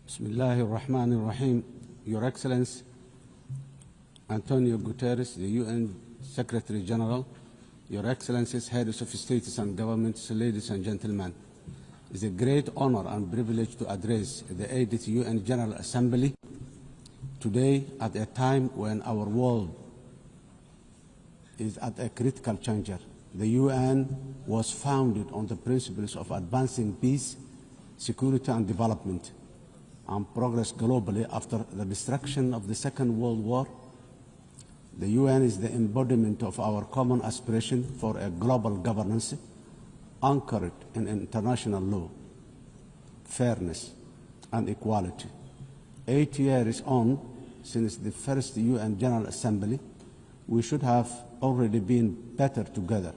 Bismillahir Rahmanir Rahim. Your Excellency, Antonio Guterres, the UN Secretary General, Your Excellencies, Heads of States and Governments, ladies and gentlemen, it is a great honor and privilege to address the 80th UN General Assembly today at a time when our world is at a critical juncture. The UN was founded on the principles of advancing peace, security and development, and progress globally after the destruction of the Second World War. The UN is the embodiment of our common aspiration for a global governance anchored in international law, fairness, and equality. 8 years on, since the first UN General Assembly, we should have already been better together,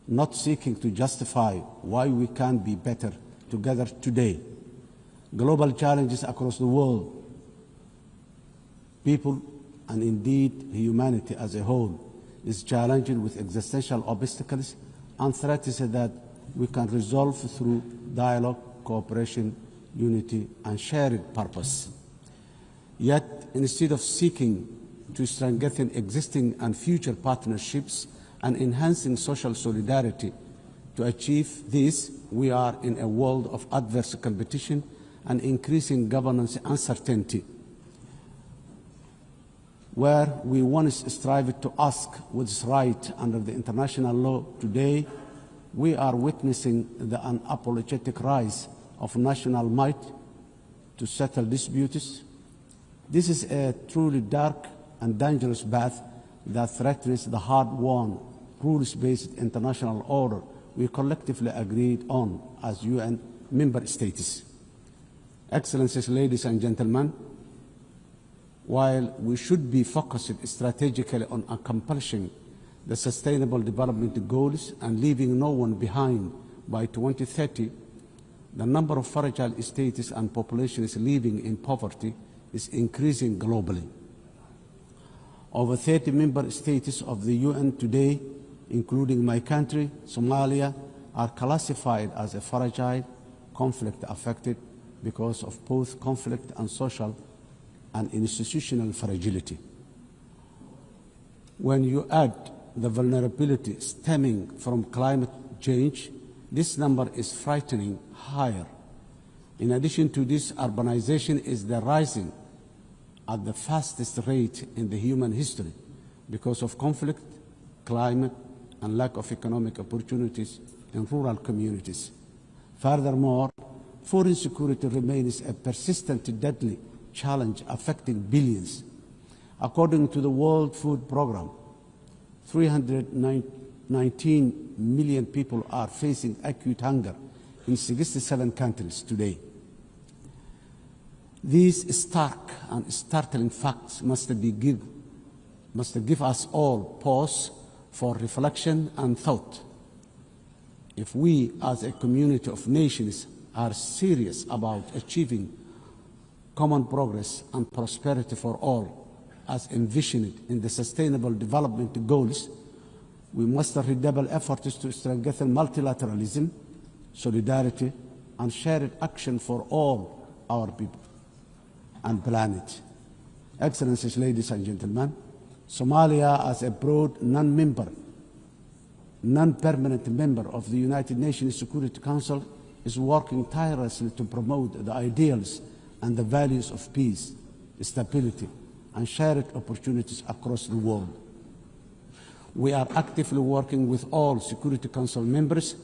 not seeking to justify why we can't be better together today. Global challenges across the world, people and indeed humanity as a whole is challenged with existential obstacles and threats that we can resolve through dialogue, cooperation, unity and shared purpose. Yet, instead of seeking to strengthen existing and future partnerships and enhancing social solidarity, to achieve this, we are in a world of adverse competition and increasing governance uncertainty. Where we once strived to ask what is right under the international law, today we are witnessing the unapologetic rise of national might to settle disputes. This is a truly dark and dangerous path that threatens the hard-won, rules-based international order we collectively agreed on as UN member states. Excellencies, ladies and gentlemen, while we should be focused strategically on accomplishing the Sustainable Development Goals and leaving no one behind by 2030, the number of fragile states and populations living in poverty is increasing globally. Over 30 member states of the UN today, including my country, Somalia, are classified as a fragile, conflict-affected because of both conflict and social and institutional fragility. When you add the vulnerability stemming from climate change, this number is frightening higher. In addition to this, urbanization is rising at the fastest rate in the human history because of conflict, climate, and lack of economic opportunities in rural communities. Furthermore, food security remains a persistent, deadly challenge affecting billions. According to the World Food Programme, 319 million people are facing acute hunger in 67 countries today. These stark and startling facts must give us all pause for reflection and thought. If we, as a community of nations, are serious about achieving common progress and prosperity for all, as envisioned in the Sustainable Development Goals, we must redouble efforts to strengthen multilateralism, solidarity, and shared action for all our people and planet. Excellencies, ladies and gentlemen, Somalia, as a broad non-permanent member of the United Nations Security Council, is working tirelessly to promote the ideals and the values of peace, stability, and shared opportunities across the world. We are actively working with all Security Council members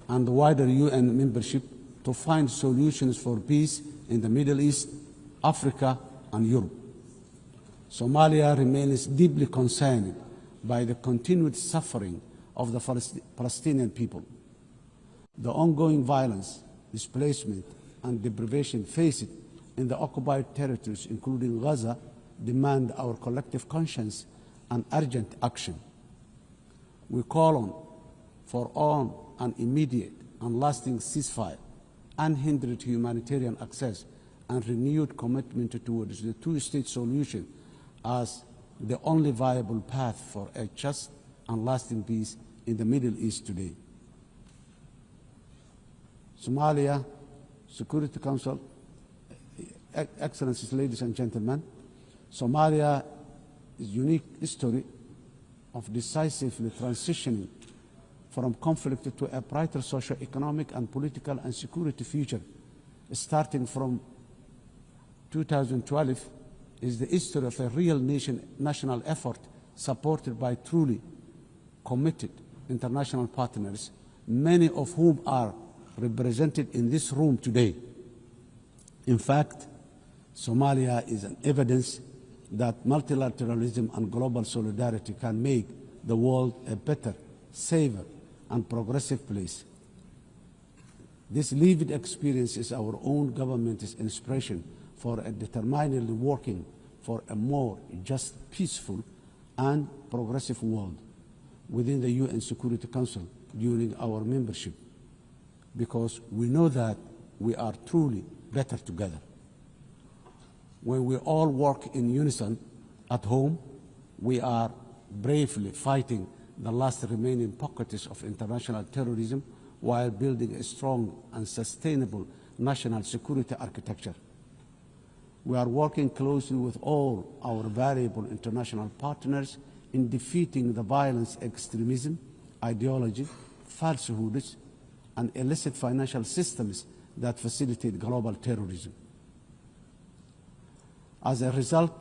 and the wider UN membership to find solutions for peace in the Middle East, Africa, and Europe. Somalia remains deeply concerned by the continued suffering of the Palestinian people. The ongoing violence, displacement, and deprivation faced in the occupied territories, including Gaza, demand our collective conscience and urgent action. We call for an immediate and lasting ceasefire, unhindered humanitarian access, and renewed commitment towards the two-state solution as the only viable path for a just and lasting peace in the Middle East today. Somalia Security Council Excellencies, ladies and gentlemen, Somalia is a unique history of decisively transitioning from conflict to a brighter socio-economic and political and security future. Starting from 2012 is the history of a real national effort supported by truly committed international partners, many of whom are represented in this room today. In fact, Somalia is an evidence that multilateralism and global solidarity can make the world a better, safer, and progressive place. This lived experience is our own government's inspiration for a determinedly working for a more just, peaceful, and progressive world within the UN Security Council during our membership, because we know that we are truly better together. When we all work in unison at home, we are bravely fighting the last remaining pockets of international terrorism while building a strong and sustainable national security architecture. We are working closely with all our valuable international partners in defeating the violence, extremism, ideology, falsehoods, and illicit financial systems that facilitate global terrorism. As a result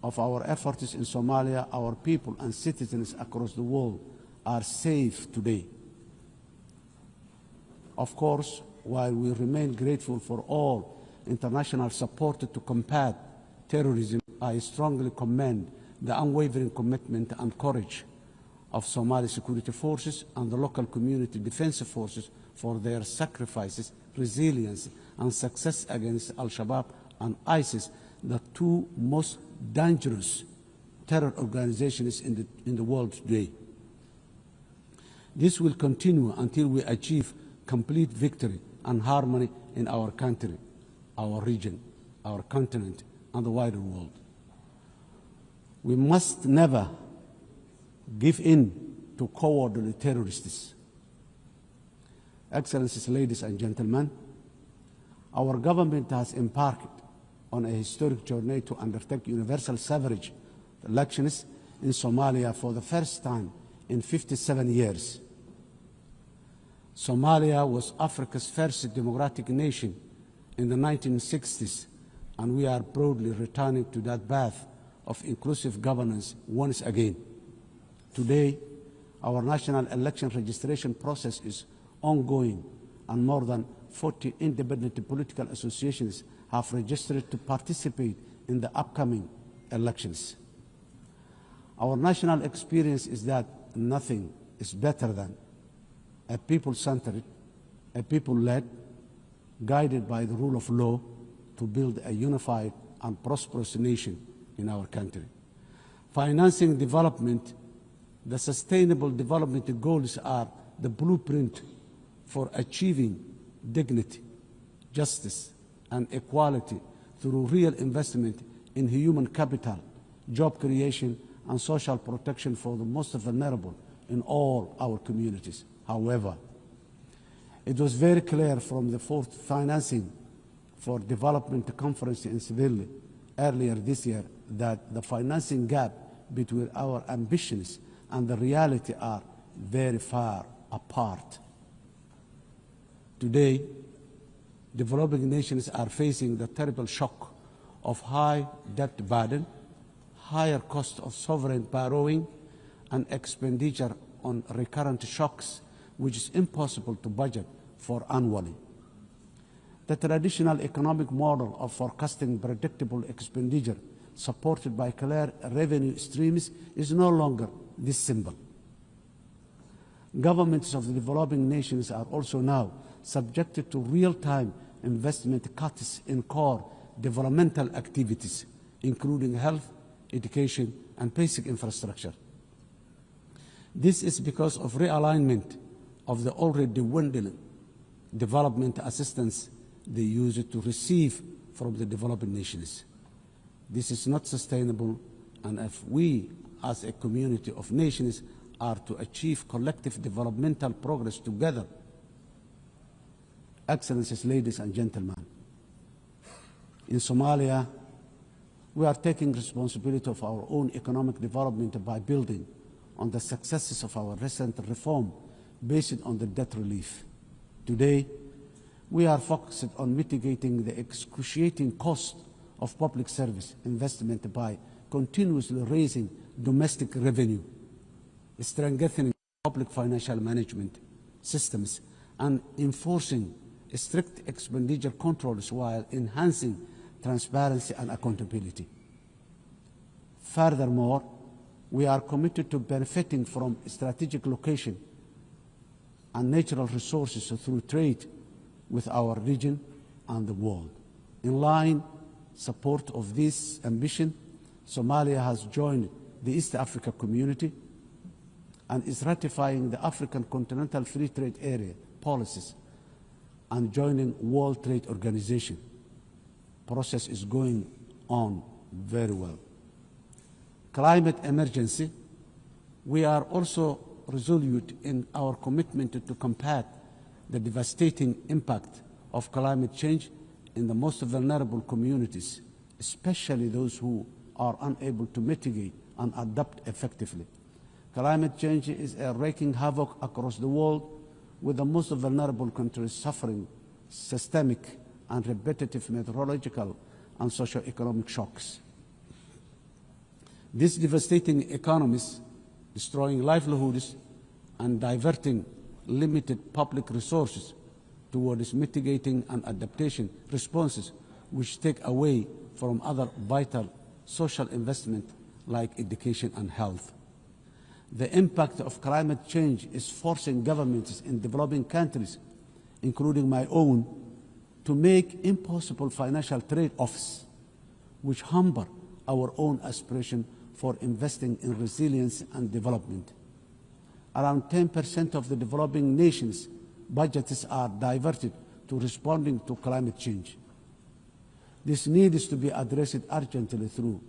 of our efforts in Somalia, our people and citizens across the world are safe today. Of course, while we remain grateful for all international support to combat terrorism, I strongly commend the unwavering commitment and courage of Somali security forces and the local community defense forces for their sacrifices, resilience, and success against Al-Shabaab and ISIS, the two most dangerous terror organizations in the world today. This will continue until we achieve complete victory and harmony in our country, our region, our continent, and the wider world. We must never give in to cowardly terrorists. Excellencies, ladies and gentlemen, our government has embarked on a historic journey to undertake universal suffrage elections in Somalia for the first time in 57 years. Somalia was Africa's first democratic nation in the 1960s, and we are proudly returning to that path of inclusive governance once again. Today, our national election registration process is ongoing, and more than 40 independent political associations have registered to participate in the upcoming elections. Our national experience is that nothing is better than a people-centered, a people-led, guided by the rule of law to build a unified and prosperous nation in our country. Financing development, the sustainable development goals are the blueprint for achieving dignity, justice, and equality through real investment in human capital, job creation, and social protection for the most vulnerable in all our communities. However, it was very clear from the fourth financing for development conference in Seville earlier this year that the financing gap between our ambitions and the reality are very far apart. Today, developing nations are facing the terrible shock of high debt burden, higher cost of sovereign borrowing, and expenditure on recurrent shocks, which is impossible to budget for annually. The traditional economic model of forecasting predictable expenditure supported by clear revenue streams is no longer this simple. Governments of the developing nations are also now subjected to real-time investment cuts in core developmental activities, including health, education, and basic infrastructure. This is because of realignment of the already dwindling development assistance they use to receive from the developing nations. This is not sustainable, and if we, as a community of nations, are to achieve collective developmental progress together, Excellencies, ladies and gentlemen, In Somalia, we are taking responsibility of our own economic development by building on the successes of our recent reform based on the debt relief. Today, we are focused on mitigating the excruciating cost of public service investment by continuously raising domestic revenue, strengthening public financial management systems, and enforcing strict expenditure controls while enhancing transparency and accountability. Furthermore, we are committed to benefiting from strategic location and natural resources through trade with our region and the world. In line support of this ambition, Somalia has joined the East Africa Community and is ratifying the African Continental Free Trade Area policies and joining World Trade Organization. Process is going on very well. Climate emergency. We are also resolute in our commitment to combat the devastating impact of climate change in the most vulnerable communities, especially those who are unable to mitigate and adapt effectively. Climate change is wreaking havoc across the world, with the most vulnerable countries suffering systemic and repetitive meteorological and socio-economic shocks. These devastating economies, destroying livelihoods and diverting limited public resources towards mitigating and adaptation responses, which take away from other vital social investment like education and health. The impact of climate change is forcing governments in developing countries, including my own, to make impossible financial trade-offs, which hamper our own aspiration for investing in resilience and development. Around 10% of the developing nations' budgets are diverted to responding to climate change. This needs to be addressed urgently through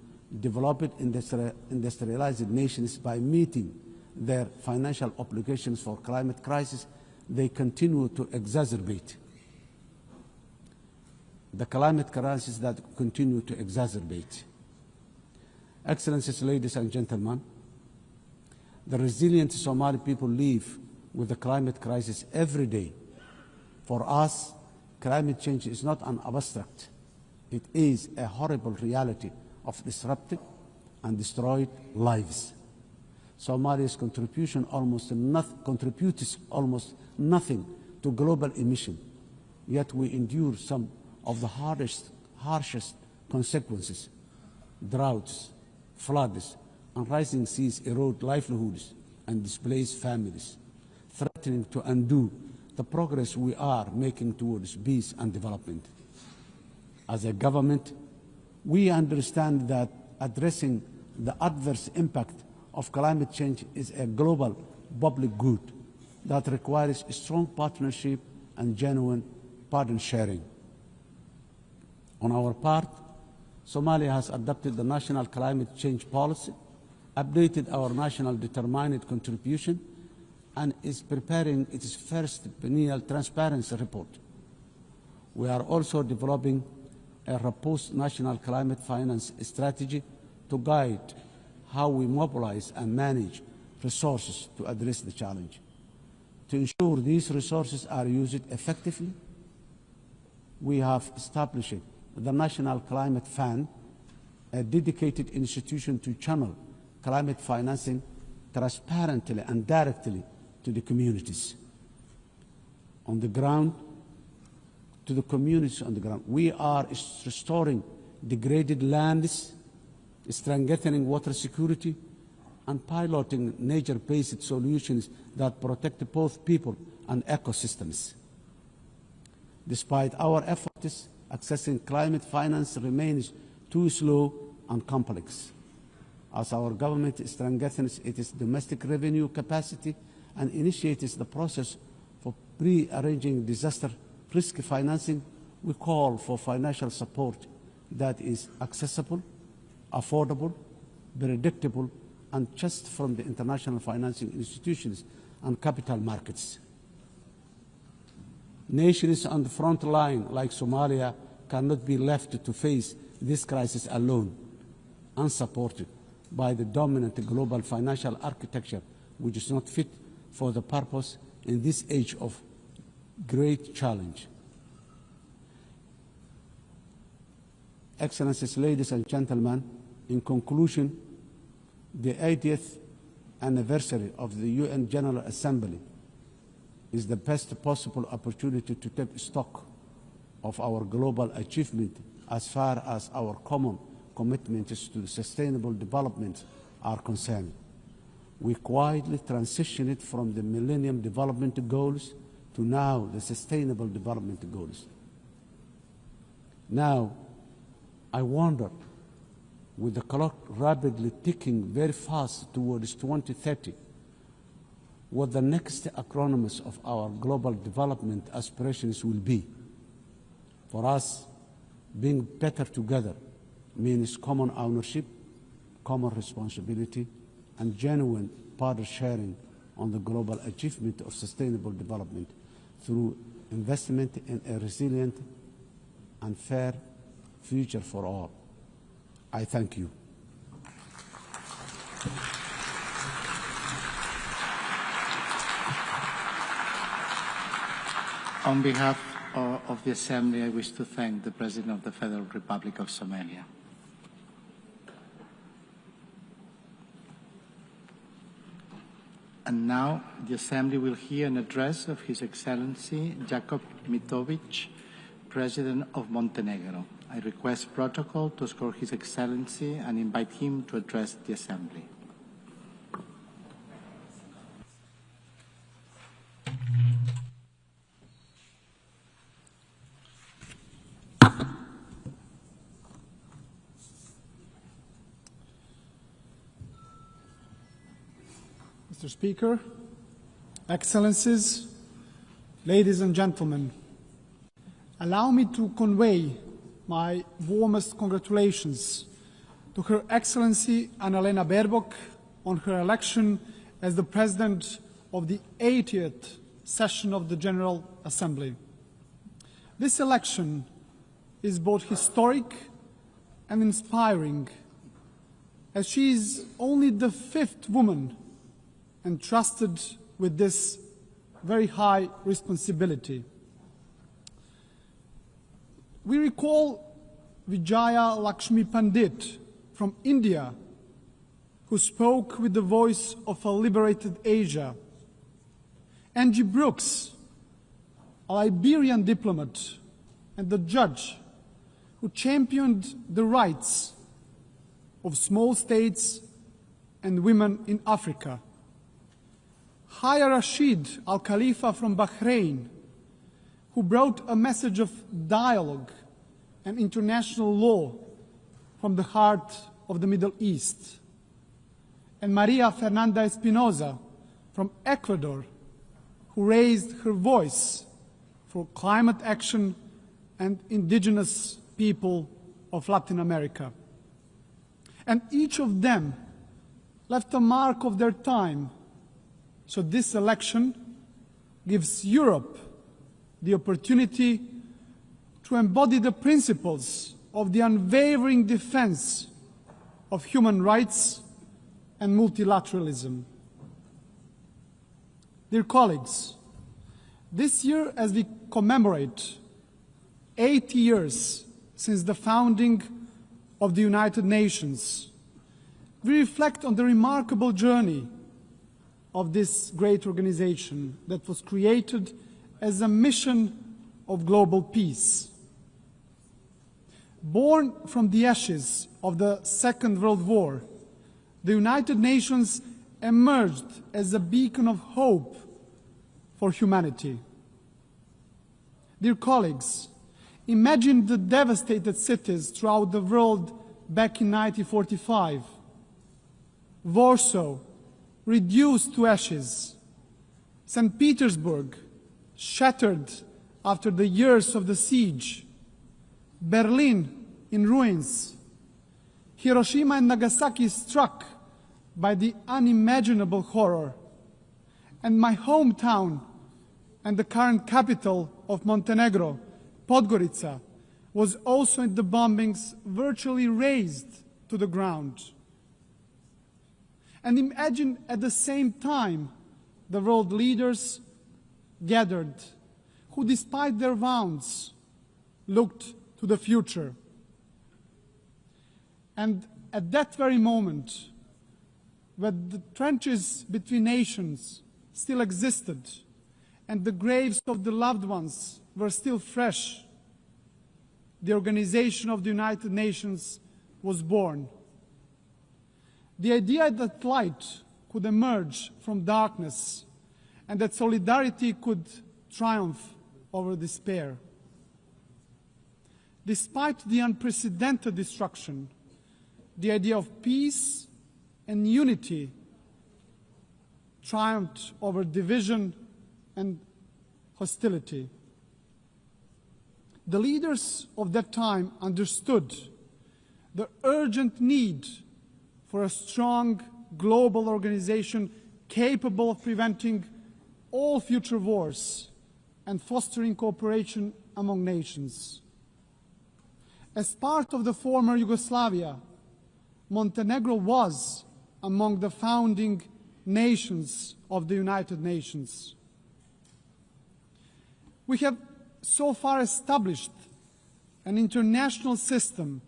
developed industrialized nations by meeting their financial obligations for climate crisis they continue to exacerbate. The climate crisis that continue to exacerbate. Excellencies, ladies and gentlemen, the resilient Somali people live with the climate crisis every day. For us, climate change is not an abstract. It is a horrible reality of disrupted and destroyed lives. Somalia's contributes almost nothing to global emission, yet we endure some of the harshest consequences. Droughts, floods, and rising seas erode livelihoods and displace families, threatening to undo the progress we are making towards peace and development. As a government, we understand that addressing the adverse impact of climate change is a global public good that requires a strong partnership and genuine burden sharing. On our part, Somalia has adopted the national climate change policy, updated our national determined contribution, and is preparing its first biennial transparency report. We are also developing a robust national climate finance strategy to guide how we mobilize and manage resources to address the challenge. To ensure these resources are used effectively, we have established the National Climate Fund, a dedicated institution to channel climate financing transparently and directly to the communities on the ground, to the communities on the ground. We are restoring degraded lands, strengthening water security, and piloting nature-based solutions that protect both people and ecosystems. Despite our efforts, accessing climate finance remains too slow and complex. As our government strengthens its domestic revenue capacity and initiates the process for pre-arranging disaster risk financing, we call for financial support that is accessible, affordable, predictable, and just from the international financing institutions and capital markets. Nations on the front line, like Somalia, cannot be left to face this crisis alone, unsupported by the dominant global financial architecture, which is not fit for the purpose in this age of great challenge. Excellencies, ladies and gentlemen, in conclusion, the 80th anniversary of the UN General Assembly is the best possible opportunity to take stock of our global achievement as far as our common commitments to sustainable development are concerned. We quietly transitioned from the Millennium Development Goals to now the Sustainable Development Goals. Now, I wonder, with the clock rapidly ticking very fast towards 2030, what the next acronyms of our global development aspirations will be. For us, being better together means common ownership, common responsibility, and genuine partner sharing on the global achievement of sustainable development through investment in a resilient and fair future for all. I thank you. On behalf of the Assembly, I wish to thank the President of the Federal Republic of Somalia. And now the Assembly will hear an address of His Excellency Jakub Mitovic, President of Montenegro. I request protocol to escort His Excellency and invite him to address the Assembly. Mr. Speaker, Excellencies, ladies and gentlemen, allow me to convey my warmest congratulations to Her Excellency Annalena Baerbock on her election as the President of the 80th session of the General Assembly. This election is both historic and inspiring, as she is only the 5th woman entrusted with this very high responsibility. We recall Vijaya Lakshmi Pandit from India, who spoke with the voice of a liberated Asia. Angie Brooks, a Liberian diplomat and a judge who championed the rights of small states and women in Africa. Haya Rashid Al Khalifa from Bahrain, who brought a message of dialogue and international law from the heart of the Middle East. And Maria Fernanda Espinosa from Ecuador, who raised her voice for climate action and indigenous people of Latin America. And each of them left a mark of their time. So this election gives Europe the opportunity to embody the principles of the unwavering defense of human rights and multilateralism. Dear colleagues, this year, as we commemorate 80 years since the founding of the United Nations, we reflect on the remarkable journey of this great organization that was created as a mission of global peace. Born from the ashes of the Second World War, the United Nations emerged as a beacon of hope for humanity. Dear colleagues, imagine the devastated cities throughout the world back in 1945. Warsaw, reduced to ashes. St. Petersburg, shattered after the years of the siege. Berlin, in ruins. Hiroshima and Nagasaki struck by the unimaginable horror. And my hometown and the current capital of Montenegro, Podgorica, was also in the bombings virtually razed to the ground. And imagine at the same time the world leaders gathered who, despite their wounds, looked to the future. And at that very moment, when the trenches between nations still existed and the graves of the loved ones were still fresh, the Organization of the United Nations was born. The idea that light could emerge from darkness and that solidarity could triumph over despair. Despite the unprecedented destruction, the idea of peace and unity triumphed over division and hostility. The leaders of that time understood the urgent need for a strong global organization capable of preventing all future wars and fostering cooperation among nations. As part of the former Yugoslavia, Montenegro was among the founding nations of the United Nations. We have so far established an international system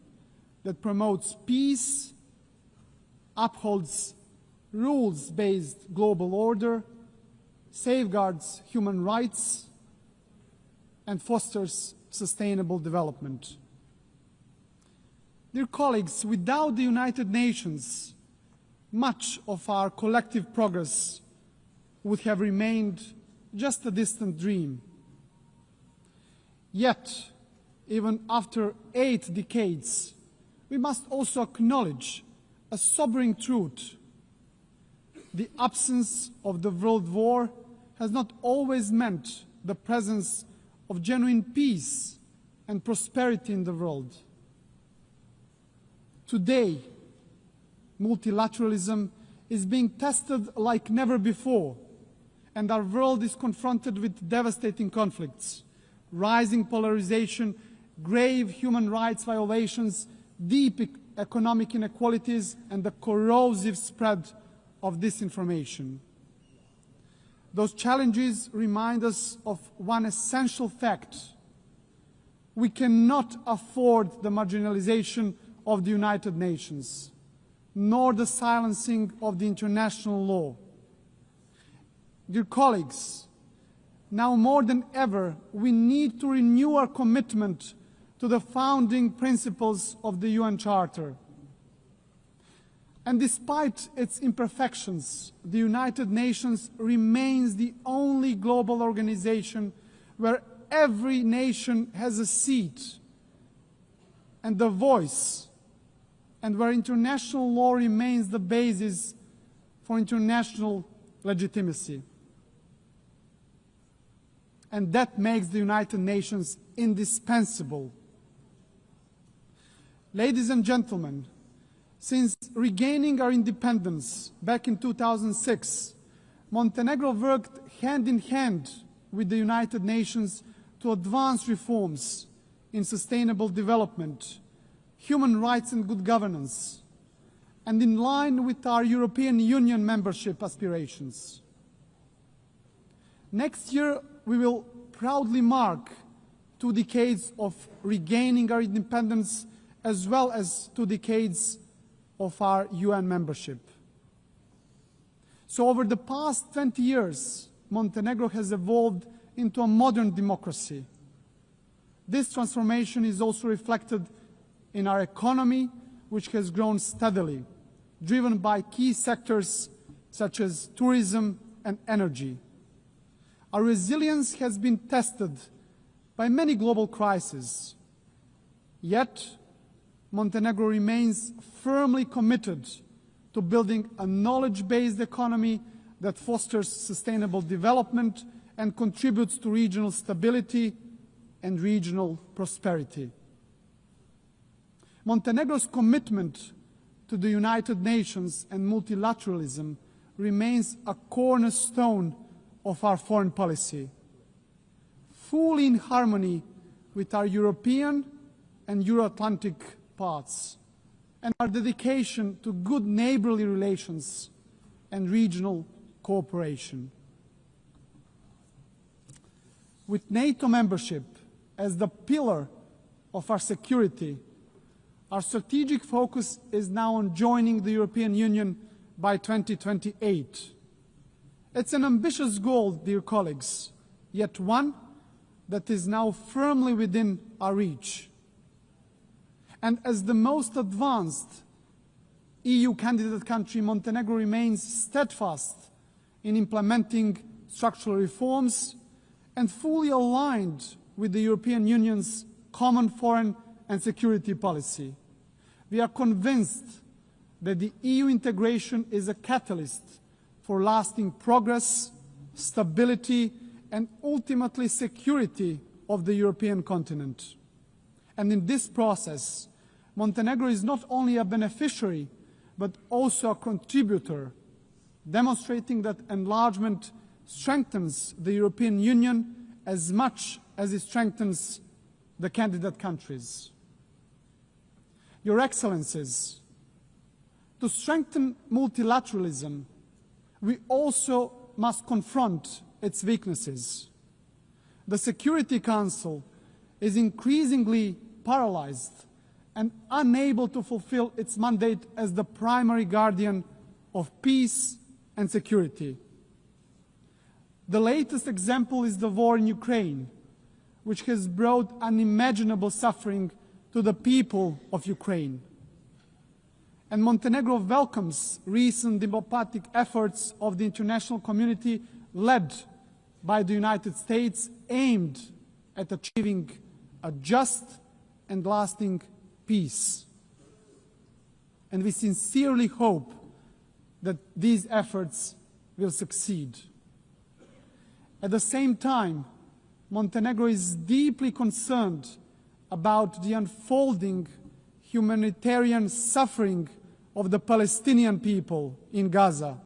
that promotes peace, upholds rules-based global order, safeguards human rights, and fosters sustainable development. Dear colleagues, without the United Nations, much of our collective progress would have remained just a distant dream. Yet, even after 8 decades, we must also acknowledge a sobering truth. The absence of the World War has not always meant the presence of genuine peace and prosperity in the world. Today, multilateralism is being tested like never before, and our world is confronted with devastating conflicts, rising polarization, grave human rights violations, deep economic inequalities, and the corrosive spread of disinformation. Those challenges remind us of one essential fact. We cannot afford the marginalization of the United Nations, nor the silencing of the international law. Dear colleagues, now more than ever, we need to renew our commitment to the founding principles of the UN Charter. And despite its imperfections, the United Nations remains the only global organization where every nation has a seat and a voice, and where international law remains the basis for international legitimacy. And that makes the United Nations indispensable. Ladies and gentlemen, since regaining our independence back in 2006, Montenegro worked hand in hand with the United Nations to advance reforms in sustainable development, human rights and good governance, and in line with our European Union membership aspirations. Next year, we will proudly mark 2 decades of regaining our independence, as well as 2 decades of our UN membership. So over the past 20 years, Montenegro has evolved into a modern democracy. This transformation is also reflected in our economy, which has grown steadily, driven by key sectors such as tourism and energy. Our resilience has been tested by many global crises. Yet, Montenegro remains firmly committed to building a knowledge-based economy that fosters sustainable development and contributes to regional stability and regional prosperity. Montenegro's commitment to the United Nations and multilateralism remains a cornerstone of our foreign policy, fully in harmony with our European and Euro-Atlantic paths, and our dedication to good neighborly relations and regional cooperation. With NATO membership as the pillar of our security, our strategic focus is now on joining the European Union by 2028. It's an ambitious goal, dear colleagues, yet one that is now firmly within our reach. And as the most advanced EU candidate country, Montenegro remains steadfast in implementing structural reforms and fully aligned with the European Union's common foreign and security policy. We are convinced that the EU integration is a catalyst for lasting progress, stability, and ultimately security of the European continent. And in this process, Montenegro is not only a beneficiary, but also a contributor, demonstrating that enlargement strengthens the European Union as much as it strengthens the candidate countries. Your Excellencies, to strengthen multilateralism, we also must confront its weaknesses. The Security Council is increasingly paralyzed and unable to fulfill its mandate as the primary guardian of peace and security. The latest example is the war in Ukraine, which has brought unimaginable suffering to the people of Ukraine. And Montenegro welcomes recent diplomatic efforts of the international community led by the United States aimed at achieving a just and lasting peace. And we sincerely hope that these efforts will succeed. At the same time, Montenegro is deeply concerned about the unfolding humanitarian suffering of the Palestinian people in Gaza,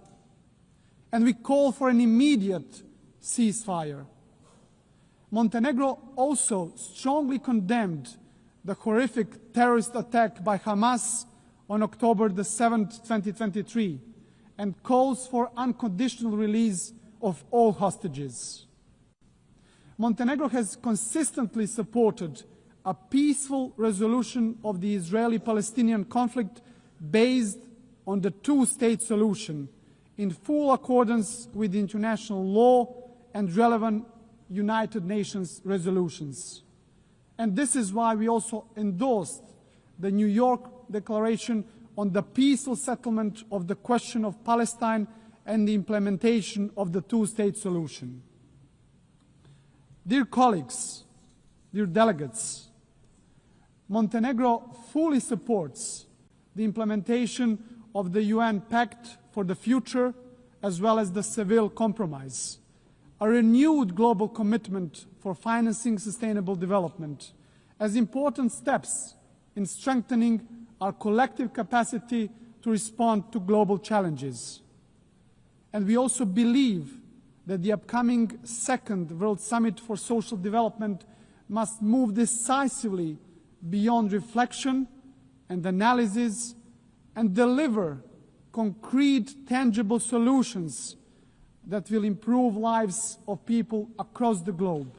and we call for an immediate ceasefire. Montenegro also strongly condemned the horrific terrorist attack by Hamas on October the 7th, 2023, and calls for unconditional release of all hostages. Montenegro has consistently supported a peaceful resolution of the Israeli-Palestinian conflict based on the two-state solution in full accordance with international law and relevant United Nations resolutions. And this is why we also endorsed the New York Declaration on the peaceful settlement of the question of Palestine and the implementation of the two-state solution. Dear colleagues, dear delegates, Montenegro fully supports the implementation of the UN Pact for the Future, as well as the Seville Compromise, a renewed global commitment for financing sustainable development, as important steps in strengthening our collective capacity to respond to global challenges. And we also believe that the upcoming second World Summit for Social Development must move decisively beyond reflection and analysis and deliver concrete, tangible solutions that will improve lives of people across the globe.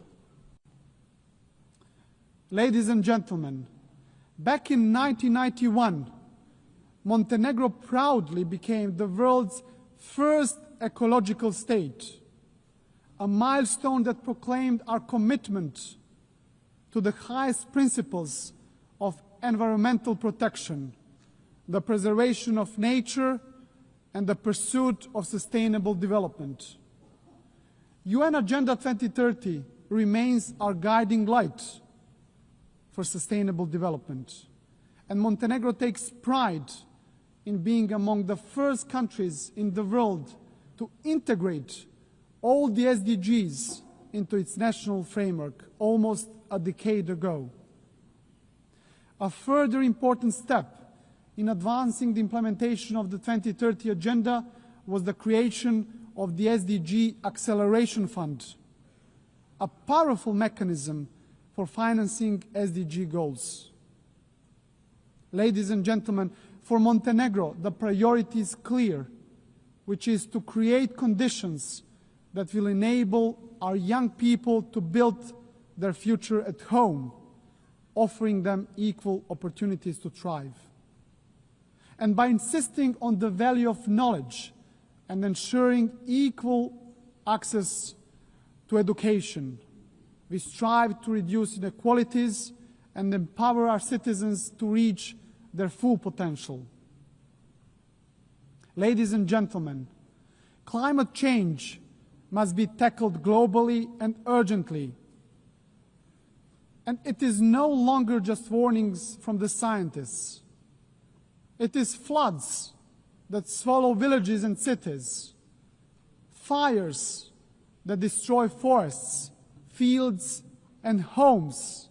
Ladies and gentlemen, back in 1991, Montenegro proudly became the world's first ecological state, a milestone that proclaimed our commitment to the highest principles of environmental protection, the preservation of nature, and the pursuit of sustainable development. UN Agenda 2030 remains our guiding light for sustainable development, and Montenegro takes pride in being among the first countries in the world to integrate all the SDGs into its national framework almost a decade ago. A further important step in advancing the implementation of the 2030 Agenda was the creation of the SDG Acceleration Fund, a powerful mechanism for financing SDG goals. Ladies and gentlemen, for Montenegro, the priority is clear, which is to create conditions that will enable our young people to build their future at home, offering them equal opportunities to thrive. And by insisting on the value of knowledge and ensuring equal access to education, we strive to reduce inequalities and empower our citizens to reach their full potential. Ladies and gentlemen, climate change must be tackled globally and urgently. And it is no longer just warnings from the scientists. It is floods that swallow villages and cities, fires that destroy forests, fields, and homes,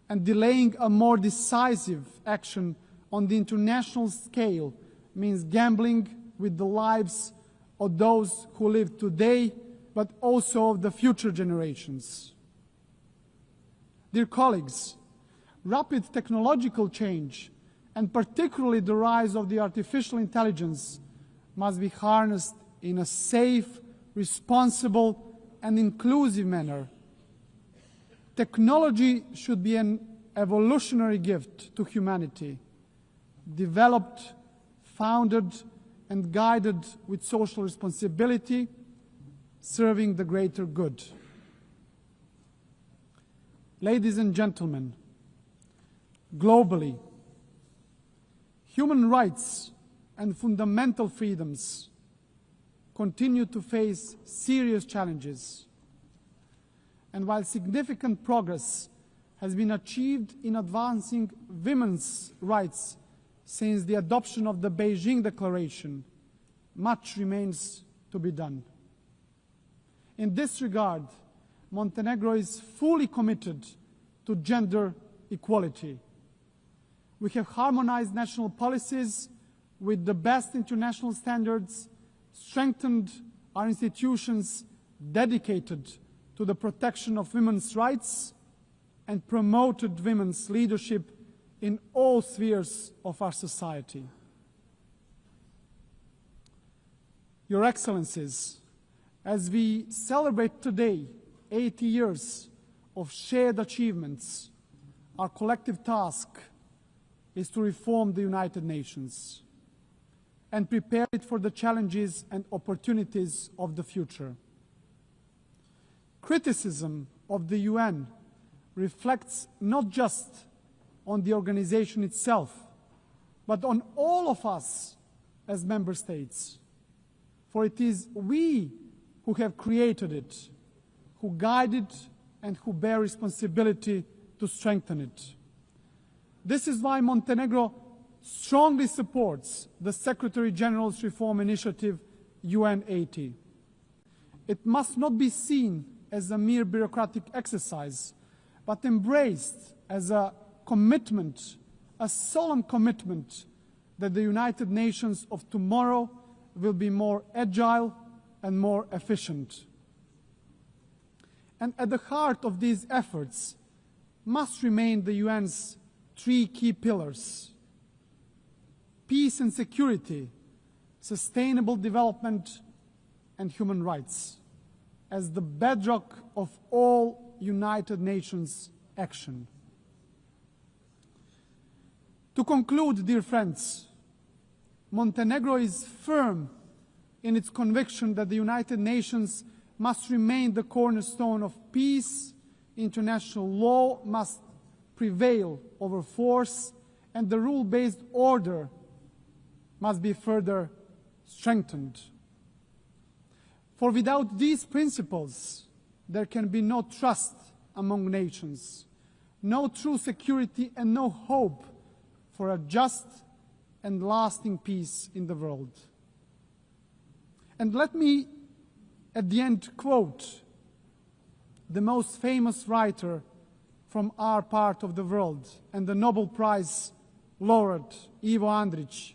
and delaying a more decisive action on the international scale means gambling with the lives of those who live today, but also of the future generations. Dear colleagues, rapid technological change, and particularly the rise of the artificial intelligence, must be harnessed in a safe, responsible, and inclusive manner. Technology should be an evolutionary gift to humanity, developed, founded, and guided with social responsibility, serving the greater good. Ladies and gentlemen, globally, human rights and fundamental freedoms continue to face serious challenges. And while significant progress has been achieved in advancing women's rights since the adoption of the Beijing Declaration, much remains to be done. In this regard, Montenegro is fully committed to gender equality. We have harmonized national policies with the best international standards, strengthened our institutions dedicated to the protection of women's rights, and promoted women's leadership in all spheres of our society. Your Excellencies, as we celebrate today 80 years of shared achievements, our collective task is to reform the United Nations and prepare it for the challenges and opportunities of the future. Criticism of the UN reflects not just on the organization itself, but on all of us as member states. For it is we who have created it, who guide it, and who bear responsibility to strengthen it. This is why Montenegro strongly supports the Secretary General's reform initiative, UN80. It must not be seen as a mere bureaucratic exercise, but embraced as a commitment, a solemn commitment that the United Nations of tomorrow will be more agile and more efficient. And at the heart of these efforts must remain the UN's three key pillars: peace and security, sustainable development, and human rights, as the bedrock of all United Nations action. To conclude, dear friends, Montenegro is firm in its conviction that the United Nations must remain the cornerstone of peace, international law must prevail over force, and the rule-based order must be further strengthened. For without these principles, there can be no trust among nations, no true security, and no hope for a just and lasting peace in the world. And let me, at the end, quote the most famous writer from our part of the world and the Nobel Prize laureate, Ivo Andrić,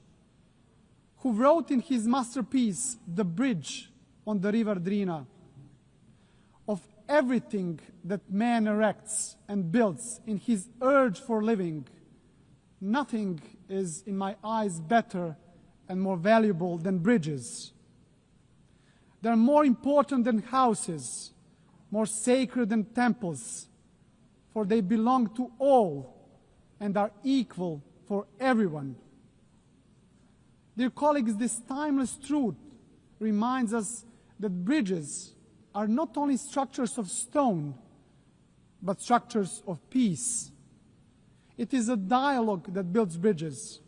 who wrote in his masterpiece, The Bridge on the River Drina, of everything that man erects and builds in his urge for living, nothing is, in my eyes, better and more valuable than bridges. They are more important than houses, more sacred than temples, for they belong to all and are equal for everyone. Dear colleagues, this timeless truth reminds us that bridges are not only structures of stone, but structures of peace. It is a dialogue that builds bridges,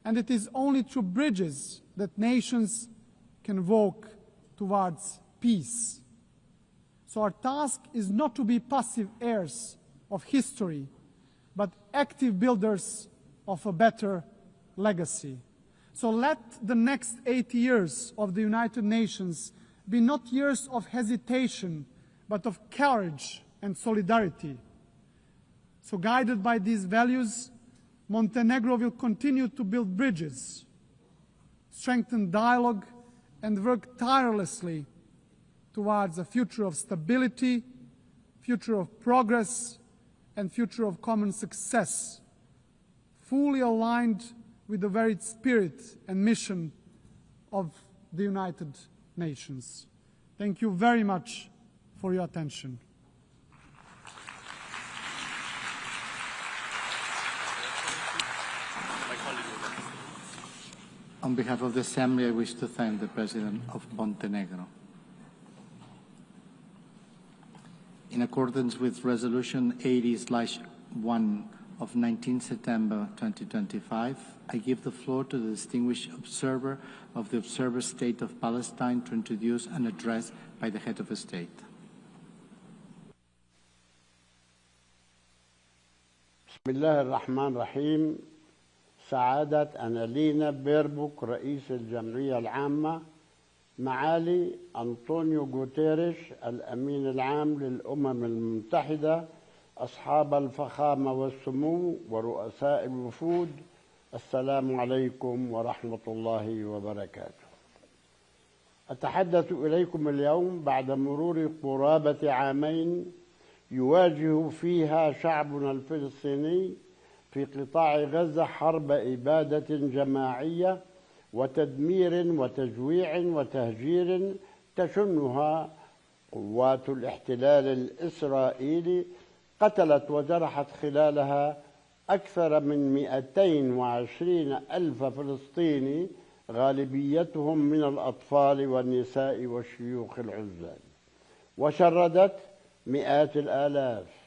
and it is only through bridges that nations can walk towards peace. So our task is not to be passive heirs of history, but active builders of a better legacy. So let the next 80 years of the United Nations be not years of hesitation, but of courage and solidarity. So guided by these values, Montenegro will continue to build bridges, strengthen dialogue, and work tirelessly towards a future of stability, future of progress, and future of common success, fully aligned with the very spirit and mission of the United Nations. Thank you very much for your attention. On behalf of the Assembly, I wish to thank the President of Montenegro. In accordance with Resolution 80/1 of 19 September 2025, I give the floor to the distinguished observer of the Observer State of Palestine to introduce an address by the head of the state. بسم الله الرحمن الرحيم. سعادة أنالينا بيربوك رئيس الجمعية العامة، معالي أنطونيو غوتيريش الأمين العام للأمم المتحدة، أصحاب الفخامة والسمو ورؤساء الوفود، السلام عليكم ورحمة الله وبركاته. أتحدث إليكم اليوم بعد مرور قرابة عامين يواجه فيها شعبنا الفلسطيني في قطاع غزة حرب إبادة جماعية وتدمير وتجويع وتهجير تشنها قوات الاحتلال الإسرائيلي، قتلت وجرحت خلالها أكثر من 220 ألف فلسطيني، غالبيتهم من الأطفال والنساء والشيوخ العزال، وشردت مئات الآلاف،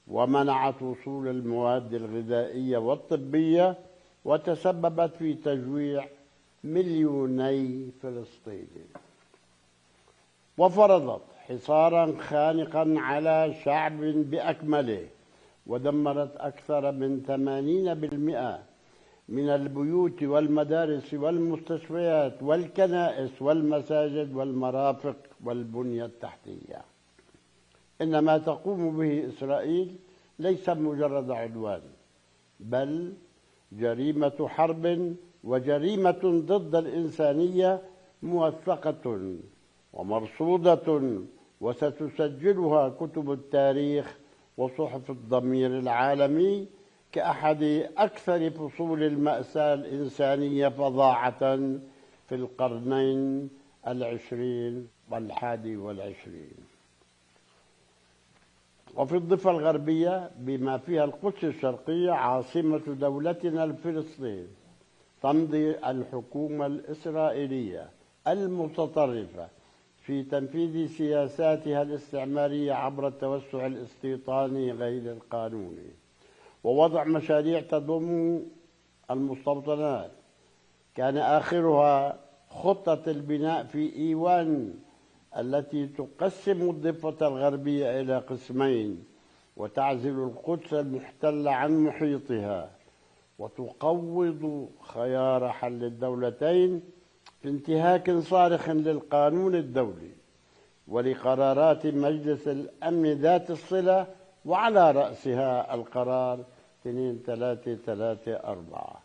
ومنعت وصول المواد الغذائية والطبية، وتسببت في تجويع مليوني فلسطيني، وفرضت حصارا خانقا على شعب بأكمله، ودمرت أكثر من 80% من البيوت والمدارس والمستشفيات والكنائس والمساجد والمرافق والبنية التحتية. إن ما تقوم به إسرائيل ليس مجرد عدوان، بل جريمة حرب وجريمة ضد الإنسانية موثقة ومرصودة، وستسجلها كتب التاريخ وصحف الضمير العالمي كأحد أكثر فصول المأساة الإنسانية فظاعة في القرنين العشرين والحادي والعشرين. وفي الضفة الغربية بما فيها القدس الشرقية عاصمة دولتنا الفلسطين، تمضي الحكومة الإسرائيلية المتطرفة في تنفيذ سياساتها الاستعمارية عبر التوسع الاستيطاني غير القانوني ووضع مشاريع تضم المستوطنات. كان آخرها خطة البناء في إيوان التي تقسم الضفة الغربية إلى قسمين وتعزل القدس المحتلة عن محيطها، وتقوض خيار حل الدولتين في انتهاك صارخ للقانون الدولي ولقرارات مجلس الأمن ذات الصلة، وعلى رأسها القرار 2334.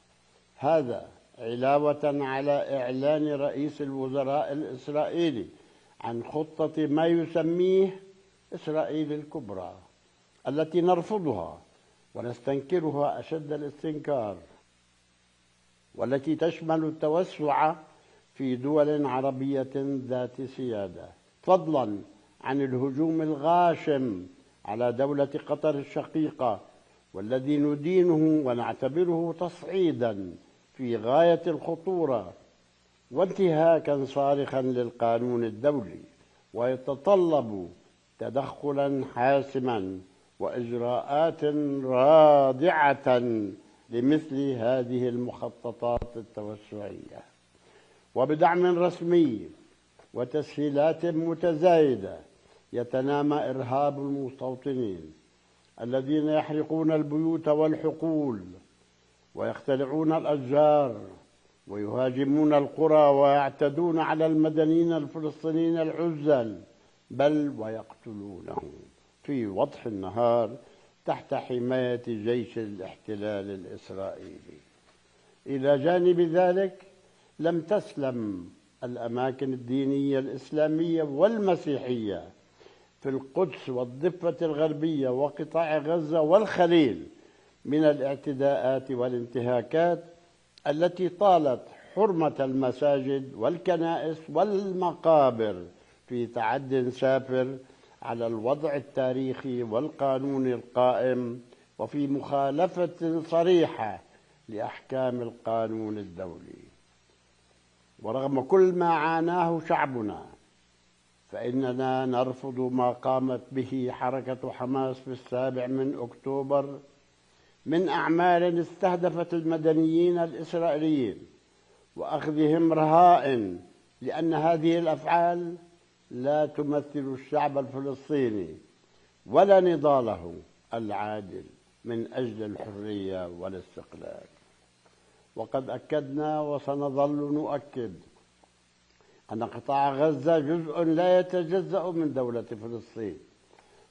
هذا علاوة على إعلان رئيس الوزراء الإسرائيلي عن خطة ما يسميه إسرائيل الكبرى التي نرفضها ونستنكرها أشد الاستنكار، والتي تشمل التوسع في دول عربية ذات سيادة، فضلا عن الهجوم الغاشم على دولة قطر الشقيقة، والذي ندينه ونعتبره تصعيدا في غاية الخطورة وانتهاكا صارخا للقانون الدولي، ويتطلب تدخلا حاسما وإجراءات رادعة لمثل هذه المخططات التوسعية. وبدعم رسمي وتسهيلات متزايدة يتنامى إرهاب المستوطنين الذين يحرقون البيوت والحقول ويختلعون الأشجار ويهاجمون القرى ويعتدون على المدنيين الفلسطينيين العزل، بل ويقتلونهم في وضح النهار تحت حماية جيش الاحتلال الإسرائيلي. إلى جانب ذلك لم تسلم الأماكن الدينية الإسلامية والمسيحية في القدس والضفة الغربية وقطاع غزة والخليل من الاعتداءات والانتهاكات التي طالت حرمة المساجد والكنائس والمقابر في تعد سافر على الوضع التاريخي والقانوني القائم، وفي مخالفة صريحة لأحكام القانون الدولي. ورغم كل ما عاناه شعبنا، فإننا نرفض ما قامت به حركة حماس في 7 أكتوبر من أعمال استهدفت المدنيين الإسرائيليين وأخذهم رهائن، لأن هذه الأفعال لا تمثل الشعب الفلسطيني ولا نضاله العادل من أجل الحرية والاستقلال. وقد أكدنا وسنظل نؤكد أن قطاع غزة جزء لا يتجزأ من دولة فلسطين،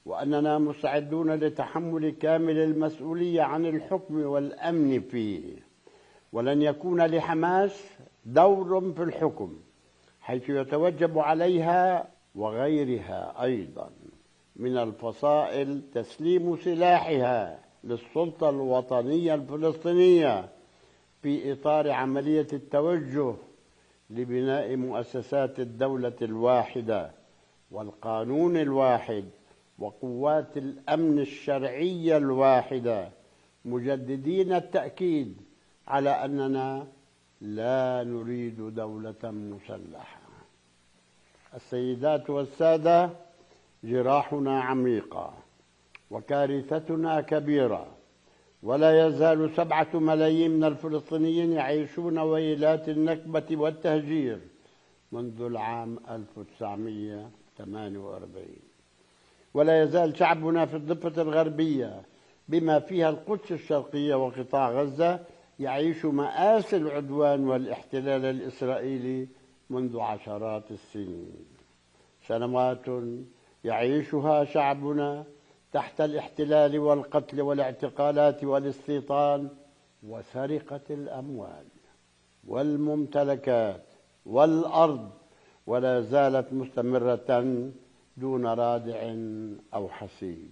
وأننا مستعدون لتحمل كامل المسؤولية عن الحكم والأمن فيه، ولن يكون لحماس دور في الحكم، حيث يتوجب عليها وغيرها أيضا من الفصائل تسليم سلاحها للسلطة الوطنية الفلسطينية في إطار عملية التوجه لبناء مؤسسات الدولة الواحدة والقانون الواحد وقوات الأمن الشرعية الواحدة، مجددين التأكيد على أننا لا نريد دولة مسلحة. السيدات والسادة، جراحنا عميقة وكارثتنا كبيرة، ولا يزال 7 ملايين من الفلسطينيين يعيشون ويلات النكبة والتهجير منذ العام 1948. ولا يزال شعبنا في الضفة الغربية بما فيها القدس الشرقية وقطاع غزة يعيش مآسي العدوان والاحتلال الإسرائيلي منذ عشرات السنين. سنوات يعيشها شعبنا تحت الاحتلال والقتل والاعتقالات والاستيطان وسرقة الأموال والممتلكات والأرض، ولا زالت مستمرة دون رادع أو حسيب.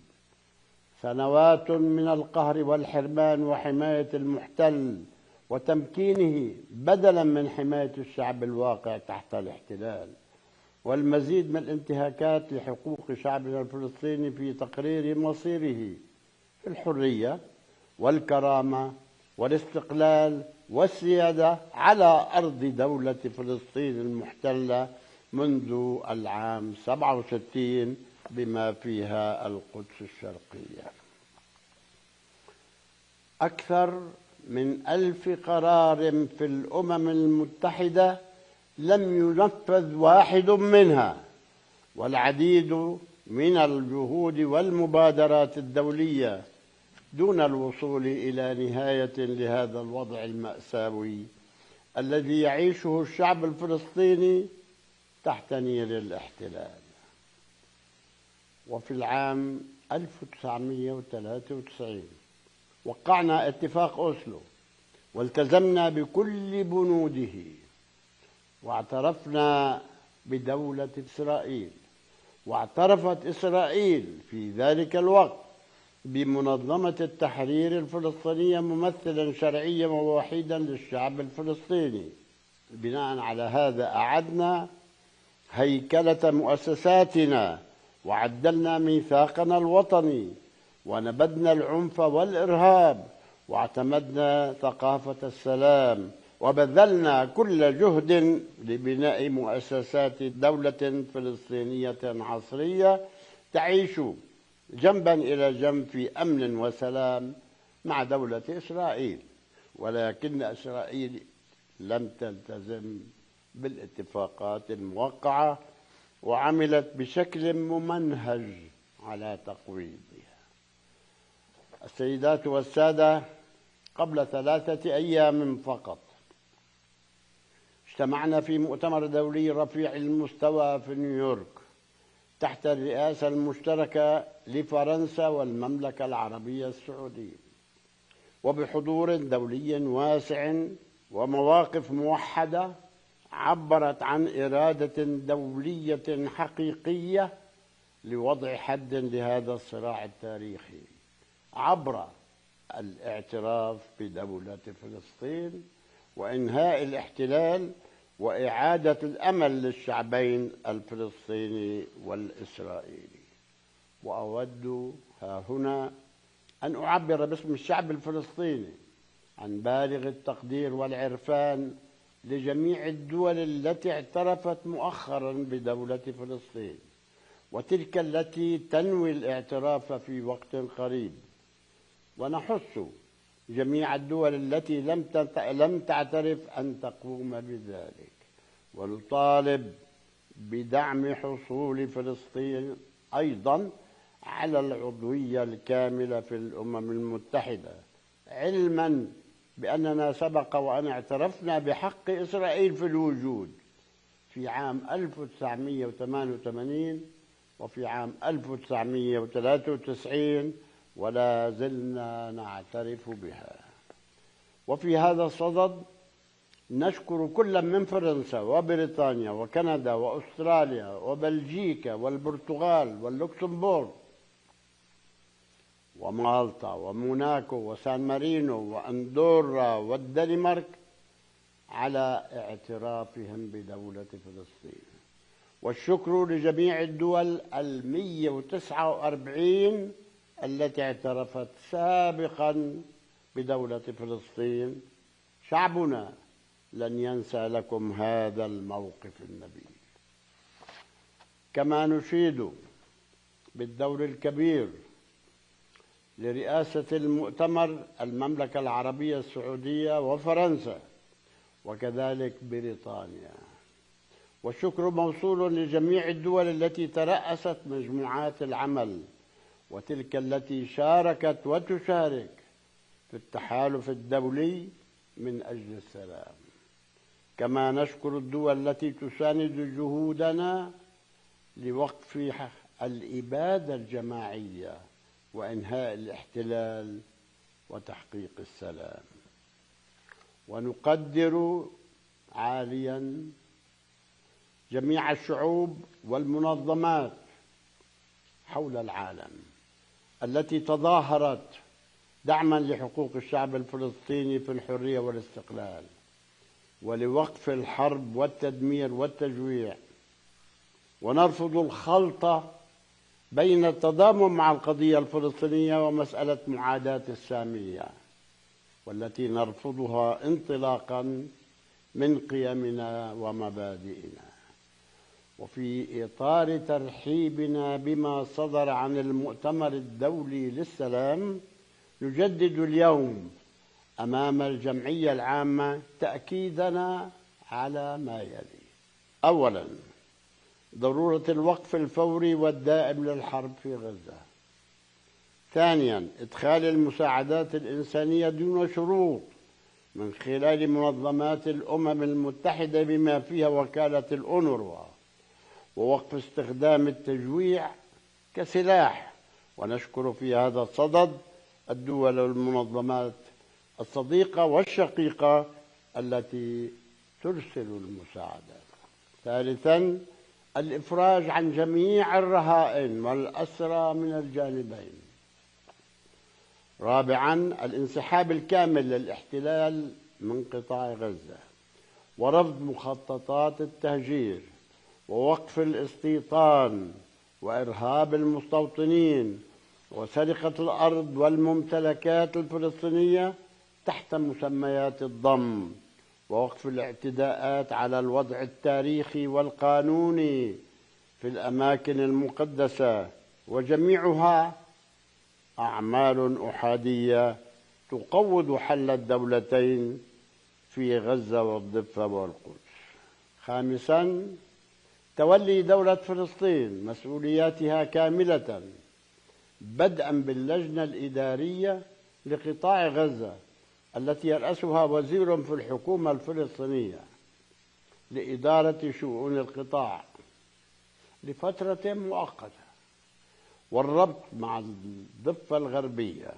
سنوات من القهر والحرمان وحماية المحتل وتمكينه بدلا من حماية الشعب الواقع تحت الاحتلال، والمزيد من الانتهاكات لحقوق شعبنا الفلسطيني في تقرير مصيره في الحرية والكرامة والاستقلال والسيادة على أرض دولة فلسطين المحتلة منذ العام 67 بما فيها القدس الشرقية. أكثر من 1000 قرار في الأمم المتحدة لم ينفذ واحد منها، والعديد من الجهود والمبادرات الدولية دون الوصول إلى نهاية لهذا الوضع المأساوي الذي يعيشه الشعب الفلسطيني تحت نير الاحتلال. وفي العام 1993 وقعنا اتفاق أوسلو والتزمنا بكل بنوده، واعترفنا بدولة إسرائيل، واعترفت إسرائيل في ذلك الوقت بمنظمة التحرير الفلسطينية ممثلا شرعيا ووحيدا للشعب الفلسطيني. بناء على هذا أعدنا هيكلة مؤسساتنا، وعدلنا ميثاقنا الوطني، ونبذنا العنف والإرهاب، واعتمدنا ثقافة السلام، وبذلنا كل جهد لبناء مؤسسات دولة فلسطينية عصرية تعيش جنبا إلى جنب في أمن وسلام مع دولة إسرائيل. ولكن إسرائيل لم تلتزم بالاتفاقات الموقعة، وعملت بشكل ممنهج على تقويضها. السيدات والسادة، قبل 3 أيام فقط اجتمعنا في مؤتمر دولي رفيع المستوى في نيويورك تحت الرئاسة المشتركة لفرنسا والمملكة العربية السعودية، وبحضور دولي واسع ومواقف موحدة عبرت عن إرادة دولية حقيقية لوضع حد لهذا الصراع التاريخي عبر الاعتراف بدولة فلسطين وإنهاء الاحتلال وإعادة الأمل للشعبين الفلسطيني والإسرائيلي. وأود هنا أن أعبر باسم الشعب الفلسطيني عن بالغ التقدير والعرفان لجميع الدول التي اعترفت مؤخرا بدولة فلسطين، وتلك التي تنوي الاعتراف في وقت قريب. ونحث جميع الدول التي لم تعترف أن تقوم بذلك، ونطالب بدعم حصول فلسطين أيضا على العضوية الكاملة في الأمم المتحدة، علما بأننا سبق وأن اعترفنا بحق إسرائيل في الوجود في عام 1988 وفي عام 1993، ولا زلنا نعترف بها. وفي هذا الصدد نشكر كل من فرنسا وبريطانيا وكندا وأستراليا وبلجيكا والبرتغال واللوكسمبورغ ومالطا وموناكو وسان مارينو وأندورا والدنمارك على اعترافهم بدولة فلسطين. والشكر لجميع الدول 149 التي اعترفت سابقا بدولة فلسطين. شعبنا لن ينسى لكم هذا الموقف النبيل. كما نشيد بالدور الكبير لرئاسة المؤتمر المملكة العربية السعودية وفرنسا وكذلك بريطانيا. والشكر موصول لجميع الدول التي ترأست مجموعات العمل وتلك التي شاركت وتشارك في التحالف الدولي من أجل السلام. كما نشكر الدول التي تساند جهودنا لوقف الإبادة الجماعية وإنهاء الاحتلال وتحقيق السلام. ونقدر عاليا جميع الشعوب والمنظمات حول العالم التي تظاهرت دعما لحقوق الشعب الفلسطيني في الحرية والاستقلال ولوقف الحرب والتدمير والتجويع. ونرفض الخلط بين التضامن مع القضية الفلسطينية ومسألة معاداة السامية، والتي نرفضها انطلاقا من قيمنا ومبادئنا. وفي إطار ترحيبنا بما صدر عن المؤتمر الدولي للسلام، نجدد اليوم أمام الجمعية العامة تأكيدنا على ما يلي: أولا، ضرورة الوقف الفوري والدائم للحرب في غزة. ثانيا، إدخال المساعدات الإنسانية دون شروط من خلال منظمات الأمم المتحدة بما فيها وكالة الأونروا، ووقف استخدام التجويع كسلاح. ونشكر في هذا الصدد الدول والمنظمات الصديقة والشقيقة التي ترسل المساعدات. ثالثا، الإفراج عن جميع الرهائن والأسرى من الجانبين. رابعا الانسحاب الكامل للاحتلال من قطاع غزة، ورفض مخططات التهجير، ووقف الاستيطان وإرهاب المستوطنين وسرقة الأرض والممتلكات الفلسطينية تحت مسميات الضم، ووقف الاعتداءات على الوضع التاريخي والقانوني في الأماكن المقدسة، وجميعها أعمال أحادية تقوض حل الدولتين في غزة والضفة والقدس. خامسا تولي دولة فلسطين مسؤولياتها كاملة، بدءا باللجنة الإدارية لقطاع غزة التي يرأسها وزير في الحكومة الفلسطينية لإدارة شؤون القطاع لفترة مؤقتة، والربط مع الضفة الغربية،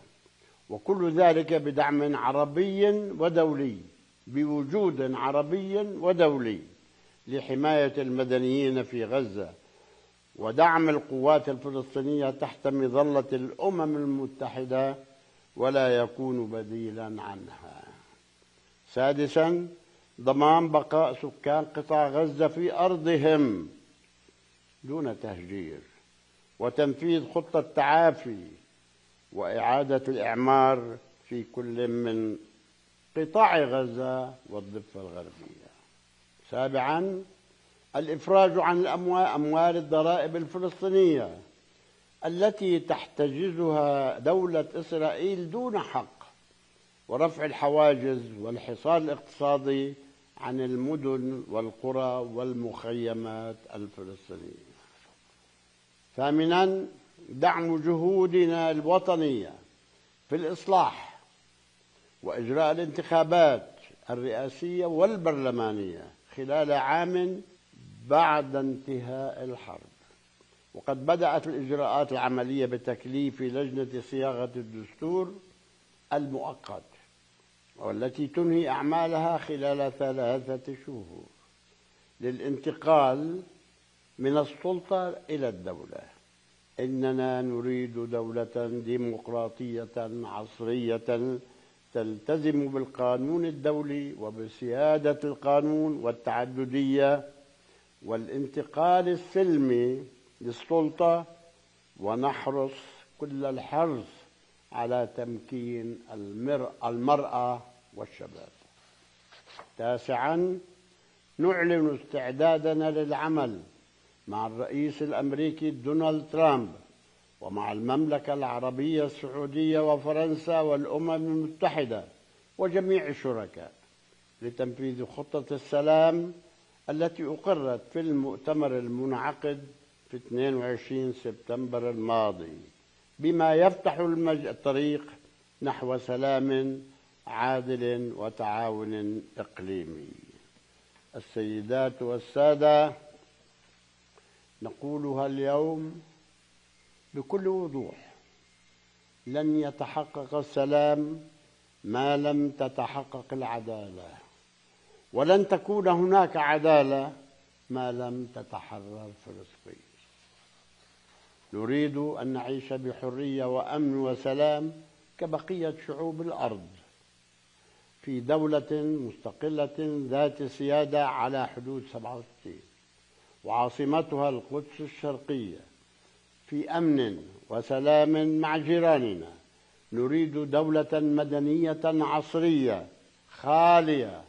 وكل ذلك بدعم عربي ودولي، بوجود عربي ودولي لحماية المدنيين في غزة، ودعم القوات الفلسطينية تحت مظلة الأمم المتحدة ولا يكون بديلا عنها. سادسا ضمان بقاء سكان قطاع غزة في أرضهم دون تهجير، وتنفيذ خطة تعافي وإعادة الإعمار في كل من قطاع غزة والضفة الغربية. سابعا الإفراج عن أموال الضرائب الفلسطينية التي تحتجزها دولة إسرائيل دون حق، ورفع الحواجز والحصار الاقتصادي عن المدن والقرى والمخيمات الفلسطينية. ثامنا دعم جهودنا الوطنية في الإصلاح وإجراء الانتخابات الرئاسية والبرلمانية خلال عام بعد انتهاء الحرب، وقد بدأت الإجراءات العملية بتكليف لجنة صياغة الدستور المؤقت، والتي تنهي أعمالها خلال 3 شهور للانتقال من السلطة إلى الدولة. إننا نريد دولة ديمقراطية عصرية تلتزم بالقانون الدولي وبسيادة القانون والتعددية والانتقال السلمي للسلطة، ونحرص كل الحرص على تمكين المرأة والشباب. تاسعا نعلن استعدادنا للعمل مع الرئيس الأمريكي دونالد ترامب ومع المملكة العربية السعودية وفرنسا والأمم المتحدة وجميع الشركاء لتنفيذ خطة السلام التي أقرت في المؤتمر المنعقد في 22 سبتمبر الماضي، بما يفتح الطريق نحو سلام عادل وتعاون إقليمي. السيدات والسادة، نقولها اليوم بكل وضوح: لن يتحقق السلام ما لم تتحقق العدالة، ولن تكون هناك عدالة ما لم تتحرر فلسطين. نريد أن نعيش بحرية وأمن وسلام كبقية شعوب الأرض في دولة مستقلة ذات سيادة على حدود 67 وعاصمتها القدس الشرقية، في أمن وسلام مع جيراننا. نريد دولة مدنية عصرية خالية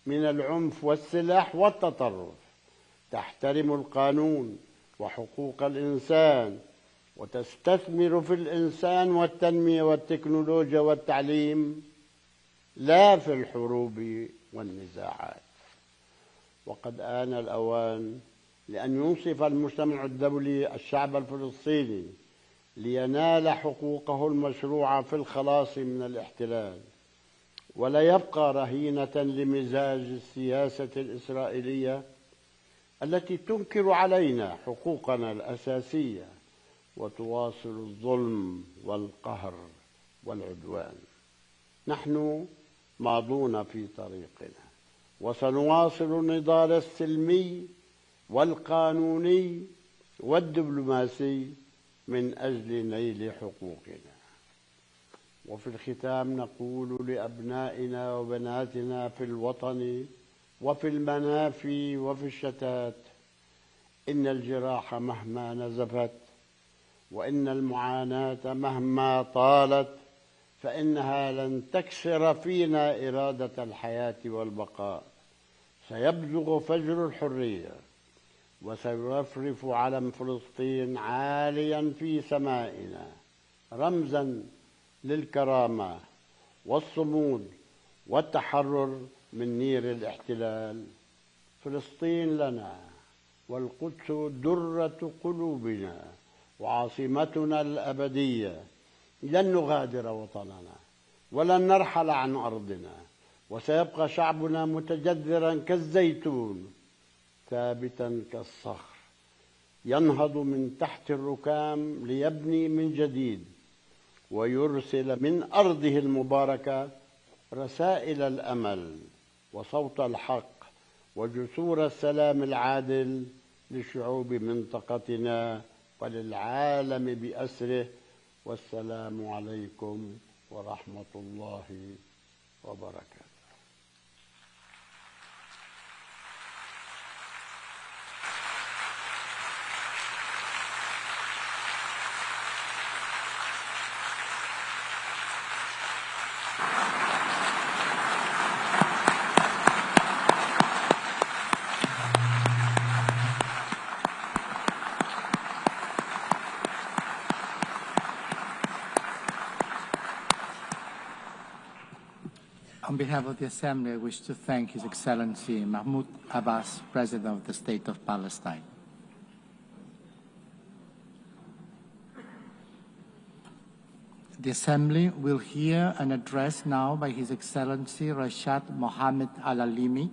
من العنف والسلاح والتطرف، تحترم القانون وحقوق الإنسان، وتستثمر في الإنسان والتنمية والتكنولوجيا والتعليم، لا في الحروب والنزاعات. وقد آن الأوان لأن ينصف المجتمع الدولي الشعب الفلسطيني لينال حقوقه المشروعة في الخلاص من الاحتلال، ولا يبقى رهينة لمزاج السياسة الإسرائيلية التي تنكر علينا حقوقنا الأساسية وتواصل الظلم والقهر والعدوان. نحن ماضون في طريقنا، وسنواصل النضال السلمي والقانوني والدبلوماسي من أجل نيل حقوقنا. وفي الختام نقول لأبنائنا وبناتنا في الوطن وفي المنافي وفي الشتات: إن الجراح مهما نزفت وإن المعاناة مهما طالت فإنها لن تكسر فينا إرادة الحياة والبقاء. سيبزغ فجر الحرية وسيرفرف علم فلسطين عاليا في سمائنا، رمزا للكرامة والصمود والتحرر من نير الاحتلال. فلسطين لنا والقدس درة قلوبنا وعاصمتنا الأبدية. لن نغادر وطننا ولن نرحل عن أرضنا، وسيبقى شعبنا متجذرا كالزيتون ثابتا كالصخر، ينهض من تحت الركام ليبني من جديد ويرسل من أرضه المباركة رسائل الأمل وصوت الحق وجسور السلام العادل لشعوب منطقتنا وللعالم بأسره. والسلام عليكم ورحمة الله وبركاته. On behalf of the Assembly, I wish to thank His Excellency Mahmoud Abbas, President of the State of Palestine. The Assembly will hear an address now by His Excellency Rashad Mohammed Al-Alimi,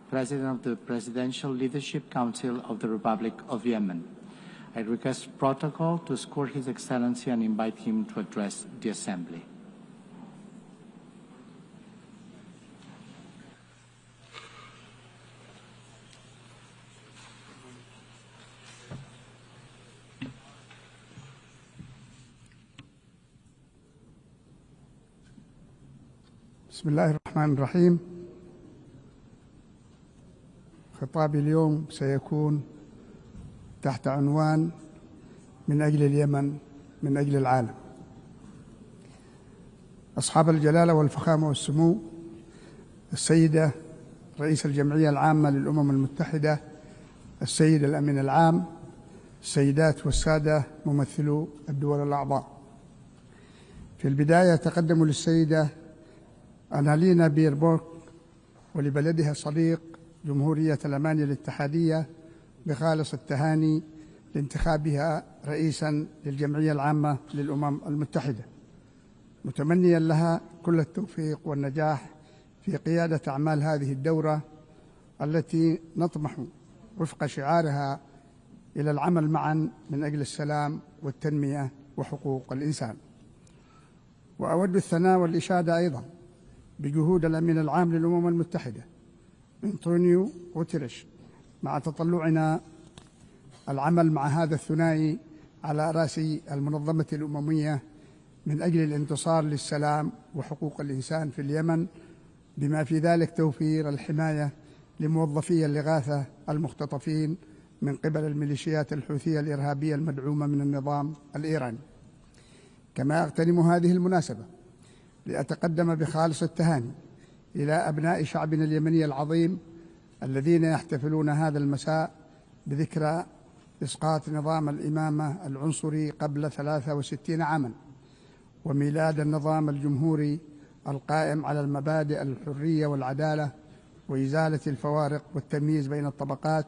President of the Presidential Leadership Council of the Republic of Yemen. I request protocol to escort His Excellency and invite him to address the Assembly. بسم الله الرحمن الرحيم. خطابي اليوم سيكون تحت عنوان من أجل اليمن، من أجل العالم. أصحاب الجلالة والفخامة والسمو السيدة رئيس الجمعية العامة للأمم المتحدة، السيد الأمين العام، السيدات والسادة ممثلو الدول الأعضاء، في البداية أتقدم للسيدة أنالينا بيربورك ولبلدها صديق جمهورية الأمانية الاتحادية بخالص التهاني لانتخابها رئيساً للجمعية العامة للأمم المتحدة، متمنياً لها كل التوفيق والنجاح في قيادة أعمال هذه الدورة التي نطمح وفق شعارها إلى العمل معاً من أجل السلام والتنمية وحقوق الإنسان. وأود الثناء والإشادة أيضاً بجهود الأمين العام للأمم المتحدة أنطونيو غوتيريش، مع تطلعنا العمل مع هذا الثنائي على رأس المنظمة الأممية من أجل الانتصار للسلام وحقوق الإنسان في اليمن، بما في ذلك توفير الحماية لموظفي الإغاثة المختطفين من قبل الميليشيات الحوثية الإرهابية المدعومة من النظام الإيراني. كما أغتنم هذه المناسبة لأتقدم بخالص التهاني إلى أبناء شعبنا اليمني العظيم الذين يحتفلون هذا المساء بذكرى إسقاط نظام الإمامة العنصري قبل 63 عاماً، وميلاد النظام الجمهوري القائم على المبادئ الحرية والعدالة وإزالة الفوارق والتمييز بين الطبقات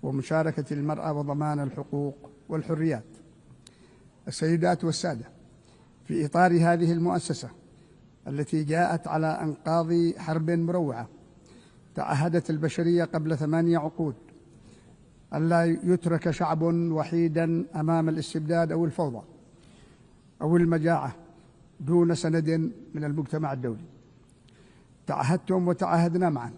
ومشاركة المرأة وضمان الحقوق والحريات. السيدات والسادة، في إطار هذه المؤسسة التي جاءت على أنقاض حرب مروعة تعهدت البشرية قبل 8 عقود ألا يترك شعب وحيدا أمام الاستبداد أو الفوضى أو المجاعة دون سند من المجتمع الدولي. تعهدتم وتعهدنا معا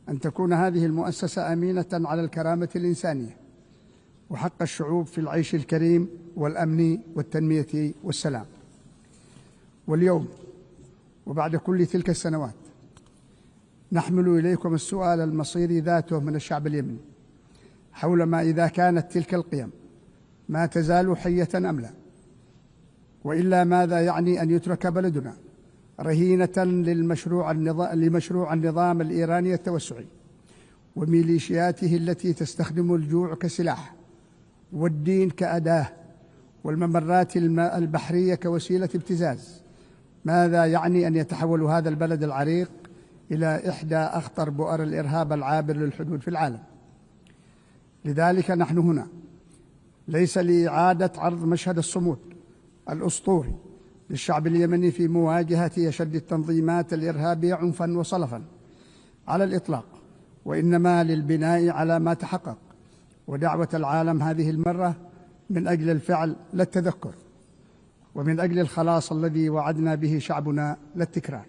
أن تكون هذه المؤسسة أمينة على الكرامة الإنسانية وحق الشعوب في العيش الكريم والأمن والتنمية والسلام. واليوم وبعد كل تلك السنوات نحمل إليكم السؤال المصيري ذاته من الشعب اليمني حول ما إذا كانت تلك القيم ما تزال حية أم لا، وإلا ماذا يعني أن يترك بلدنا رهينة لمشروع النظام الإيراني التوسعي وميليشياته التي تستخدم الجوع كسلاح والدين كأداة والممرات البحرية كوسيلة ابتزاز؟ ماذا يعني أن يتحول هذا البلد العريق إلى إحدى أخطر بؤر الإرهاب العابر للحدود في العالم؟ لذلك نحن هنا ليس لإعادة عرض مشهد الصمود الأسطوري للشعب اليمني في مواجهة أشد التنظيمات الإرهابية عنفاً وصلفاً على الإطلاق، وإنما للبناء على ما تحقق ودعوة العالم هذه المرة من أجل الفعل لا التذكر، ومن أجل الخلاص الذي وعدنا به شعبنا لا التكرار.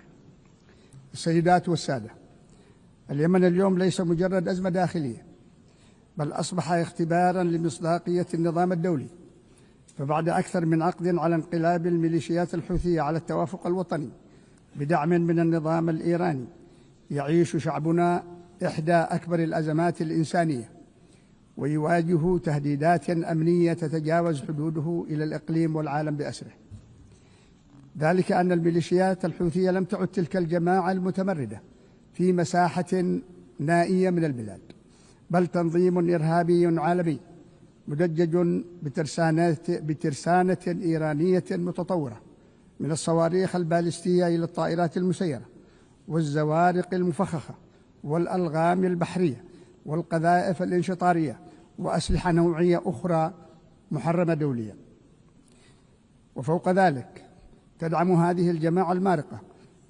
السيدات والسادة، اليمن اليوم ليس مجرد أزمة داخلية، بل أصبح اختباراً لمصداقية النظام الدولي. فبعد أكثر من عقد على انقلاب الميليشيات الحوثية على التوافق الوطني بدعم من النظام الإيراني، يعيش شعبنا إحدى أكبر الأزمات الإنسانية، ويواجه تهديدات أمنية تتجاوز حدوده إلى الإقليم والعالم بأسره. ذلك أن الميليشيات الحوثية لم تعد تلك الجماعة المتمردة في مساحة نائية من البلاد، بل تنظيم إرهابي عالمي مدجج بترسانة إيرانية متطورة، من الصواريخ البالستية إلى الطائرات المسيرة والزوارق المفخخة والألغام البحرية والقذائف الانشطارية وأسلحة نوعية أخرى محرمة دوليا. وفوق ذلك تدعم هذه الجماعة المارقة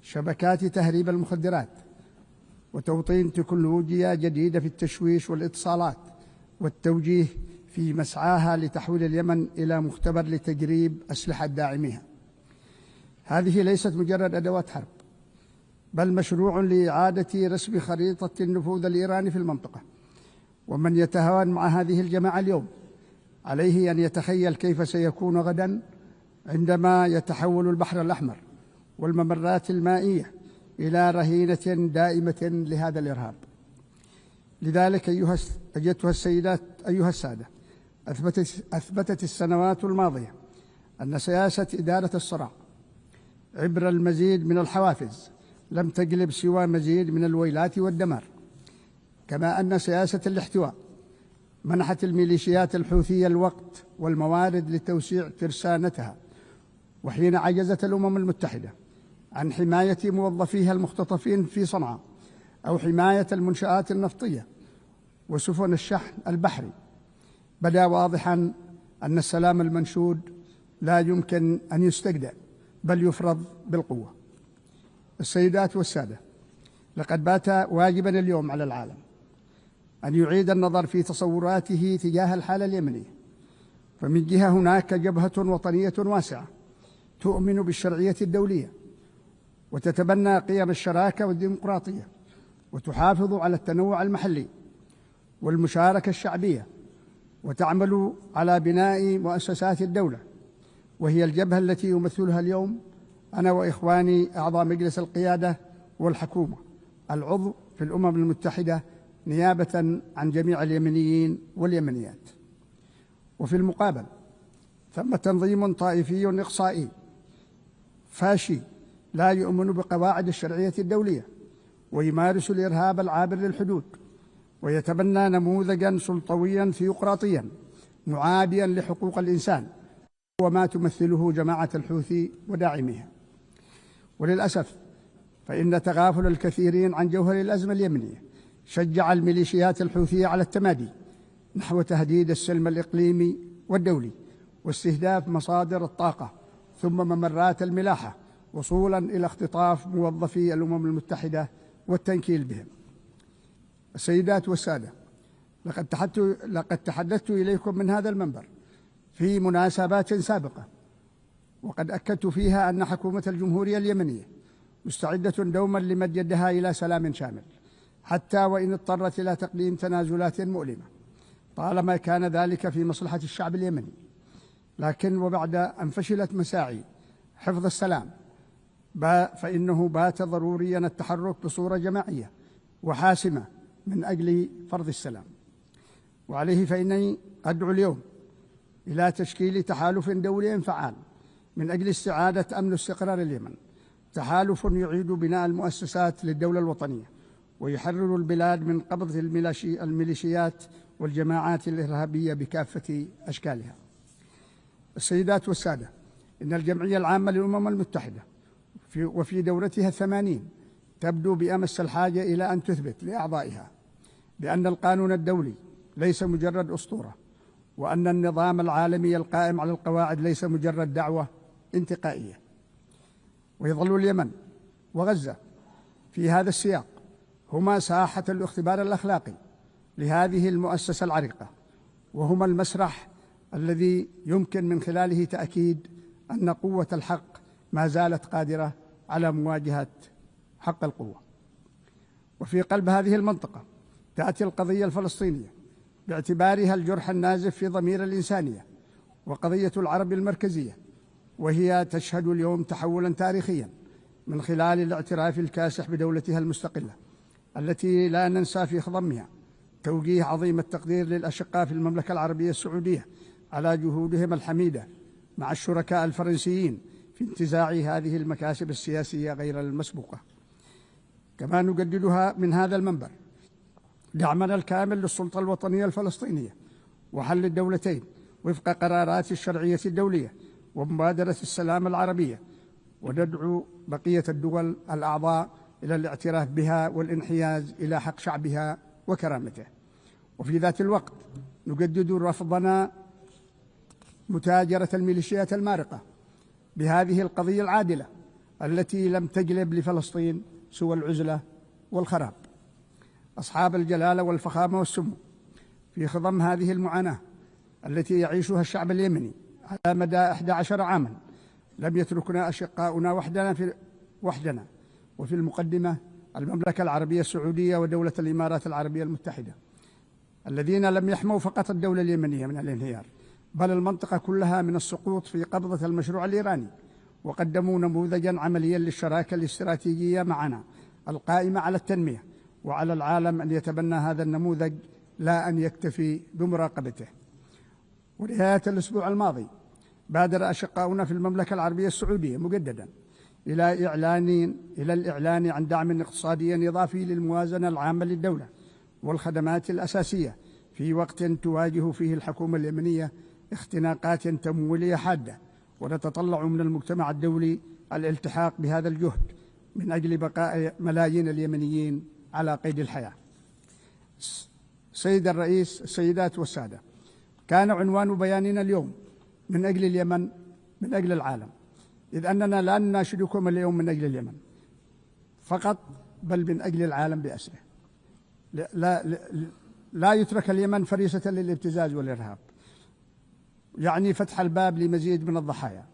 شبكات تهريب المخدرات وتوطين تكنولوجيا جديدة في التشويش والاتصالات والتوجيه في مسعاها لتحويل اليمن إلى مختبر لتجريب أسلحة داعميها. هذه ليست مجرد أدوات حرب، بل مشروع لإعادة رسم خريطة النفوذ الإيراني في المنطقة. ومن يتهاون مع هذه الجماعة اليوم عليه أن يتخيل كيف سيكون غدا عندما يتحول البحر الأحمر والممرات المائية إلى رهينة دائمة لهذا الإرهاب. لذلك أيتها السيدات أيها السادة، أثبتت السنوات الماضية أن سياسة إدارة الصراع عبر المزيد من الحوافز لم تجلب سوى مزيد من الويلات والدمار، كما أن سياسة الاحتواء منحت الميليشيات الحوثية الوقت والموارد لتوسيع ترسانتها. وحين عجزت الأمم المتحدة عن حماية موظفيها المختطفين في صنعاء أو حماية المنشآت النفطية وسفن الشحن البحري، بدا واضحا أن السلام المنشود لا يمكن أن يستجدى بل يفرض بالقوة. السيدات والسادة، لقد بات واجبا اليوم على العالم أن يعيد النظر في تصوراته تجاه الحالة اليمنية. فمن جهة هناك جبهة وطنية واسعة تؤمن بالشرعية الدولية وتتبنى قيم الشراكة والديمقراطية وتحافظ على التنوع المحلي والمشاركة الشعبية وتعمل على بناء مؤسسات الدولة، وهي الجبهة التي يمثلها اليوم أنا وإخواني أعضاء مجلس القيادة والحكومة العضو في الأمم المتحدة نيابة عن جميع اليمنيين واليمنيات. وفي المقابل ثم تنظيم طائفي إقصائي فاشي لا يؤمن بقواعد الشرعية الدولية ويمارس الإرهاب العابر للحدود ويتبنى نموذجا سلطويا ثيوقراطيا معاديا لحقوق الإنسان، وما تمثله جماعة الحوثي وداعميها. وللأسف فإن تغافل الكثيرين عن جوهر الأزمة اليمنية شجع الميليشيات الحوثية على التمادي نحو تهديد السلم الإقليمي والدولي واستهداف مصادر الطاقة ثم ممرات الملاحة وصولا إلى اختطاف موظفي الأمم المتحدة والتنكيل بهم. السيدات والسادة، لقد تحدثت إليكم من هذا المنبر في مناسبات سابقة، وقد أكدت فيها أن حكومة الجمهورية اليمنية مستعدة دوما لمد يدها إلى سلام شامل، حتى وإن اضطرت إلى تقديم تنازلات مؤلمة طالما كان ذلك في مصلحة الشعب اليمني. لكن وبعد أن فشلت مساعي حفظ السلام فإنه بات ضروريا التحرك بصورة جماعية وحاسمة من أجل فرض السلام، وعليه فإنني أدعو اليوم إلى تشكيل تحالف دولي فعال من أجل استعادة أمن واستقرار اليمن، تحالف يعيد بناء المؤسسات للدولة الوطنية ويحرر البلاد من قبضة الميليشيات والجماعات الإرهابية بكافة أشكالها. السيدات والسادة، إن الجمعية العامة للأمم المتحدة وفي دورتها 80 تبدو بأمس الحاجة إلى أن تثبت لأعضائها بأن القانون الدولي ليس مجرد أسطورة، وأن النظام العالمي القائم على القواعد ليس مجرد دعوة انتقائية. ويظل اليمن وغزة في هذا السياق هما ساحة الاختبار الأخلاقي لهذه المؤسسة العريقة، وهما المسرح الذي يمكن من خلاله تأكيد أن قوة الحق ما زالت قادرة على مواجهة حق القوة. وفي قلب هذه المنطقة تأتي القضية الفلسطينية باعتبارها الجرح النازف في ضمير الإنسانية، وقضية العرب المركزية، وهي تشهد اليوم تحولا تاريخيا من خلال الاعتراف الكاسح بدولتها المستقلة، التي لا ننسى في خضمها توجيه عظيم التقدير للأشقاء في المملكة العربية السعودية على جهودهم الحميدة مع الشركاء الفرنسيين في انتزاع هذه المكاسب السياسية غير المسبوقة. كما نجددها من هذا المنبر دعمنا الكامل للسلطة الوطنية الفلسطينية وحل الدولتين وفق قرارات الشرعية الدولية ومبادرة السلام العربية، وندعو بقية الدول الأعضاء إلى الاعتراف بها والانحياز إلى حق شعبها وكرامته. وفي ذات الوقت نجدد رفضنا متاجرة الميليشيات المارقة بهذه القضية العادلة التي لم تجلب لفلسطين سوى العزلة والخراب. أصحاب الجلالة والفخامة والسمو، في خضم هذه المعاناة التي يعيشها الشعب اليمني على مدى 11 عاما لم يتركنا أشقاؤنا وحدنا، وفي المقدمة المملكة العربية السعودية ودولة الإمارات العربية المتحدة، الذين لم يحموا فقط الدولة اليمنية من الانهيار بل المنطقة كلها من السقوط في قبضة المشروع الإيراني، وقدموا نموذجا عمليا للشراكة الاستراتيجية معنا القائمة على التنمية، وعلى العالم أن يتبنى هذا النموذج لا أن يكتفي بمراقبته. ونهاية الأسبوع الماضي بادر أشقاؤنا في المملكة العربية السعودية مجددا إلى الإعلان عن دعم اقتصادي إضافي للموازنة العامة للدولة والخدمات الأساسية في وقت تواجه فيه الحكومة اليمنية اختناقات تمويلية حادة، ونتطلع من المجتمع الدولي الالتحاق بهذا الجهد من أجل بقاء ملايين اليمنيين على قيد الحياة. سيد الرئيس، السيدات والسادة، كان عنوان بياننا اليوم من أجل اليمن من أجل العالم، إذ أننا لا نناشدكم اليوم من أجل اليمن فقط بل من أجل العالم بأسره. لا يترك اليمن فريسة للابتزاز والإرهاب، يعني فتح الباب لمزيد من الضحايا،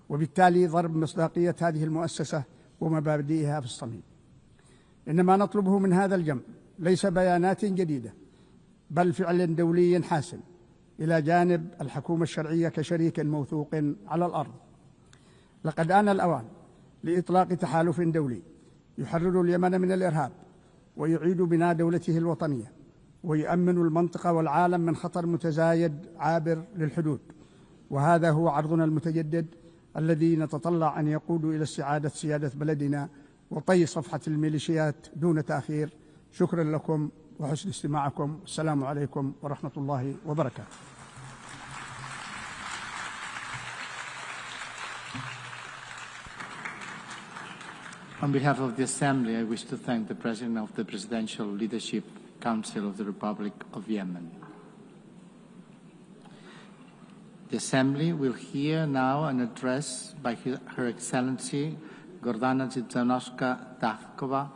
وبالتالي ضرب مصداقية هذه المؤسسة ومبادئها في الصميم. إنما نطلبه من هذا الجمع ليس بيانات جديدة بل فعل دولي حاسم إلى جانب الحكومة الشرعية كشريك موثوق على الأرض. لقد آن الأوان لإطلاق تحالف دولي يحرر اليمن من الإرهاب ويعيد بناء دولته الوطنية ويؤمن المنطقة والعالم من خطر متزايد عابر للحدود، وهذا هو عرضنا المتجدد الذي نتطلع أن يقود إلى استعادة سيادة بلدنا وطي صفحة الميليشيات دون تأخير. شكرا لكم وحسن استماعكم. السلام عليكم ورحمة الله وبركاته. On behalf of the Assembly, I wish to thank the President of the Presidential Leadership Council of the Republic of Yemen. The Assembly will hear now an address by Her Excellency Gordana Dzidzanovska-Davkova,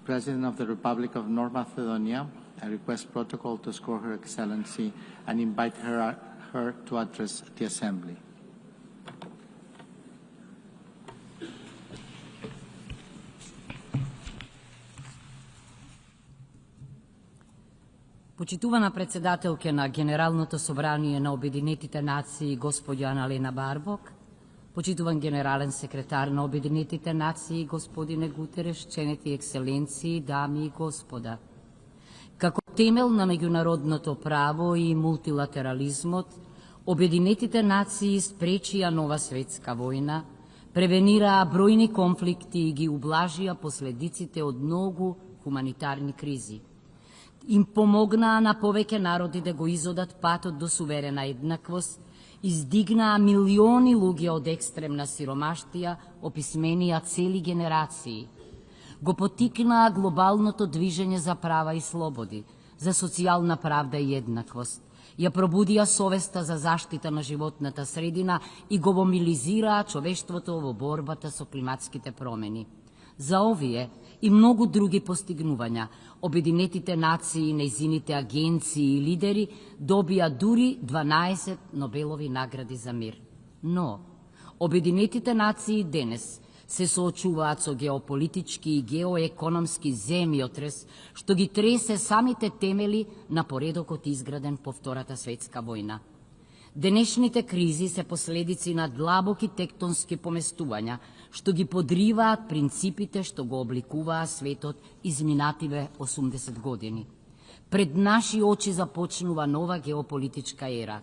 President of the Republic of North Macedonia. I request protocol to escort Her Excellency and invite her to address the Assembly. Почитувана председателке на Генералното собрание на Обединетите нации, госпоѓа Аналена Барбок, Почитуван генерален секретар на Обединетите нации, господине Гутереш, ценети екселенции, дами и господа. Како темел на меѓународното право и мултилатерализмот, Обединетите нации спречија нова светска војна, превенираа бројни конфликти и ги ублажија последиците од многу хуманитарни кризи. Им помогнаа на повеќе народи да го изодат патот до суверена еднаквост, издигнаа милиони луѓе од екстремна сиромаштија, описменија цели генерации. Го потикнаа глобалното движење за права и слободи, за социјална правда и еднаквост. Ја пробудија совеста за заштита на животната средина и го мобилизираа човештвото во борбата со климатските промени. За овие и многу други постигнувања, Обединетите нации и нејзините агенции и лидери добија дури 12 Нобелови награди за мир. Но, Обединетите нации денес се соочуваат со геополитички и геоекономски земјотрес, што ги тресе самите темели на поредокот изграден по Втората светска војна. Денешните кризи се последици на длабоки тектонски поместувања, што ги подриваат принципите што го обликуваа светот изминативе 80 години. Пред наши очи започнува нова геополитичка ера.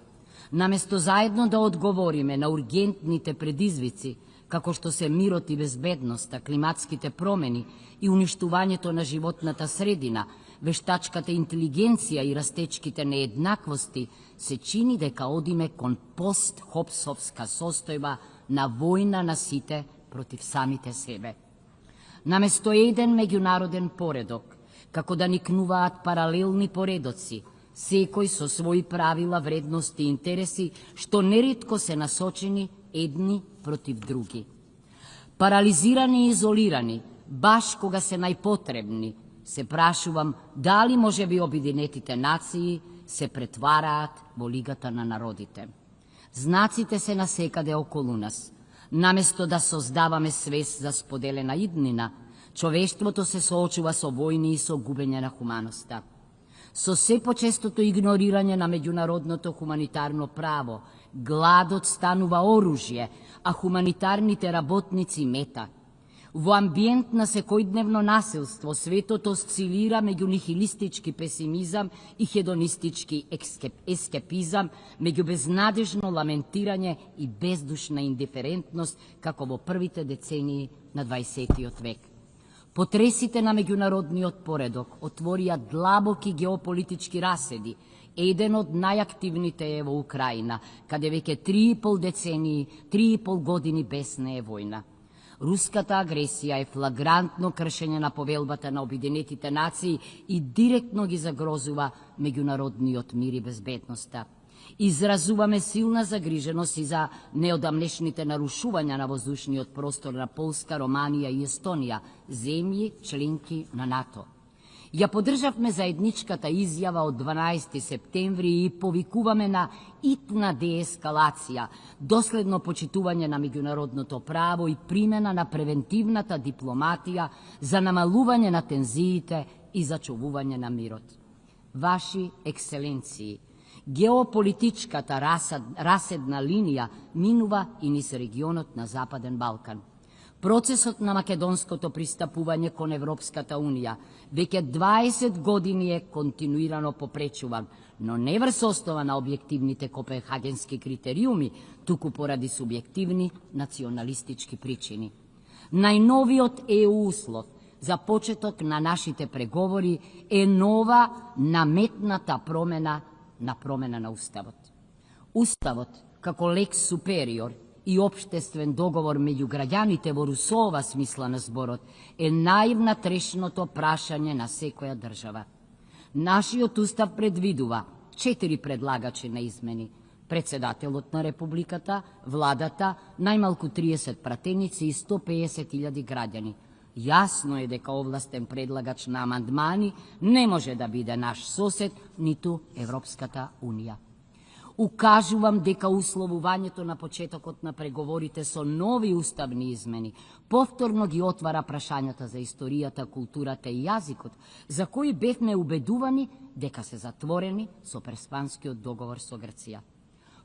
Наместо заедно да одговориме на ургентните предизвици, како што се мирот и безбедноста, климатските промени и уништувањето на животната средина, вештачката интелигенција и растечките нееднаквости, се чини дека одиме кон пост-хопсовска состојба на војна на сите против самите себе. Наместо еден меѓународен поредок, како да никнуваат паралелни поредоци, секој со своји правила, вредности и интереси, што неретко се насочени едни против други. Парализирани и изолирани, баш кога се најпотребни, се прашувам дали може би Обединетите нации се претвараат во Лигата на народите. Знаците се насекаде околу нас. Наместо да создаваме свест за споделена иднина, човештвото се соочува со војни и со губење на хуманоста. Со се почестото игнорирање на меѓународното хуманитарно право, гладот станува оружје, а хуманитарните работници мета. Во амбиент на секојдневно насилство, светот осцилира меѓу нихилистички песимизам и хедонистички ескепизам, меѓу безнадежно ламентирање и бездушна индиферентност, како во првите децении на 20 век. Потресите на меѓународниот поредок отворија длабоки геополитички раседи. Еден од најактивните е во Украина, каде веќе 3,5 децении, 3,5 години бесна е војна. Руската агресија е флагрантно кршење на повелбата на Обединетите нации и директно ги загрозува меѓународниот мир и безбедноста. Изразуваме силна загриженост и за неодамнешните нарушувања на воздушниот простор на Полска, Романија и Естонија, земји членки на НАТО. Ја поддржавме заедничката изјава од 12 септември и повикуваме на итна деескалација, доследно почитување на меѓународното право и примена на превентивната дипломатија за намалување на тензиите и зачувување на мирот. Ваши екселенции, геополитичката раседна линија минува и низ регионот на Западен Балкан. Процесот на македонското пристапување кон Европската Унија веќе 20 години е континуирано попречуван, но не врз основа на објективните копенхагенски критериуми, туку поради субјективни националистички причини. Најновиот ЕУ услов за почеток на нашите преговори е нова наметната промена на Уставот. Уставот, како лекс супериор и општествен договор меѓу граѓаните во Русова смисла на зборот, е највнатрешното прашање на секоја држава. Нашиот устав предвидува 4 предлагачи на измени: председателот на Републиката, владата, најмалку 30 пратеници и 150.000 граѓани. Јасно е дека овластен предлагач на амандмани не може да биде наш сосед, ниту Европската Унија. Укажувам дека условувањето на почетокот на преговорите со нови уставни измени повторно ги отвара прашањата за историјата, културата и јазикот, за кои бевме убедувани дека се затворени со Преспанскиот договор со Грција.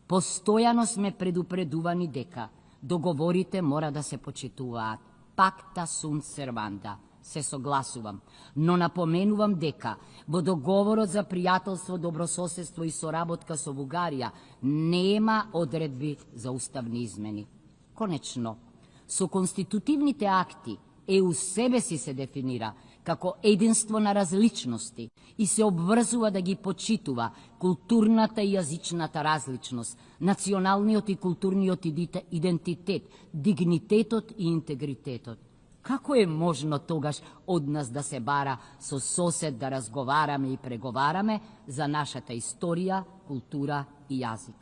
Постојано сме предупредувани дека Договорите мора да се почитуваат. Пакта сунт серванда. Се согласувам, но напоменувам дека во договорот за пријателство, добрососедство и соработка со Бугарија нема одредби за уставни измени. Конечно, со конститутивните акти ЕУ себе си се дефинира како единство на различности и се обврзува да ги почитува културната и јазичната различност, националниот и културниот идентитет, дигнитетот и интегритетот. Како е можно тогаш од нас да се бара со сосед да разговараме и преговараме за нашата историја, култура и јазик?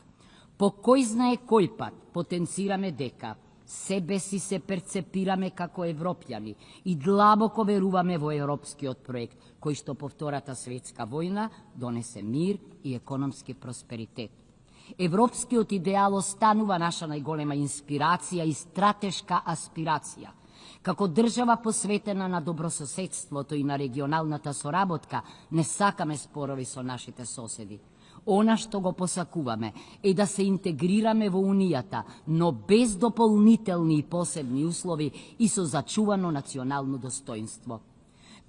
По кој знае кој пат потенцираме дека себе си се перцепираме како европјани и длабоко веруваме во европскиот проект, кој што по Втората светска војна донесе мир и економски просперитет. Европскиот идеал останува наша најголема инспирација и стратешка аспирација. Како држава посветена на добрососедството и на регионалната соработка, не сакаме спорови со нашите соседи. Она што го посакуваме е да се интегрираме во Унијата, но без дополнителни и посебни услови и со зачувано национално достоинство.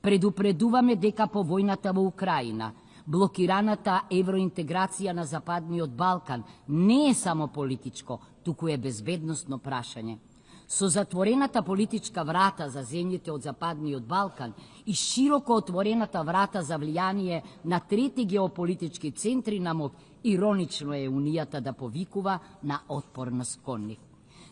Предупредуваме дека по војната во Украина, блокираната евроинтеграција на Западниот Балкан не е само политичко, туку е безбедносно прашање. Со затворената политичка врата за земјите од Западниот Балкан и широко отворената врата за влијание на трети геополитички центри на мок, иронично е Унијата да повикува на отпорност кон нив.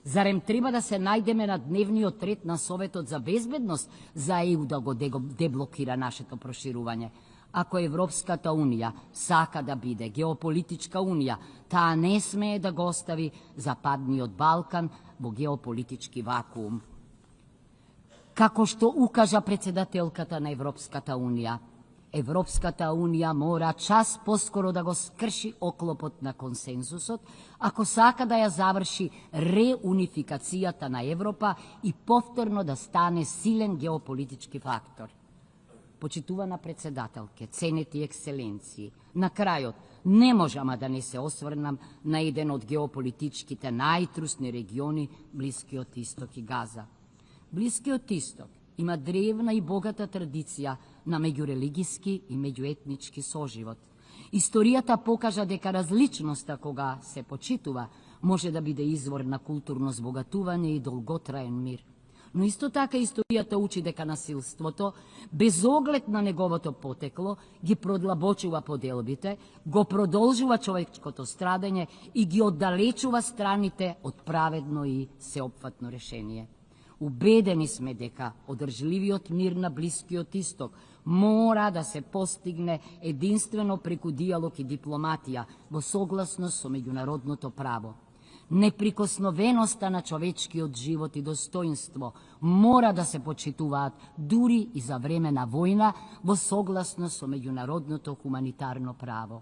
Зарем треба да се најдеме на дневниот ред на Советот за безбедност за ЕУ да го деблокира нашето проширување? Ако Европската Унија сака да биде геополитичка унија, таа не смее да го остави Западниот Балкан во геополитички вакуум. Како што укажа председателката на Европската Унија, Европската Унија мора час поскоро да го скрши оклопот на консензусот, ако сака да ја заврши реунификацијата на Европа и повторно да стане силен геополитички фактор. Почитувана председателке, ценети екселенции, на крајот не можам да не се осврнам на еден од геополитичките најтрусни региони, Блискиот Исток и Газа. Блискиот Исток има древна и богата традиција на меѓурелигиски и меѓуетнички соживот. Историјата покажа дека различноста кога се почитува може да биде извор на културно збогатување и долготраен мир. Но исто така историјата учи дека насилството, без оглед на неговото потекло, ги продлабочува поделбите, го продолжува човечкото страдање и ги оддалечува страните од праведно и сеопфатно решение. Убедени сме дека одржливиот мир на Блискиот Исток мора да се постигне единствено преку диалог и дипломатија во согласност со меѓународното право. Неприкосновеноста на човечкиот живот и достоинство мора да се почитуваат дури и за време на војна во согласност со меѓународното хуманитарно право.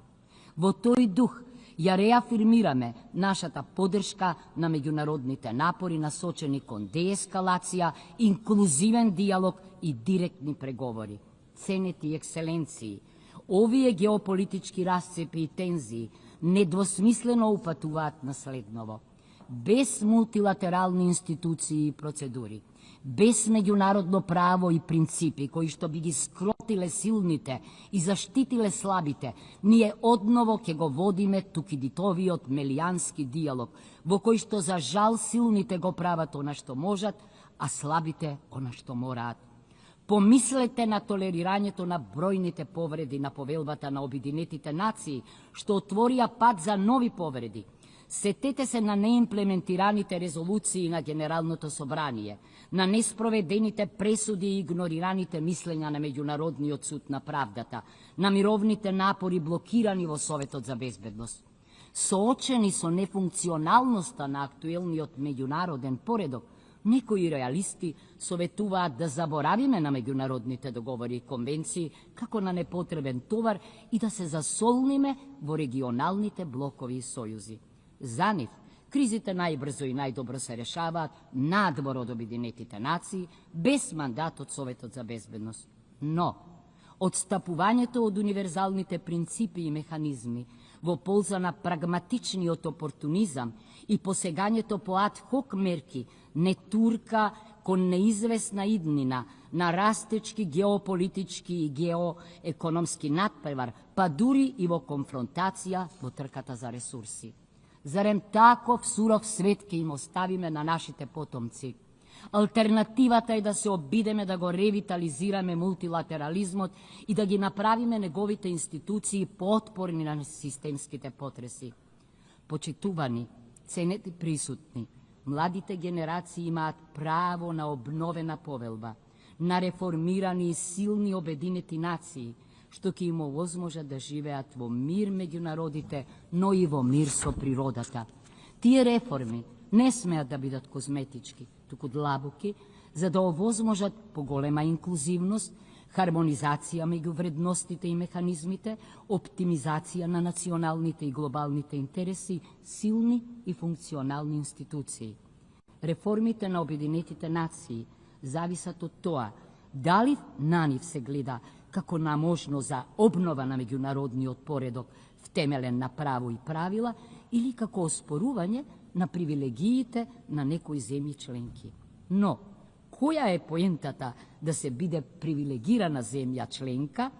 Во тој дух ја реафирмираме нашата поддршка на меѓународните напори насочени кон деескалација, инклузивен диалог и директни преговори. Ценети екселенции, овие геополитички расцепи и тензии недвосмислено упатуваат на следново. Без мултилатерални институции и процедури, без меѓународно право и принципи кои што би ги скротиле силните и заштитиле слабите, ние одново ќе го водиме тукидитовиот мелијански диалог, во кој што за жал силните го прават она што можат, а слабите она што мораат. Помислете на толерирањето на бројните повреди на повелбата на Обединетите нации, што отворија пат за нови повреди. Сетете се на неимплементираните резолуции на Генералното собрание, на неспроведените пресуди и игнорираните мислења на Меѓународниот суд на правдата, на мировните напори блокирани во Советот за безбедност. Соочени со нефункционалноста на актуелниот меѓународен поредок, некои реалисти советуваат да заборавиме на меѓународните договори и конвенции како на непотребен товар и да се засолниме во регионалните блокови и сојузи. За нив, кризите најбрзо и најдобро се решаваат надвор од Обединетите нации, без мандат од Советот за безбедност. Но, одстапувањето од универзалните принципи и механизми во полза на прагматичниот опортунизам и посегањето по ад-хок мерки не турка кон неизвестна иднина на растечки геополитички и геоекономски надпревар, па дури и во конфронтација во трката за ресурси. Зарем таков суров свет ќе им оставиме на нашите потомци? Алтернативата е да се обидеме да го ревитализираме мултилатерализмот и да ги направиме неговите институции поотпорни на системските потреси. Почитувани, ценети присутни, младите генерации имаат право на обновена повелба, на реформирани и силни обединети нации, што ќе им овозможат да живеат во мир меѓу народите, но и во мир со природата. Тие реформи не смеат да бидат козметички, туку длабоки, за да овозможат поголема инклузивност, хармонизација меѓу вредностите и механизмите, оптимизација на националните и глобалните интереси, силни и функционални институции. Реформите на Обединетите нации зависат од тоа дали на нив се гледа како на можност за обнова на меѓународниот поредок втемелен на право и правила или како оспорување на привилегиите на некои земји членки. Но, која е поентата да се биде привилегирана земја членка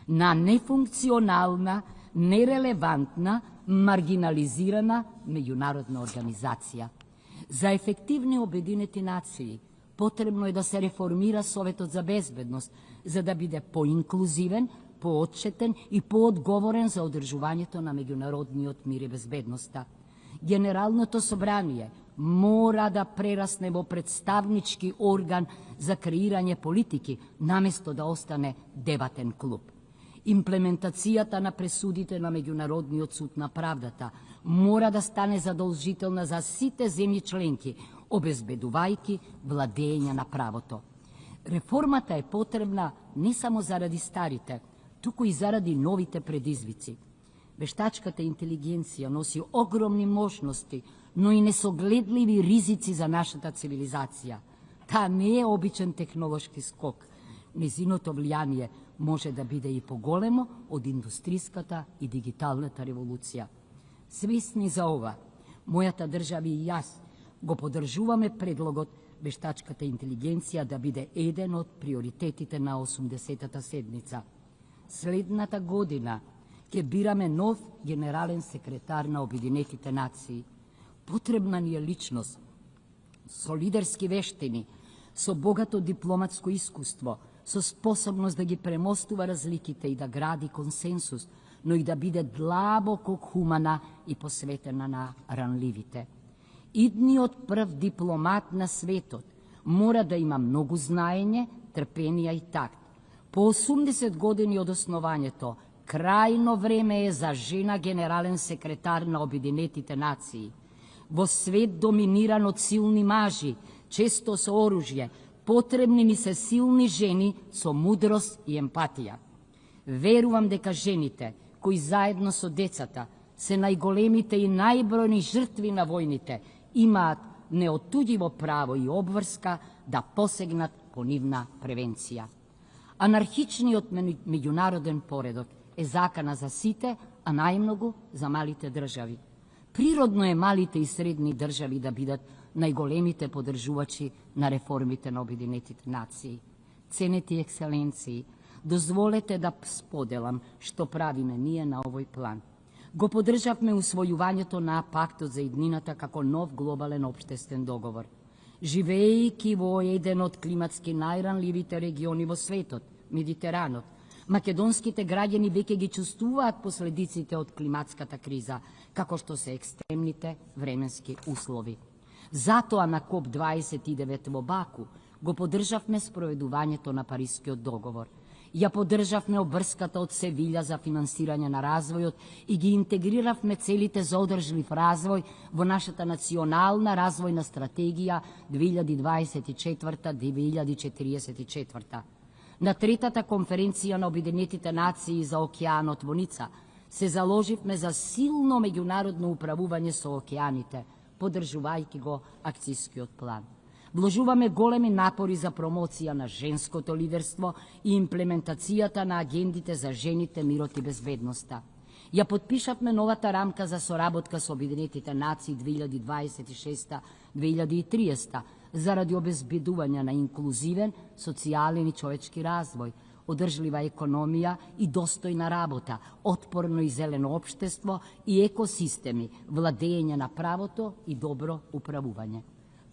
на нефункционална, нерелевантна, маргинализирана меѓународна организација? За ефективни Обединети нации потребно е да се реформира Советот за безбедност, за да биде поинклузивен, поотчетен и поодговорен за одржувањето на меѓународниот мир и безбедноста. Генералното собрание мора да прерасне во представнички орган за креирање политики, наместо да остане дебатен клуб. Имплементацијата на пресудите на Меѓународниот суд на правдата мора да стане задолжителна за сите земји членки, обезбедувајќи владење на правото. Реформата е потребна не само заради старите, туку и заради новите предизвици. Вештачката интелигенција носи огромни можности, но и несогледливи ризици за нашата цивилизација. Таа не е обичен технолошки скок. Незиното влијание може да биде и поголемо од индустриската и дигиталната револуција. Свесни за ова, мојата држава и јас го поддржуваме предлогот вештачката интелигенција да биде еден од приоритетите на 80-та седница. Следната година ќе бираме нов генерален секретар на Обединетите нации. Потребна ни е личност, со лидерски вештини, со богато дипломатско искуство, со способност да ги премостува разликите и да гради консенсус, но и да биде длабоко хумана и посветена на ранливите. Идниот прв дипломат на светот мора да има многу знаење, трпенија и такт. По 80 години од основањето, крајно време е за жена генерален секретар на Обединетите нации. Во свет доминиран од силни мажи, често со оружје, потребни ни се силни жени со мудрост и емпатија. Верувам дека жените, кои заедно со децата се најголемите и најбројни жртви на војните, имаат неотуѓиво право и обврска да посегнат по нивна превенција. Анархичниот меѓународен поредок е закана за сите, а најмногу за малите држави. Природно е малите и средни држави да бидат најголемите поддржувачи на реформите на Обединетите нации. Ценети екселенции, дозволете да споделам што правиме ние на овој план. Го поддржавме усвојувањето на пактот за иднината како нов глобален општествен договор. Живеејќи во еден од климатски најранливите региони во светот, Медитеранот, македонските граѓани веќе ги чувствуваат последиците од климатската криза, како што се екстремните временски услови. Затоа на КОП-29 во Баку го поддржавме спроведувањето на Парискиот договор. Ја поддржавме обврската од Севилја за финансирање на развојот и ги интегриравме целите за одржлив развој во нашата национална развојна стратегија 2024-2044. На третата конференција на Обединетите нации за океанот во Ница се заложивме за силно меѓународно управување со океаните, поддржувајќи го акцијскиот план. Вложуваме големи напори за промоција на женското лидерство и имплементацијата на агендите за жените, мирот и безбедноста. Ја потпишавме новата рамка за соработка со Обединетите нации 2026-2030 заради обезбедување на инклузивен, социјален и човечки развој, одржлива економија и достојна работа, отпорно и зелено општество и екосистеми, владење на правото и добро управување.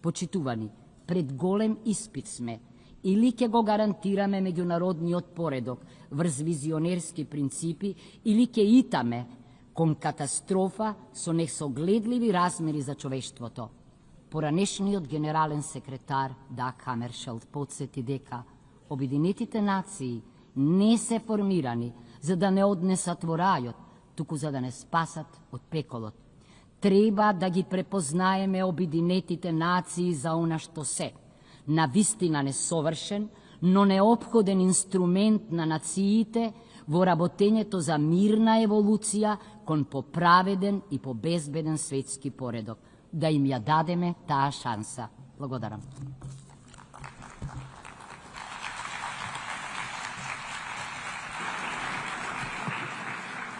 Почитувани, пред голем испит сме, или ќе го гарантираме меѓународниот поредок врз визионерски принципи, или ќе итаме кон катастрофа со несогледливи размери за човештвото. Поранешниот генерален секретар Даг Хамершелд подсети дека Обединетите нации не се формирани за да не однесат во рајот, туку за да не спасат од пеколот. Треба да ги препознаеме Обединетите нации за она што се, навистина несовршен, но неопходен инструмент на нациите во работењето за мирна еволуција кон поправеден и побезбеден светски поредок. Да им ја дадеме таа шанса. Благодарам.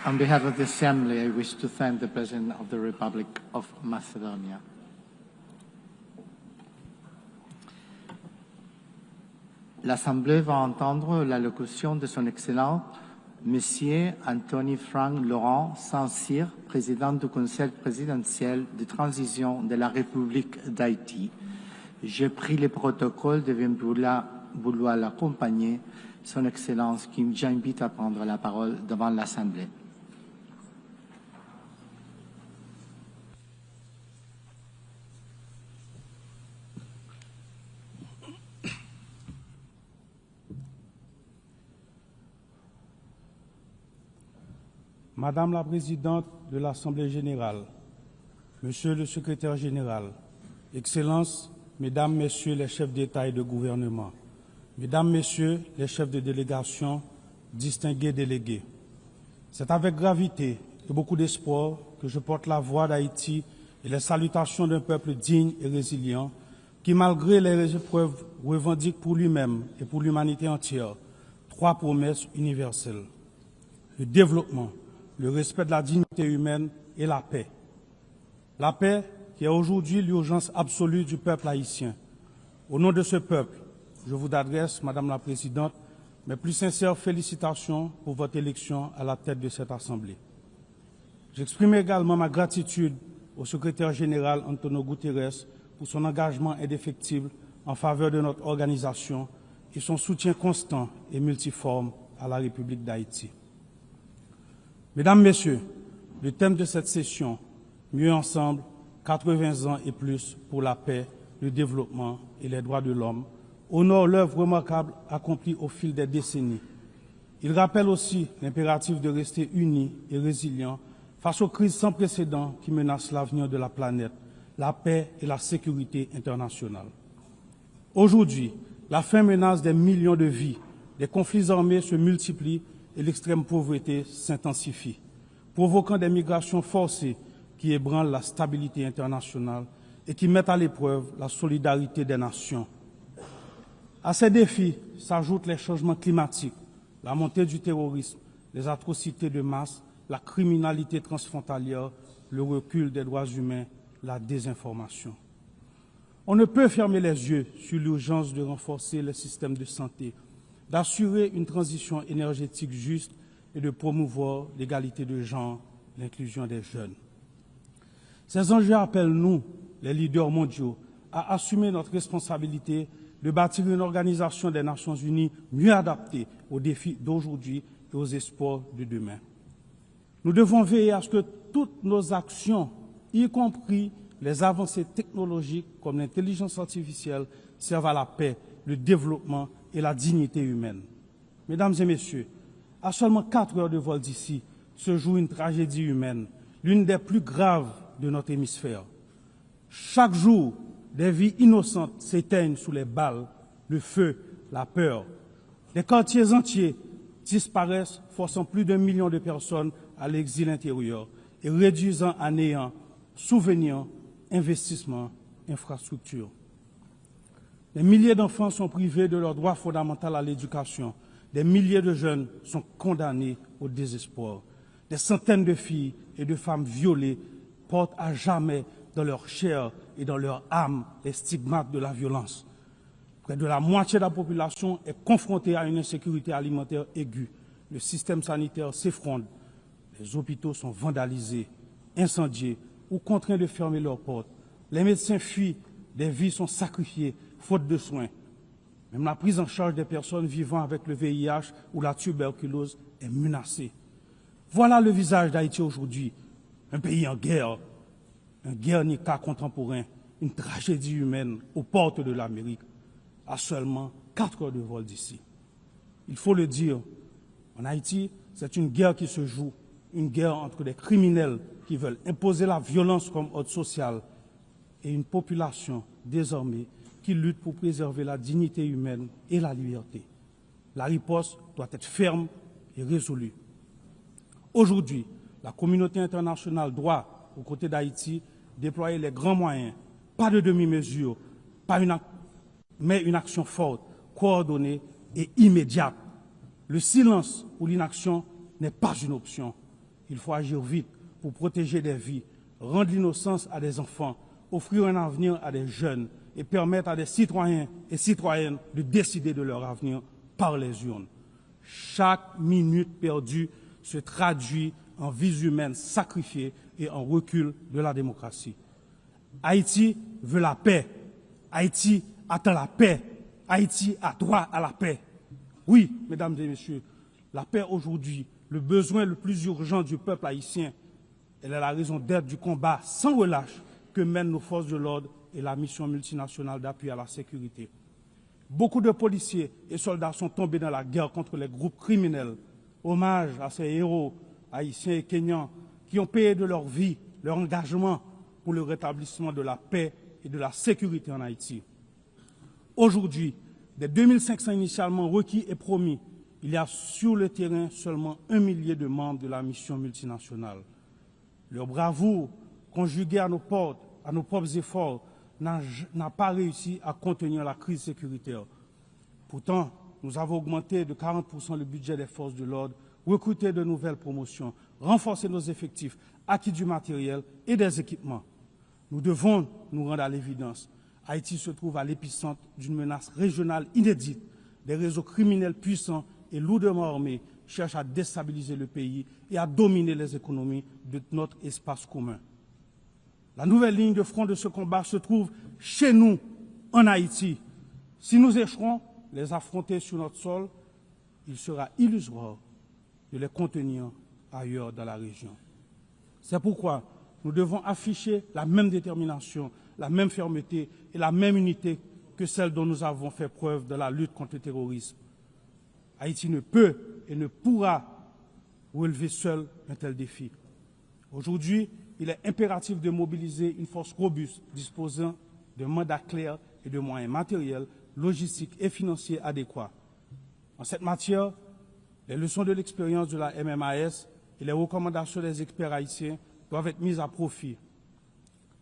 On behalf of the Assembly, I wish to thank the President of the Republic of Macedonia. L'Assemblée va entendre l'allocution de son Excellent Monsieur Anthony Frank Laurent Saint-Cyr, président du Conseil présidentiel de transition de la République d'Haïti. Je prie le protocole de vouloir l'accompagner, son Excellence, qui j'invite à prendre la parole devant l'Assemblée. Madame la Présidente de l'Assemblée générale, Monsieur le Secrétaire général, Excellences, Mesdames, Messieurs les chefs d'État et de gouvernement, Mesdames, Messieurs les chefs de délégation, distingués délégués, c'est avec gravité et beaucoup d'espoir que je porte la voix d'Haïti et les salutations d'un peuple digne et résilient qui, malgré les épreuves, revendique pour lui-même et pour l'humanité entière trois promesses universelles: le développement, le respect de la dignité humaine et la paix. La paix qui est aujourd'hui l'urgence absolue du peuple haïtien. Au nom de ce peuple, je vous adresse, Madame la Présidente, mes plus sincères félicitations pour votre élection à la tête de cette Assemblée. J'exprime également ma gratitude au Secrétaire général Antonio Guterres pour son engagement indéfectible en faveur de notre organisation et son soutien constant et multiforme à la République d'Haïti. Mesdames, Messieurs, le thème de cette session, Mieux ensemble, 80 ans et plus pour la paix, le développement et les droits de l'homme, honore l'œuvre remarquable accomplie au fil des décennies. Il rappelle aussi l'impératif de rester unis et résilients face aux crises sans précédent qui menacent l'avenir de la planète, la paix et la sécurité internationale. Aujourd'hui, la faim menace des millions de vies, les conflits armés se multiplient et l'extrême pauvreté s'intensifie, provoquant des migrations forcées qui ébranlent la stabilité internationale et qui mettent à l'épreuve la solidarité des nations. À ces défis s'ajoutent les changements climatiques, la montée du terrorisme, les atrocités de masse, la criminalité transfrontalière, le recul des droits humains, la désinformation. On ne peut fermer les yeux sur l'urgence de renforcer le système de santé, d'assurer une transition énergétique juste et de promouvoir l'égalité de genre, l'inclusion des jeunes. Ces enjeux appellent nous, les leaders mondiaux, à assumer notre responsabilité de bâtir une organisation des Nations Unies mieux adaptée aux défis d'aujourd'hui et aux espoirs de demain. Nous devons veiller à ce que toutes nos actions, y compris les avancées technologiques comme l'intelligence artificielle, servent à la paix, le développement et la dignité humaine. Mesdames et messieurs, à seulement 4 heures de vol d'ici se joue une tragédie humaine, l'une des plus graves de notre hémisphère. Chaque jour, des vies innocentes s'éteignent sous les balles, le feu, la peur. Des quartiers entiers disparaissent, forçant plus d'1 million de personnes à l'exil intérieur et réduisant à néant souvenirs, investissements, infrastructures. Des milliers d'enfants sont privés de leur droit fondamental à l'éducation. Des milliers de jeunes sont condamnés au désespoir. Des centaines de filles et de femmes violées portent à jamais dans leur chair et dans leur âme les stigmates de la violence. Près de la moitié de la population est confrontée à une insécurité alimentaire aiguë. Le système sanitaire s'effondre. Les hôpitaux sont vandalisés, incendiés ou contraints de fermer leurs portes. Les médecins fuient, des vies sont sacrifiées, faute de soins. Même la prise en charge des personnes vivant avec le VIH ou la tuberculose est menacée. Voilà le visage d'Haïti aujourd'hui, un pays en guerre, un Guernica contemporain, une tragédie humaine aux portes de l'Amérique, à seulement 4 heures de vol d'ici. Il faut le dire, en Haïti, c'est une guerre qui se joue, une guerre entre des criminels qui veulent imposer la violence comme ordre social et une population désarmée qui lutte pour préserver la dignité humaine et la liberté. La riposte doit être ferme et résolue. Aujourd'hui, la communauté internationale doit, aux côtés d'Haïti, déployer les grands moyens, pas de demi-mesure, mais une action forte, coordonnée et immédiate. Le silence ou l'inaction n'est pas une option. Il faut agir vite pour protéger des vies, rendre l'innocence à des enfants, offrir un avenir à des jeunes et permettre à des citoyens et citoyennes de décider de leur avenir par les urnes. Chaque minute perdue se traduit en vies humaines sacrifiées et en recul de la démocratie. Haïti veut la paix. Haïti attend la paix. Haïti a droit à la paix. Oui, mesdames et messieurs, la paix aujourd'hui, le besoin le plus urgent du peuple haïtien, elle est la raison d'être du combat sans relâche que mènent nos forces de l'ordre et la mission multinationale d'appui à la sécurité. Beaucoup de policiers et soldats sont tombés dans la guerre contre les groupes criminels. Hommage à ces héros haïtiens et kenyans qui ont payé de leur vie, leur engagement pour le rétablissement de la paix et de la sécurité en Haïti. Aujourd'hui, des 2500 initialement requis et promis, il y a sur le terrain seulement 1 millier de membres de la mission multinationale. Leur bravoure, conjuguée à nos propres efforts, n'a pas réussi à contenir la crise sécuritaire. Pourtant, nous avons augmenté de 40% le budget des forces de l'ordre, recruté de nouvelles promotions, renforcé nos effectifs, acquis du matériel et des équipements. Nous devons nous rendre à l'évidence. Haïti se trouve à l'épicentre d'une menace régionale inédite. Des réseaux criminels puissants et lourdement armés cherchent à déstabiliser le pays et à dominer les économies de notre espace commun. La nouvelle ligne de front de ce combat se trouve chez nous, en Haïti. Si nous échouons, les affronter sur notre sol, il sera illusoire de les contenir ailleurs dans la région. C'est pourquoi nous devons afficher la même détermination, la même fermeté et la même unité que celle dont nous avons fait preuve dans la lutte contre le terrorisme. Haïti ne peut et ne pourra relever seul un tel défi. Aujourd'hui, il est impératif de mobiliser une force robuste disposant de mandats clairs et de moyens matériels, logistiques et financiers adéquats. En cette matière, les leçons de l'expérience de la MMAS et les recommandations des experts haïtiens doivent être mises à profit.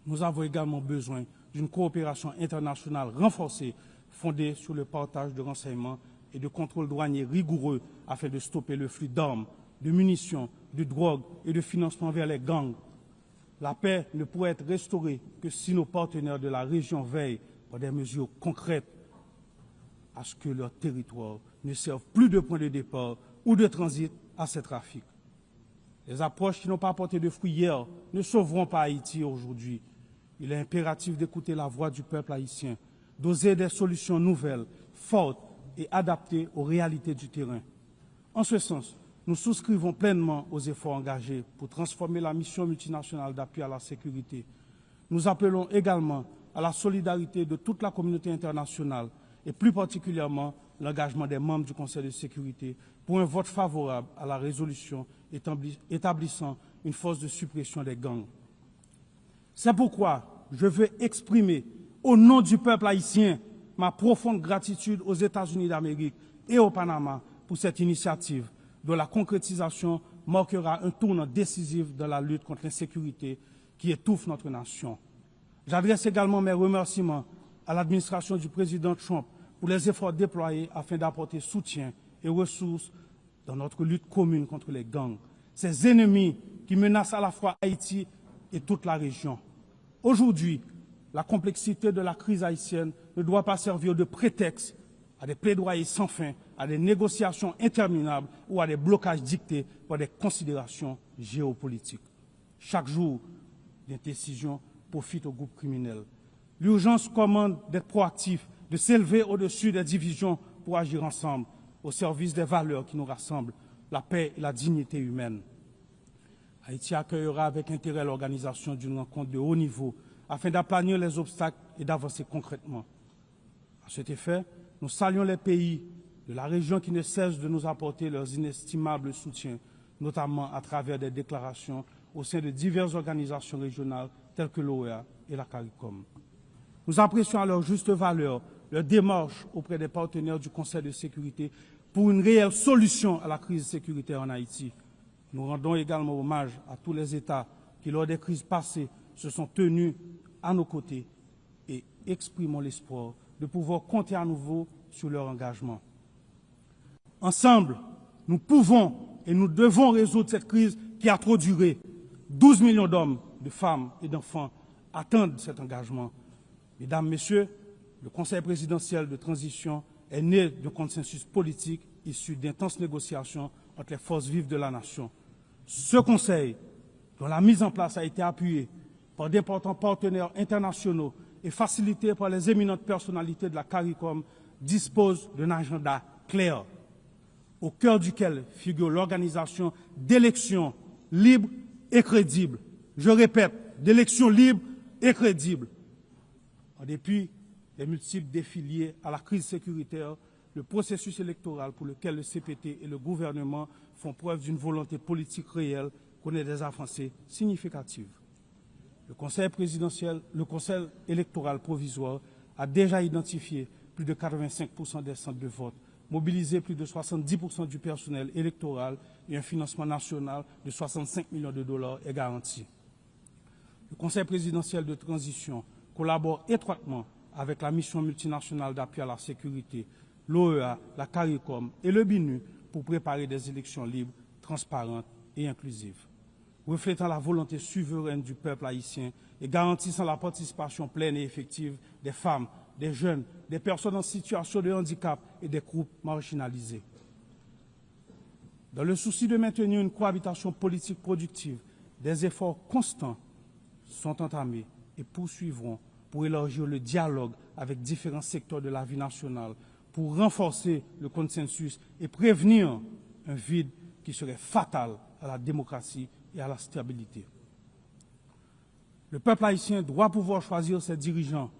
Nous avons également besoin d'une coopération internationale renforcée, fondée sur le partage de renseignements et de contrôles douaniers rigoureux afin de stopper le flux d'armes, de munitions, de drogue et de financement vers les gangs. La paix ne pourrait être restaurée que si nos partenaires de la région veillent par des mesures concrètes à ce que leur territoire ne serve plus de point de départ ou de transit à ces trafics. Les approches qui n'ont pas porté de fruits hier ne sauveront pas Haïti aujourd'hui. Il est impératif d'écouter la voix du peuple haïtien, d'oser des solutions nouvelles, fortes et adaptées aux réalités du terrain. En ce sens, nous souscrivons pleinement aux efforts engagés pour transformer la mission multinationale d'appui à la sécurité. Nous appelons également à la solidarité de toute la communauté internationale et plus particulièrement l'engagement des membres du Conseil de sécurité pour un vote favorable à la résolution établissant une force de suppression des gangs. C'est pourquoi je veux exprimer, au nom du peuple haïtien, ma profonde gratitude aux États-Unis d'Amérique et au Panama pour cette initiative, dont la concrétisation marquera un tournant décisif dans la lutte contre l'insécurité qui étouffe notre nation. J'adresse également mes remerciements à l'administration du président Trump pour les efforts déployés afin d'apporter soutien et ressources dans notre lutte commune contre les gangs. ces ennemis qui menacent à la fois Haïti et toute la région. Aujourd'hui, la complexité de la crise haïtienne ne doit pas servir de prétexte à des plaidoyers sans fin, à des négociations interminables ou à des blocages dictés par des considérations géopolitiques. Chaque jour, des décisions profitent aux groupes criminels. L'urgence commande d'être proactif, de s'élever au-dessus des divisions pour agir ensemble, au service des valeurs qui nous rassemblent, la paix et la dignité humaine. Haïti accueillera avec intérêt l'organisation d'une rencontre de haut niveau afin d'aplanir les obstacles et d'avancer concrètement. À cet effet, nous saluons les pays de la région qui ne cessent de nous apporter leurs inestimables soutiens, notamment à travers des déclarations au sein de diverses organisations régionales telles que l'OEA et la CARICOM. Nous apprécions à leur juste valeur leur démarche auprès des partenaires du Conseil de sécurité pour une réelle solution à la crise sécuritaire en Haïti. Nous rendons également hommage à tous les États qui, lors des crises passées, se sont tenus à nos côtés et exprimons l'espoir de pouvoir compter à nouveau sur leur engagement. Ensemble, nous pouvons et nous devons résoudre cette crise qui a trop duré. 12 millions d'hommes, de femmes et d'enfants attendent cet engagement. Mesdames, Messieurs, le Conseil présidentiel de transition est né d'un consensus politique issu d'intenses négociations entre les forces vives de la nation. Ce Conseil, dont la mise en place a été appuyée par d'importants partenaires internationaux et facilité par les éminentes personnalités de la CARICOM, dispose d'un agenda clair, au cœur duquel figure l'organisation d'élections libres et crédibles. Je répète, d'élections libres et crédibles. En dépit des multiples défis liés à la crise sécuritaire, le processus électoral pour lequel le CPT et le gouvernement font preuve d'une volonté politique réelle connaît des avancées significatives. Le Conseil électoral provisoire a déjà identifié plus de 85% des centres de vote, mobilisé plus de 70% du personnel électoral et un financement national de 65 millions de dollars est garanti. Le Conseil présidentiel de transition collabore étroitement avec la mission multinationale d'appui à la sécurité, l'OEA, la CARICOM et le BINU pour préparer des élections libres, transparentes et inclusives, reflétant la volonté souveraine du peuple haïtien et garantissant la participation pleine et effective des femmes, des jeunes, des personnes en situation de handicap et des groupes marginalisés. Dans le souci de maintenir une cohabitation politique productive, des efforts constants sont entamés et poursuivront pour élargir le dialogue avec différents secteurs de la vie nationale, pour renforcer le consensus et prévenir un vide qui serait fatal à la démocratie et à la stabilité. Le peuple haïtien doit pouvoir choisir ses dirigeants.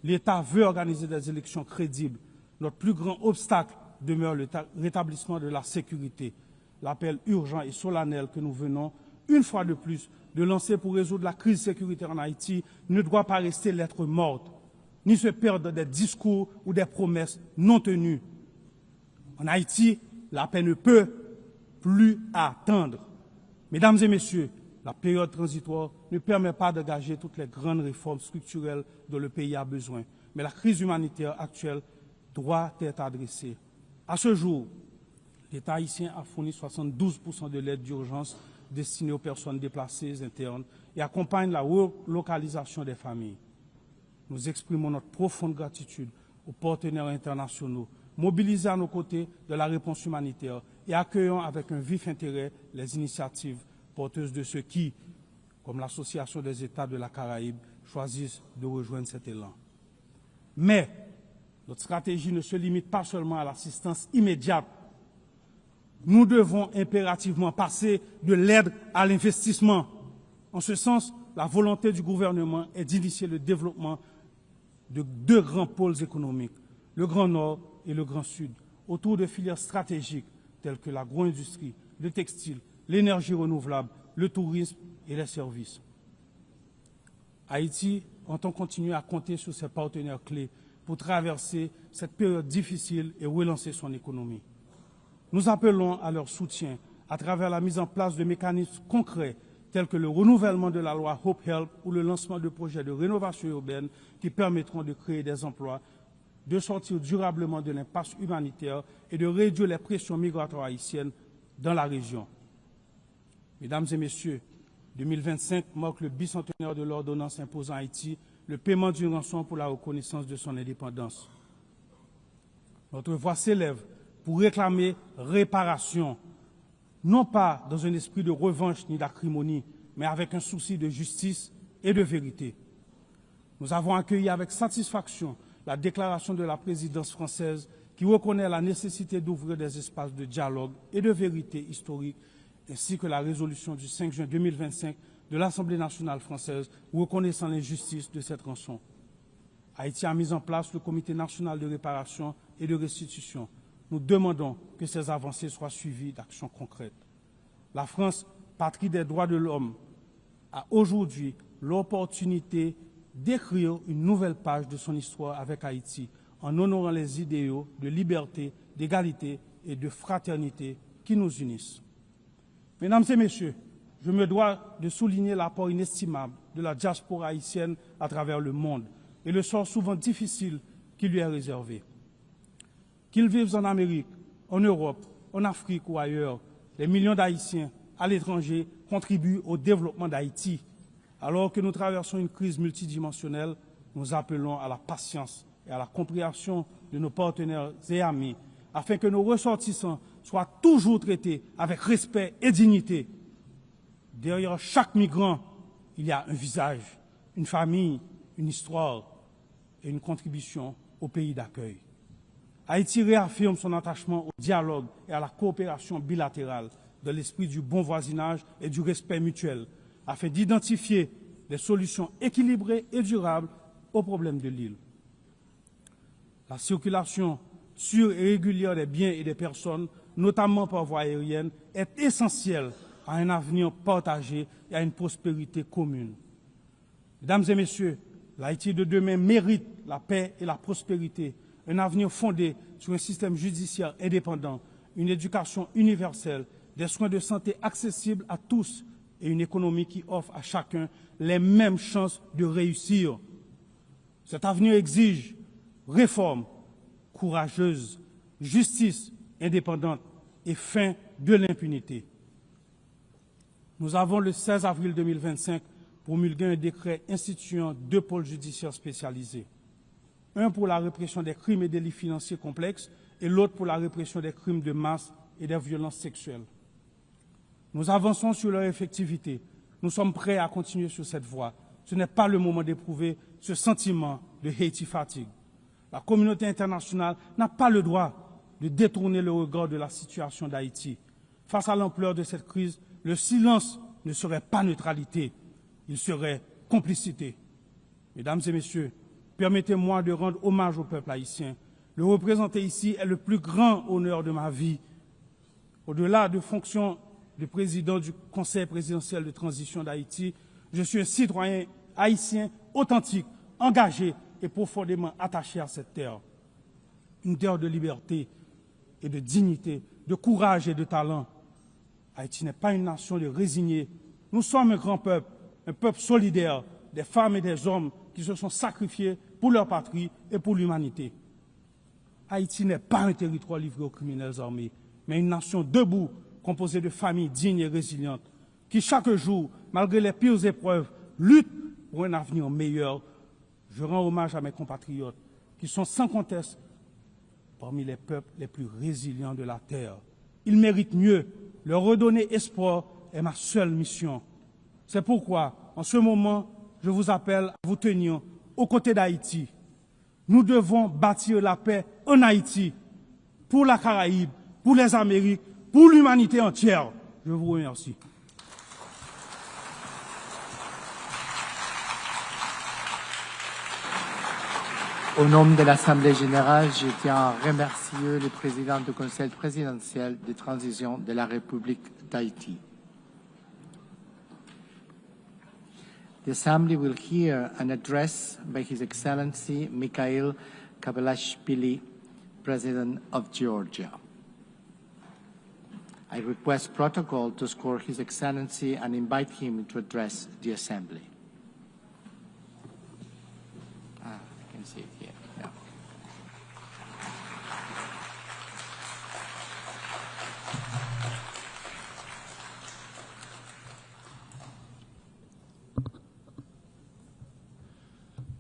L'État veut organiser des élections crédibles. Notre plus grand obstacle demeure le rétablissement de la sécurité. L'appel urgent et solennel que nous venons, une fois de plus, de lancer pour résoudre la crise sécuritaire en Haïti ne doit pas rester lettre morte, ni se perdre dans des discours ou des promesses non tenues. En Haïti, la paix ne peut plus attendre. Mesdames et messieurs, la période transitoire ne permet pas d'engager toutes les grandes réformes structurelles dont le pays a besoin, mais la crise humanitaire actuelle doit être adressée. À ce jour, l'État haïtien a fourni 72% de l'aide d'urgence destinée aux personnes déplacées internes et accompagne la relocalisation des familles. Nous exprimons notre profonde gratitude aux partenaires internationaux mobilisés à nos côtés de la réponse humanitaire et accueillons avec un vif intérêt les initiatives porteuses de ceux qui, comme l'Association des États de la Caraïbe, choisissent de rejoindre cet élan. Mais notre stratégie ne se limite pas seulement à l'assistance immédiate. Nous devons impérativement passer de l'aide à l'investissement. En ce sens, la volonté du gouvernement est d'initier le développement de deux grands pôles économiques, le Grand Nord et le Grand Sud, autour de filières stratégiques telles que l'agro-industrie, le textile, l'énergie renouvelable, le tourisme et les services. Haïti entend continuer à compter sur ses partenaires clés pour traverser cette période difficile et relancer son économie. Nous appelons à leur soutien à travers la mise en place de mécanismes concrets tels que le renouvellement de la loi Hope Help ou le lancement de projets de rénovation urbaine qui permettront de créer des emplois, de sortir durablement de l'impasse humanitaire et de réduire les pressions migratoires haïtiennes dans la région. Mesdames et Messieurs, 2025 marque le bicentenaire de l'ordonnance imposant à Haïti le paiement d'une rançon pour la reconnaissance de son indépendance. Notre voix s'élève pour réclamer réparation, non pas dans un esprit de revanche ni d'acrimonie, mais avec un souci de justice et de vérité. Nous avons accueilli avec satisfaction la déclaration de la présidence française qui reconnaît la nécessité d'ouvrir des espaces de dialogue et de vérité historique, ainsi que la résolution du 5 juin 2025 de l'Assemblée nationale française reconnaissant l'injustice de cette rançon. Haïti a mis en place le Comité national de réparation et de restitution. Nous demandons que ces avancées soient suivies d'actions concrètes. La France, patrie des droits de l'homme, a aujourd'hui l'opportunité d'écrire une nouvelle page de son histoire avec Haïti en honorant les idéaux de liberté, d'égalité et de fraternité qui nous unissent. Mesdames et Messieurs, je me dois de souligner l'apport inestimable de la diaspora haïtienne à travers le monde et le sort souvent difficile qui lui est réservé. Qu'ils vivent en Amérique, en Europe, en Afrique ou ailleurs, les millions d'Haïtiens à l'étranger contribuent au développement d'Haïti. Alors que nous traversons une crise multidimensionnelle, nous appelons à la patience et à la compréhension de nos partenaires et amis, afin que nos ressortissants soient toujours traités avec respect et dignité. Derrière chaque migrant, il y a un visage, une famille, une histoire et une contribution au pays d'accueil. Haïti réaffirme son attachement au dialogue et à la coopération bilatérale dans l'esprit du bon voisinage et du respect mutuel, afin d'identifier des solutions équilibrées et durables aux problèmes de l'île. La circulation sûre et régulière des biens et des personnes, notamment par voie aérienne, est essentielle à un avenir partagé et à une prospérité commune. Mesdames et Messieurs, l'Haïti de demain mérite la paix et la prospérité, un avenir fondé sur un système judiciaire indépendant, une éducation universelle, des soins de santé accessibles à tous et une économie qui offre à chacun les mêmes chances de réussir. Cet avenir exige réforme courageuse, justice indépendante et fin de l'impunité. Nous avons le 16 avril 2025 promulgué un décret instituant 2 pôles judiciaires spécialisés. Un pour la répression des crimes et délits financiers complexes et l'autre pour la répression des crimes de masse et des violences sexuelles. Nous avançons sur leur effectivité. Nous sommes prêts à continuer sur cette voie. Ce n'est pas le moment d'éprouver ce sentiment de Haiti fatigue. La communauté internationale n'a pas le droit de détourner le regard de la situation d'Haïti. Face à l'ampleur de cette crise, le silence ne serait pas neutralité, il serait complicité. Mesdames et Messieurs, permettez-moi de rendre hommage au peuple haïtien. Le représenter ici est le plus grand honneur de ma vie. Au-delà de fonction de président du Conseil présidentiel de transition d'Haïti, je suis un citoyen haïtien authentique, engagé et profondément attaché à cette terre. Une terre de liberté et de dignité, de courage et de talent. Haïti n'est pas une nation de résignés. Nous sommes un grand peuple, un peuple solidaire, des femmes et des hommes qui se sont sacrifiés pour leur patrie et pour l'humanité. Haïti n'est pas un territoire livré aux criminels armés, mais une nation debout, composée de familles dignes et résilientes, qui chaque jour, malgré les pires épreuves, luttent pour un avenir meilleur. Je rends hommage à mes compatriotes, qui sont sans conteste parmi les peuples les plus résilients de la terre. Ils méritent mieux. Leur redonner espoir est ma seule mission. C'est pourquoi, en ce moment, je vous appelle à vous tenir aux côtés d'Haïti. Nous devons bâtir la paix en Haïti, pour la Caraïbe, pour les Amériques, pour l'humanité entière. Je vous remercie. Au nom de l'Assemblée générale, je tiens à remercier le président du Conseil présidentiel de transition de la République d'Haïti. The Assembly will hear an address by His Excellency Mikhail Kabalashvili, President of Georgia. I request protocol to escort His Excellency and invite him to address the Assembly. I can see it here. Yeah.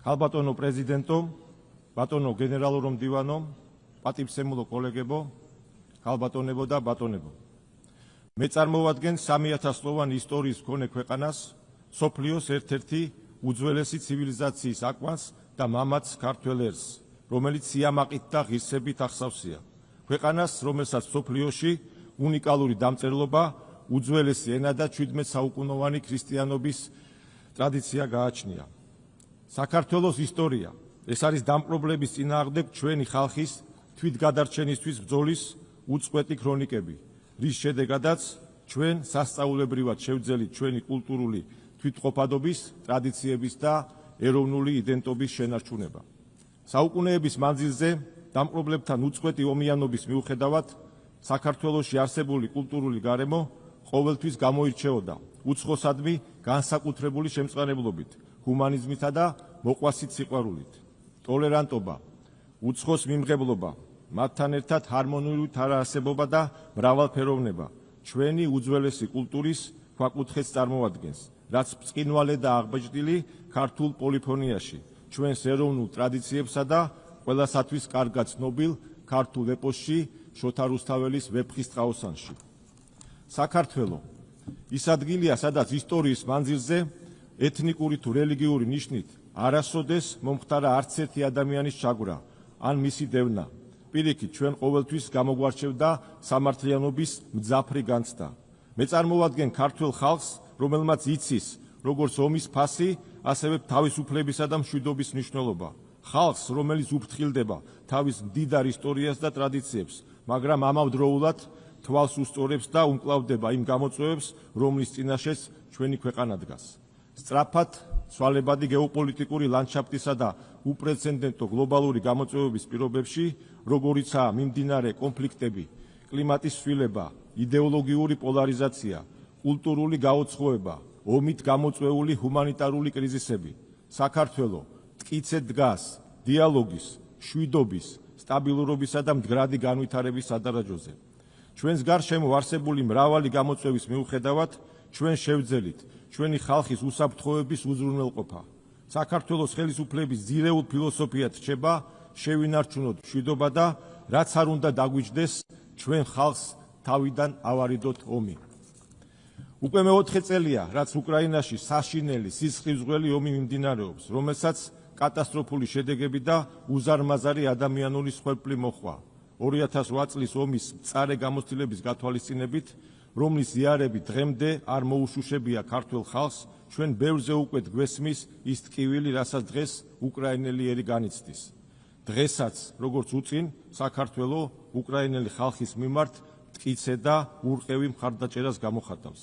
ქალბატონო პრეზიდენტო, ბატონო გენერალურო მდივანო, პატივსემულო კოლეგებო, ქალბატონებო და ბატონებო. მე წარმოვადგენ 3000 წლოვანი ისტორიის მქონე ქვეყანას, სოფლიოს ერთ-ერთი უძველესი ცივილიზაციის აკვანს და მამაც ქართველ ერს, რომელიც სიამაყით და ღირსებით ახსავსია. ქვეყანას, რომელსაც სოფლიოში უნიკალური დამწერლობა, უძველესი ენა და 17 საუკუნოვანი ქრისტიანობის ტრადიცია გააჩნია. საქართველოს ისტორია, ეს არის დამპყრობლების წინააღმდეგ ჩვენი ხალხის თვითგადარჩენისთვის ბრძოლის უწყვეტი ქრონიკები, რის შედეგადაც ჩვენ სასწაულებრივად შევძელით ჩვენი კულტურული თვითყოფადობის, ტრადიციების და ეროვნული იდენტობის შენარჩუნება. საუკუნეების მანძილზე დამპყრობლებთან უწყვეტი ომიანობის მიუხედავად საქართველოში არსებული კულტურული გარემო ყოველთვის გამოირჩეოდა უცხოსადმი განსაკუთრებული შემწყნარებლობით, ჰუმანიზმითა და მოყვასით სიყვარულით. ტოლერანტობა, უცხოს მიმღებლობა, მათთან ერთად ჰარმონიული თარაასებობა და მრავალფეროვნება ჩვენი უძველესი კულტურის ქვაკუთხედს წარმოადგენს, რაც ბრწყინვალე და აღბეჭდილი ქართულ პოლიფონიაში, ჩვენს ეროვნულ ტრადიციებსა და ყველასათვის კარგად ცნობილ ქართულ ეპოსში, შოთა რუსთაველის ვეფხისტყაოსანში. საქართველო ის ადგილია, სადაც ისტორიის მანძილზე ეთნიკური თუ რელიგიური ნიშნით არასოდეს მომხდარა არც ერთი ადამიანის ჩაგვრა ან მისი დევნა. პირიქით, ჩვენ ყოველთვის გამოგვარჩევდა სამართლიანობის მძაფრი განცდა. მე წარმოვადგენ ქართველ ხალხს, რომელმაც იცის როგორც ომის ფასი, ასევე თავისუფლებისა და მშვიდობის მნიშვნელობა. ხალხს, რომელიც უფრთხილდება თავის მდიდარ ისტორიას და ტრადიციებს, მაგრამ ამავდროულად თვალს უსწორებს და უმკლავდება იმ გამოწვევებს, რომლის წინაშეც ჩვენი ქვეყანა დგას. სწრაფად ცვალებადი გეოპოლიტიკური ლანდშაფტისა და უპრეცედენტო გლობალური გამოწვევების პირობებში, როგორიცაა მიმდინარე კონფლიქტები, კლიმატის ცვლილება, იდეოლოგიური პოლარიზაცია, კულტურული გაუცხოება, ომით გამოწვეული ჰუმანიტარული კრიზისები, საქართველო მტკიცედ დგას დიალოგის, მშვიდობის, სტაბილურობისა და მდგრადი განვითარების სადარაჯოზე. ჩვენს გარშემო არსებული მრავალი გამოწვევის მიუხედავად, ჩვენ შევძელით ჩვენი ხალხის უსაფრთხოების უზრუნველყოფა. საქართველოს ხელისუფლების ძირეულ ფილოსოფიად რჩება შევინარჩუნოთ მშვიდობა და რაც არ უნდა დაგვიჯდეს, ჩვენ ხალხს თავიდან ავარიდოთ ომი. უკვე მეოთხე წელია, რაც უკრაინაში საშინელი სისხლისმღვრელი ომი მიმდინარეობს, რომელსაც კატასტროფული შედეგები და უზარმაზარი ადამიანური მსხვერპლი მოჰყვა. 2008 წლის ომის მწარე გამოცდილების გათვალისწინებით, რომლის იარები დღემდე არ მოუშუშებია ქართულ ხალხს, ჩვენ ბევრზე უკვე გვესმის ის ტკივილი, რასაც დღეს უკრაინელი ერი განიცდის. დღესაც, როგორც უწინ, საქართველო უკრაინელი ხალხის მიმართ მტკიცე და ურყევი მხარდაჭერას გამოხატავს.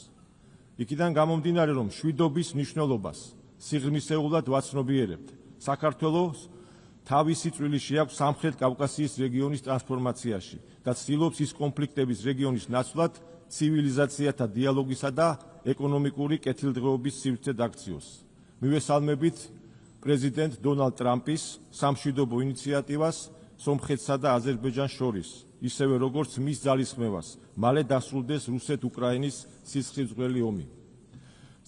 იქიდან გამომდინარე, რომ მშვიდობის მნიშვნელობას სიღრმისეულად ვაცნობიერებთ, საქართველოს თავისი წვლილი შეაქვს სამხრეთ კავკასიის რეგიონის ტრანსფორმაციაში და ცდილობს ის კონფლიქტების რეგიონის ნაცვლად ცივილიზაციათა დიალოგისა და ეკონომიკური კეთილდღეობის სივრცე დაქციოს. მივესალმებით პრეზიდენტ დონალდ ტრამპის სამშვიდობო ინიციატივას სომხეთსა და აზერბაიჯანს შორის, ისევე როგორც მის ძალისხმევას მალე დასრულდეს რუსეთ-უკრაინის სისხლისმღვრელი ომი.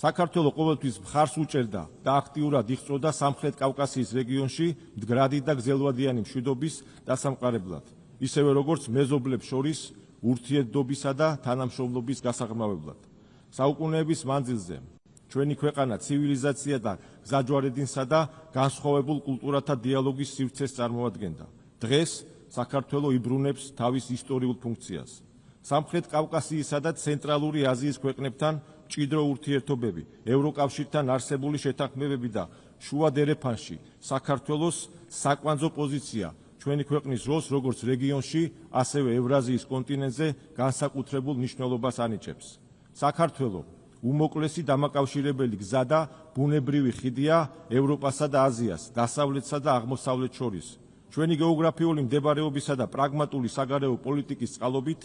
საქართველო ყოველთვის მხარს უჭერდა და აქტიურად იღვწოდა სამხრეთ კავკასიის რეგიონში მდგრადი და გრძელვადიანი მშვიდობის დასამყარებლად, ისევე როგორც მეზობლებს შორის ურთიერთობისა და თანამშრომლობის გასაღრმავებლად. საუკუნეების მანძილზე ჩვენი ქვეყანა ცივილიზაცია და გზაჯვარედინსა და განსხვავებულ კულტურათა დიალოგის სივრცეს წარმოადგენდა. დღეს საქართველო იბრუნებს თავის ისტორიულ ფუნქციას. სამხრეთ კავკასიისა და ცენტრალური აზიის ქვეყნებთან მჭიდრო ურთიერთობები, ევროკავშირთან არსებული შეთანხმებები და შუა დერეფანში საქართველოს საკვანძო პოზიცია ჩვენი ქვეყნის როლს როგორც რეგიონში, ასევე ევრაზიის კონტინენტზე განსაკუთრებულ მნიშვნელობას ანიჭებს. საქართველო უმოკლესი დამაკავშირებელი გზა და ბუნებრივი ხიდია ევროპასა და აზიას, დასავლეთსა და აღმოსავლეთ შორის. ჩვენი გეოგრაფიული მდებარეობისა და პრაგმატული საგარეო პოლიტიკის წყალობით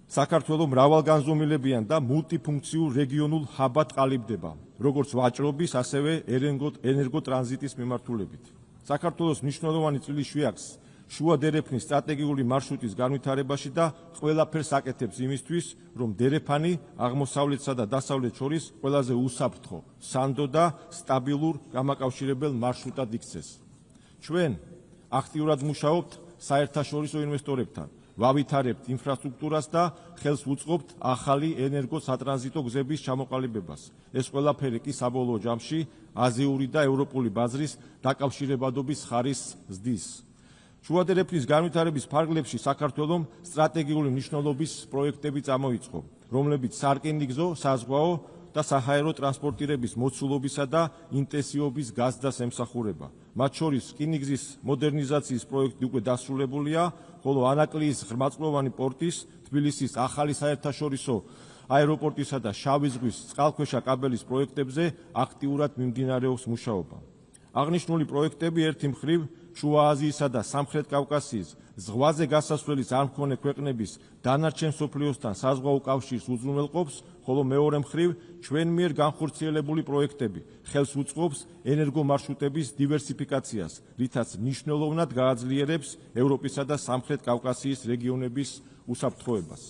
საქართველო მრავალგანზომილებიან და მულტიფუნქციურ რეგიონულ ჰაბად ყალიბდება, როგორც ვაჭრობის, ასევე ენერგოტრანზიტის მიმართულებით. საქართველოს მნიშვნელოვანი წვლილი შეაქვს შუა დერეფნის სტრატეგიული მარშრუტის განვითარებაში და ყველაფერს აკეთებს იმისთვის, რომ დერეფანი აღმოსავლეთსა და დასავლეთ შორის ყველაზე უსაფრთხო, სანდო და სტაბილურ გამაკავშირებელ მარშრუტად იქცეს. ჩვენ აქტიურად მუშაობთ საერთაშორისო ინვესტორებთან, ვავითარებთ ინფრასტრუქტურას და ხელს ვუწყობთ ახალი ენერგო-სატრანზიტო გზების ჩამოყალიბებას. ეს ყველაფერი კი საბოლოო ჯამში აზიური და ევროპული ბაზრის დაკავშირებადობის ხარისხს ზრდის. შუა დერეფნის განვითარების ფარგლებში საქართველომ სტრატეგიული მნიშვნელობის პროექტები წამოიწყო, რომლებიც სარკინიგზო, საზღვაო და საჰაერო ტრანსპორტირების მოცულობისა და ინტენსივობის გაზრდას ემსახურება. მათ შორის რკინიგზის მოდერნიზაციის პროექტი უკვე დასრულებულია, ხოლო ანაკლიის ღრმაწყლოვანი პორტის, თბილისის ახალი საერთაშორისო აეროპორტისა და შავი ზღვის წყალქვეშა კაბელის პროექტებზე აქტიურად მიმდინარეობს მუშაობა. აღნიშნული პროექტები ერთი მხრივ შუა აზიისა და სამხრეთ კავკასიის ზღვაზე გასასვლელი არმქონე ქვეყნების დანარჩენ მსოფლიოსთან საზღვაო კავშირს უზრუნველყოფს, ხოლო მეორე მხრივ ჩვენ მიერ განხორციელებული პროექტები ხელს უწყობს ენერგომარშრუტების დივერსიფიკაციას, რითაც მნიშვნელოვნად გააძლიერებს ევროპისა და სამხრეთ კავკასიის რეგიონების უსაფრთხოებას.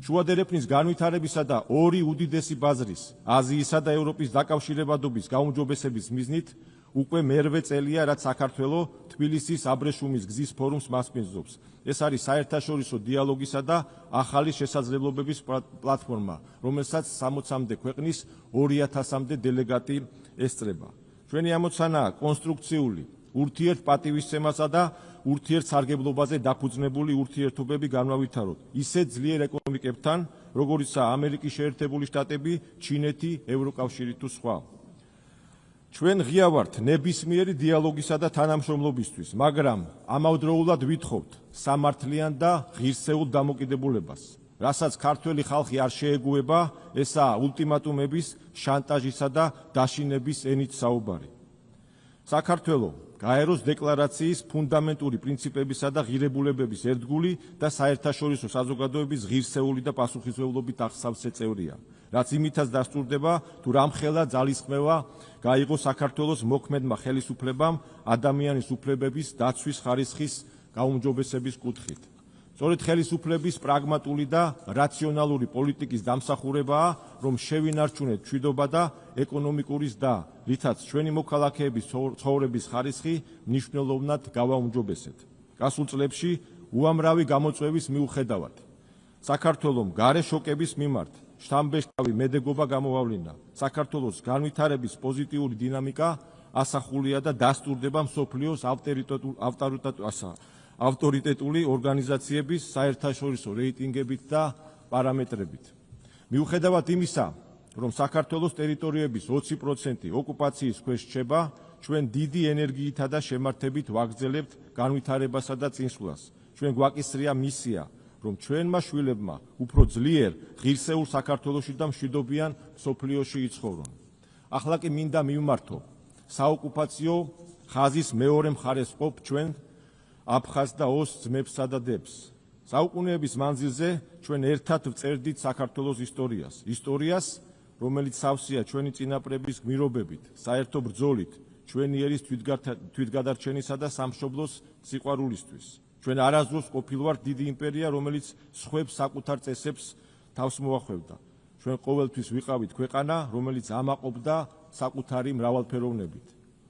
შუა დერეფნის განვითარებისა და ორი უდიდესი ბაზრის, აზიისა და ევროპის დაკავშირებადობის გაუმჯობესების მიზნით უკვე მერვე წელია, რაც საქართველო თბილისის აბრეშუმის გზის ფორუმს მასპინძლობს. ეს არის საერთაშორისო დიალოგისა და ახალი შესაძლებლობების პლატფორმა, რომელსაც 60-მდე ქვეყნის 2000-მდე დელეგატი ესწრება. ჩვენი ამოცანაა კონსტრუქციული, ურთიერთპატივისცემასა და ურთიერთსარგებლობაზე დაფუძნებული ურთიერთობები განავითაროთ ისეთ ძლიერ ეკონომიკებთან, როგორიცაა ამერიკის შეერთებული შტატები, ჩინეთი, ევროკავშირი თუ სხვა. ჩვენ ღია ვართ ნებისმიერი დიალოგისა და თანამშრომლობისთვის, მაგრამ ამავდროულად ვითხოვთ სამართლიან და ღირსეულ დამოკიდებულებას, რასაც ქართველი ხალხი არ შეეგუება, ესაა ულტიმატუმების, შანტაჟისა და დაშინების ენით საუბარი. საქართველო გაეროს დეკლარაციის ფუნდამენტური პრინციპებისა და ღირებულებების ერთგული და საერთაშორისო საზოგადოების ღირსეული და პასუხისმგებლობით აღსავსე წევრია, რაც იმითაც დასტურდება, თუ რამხელა ძალისხმევა გაიღო საქართველოს მოქმედმა ხელისუფლებამ ადამიანის უფლებების დაცვის ხარისხის გაუმჯობესების კუთხით. სწორედ ხელისუფლების პრაგმატული და რაციონალური პოლიტიკის დამსახურებაა, რომ შევინარჩუნეთ მშვიდობა და ეკონომიკური ზრდა, რითაც ჩვენი მოქალაქეების ცხოვრების ხარისხი მნიშვნელოვნად გავაუმჯობესეთ. გასულ წლებში უამრავი გამოწვევის მიუხედავად საქართველომ გარე შოკების მიმართ შთამბეჭდავი მედეგობა გამოვავლინა. საქართველოს განვითარების პოზიტიური დინამიკა ასახულია და დასტურდება მსოფლიოს ავტორიტეტული ორგანიზაციების საერთაშორისო რეიტინგებით და პარამეტრებით. მიუხედავად იმისა, რომ საქართველოს ტერიტორიების 20% ოკუპაციის ქვეშ რჩება, ჩვენ დიდი ენერგიითა და შემართებით ვაგრძელებთ განვითარებასა და წინსვლას. ჩვენ გვაკისრია მისია, რომ ჩვენმა შვილებმა უფრო ძლიერ, ღირსეულ საქართველოში და მშვიდობიან მსოფლიოში იცხოვრონ. ახლა კი მინდა მივმართო საოკუპაციო ხაზის მეორე მხარეს ყოფ ჩვენ აფხაზ და ოს ძმებსა და დებს. საუკუნეების მანძილზე ჩვენ ერთად ვწერდით საქართველოს ისტორიას, რომელიც სავსეა ჩვენი წინაპრების გმირობებით, საერთო ბრძოლით, ჩვენი ერის თვითგადარჩენისა და სამშობლოს სიყვარულისთვის. ჩვენ არასდროს ყოფილვართ დიდი იმპერია, რომელიც სხვებს საკუთარ წესებს თავს მოახვევდა. ჩვენ ყოველთვის ვიყავით ქვეყანა, რომელიც ამაყობდა საკუთარი მრავალფეროვნებით.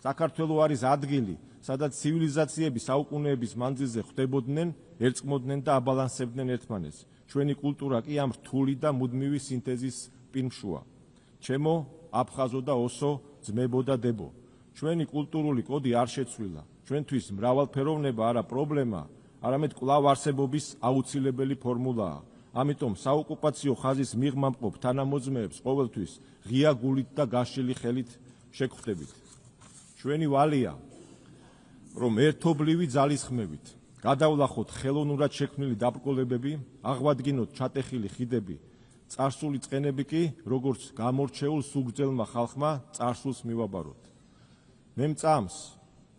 საქართველო არის ადგილი, სადაც ცივილიზაციები საუკუნეების მანძილზე ხვდებოდნენ, ერწყმოდნენ და აბალანსებდნენ ერთმანეთს. ჩვენი კულტურა კი ამ რთული და მუდმივი სინთეზის პირმშუა. ჩემო აფხაზო და ოსო ძმებო და დებო. ჩვენი კულტურული კოდი არ შეცვლილა. ჩვენთვის მრავალფეროვნება არა პრობლემა, არამედ კვლავ არსებობის აუცილებელი ფორმულაა. ამიტომ საოკუპაციო ხაზის მიღმა მყოფ თანამოძმეებს ყოველთვის ღია გულით და გაშლილი ხელით შეგხვდებით. ჩვენი ვალია, რომ ერთობლივი ძალისხმევით გადავლახოთ ხელოვნურად შექმნილი დაბრკოლებები, აღვადგინოთ ჩატეხილი ხიდები, წარსული წყენები კი, როგორც გამორჩეულ სუგრძელმა ხალხმა წარსულს მივაბაროთ. მე მწამს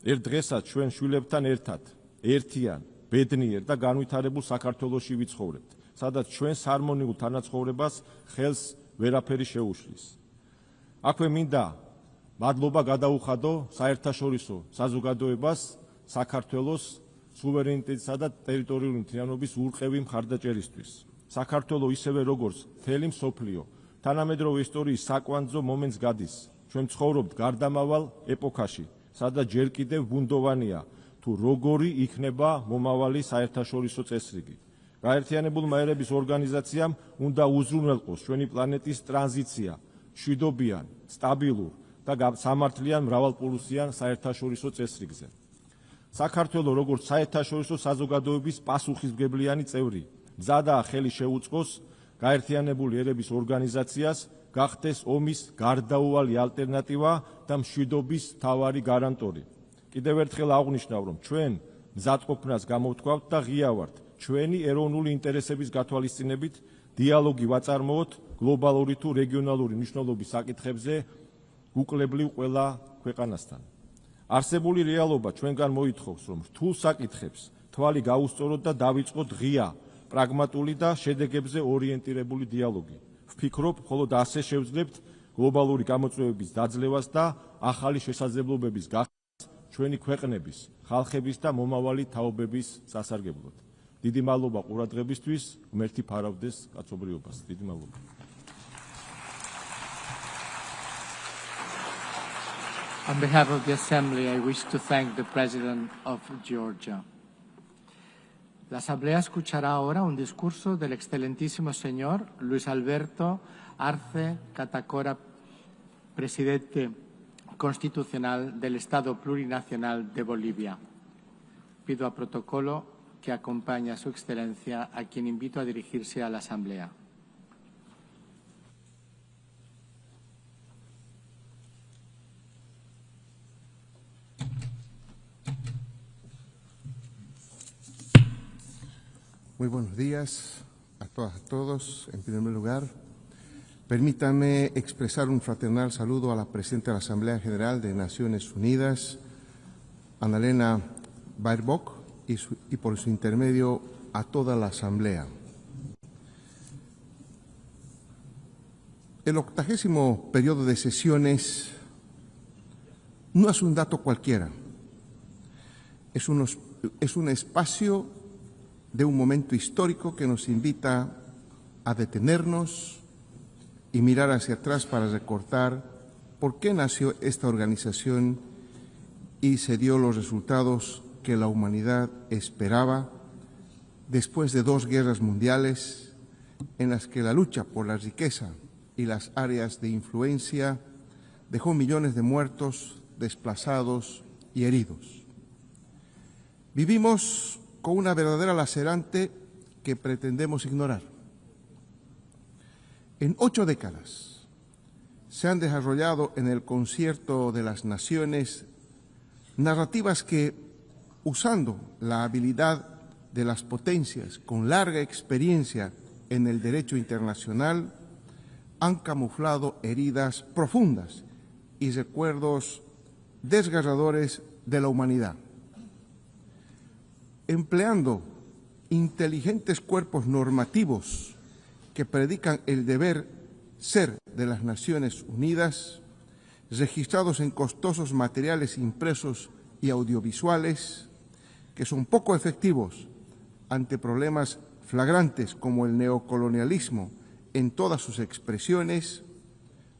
ერთ დღესაც ჩვენ შვილებთან ერთად, ერთიან, ბედნიერ და განვითარებულ საქართველოში ვიცხოვრებთ, სადაც ჩვენს ჰარმონიულ თანაცხოვრებას ხელს ვერაფერი შეუშლის. აქვე მინდა მადლობა გადაუხადო საერთაშორისო საზოგადოებას, საქართველოს სუვერენიტეტისა და ტერიტორიული მთლიანობის ურყევი მხარდაჭერისთვის. საქართველო ისევე როგორც მთელი მსოფლიო თანამედროვე ისტორიის საკვანძო მომენტს გადის. ჩვენ ცხოვრობთ გარდამავალ ეპოქაში, სადაც ჯერ კიდევ ბუნდოვანია თუ როგორი იქნება მომავალი საერთაშორისო წესრიგი. გაერთიანებულმა ერების ორგანიზაციამ უნდა უზრუნველყოს ჩვენი პლანეტის ტრანზიცია მშვიდობიან, სტაბილურ და სამართლიან მრავალპოლუსიან საერთაშორისო წესრიგზე. საქართველო როგორც საერთაშორისო საზოგადოების პასუხისმგებლიანი წევრი მზადაა ხელი შეუწყოს გაერთიანებული ერების ორგანიზაციას გახდეს ომის გარდაუვალი ალტერნატივა და მშვიდობის მთავარი გარანტორი. კიდევ ერთხელ აღვნიშნავ, რომ ჩვენ მზადყოფნას გამოვთქვავთ და ღია ვართ ჩვენი ეროვნული ინტერესების გათვალისწინებით დიალოგი ვაწარმოოთ გლობალური თუ რეგიონალური მნიშვნელობის საკითხებზე უკლებლივ ყველა ქვეყანასთან. არსებული რეალობა ჩვენგან მოითხოვს, რომ რთულ საკითხებს თვალი გაუსწოროთ და დავიწყოთ ღია, პრაგმატული და შედეგებზე ორიენტირებული დიალოგი. ვფიქრობ, მხოლოდ ასე შევძლებთ გლობალური გამოწვევების დაძლევას და ახალი შესაძლებლობების გახდას ჩვენი ქვეყნების, ხალხების და მომავალი თაობების სასარგებლოდ. დიდი მადლობა ყურადღებისთვის, ღმერთი ფარავდეს კაცობრიობას. დიდი მადლობა. On behalf of the Assembly, I wish to thank the President of Georgia. La Asamblea escuchará ahora un discurso del excelentísimo señor Luis Alberto Arce Catacora, presidente constitucional del Estado Plurinacional de Bolivia. Pido a protocolo que acompañe a su excelencia, a quien invito a dirigirse a la Asamblea. Muy buenos días a todas y a todos. En primer lugar, permítanme expresar un fraternal saludo a la Presidenta de la Asamblea General de Naciones Unidas, Annalena Baerbock, y por su intermedio a toda la Asamblea. El 80º periodo de sesiones no es un dato cualquiera, es un espacio de un momento histórico que nos invita a detenernos y mirar hacia atrás para recordar por qué nació esta organización y se dio los resultados que la humanidad esperaba después de 2 guerras mundiales en las que la lucha por la riqueza y las áreas de influencia dejó millones de muertos, desplazados y heridos. Vivimos con una verdadera lacerante que pretendemos ignorar. En 8 décadas se han desarrollado en el concierto de las naciones narrativas que, usando la habilidad de las potencias con larga experiencia en el derecho internacional, han camuflado heridas profundas y recuerdos desgarradores de la humanidad. Empleando inteligentes cuerpos normativos que predican el deber ser de las Naciones Unidas, registrados en costosos materiales impresos y audiovisuales, que son poco efectivos ante problemas flagrantes como el neocolonialismo en todas sus expresiones,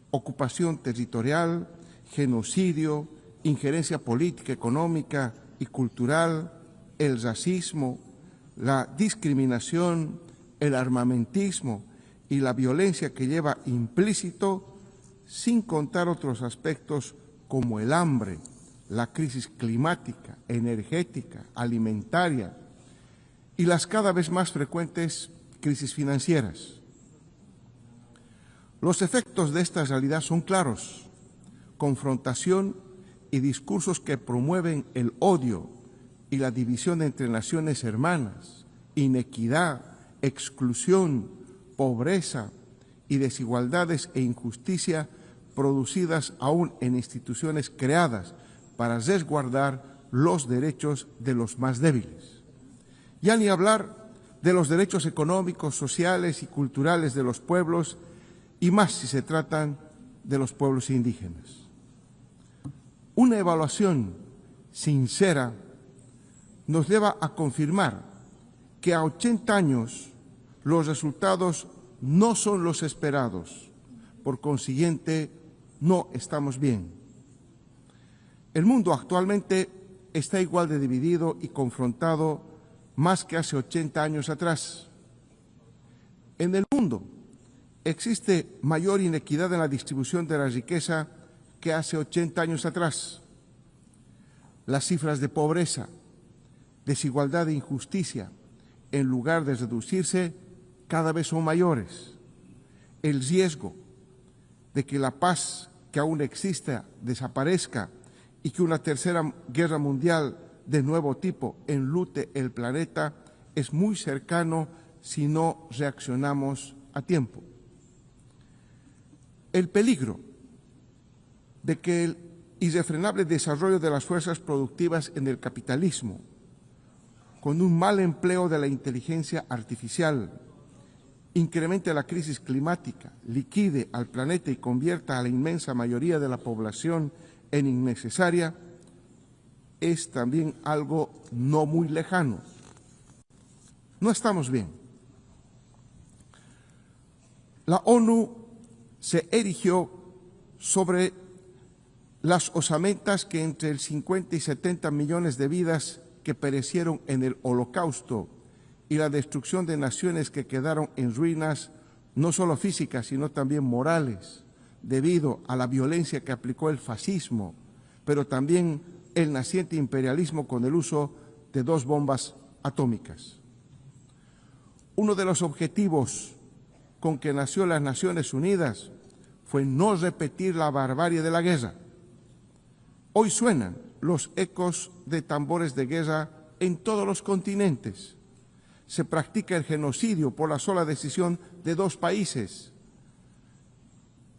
ocupación territorial, genocidio, injerencia política, económica y cultural, el racismo, la discriminación, el armamentismo y la violencia que lleva implícito, sin contar otros aspectos como el hambre, la crisis climática, energética, alimentaria y las cada vez más frecuentes crisis financieras. Los efectos de esta realidad son claros: confrontación y discursos que promueven el odio y la división entre naciones hermanas, inequidad, exclusión, pobreza y desigualdades e injusticia producidas aún en instituciones creadas para resguardar los derechos de los más débiles. Ya ni hablar de los derechos económicos, sociales y culturales de los pueblos, y más si se tratan de los pueblos indígenas. Una evaluación sincera nos lleva a confirmar que a 80 años los resultados no son los esperados. Por consiguiente, no estamos bien. El mundo actualmente está igual de dividido y confrontado más que hace 80 años atrás. En el mundo existe mayor inequidad en la distribución de la riqueza que hace 80 años atrás. Las cifras de pobreza, desigualdad e injusticia, en lugar de reducirse, cada vez son mayores. El riesgo de que la paz que aún exista desaparezca y que una tercera guerra mundial de nuevo tipo enlute el planeta es muy cercano si no reaccionamos a tiempo. El peligro de que el irrefrenable desarrollo de las fuerzas productivas en el capitalismo, con un mal empleo de la inteligencia artificial, incremente la crisis climática, liquide al planeta y convierta a la inmensa mayoría de la población en innecesaria, es también algo no muy lejano. No estamos bien. La ONU se erigió sobre las osamentas que entre el 50 y 70 millones de vidas que perecieron en el Holocausto y la destrucción de naciones que quedaron en ruinas, no solo físicas, sino también morales, debido a la violencia que aplicó el fascismo, pero también el naciente imperialismo con el uso de 2 bombas atómicas. Uno de los objetivos con que nació las Naciones Unidas fue no repetir la barbarie de la guerra. Hoy suenan los ecos de tambores de guerra en todos los continentes. Se practica el genocidio por la sola decisión de 2 países,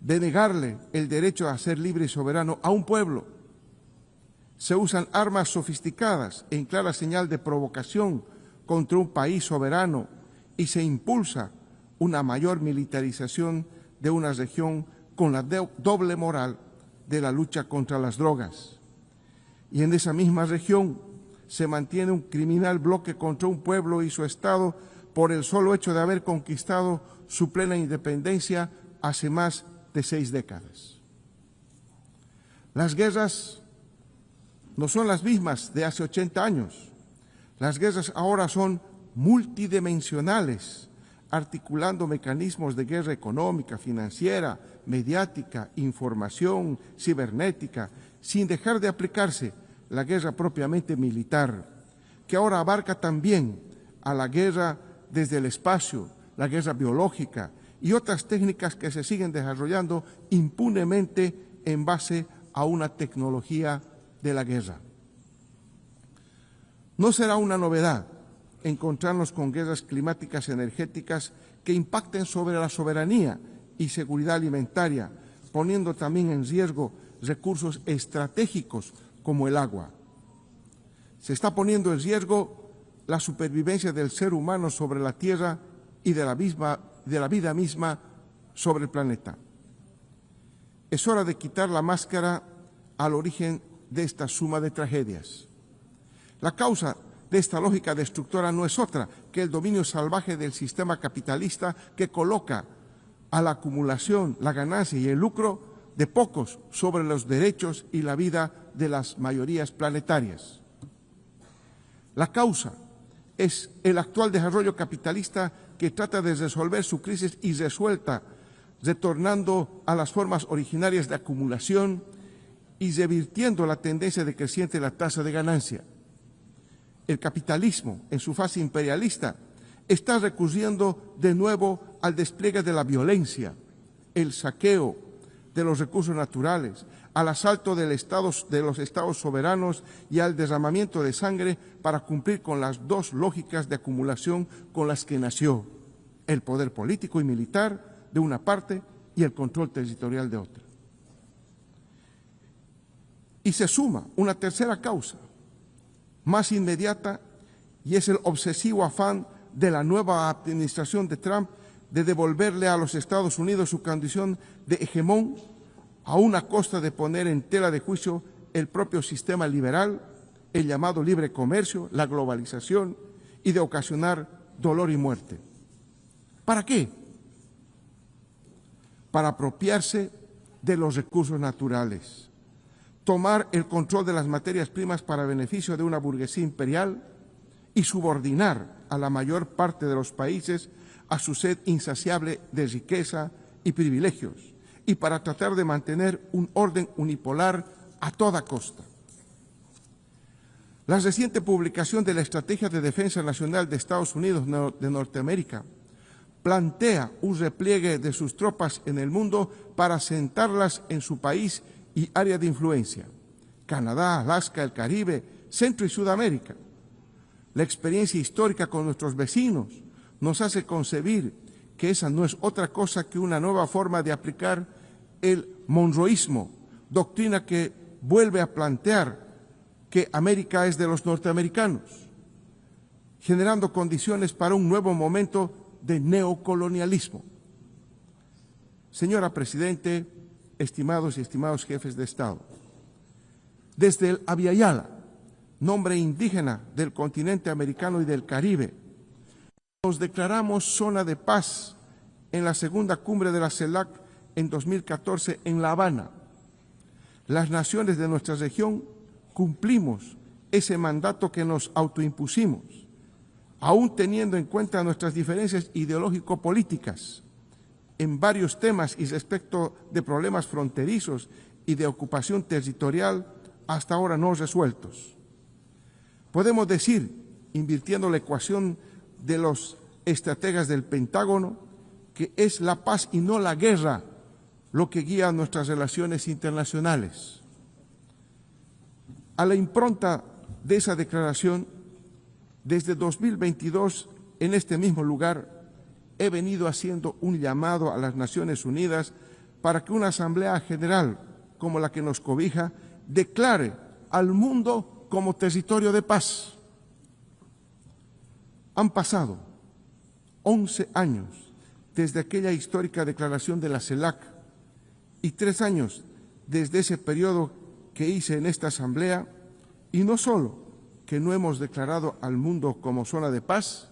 de negarle el derecho a ser libre y soberano a un pueblo. Se usan armas sofisticadas en clara señal de provocación contra un país soberano y se impulsa una mayor militarización de una región con la doble moral de la lucha contra las drogas. Y en esa misma región se mantiene un criminal bloque contra un pueblo y su Estado por el solo hecho de haber conquistado su plena independencia hace más de 6 décadas. Las guerras no son las mismas de hace 80 años. Las guerras ahora son multidimensionales, articulando mecanismos de guerra económica, financiera, mediática, información, cibernética, sin dejar de aplicarse la guerra propiamente militar, que ahora abarca también a la guerra desde el espacio, la guerra biológica y otras técnicas que se siguen desarrollando impunemente en base a una tecnología de la guerra. No será una novedad encontrarnos con guerras climáticas energéticas que impacten sobre la soberanía y seguridad alimentaria, poniendo también en riesgo recursos estratégicos como el agua. Se está poniendo en riesgo la supervivencia del ser humano sobre la Tierra y de la vida misma sobre el planeta. Es hora de quitar la máscara al origen de esta suma de tragedias. La causa de esta lógica destructora no es otra que el dominio salvaje del sistema capitalista que coloca a la acumulación, la ganancia y el lucro de pocos sobre los derechos y la vida de las mayorías planetarias. La causa es el actual desarrollo capitalista que trata de resolver su crisis irresuelta, retornando a las formas originarias de acumulación y revirtiendo la tendencia decreciente de la tasa de ganancia. El capitalismo, en su fase imperialista, está recurriendo de nuevo al despliegue de la violencia, el saqueo de los recursos naturales, al asalto de los estados soberanos y al derramamiento de sangre para cumplir con las 2 lógicas de acumulación con las que nació: el poder político y militar de una parte y el control territorial de otra. Y se suma una tercera causa, más inmediata, y es el obsesivo afán de la nueva administración de Trump de devolverle a los Estados Unidos su condición de hegemón a una costa de poner en tela de juicio el propio sistema liberal, el llamado libre comercio, la globalización y de ocasionar dolor y muerte. ¿Para qué? Para apropiarse de los recursos naturales, tomar el control de las materias primas para beneficio de una burguesía imperial y subordinar a la mayor parte de los países a su sed insaciable de riqueza y privilegios, y para tratar de mantener un orden unipolar a toda costa. La reciente publicación de la Estrategia de Defensa Nacional de Estados Unidos de Norteamérica plantea un repliegue de sus tropas en el mundo para asentarlas en su país y área de influencia, Canadá, Alaska, el Caribe, Centro y Sudamérica. La experiencia histórica con nuestros vecinos nos hace concebir que esa no es otra cosa que una nueva forma de aplicar el monroísmo, doctrina que vuelve a plantear que América es de los norteamericanos, generando condiciones para un nuevo momento de neocolonialismo. Señora Presidente, estimados y estimados jefes de Estado, desde el Abya, nombre indígena del continente americano y del Caribe, nos declaramos zona de paz en la segunda cumbre de la CELAC en 2014 en La Habana. Las naciones de nuestra región cumplimos ese mandato que nos autoimpusimos, aún teniendo en cuenta nuestras diferencias ideológico-políticas en varios temas y respecto de problemas fronterizos y de ocupación territorial hasta ahora no resueltos. Podemos decir, invirtiendo la ecuación de los estrategas del Pentágono, que es la paz y no la guerra lo que guía nuestras relaciones internacionales. A la impronta de esa declaración, desde 2022, en este mismo lugar, he venido haciendo un llamado a las Naciones Unidas para que una Asamblea General como la que nos cobija declare al mundo como territorio de paz. Han pasado 11 años desde aquella histórica declaración de la CELAC y 3 años desde ese periodo que hice en esta Asamblea, y no solo que no hemos declarado al mundo como zona de paz,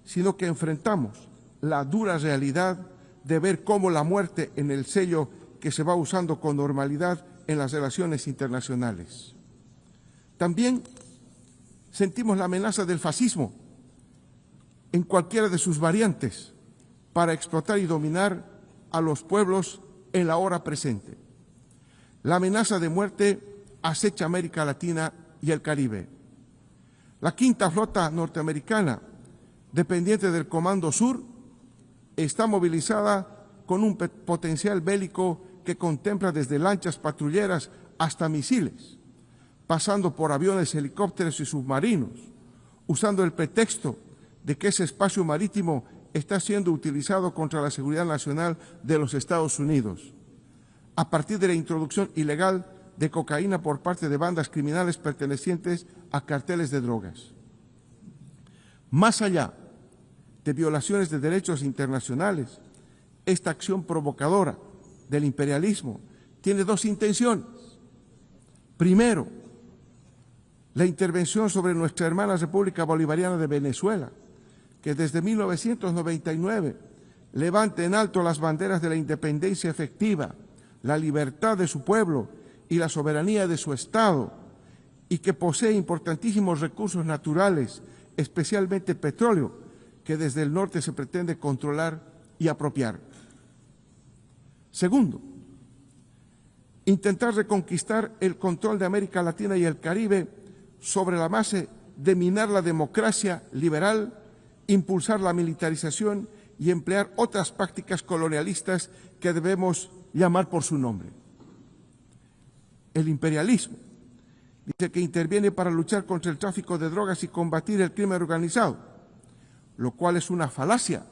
sino que enfrentamos la dura realidad de ver cómo la muerte en el sello que se va usando con normalidad en las relaciones internacionales. También sentimos la amenaza del fascismo en cualquiera de sus variantes para explotar y dominar a los pueblos en la hora presente. La amenaza de muerte acecha América Latina y el Caribe. La quinta flota norteamericana, dependiente del Comando Sur, está movilizada con un potencial bélico que contempla desde lanchas patrulleras hasta misiles, pasando por aviones, helicópteros y submarinos, usando el pretexto de que ese espacio marítimo está siendo utilizado contra la seguridad nacional de los Estados Unidos, a partir de la introducción ilegal de cocaína por parte de bandas criminales pertenecientes a carteles de drogas. Más allá de violaciones de derechos internacionales, esta acción provocadora del imperialismo tiene dos intenciones. Primero, la intervención sobre nuestra hermana República Bolivariana de Venezuela, que desde 1999 levanta en alto las banderas de la independencia efectiva, la libertad de su pueblo y la soberanía de su Estado, y que posee importantísimos recursos naturales, especialmente petróleo, que desde el norte se pretende controlar y apropiar. Segundo, intentar reconquistar el control de América Latina y el Caribe sobre la base de minar la democracia liberal, impulsar la militarización y emplear otras prácticas colonialistas que debemos llamar por su nombre. El imperialismo dice que interviene para luchar contra el tráfico de drogas y combatir el crimen organizado, lo cual es una falacia,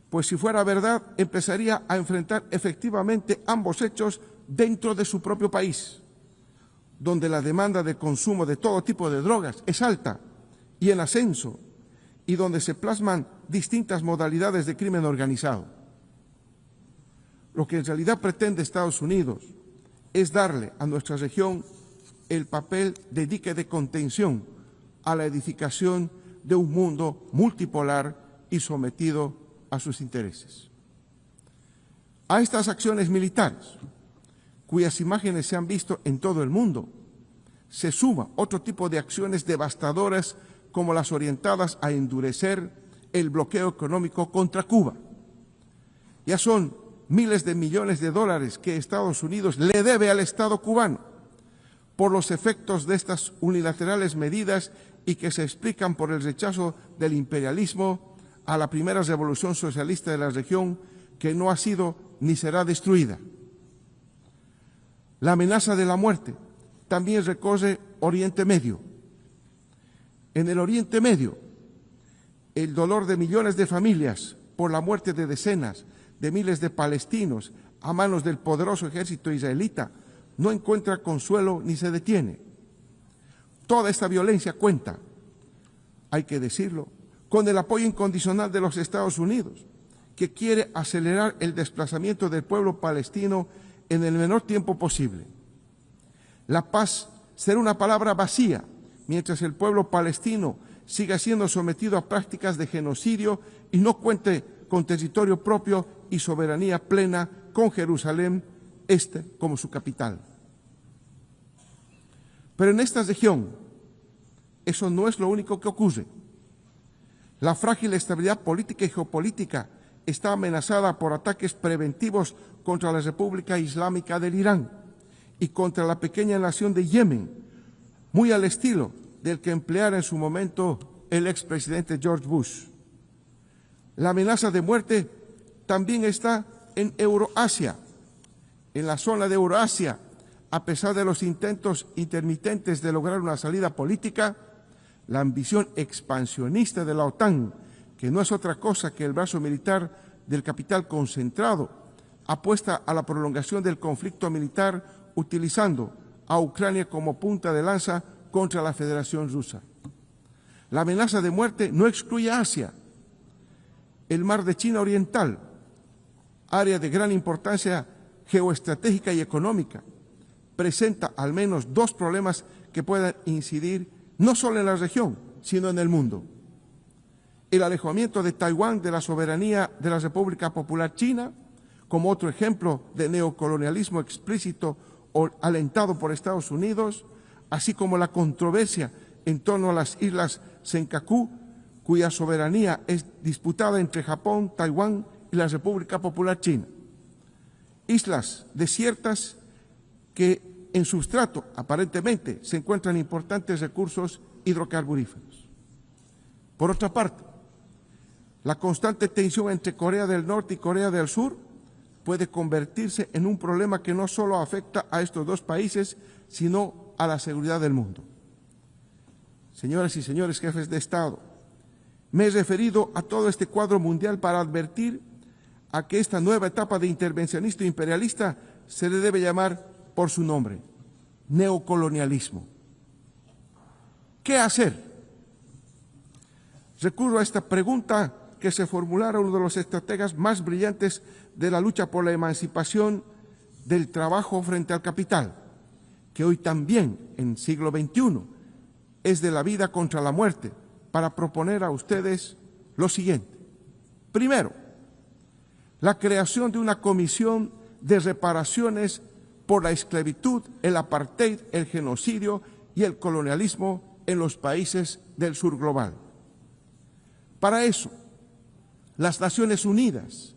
pues si fuera verdad empezaría a enfrentar efectivamente ambos hechos dentro de su propio país, donde la demanda de consumo de todo tipo de drogas es alta y en ascenso, y donde se plasman distintas modalidades de crimen organizado. Lo que en realidad pretende Estados Unidos es darle a nuestra región el papel de dique de contención a la edificación de un mundo multipolar y sometido a sus intereses. A estas acciones militares, cuyas imágenes se han visto en todo el mundo, se suma otro tipo de acciones devastadoras como las orientadas a endurecer el bloqueo económico contra Cuba. Ya son miles de millones de dólares que Estados Unidos le debe al Estado cubano por los efectos de estas unilaterales medidas y que se explican por el rechazo del imperialismo a la primera revolución socialista de la región, que no ha sido ni será destruida. La amenaza de la muerte también recorre Oriente Medio. En el Oriente Medio, el dolor de millones de familias por la muerte de decenas de miles de palestinos a manos del poderoso ejército israelita no encuentra consuelo ni se detiene. Toda esta violencia cuenta, hay que decirlo, con el apoyo incondicional de los Estados Unidos, que quiere acelerar el desplazamiento del pueblo palestino en el menor tiempo posible. La paz será una palabra vacía mientras el pueblo palestino siga siendo sometido a prácticas de genocidio y no cuente con territorio propio y soberanía plena con Jerusalén Este como su capital. Pero en esta región, eso no es lo único que ocurre. La frágil estabilidad política y geopolítica está amenazada por ataques preventivos contra la República Islámica del Irán y contra la pequeña nación de Yemen, muy al estilo del que empleara en su momento el expresidente George Bush. La amenaza de muerte también está en Euroasia. En la zona de Eurasia, a pesar de los intentos intermitentes de lograr una salida política, la ambición expansionista de la OTAN, que no es otra cosa que el brazo militar del capital concentrado, apuesta a la prolongación del conflicto militar utilizando a Ucrania como punta de lanza contra la Federación Rusa. La amenaza de muerte no excluye a Asia. El mar de China Oriental, área de gran importancia geoestratégica y económica, presenta al menos dos problemas que puedan incidir no solo en la región, sino en el mundo. El alejamiento de Taiwán de la soberanía de la República Popular China, como otro ejemplo de neocolonialismo explícito o alentado por Estados Unidos, así como la controversia en torno a las islas Senkaku, cuya soberanía es disputada entre Japón, Taiwán y la República Popular China. Islas desiertas que en sustrato aparentemente se encuentran importantes recursos hidrocarburíferos. Por otra parte, la constante tensión entre Corea del Norte y Corea del Sur puede convertirse en un problema que no solo afecta a estos dos países, sino a la seguridad del mundo. Señoras y señores jefes de Estado, me he referido a todo este cuadro mundial para advertir a que esta nueva etapa de intervencionista imperialista se le debe llamar por su nombre, neocolonialismo. ¿Qué hacer? Recurro a esta pregunta que se formulara uno de los estrategas más brillantes de la lucha por la emancipación del trabajo frente al capital, que hoy también, en siglo XXI, es de la vida contra la muerte, para proponer a ustedes lo siguiente. Primero, la creación de una comisión de reparaciones por la esclavitud, el apartheid, el genocidio y el colonialismo en los países del sur global. Para eso, las Naciones Unidas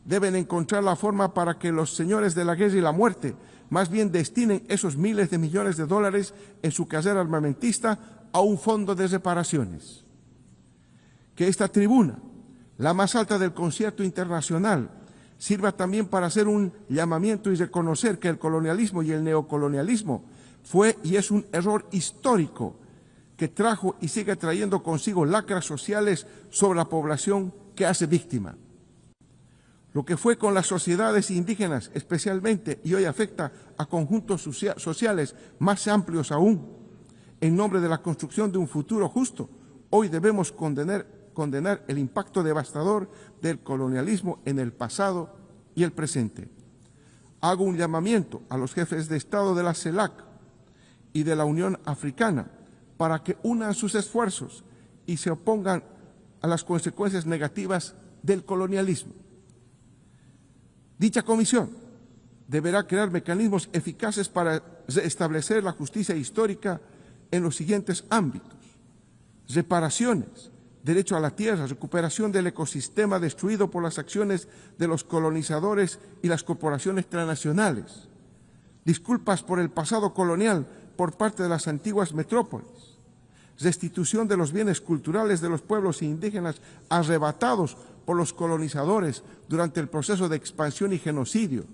deben encontrar la forma para que los señores de la guerra y la muerte más bien destinen esos miles de millones de dólares en su carrera armamentista a un fondo de reparaciones. Que esta tribuna, la más alta del concierto internacional, sirva también para hacer un llamamiento y reconocer que el colonialismo y el neocolonialismo fue y es un error histórico que trajo y sigue trayendo consigo lacras sociales sobre la población que hace víctima. Lo que fue con las sociedades indígenas especialmente y hoy afecta a conjuntos sociales más amplios aún, en nombre de la construcción de un futuro justo, hoy debemos condenar el impacto devastador del colonialismo en el pasado y el presente. Hago un llamamiento a los jefes de Estado de la CELAC y de la Unión Africana para que unan sus esfuerzos y se opongan a las consecuencias negativas del colonialismo. Dicha comisión deberá crear mecanismos eficaces para establecer la justicia histórica en los siguientes ámbitos: reparaciones, derecho a la tierra, recuperación del ecosistema destruido por las acciones de los colonizadores y las corporaciones transnacionales, disculpas por el pasado colonial por parte de las antiguas metrópolis, restitución de los bienes culturales de los pueblos indígenas arrebatados por los colonizadores durante el proceso de expansión y genocidio,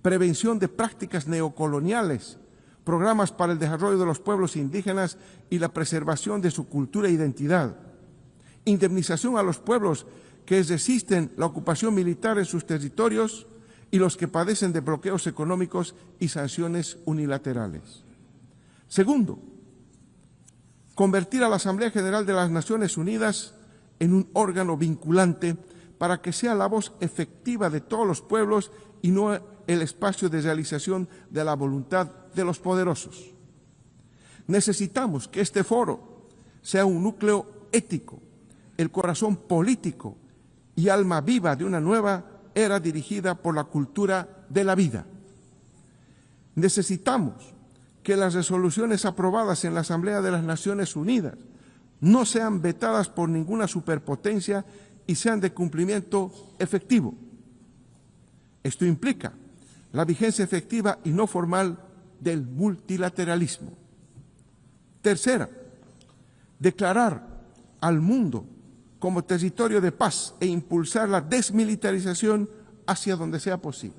prevención de prácticas neocoloniales, programas para el desarrollo de los pueblos indígenas y la preservación de su cultura e identidad, indemnización a los pueblos que resisten la ocupación militar en sus territorios y los que padecen de bloqueos económicos y sanciones unilaterales. Segundo, convertir a la Asamblea General de las Naciones Unidas en un órgano vinculante para que sea la voz efectiva de todos los pueblos y no el espacio de realización de la voluntad de los poderosos. Necesitamos que este foro sea un núcleo ético, el corazón político y alma viva de una nueva era dirigida por la cultura de la vida. Necesitamos que las resoluciones aprobadas en la Asamblea de las Naciones Unidas no sean vetadas por ninguna superpotencia y sean de cumplimiento efectivo. Esto implica la vigencia efectiva y no formal del multilateralismo. Tercera, declarar al mundo como territorio de paz e impulsar la desmilitarización hacia donde sea posible.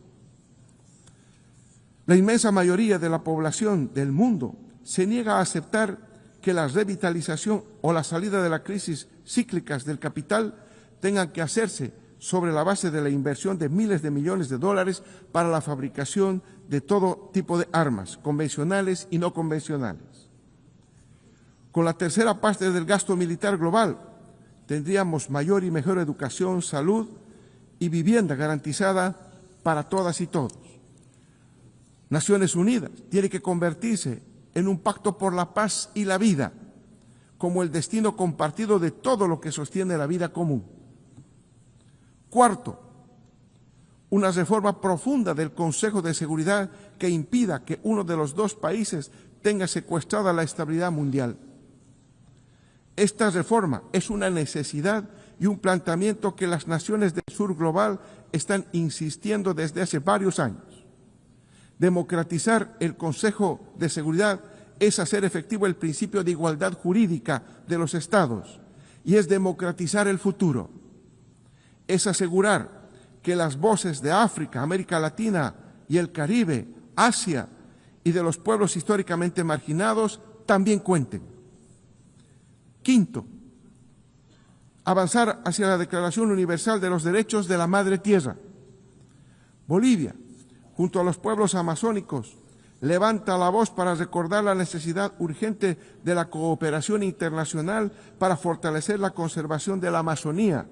La inmensa mayoría de la población del mundo se niega a aceptar que la revitalización o la salida de las crisis cíclicas del capital tengan que hacerse sobre la base de la inversión de miles de millones de dólares para la fabricación de todo tipo de armas, convencionales y no convencionales. Con la tercera parte del gasto militar global, tendríamos mayor y mejor educación, salud y vivienda garantizada para todas y todos. Naciones Unidas tiene que convertirse en un pacto por la paz y la vida, como el destino compartido de todo lo que sostiene la vida común. Cuarto, una reforma profunda del Consejo de Seguridad que impida que uno de los dos países tenga secuestrada la estabilidad mundial. Esta reforma es una necesidad y un planteamiento que las naciones del sur global están insistiendo desde hace varios años. Democratizar el Consejo de Seguridad es hacer efectivo el principio de igualdad jurídica de los Estados y es democratizar el futuro. Es asegurar que las voces de África, América Latina y el Caribe, Asia y de los pueblos históricamente marginados también cuenten. Quinto, avanzar hacia la Declaración Universal de los Derechos de la Madre Tierra. Bolivia, junto a los pueblos amazónicos, levanta la voz para recordar la necesidad urgente de la cooperación internacional para fortalecer la conservación de la Amazonía,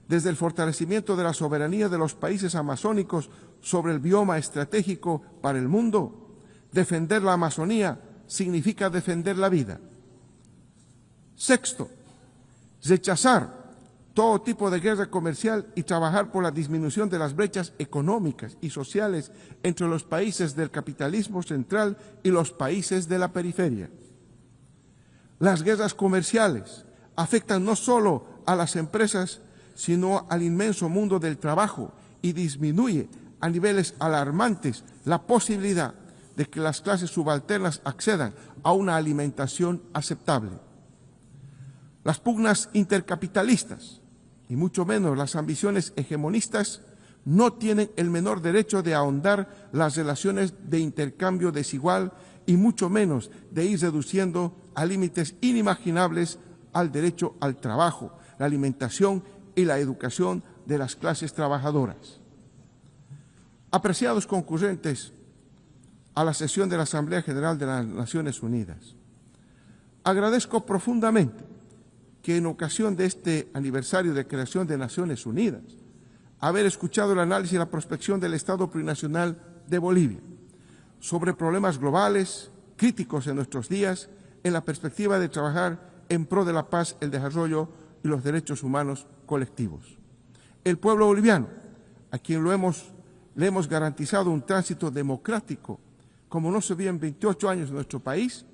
desde el fortalecimiento de la soberanía de los países amazónicos sobre el bioma estratégico para el mundo. Defender la Amazonía significa defender la vida. Sexto, rechazar todo tipo de guerra comercial y trabajar por la disminución de las brechas económicas y sociales entre los países del capitalismo central y los países de la periferia. Las guerras comerciales afectan no solo a las empresas, sino al inmenso mundo del trabajo y disminuye a niveles alarmantes la posibilidad de que las clases subalternas accedan a una alimentación aceptable. Las pugnas intercapitalistas, y mucho menos las ambiciones hegemonistas, no tienen el menor derecho de ahondar las relaciones de intercambio desigual y mucho menos de ir reduciendo a límites inimaginables al derecho al trabajo, la alimentación y la educación de las clases trabajadoras. Apreciados concurrentes a la sesión de la Asamblea General de las Naciones Unidas, agradezco profundamente que en ocasión de este aniversario de creación de Naciones Unidas, haber escuchado el análisis y la prospección del Estado plurinacional de Bolivia sobre problemas globales críticos en nuestros días en la perspectiva de trabajar en pro de la paz, el desarrollo y los derechos humanos colectivos. El pueblo boliviano, a quien le hemos garantizado un tránsito democrático como no se vio en 28 años en nuestro país,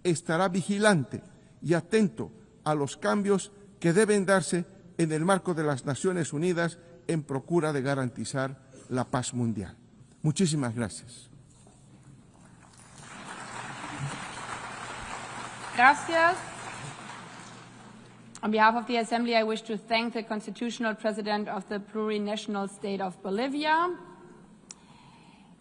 estará vigilante y atento a los cambios que deben darse en el marco de las Naciones Unidas en procura de garantizar la paz mundial. Muchísimas gracias. Gracias. On behalf of the Assembly, I wish to thank the Constitutional President of the Plurinational State of Bolivia.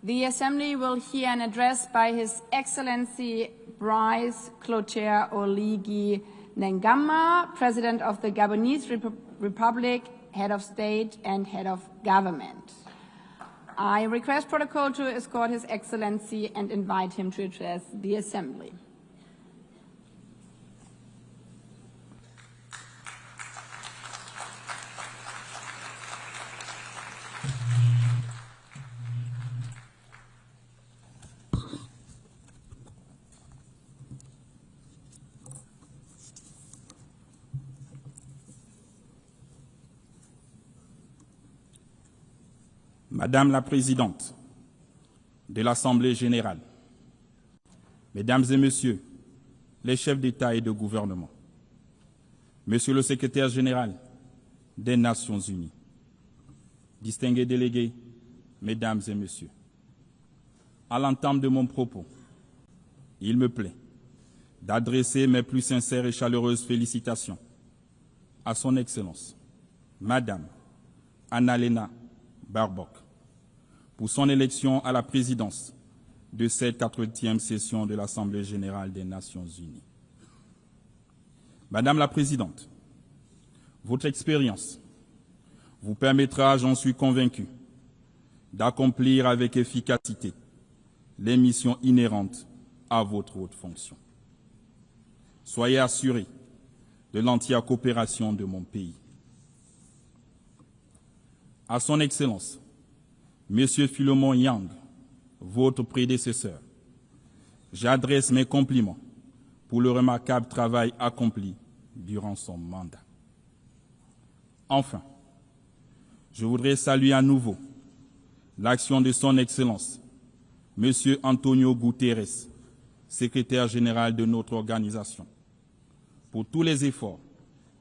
The Assembly will hear an address by His Excellency Brice Clotaire Oligui Nguema, President of the Gabonese Republic, Head of State and Head of Government. I request protocol to escort His Excellency and invite him to address the Assembly. Madame la Présidente de l'Assemblée générale, Mesdames et Messieurs les chefs d'État et de gouvernement, Monsieur le Secrétaire général des Nations unies, distingués délégués, Mesdames et Messieurs, à l'entame de mon propos, il me plaît d'adresser mes plus sincères et chaleureuses félicitations à Son Excellence, Madame Annalena Baerbock, pour son élection à la présidence de cette 80e session de l'Assemblée générale des Nations unies. Madame la Présidente, votre expérience vous permettra, j'en suis convaincu, d'accomplir avec efficacité les missions inhérentes à votre haute fonction. Soyez assurés de l'entière coopération de mon pays. À Son Excellence, Monsieur Philemon Yang, votre prédécesseur, j'adresse mes compliments pour le remarquable travail accompli durant son mandat. Enfin, je voudrais saluer à nouveau l'action de Son Excellence, Monsieur Antonio Guterres, secrétaire général de notre organisation, pour tous les efforts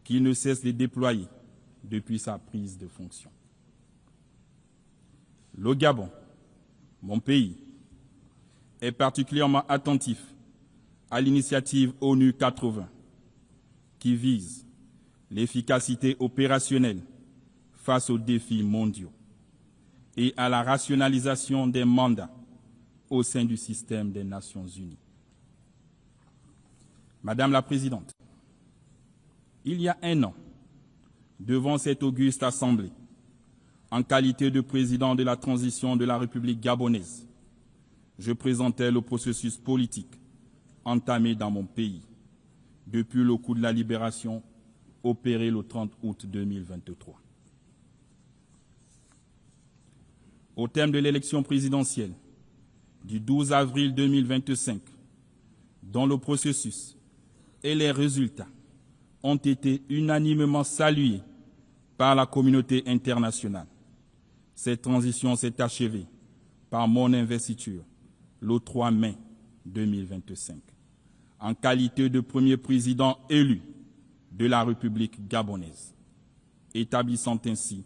qu'il ne cesse de déployer depuis sa prise de fonction. Le Gabon, mon pays, est particulièrement attentif à l'initiative ONU 80 qui vise l'efficacité opérationnelle face aux défis mondiaux et à la rationalisation des mandats au sein du système des Nations unies. Madame la Présidente, il y a un an, devant cette auguste Assemblée, en qualité de président de la transition de la République gabonaise, je présentais le processus politique entamé dans mon pays depuis le coup de la libération opéré le 30 août 2023. Au terme de l'élection présidentielle du 12 avril 2025, dont le processus et les résultats ont été unanimement salués par la communauté internationale, cette transition s'est achevée par mon investiture le 3 mai 2025, en qualité de premier président élu de la République gabonaise, établissant ainsi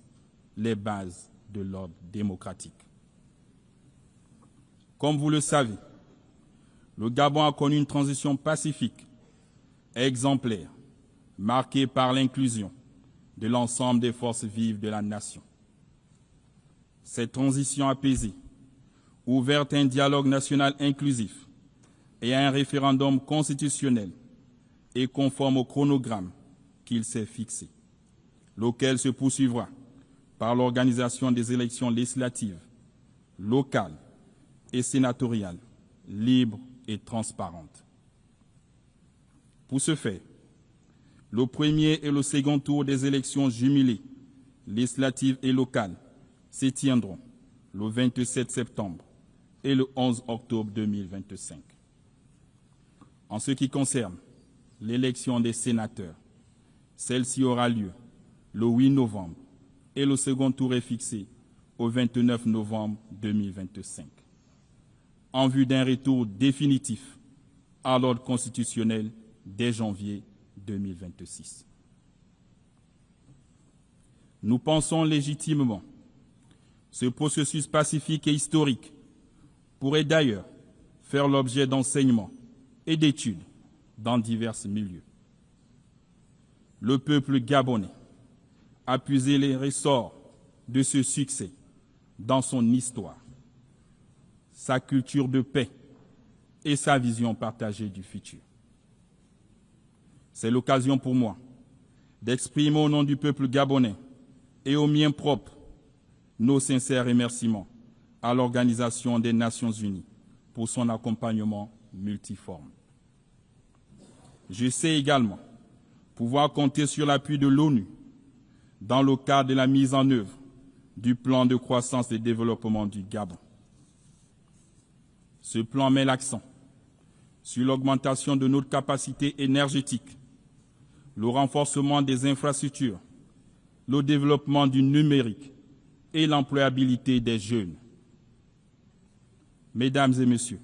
les bases de l'ordre démocratique. Comme vous le savez, le Gabon a connu une transition pacifique et exemplaire, marquée par l'inclusion de l'ensemble des forces vives de la nation. Cette transition apaisée, ouverte à un dialogue national inclusif et à un référendum constitutionnel est conforme au chronogramme qu'il s'est fixé, lequel se poursuivra par l'organisation des élections législatives, locales et sénatoriales, libres et transparentes. Pour ce faire, le premier et le second tour des élections jumelées, législatives et locales, se tiendront le 27 septembre et le 11 octobre 2025. En ce qui concerne l'élection des sénateurs, celle-ci aura lieu le 8 novembre et le second tour est fixé au 29 novembre 2025, en vue d'un retour définitif à l'ordre constitutionnel dès janvier 2026. Nous pensons légitimement ce processus pacifique et historique pourrait d'ailleurs faire l'objet d'enseignements et d'études dans divers milieux. Le peuple gabonais a puisé les ressorts de ce succès dans son histoire, sa culture de paix et sa vision partagée du futur. C'est l'occasion pour moi d'exprimer au nom du peuple gabonais et au mien propre nos sincères remerciements à l'Organisation des Nations Unies pour son accompagnement multiforme. Je sais également pouvoir compter sur l'appui de l'ONU dans le cadre de la mise en œuvre du plan de croissance et développement du Gabon. Ce plan met l'accent sur l'augmentation de notre capacité énergétique, le renforcement des infrastructures, le développement du numérique et l'employabilité des jeunes. Mesdames et messieurs,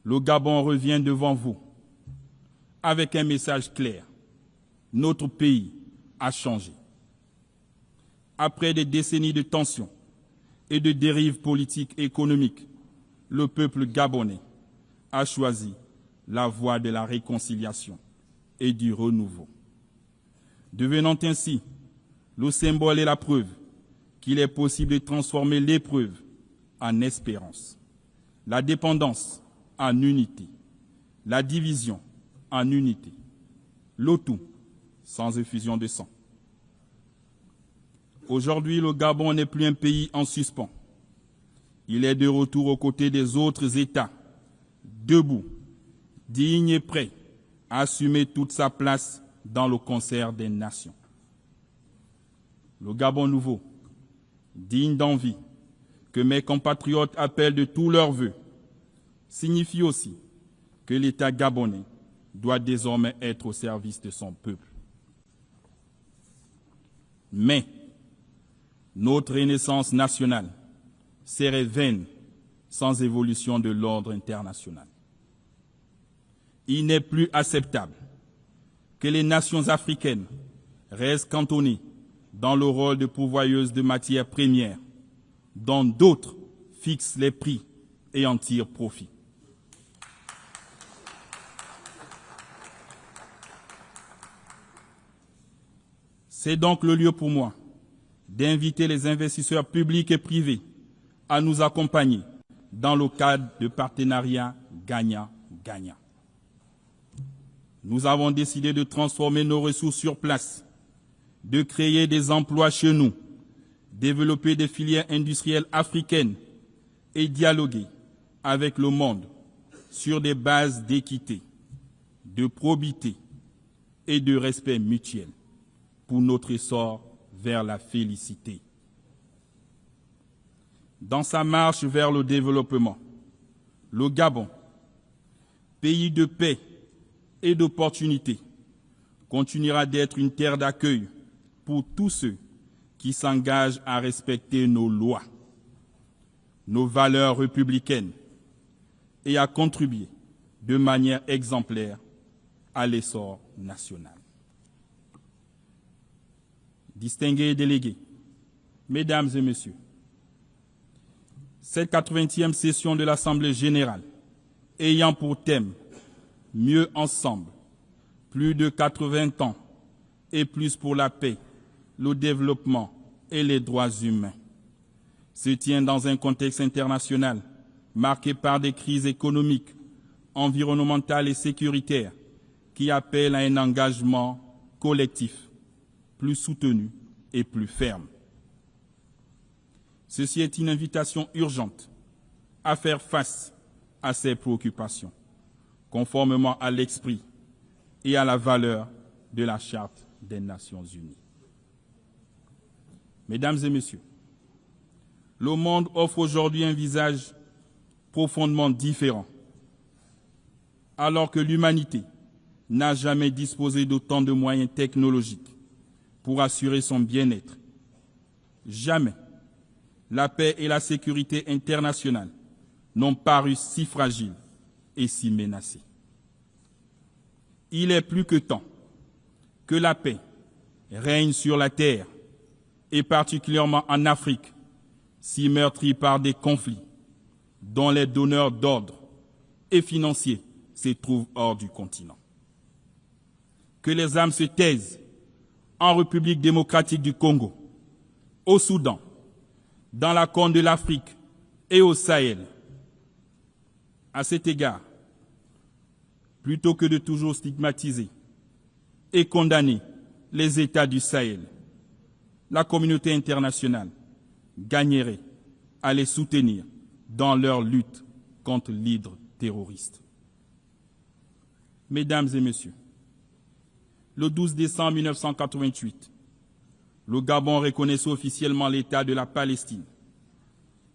le Gabon revient devant vous avec un message clair. Notre pays a changé. Après des décennies de tensions et de dérives politiques et économiques, le peuple gabonais a choisi la voie de la réconciliation et du renouveau, devenant ainsi le symbole et la preuve qu'il est possible de transformer l'épreuve en espérance, la dépendance en unité, la division en unité, le tout sans effusion de sang. Aujourd'hui, le Gabon n'est plus un pays en suspens. Il est de retour aux côtés des autres États, debout, digne et prêt à assumer toute sa place dans le concert des nations. Le Gabon nouveau, digne d'envie, que mes compatriotes appellent de tous leurs vœux, signifie aussi que l'État gabonais doit désormais être au service de son peuple. Mais notre renaissance nationale serait vaine sans évolution de l'ordre international. Il n'est plus acceptable que les nations africaines restent cantonnées dans le rôle de pourvoyeuses de matières premières, dont d'autres fixent les prix et en tirent profit. C'est donc le lieu pour moi d'inviter les investisseurs publics et privés à nous accompagner dans le cadre de partenariats gagnant-gagnant. Nous avons décidé de transformer nos ressources sur place, de créer des emplois chez nous, développer des filières industrielles africaines et dialoguer avec le monde sur des bases d'équité, de probité et de respect mutuel pour notre essor vers la félicité. Dans sa marche vers le développement, le Gabon, pays de paix et d'opportunités, continuera d'être une terre d'accueil pour tous ceux qui s'engagent à respecter nos lois, nos valeurs républicaines et à contribuer de manière exemplaire à l'essor national. Distingués délégués, Mesdames et Messieurs, cette 80e session de l'Assemblée générale ayant pour thème « Mieux ensemble, plus de 80 ans et plus pour la paix, le développement et les droits humains » se tient dans un contexte international marqué par des crises économiques, environnementales et sécuritaires qui appellent à un engagement collectif plus soutenu et plus ferme. Ceci est une invitation urgente à faire face à ces préoccupations, conformément à l'esprit et à la valeur de la Charte des Nations Unies. Mesdames et Messieurs, le monde offre aujourd'hui un visage profondément différent. alors que l'humanité n'a jamais disposé d'autant de moyens technologiques pour assurer son bien-être. Jamais la paix et la sécurité internationale n'ont paru si fragiles et si menacées. Il est plus que temps que la paix règne sur la terre, et particulièrement en Afrique, si meurtrie par des conflits dont les donneurs d'ordre et financiers se trouvent hors du continent. Que les âmes se taisent en République démocratique du Congo, au Soudan, dans la Corne de l'Afrique et au Sahel. À cet égard, plutôt que de toujours stigmatiser et condamner les États du Sahel, la communauté internationale gagnerait à les soutenir dans leur lutte contre l'hydre terroriste. Mesdames et messieurs, le 12 décembre 1988, le Gabon reconnaissait officiellement l'État de la Palestine.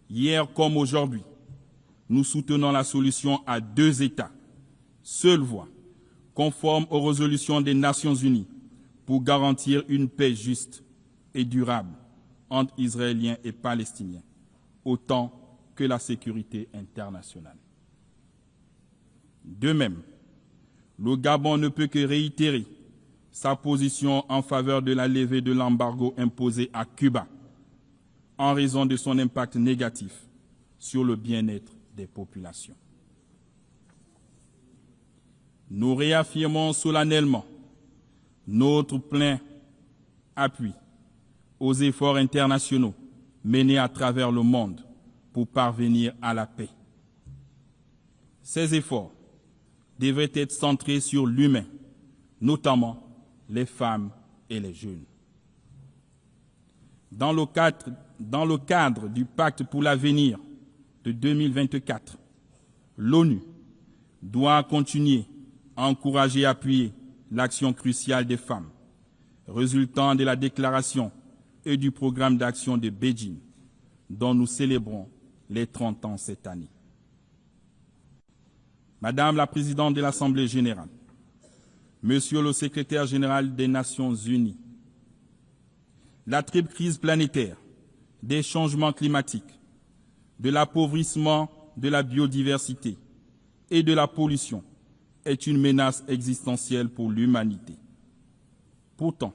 Hier comme aujourd'hui, nous soutenons la solution à 2 États, seule voie, conforme aux résolutions des Nations Unies, pour garantir une paix juste et durable entre Israéliens et Palestiniens, autant que la sécurité internationale. De même, le Gabon ne peut que réitérer sa position en faveur de la levée de l'embargo imposé à Cuba, en raison de son impact négatif sur le bien-être des populations. Nous réaffirmons solennellement notre plein appui aux efforts internationaux menés à travers le monde pour parvenir à la paix. Ces efforts devraient être centrés sur l'humain, notamment les femmes et les jeunes. Dans le cadre du pacte pour l'avenir de 2024, l'ONU doit continuer à encourager et appuyer l'action cruciale des femmes, résultant de la déclaration et du programme d'action de Beijing, dont nous célébrons les 30 ans cette année. Madame la Présidente de l'Assemblée générale, Monsieur le Secrétaire général des Nations unies, la triple crise planétaire, des changements climatiques, de l'appauvrissement de la biodiversité et de la pollution est une menace existentielle pour l'humanité. Pourtant,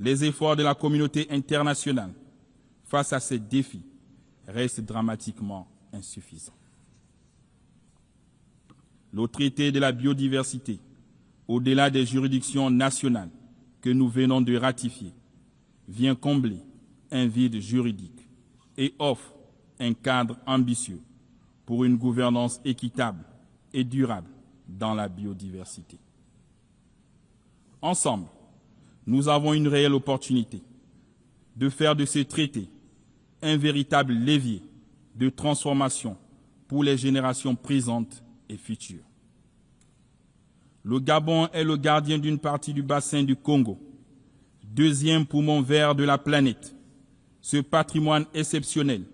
les efforts de la communauté internationale face à ces défis restent dramatiquement insuffisants. Le traité de la biodiversité, au-delà des juridictions nationales que nous venons de ratifier, vient combler un vide juridique et offre un cadre ambitieux pour une gouvernance équitable et durable dans la biodiversité. Ensemble, nous avons une réelle opportunité de faire de ce traité un véritable levier de transformation pour les générations présentes et futures. Le Gabon est le gardien d'une partie du bassin du Congo, 2e poumon vert de la planète. Ce patrimoine exceptionnel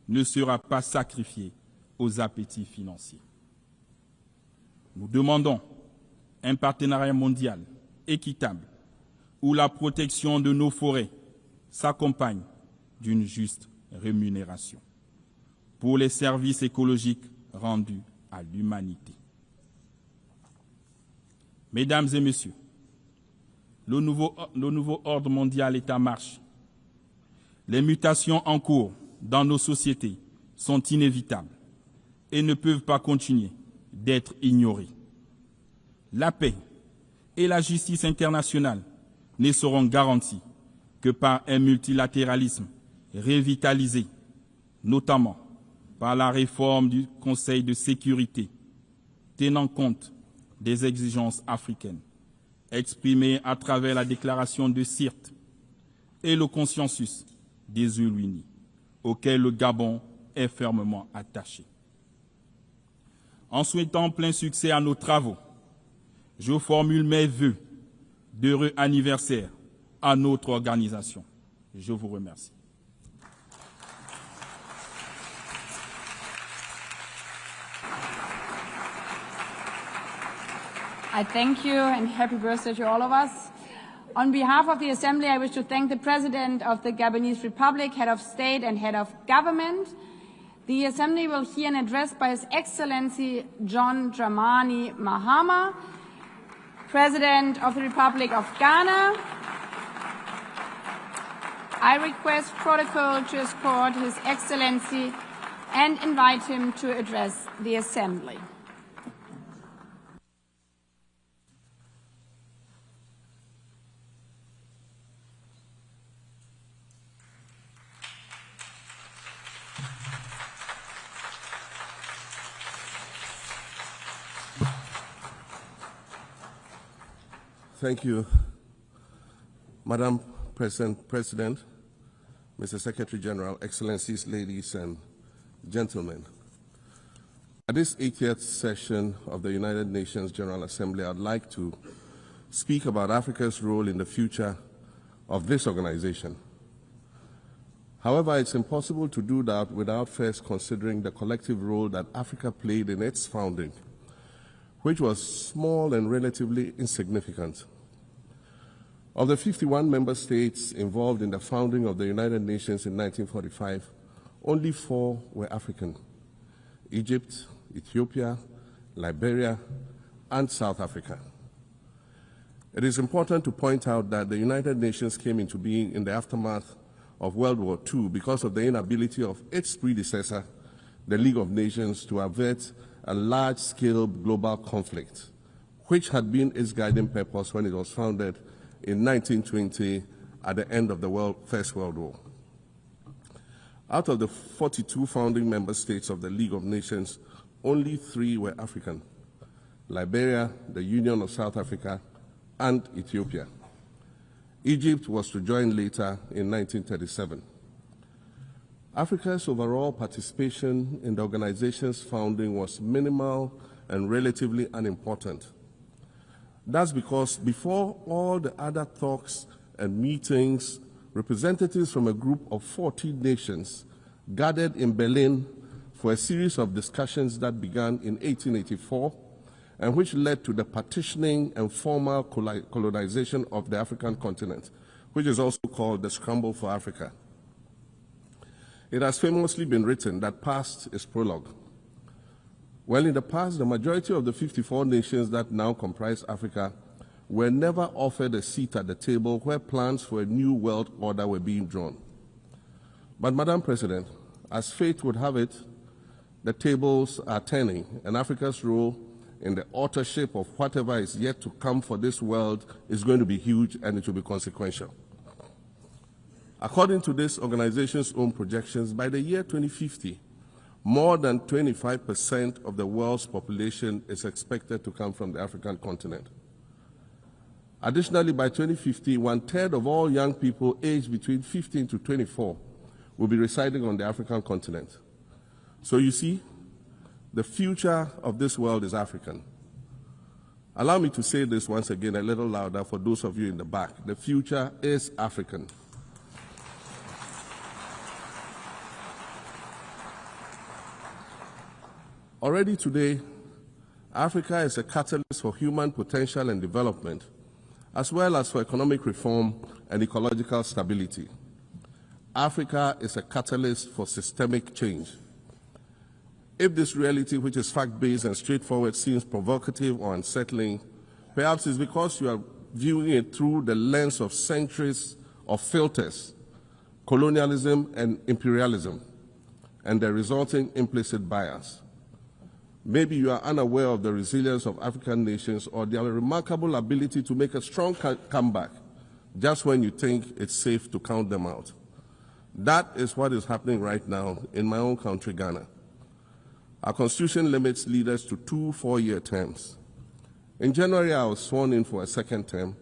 ne sera pas sacrifié aux appétits financiers. Nous demandons un partenariat mondial équitable où la protection de nos forêts s'accompagne d'une juste rémunération pour les services écologiques rendus à l'humanité. Mesdames et messieurs, le nouveau ordre mondial est en marche. Les mutations en cours dans nos sociétés sont inévitables et ne peuvent pas continuer d'être ignorées. La paix et la justice internationale ne seront garanties que par un multilatéralisme revitalisé, notamment par la réforme du Conseil de sécurité, tenant compte des exigences africaines exprimées à travers la déclaration de Sirte et le consensus des Unis, auquel le Gabon est fermement attaché. En souhaitant plein succès à nos travaux, je formule mes vœux d'heureux anniversaire à notre organisation. Je vous remercie. I thank you and happy birthday to all of us. On behalf of the Assembly, I wish to thank the President of the Gabonese Republic, Head of State and Head of Government. The Assembly will hear an address by His Excellency John Dramani Mahama, President of the Republic of Ghana. I request protocol to escort His Excellency and invite him to address the Assembly. Thank you, Madam President, Mr. Secretary General, Excellencies, ladies and gentlemen. At this 80th session of the United Nations General Assembly, I'd like to speak about Africa's role in the future of this organization. However, it's impossible to do that without first considering the collective role that Africa played in its founding, which was small and relatively insignificant. Of the 51 member states involved in the founding of the United Nations in 1945, only 4 were African: Egypt, Ethiopia, Liberia, and South Africa. It is important to point out that the United Nations came into being in the aftermath of World War II because of the inability of its predecessor, the League of Nations, to avert a large-scale global conflict, which had been its guiding purpose when it was founded in 1920 at the end of the First World War. Out of the 42 founding member states of the League of Nations, only 3 were African: Liberia, the Union of South Africa, and Ethiopia. Egypt was to join later in 1937. Africa's overall participation in the organization's founding was minimal and relatively unimportant. That's because before all the other talks and meetings, representatives from a group of 14 nations gathered in Berlin for a series of discussions that began in 1884 and which led to the partitioning and formal colonization of the African continent, which is also called the Scramble for Africa. It has famously been written that past is prologue. Well, in the past, the majority of the 54 nations that now comprise Africa were never offered a seat at the table where plans for a new world order were being drawn. But, Madam President, as fate would have it, the tables are turning, and Africa's role in the authorship of whatever is yet to come for this world is going to be huge, and it will be consequential. According to this organization's own projections, by the year 2050, more than 25% of the world's population is expected to come from the African continent. Additionally, by 2050, 1/3 of all young people aged between 15 to 24 will be residing on the African continent. So you see, the future of this world is African. Allow me to say this once again a little louder for those of you in the back. The future is African. Already today, Africa is a catalyst for human potential and development, as well as for economic reform and ecological stability. Africa is a catalyst for systemic change. If this reality, which is fact-based and straightforward, seems provocative or unsettling, perhaps it's because you are viewing it through the lens of centuries of filters, colonialism and imperialism, and the resulting implicit bias. Maybe you are unaware of the resilience of African nations or their remarkable ability to make a strong comeback just when you think it's safe to count them out. That is what is happening right now in my own country, Ghana. Our constitution limits leaders to 2 4-year terms. In January, I was sworn in for a second term,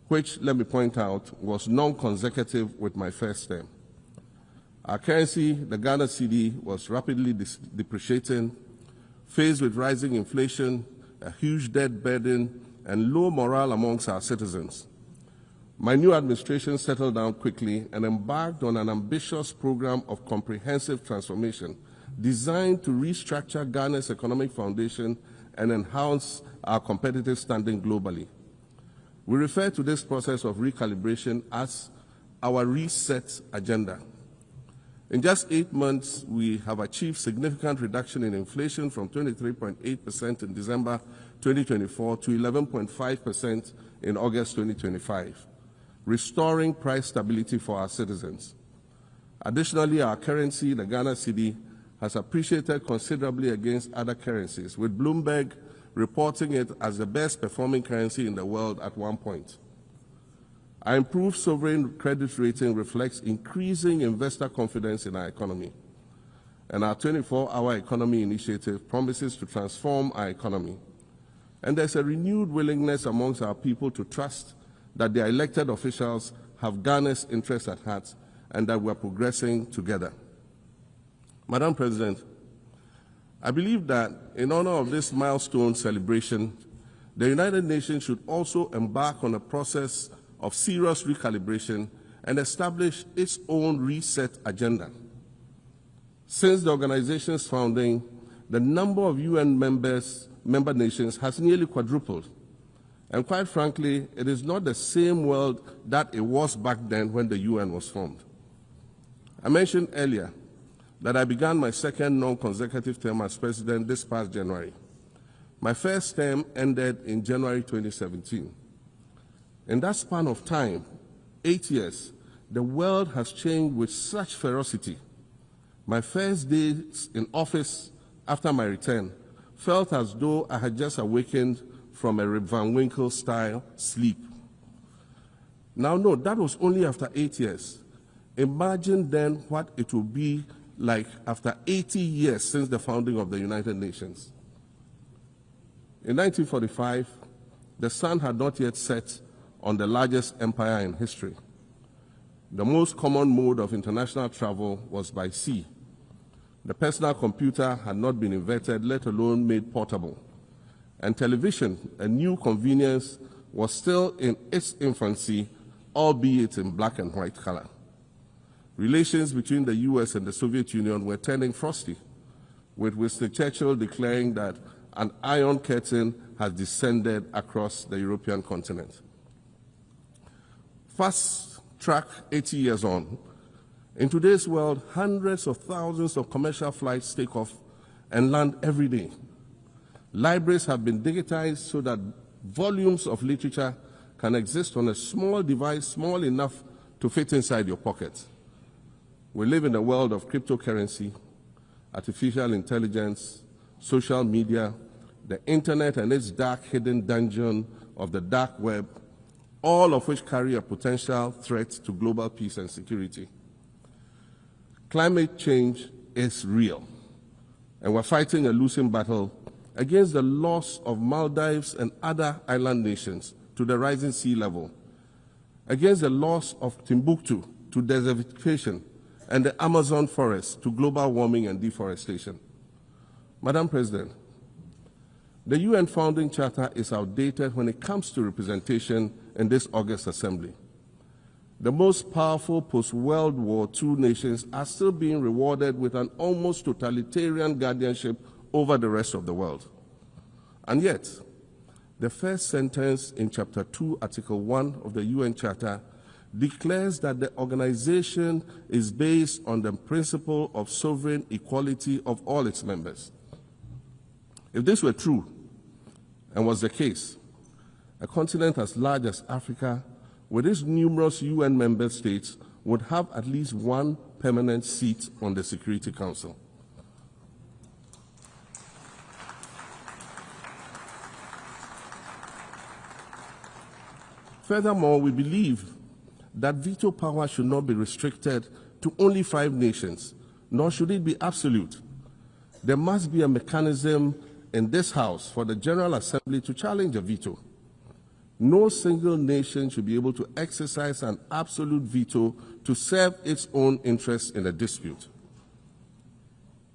which, let me point out, was non-consecutive with my first term. Our currency, the Ghana cedi, was rapidly depreciating. Faced with rising inflation, a huge debt burden, and low morale amongst our citizens, my new administration settled down quickly and embarked on an ambitious program of comprehensive transformation designed to restructure Ghana's economic foundation and enhance our competitive standing globally. We refer to this process of recalibration as our reset agenda. In just 8 months, we have achieved significant reduction in inflation from 23.8% in December 2024 to 11.5% in August 2025, restoring price stability for our citizens. Additionally, our currency, the Ghana cedi, has appreciated considerably against other currencies, with Bloomberg reporting it as the best performing currency in the world at one point. Our improved sovereign credit rating reflects increasing investor confidence in our economy, and our 24-hour economy initiative promises to transform our economy. And there's a renewed willingness amongst our people to trust that their elected officials have Ghana's interests at heart and that we're progressing together. Madam President, I believe that in honor of this milestone celebration, the United Nations should also embark on a process of serious recalibration and establish its own reset agenda. Since the organization's founding, the number of UN member nations has nearly quadrupled. And quite frankly, it is not the same world that it was back then when the UN was formed. I mentioned earlier that I began my second non-consecutive term as president this past January. My first term ended in January 2017. In that span of time, 8 years, the world has changed with such ferocity. My first days in office after my return felt as though I had just awakened from a Rip Van Winkle-style sleep. Now, no, that was only after 8 years. Imagine then what it would be like after 80 years since the founding of the United Nations. In 1945, the sun had not yet set on the largest empire in history. The most common mode of international travel was by sea. The personal computer had not been invented, let alone made portable. And television, a new convenience, was still in its infancy, albeit in black and white color. Relations between the US and the Soviet Union were turning frosty, with Winston Churchill declaring that an iron curtain has descended across the European continent. Fast track 80 years on, in today's world, hundreds of thousands of commercial flights take off and land every day. Libraries have been digitized so that volumes of literature can exist on a small device, small enough to fit inside your pocket. We live in a world of cryptocurrency, artificial intelligence, social media, the internet and its dark hidden dungeon of the dark web, all of which carry a potential threat to global peace and security. Climate change is real, and we're fighting a losing battle against the loss of Maldives and other island nations to the rising sea level, against the loss of Timbuktu to desertification and the Amazon forest to global warming and deforestation. Madam President, the UN Founding Charter is outdated when it comes to representation in this August Assembly. The most powerful post-World War II nations are still being rewarded with an almost totalitarian guardianship over the rest of the world. And yet, the first sentence in Chapter 2, Article 1 of the UN Charter declares that the organization is based on the principle of sovereign equality of all its members. If this were true, and was the case, a continent as large as Africa, with its numerous UN member states, would have at least one permanent seat on the Security Council. Furthermore, we believe that veto power should not be restricted to only 5 nations, nor should it be absolute. There must be a mechanism in this House for the General Assembly to challenge a veto. No single nation should be able to exercise an absolute veto to serve its own interests in a dispute.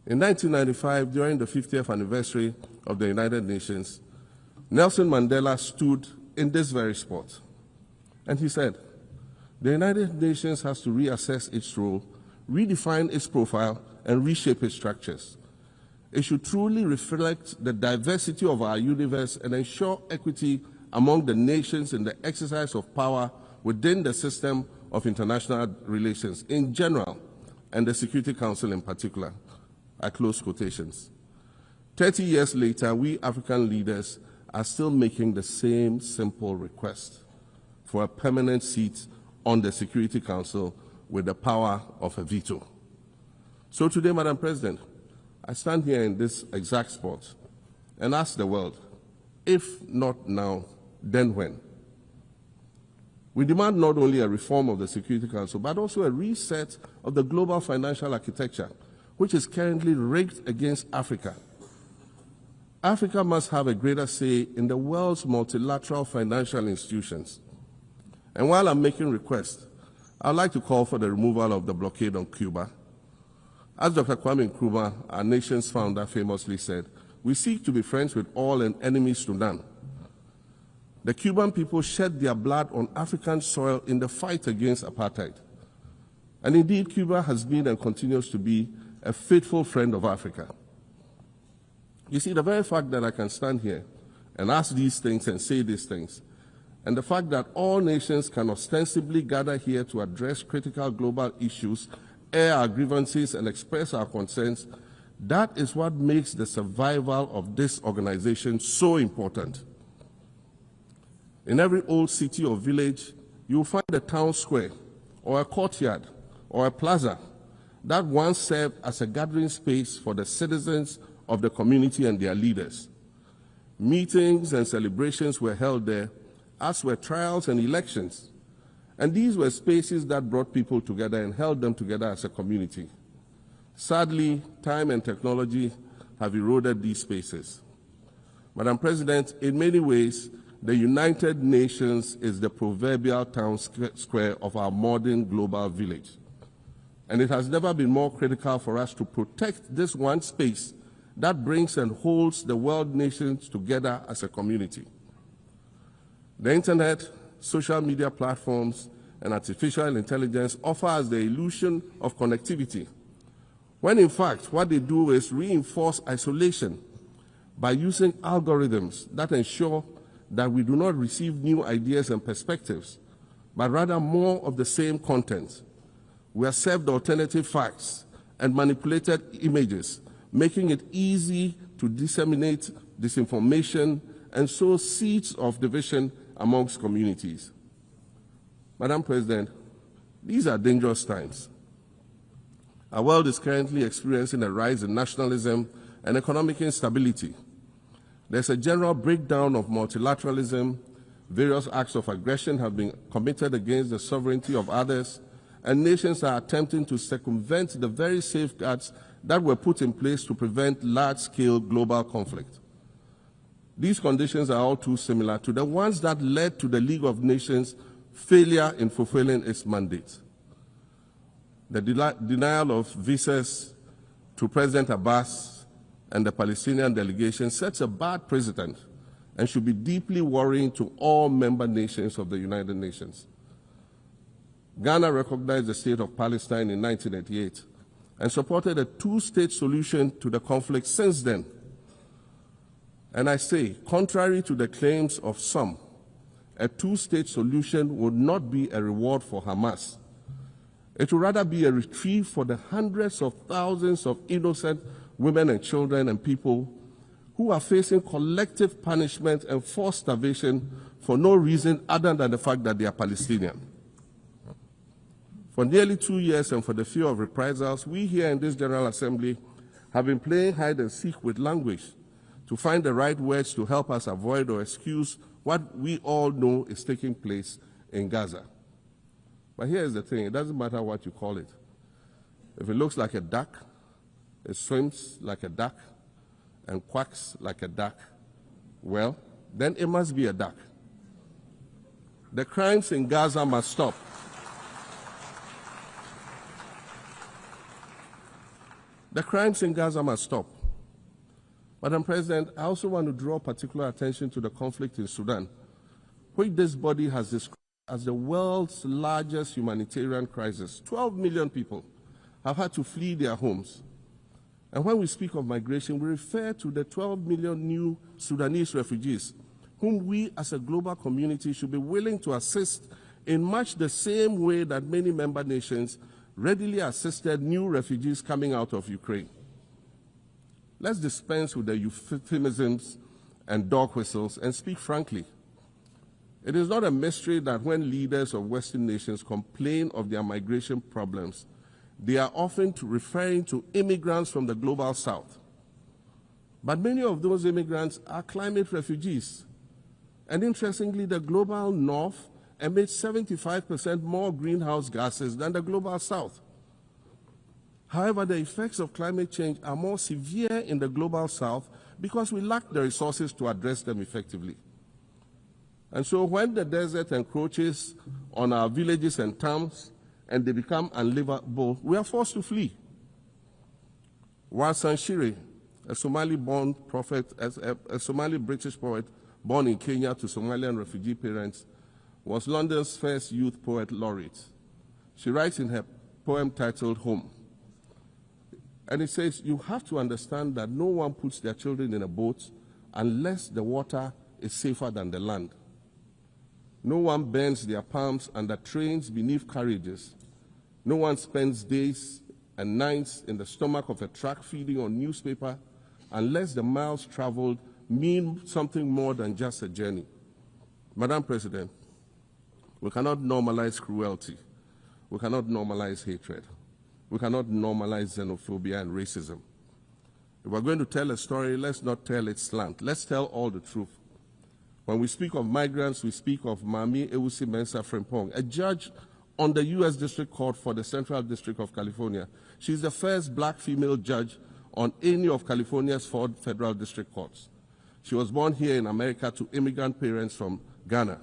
In 1995, during the 50th anniversary of the United Nations, Nelson Mandela stood in this very spot, and he said, "The United Nations has to reassess its role, redefine its profile, and reshape its structures. It should truly reflect the diversity of our universe and ensure equity among the nations in the exercise of power within the system of international relations in general and the Security Council in particular. I close quotations. 30 years later, we African leaders are still making the same simple request for a permanent seat on the Security Council with the power of a veto. So today, Madam President, I stand here in this exact spot and ask the world, if not now, then when? We demand not only a reform of the Security Council, but also a reset of the global financial architecture, which is currently rigged against Africa. Africa must have a greater say in the world's multilateral financial institutions. And while I'm making requests, I'd like to call for the removal of the blockade on Cuba. As Dr. Kwame Nkrumah, our nation's founder, famously said, we seek to be friends with all and enemies to none. The Cuban people shed their blood on African soil in the fight against apartheid. And indeed, Cuba has been and continues to be a faithful friend of Africa. You see, the very fact that I can stand here and ask these things and say these things, and the fact that all nations can ostensibly gather here to address critical global issues, air our grievances, and express our concerns, that is what makes the survival of this organization so important. In every old city or village, you will find a town square, or a courtyard, or a plaza that once served as a gathering space for the citizens of the community and their leaders. Meetings and celebrations were held there, as were trials and elections. And these were spaces that brought people together and held them together as a community. Sadly, time and technology have eroded these spaces. Madam President, in many ways, the United Nations is the proverbial town square of our modern global village. And it has never been more critical for us to protect this one space that brings and holds the world nations together as a community. The internet, social media platforms, and artificial intelligence offer us the illusion of connectivity, when in fact what they do is reinforce isolation by using algorithms that ensure that we do not receive new ideas and perspectives, but rather more of the same content. We are served alternative facts and manipulated images, making it easy to disseminate disinformation and sow seeds of division amongst communities. Madam President, these are dangerous times. Our world is currently experiencing a rise in nationalism and economic instability. There's a general breakdown of multilateralism. Various acts of aggression have been committed against the sovereignty of others, and nations are attempting to circumvent the very safeguards that were put in place to prevent large-scale global conflict. These conditions are all too similar to the ones that led to the League of Nations' failure in fulfilling its mandate. The denial of visas to President Abbas and the Palestinian delegation sets a bad precedent and should be deeply worrying to all member nations of the United Nations. Ghana recognized the state of Palestine in 1988 and supported a two-state solution to the conflict since then. And I say, contrary to the claims of some, a two-state solution would not be a reward for Hamas. It would rather be a reprieve for the hundreds of thousands of innocent women and children and people who are facing collective punishment and forced starvation for no reason other than the fact that they are Palestinian. For nearly 2 years and for the fear of reprisals, we here in this General Assembly have been playing hide and seek with language to find the right words to help us avoid or excuse what we all know is taking place in Gaza. But here's the thing, it doesn't matter what you call it. If it looks like a duck, it swims like a duck, and quacks like a duck, well, then it must be a duck. The crimes in Gaza must stop. The crimes in Gaza must stop. Madam President, I also want to draw particular attention to the conflict in Sudan, which this body has described as the world's largest humanitarian crisis. 12 million people have had to flee their homes. And when we speak of migration, we refer to the 12 million new Sudanese refugees, whom we as a global community should be willing to assist in much the same way that many member nations readily assisted new refugees coming out of Ukraine. Let's dispense with the euphemisms and dog whistles and speak frankly. It is not a mystery that when leaders of Western nations complain of their migration problems, they are often referring to immigrants from the global south. But many of those immigrants are climate refugees. And interestingly, the global north emits 75% more greenhouse gases than the global south. However, the effects of climate change are more severe in the global south because we lack the resources to address them effectively. And so when the desert encroaches on our villages and towns and they become unlivable, we are forced to flee. Wassan Shire, a Somali-born prophet, a Somali-British poet born in Kenya to Somalian refugee parents, was London's first youth poet laureate. She writes in her poem titled Home. And it says, you have to understand that no one puts their children in a boat unless the water is safer than the land. No one bends their palms under trains beneath carriages. No one spends days and nights in the stomach of a truck feeding on newspaper unless the miles traveled mean something more than just a journey. Madam President, we cannot normalize cruelty. We cannot normalize hatred. We cannot normalize xenophobia and racism. If we're going to tell a story, let's not tell its slant. Let's tell all the truth. When we speak of migrants, we speak of Mami Ewusi Mensah Frimpong, a judge on the U.S. District Court for the Central District of California. She's the first black female judge on any of California's 4 federal district courts. She was born here in America to immigrant parents from Ghana.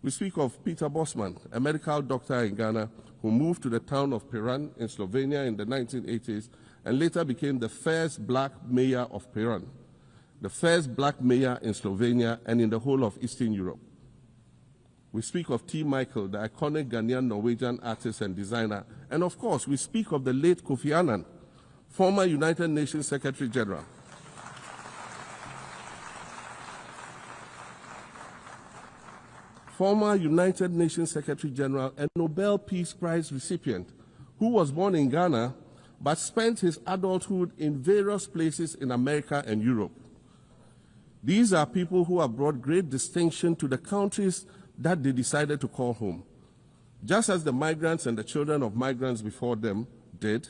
We speak of Peter Bosman, a medical doctor in Ghana who moved to the town of Piran in Slovenia in the 1980s and later became the first black mayor of Piran, the first black mayor in Slovenia and in the whole of Eastern Europe. We speak of T. Michael, the iconic Ghanaian Norwegian artist and designer. And of course, we speak of the late Kofi Annan, former United Nations Secretary General. Former United Nations Secretary General and Nobel Peace Prize recipient, who was born in Ghana but spent his adulthood in various places in America and Europe. These are people who have brought great distinction to the countries that they decided to call home. Just as the migrants and the children of migrants before them did,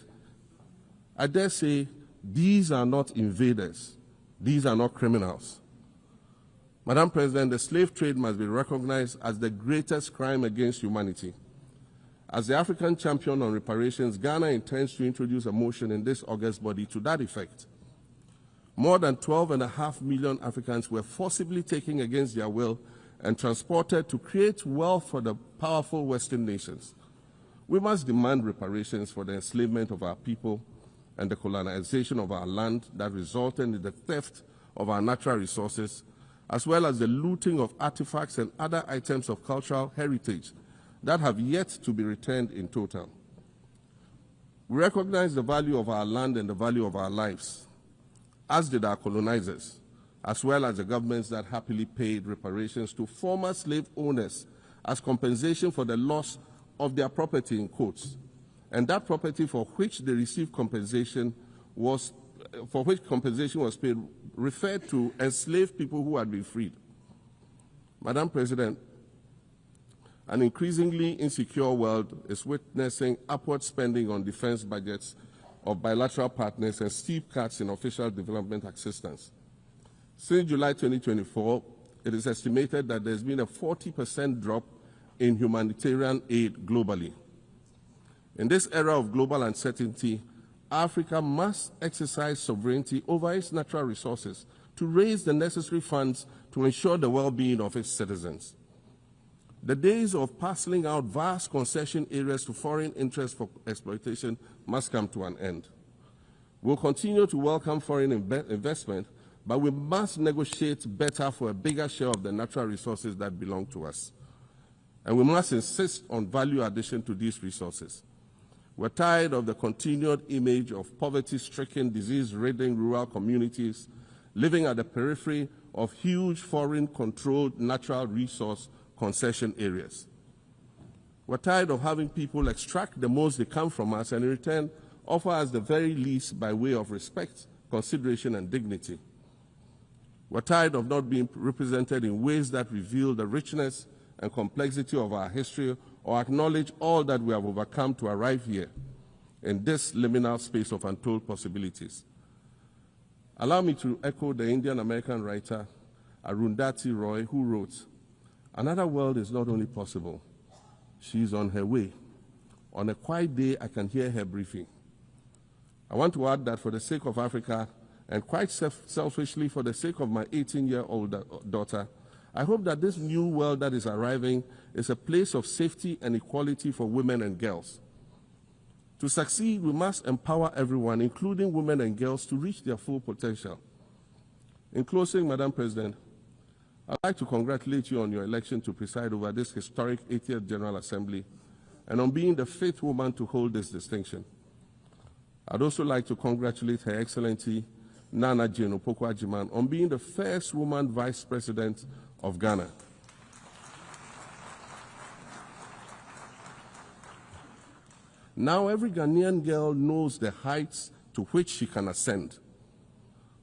I dare say these are not invaders. These are not criminals. Madam President, the slave trade must be recognized as the greatest crime against humanity. As the African champion on reparations, Ghana intends to introduce a motion in this August body to that effect. More than 12.5 million Africans were forcibly taken against their will and transported to create wealth for the powerful Western nations. We must demand reparations for the enslavement of our people and the colonization of our land that resulted in the theft of our natural resources, as well as the looting of artifacts and other items of cultural heritage that have yet to be returned in total. We recognize the value of our land and the value of our lives, as did our colonizers, as well as the governments that happily paid reparations to former slave owners as compensation for the loss of their property, in quotes, and that property for which they received compensation was paid referred to enslaved people who had been freed. Madam President, an increasingly insecure world is witnessing upward spending on defense budgets of bilateral partners and steep cuts in official development assistance. Since July 2024, it is estimated that there's been a 40% drop in humanitarian aid globally. In this era of global uncertainty, Africa must exercise sovereignty over its natural resources to raise the necessary funds to ensure the well-being of its citizens. The days of parceling out vast concession areas to foreign interests for exploitation must come to an end. We'll continue to welcome foreign investment, but we must negotiate better for a bigger share of the natural resources that belong to us. And we must insist on value addition to these resources. We're tired of the continued image of poverty-stricken, disease-ridden rural communities living at the periphery of huge foreign-controlled natural resource concession areas. We're tired of having people extract the most they can from us and in return offer us the very least by way of respect, consideration, and dignity. We're tired of not being represented in ways that reveal the richness and complexity of our history or acknowledge all that we have overcome to arrive here in this liminal space of untold possibilities. Allow me to echo the Indian-American writer Arundhati Roy, who wrote, "Another world is not only possible, she is on her way. On a quiet day, I can hear her briefing." I want to add that for the sake of Africa, and quite selfishly for the sake of my 18-year-old daughter, I hope that this new world that is arriving is a place of safety and equality for women and girls. To succeed, we must empower everyone, including women and girls, to reach their full potential. In closing, Madam President, I'd like to congratulate you on your election to preside over this historic 80th General Assembly and on being the 5th woman to hold this distinction. I'd also like to congratulate Her Excellency Nana Jane Opoku-Agyeman on being the first woman Vice President of Ghana. Now every Ghanaian girl knows the heights to which she can ascend.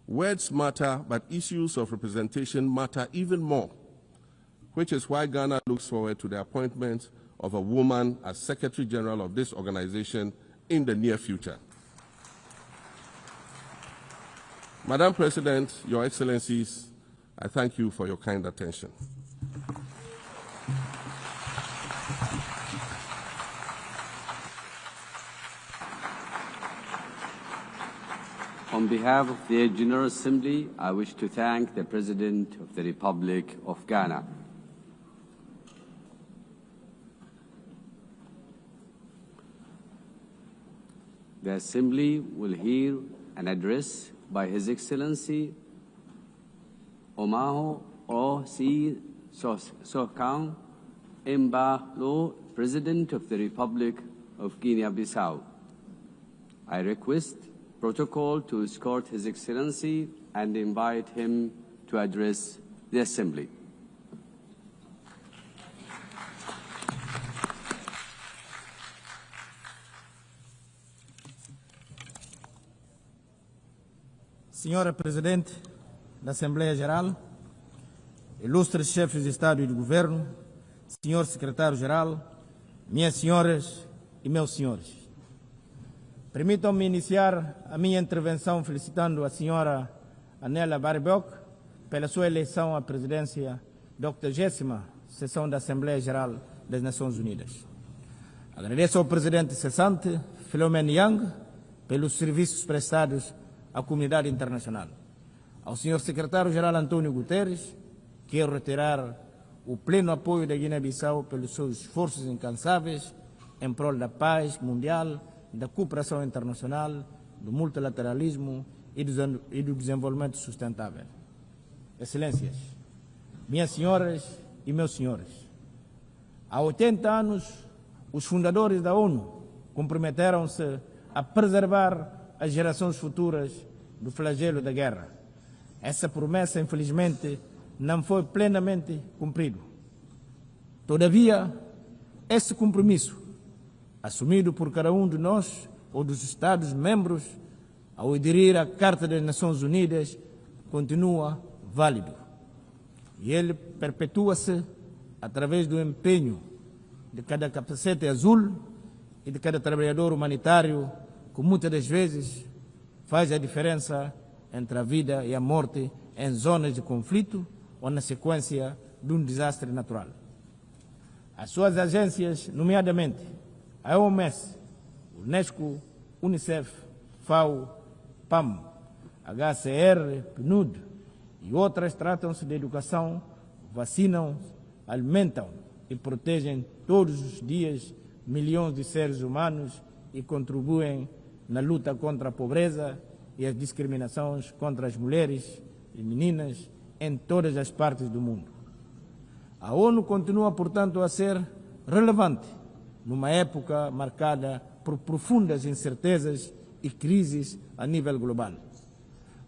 Words matter, but issues of representation matter even more, which is why Ghana looks forward to the appointment of a woman as Secretary General of this organization in the near future. Madam President, Your Excellencies, I thank you for your kind attention. On behalf of the General Assembly, I wish to thank the President of the Republic of Ghana. The Assembly will hear an address by His Excellency Omaho O.C. Sokang Embalo, President of the Republic of Guinea-Bissau. I request protocol to escort His Excellency and invite him to address the Assembly. Senhora Presidente da Assembleia Geral, ilustres chefes de Estado e de Governo, Senhor Secretário-Geral, minhas senhoras e meus senhores. Permitam-me iniciar a minha intervenção felicitando a senhora Anela Bariboc pela sua eleição à presidência da 80ª sessão da Assembleia Geral das Nações Unidas. Agradeço ao presidente cessante, Philomene Yang, pelos serviços prestados à comunidade internacional. Ao senhor secretário-geral António Guterres, quero retirar o pleno apoio da Guiné-Bissau pelos seus esforços incansáveis em prol da paz mundial, da cooperação internacional, do multilateralismo e do desenvolvimento sustentável. Excelências, minhas senhoras e meus senhores, há 80 anos, os fundadores da ONU comprometeram-se a preservar as gerações futuras do flagelo da guerra. Essa promessa, infelizmente, não foi plenamente cumprida. Todavia, esse compromisso, assumido por cada um de nós ou dos Estados-membros ao aderir à Carta das Nações Unidas, continua válido. E ele perpetua-se através do empenho de cada capacete azul e de cada trabalhador humanitário que muitas das vezes faz a diferença entre a vida e a morte em zonas de conflito ou na sequência de um desastre natural. As suas agências, nomeadamente a OMS, UNESCO, UNICEF, FAO, PAM, HCR, PNUD e outras tratam-se de educação, vacinam, alimentam e protegem todos os dias milhões de seres humanos e contribuem na luta contra a pobreza e as discriminações contra as mulheres e meninas em todas as partes do mundo. A ONU continua, portanto, a ser relevante numa época marcada por profundas incertezas e crises a nível global.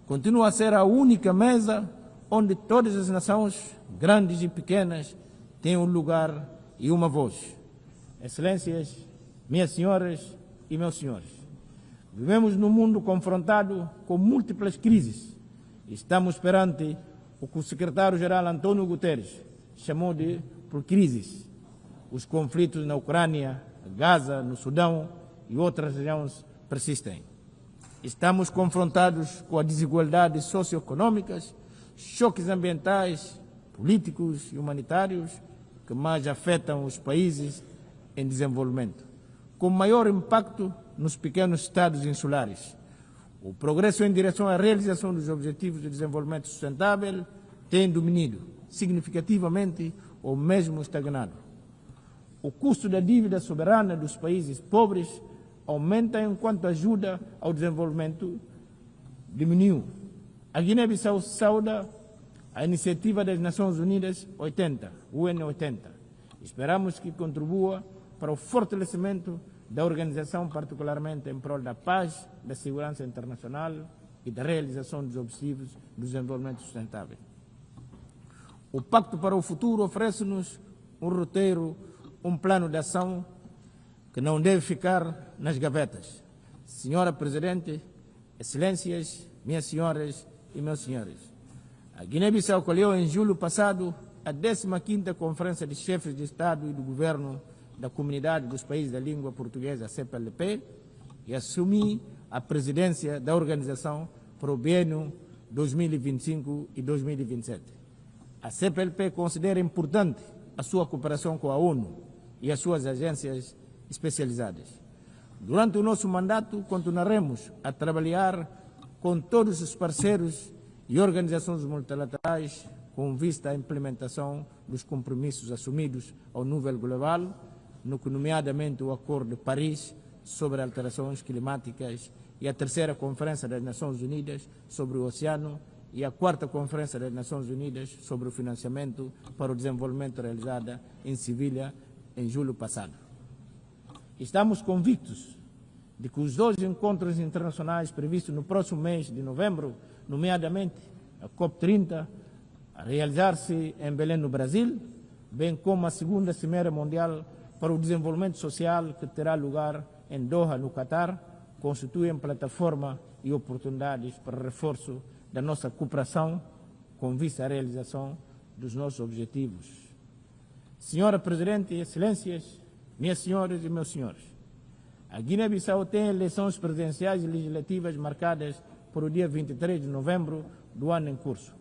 Continua a ser a única mesa onde todas as nações, grandes e pequenas, têm um lugar e uma voz. Excelências, minhas senhoras e meus senhores, vivemos num mundo confrontado com múltiplas crises. Estamos perante o que o secretário-geral António Guterres chamou de por crises. Os conflitos na Ucrânia, Gaza, no Sudão e outras regiões persistem. Estamos confrontados com as desigualdades socioeconômicas, choques ambientais, políticos e humanitários que mais afetam os países em desenvolvimento, com maior impacto nos pequenos estados insulares. O progresso em direção à realização dos Objetivos de Desenvolvimento Sustentável tem diminuído significativamente ou mesmo estagnado. O custo da dívida soberana dos países pobres aumenta enquanto a ajuda ao desenvolvimento diminuiu. A Guiné-Bissau sauda a iniciativa das Nações Unidas 80, UN80. Esperamos que contribua para o fortalecimento da organização, particularmente em prol da paz, da segurança internacional e da realização dos Objetivos do Desenvolvimento Sustentável. O Pacto para o Futuro oferece-nos um roteiro, um plano de ação que não deve ficar nas gavetas. Senhora Presidente, Excelências, minhas senhoras e meus senhores, a Guiné-Bissau acolheu em julho passado a 15ª Conferência de Chefes de Estado e do Governo da Comunidade dos Países da Língua Portuguesa, CPLP, e assumi a presidência da organização para o biênio 2025 e 2027. A CPLP considera importante a sua cooperação com a ONU e as suas agências especializadas. Durante o nosso mandato, continuaremos a trabalhar com todos os parceiros e organizações multilaterais com vista à implementação dos compromissos assumidos ao nível global, no que nomeadamente o Acordo de Paris sobre alterações climáticas e a 3ª Conferência das Nações Unidas sobre o Oceano e a 4ª Conferência das Nações Unidas sobre o Financiamento para o Desenvolvimento realizada em Sevilha em julho passado. Estamos convictos de que os 2 encontros internacionais previstos no próximo mês de novembro, nomeadamente a COP30, a realizar-se em Belém, no Brasil, bem como a 2ª Cimeira Mundial para o Desenvolvimento Social, que terá lugar em Doha, no Catar, constituem plataforma e oportunidades para reforço da nossa cooperação com vista à realização dos nossos objetivos. Senhora Presidente, Excelências, minhas senhoras e meus senhores, a Guiné-Bissau tem eleições presidenciais e legislativas marcadas para o dia 23 de novembro do ano em curso.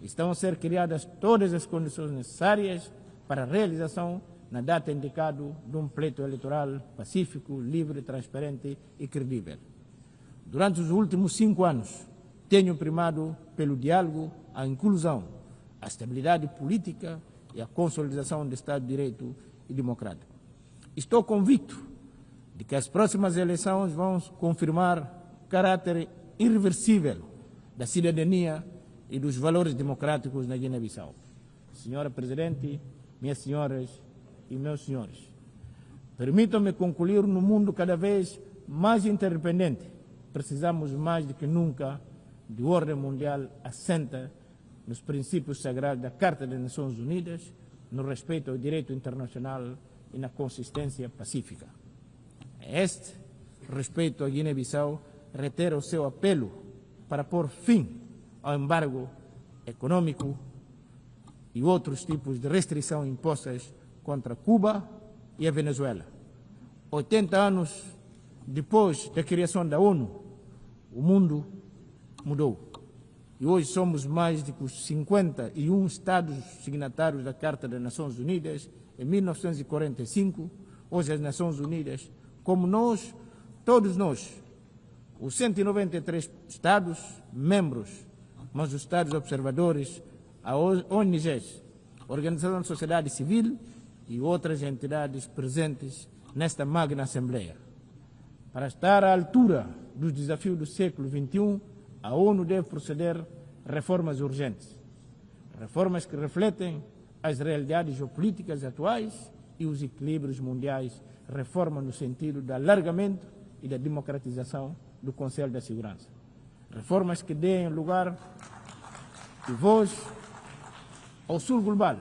Estão a ser criadas todas as condições necessárias para a realização, na data indicada, de um pleito eleitoral pacífico, livre, transparente e credível. Durante os últimos 5 anos, tenho primado pelo diálogo, a inclusão, a estabilidade política e a consolidação do Estado de Direito e democrático. Estou convicto de que as próximas eleições vão confirmar o caráter irreversível da cidadania e dos valores democráticos na Guiné-Bissau. Senhora Presidente, minhas senhoras e meus senhores, permitam-me concluir: no mundo cada vez mais interdependente, precisamos mais do que nunca de ordem mundial assenta nos princípios sagrados da Carta das Nações Unidas, no respeito ao direito internacional e na consistência pacífica. A este respeito, a Guiné-Bissau reitera o seu apelo para pôr fim ao embargo econômico e outros tipos de restrição impostas contra Cuba e a Venezuela. 80 anos depois da criação da ONU, o mundo mudou. E hoje somos mais de 51 Estados signatários da Carta das Nações Unidas. Em 1945, hoje as Nações Unidas, como nós, todos nós, os 193 Estados membros, mas os Estados observadores, a ONGs, Organização da Sociedade Civil e outras entidades presentes nesta magna Assembleia. Para estar à altura dos desafios do século XXI, a ONU deve proceder a reformas urgentes, reformas que refletem as realidades geopolíticas atuais e os equilíbrios mundiais, reforma no sentido do alargamento e da democratização do Conselho da Segurança. Reformas que deem lugar e voz ao Sul Global.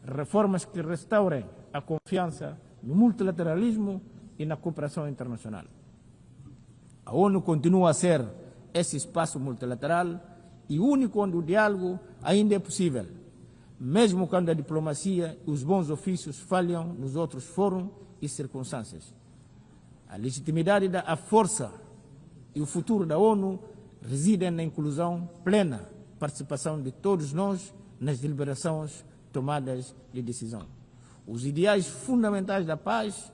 Reformas que restaurem a confiança no multilateralismo e na cooperação internacional. A ONU continua a ser esse espaço multilateral e único onde o diálogo ainda é possível, mesmo quando a diplomacia e os bons ofícios falham nos outros fóruns e circunstâncias. A legitimidade da força e o futuro da ONU residem na inclusão plena, participação de todos nós nas deliberações tomadas de decisão. Os ideais fundamentais da paz,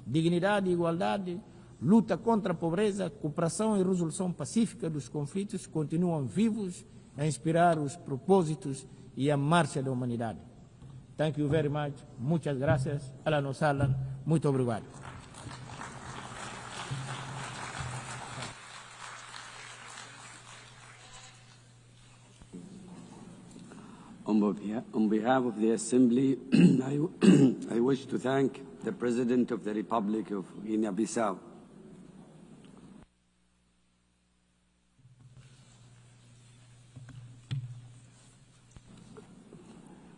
dignidade e igualdade, luta contra a pobreza, cooperação e resolução pacífica dos conflitos continuam vivos a inspirar os propósitos e a marcha da humanidade. Thank you very much. Muchas gracias. Ahlan wa sahlan. Muito obrigado. On behalf of the Assembly, I wish to thank the President of the Republic of Guinea-Bissau.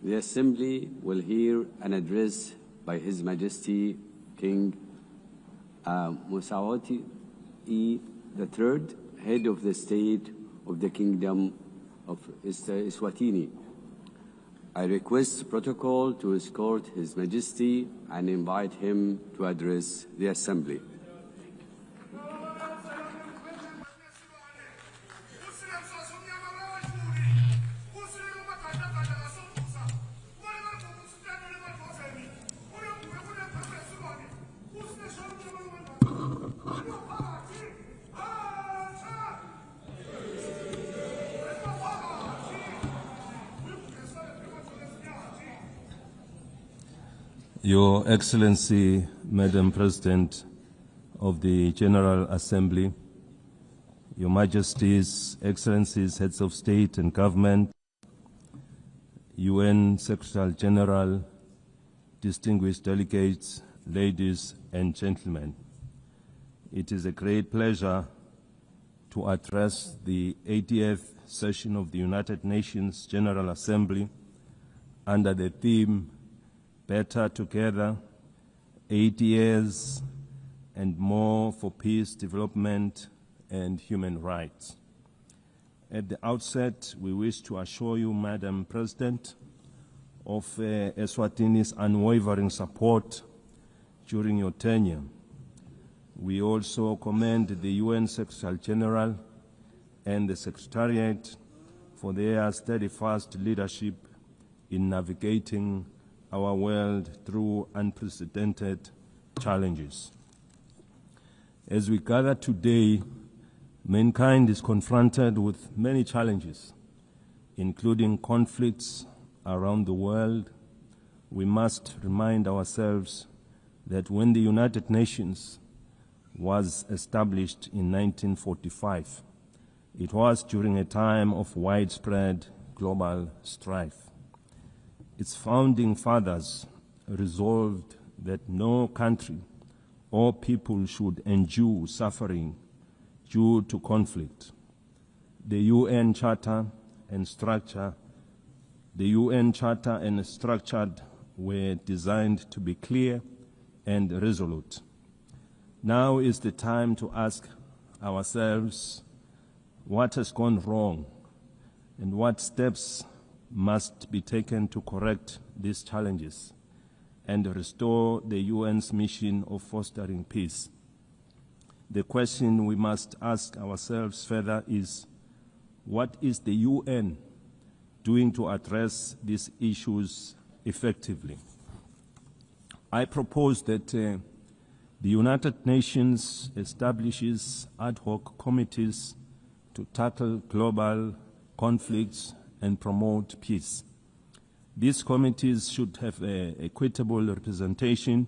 The Assembly will hear an address by His Majesty King Musawati III, Head of the State of the Kingdom of Eswatini. I request protocol to escort His Majesty and invite him to address the Assembly. Your Excellency, Madam President of the General Assembly, Your Majesties, Excellencies, Heads of State and Government, UN Secretary General, distinguished delegates, ladies and gentlemen, it is a great pleasure to address the 80th session of the United Nations General Assembly under the theme Better Together, 80 years and more for peace, development, and human rights. At the outset, we wish to assure you, Madam President, of Eswatini's unwavering support during your tenure. We also commend the UN Secretary General and the Secretariat for their steadfast leadership in navigating our world through unprecedented challenges. As we gather today, mankind is confronted with many challenges, including conflicts around the world. We must remind ourselves that when the United Nations was established in 1945, it was during a time of widespread global strife. Its founding fathers resolved that no country or people should endure suffering due to conflict. The UN Charter and structure were designed to be clear and resolute. Now is the time to ask ourselves what has gone wrong and what steps must be taken to correct these challenges and restore the UN's mission of fostering peace. The question we must ask ourselves further is, what is the UN doing to address these issues effectively? I propose that the United Nations establishes ad hoc committees to tackle global conflicts and promote peace. These committees should have equitable representation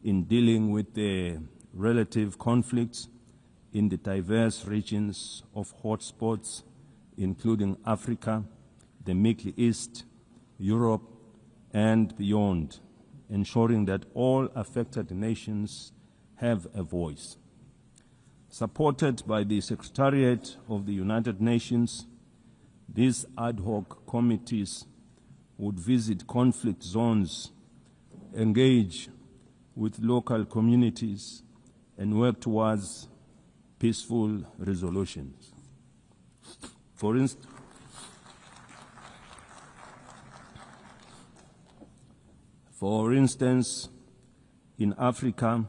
in dealing with the relative conflicts in the diverse regions of hotspots, including Africa, the Middle East, Europe, and beyond. ensuring that all affected nations have a voice. Supported by the Secretariat of the United Nations, these ad hoc committees would visit conflict zones, engage with local communities, and work towards peaceful resolutions. For instance, in Africa,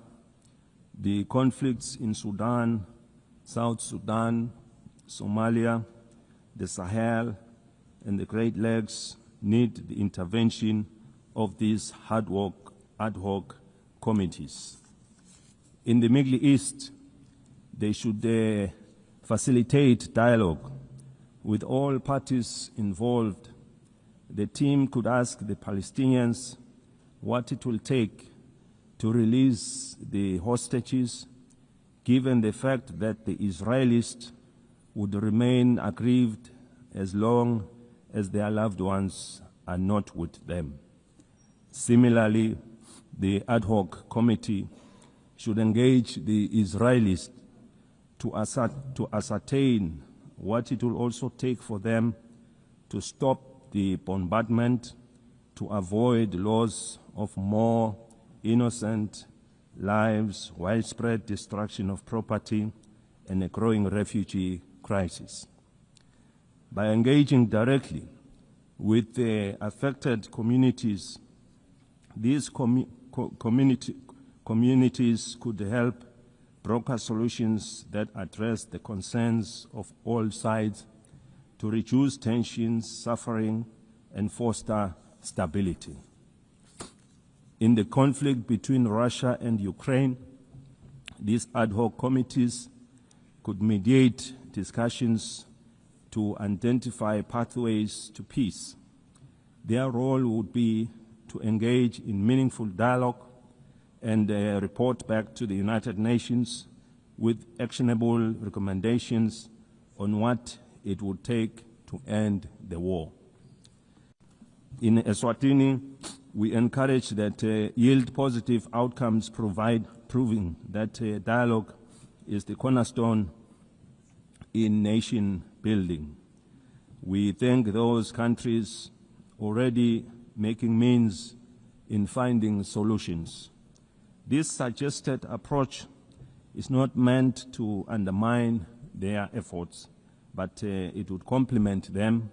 the conflicts in Sudan, South Sudan, Somalia, the Sahel, and the Great Lakes need the intervention of these ad hoc committees. In the Middle East, they should facilitate dialogue with all parties involved. The team could ask the Palestinians what it will take to release the hostages, given the fact that the Israelis would remain aggrieved as long as their loved ones are not with them. Similarly, the ad hoc committee should engage the Israelis to ascertain what it will also take for them to stop the bombardment, to avoid loss of more innocent lives, widespread destruction of property, and a growing refugee crisis. By engaging directly with the affected communities, these communities could help broker solutions that address the concerns of all sides to reduce tensions, suffering, and foster stability. In the conflict between Russia and Ukraine, these ad hoc committees could mediate discussions to identify pathways to peace. Their role would be to engage in meaningful dialogue and report back to the United Nations with actionable recommendations on what it would take to end the war. In Eswatini, we encourage that yield positive outcomes proving that dialogue is the cornerstone in nation building. We thank those countries already making means in finding solutions. This suggested approach is not meant to undermine their efforts, but it would complement them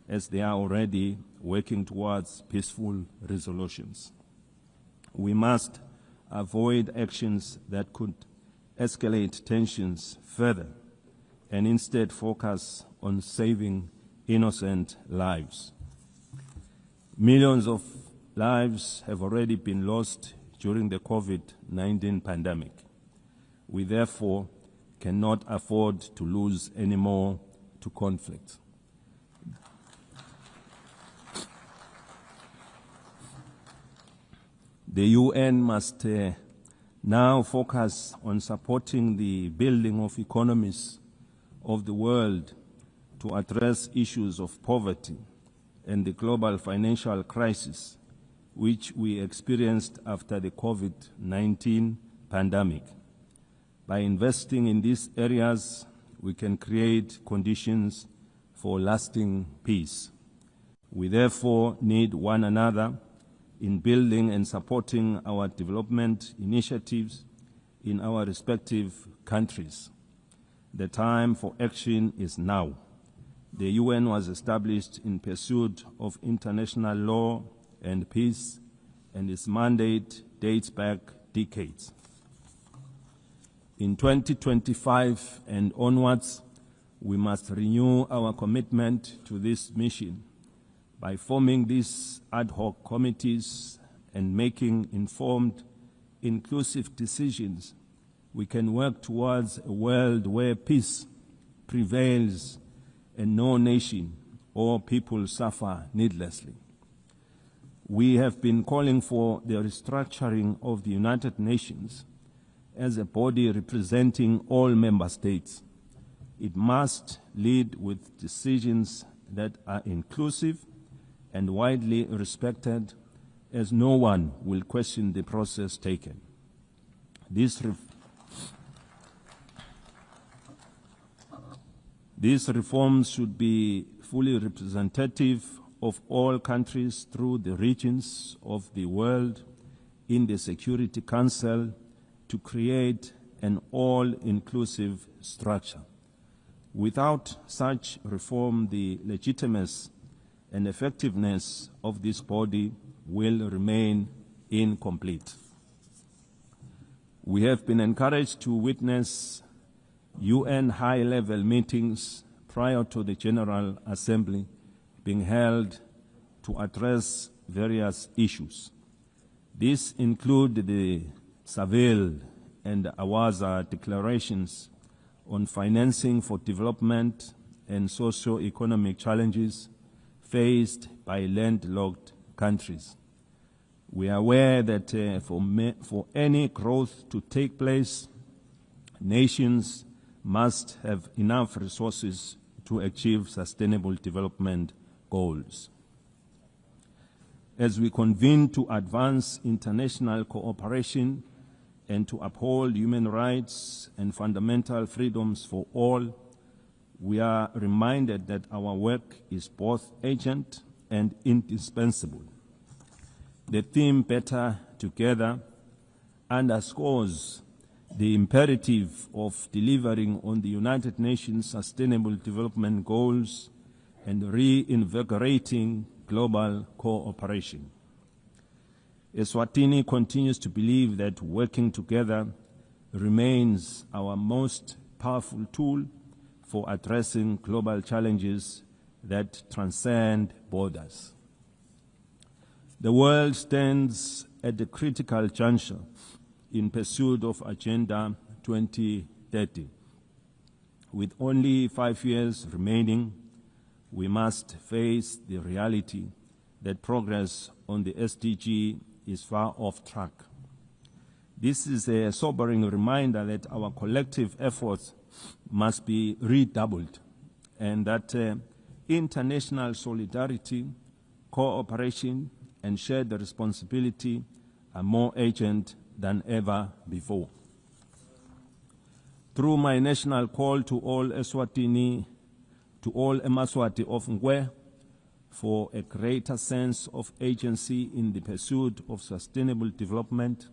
as they are already working towards peaceful resolutions. We must avoid actions that could escalate tensions further and instead focus on saving innocent lives. Millions of lives have already been lost during the COVID-19 pandemic. We therefore cannot afford to lose any more to conflict. The UN must now focus on supporting the building of economies of the world to address issues of poverty and the global financial crisis which we experienced after the COVID-19 pandemic. By investing in these areas, we can create conditions for lasting peace. We therefore need one another in building and supporting our development initiatives in our respective countries. The time for action is now. The UN was established in pursuit of international law and peace, and its mandate dates back decades. In 2025 and onwards, we must renew our commitment to this mission. By forming these ad hoc committees and making informed, inclusive decisions, we can work towards a world where peace prevails and no nation or people suffer needlessly. We have been calling for the restructuring of the United Nations as a body representing all member states. It must lead with decisions that are inclusive and widely respected as no one will question the process taken. These reforms should be fully representative of all countries through the regions of the world in the Security Council to create an all-inclusive structure. Without such reform, the legitimacy and effectiveness of this body will remain incomplete. We have been encouraged to witness UN high-level meetings prior to the General Assembly being held to address various issues. These include the Seville and Awaza declarations on financing for development and socio-economic challenges faced by landlocked countries. We are aware that for any growth to take place, nations must have enough resources to achieve sustainable development goals. As we convene to advance international cooperation and to uphold human rights and fundamental freedoms for all, we are reminded that our work is both urgent and indispensable. The theme Better Together underscores the imperative of delivering on the United Nations Sustainable Development Goals and reinvigorating global cooperation. Eswatini continues to believe that working together remains our most powerful tool for addressing global challenges that transcend borders. The world stands at a critical juncture in pursuit of Agenda 2030. With only 5 years remaining, we must face the reality that progress on the SDG is far off track. This is a sobering reminder that our collective efforts must be redoubled and that international solidarity, cooperation, and shared responsibility are more urgent than ever before. Through my national call to all Eswatini, to all Emaswati of Ngwe, for a greater sense of agency in the pursuit of sustainable development,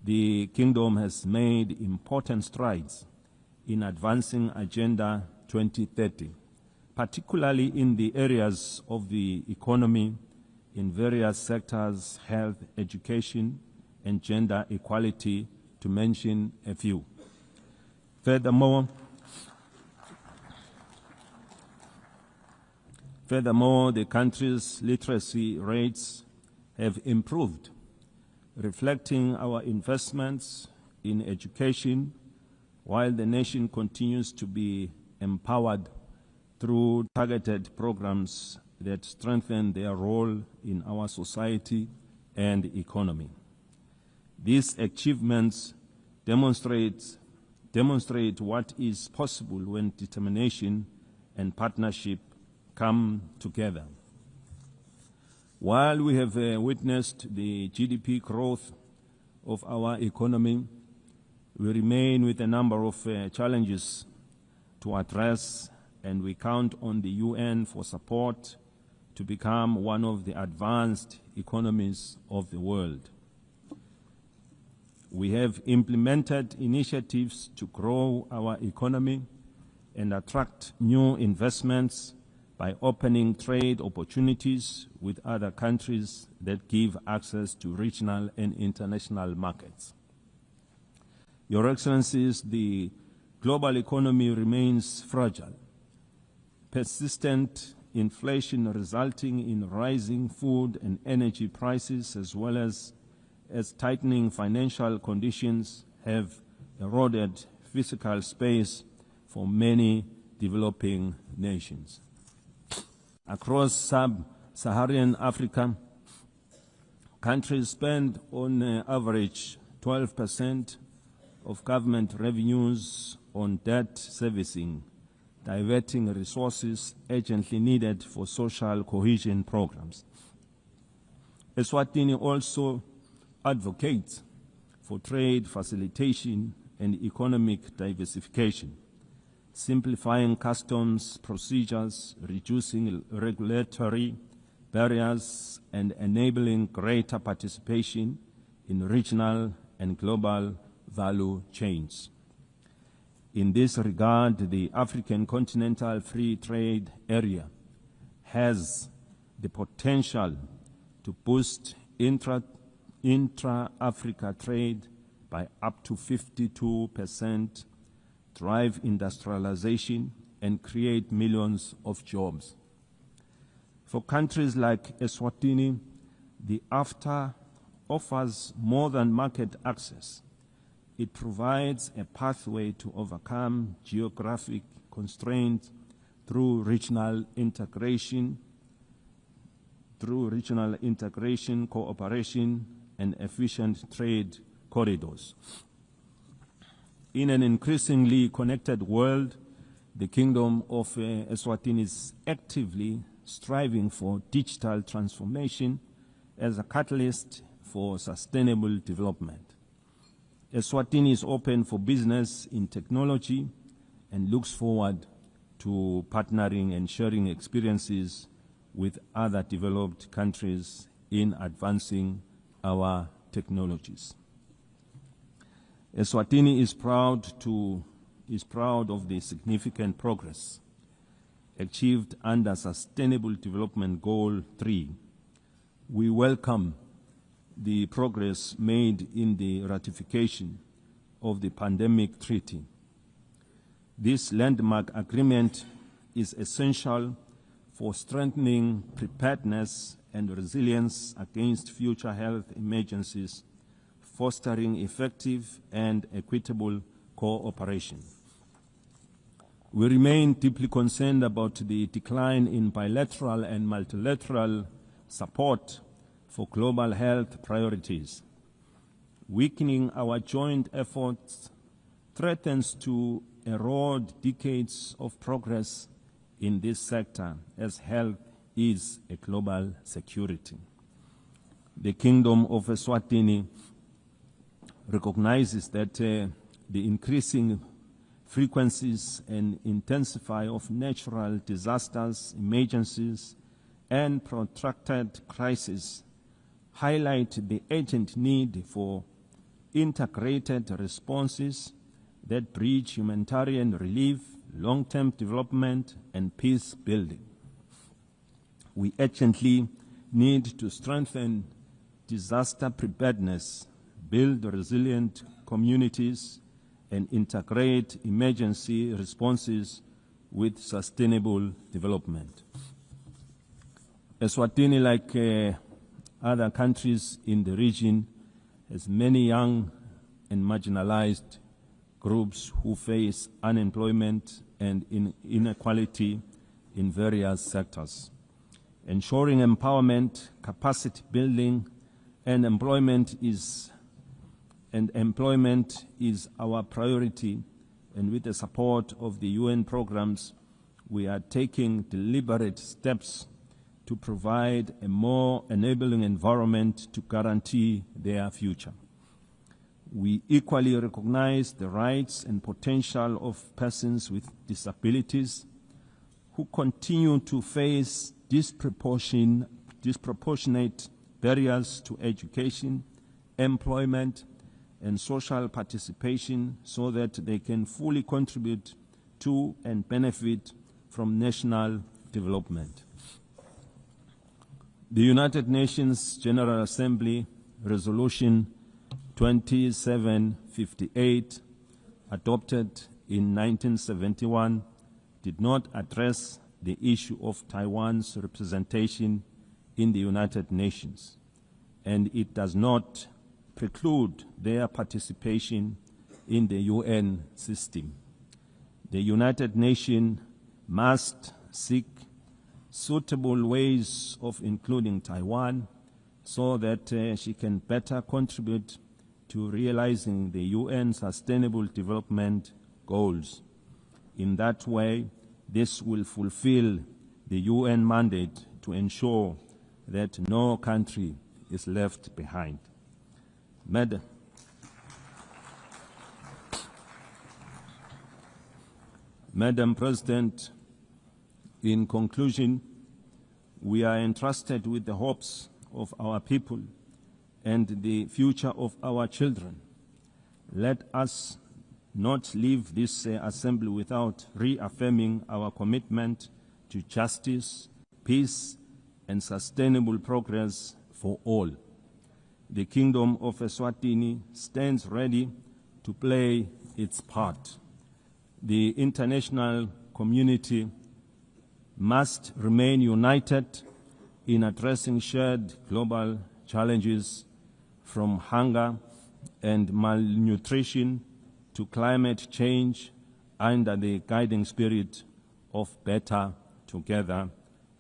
the Kingdom has made important strides in advancing Agenda 2030, particularly in the areas of the economy, in various sectors, health, education, and gender equality, to mention a few. Furthermore, the country's literacy rates have improved, reflecting our investments in education, while the nation continues to be empowered through targeted programs that strengthen their role in our society and economy. These achievements demonstrate what is possible when determination and partnership come together. While we have witnessed the GDP growth of our economy, we remain with a number of challenges to address, and we count on the UN for support to become one of the advanced economies of the world. We have implemented initiatives to grow our economy and attract new investments by opening trade opportunities with other countries that give access to regional and international markets. Your Excellencies, the global economy remains fragile. Persistent inflation resulting in rising food and energy prices, as well as tightening financial conditions, have eroded physical space for many developing nations. Across sub-Saharan Africa, countries spend on average 12% of government revenues on debt servicing, diverting resources urgently needed for social cohesion programs. Eswatini also advocates for trade facilitation and economic diversification, simplifying customs procedures, reducing regulatory barriers, and enabling greater participation in regional and global value chains. In this regard, the African Continental Free Trade Area has the potential to boost intra-Africa trade by up to 52%, drive industrialization, and create millions of jobs. For countries like Eswatini, the AfTA offers more than market access. It provides a pathway to overcome geographic constraints through regional integration, cooperation, and efficient trade corridors. In an increasingly connected world, the Kingdom of Eswatini is actively striving for digital transformation as a catalyst for sustainable development. Eswatini is open for business in technology and looks forward to partnering and sharing experiences with other developed countries in advancing our technologies. Eswatini is proud of the significant progress achieved under Sustainable Development Goal 3. We welcome the progress made in the ratification of the Pandemic Treaty. This landmark agreement is essential for strengthening preparedness and resilience against future health emergencies, fostering effective and equitable cooperation. We remain deeply concerned about the decline in bilateral and multilateral support for global health priorities. Weakening our joint efforts threatens to erode decades of progress in this sector, as health is a global security. The Kingdom of Eswatini recognizes that the increasing frequencies and intensity of natural disasters, emergencies, and protracted crises highlight the urgent need for integrated responses that bridge humanitarian relief, long-term development, and peace building. We urgently need to strengthen disaster preparedness, build resilient communities, and integrate emergency responses with sustainable development. Eswatini, like other countries in the region, has many young and marginalized groups who face unemployment and inequality in various sectors. Ensuring empowerment, capacity building, and employment is our priority, and with the support of the UN programs, we are taking deliberate steps to provide a more enabling environment to guarantee their future. We equally recognize the rights and potential of persons with disabilities who continue to face disproportionate barriers to education, employment, and social participation so that they can fully contribute to and benefit from national development. The United Nations General Assembly Resolution 2758, adopted in 1971, did not address the issue of Taiwan's representation in the United Nations, and it does not preclude their participation in the UN system. The United Nations must seek suitable ways of including Taiwan so that she can better contribute to realizing the UN Sustainable Development Goals. In that way, this will fulfill the UN mandate to ensure that no country is left behind. Madam President, in conclusion, we are entrusted with the hopes of our people and the future of our children. Let us not leave this assembly without reaffirming our commitment to justice, peace, and sustainable progress for all. The Kingdom of Eswatini stands ready to play its part. The international community must remain united in addressing shared global challenges, from hunger and malnutrition to climate change, under the guiding spirit of better together.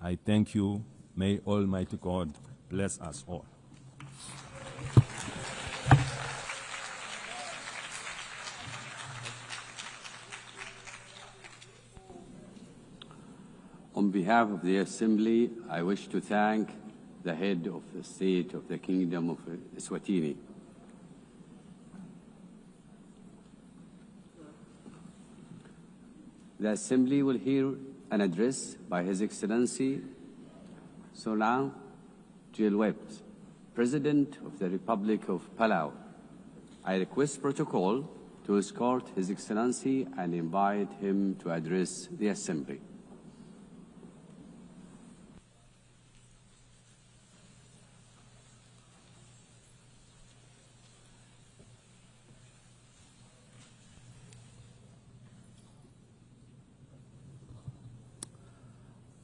I thank you. May Almighty God bless us all. On behalf of the Assembly, I wish to thank the head of the state of the Kingdom of Eswatini. The Assembly will hear an address by His Excellency Solang Jilweb, President of the Republic of Palau. I request protocol to escort His Excellency and invite him to address the Assembly.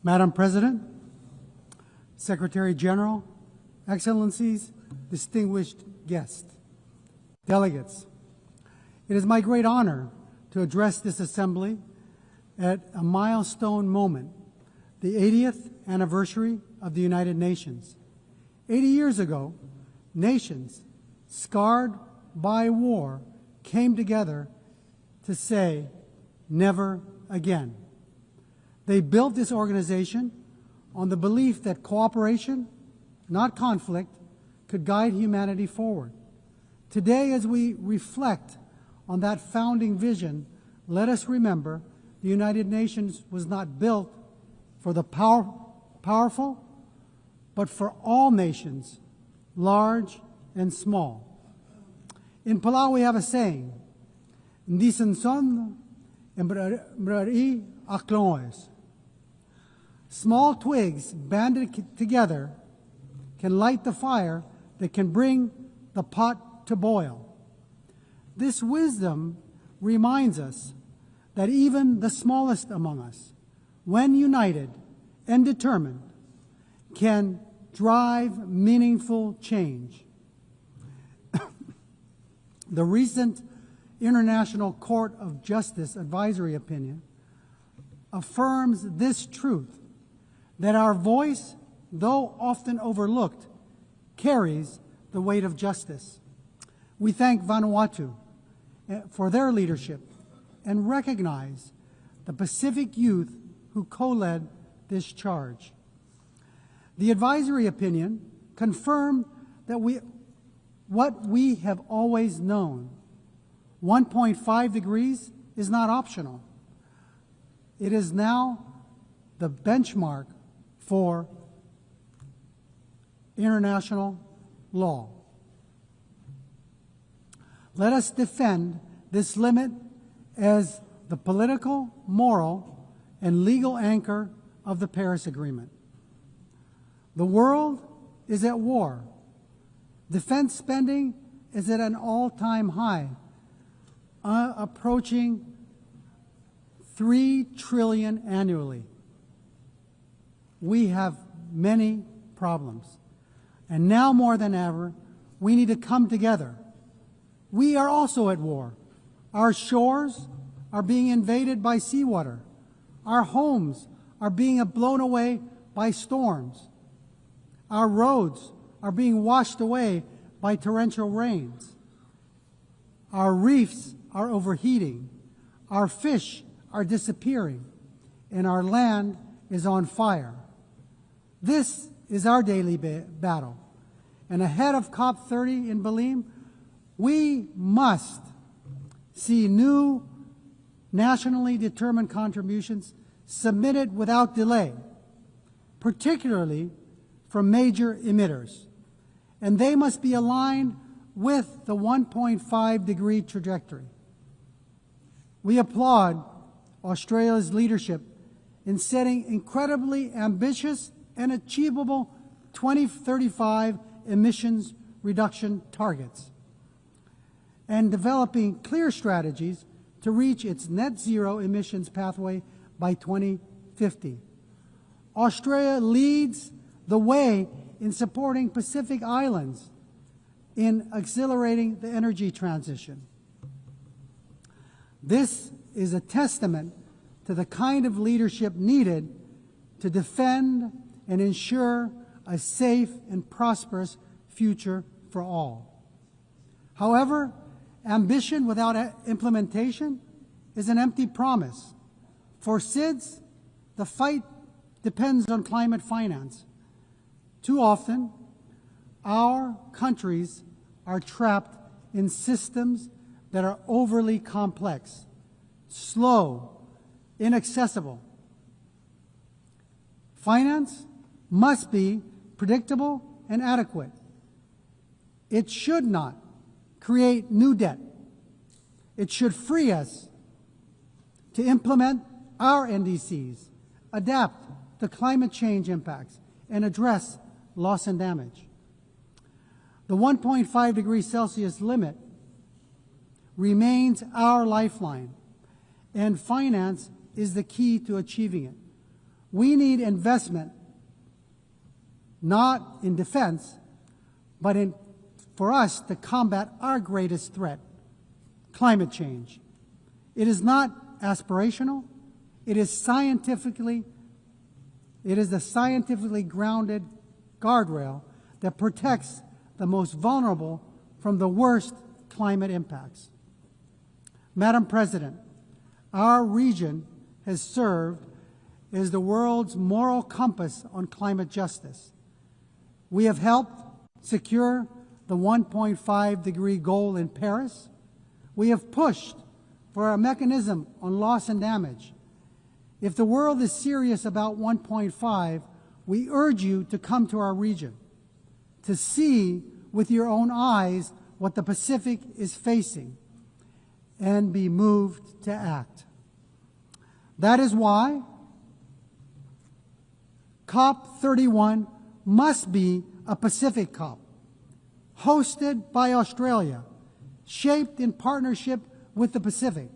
Madam President, Secretary General, Excellencies, distinguished guests, delegates, it is my great honor to address this Assembly at a milestone moment, the 80th anniversary of the United Nations. 80 years ago, nations scarred by war came together to say, never again. They built this organization on the belief that cooperation, not conflict, could guide humanity forward. Today, as we reflect on that founding vision, let us remember the United Nations was not built for the powerful, but for all nations, large and small. In Palau, we have a saying, "Ndisan son embrari akloes." Small twigs banded together can light the fire that can bring the pot to boil. This wisdom reminds us that even the smallest among us, when united and determined, can drive meaningful change. The recent International Court of Justice advisory opinion affirms this truth, that our voice, though often overlooked, carries the weight of justice. We thank Vanuatu for their leadership and recognize the Pacific youth who co-led this charge. The advisory opinion confirmed that what we have always known, 1.5 degrees is not optional. It is now the benchmark for international law. Let us defend this limit as the political, moral, and legal anchor of the Paris Agreement. The world is at war. Defense spending is at an all-time high, approaching $3 trillion annually. We have many problems. And now more than ever, we need to come together. We are also at war. Our shores are being invaded by seawater. Our homes are being blown away by storms. Our roads are being washed away by torrential rains. Our reefs are overheating. Our fish are disappearing. And our land is on fire. This is our daily battle. and ahead of COP30 in Belém, we must see new nationally determined contributions submitted without delay, particularly from major emitters, and they must be aligned with the 1.5-degree trajectory. We applaud Australia's leadership in setting incredibly ambitious and achievable 2035 emissions reduction targets and developing clear strategies to reach its net zero emissions pathway by 2050. Australia leads the way in supporting Pacific Islands in accelerating the energy transition. This is a testament to the kind of leadership needed to defend and ensure a safe and prosperous future for all. However, ambition without implementation is an empty promise. For SIDS, the fight depends on climate finance. Too often, our countries are trapped in systems that are overly complex, slow, inaccessible. Finance must be predictable and adequate. It should not create new debt. It should free us to implement our NDCs, adapt to climate change impacts, and address loss and damage. The 1.5 degrees Celsius limit remains our lifeline, and finance is the key to achieving it. We need investment, not in defense, but for us to combat our greatest threat, climate change. It is not aspirational. It is the scientifically grounded guardrail that protects the most vulnerable from the worst climate impacts. Madam President, our region has served as the world's moral compass on climate justice. We have helped secure the 1.5-degree goal in Paris. We have pushed for a mechanism on loss and damage. If the world is serious about 1.5, we urge you to come to our region, to see with your own eyes what the Pacific is facing, and be moved to act. That is why COP31 must be a Pacific COP, hosted by Australia, shaped in partnership with the Pacific.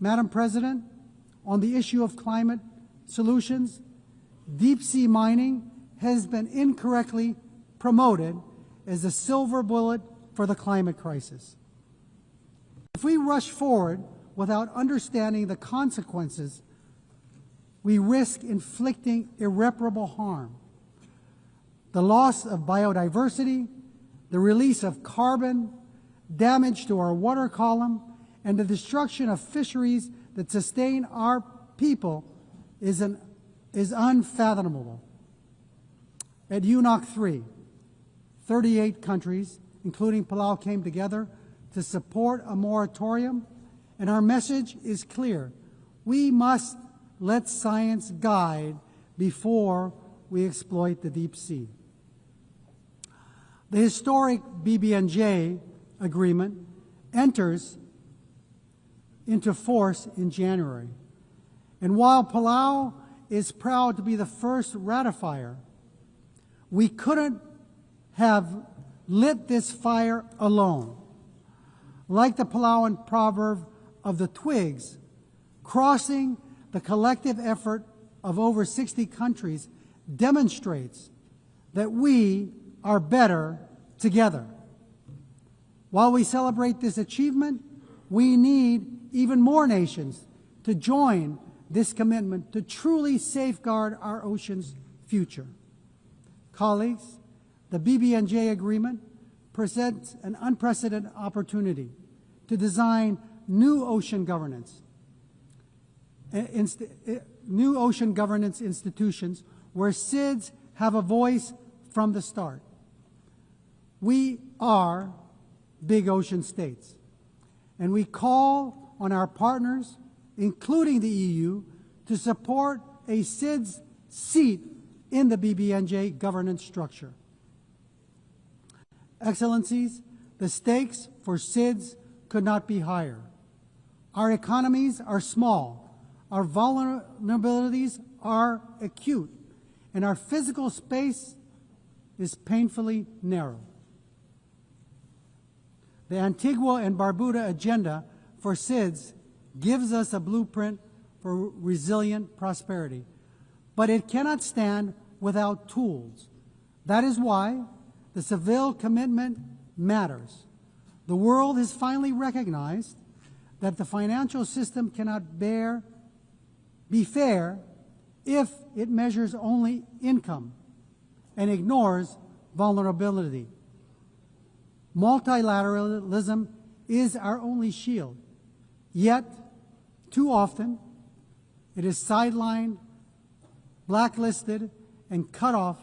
Madam President, on the issue of climate solutions, deep-sea mining has been incorrectly promoted as the silver bullet for the climate crisis. If we rush forward without understanding the consequences, we risk inflicting irreparable harm. The loss of biodiversity, the release of carbon, damage to our water column, and the destruction of fisheries that sustain our people is unfathomable. At UNOC 3, 38 countries, including Palau, came together to support a moratorium, and our message is clear. We must let science guide before we exploit the deep sea. The historic BBNJ agreement enters into force in January. And while Palau is proud to be the first ratifier, we couldn't have lit this fire alone. Like the Palauan proverb of the twigs, crossing the collective effort of over 60 countries demonstrates that we are better together. While we celebrate this achievement, we need even more nations to join this commitment to truly safeguard our ocean's future. Colleagues, the BBNJ agreement presents an unprecedented opportunity to design new ocean governance institutions where SIDS have a voice from the start. We are big ocean states, and we call on our partners, including the EU, to support a SIDS seat in the BBNJ governance structure. Excellencies, the stakes for SIDS could not be higher. Our economies are small, our vulnerabilities are acute, and our physical space is painfully narrow. The Antigua and Barbuda agenda for SIDS gives us a blueprint for resilient prosperity, but it cannot stand without tools. That is why the Seville commitment matters. The world has finally recognized that the financial system cannot be fair if it measures only income and ignores vulnerability. Multilateralism is our only shield, yet too often it is sidelined, blacklisted, and cut off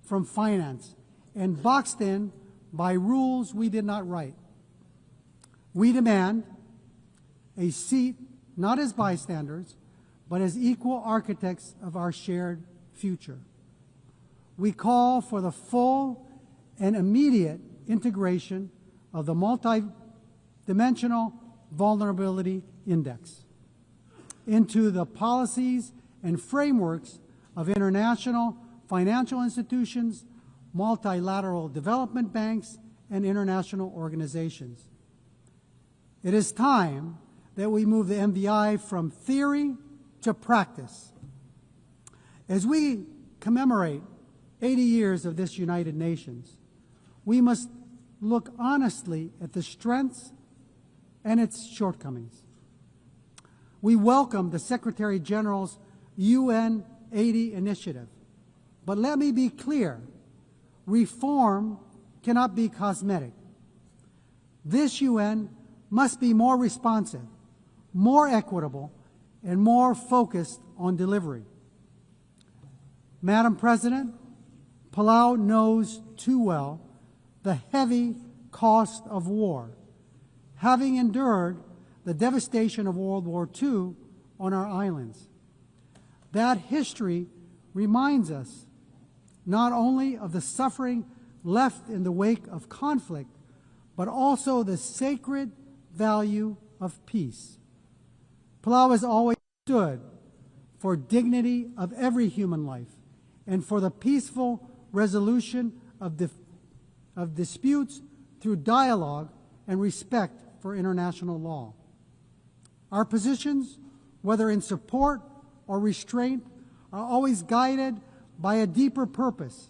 from finance and boxed in by rules we did not write. We demand a seat not as bystanders, but as equal architects of our shared future. We call for the full and immediate integration of the multi-dimensional vulnerability index into the policies and frameworks of international financial institutions, multilateral development banks, and international organizations. It is time that we move the MVI from theory to practice. As we commemorate 80 years of this United Nations, we must look honestly at the strengths and its shortcomings. We welcome the Secretary General's UN 80 initiative, but let me be clear, reform cannot be cosmetic. This UN must be more responsive, more equitable, and more focused on delivery. Madam President, Palau knows too well the heavy cost of war, having endured the devastation of World War II on our islands. That history reminds us not only of the suffering left in the wake of conflict, but also the sacred value of peace. Palau has always stood for dignity of every human life and for the peaceful resolution of disputes through dialogue and respect for international law. Our positions, whether in support or restraint, are always guided by a deeper purpose,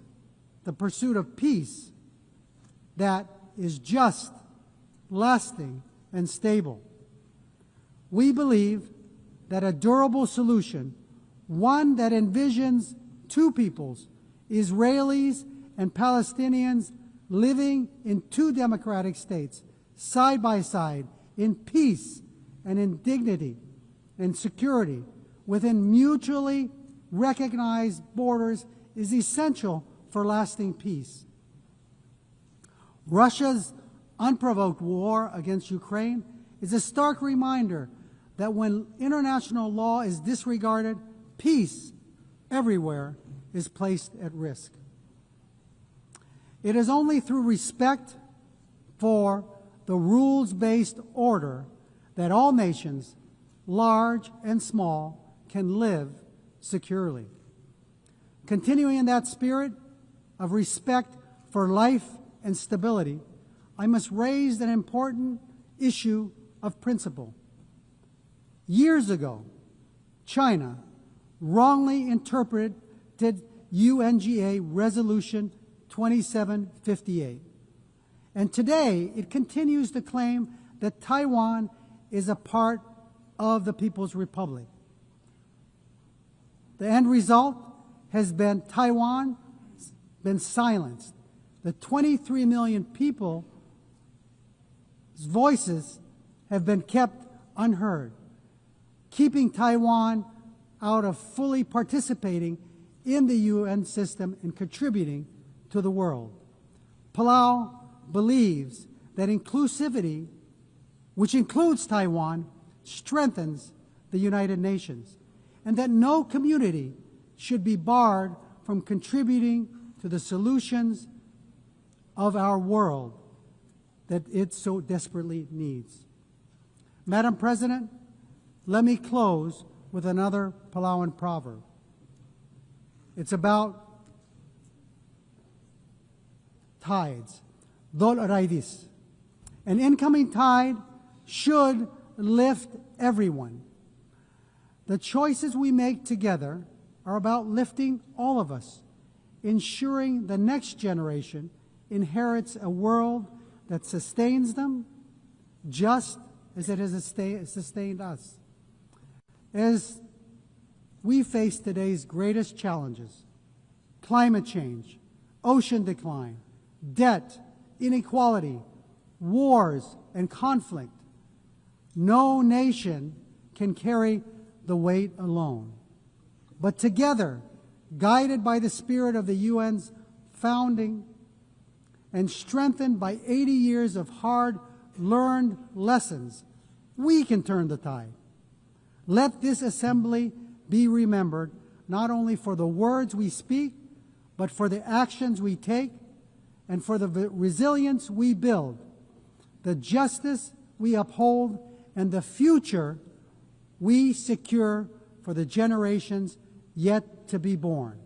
the pursuit of peace that is just, lasting, and stable. We believe that a durable solution, one that envisions two peoples, Israelis and Palestinians living in two democratic states, side by side, in peace and in dignity and security, within mutually recognized borders, is essential for lasting peace. Russia's unprovoked war against Ukraine is a stark reminder that when international law is disregarded, peace everywhere is placed at risk. It is only through respect for the rules-based order that all nations, large and small, can live securely. Continuing in that spirit of respect for life and stability, I must raise an important issue of principle. Years ago, China wrongly interpreted UNGA Resolution 2758. And today, it continues to claim that Taiwan is a part of the People's Republic. The end result has been Taiwan been silenced. The 23 million people's voices have been kept unheard, keeping Taiwan out of fully participating in the UN system and contributing to the world. Palau believes that inclusivity, which includes Taiwan, strengthens the United Nations, and that no community should be barred from contributing to the solutions of our world that it so desperately needs. Madam President, let me close with another Palauan proverb. It's about tides, dol raidis. An incoming tide should lift everyone. The choices we make together are about lifting all of us, ensuring the next generation inherits a world that sustains them just as it has sustained us. As we face today's greatest challenges, climate change, ocean decline, debt, inequality, wars, and conflict, no nation can carry the weight alone. But together, guided by the spirit of the UN's founding and strengthened by 80 years of hard-learned lessons, we can turn the tide. Let this assembly be remembered not only for the words we speak, but for the actions we take and for the resilience we build, the justice we uphold, and the future we secure for the generations yet to be born.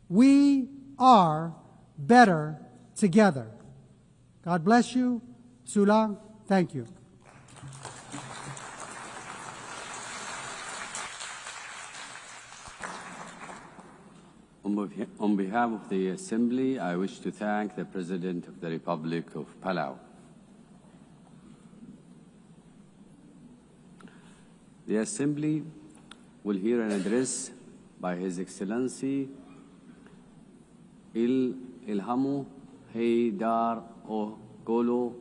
We are better together. God bless you. Sulang, thank you. On behalf of the Assembly, I wish to thank the President of the Republic of Palau. The Assembly will hear an address by His Excellency Ilhamu Haydar Ogolo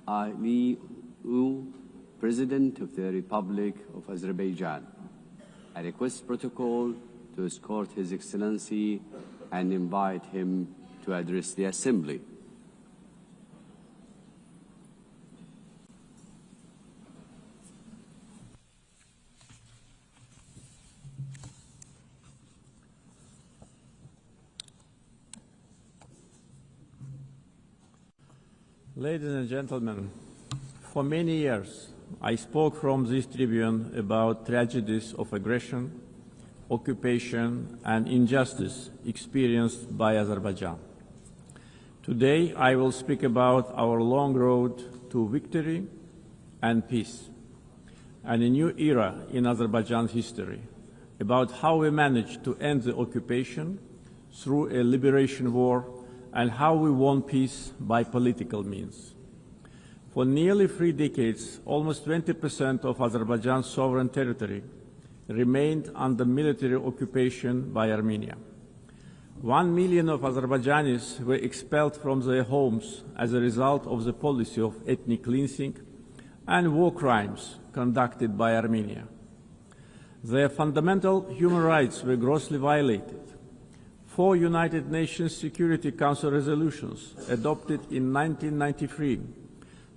Aliou, President of the Republic of Azerbaijan. I request protocol to escort His Excellency and invite him to address the Assembly. Ladies and gentlemen, for many years I spoke from this tribune about tragedies of aggression, occupation and injustice experienced by Azerbaijan. Today I will speak about our long road to victory and peace, and a new era in Azerbaijan's history, about how we managed to end the occupation through a liberation war and how we won peace by political means. For nearly 3 decades, almost 20% of Azerbaijan's sovereign territory remained under military occupation by Armenia. 1 million of Azerbaijanis were expelled from their homes as a result of the policy of ethnic cleansing and war crimes conducted by Armenia. Their fundamental human rights were grossly violated. 4 United Nations Security Council resolutions adopted in 1993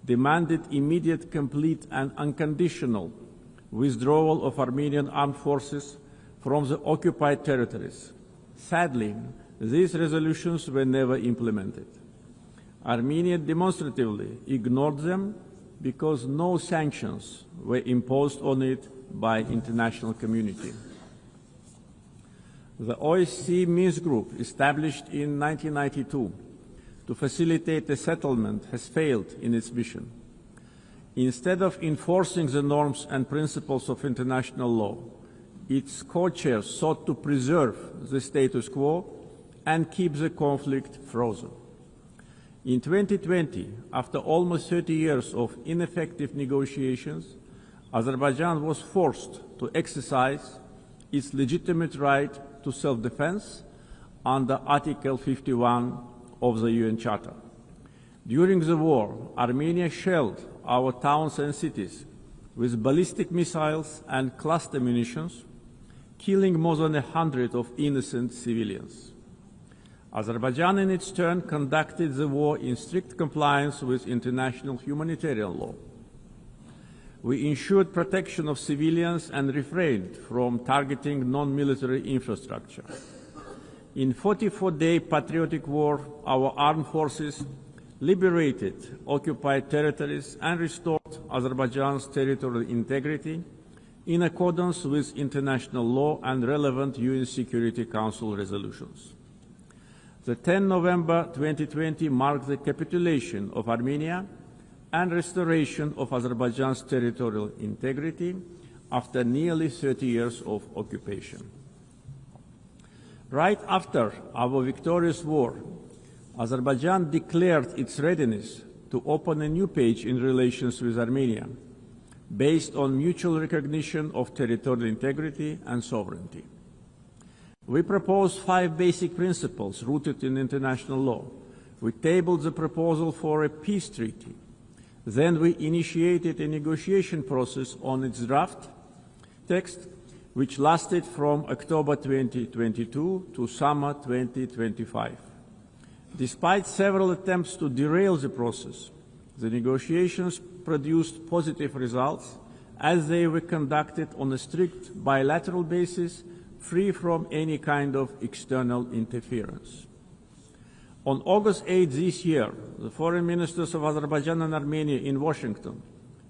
demanded immediate, complete and unconditional withdrawal of Armenian armed forces from the occupied territories. Sadly, these resolutions were never implemented. Armenia demonstratively ignored them because no sanctions were imposed on it by international community. The OSCE Minsk Group, established in 1992 to facilitate a settlement, has failed in its mission. Instead of enforcing the norms and principles of international law, its co-chairs sought to preserve the status quo and keep the conflict frozen. In 2020, after almost 30 years of ineffective negotiations, Azerbaijan was forced to exercise its legitimate right to self-defense under Article 51 of the UN Charter. During the war, Armenia shelled our towns and cities with ballistic missiles and cluster munitions, killing more than 100 of innocent civilians. Azerbaijan, in its turn, conducted the war in strict compliance with international humanitarian law. We ensured protection of civilians and refrained from targeting non-military infrastructure. In 44-day patriotic war, our armed forces liberated occupied territories and restored Azerbaijan's territorial integrity in accordance with international law and relevant UN Security Council resolutions. The 10 November 2020 marked the capitulation of Armenia and restoration of Azerbaijan's territorial integrity after nearly 30 years of occupation. Right after our victorious war, Azerbaijan declared its readiness to open a new page in relations with Armenia, based on mutual recognition of territorial integrity and sovereignty. We proposed 5 basic principles rooted in international law. We tabled the proposal for a peace treaty. Then we initiated a negotiation process on its draft text, which lasted from October 2022 to summer 2025. Despite several attempts to derail the process, the negotiations produced positive results as they were conducted on a strict bilateral basis, free from any kind of external interference. On August 8 this year, the foreign ministers of Azerbaijan and Armenia in Washington,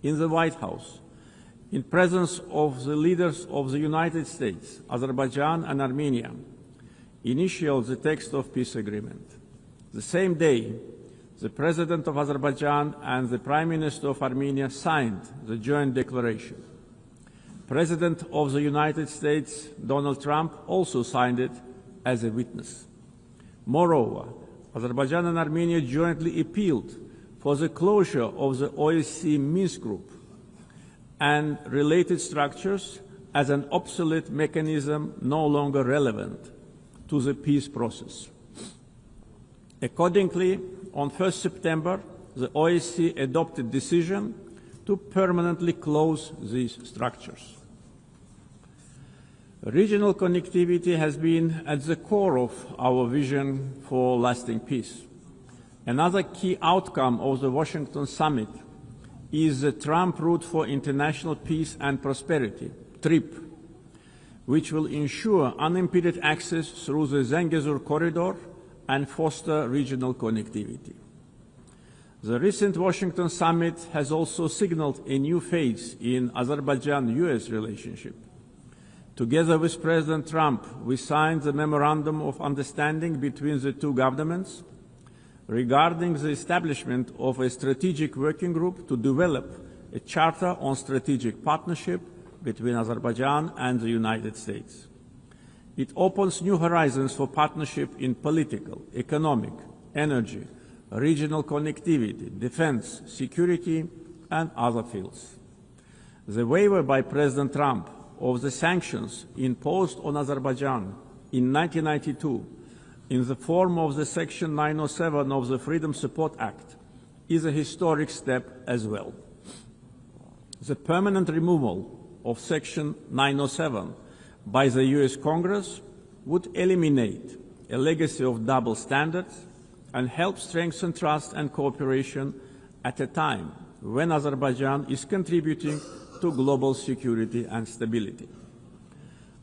in the White House, in presence of the leaders of the United States, Azerbaijan and Armenia, initialed the text of peace agreement. The same day, the President of Azerbaijan and the Prime Minister of Armenia signed the joint declaration. President of the United States, Donald Trump, also signed it as a witness. Moreover, Azerbaijan and Armenia jointly appealed for the closure of the OSCE Minsk Group and related structures as an obsolete mechanism no longer relevant to the peace process. Accordingly, on 1 September, the OSCE adopted a decision to permanently close these structures. Regional connectivity has been at the core of our vision for lasting peace. Another key outcome of the Washington summit is the Trump Route for International Peace and Prosperity, TRIP, which will ensure unimpeded access through the Zangezur corridor and foster regional connectivity. The recent Washington summit has also signaled a new phase in Azerbaijan-US relationship. Together with President Trump, we signed the Memorandum of Understanding between the two governments regarding the establishment of a strategic working group to develop a charter on strategic partnership between Azerbaijan and the United States. It opens new horizons for partnership in political, economic, energy, regional connectivity, defense, security, and other fields. The waiver by President Trump of the sanctions imposed on Azerbaijan in 1992 in the form of the Section 907 of the Freedom Support Act is a historic step as well. The permanent removal of Section 907 by the US Congress would eliminate a legacy of double standards and help strengthen trust and cooperation at a time when Azerbaijan is contributing to global security and stability.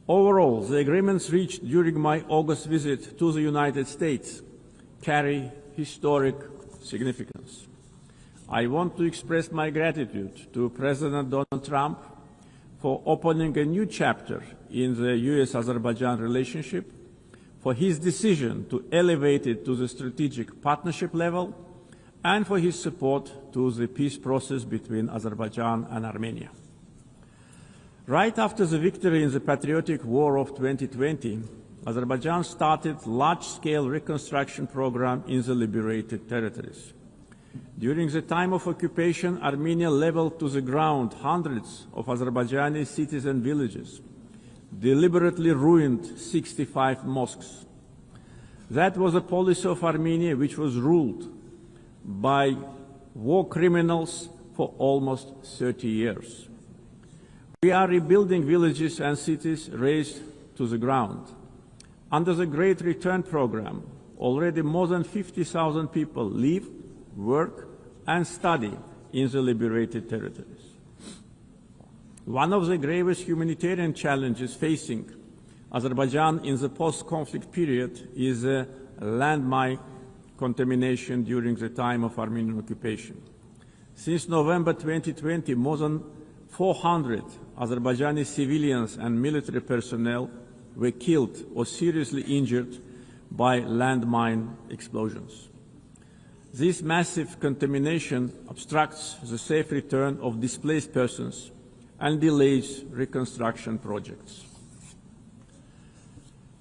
Overall, the agreements reached during my August visit to the United States carry historic significance. I want to express my gratitude to President Donald Trump for opening a new chapter in the US-Azerbaijan relationship, for his decision to elevate it to the strategic partnership level, and for his support to the peace process between Azerbaijan and Armenia. Right after the victory in the patriotic war of 2020, Azerbaijan started a large-scale reconstruction program in the liberated territories. During the time of occupation, Armenia leveled to the ground hundreds of Azerbaijani cities and villages, deliberately ruined 65 mosques. That was a policy of Armenia which was ruled by war criminals for almost 30 years. We are rebuilding villages and cities razed to the ground. Under the Great Return Program, already more than 50,000 people live, work, and study in the liberated territories. One of the gravest humanitarian challenges facing Azerbaijan in the post-conflict period is landmine contamination during the time of Armenian occupation. Since November 2020, more than 400 Azerbaijani civilians and military personnel were killed or seriously injured by landmine explosions. This massive contamination obstructs the safe return of displaced persons and delays reconstruction projects.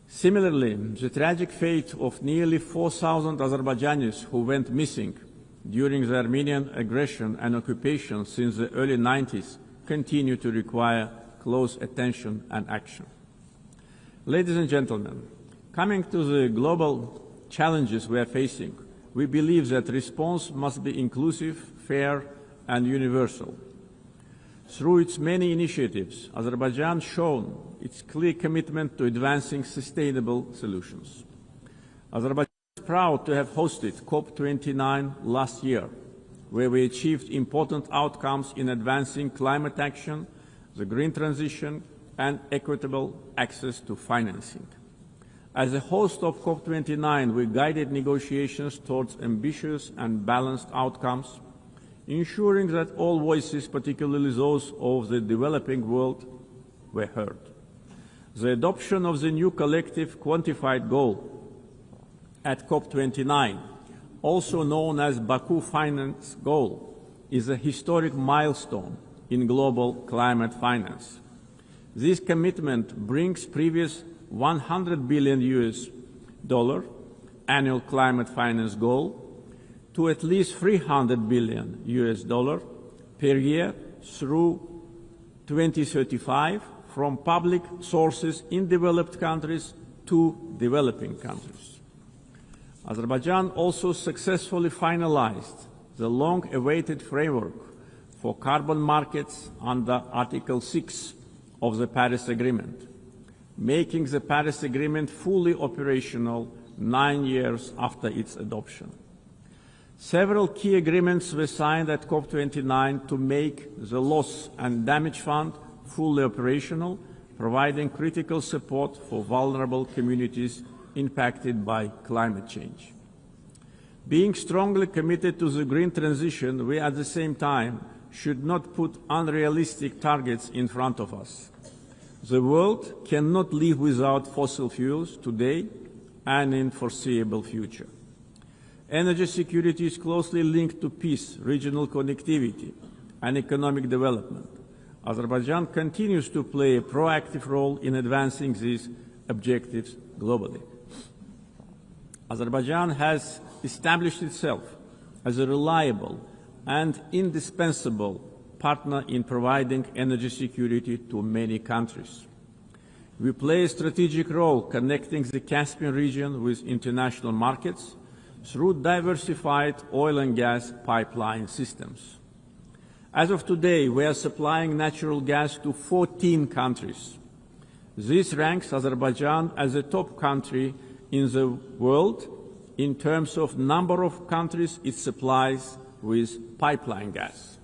Similarly, the tragic fate of nearly 4,000 Azerbaijanis who went missing during the Armenian aggression and occupation since the early 90s continue to require close attention and action. Ladies and gentlemen, coming to the global challenges we are facing, we believe that response must be inclusive, fair, and universal. Through its many initiatives, Azerbaijan has shown its clear commitment to advancing sustainable solutions. Azerbaijan is proud to have hosted COP29 last year, where we achieved important outcomes in advancing climate action, the green transition, and equitable access to financing. As a host of COP29, we guided negotiations towards ambitious and balanced outcomes, ensuring that all voices, particularly those of the developing world, were heard. The adoption of the new collective quantified goal at COP29, also known as Baku Finance Goal, is a historic milestone in global climate finance. This commitment brings previous $100 billion annual climate finance goal to at least $300 billion per year through 2035 from public sources in developed countries to developing countries. Azerbaijan also successfully finalized the long-awaited framework for carbon markets under Article 6 of the Paris Agreement, making the Paris Agreement fully operational 9 years after its adoption. Several key agreements were signed at COP29 to make the Loss and Damage Fund fully operational, providing critical support for vulnerable communities impacted by climate change. Being strongly committed to the green transition, we at the same time should not put unrealistic targets in front of us. The world cannot live without fossil fuels today and in foreseeable future. Energy security is closely linked to peace, regional connectivity, and economic development. Azerbaijan continues to play a proactive role in advancing these objectives globally. Azerbaijan has established itself as a reliable and indispensable partner in providing energy security to many countries. We play a strategic role connecting the Caspian region with international markets through diversified oil and gas pipeline systems. As of today, we are supplying natural gas to 14 countries. This ranks Azerbaijan as a top country in the world in terms of number of countries it supplies with pipeline gas.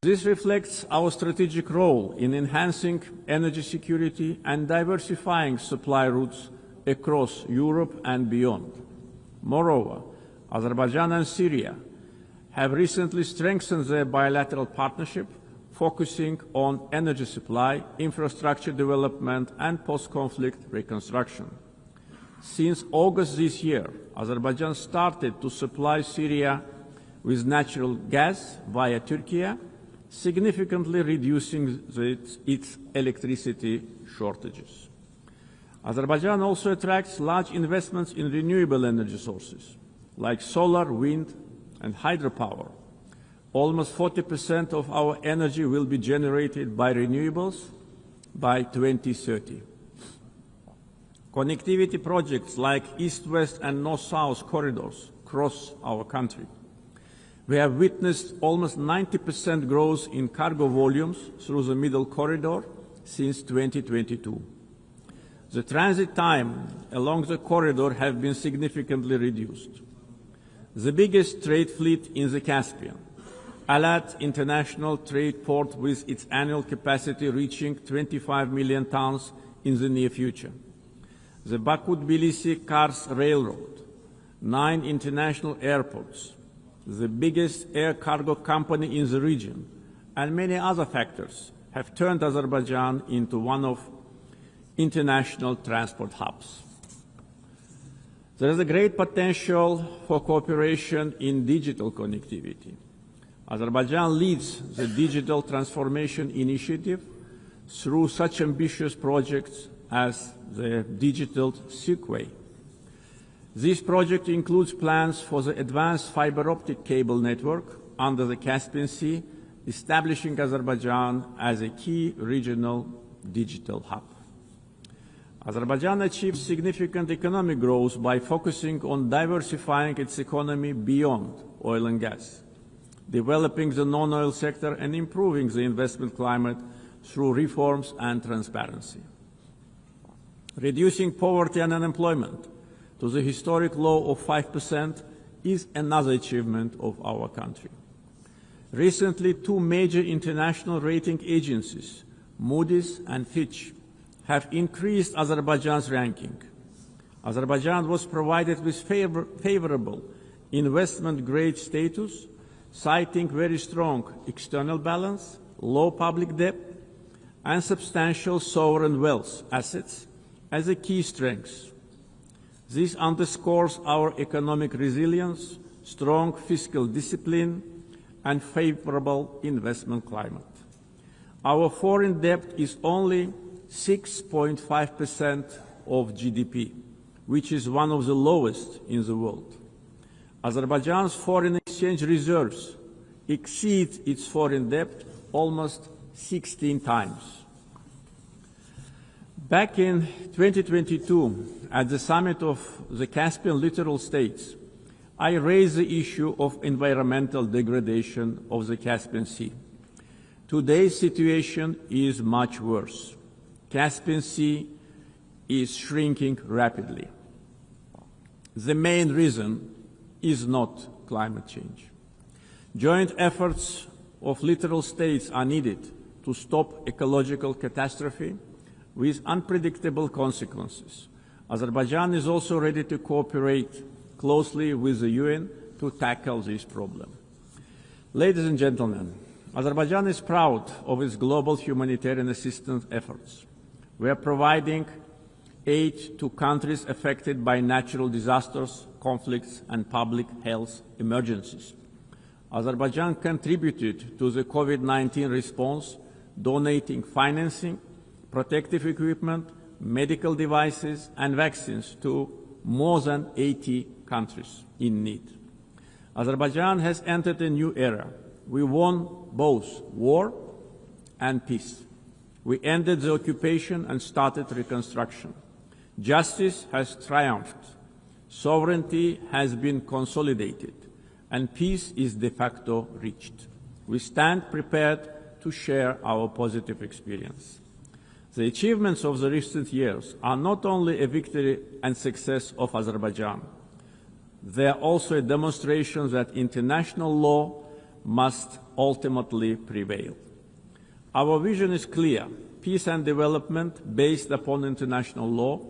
This reflects our strategic role in enhancing energy security and diversifying supply routes across Europe and beyond. Moreover, Azerbaijan and Syria have recently strengthened their bilateral partnership, focusing on energy supply, infrastructure development, and post-conflict reconstruction. Since August this year, Azerbaijan started to supply Syria with natural gas via Turkey, significantly reducing its electricity shortages. Azerbaijan also attracts large investments in renewable energy sources, like solar, wind, and hydropower. Almost 40% of our energy will be generated by renewables by 2030. Connectivity projects like East-West and North-South corridors cross our country. We have witnessed almost 90% growth in cargo volumes through the Middle Corridor since 2022. the transit time along the corridor have been significantly reduced. The biggest trade fleet in the Caspian, Alat International Trade Port, with its annual capacity reaching 25 million tons in the near future. The Baku-Tbilisi-Kars Railroad, 9 international airports, the biggest air cargo company in the region, and many other factors have turned Azerbaijan into one of international transport hubs. There is a great potential for cooperation in digital connectivity. Azerbaijan leads the Digital Transformation Initiative through such ambitious projects as the Digital Seaway. This project includes plans for the advanced fiber optic cable network under the Caspian Sea, establishing Azerbaijan as a key regional digital hub. Azerbaijan achieved significant economic growth by focusing on diversifying its economy beyond oil and gas, developing the non-oil sector and improving the investment climate through reforms and transparency. Reducing poverty and unemployment to the historic low of 5% is another achievement of our country. Recently, 2 major international rating agencies, Moody's and Fitch, have increased Azerbaijan's ranking. Azerbaijan was provided with favorable investment-grade status, citing very strong external balance, low public debt, and substantial sovereign wealth assets as a key strength. This underscores our economic resilience, strong fiscal discipline, and favorable investment climate. Our foreign debt is only 6.5% of GDP, which is one of the lowest in the world. Azerbaijan's foreign exchange reserves exceed its foreign debt almost 16 times. Back in 2022, at the summit of the Caspian littoral states, I raised the issue of environmental degradation of the Caspian Sea. Today's situation is much worse. Caspian Sea is shrinking rapidly. The main reason is not climate change. Joint efforts of littoral states are needed to stop ecological catastrophe with unpredictable consequences. Azerbaijan is also ready to cooperate closely with the UN to tackle this problem. Ladies and gentlemen, Azerbaijan is proud of its global humanitarian assistance efforts. We are providing aid to countries affected by natural disasters, conflicts, and public health emergencies. Azerbaijan contributed to the COVID-19 response, donating financing, protective equipment, medical devices, and vaccines to more than 80 countries in need. Azerbaijan has entered a new era. We won both war and peace. We ended the occupation and started reconstruction. Justice has triumphed. Sovereignty has been consolidated, and peace is de facto reached. We stand prepared to share our positive experience. The achievements of the recent years are not only a victory and success of Azerbaijan, they are also a demonstration that international law must ultimately prevail. Our vision is clear: peace and development based upon international law,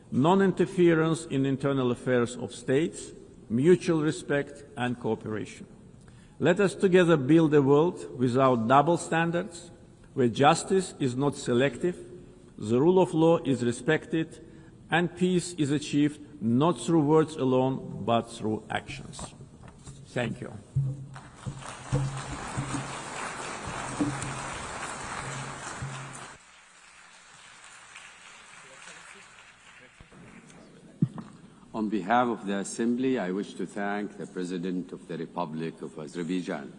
non-interference in internal affairs of states, mutual respect and cooperation. Let us together build a world without double standards, where justice is not selective, the rule of law is respected, and peace is achieved not through words alone, but through actions. Thank you. On behalf of the Assembly, I wish to thank the President of the Republic of Azerbaijan.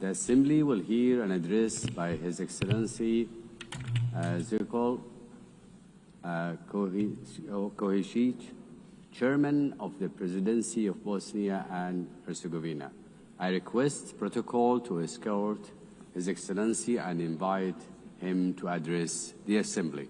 The Assembly will hear an address by His Excellency Zirkol Kohesic, Chairman of the Presidency of Bosnia and Herzegovina. I request protocol to escort His Excellency and invite him to address the Assembly.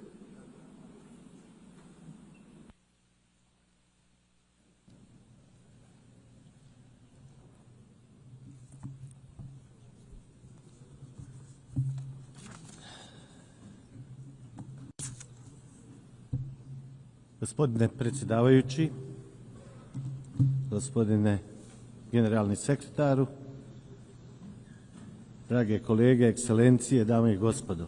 Gospodine predsjedavajući, gospodine generalni sekretaru, drage kolege, ekscelencije, dame i gospodo.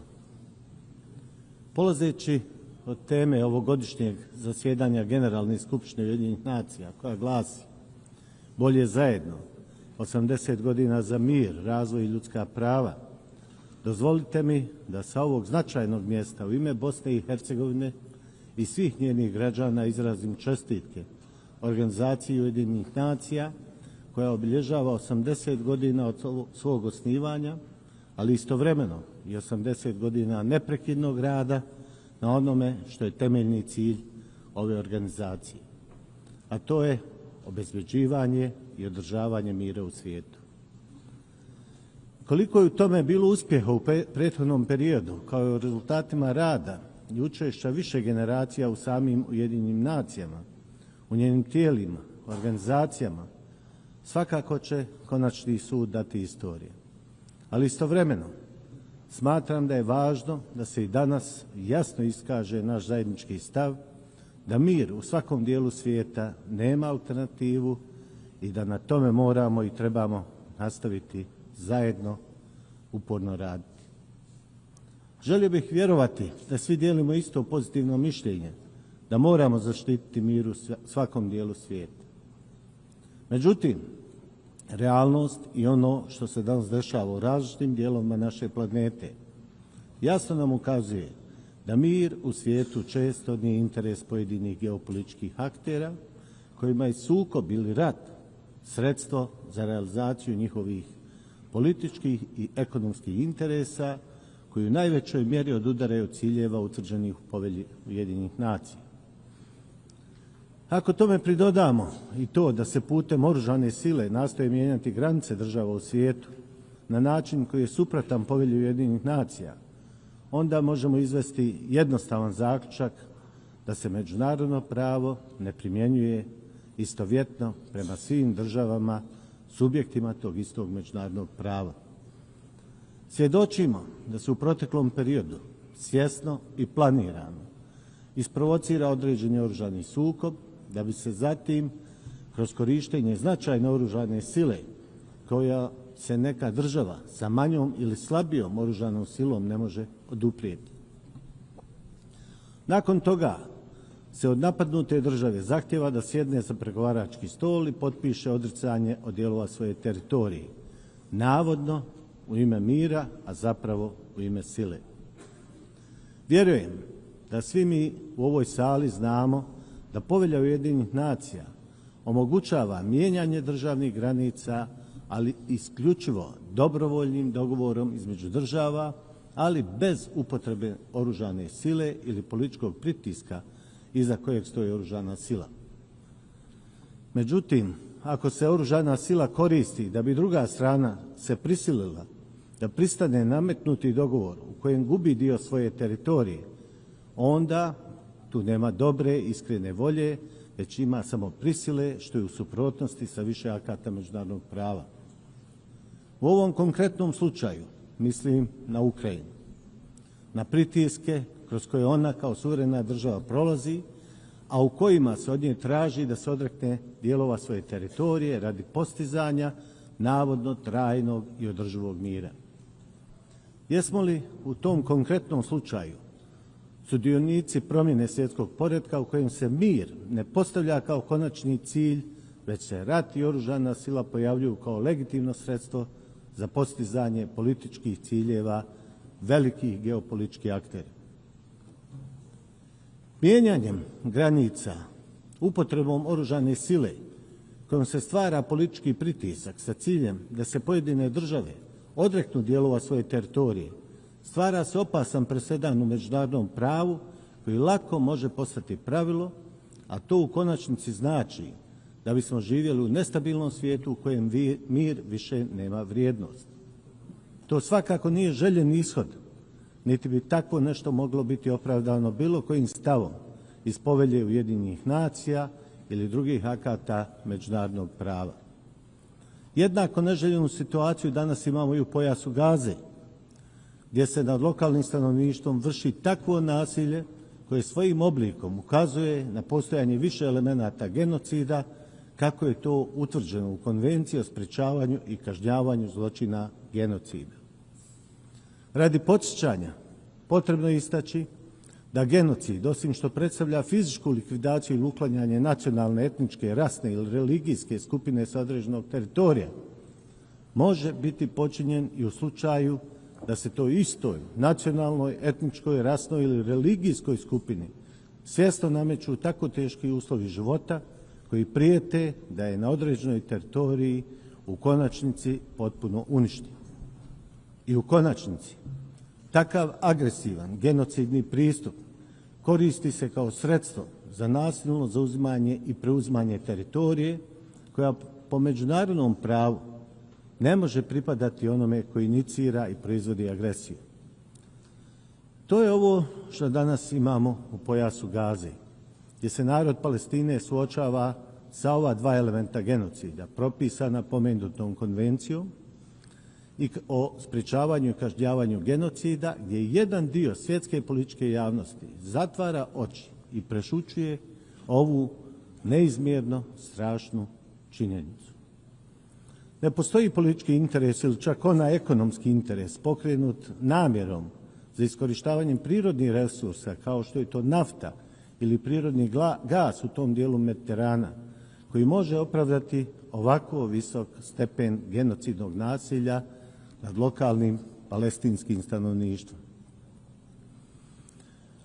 Polazeći od teme ovogodišnjeg zasjedanja Generalne skupštine Ujedinjenih nacija koja glasi bolje zajedno, 80 godina za mir, razvoj i ljudska prava, dozvolite mi da sa ovog značajnog mjesta u ime Bosne i Hercegovine i svih njenih građana izrazim čestitke Organizaciji Ujedinjenih nacija koja obilježava 80 godina od svog osnivanja, ali istovremeno i 80 godina neprekidnog rada na onome što je temeljni cilj ove organizacije, a to je obezbeđivanje i održavanje mira u svijetu. Koliko je u tome bilo uspjeha u prethodnom periodu, kao i u rezultatima rada i učešća više generacija u samim Ujedinjenim nacijama, u njenim tijelima, organizacijama, svakako će konačni sud dati istorija. Ali istovremeno smatram da je važno da se i danas jasno iskaže naš zajednički stav da mir u svakom dijelu svijeta nema alternativu i da na tome moramo i trebamo nastaviti zajedno uporno raditi. Želio bih vjerovati da svi dijelimo isto pozitivno mišljenje da moramo zaštititi mir u svakom dijelu svijeta. Međutim, realnost i ono što se danas dešava u različitim dijelovima naše planete jasno nam ukazuje da mir u svijetu često nije interes pojedinih geopolitičkih aktera kojima je sukob ili rat sredstvo za realizaciju njihovih političkih i ekonomskih interesa koji u najvećoj mjeri odudaraju od ciljeva utvrđenih u Povelji Ujedinjenih nacija. Ako tome pridodamo i to da se putem oružane sile nastoje mijenjati granice država u svijetu na način koji je suprotan Povelji Ujedinjenih nacija, onda možemo izvesti jednostavan zaključak da se međunarodno pravo ne primjenjuje istovjetno prema svim državama, subjektima tog istog međunarodnog prava. Svjedočimo da se u proteklom periodu svjesno i planirano isprovocira određeni oružani sukob, da bi se zatim kroz korištenje značajne oružane sile koja se neka država sa manjom ili slabijom oružanom silom ne može oduprijeti. Nakon toga se od napadnute države zahtjeva da sjedne za pregovarački stol i potpiše odricanje od dijelova svoje teritorije, navodno u ime mira, a zapravo u ime sile. Vjerujem da svi mi u ovoj sali znamo da Povelja Ujedinjenih nacija omogućava mijenjanje državnih granica, ali isključivo dobrovoljnim dogovorom između država, ali bez upotrebe oružane sile ili političkog pritiska iza kojeg stoji oružana sila. Međutim, ako se oružana sila koristi da bi druga strana se prisilila da pristane nametnuti dogovor u kojem gubi dio svoje teritorije, onda tu nema dobre, iskrene volje, već ima samo prisile, što je u suprotnosti sa više akata međunarodnog prava. U ovom konkretnom slučaju mislim na Ukrajinu, na pritiske kroz koje ona kao suverena država prolazi, a u kojima se od nje traži da se odrekne dijelova svoje teritorije radi postizanja navodno trajnog i održivog mira. Jesmo li u tom konkretnom slučaju sudionici promjene svjetskog poretka u kojem se mir ne postavlja kao konačni cilj, već se rat i oružana sila pojavljuju kao legitimno sredstvo za postizanje političkih ciljeva velikih geopolitičkih aktera? Mijenjanjem granica, upotrebom oružane sile kojom se stvara politički pritisak sa ciljem da se pojedine države odreknu dijelova svoje teritorije, stvara se opasan presedan u međunarodnom pravu koji lako može postati pravilo, a to u konačnici znači da bismo živjeli u nestabilnom svijetu u kojem mir više nema vrijednost. To svakako nije željen ishod niti bi takvo nešto moglo biti opravdano bilo kojim stavom iz Povelje Ujedinjenih nacija ili drugih akata međunarodnog prava. Jednako neželjenu situaciju danas imamo i u pojasu Gaze, gdje se nad lokalnim stanovništvom vrši takvo nasilje koje svojim oblikom ukazuje na postojanje više elemenata genocida, kako je to utvrđeno u Konvenciji o sprečavanju i kažnjavanju zločina genocida. Radi podsjećanja potrebno je istaći da genocid, osim što predstavlja fizičku likvidaciju ili uklanjanje nacionalne, etničke, rasne ili religijske skupine sa određenog teritorija, može biti počinjen i u slučaju da se toj istoj nacionalnoj, etničkoj, rasnoj ili religijskoj skupini svjesno nameću tako teški uslovi života koji prijete da je na određenoj teritoriji u konačnici potpuno uništi. I u konačnici, takav agresivan genocidni pristup koristi se kao sredstvo za nasilno zauzimanje i preuzimanje teritorije koja po međunarodnom pravu ne može pripadati onome koji inicira i proizvodi agresiju. To je ovo što danas imamo u pojasu Gaze, gdje se narod Palestine suočava sa ova dva elementa genocida, propisana pomenutom konvencijom i o sprečavanju i kažnjavanju genocida, gdje jedan dio svjetske političke javnosti zatvara oči i prešućuje ovu neizmjerno strašnu činjenicu. Ne postoji politički interes ili čak onaj ekonomski interes pokrenut namjerom za iskorištavanjem prirodnih resursa kao što je to nafta ili prirodni gas u tom dijelu Mediterana, koji može opravdati ovako visok stepen genocidnog nasilja nad lokalnim palestinskim stanovništvom.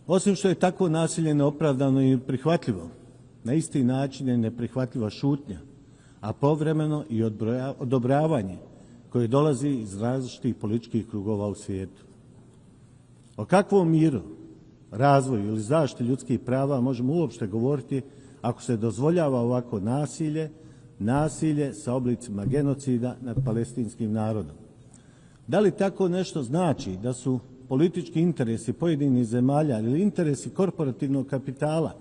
Osim što je takvo nasilje neopravdano i prihvatljivo, na isti način je neprihvatljiva šutnja, a povremeno i odobravanje koje dolazi iz različitih političkih krugova u svijetu. O kakvom miru, razvoju ili zaštiti ljudskih prava možemo uopšte govoriti ako se dozvoljava ovako nasilje sa oblicima genocida nad palestinskim narodom? Da li tako nešto znači da su politički interesi pojedinih zemalja ili interesi korporativnog kapitala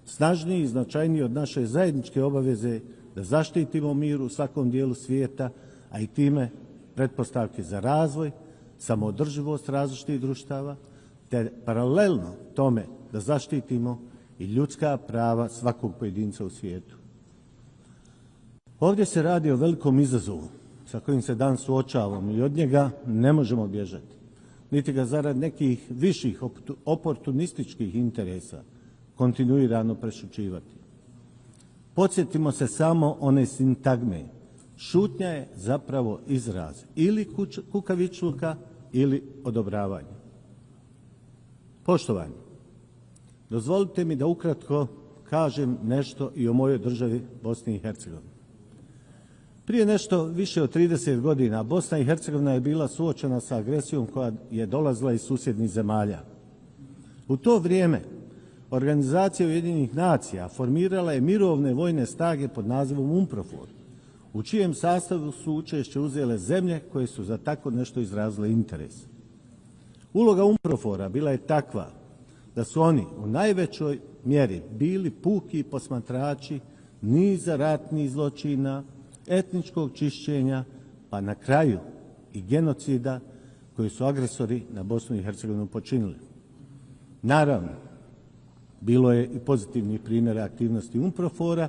snažniji i značajniji od naše zajedničke obaveze da zaštitimo mir u svakom dijelu svijeta, a i time pretpostavke za razvoj, samoodrživost različitih društava, te paralelno tome da zaštitimo i ljudska prava svakog pojedinca u svijetu? Ovdje se radi o velikom izazovu sa kojim se danas suočavamo i od njega ne možemo bježati, niti ga zarad nekih viših oportunističkih interesa kontinuirano prešućivati. Podsjetimo se samo one sintagme. Šutnja je zapravo izraz ili kukavičluka ili odobravanja. Poštovani, dozvolite mi da ukratko kažem nešto i o mojoj državi Bosni i Hercegovini. Prije nešto više od 30 godina Bosna i Hercegovina je bila suočena sa agresijom koja je dolazila iz susjednih zemalja. U to vrijeme Organizacija Ujedinjenih nacija formirala je mirovne vojne snage pod nazivom UNPROFOR, u čijem sastavu su učešće uzele zemlje koje su za tako nešto izrazile interes. Uloga UNPROFOR-a bila je takva da su oni u najvećoj mjeri bili puki posmatrači niza ratnih zločina, etničkog čišćenja, pa na kraju i genocida koji su agresori na Bosnu i Hercegovinu počinili. Naravno, bilo je i pozitivnih primjera aktivnosti UNPROFOR-a,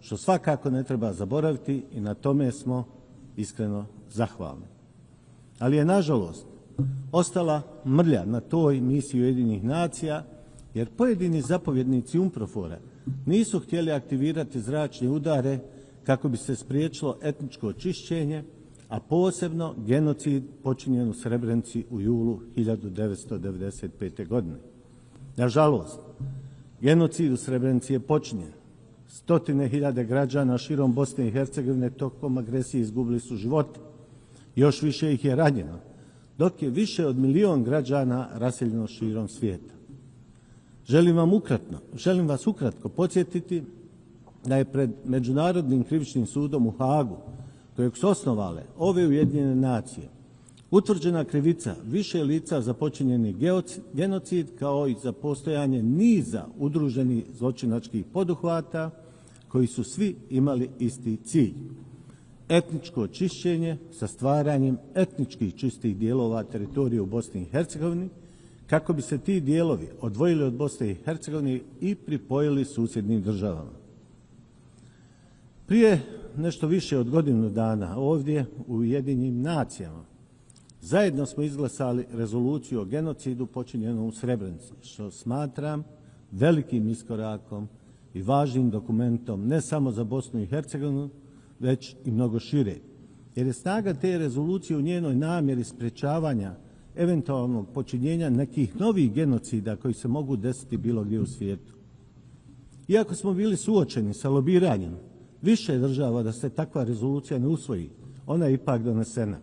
što svakako ne treba zaboraviti i na tome smo iskreno zahvalni. Ali je, nažalost, ostala mrlja na toj misiji Ujedinjenih nacija, jer pojedini zapovjednici UNPROFOR-a nisu htjeli aktivirati zračne udare kako bi se spriječilo etničko čišćenje, a posebno genocid počinjen u Srebrenici u julu 1995. godine. Nažalost, genocid u Srebrenici je počinjen. Stotine hiljade građana širom Bosne i Hercegovine tokom agresije izgubili su živote. Još više ih je ranjeno, dok je više od 1 milion građana raseljeno širom svijeta. Želim vas ukratko podsjetiti da je pred Međunarodnim krivičnim sudom u Hagu, kojeg su osnovale ove Ujedinjene nacije, Utvrđena krivica više lica za počinjeni genocid kao i za postojanje niza udruženih zločinačkih poduhvata koji su svi imali isti cilj. Etničko čišćenje sa stvaranjem etničkih čistih dijelova teritorija u Bosni i Hercegovini kako bi se ti dijelovi odvojili od Bosne i Hercegovine i pripojili susjednim državama. Prije nešto više od godinu dana ovdje u Ujedinjenim nacijama zajedno smo izglasali rezoluciju o genocidu počinjenom u Srebrenici, što smatram velikim iskorakom i važnim dokumentom ne samo za Bosnu i Hercegovinu, već i mnogo šire. Jer je snaga te rezolucije u njenoj namjeri sprječavanja eventualnog počinjenja nekih novih genocida koji se mogu desiti bilo gdje u svijetu. Iako smo bili suočeni sa lobiranjem više država da se takva rezolucija ne usvoji, ona je ipak donesena,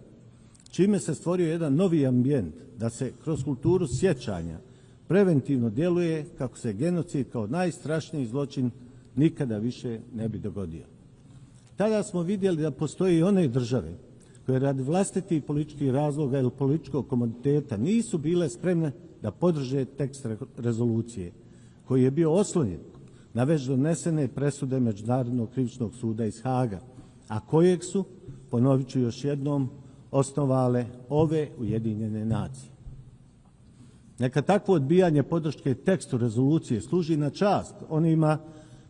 čime se stvorio jedan novi ambijent da se kroz kulturu sjećanja preventivno djeluje kako se genocid kao najstrašniji zločin nikada više ne bi dogodio. Tada smo vidjeli da postoje i one države koje radi vlastitih političkih razloga ili političkog komoditeta nisu bile spremne da podrže tekst rezolucije koji je bio oslonjen na već donesene presude Međunarodnog krivičnog suda iz Haga, a kojeg su, ponovit ću još jednom, osnovale ove Ujedinjene nacije. Neka takvo odbijanje podrške tekstu rezolucije služi na čast onima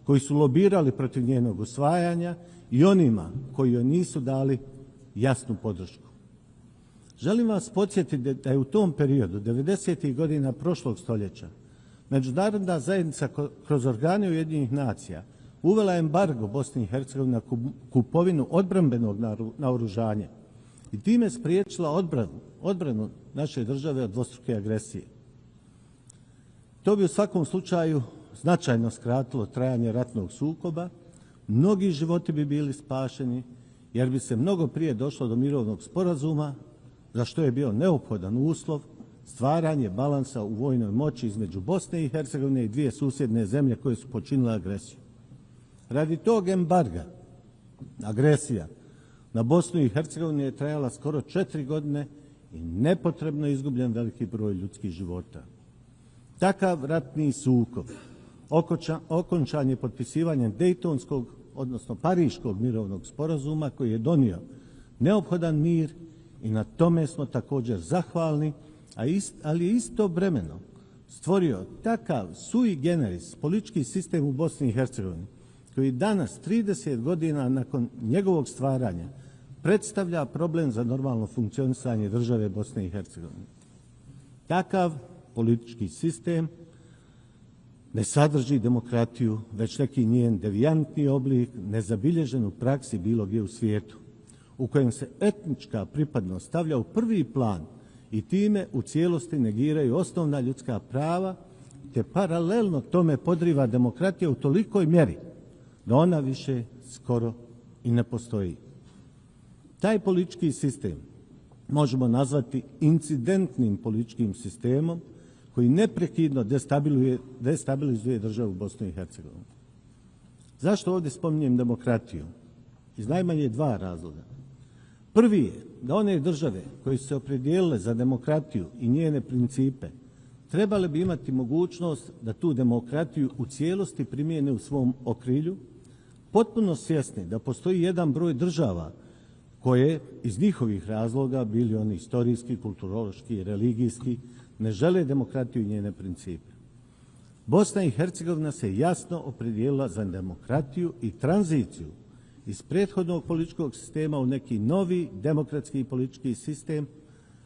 koji su lobirali protiv njenog usvajanja i onima koji joj nisu dali jasnu podršku. Želim vas podsjetiti da je u tom periodu, 90. godina prošlog stoljeća, međunarodna zajednica kroz organe Ujedinjenih nacija uvela embargo Bosni i Hercegovini na kupovinu odbrambenog naoružanja i time spriječila odbranu naše države od dvostruke agresije. To bi u svakom slučaju značajno skratilo trajanje ratnog sukoba, mnogi životi bi bili spašeni jer bi se mnogo prije došlo do mirovnog sporazuma, za što je bio neophodan uslov stvaranje balansa u vojnoj moći između Bosne i Hercegovine i dvije susjedne zemlje koje su počinile agresiju. Radi tog embarga agresija na Bosnu i Hercegovinu je trajala skoro 4 godine i nepotrebno izgubljen veliki broj ljudskih života. Takav ratni sukob okončan je potpisivanjem Dejtonskog, odnosno Pariškog mirovnog sporazuma koji je donio neophodan mir i na tome smo također zahvalni, ali je istovremeno stvorio takav sui generis politički sistem u Bosni i Hercegovini koji danas, 30 godina nakon njegovog stvaranja, predstavlja problem za normalno funkcionisanje države Bosne i Hercegovine. Takav politički sistem ne sadrži demokratiju, već neki njen devijantni oblik, nezabilježen u praksi bilo gdje u svijetu, u kojem se etnička pripadnost stavlja u prvi plan i time u cijelosti negiraju osnovna ljudska prava, te paralelno tome podriva demokratija u tolikoj mjeri da ona više skoro i ne postoji. Taj politički sistem možemo nazvati incidentnim političkim sistemom koji neprekidno destabilizuje državu Bosnu i Hercegovinu. Zašto ovdje spominjem demokratiju? Iz najmanje 2 razloga. Prvi je da one države koje su se opredijelile za demokratiju i njene principe trebale bi imati mogućnost da tu demokratiju u cijelosti primijene u svom okrilju, potpuno svjesni da postoji jedan broj država koje iz njihovih razloga, bili oni istorijski, kulturološki, religijski, ne žele demokratiju i njene principe. Bosna i Hercegovina se jasno opredijelila za demokratiju i tranziciju iz prethodnog političkog sistema u neki novi demokratski politički sistem,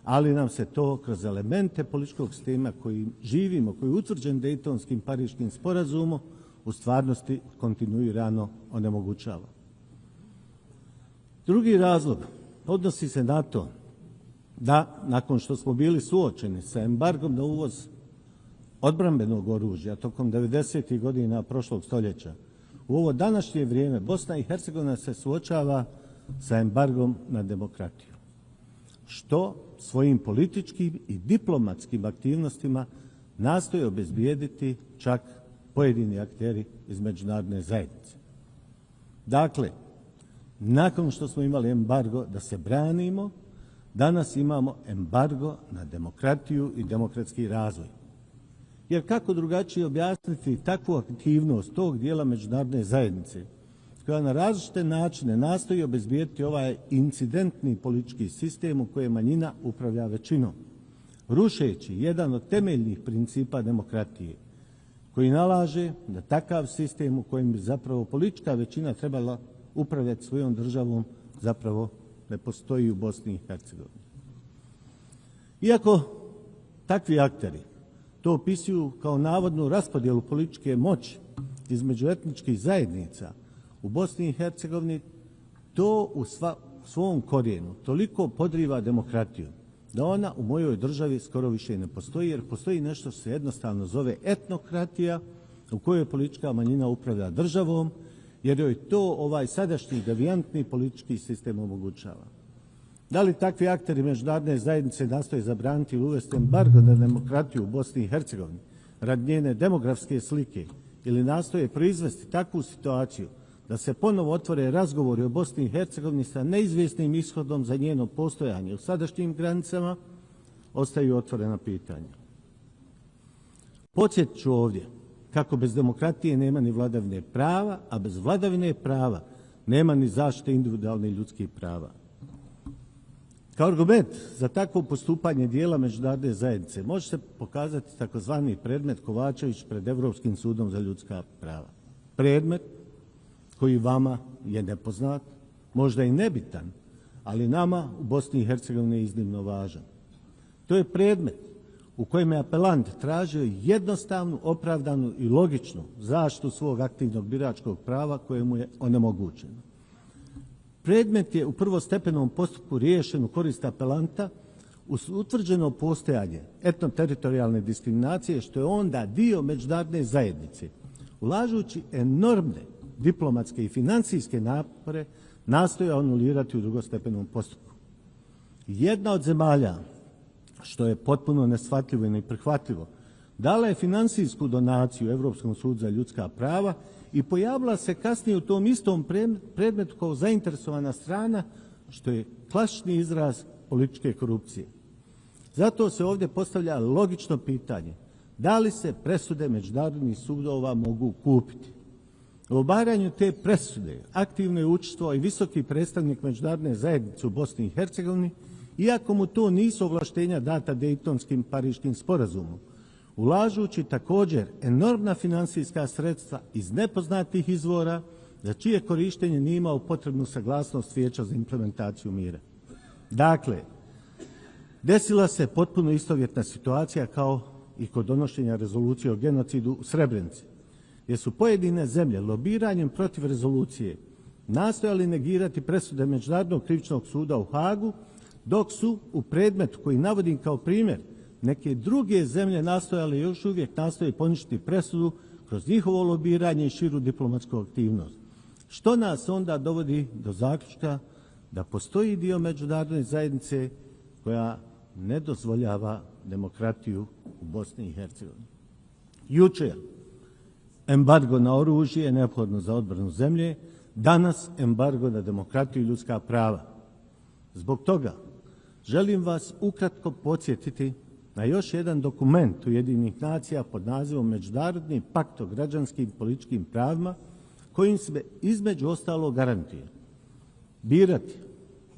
ali nam se to kroz elemente političkog sistema koji živimo, koji je utvrđen Dejtonskim Pariškim sporazumom, u stvarnosti kontinuirano onemogućava. Drugi razlog odnosi se na to da nakon što smo bili suočeni sa embargom na uvoz odbrambenog oružja tokom 90. godina prošlog stoljeća, u ovo današnje vrijeme Bosna i Hercegovina se suočava sa embargom na demokratiju, što svojim političkim i diplomatskim aktivnostima nastoje obezbijediti čak pojedini akteri iz međunarodne zajednice. Dakle, nakon što smo imali embargo da se branimo, Danas imamo embargo na demokratiju i demokratski razvoj. Jer kako drugačije objasniti takvu aktivnost tog dijela međunarodne zajednice koja na različite načine nastoji obezbijediti ovaj incidentni politički sistem u kojem manjina upravlja većinom, rušeći jedan od temeljnih principa demokratije koji nalaže da takav sistem u kojem bi zapravo politička većina trebala upravljati svojom državom zapravo ne postoji u Bosni i Hercegovini. Iako takvi akteri to opisuju kao navodnu raspodjelu političke moći između etničkih zajednica u Bosni i Hercegovini, to u svom korijenu toliko podriva demokratiju da ona u mojoj državi skoro više ne postoji, jer postoji nešto što se jednostavno zove etnokratija u kojoj politička manjina upravlja državom, jer joj to ovaj sadašnji devijantni politički sistem omogućava. Da li takvi akteri međunarodne zajednice nastoje zabraniti ili uvesti embargo na demokratiju u Bosni i Hercegovini radi njene demografske slike ili nastoje proizvesti takvu situaciju da se ponovo otvore razgovori o Bosni i Hercegovini sa neizvjesnim ishodom za njeno postojanje u sadašnjim granicama, ostaju otvorena pitanja. Podsjetit ću ovdje kako bez demokratije nema ni vladavine prava, a bez vladavine prava nema ni zaštite individualnih ljudskih prava. Kao argument za takvo postupanje dijela međunarodne zajednice može se pokazati takozvani predmet Kovačević pred Europskim sudom za ljudska prava. Predmet koji vama je nepoznat, možda i nebitan, ali nama u Bosni i Hercegovini je iznimno važan. To je predmet u kojem je apelant tražio jednostavnu, opravdanu i logičnu zaštitu svog aktivnog biračkog prava koje mu je onemogućeno. Predmet je u prvostepenom postupku riješen u korist apelanta uz utvrđeno postojanje etnoteritorijalne diskriminacije, što je onda dio međunarodne zajednice, ulažući enormne diplomatske i financijske napore, nastoje anulirati u drugostepenom postupku. Jedna od zemalja, što je potpuno neshvatljivo i neprihvatljivo, dala je financijsku donaciju Europskom sudu za ljudska prava i pojavila se kasnije u tom istom predmetu kao zainteresovana strana, što je klasični izraz političke korupcije. Zato se ovdje postavlja logično pitanje, da li se presude međunarodnih sudova mogu kupiti? U obaranju te presude aktivno je učestvovao i visoki predstavnik međunarodne zajednice u Bosni i Hercegovini, iako mu to nisu ovlaštenja data Dejtonskim Pariškim sporazumom, ulažući također enormna financijska sredstva iz nepoznatih izvora, za čije korištenje nije imao potrebnu saglasnost Vijeća za implementaciju mira. Dakle, desila se potpuno istovjetna situacija kao i kod donošenja rezolucije o genocidu u Srebrenici, gdje su pojedine zemlje lobiranjem protiv rezolucije nastojali negirati presude Međunarodnog krivičnog suda u Hagu, dok su u predmetu koji navodim kao primjer neke druge zemlje nastojale još uvijek nastoje poništiti presudu kroz njihovo lobiranje i širu diplomatsku aktivnost. Što nas onda dovodi do zaključka da postoji dio međunarodne zajednice koja ne dozvoljava demokratiju u Bosni i Hercegovini. Jučer embargo na oružje je neophodno za odbranu zemlje, danas embargo na demokratiju i ljudska prava. Zbog toga želim vas ukratko podsjetiti na još jedan dokument Ujedinjenih nacija pod nazivom Međunarodni pakt o građanskim i političkim pravima, kojim se između ostalog garantuje birati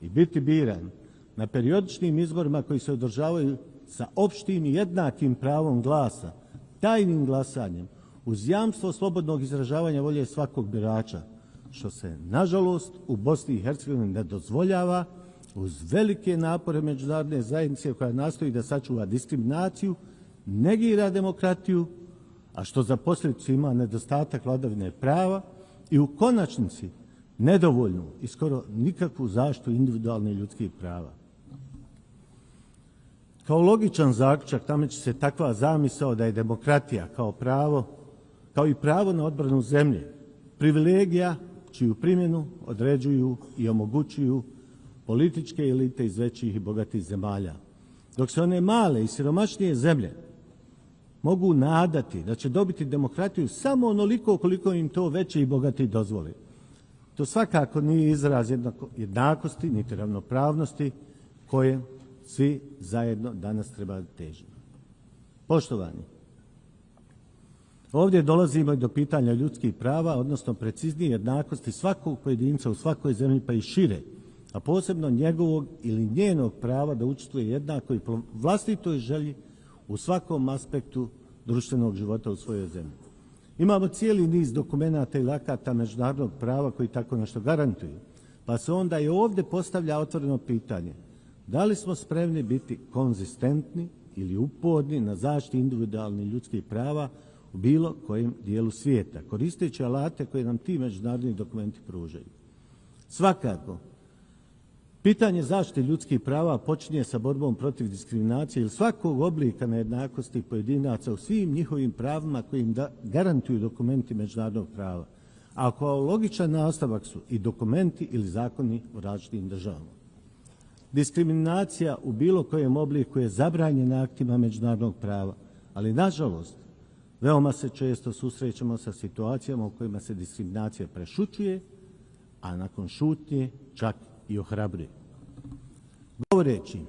i biti biran na periodičnim izborima koji se održavaju sa opštim i jednakim pravom glasa, tajnim glasanjem, uz jamstvo slobodnog izražavanja volje svakog birača, što se, nažalost, u Bosni i Hercegovini ne dozvoljava, uz velike napore međunarodne zajednice koja nastoji da sačuva diskriminaciju, negira demokratiju, a što za posljedicu ima nedostatak vladavine prava i u konačnici nedovoljnu i skoro nikakvu zaštitu individualnih ljudskih prava. Kao logičan zaključak nameće se takva zamisao da je demokratija kao i pravo na odbranu zemlje privilegija čiju primjenu određuju i omogućuju političke elite iz većih i bogatih zemalja, dok se one male i siromašnije zemlje mogu nadati da će dobiti demokratiju samo onoliko koliko im to veći i bogati dozvoli. To svakako nije izraz jednakosti niti ravnopravnosti kojem svi zajedno danas treba težiti. Poštovani, ovdje dolazimo i do pitanja ljudskih prava, odnosno preciznije jednakosti svakog pojedinca u svakoj zemlji pa i šire, a posebno njegovog ili njenog prava da učestvuje jednako i po vlastitoj želji u svakom aspektu društvenog života u svojoj zemlji. Imamo cijeli niz dokumenata i akata međunarodnog prava koji tako nešto garantuju, pa se onda i ovdje postavlja otvoreno pitanje da li smo spremni biti konzistentni ili uporni na zaštiti individualnih ljudskih prava u bilo kojem dijelu svijeta, koristeći alate koje nam ti međunarodni dokumenti pružaju. Svakako, pitanje zaštite ljudskih prava počinje sa borbom protiv diskriminacije ili svakog oblika nejednakosti pojedinaca u svim njihovim pravima koji im garantuju dokumenti međunarodnog prava, a kao logičan nastavak su i dokumenti ili zakoni u različitim državama. Diskriminacija u bilo kojem obliku je zabranjena aktima međunarodnog prava, ali nažalost veoma se često susrećemo sa situacijama u kojima se diskriminacija prešućuje, a nakon šutnje čak i ohrabruje. Govoreći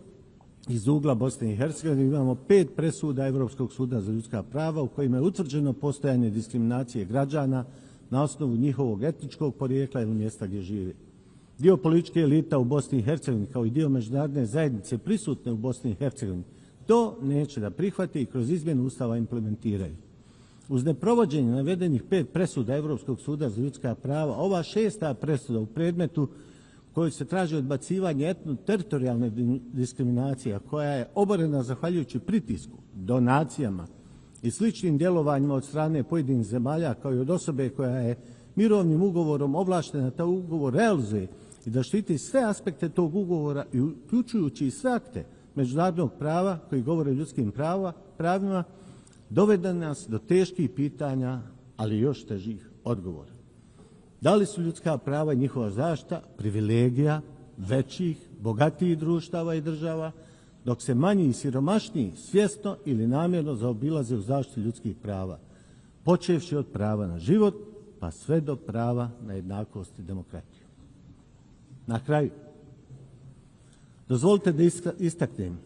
iz ugla Bosne i Hercegovine imamo 5 presuda Europskog suda za ljudska prava u kojima je utvrđeno postojanje diskriminacije građana na osnovu njihovog etničkog porijekla ili mjesta gdje žive. Dio političke elita u Bosni i Hercegovini kao i dio međunarodne zajednice prisutne u Bosni i Hercegovini to neće da prihvati i kroz izmjenu Ustava implementiraju. Uz neprovođenje navedenih 5 presuda Europskog suda za ljudska prava, ova 6. presuda u predmetu koju se traži odbacivanje etno-teritorijalne diskriminacije, koja je oborena zahvaljujući pritisku, donacijama i sličnim djelovanjima od strane pojedinih zemalja, kao i od osobe koja je mirovnim ugovorom ovlaštena da taj ugovor realizuje i da štiti sve aspekte tog ugovora, i uključujući i sve akte međunarodnog prava koji govore o ljudskim pravima, dovede nas do teških pitanja, ali još težih odgovora. Da li su ljudska prava i njihova zaštita privilegija većih, bogatijih društava i država, dok se manji i siromašniji svjesno ili namjerno zaobilaze u zaštiti ljudskih prava, počevši od prava na život pa sve do prava na jednakost i demokratiju. Na kraju, dozvolite da istaknem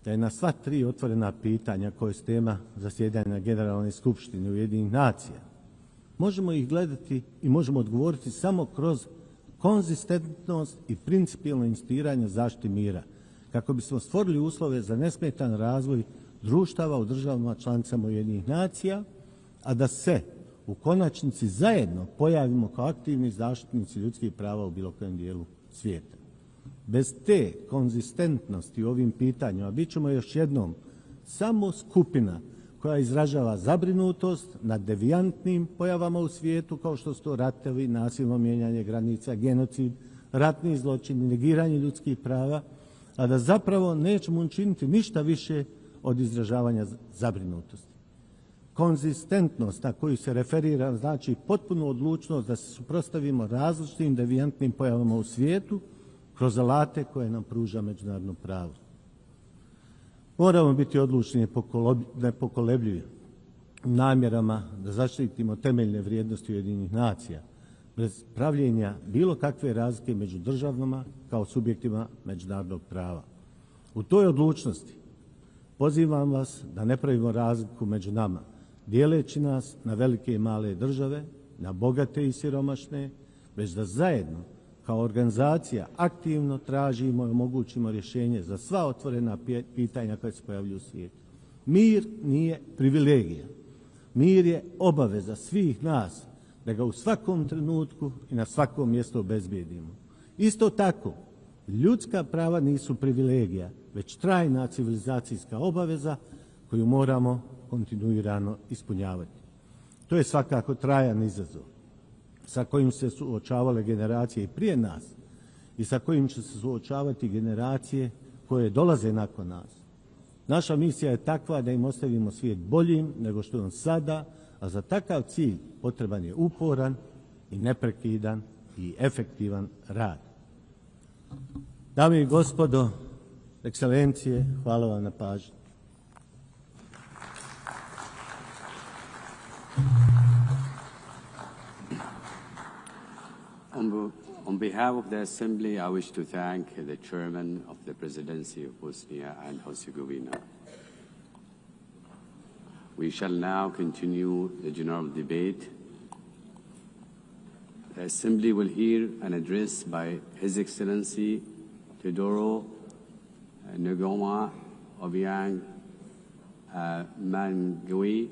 da je na sva 3 otvorena pitanja koje su tema zasjedanja Generalne skupštine Ujedinjenih nacija, možemo ih gledati i možemo odgovoriti samo kroz konzistentnost i principijelno insistiranje zaštiti mira, kako bismo stvorili uslove za nesmetan razvoj društava u državama članicama Ujedinjenih nacija, a da se u konačnici zajedno pojavimo kao aktivni zaštitnici ljudskih prava u bilo kojem dijelu svijeta. Bez te konzistentnosti u ovim pitanjima bit ćemo još jednom samo skupina koja izražava zabrinutost nad devijantnim pojavama u svijetu, kao što su to ratovi, nasilno mijenjanje granica, genocid, ratni zločini, negiranje ljudskih prava, a da zapravo nećemo učiniti ništa više od izražavanja zabrinutosti. Konzistentnost na koju se referiram znači potpunu odlučnost da se suprotstavimo različitim devijantnim pojavama u svijetu kroz alate koje nam pruža međunarodno pravo. Moramo biti odlučni i nepokolebljivi namjerama da zaštitimo temeljne vrijednosti Ujedinjenih nacija, bez pravljenja bilo kakve razlike među državama kao subjektima međunarodnog prava. U toj odlučnosti pozivam vas da ne pravimo razliku među nama, dijeleći nas na velike i male države, na bogate i siromašne, već da zajedno kao organizacija aktivno tražimo i omogućimo rješenje za sva otvorena pitanja koja se pojavljuju u svijetu. Mir nije privilegija. Mir je obaveza svih nas da ga u svakom trenutku i na svakom mjestu obezbijedimo. Isto tako, ljudska prava nisu privilegija, već trajna civilizacijska obaveza koju moramo kontinuirano ispunjavati. To je svakako trajan izazov sa kojim se suočavale generacije i prije nas i sa kojim će se suočavati generacije koje dolaze nakon nas. Naša misija je takva da im ostavimo svijet boljim nego što je on sada, a za takav cilj potreban je uporan i neprekidan i efektivan rad. Dame i gospodo, ekscelencije, hvala vam na pažnji. On behalf of the Assembly, I wish to thank the Chairman of the Presidency of Bosnia and Herzegovina. We shall now continue the general debate. The Assembly will hear an address by His Excellency Teodoro Ngoma Obiang Mangui,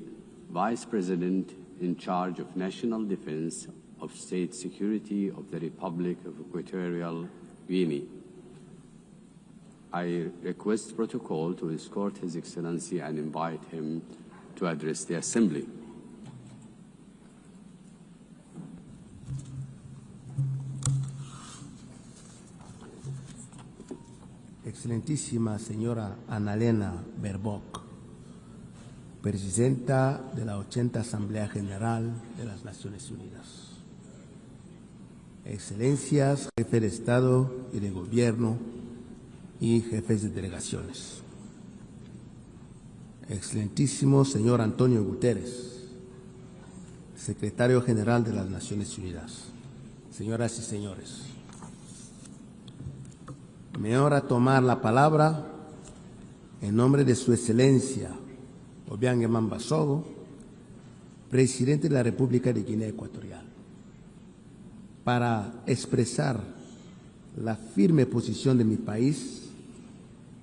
Vice President in charge of National Defense of State Security of the Republic of Equatorial Guinea. I request protocol to escort His Excellency and invite him to address the Assembly. Excelentísima señora Annalena Baerbock, Presidenta de la 80 Asamblea General de las Naciones Unidas. Excelencias, jefe de Estado y de Gobierno y jefes de delegaciones. Excelentísimo señor Antonio Guterres, Secretario General de las Naciones Unidas. Señoras y señores, me honra tomar la palabra en nombre de Su Excelencia Obiang Mbasogo, Presidente de la República de Guinea Ecuatorial, para expresar la firme posición de mi país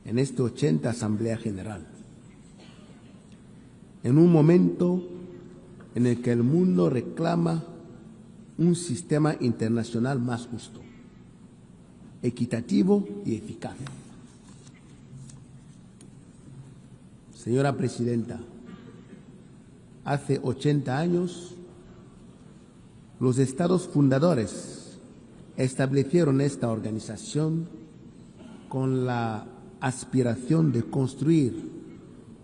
en esta 80 Asamblea General, en un momento en el que el mundo reclama un sistema internacional más justo, equitativo y eficaz. Señora Presidenta, hace 80 años, los estados fundadores establecieron esta organización con la aspiración de construir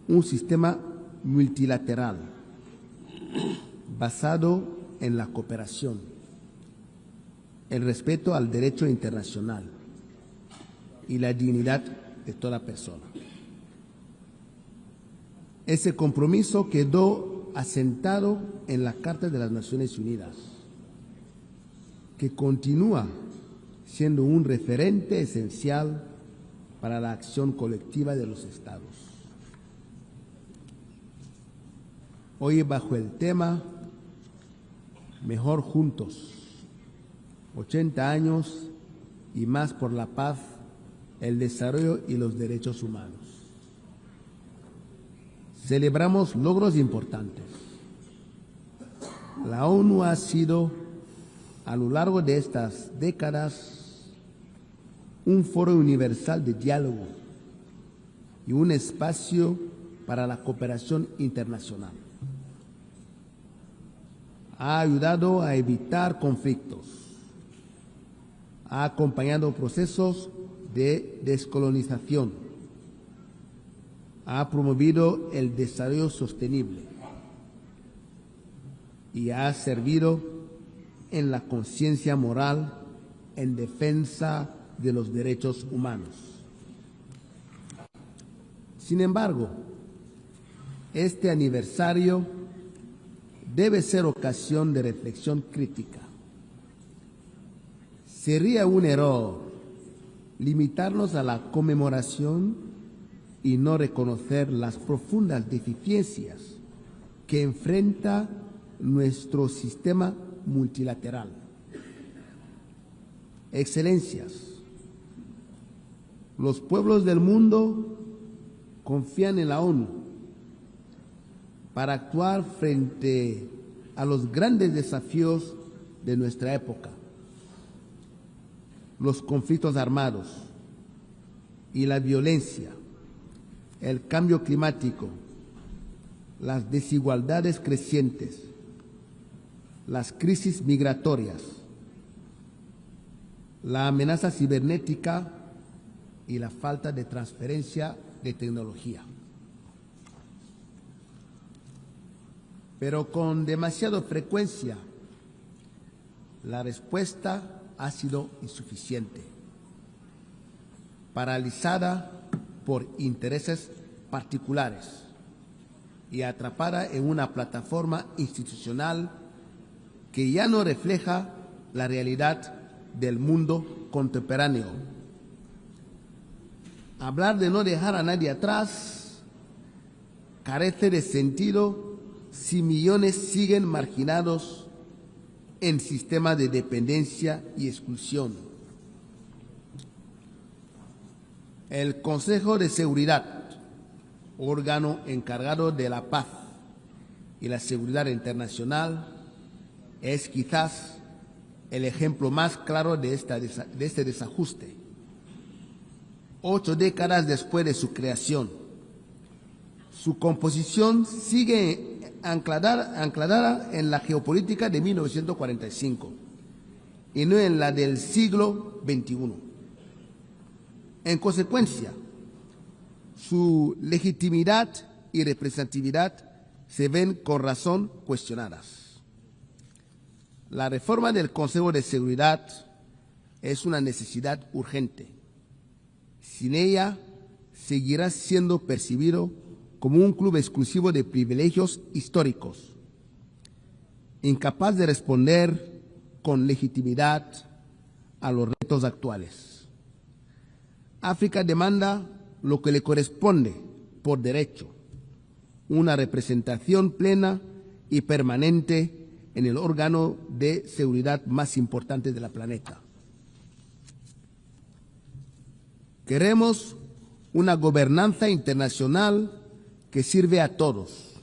un sistema multilateral basado en la cooperación, el respeto al derecho internacional y la dignidad de toda persona. Ese compromiso quedó asentado en la Carta de las Naciones Unidas, que continúa siendo un referente esencial para la acción colectiva de los Estados. Hoy, bajo el tema Mejor Juntos, 80 años y más por la paz, el desarrollo y los derechos humanos, celebramos logros importantes. La ONU ha sido, a lo largo de estas décadas, un foro universal de diálogo y un espacio para la cooperación internacional. Ha ayudado a evitar conflictos, ha acompañado procesos de descolonización, ha promovido el desarrollo sostenible y ha servido en la conciencia moral en defensa de los derechos humanos. Sin embargo, este aniversario debe ser ocasión de reflexión crítica. Sería un error limitarnos a la conmemoración y no reconocer las profundas deficiencias que enfrenta nuestro sistema multilateral. Excelencias, los pueblos del mundo confían en la ONU para actuar frente a los grandes desafíos de nuestra época: los conflictos armados y la violencia, el cambio climático, las desigualdades crecientes, las crisis migratorias, la amenaza cibernética y la falta de transferencia de tecnología. Pero con demasiada frecuencia, la respuesta ha sido insuficiente, paralizada por intereses particulares y atrapada en una plataforma institucional que ya no refleja la realidad del mundo contemporáneo. Hablar de no dejar a nadie atrás carece de sentido si millones siguen marginados en sistemas de dependencia y exclusión. El Consejo de Seguridad, órgano encargado de la paz y la seguridad internacional, es quizás el ejemplo más claro de este desajuste. 8 décadas después de su creación, su composición sigue anclada en la geopolítica de 1945 y no en la del siglo XXI. En consecuencia, su legitimidad y representatividad se ven con razón cuestionadas. La reforma del Consejo de Seguridad es una necesidad urgente. Sin ella, seguirá siendo percibido como un club exclusivo de privilegios históricos, incapaz de responder con legitimidad a los retos actuales. África demanda lo que le corresponde por derecho, una representación plena y permanente en el órgano de seguridad más importante del planeta. Queremos una gobernanza internacional que sirve a todos,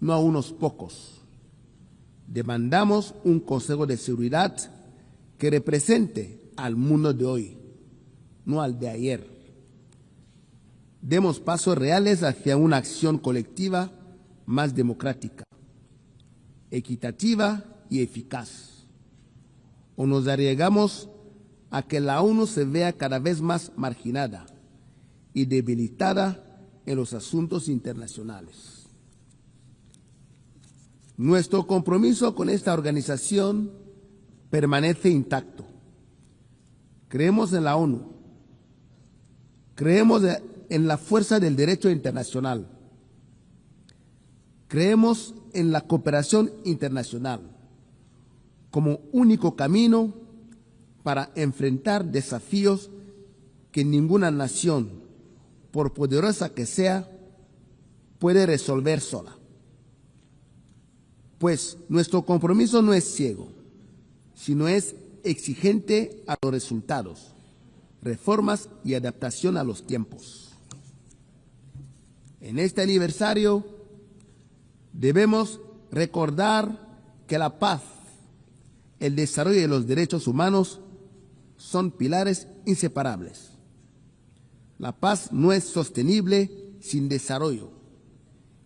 no a unos pocos. Demandamos un Consejo de Seguridad que represente al mundo de hoy, no al de ayer. Demos pasos reales hacia una acción colectiva más democrática, equitativa y eficaz. O nos arriesgamos a que la ONU se vea cada vez más marginada y debilitada en los asuntos internacionales. Nuestro compromiso con esta organización permanece intacto. Creemos en la ONU, creemos en la fuerza del derecho internacional, creemos en la cooperación internacional como único camino para enfrentar desafíos que ninguna nación, por poderosa que sea, puede resolver sola. Pues nuestro compromiso no es ciego, sino es exigente a los resultados, reformas y adaptación a los tiempos. En este aniversario debemos recordar que la paz, el desarrollo y los derechos humanos son pilares inseparables. La paz no es sostenible sin desarrollo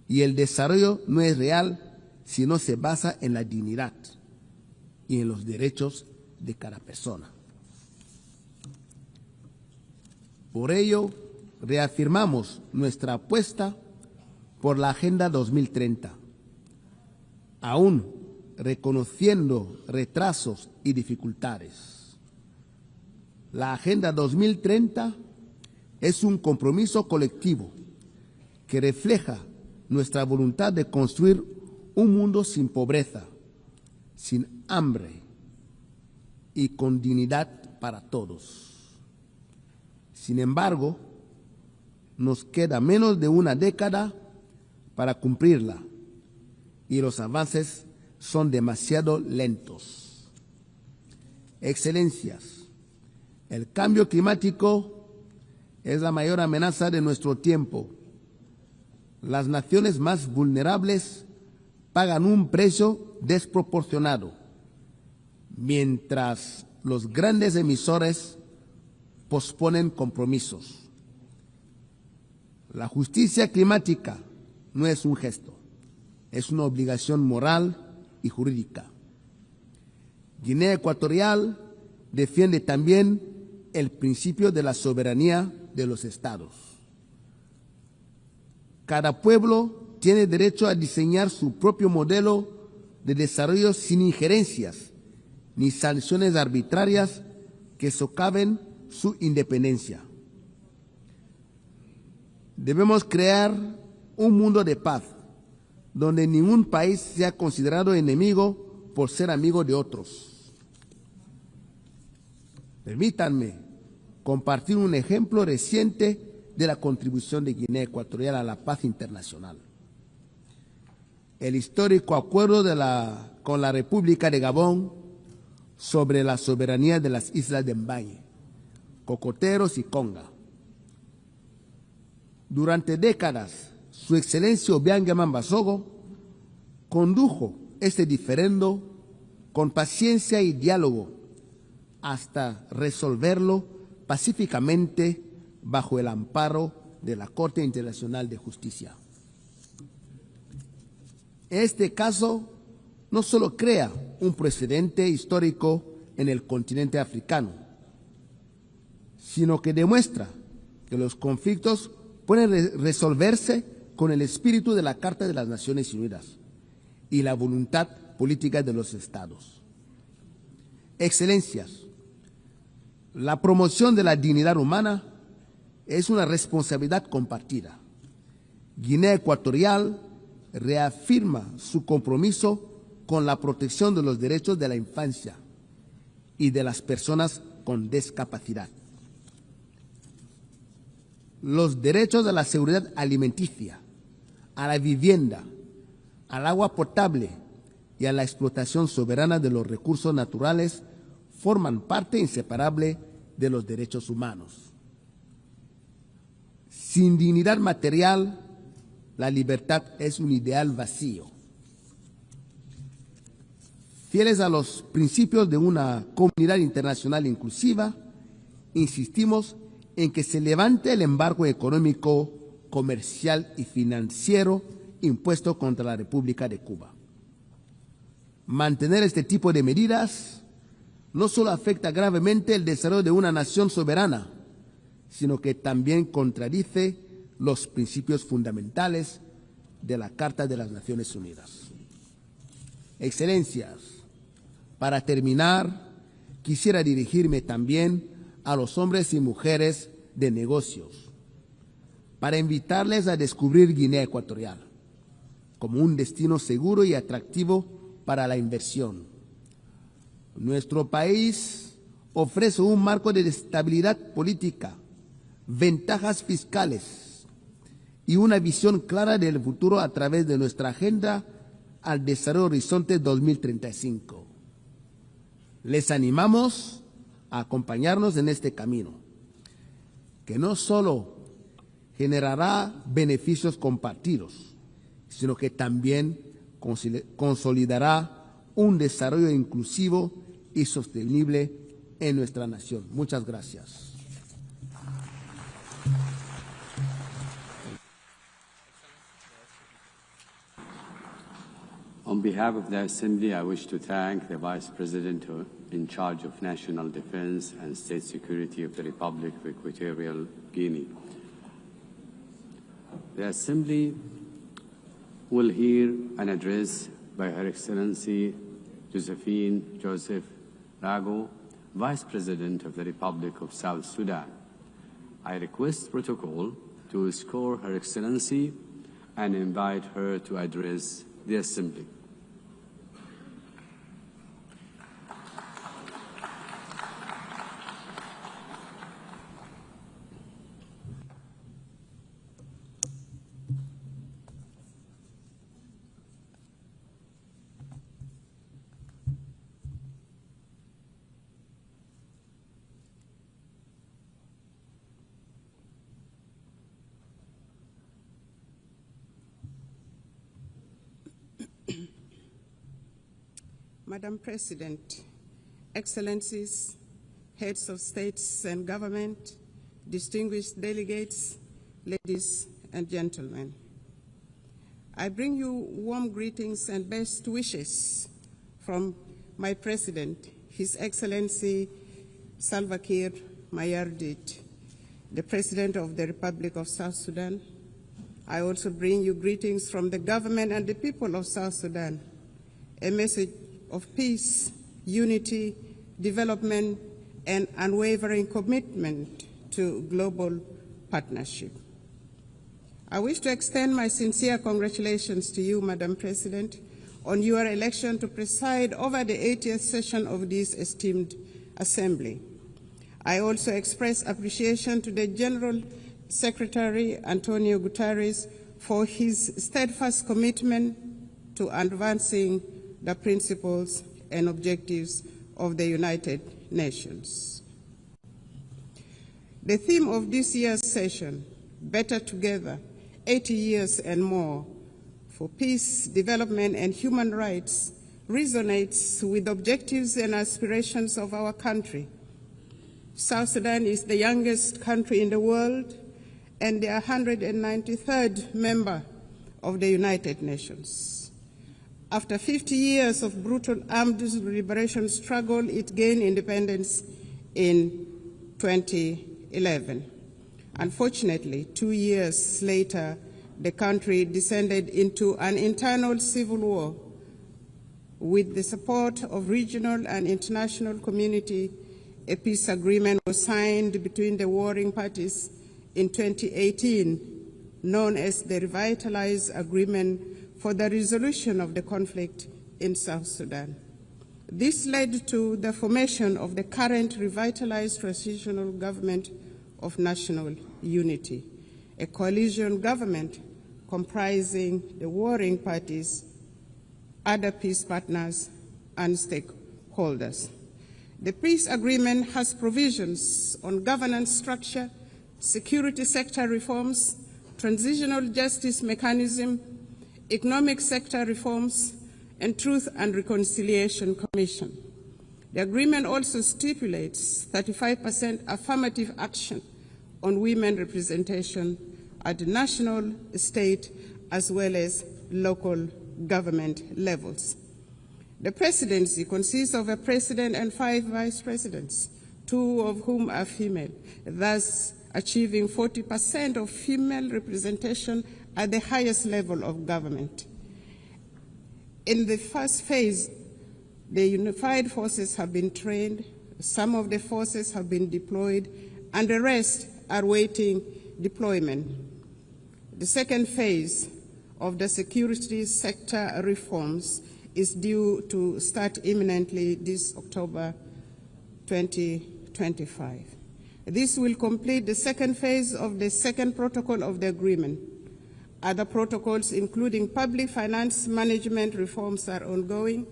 y el desarrollo no es real si no se basa en la dignidad y en los derechos de cada persona. Por ello, reafirmamos nuestra apuesta por la Agenda 2030, aún reconociendo retrasos y dificultades. La Agenda 2030 es un compromiso colectivo que refleja nuestra voluntad de construir un mundo sin pobreza, sin hambre y con dignidad para todos. Sin embargo, nos queda menos de una década para cumplirla y los avances son demasiado lentos. Excelencias, el cambio climático es la mayor amenaza de nuestro tiempo. Las naciones más vulnerables pagan un precio desproporcionado, mientras los grandes emisores posponen compromisos. La justicia climática no es un gesto, es una obligación moral y jurídica. Guinea Ecuatorial defiende también el principio de la soberanía de los estados. Cada pueblo tiene derecho a diseñar su propio modelo de desarrollo sin injerencias ni sanciones arbitrarias que socaven su independencia. Debemos crear un mundo de paz, donde ningún país sea considerado enemigo por ser amigo de otros. Permítanme compartir un ejemplo reciente de la contribución de Guinea Ecuatorial a la paz internacional. El histórico acuerdo con la República de Gabón sobre la soberanía de las islas de Mbaye, Cocoteros y Conga. Durante décadas, Su Excelencia Obiang Mambasogo condujo este diferendo con paciencia y diálogo hasta resolverlo pacíficamente bajo el amparo de la Corte Internacional de Justicia. Este caso no solo crea un precedente histórico en el continente africano, sino que demuestra que los conflictos pueden resolverse con el espíritu de la Carta de las Naciones Unidas y la voluntad política de los Estados. Excelencias, la promoción de la dignidad humana es una responsabilidad compartida. Guinea Ecuatorial reafirma su compromiso con la protección de los derechos de la infancia y de las personas con discapacidad. Los derechos de la seguridad alimenticia, a la vivienda, al agua potable y a la explotación soberana de los recursos naturales forman parte inseparable de los derechos humanos. Sin dignidad material, la libertad es un ideal vacío. Fieles a los principios de una comunidad internacional inclusiva, insistimos en que se levante el embargo económico, comercial y financiero impuesto contra la República de Cuba. Mantener este tipo de medidas no solo afecta gravemente el desarrollo de una nación soberana, sino que también contradice los principios fundamentales de la Carta de las Naciones Unidas. Excelencias, para terminar, quisiera dirigirme también a los hombres y mujeres de negocios para invitarles a descubrir Guinea Ecuatorial como un destino seguro y atractivo para la inversión. Nuestro país ofrece un marco de estabilidad política, ventajas fiscales y una visión clara del futuro a través de nuestra agenda al desarrollo Horizonte 2035. Les animamos a acompañarnos en este camino, que no solo generará beneficios compartidos, sino que también consolidará un desarrollo inclusivo y sostenible en nuestra nación. Muchas gracias. On behalf of the Assembly, I wish to thank the Vice President in charge of National Defense and State Security of the Republic of Equatorial Guinea. The Assembly will hear an address by Her Excellency Josephine Joseph Rago, Vice President of the Republic of South Sudan. I request protocol to escort Her Excellency and invite her to address the Assembly. Madam President, Excellencies, Heads of States and Government, distinguished delegates, ladies and gentlemen. I bring you warm greetings and best wishes from my President, His Excellency Salva Kiir Mayardit, the President of the Republic of South Sudan. I also bring you greetings from the government and the people of South Sudan, a message of peace, unity, development, and unwavering commitment to global partnership. I wish to extend my sincere congratulations to you, Madam President, on your election to preside over the 80th session of this esteemed Assembly. I also express appreciation to the General Secretary, Antonio Guterres, for his steadfast commitment to advancing the principles and objectives of the United Nations. The theme of this year's session, Better Together, 80 years and more, for peace, development, and human rights, resonates with the objectives and aspirations of our country. South Sudan is the youngest country in the world and the 193rd member of the United Nations. After 50 years of brutal armed liberation struggle, it gained independence in 2011. Unfortunately, 2 years later, the country descended into an internal civil war. With the support of regional and international community, a peace agreement was signed between the warring parties in 2018, known as the Revitalized Agreement for the Resolution of the Conflict in South Sudan. This led to the formation of the current revitalized transitional government of national unity, a coalition government comprising the warring parties, other peace partners, and stakeholders. The peace agreement has provisions on governance structure, security sector reforms, transitional justice mechanism, economic sector reforms, and Truth and Reconciliation Commission. The agreement also stipulates 35% affirmative action on women representation at the national, state, as well as local government levels. The presidency consists of a president and 5 vice presidents, 2 of whom are female, thus achieving 40% of female representation at the highest level of government. In the first phase, the unified forces have been trained, some of the forces have been deployed, and the rest are waiting deployment. The second phase of the security sector reforms is due to start imminently this October 2025. This will complete the second phase of the second protocol of the agreement. Other protocols, including public finance management reforms, are ongoing.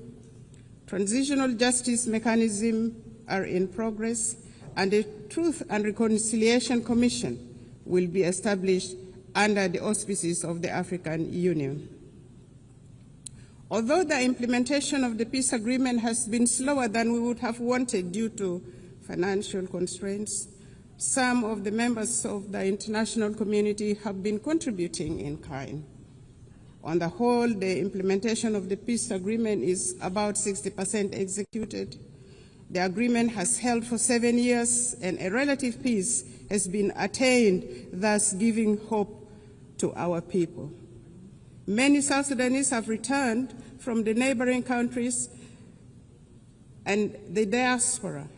Transitional justice mechanisms are in progress, and the Truth and Reconciliation Commission will be established under the auspices of the African Union. Although the implementation of the peace agreement has been slower than we would have wanted due to financial constraints, some of the members of the international community have been contributing in kind. On the whole, the implementation of the peace agreement is about 60% executed. The agreement has held for 7 years, and a relative peace has been attained, thus giving hope to our people. Many South Sudanese have returned from the neighboring countries and the diaspora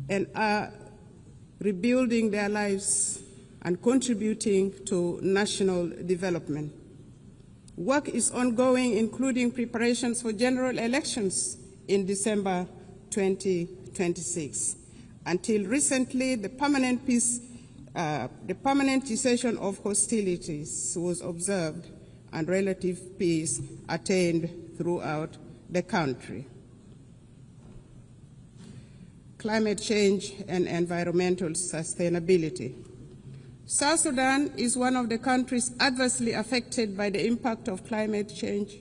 and are rebuilding their lives and contributing to national development. Work is ongoing, including preparations for general elections in December 2026. Until recently, the permanent cessation of hostilities was observed and relative peace attained throughout the country. Climate change and environmental sustainability. South Sudan is one of the countries adversely affected by the impact of climate change,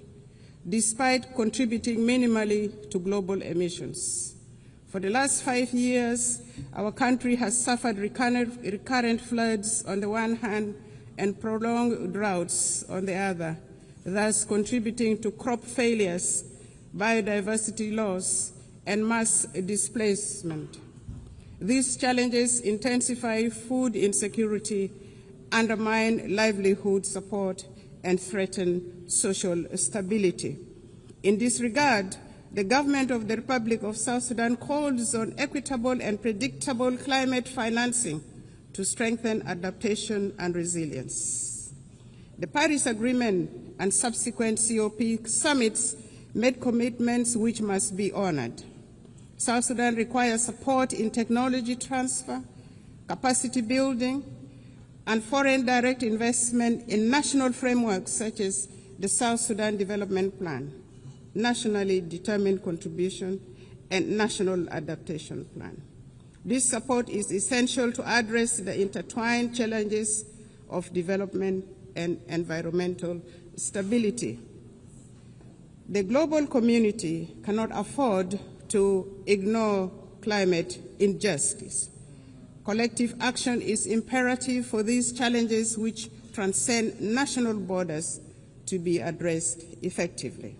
despite contributing minimally to global emissions. For the last 5 years, our country has suffered recurrent floods on the one hand and prolonged droughts on the other, thus contributing to crop failures, biodiversity loss, and mass displacement. These challenges intensify food insecurity, undermine livelihood support, and threaten social stability. In this regard, the government of the Republic of South Sudan calls on equitable and predictable climate financing to strengthen adaptation and resilience. The Paris Agreement and subsequent COP summits made commitments which must be honored. South Sudan requires support in technology transfer, capacity building, and foreign direct investment in national frameworks such as the South Sudan Development Plan, nationally determined contribution, and national adaptation plan. This support is essential to address the intertwined challenges of development and environmental stability. The global community cannot afford to ignore climate injustice. Collective action is imperative for these challenges which transcend national borders to be addressed effectively.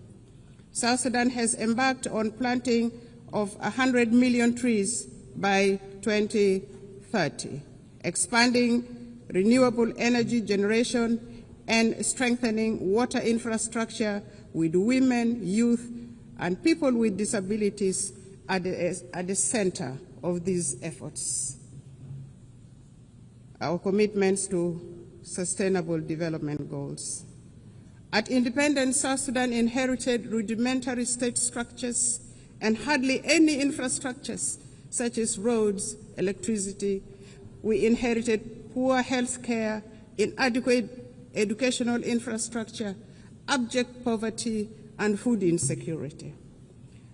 South Sudan has embarked on planting of 100 million trees by 2030, expanding renewable energy generation and strengthening water infrastructure with women, youth, and people with disabilities at the center of these efforts. Our commitments to sustainable development goals. At independence, South Sudan inherited rudimentary state structures and hardly any infrastructures such as roads, electricity. We inherited poor health care, inadequate educational infrastructure, abject poverty, and food insecurity.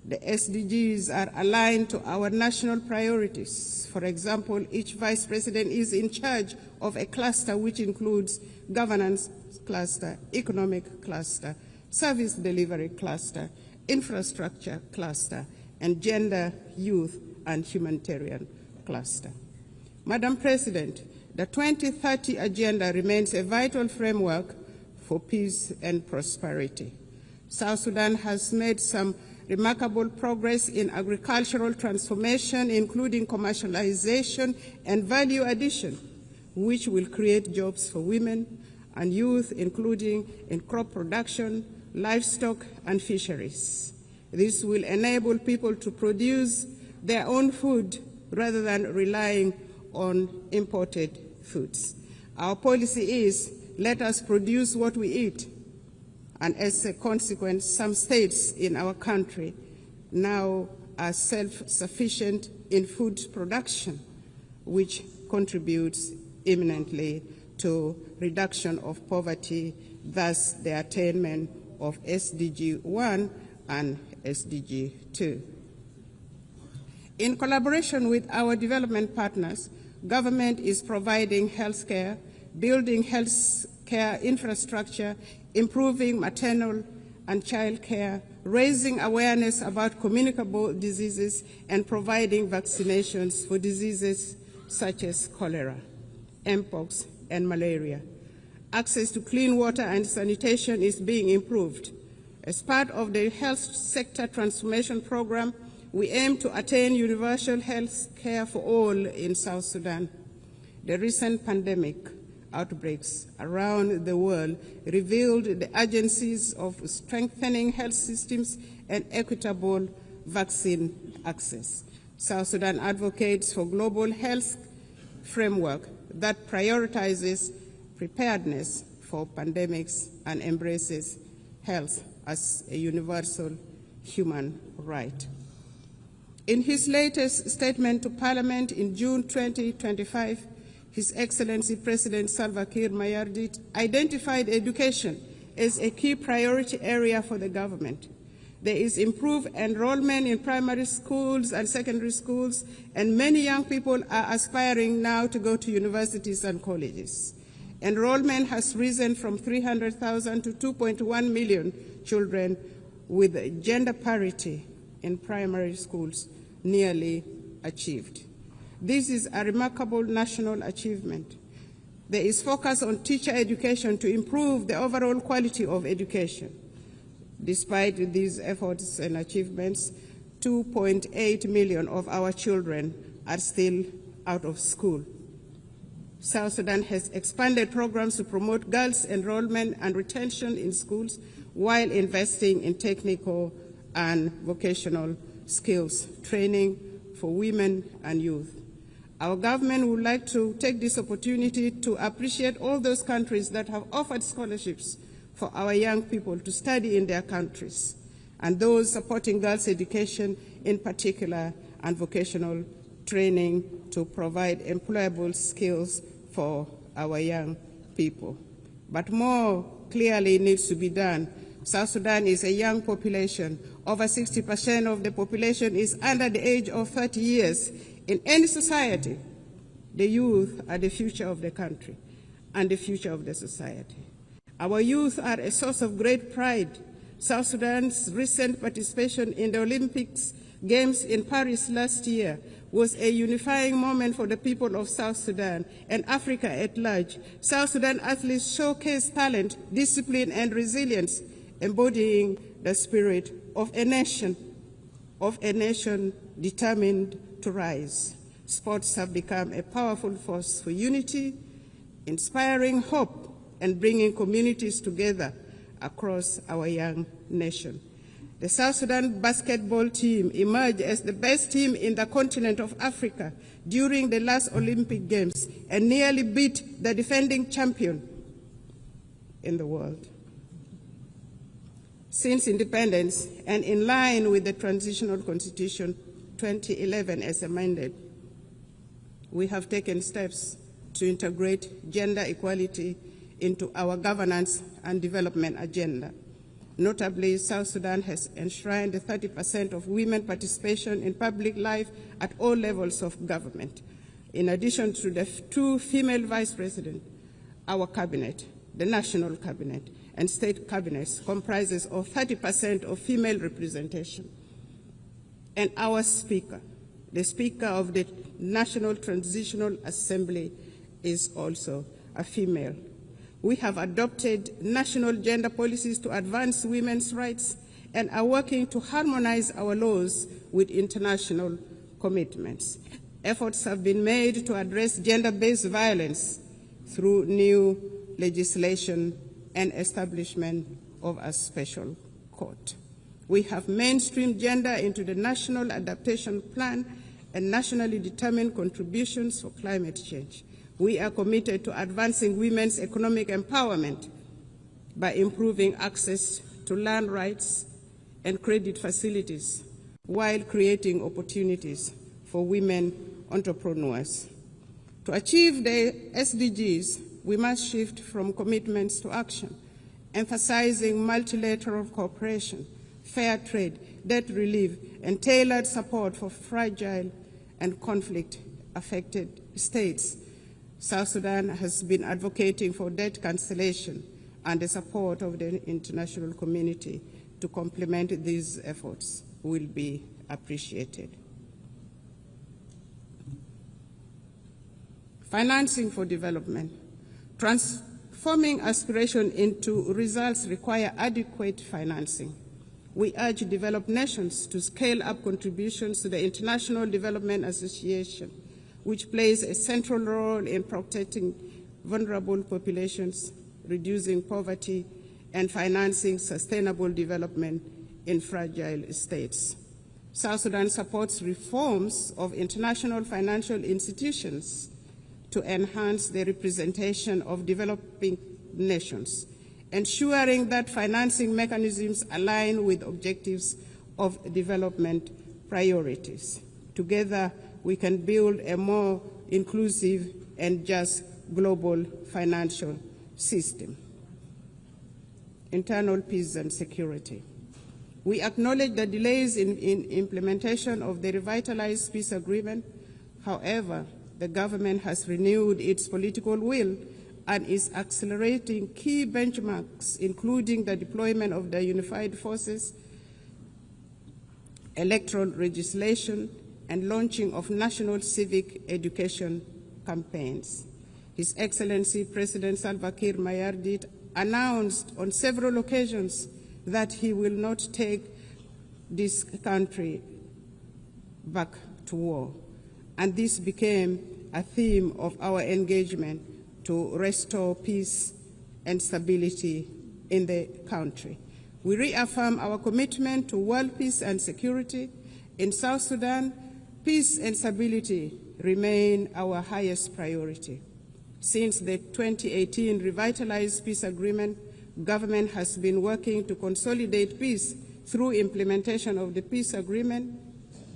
The SDGs are aligned to our national priorities. For example, each vice president is in charge of a cluster which includes governance cluster, economic cluster, service delivery cluster, infrastructure cluster, and gender, youth, and humanitarian cluster. Madam President, the 2030 Agenda remains a vital framework for peace and prosperity. South Sudan has made some remarkable progress in agricultural transformation, including commercialization and value addition, which will create jobs for women and youth, including in crop production, livestock, and fisheries. This will enable people to produce their own food rather than relying on imported foods. Our policy is, let us produce what we eat. And as a consequence, some states in our country now are self-sufficient in food production, which contributes eminently to reduction of poverty, thus the attainment of SDG 1 and SDG 2. In collaboration with our development partners, government is providing health care, building health care infrastructure, improving maternal and child care, raising awareness about communicable diseases, and providing vaccinations for diseases such as cholera, mpox, and malaria. Access to clean water and sanitation is being improved. As part of the health sector transformation program, we aim to attain universal health care for all in South Sudan. The recent pandemic outbreaks around the world revealed the urgencies of strengthening health systems and equitable vaccine access. South Sudan advocates for global health framework that prioritizes preparedness for pandemics and embraces health as a universal human right. In his latest statement to Parliament in June 2025, His Excellency President Salva Kiir Mayardit identified education as a key priority area for the government. There is improved enrollment in primary schools and secondary schools, and many young people are aspiring now to go to universities and colleges. Enrollment has risen from 300,000 to 2.1 million children, with gender parity in primary schools nearly achieved. This is a remarkable national achievement. There is focus on teacher education to improve the overall quality of education. Despite these efforts and achievements, 2.8 million of our children are still out of school. South Sudan has expanded programs to promote girls' enrollment and retention in schools while investing in technical and vocational skills training for women and youth. Our government would like to take this opportunity to appreciate all those countries that have offered scholarships for our young people to study in their countries and those supporting girls' education in particular, and vocational training to provide employable skills for our young people. But more clearly needs to be done. South Sudan is a young population. Over 60% of the population is under the age of 30 years. In any society, the youth are the future of the country and the future of the society. Our youth are a source of great pride. South Sudan's recent participation in the Olympics Games in Paris last year was a unifying moment for the people of South Sudan and Africa at large. South Sudan athletes showcased talent, discipline, and resilience, embodying the spirit of a nation determined to rise. Sports have become a powerful force for unity, inspiring hope, and bringing communities together across our young nation. The South Sudan basketball team emerged as the best team in the continent of Africa during the last Olympic Games and nearly beat the defending champion in the world. Since independence, and in line with the Transitional Constitution 2011 as amended, we have taken steps to integrate gender equality into our governance and development agenda. Notably, South Sudan has enshrined 30% of women participation in public life at all levels of government. In addition to the 2 female vice presidents, our cabinet, the national cabinet, and state cabinets comprises of 30% of female representation. And our speaker, the Speaker of the National Transitional Assembly, is also a female. We have adopted national gender policies to advance women's rights and are working to harmonize our laws with international commitments. Efforts have been made to address gender-based violence through new legislation and establishment of a special court. We have mainstreamed gender into the National Adaptation Plan and nationally determined contributions for climate change. We are committed to advancing women's economic empowerment by improving access to land rights and credit facilities while creating opportunities for women entrepreneurs. To achieve the SDGs, we must shift from commitments to action, emphasizing multilateral cooperation, fair trade, debt relief, and tailored support for fragile and conflict-affected states. South Sudan has been advocating for debt cancellation and the support of the international community to complement these efforts will be appreciated. Financing for development. Transforming aspiration into results require adequate financing. We urge developed nations to scale up contributions to the International Development Association, which plays a central role in protecting vulnerable populations, reducing poverty, and financing sustainable development in fragile states. South Sudan supports reforms of international financial institutions to enhance the representation of developing nations, ensuring that financing mechanisms align with objectives of development priorities. Together, we can build a more inclusive and just global financial system. Internal peace and security. We acknowledge the delays in implementation of the revitalized peace agreement. However, the government has renewed its political will and is accelerating key benchmarks, including the deployment of the unified forces, electoral legislation, and launching of national civic education campaigns. His Excellency President Salva Kiir Mayardit announced on several occasions that he will not take this country back to war. And this became a theme of our engagement to restore peace and stability in the country. We reaffirm our commitment to world peace and security. In South Sudan, peace and stability remain our highest priority. Since the 2018 revitalized peace agreement, government has been working to consolidate peace through implementation of the peace agreement,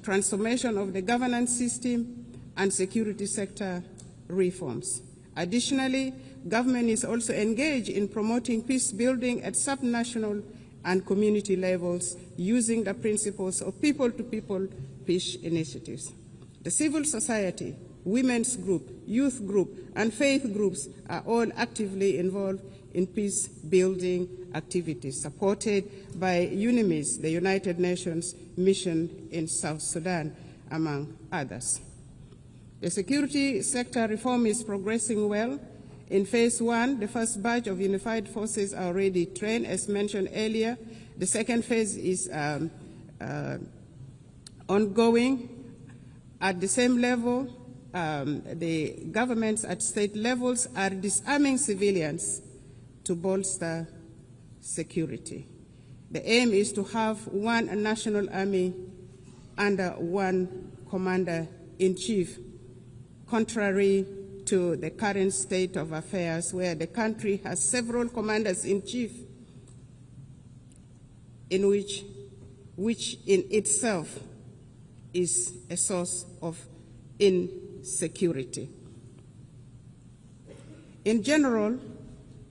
transformation of the governance system, and security sector reforms. Additionally, government is also engaged in promoting peace building at subnational and community levels using the principles of people-to-people peace initiatives. The civil society, women's group, youth group, and faith groups are all actively involved in peace-building activities supported by UNIMIS, the United Nations mission in South Sudan, among others. The security sector reform is progressing well. In phase 1, the first batch of unified forces are already trained, as mentioned earlier. The second phase is ongoing. At the same level, the governments at state levels are disarming civilians to bolster security. The aim is to have one national army under one commander-in-chief, contrary to the current state of affairs where the country has several commanders-in-chief, which in itself is a source of insecurity. In general,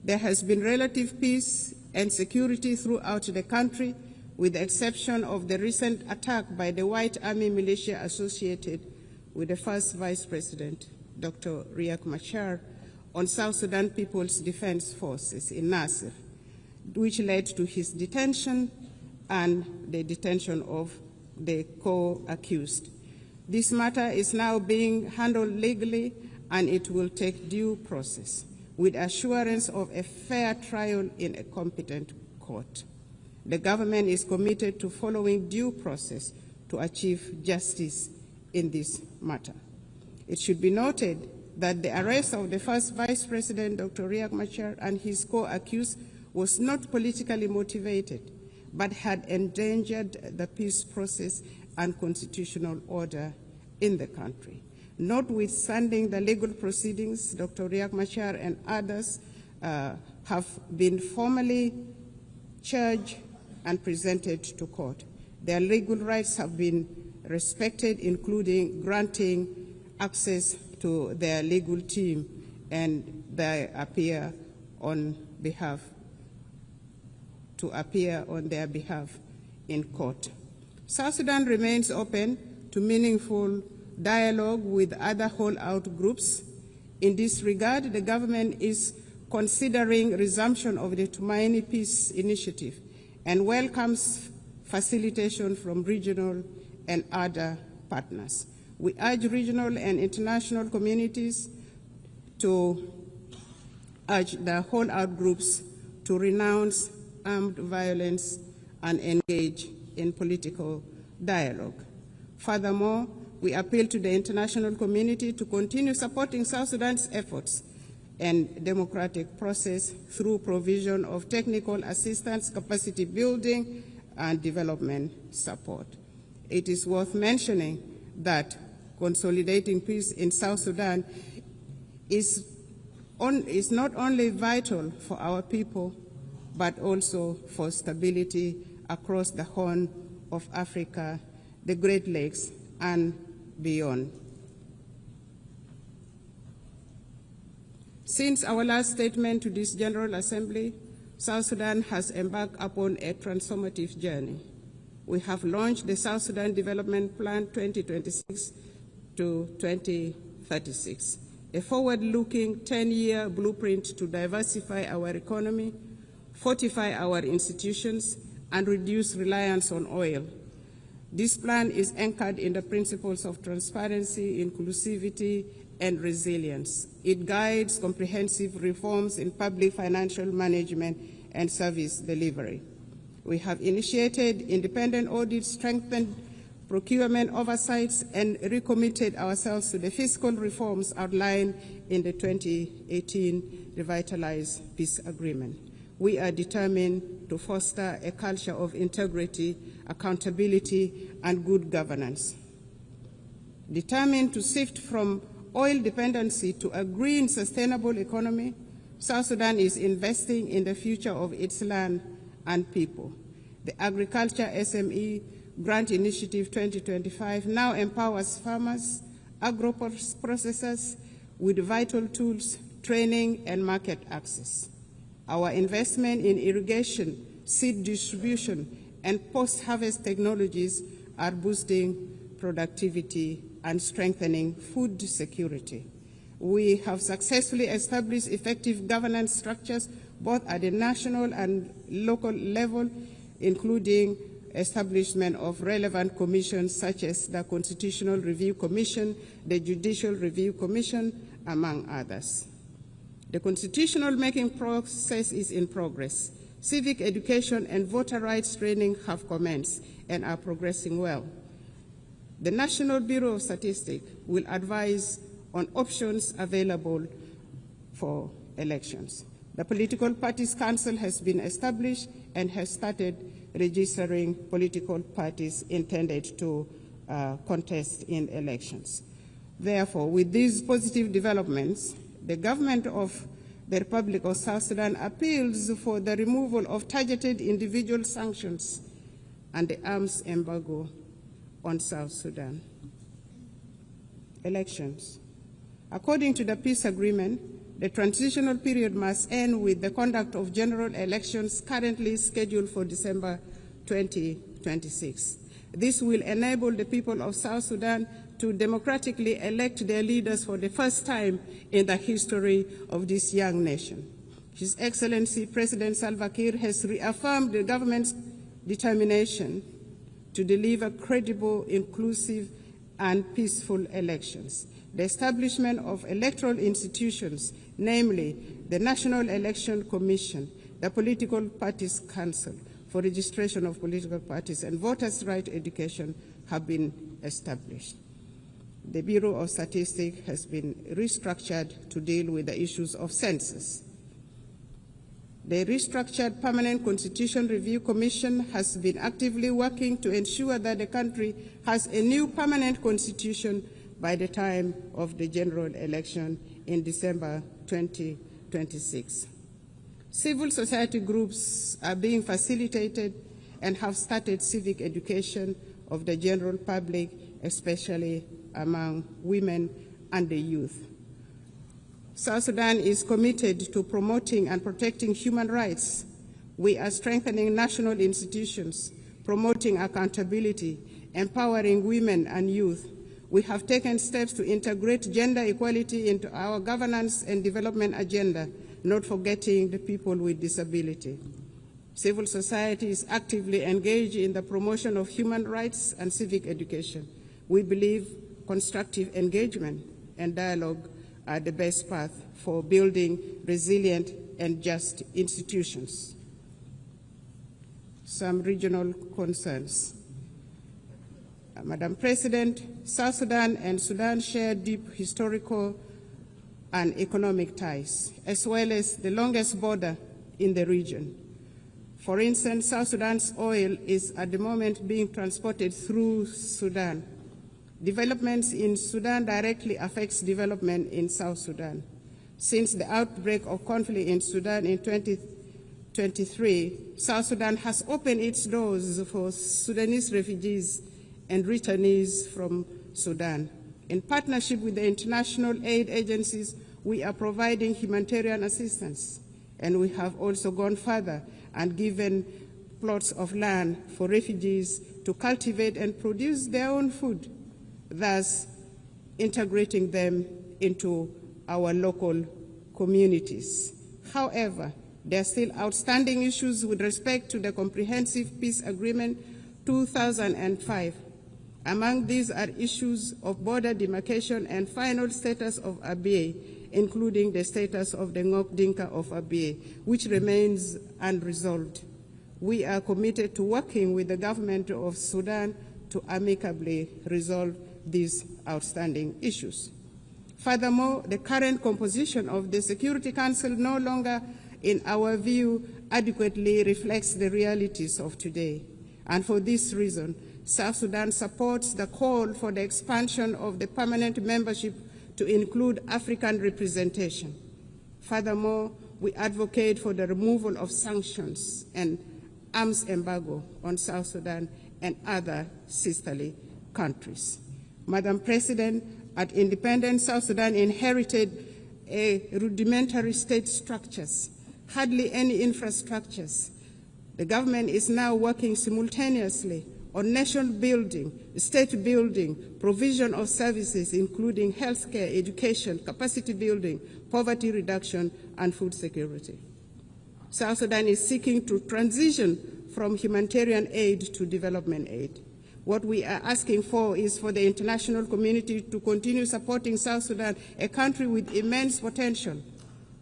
there has been relative peace and security throughout the country, with the exception of the recent attack by the White Army militia associated with the first Vice President, Dr. Riek Machar, on South Sudan People's Defense Forces in Nasir, which led to his detention and the detention of the co-accused. This matter is now being handled legally, and it will take due process, with assurance of a fair trial in a competent court. The government is committed to following due process to achieve justice in this matter. It should be noted that the arrest of the first Vice President, Dr. Riek Machar, and his co-accused was not politically motivated, but had endangered the peace process and constitutional order in the country. Notwithstanding the legal proceedings, Dr. Riek Machar and others have been formally charged and presented to court. Their legal rights have been respected, including granting access to their legal team, and they appear on their behalf in court. South Sudan remains open to meaningful dialogue with other holdout groups. In this regard, the government is considering resumption of the Tumaini Peace Initiative and welcomes facilitation from regional and other partners. We urge regional and international communities to urge the holdout groups to renounce armed violence and engage in political dialogue. Furthermore, we appeal to the international community to continue supporting South Sudan's efforts and democratic process through provision of technical assistance, capacity building, and development support. It is worth mentioning that consolidating peace in South Sudan is not only vital for our people, but also for stability across the Horn of Africa, the Great Lakes, and beyond. Since our last statement to this General Assembly, South Sudan has embarked upon a transformative journey. We have launched the South Sudan Development Plan 2026 to 2036, a forward-looking 10-year blueprint to diversify our economy, fortify our institutions, and reduce reliance on oil. This plan is anchored in the principles of transparency, inclusivity, and resilience. It guides comprehensive reforms in public financial management and service delivery. We have initiated independent audits, strengthened procurement oversights, and recommitted ourselves to the fiscal reforms outlined in the 2018 Revitalized Peace Agreement. We are determined to foster a culture of integrity, accountability, and good governance. Determined to shift from oil dependency to a green, sustainable economy, South Sudan is investing in the future of its land and people. The Agriculture SME Grant Initiative 2025 now empowers farmers, agro-processors with vital tools, training, and market access. Our investment in irrigation, seed distribution, and post-harvest technologies are boosting productivity and strengthening food security. We have successfully established effective governance structures both at the national and local level, including establishment of relevant commissions such as the Constitutional Review Commission, the Judicial Review Commission, among others. The constitutional making process is in progress. Civic education and voter rights training have commenced and are progressing well. The National Bureau of Statistics will advise on options available for elections. The Political Parties Council has been established and has started registering political parties intended to contest in elections. Therefore, with these positive developments, the government of the Republic of South Sudan appeals for the removal of targeted individual sanctions and the arms embargo on South Sudan. Elections. According to the peace agreement, the transitional period must end with the conduct of general elections currently scheduled for December 2026. This will enable the people of South Sudan to democratically elect their leaders for the first time in the history of this young nation. His Excellency President Salva Kiir has reaffirmed the government's determination to deliver credible, inclusive, and peaceful elections. The establishment of electoral institutions, namely the National Election Commission, the Political Parties Council for registration of political parties, and voters' right education have been established. The Bureau of Statistics has been restructured to deal with the issues of census. The restructured Permanent Constitution Review Commission has been actively working to ensure that the country has a new permanent constitution by the time of the general election in December 2026. Civil society groups are being facilitated and have started civic education of the general public, especially among women and the youth. South Sudan is committed to promoting and protecting human rights. We are strengthening national institutions, promoting accountability, empowering women and youth. We have taken steps to integrate gender equality into our governance and development agenda, not forgetting the people with disability. Civil society is actively engaged in the promotion of human rights and civic education. We believe constructive engagement and dialogue are the best path for building resilient and just institutions. Some regional concerns. Madam President, South Sudan and Sudan share deep historical and economic ties, as well as the longest border in the region. For instance, South Sudan's oil is at the moment being transported through Sudan. Developments in Sudan directly affects development in South Sudan. Since the outbreak of conflict in Sudan in 2023, South Sudan has opened its doors for Sudanese refugees and returnees from Sudan. In partnership with the international aid agencies, we are providing humanitarian assistance, and we have also gone further and given plots of land for refugees to cultivate and produce their own food, thus integrating them into our local communities. However, there are still outstanding issues with respect to the Comprehensive Peace Agreement 2005. Among these are issues of border demarcation and final status of Abyei, including the status of the Ngok Dinka of Abyei, which remains unresolved. We are committed to working with the government of Sudan to amicably resolve these outstanding issues. Furthermore, the current composition of the Security Council no longer, in our view, adequately reflects the realities of today. And for this reason, South Sudan supports the call for the expansion of the permanent membership to include African representation. Furthermore, we advocate for the removal of sanctions and arms embargo on South Sudan and other sisterly countries. Madam President, at independent South Sudan inherited rudimentary state structures, hardly any infrastructures. The government is now working simultaneously on nation building, state building, provision of services including healthcare, education, capacity building, poverty reduction, and food security. South Sudan is seeking to transition from humanitarian aid to development aid. What we are asking for is for the international community to continue supporting South Sudan, a country with immense potential,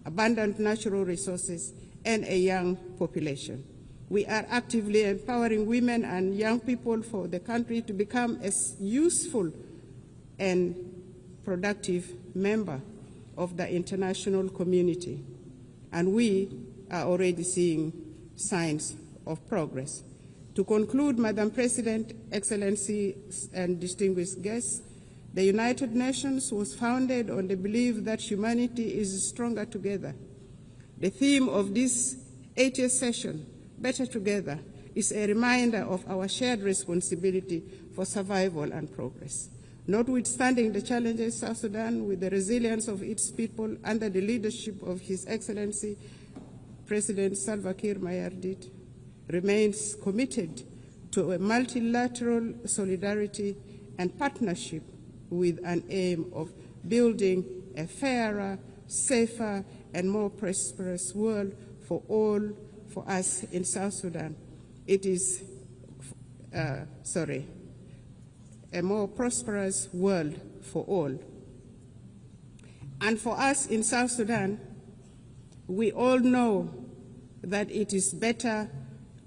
abundant natural resources, and a young population. We are actively empowering women and young people for the country to become a useful and productive member of the international community. And we are already seeing signs of progress. To conclude, Madam President, Excellencies, and distinguished guests, the United Nations was founded on the belief that humanity is stronger together. The theme of this 80th session, Better Together, is a reminder of our shared responsibility for survival and progress. Notwithstanding the challenges, South Sudan, with the resilience of its people under the leadership of His Excellency President Salva Kiir Mayardit, remains committed to a multilateral solidarity and partnership with an aim of building a fairer, safer, and more prosperous world for all, for us in South Sudan. It is, a more prosperous world for all. And for us in South Sudan, we all know that it is better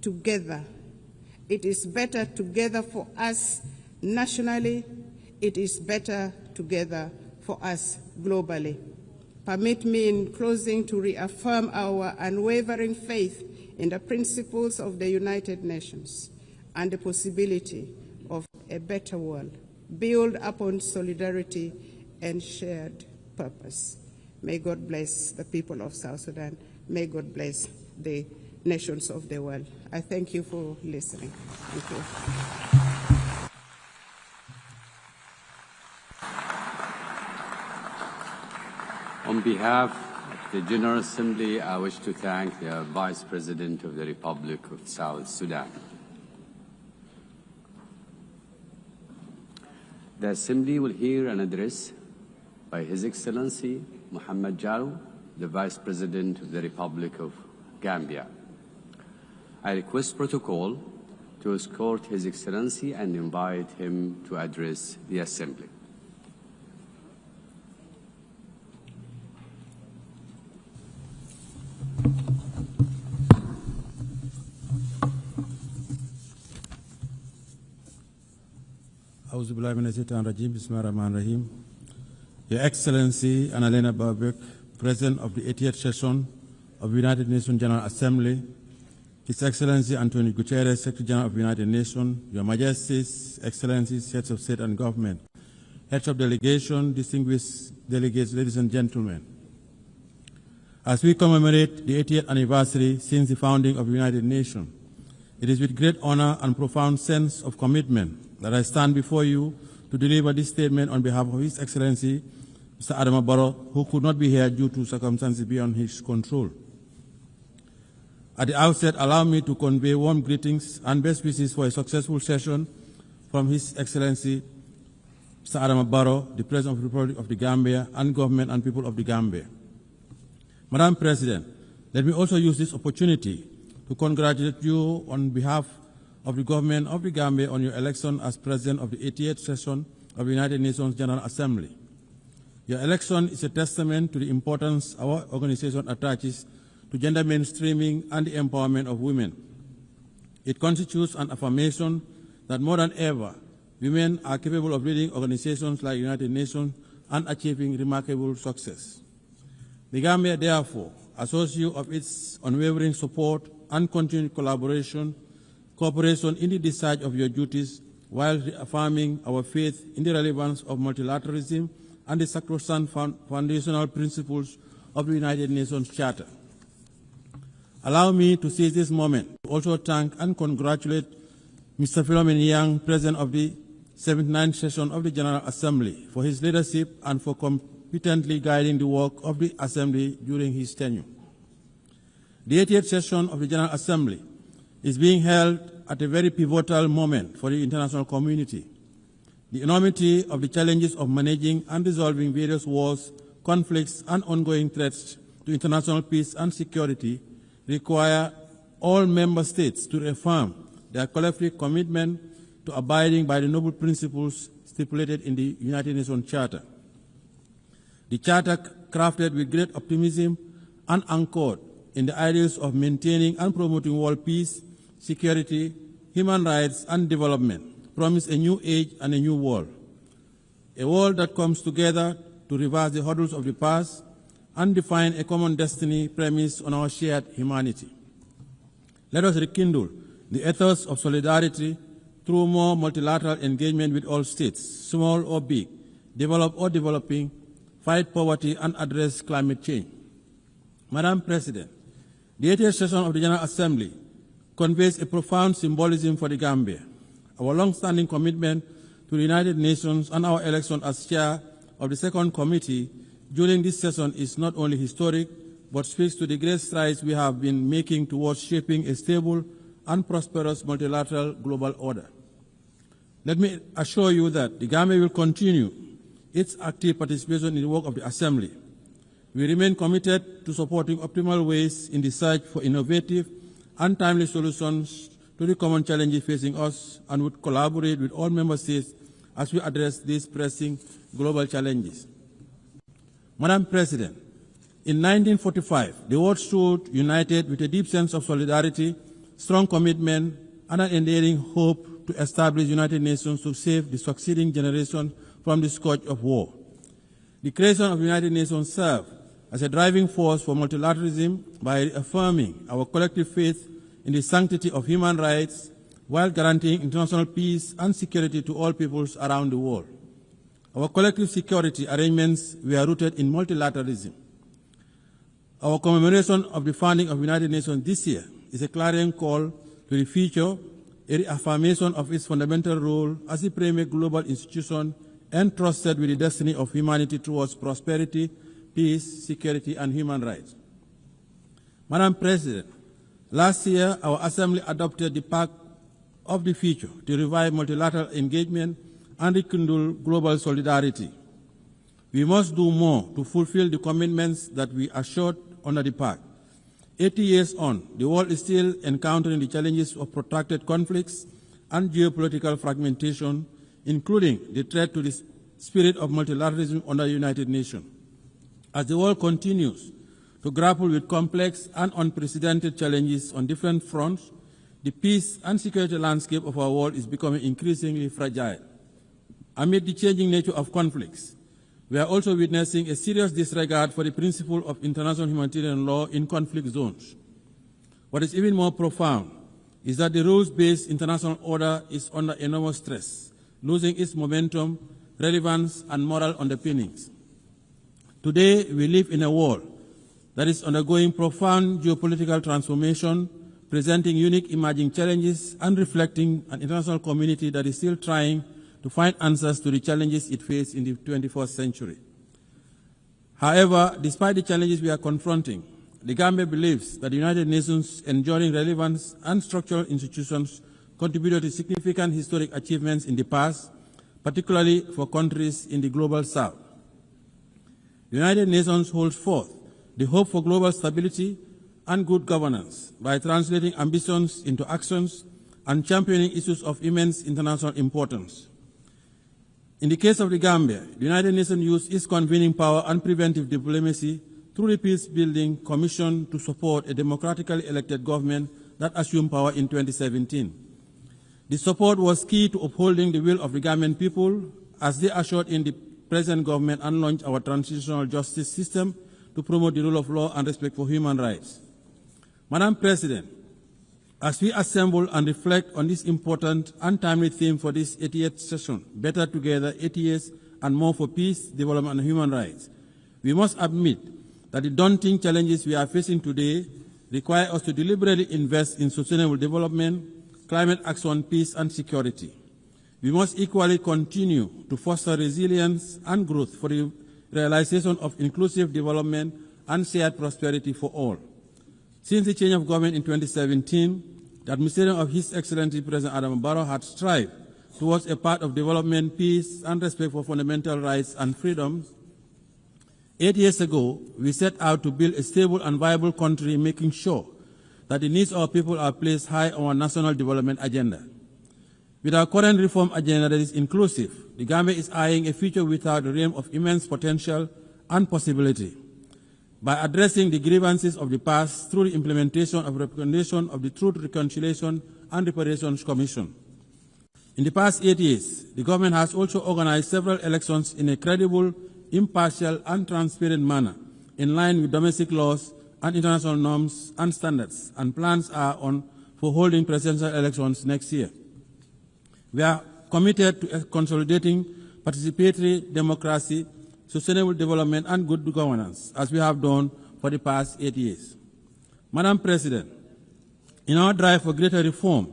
together. It is better together for us nationally. It is better together for us globally. Permit me in closing to reaffirm our unwavering faith in the principles of the United Nations and the possibility of a better world, built upon solidarity and shared purpose. May God bless the people of South Sudan. May God bless the nations of the world. I thank you for listening. Thank you. On behalf of the General Assembly, I wish to thank the Vice President of the Republic of South Sudan. The Assembly will hear an address by His Excellency Mohamed Jalo, the Vice President of the Republic of Gambia. I request protocol to escort His Excellency and invite him to address the Assembly. Your Excellency Annalena Baerbock, President of the 80th Session of the United Nations General Assembly, His Excellency Antonio Guterres, Secretary General of the United Nations, Your Majesties, Excellencies, Heads of State and Government, Heads of Delegation, distinguished delegates, ladies and gentlemen. As we commemorate the 80th anniversary since the founding of the United Nations, it is with great honor and profound sense of commitment that I stand before you to deliver this statement on behalf of His Excellency, Mr. Adama Barrow, who could not be here due to circumstances beyond his control. At the outset, allow me to convey warm greetings and best wishes for a successful session from His Excellency, Mr. Adama Barrow, the President of the Republic of the Gambia, and government and people of the Gambia. Madam President, let me also use this opportunity to congratulate you on behalf of the government of the Gambia on your election as President of the 88th Session of the United Nations General Assembly. Your election is a testament to the importance our organization attaches to gender mainstreaming and the empowerment of women. It constitutes an affirmation that more than ever, women are capable of leading organizations like the United Nations and achieving remarkable success. The Gambia, therefore, assures you of its unwavering support and continued cooperation in the discharge of your duties while reaffirming our faith in the relevance of multilateralism and the sacrosanct foundational principles of the United Nations Charter. Allow me to seize this moment to also thank and congratulate Mr. Philomen Yang, President of the 79th session of the General Assembly, for his leadership and for competently guiding the work of the Assembly during his tenure. The 80th session of the General Assembly is being held at a very pivotal moment for the international community. The enormity of the challenges of managing and resolving various wars, conflicts, and ongoing threats to international peace and security require all member states to reaffirm their collective commitment to abiding by the noble principles stipulated in the United Nations Charter. The Charter, crafted with great optimism and anchored in the ideals of maintaining and promoting world peace, security, human rights, and development, promise a new age and a new world. A world that comes together to reverse the hurdles of the past and define a common destiny premised on our shared humanity. Let us rekindle the ethos of solidarity through more multilateral engagement with all states, small or big, developed or developing, fight poverty and address climate change. Madam President, the 80th session of the General Assembly conveys a profound symbolism for the Gambia. Our long-standing commitment to the United Nations and our election as chair of the second committee during this session is not only historic, but speaks to the great strides we have been making towards shaping a stable and prosperous multilateral global order. Let me assure you that the Gambia will continue its active participation in the work of the Assembly. We remain committed to supporting optimal ways in the search for innovative and timely solutions to the common challenges facing us, and would collaborate with all member states as we address these pressing global challenges. Madam President, in 1945, the world stood united with a deep sense of solidarity, strong commitment, and an enduring hope to establish the United Nations to save the succeeding generation from the scourge of war. The creation of the United Nations served as a driving force for multilateralism by reaffirming our collective faith in the sanctity of human rights while guaranteeing international peace and security to all peoples around the world. Our collective security arrangements were rooted in multilateralism. Our commemoration of the founding of the United Nations this year is a clarion call to the future, a reaffirmation of its fundamental role as a premier global institution entrusted with the destiny of humanity towards prosperity, peace, security, and human rights. Madam President, last year our Assembly adopted the Pact of the Future to revive multilateral engagement and rekindle global solidarity. We must do more to fulfill the commitments that we assured under the Pact. 80 years on, the world is still encountering the challenges of protracted conflicts and geopolitical fragmentation, including the threat to the spirit of multilateralism under the United Nations. As the world continues to grapple with complex and unprecedented challenges on different fronts, the peace and security landscape of our world is becoming increasingly fragile. Amid the changing nature of conflicts, we are also witnessing a serious disregard for the principle of international humanitarian law in conflict zones. What is even more profound is that the rules-based international order is under enormous stress, losing its momentum, relevance, and moral underpinnings. Today, we live in a world that is undergoing profound geopolitical transformation, presenting unique emerging challenges and reflecting an international community that is still trying to find answers to the challenges it faces in the 21st century. However, despite the challenges we are confronting, the Gambia believes that the United Nations' enduring relevance and structural institutions contributed to significant historic achievements in the past, particularly for countries in the global south. The United Nations holds forth the hope for global stability and good governance by translating ambitions into actions and championing issues of immense international importance. In the case of the Gambia, the United Nations used its convening power and preventive diplomacy through the Peace-Building Commission to support a democratically elected government that assumed power in 2017. The support was key to upholding the will of the Gambian people as they ushered in the present government and launched our transitional justice system to promote the rule of law and respect for human rights. Madam President, as we assemble and reflect on this important and timely theme for this 80th session, Better Together, 80 years and more for peace, development, and human rights, we must admit that the daunting challenges we are facing today require us to deliberately invest in sustainable development, climate action, peace, and security. We must equally continue to foster resilience and growth for the realization of inclusive development and shared prosperity for all. Since the change of government in 2017, the administration of His Excellency President Adam Barrow had strived towards a path of development, peace, and respect for fundamental rights and freedoms. 8 years ago, we set out to build a stable and viable country, making sure that the needs of our people are placed high on our national development agenda. With our current reform agenda that is inclusive, the Gambia is eyeing a future without the realm of immense potential and possibility. By addressing the grievances of the past through the implementation of recommendation of the Truth, Reconciliation and Reparations Commission. In the past 8 years, the government has also organized several elections in a credible, impartial and transparent manner, in line with domestic laws and international norms and standards, and plans are on for holding presidential elections next year. We are committed to consolidating participatory democracy, sustainable development and good governance, as we have done for the past 8 years. Madam President, in our drive for greater reform,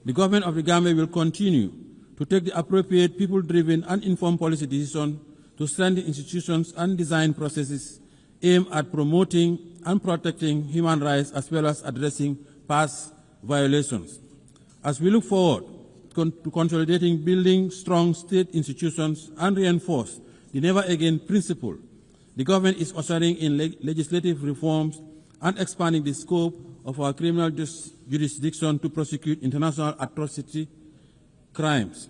the government of the Gambia will continue to take the appropriate people-driven and informed policy decisions to strengthen institutions and design processes aimed at promoting and protecting human rights as well as addressing past violations. As we look forward to consolidating building strong state institutions and reinforce the never again principle, the government is ushering in legislative reforms and expanding the scope of our criminal jurisdiction to prosecute international atrocity crimes.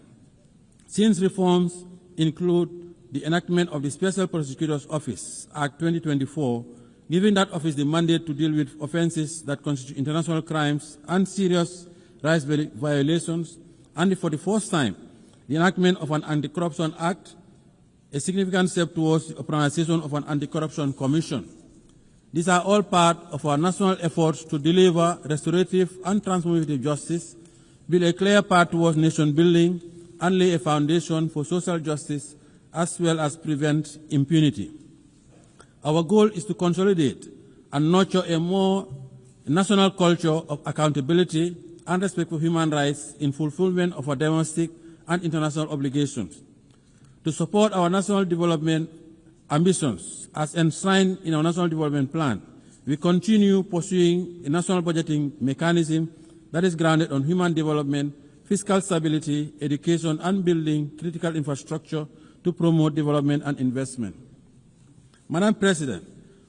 Since reforms include the enactment of the Special Prosecutor's Office, Act 2024, giving that office the mandate to deal with offenses that constitute international crimes and serious rights violations, and for the first time, the enactment of an Anti-Corruption Act, a significant step towards the organization of an Anti-Corruption Commission. These are all part of our national efforts to deliver restorative and transformative justice, build a clear path towards nation building, and lay a foundation for social justice, as well as prevent impunity. Our goal is to consolidate and nurture a more national culture of accountability and respect for human rights in fulfillment of our domestic and international obligations. To support our national development ambitions, as enshrined in our National Development Plan, we continue pursuing a national budgeting mechanism that is grounded on human development, fiscal stability, education, and building critical infrastructure to promote development and investment. Madam President,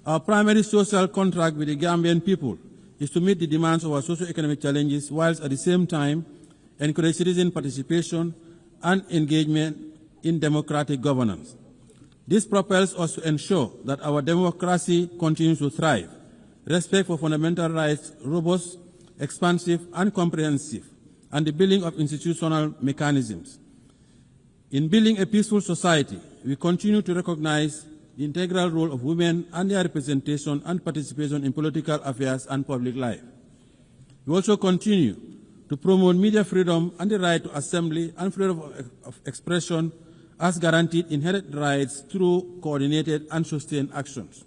our primary social contract with the Gambian people is to meet the demands of our socio-economic challenges, whilst at the same time encourage citizen participation and engagement in democratic governance. This propels us to ensure that our democracy continues to thrive, respect for fundamental rights, robust, expansive, and comprehensive, and the building of institutional mechanisms. In building a peaceful society, we continue to recognize the integral role of women and their representation and participation in political affairs and public life. We also continue to promote media freedom and the right to assembly and freedom of expression as guaranteed inherent rights through coordinated and sustained actions.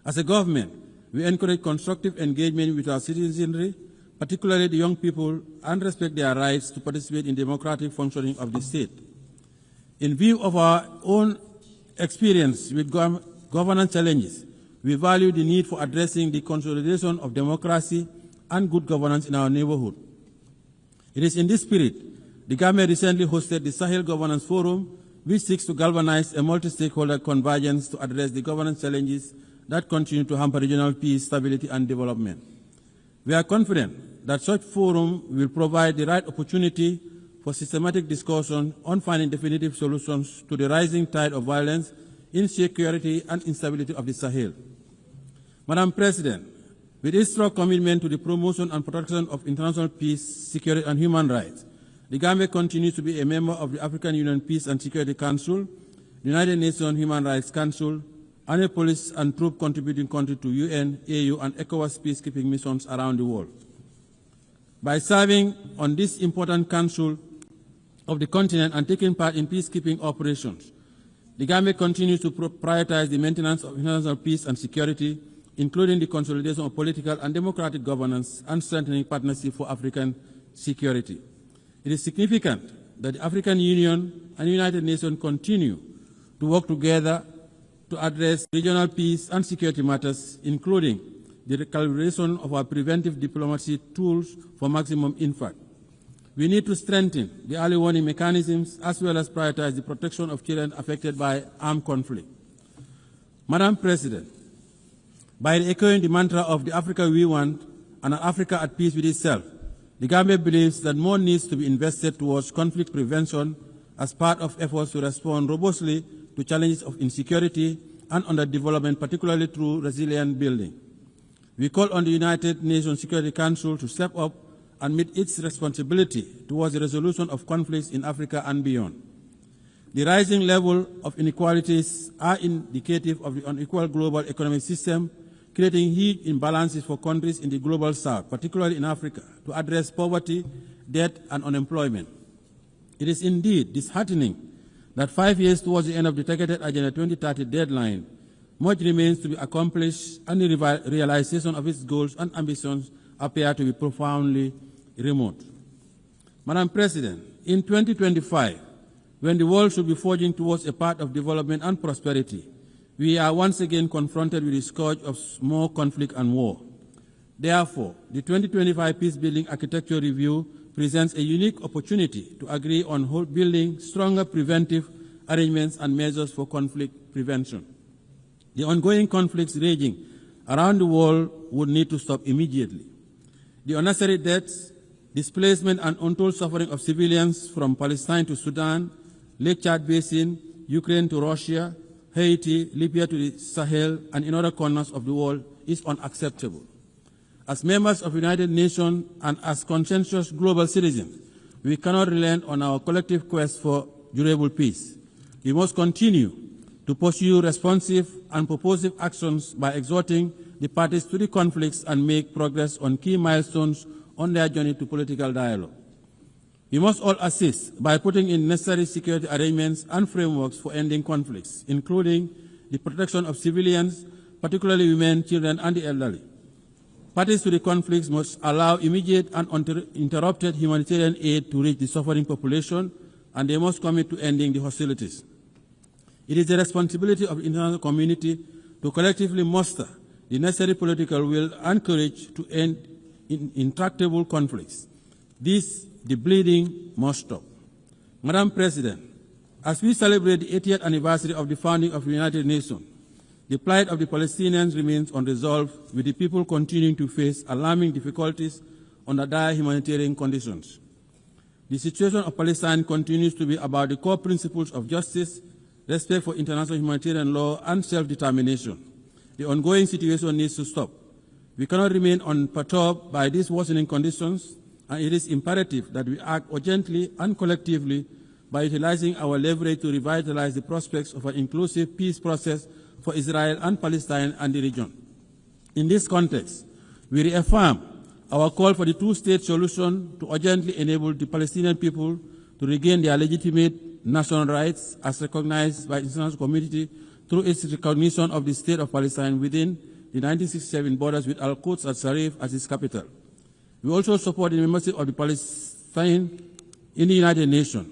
As a government, we encourage constructive engagement with our citizenry, particularly the young people, and respect their rights to participate in democratic functioning of the state. In view of our own experience with governance challenges, we value the need for addressing the consolidation of democracy and good governance in our neighborhood. It is in this spirit the Gambia recently hosted the Sahel Governance Forum, which seeks to galvanize a multi-stakeholder convergence to address the governance challenges that continue to hamper regional peace, stability, and development. We are confident that such forum will provide the right opportunity for systematic discussion on finding definitive solutions to the rising tide of violence, insecurity, and instability of the Sahel. Madam President, with its strong commitment to the promotion and protection of international peace, security, and human rights, the Gambia continues to be a member of the African Union Peace and Security Council, the United Nations Human Rights Council, and a police and troop contributing country to UN, AU, and ECOWAS peacekeeping missions around the world. By serving on this important council of the continent and taking part in peacekeeping operations, the Gambia continues to prioritize the maintenance of international peace and security including the consolidation of political and democratic governance and strengthening partnership for African security. It is significant that the African Union and the United Nations continue to work together to address regional peace and security matters, including the recalibration of our preventive diplomacy tools for maximum impact. We need to strengthen the early warning mechanisms as well as prioritize the protection of children affected by armed conflict. Madam President, by echoing the mantra of the Africa we want and an Africa at peace with itself, the Gambia believes that more needs to be invested towards conflict prevention as part of efforts to respond robustly to challenges of insecurity and underdevelopment, particularly through resilient building. We call on the United Nations Security Council to step up and meet its responsibility towards the resolution of conflicts in Africa and beyond. The rising level of inequalities are indicative of the unequal global economic system, creating huge imbalances for countries in the global south, particularly in Africa, to address poverty, debt, and unemployment. It is indeed disheartening that 5 years towards the end of the targeted Agenda 2030 deadline, much remains to be accomplished and the realization of its goals and ambitions appear to be profoundly remote. Madam President, in 2025, when the world should be forging towards a path of development and prosperity, we are once again confronted with the scourge of more conflict and war. Therefore, the 2025 Peacebuilding Architecture Review presents a unique opportunity to agree on building stronger preventive arrangements and measures for conflict prevention. The ongoing conflicts raging around the world would need to stop immediately. The unnecessary deaths, displacement, and untold suffering of civilians from Palestine to Sudan, Lake Chad Basin, Ukraine to Russia, Haiti, Libya to the Sahel, and in other corners of the world is unacceptable. As members of the United Nations and as conscientious global citizens, we cannot relent on our collective quest for durable peace. We must continue to pursue responsive and purposive actions by exhorting the parties to the conflicts and make progress on key milestones on their journey to political dialogue. We must all assist by putting in necessary security arrangements and frameworks for ending conflicts, including the protection of civilians, particularly women, children, and the elderly. Parties to the conflicts must allow immediate and uninterrupted humanitarian aid to reach the suffering population, and they must commit to ending the hostilities. It is the responsibility of the international community to collectively muster the necessary political will and courage to end intractable conflicts. The bleeding must stop. Madam President, as we celebrate the 80th anniversary of the founding of the United Nations, the plight of the Palestinians remains unresolved, with the people continuing to face alarming difficulties under dire humanitarian conditions. The situation of Palestine continues to be about the core principles of justice, respect for international humanitarian law, and self-determination. The ongoing situation needs to stop. We cannot remain unperturbed by these worsening conditions, and it is imperative that we act urgently and collectively by utilizing our leverage to revitalize the prospects of an inclusive peace process for Israel and Palestine and the region. In this context, we reaffirm our call for the two-state solution to urgently enable the Palestinian people to regain their legitimate national rights as recognized by the international community through its recognition of the state of Palestine within the 1967 borders with Al-Quds al-Sharif as its capital. We also support the membership of the Palestine in the United Nations.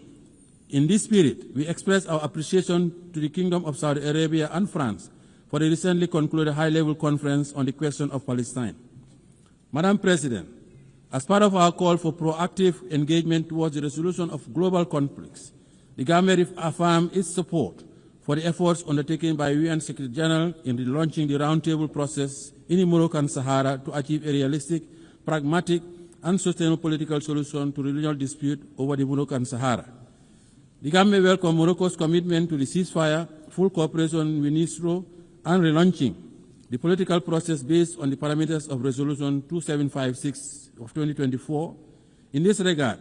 In this spirit, we express our appreciation to the Kingdom of Saudi Arabia and France for the recently concluded high-level conference on the question of Palestine. Madam President, as part of our call for proactive engagement towards the resolution of global conflicts, the Gambia affirms its support for the efforts undertaken by UN Secretary General in launching the roundtable process in the Moroccan Sahara to achieve a realistic, pragmatic, and sustainable political solution to the regional dispute over the Moroccan Sahara. The Gambia welcomes Morocco's commitment to the ceasefire, full cooperation with NISRO, and relaunching the political process based on the parameters of Resolution 2756 of 2024. In this regard,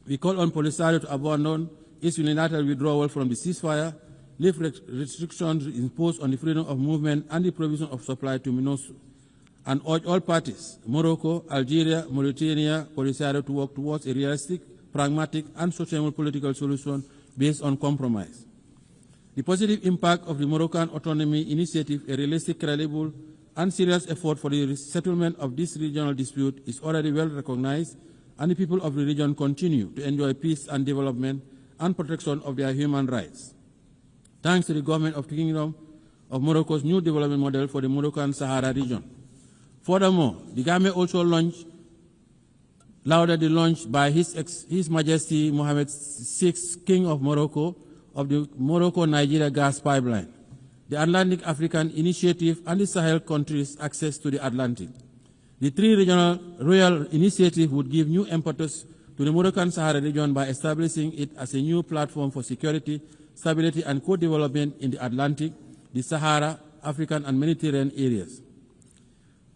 we call on Polisario to abandon its unilateral withdrawal from the ceasefire, lift restrictions imposed on the freedom of movement and the provision of supply to MINUSRO, and urge all parties, Morocco, Algeria, Mauritania, Polisario, to work towards a realistic, pragmatic, and sustainable political solution based on compromise. The positive impact of the Moroccan Autonomy Initiative, a realistic, credible, and serious effort for the settlement of this regional dispute is already well recognized, and the people of the region continue to enjoy peace and development and protection of their human rights, thanks to the government of the Kingdom of Morocco's new development model for the Moroccan Sahara region. Furthermore, the Gambia also lauded the launch by His Majesty Mohammed VI, King of Morocco, of the Morocco-Nigeria gas pipeline, the Atlantic African Initiative, and the Sahel countries' access to the Atlantic. The three regional royal initiatives would give new impetus to the Moroccan Sahara region by establishing it as a new platform for security, stability, and co-development in the Atlantic, the Sahara, African, and Mediterranean areas.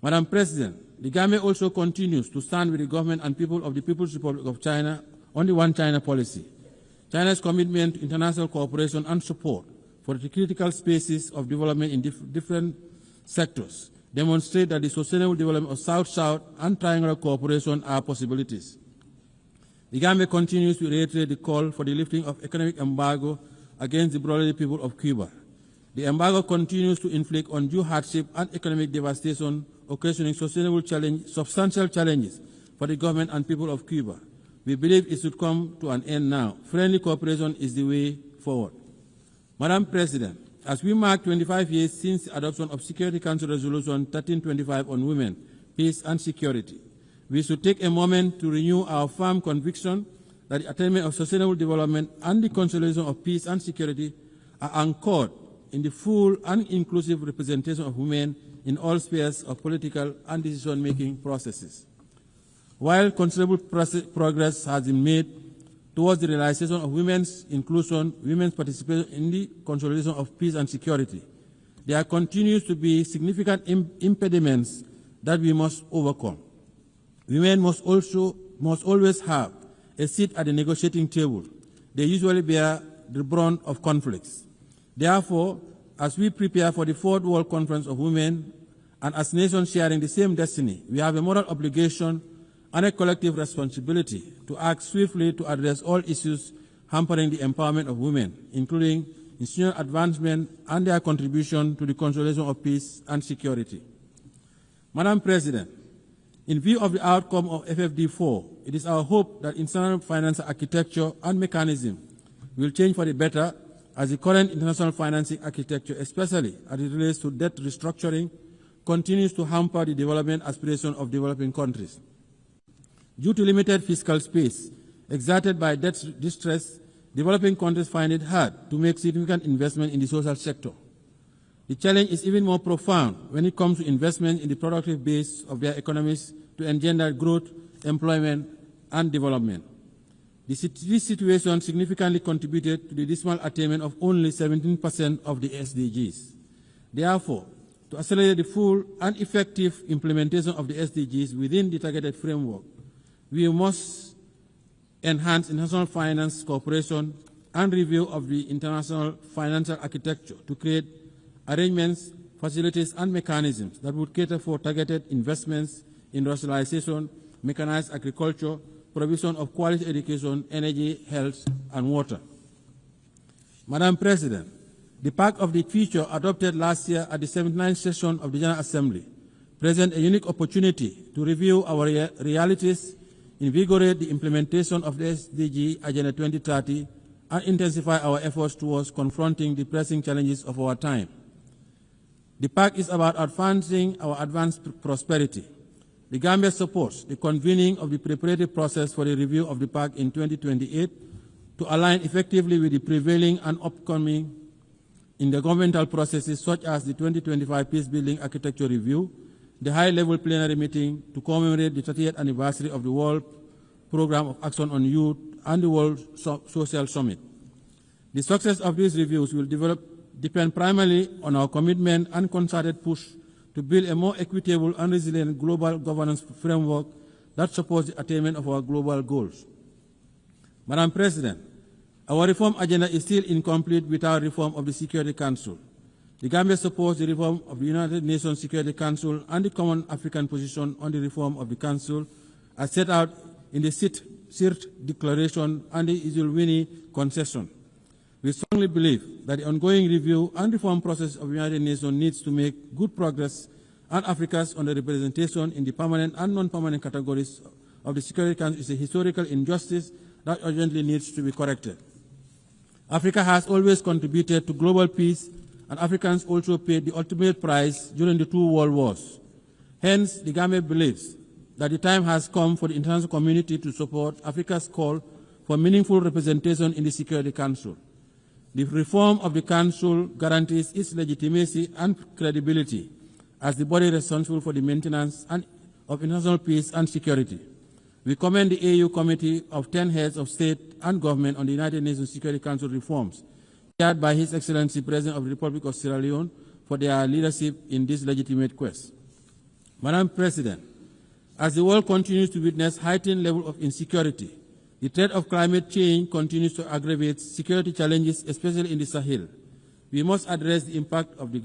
Madam President, the Gambia also continues to stand with the government and people of the People's Republic of China on the One China policy. China's commitment to international cooperation and support for the critical spaces of development in different sectors demonstrate that the sustainable development of South-South and triangular cooperation are possibilities. The Gambia continues to reiterate the call for the lifting of economic embargo against the brotherly people of Cuba. The embargo continues to inflict undue hardship and economic devastation, occasioning substantial challenges for the government and people of Cuba. We believe it should come to an end now. Friendly cooperation is the way forward. Madam President, as we mark 25 years since the adoption of Security Council Resolution 1325 on women, peace and security, we should take a moment to renew our firm conviction that the attainment of sustainable development and the consolidation of peace and security are anchored in the full and inclusive representation of women in all spheres of political and decision-making processes. While considerable progress has been made towards the realization of women's inclusion, women's participation in the consolidation of peace and security, there continues to be significant impediments that we must overcome. Women must always have a seat at the negotiating table. They usually bear the brunt of conflicts. Therefore, as we prepare for the Fourth World Conference of Women, and as nations sharing the same destiny, we have a moral obligation and a collective responsibility to act swiftly to address all issues hampering the empowerment of women, including institutional advancement and their contribution to the consolidation of peace and security. Madam President, in view of the outcome of FFD4, it is our hope that international financial architecture and mechanism will change for the better, as the current international financing architecture, especially as it relates to debt restructuring, continues to hamper the development aspirations of developing countries. Due to limited fiscal space exerted by debt distress, developing countries find it hard to make significant investment in the social sector. The challenge is even more profound when it comes to investment in the productive base of their economies to engender growth, employment, and development. This situation significantly contributed to the dismal attainment of only 17% of the SDGs. Therefore, to accelerate the full and effective implementation of the SDGs within the targeted framework, we must enhance international finance cooperation and review of the international financial architecture to create arrangements, facilities, and mechanisms that would cater for targeted investments, industrialization, mechanized agriculture, provision of quality education, energy, health, and water. Madam President, the Pact of the Future adopted last year at the 79th session of the General Assembly presents a unique opportunity to review our realities, invigorate the implementation of the SDG Agenda 2030, and intensify our efforts towards confronting the pressing challenges of our time. The Pact is about advancing our advanced prosperity. The Gambia supports the convening of the preparatory process for the review of the Pact in 2028 to align effectively with the prevailing and upcoming intergovernmental processes such as the 2025 Peacebuilding Architecture Review, the high-level plenary meeting to commemorate the 30th anniversary of the World Programme of Action on Youth and the World Social Summit. The success of these reviews will depend primarily on our commitment and concerted push to build a more equitable and resilient global governance framework that supports the attainment of our global goals. Madam President, our reform agenda is still incomplete without reform of the Security Council. The Gambia supports the reform of the United Nations Security Council and the Common African Position on the reform of the Council as set out in the CIRT Declaration and the Isilwini Concession. We strongly believe that the ongoing review and reform process of the United Nations needs to make good progress and Africa's underrepresentation in the permanent and non-permanent categories of the Security Council is a historical injustice that urgently needs to be corrected. Africa has always contributed to global peace, and Africans also paid the ultimate price during the 2 world wars. Hence, the Gambia believes that the time has come for the international community to support Africa's call for meaningful representation in the Security Council. The reform of the Council guarantees its legitimacy and credibility as the body responsible for the maintenance of international peace and security. We commend the AU Committee of 10 heads of state and government on the United Nations Security Council reforms, chaired by His Excellency President of the Republic of Sierra Leone, for their leadership in this legitimate quest. Madam President, as the world continues to witness heightened level of insecurity, the threat of climate change continues to aggravate security challenges, especially in the Sahel. We must address the impact of the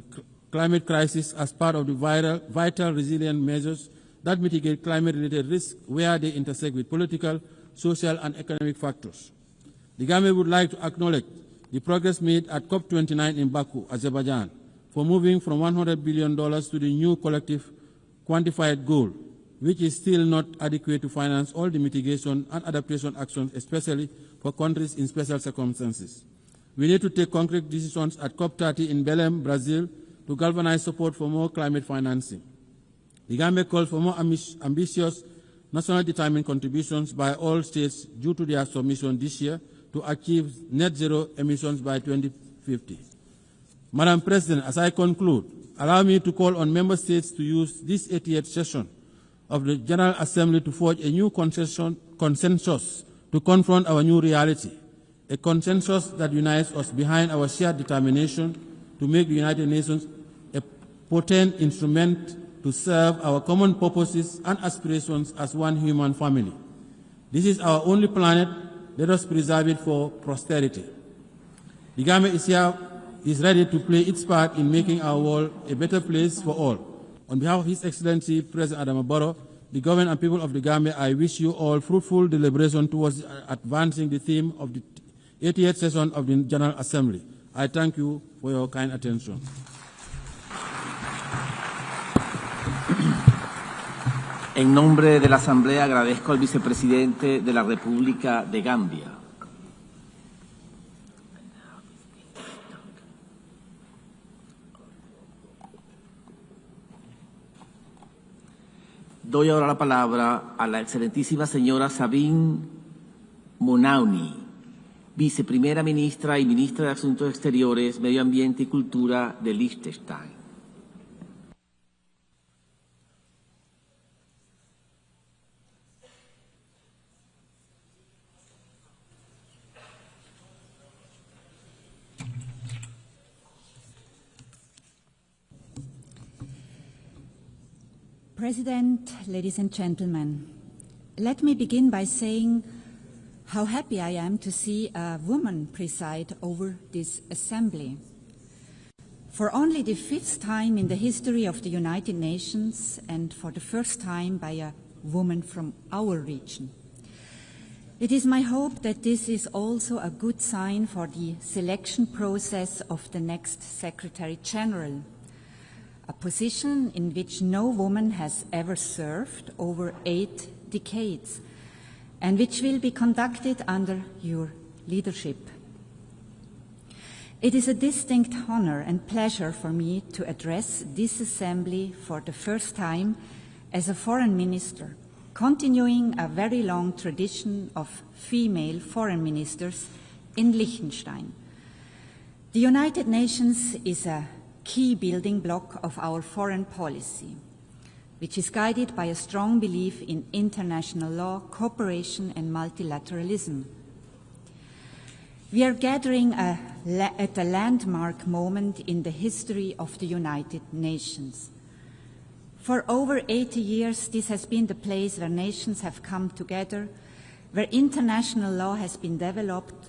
climate crisis as part of the vital resilient measures that mitigate climate-related risks where they intersect with political, social, and economic factors. The Gambia would like to acknowledge the progress made at COP29 in Baku, Azerbaijan, for moving from $100 billion to the new collective quantified goal, which is still not adequate to finance all the mitigation and adaptation actions, especially for countries in special circumstances. We need to take concrete decisions at COP30 in Belém, Brazil, to galvanize support for more climate financing. The Gambia calls for more ambitious, nationally determined contributions by all states due to their submission this year to achieve net zero emissions by 2050. Madam President, as I conclude, allow me to call on member states to use this 88th session of the General Assembly to forge a new consensus to confront our new reality, a consensus that unites us behind our shared determination to make the United Nations a potent instrument to serve our common purposes and aspirations as one human family. This is our only planet. Let us preserve it for posterity. The Gambia is ready to play its part in making our world a better place for all. On behalf of His Excellency President Adama Barrow, the government and people of the Gambia, I wish you all fruitful deliberation towards advancing the theme of the 88th session of the General Assembly. I thank you for your kind attention. En nombre de la Asamblea agradezco al Vicepresidente de la República de Gambia. Doy ahora la palabra a la excelentísima señora Sabine Monauni, Viceprimera Ministra y Ministra de Asuntos Exteriores, Medio Ambiente y Cultura de Liechtenstein. President, ladies and gentlemen, let me begin by saying how happy I am to see a woman preside over this assembly. For only the 5th time in the history of the United Nations, and for the first time by a woman from our region. It is my hope that this is also a good sign for the selection process of the next Secretary General, a position in which no woman has ever served over 8 decades, and which will be conducted under your leadership. It is a distinct honor and pleasure for me to address this assembly for the first time as a foreign minister, continuing a very long tradition of female foreign ministers in Liechtenstein. The United Nations is a key building block of our foreign policy, which is guided by a strong belief in international law, cooperation and multilateralism. We are gathering at a landmark moment in the history of the United Nations. For over 80 years, this has been the place where nations have come together, where international law has been developed,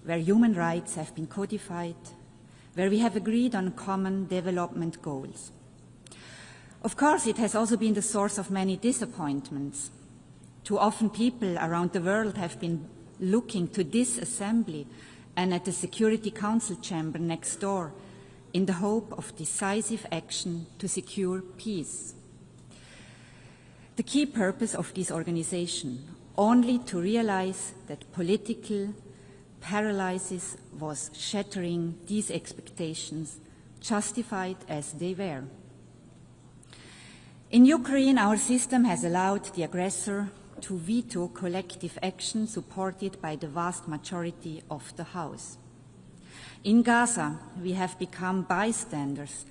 where human rights have been codified, where we have agreed on common development goals. Of course, it has also been the source of many disappointments. Too often people around the world have been looking to this assembly and at the Security Council chamber next door in the hope of decisive action to secure peace. The key purpose of this organization, only to realize that political paralysis was shattering these expectations, justified as they were. In Ukraine, our system has allowed the aggressor to veto collective action supported by the vast majority of the House. In Gaza, we have become bystanders,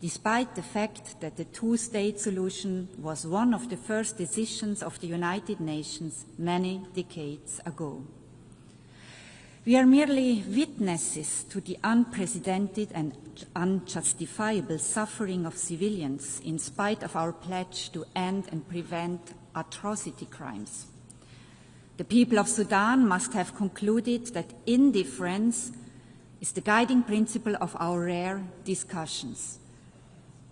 despite the fact that the two-state solution was one of the first decisions of the United Nations many decades ago. We are merely witnesses to the unprecedented and unjustifiable suffering of civilians in spite of our pledge to end and prevent atrocity crimes. The people of Sudan must have concluded that indifference is the guiding principle of our rare discussions,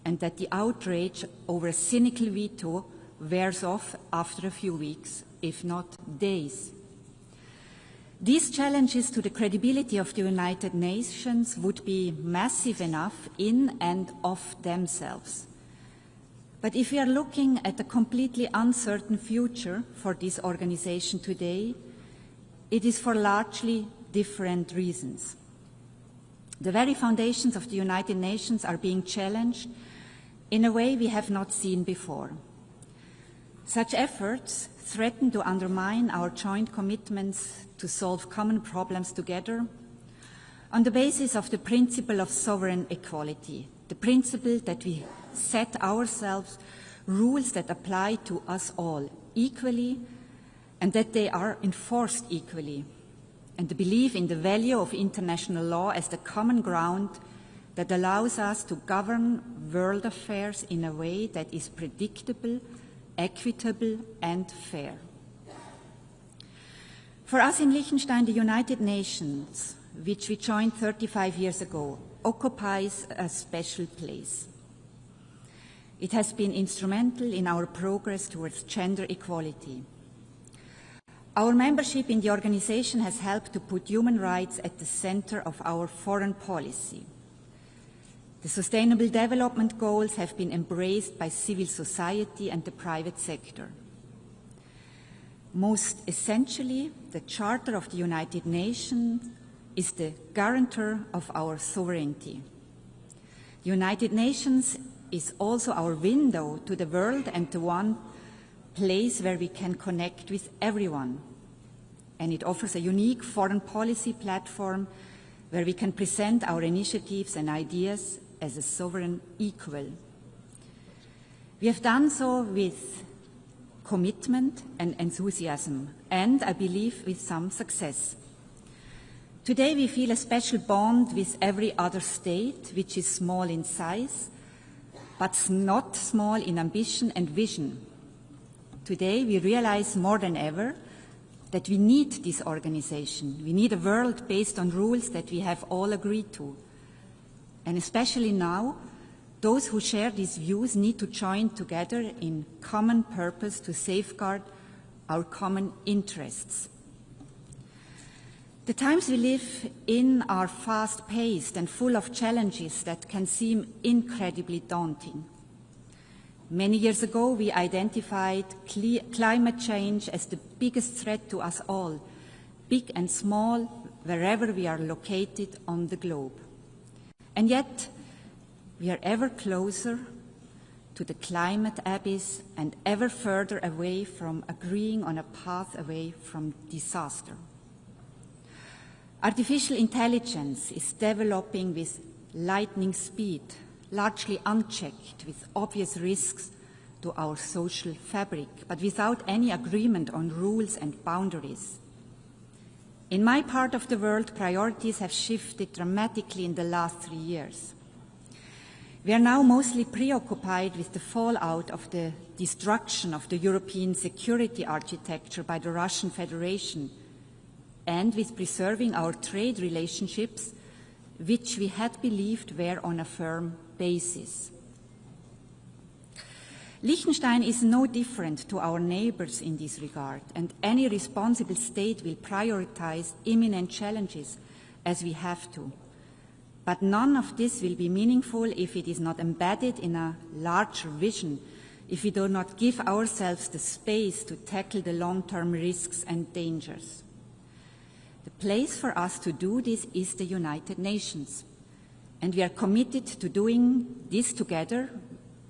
and that the outrage over a cynical veto wears off after a few weeks, if not days. These challenges to the credibility of the United Nations would be massive enough in and of themselves. But if we are looking at a completely uncertain future for this organization today, it is for largely different reasons. The very foundations of the United Nations are being challenged in a way we have not seen before. Such efforts threaten to undermine our joint commitments to solve common problems together on the basis of the principle of sovereign equality, the principle that we set ourselves rules that apply to us all equally and that they are enforced equally, and the belief in the value of international law as the common ground that allows us to govern world affairs in a way that is predictable, equitable, and fair. For us in Liechtenstein, the United Nations, which we joined 35 years ago, occupies a special place. It has been instrumental in our progress towards gender equality. Our membership in the organization has helped to put human rights at the center of our foreign policy. The Sustainable Development Goals have been embraced by civil society and the private sector. Most essentially, the Charter of the United Nations is the guarantor of our sovereignty. The United Nations is also our window to the world and the one place where we can connect with everyone. And it offers a unique foreign policy platform where we can present our initiatives and ideas as a sovereign equal. We have done so with commitment and enthusiasm, and I believe with some success. Today we feel a special bond with every other state, which is small in size, but not small in ambition and vision. Today we realize more than ever that we need this organization. We need a world based on rules that we have all agreed to. And especially now, those who share these views need to join together in common purpose to safeguard our common interests. The times we live in are fast-paced and full of challenges that can seem incredibly daunting. Many years ago, we identified climate change as the biggest threat to us all, big and small, wherever we are located on the globe. And yet, we are ever closer to the climate abyss and ever further away from agreeing on a path away from disaster. Artificial intelligence is developing with lightning speed, largely unchecked, with obvious risks to our social fabric, but without any agreement on rules and boundaries. In my part of the world, priorities have shifted dramatically in the last 3 years. We are now mostly preoccupied with the fallout of the destruction of the European security architecture by the Russian Federation and with preserving our trade relationships, which we had believed were on a firm basis. Liechtenstein is no different to our neighbors in this regard, and any responsible state will prioritize imminent challenges as we have to. But none of this will be meaningful if it is not embedded in a larger vision, if we do not give ourselves the space to tackle the long-term risks and dangers. The place for us to do this is the United Nations, and we are committed to doing this together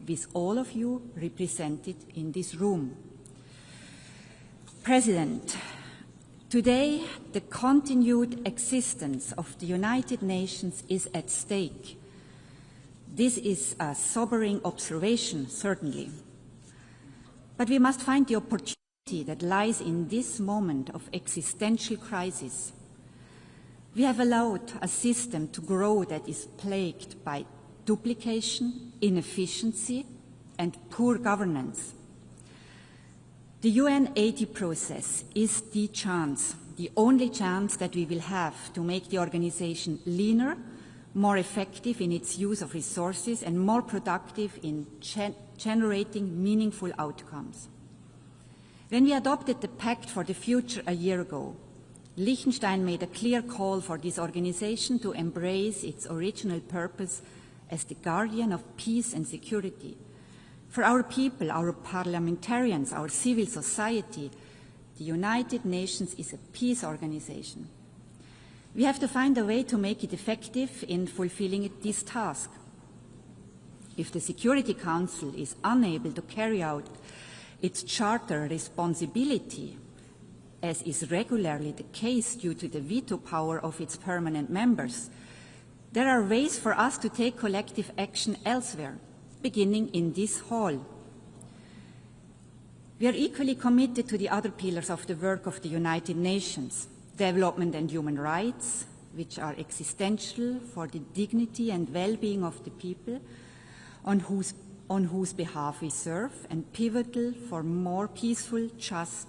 with all of you represented in this room. President, today the continued existence of the United Nations is at stake. This is a sobering observation, certainly. But we must find the opportunity that lies in this moment of existential crisis. We have allowed a system to grow that is plagued by duplication, inefficiency, and poor governance. The UN 80 process is the chance, the only chance that we will have to make the organization leaner, more effective in its use of resources, and more productive in generating meaningful outcomes. When we adopted the Pact for the Future a year ago, Liechtenstein made a clear call for this organization to embrace its original purpose as the guardian of peace and security. For our people, our parliamentarians, our civil society, the United Nations is a peace organization. We have to find a way to make it effective in fulfilling this task. If the Security Council is unable to carry out its charter responsibility, as is regularly the case due to the veto power of its permanent members, there are ways for us to take collective action elsewhere, beginning in this hall. We are equally committed to the other pillars of the work of the United Nations, development and human rights, which are existential for the dignity and well-being of the people on whose behalf we serve, and pivotal for more peaceful, just,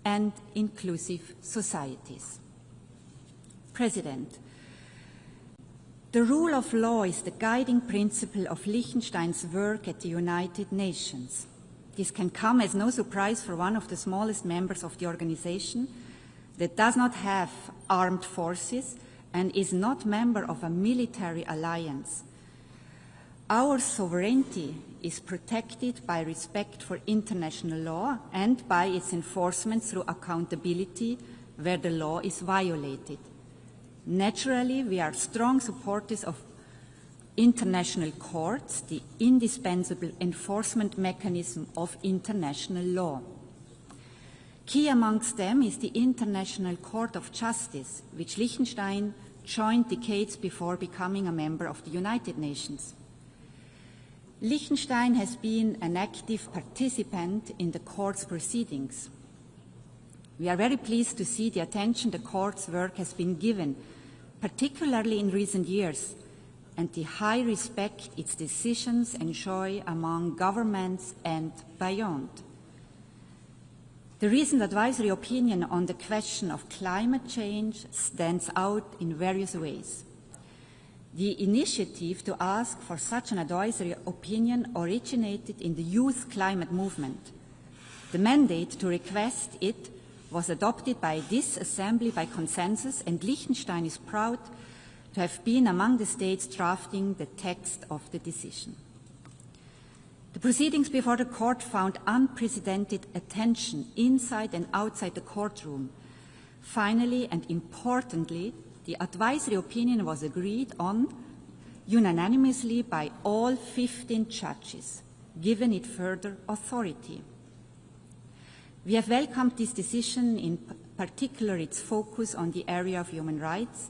and inclusive societies. President, the rule of law is the guiding principle of Liechtenstein's work at the United Nations. This can come as no surprise for one of the smallest members of the organization that does not have armed forces and is not member of a military alliance. Our sovereignty is protected by respect for international law and by its enforcement through accountability where the law is violated. Naturally, we are strong supporters of international courts, the indispensable enforcement mechanism of international law. Key amongst them is the International Court of Justice, which Liechtenstein joined decades before becoming a member of the United Nations. Liechtenstein has been an active participant in the court's proceedings. We are very pleased to see the attention the court's work has been given, particularly in recent years, and the high respect its decisions enjoy among governments and beyond. The recent advisory opinion on the question of climate change stands out in various ways. The initiative to ask for such an advisory opinion originated in the youth climate movement. The mandate to request it was adopted by this Assembly by consensus, and Liechtenstein is proud to have been among the states drafting the text of the decision. The proceedings before the court found unprecedented attention inside and outside the courtroom. Finally and importantly, the advisory opinion was agreed on unanimously by all 15 judges, giving it further authority. We have welcomed this decision, in particular its focus on the area of human rights,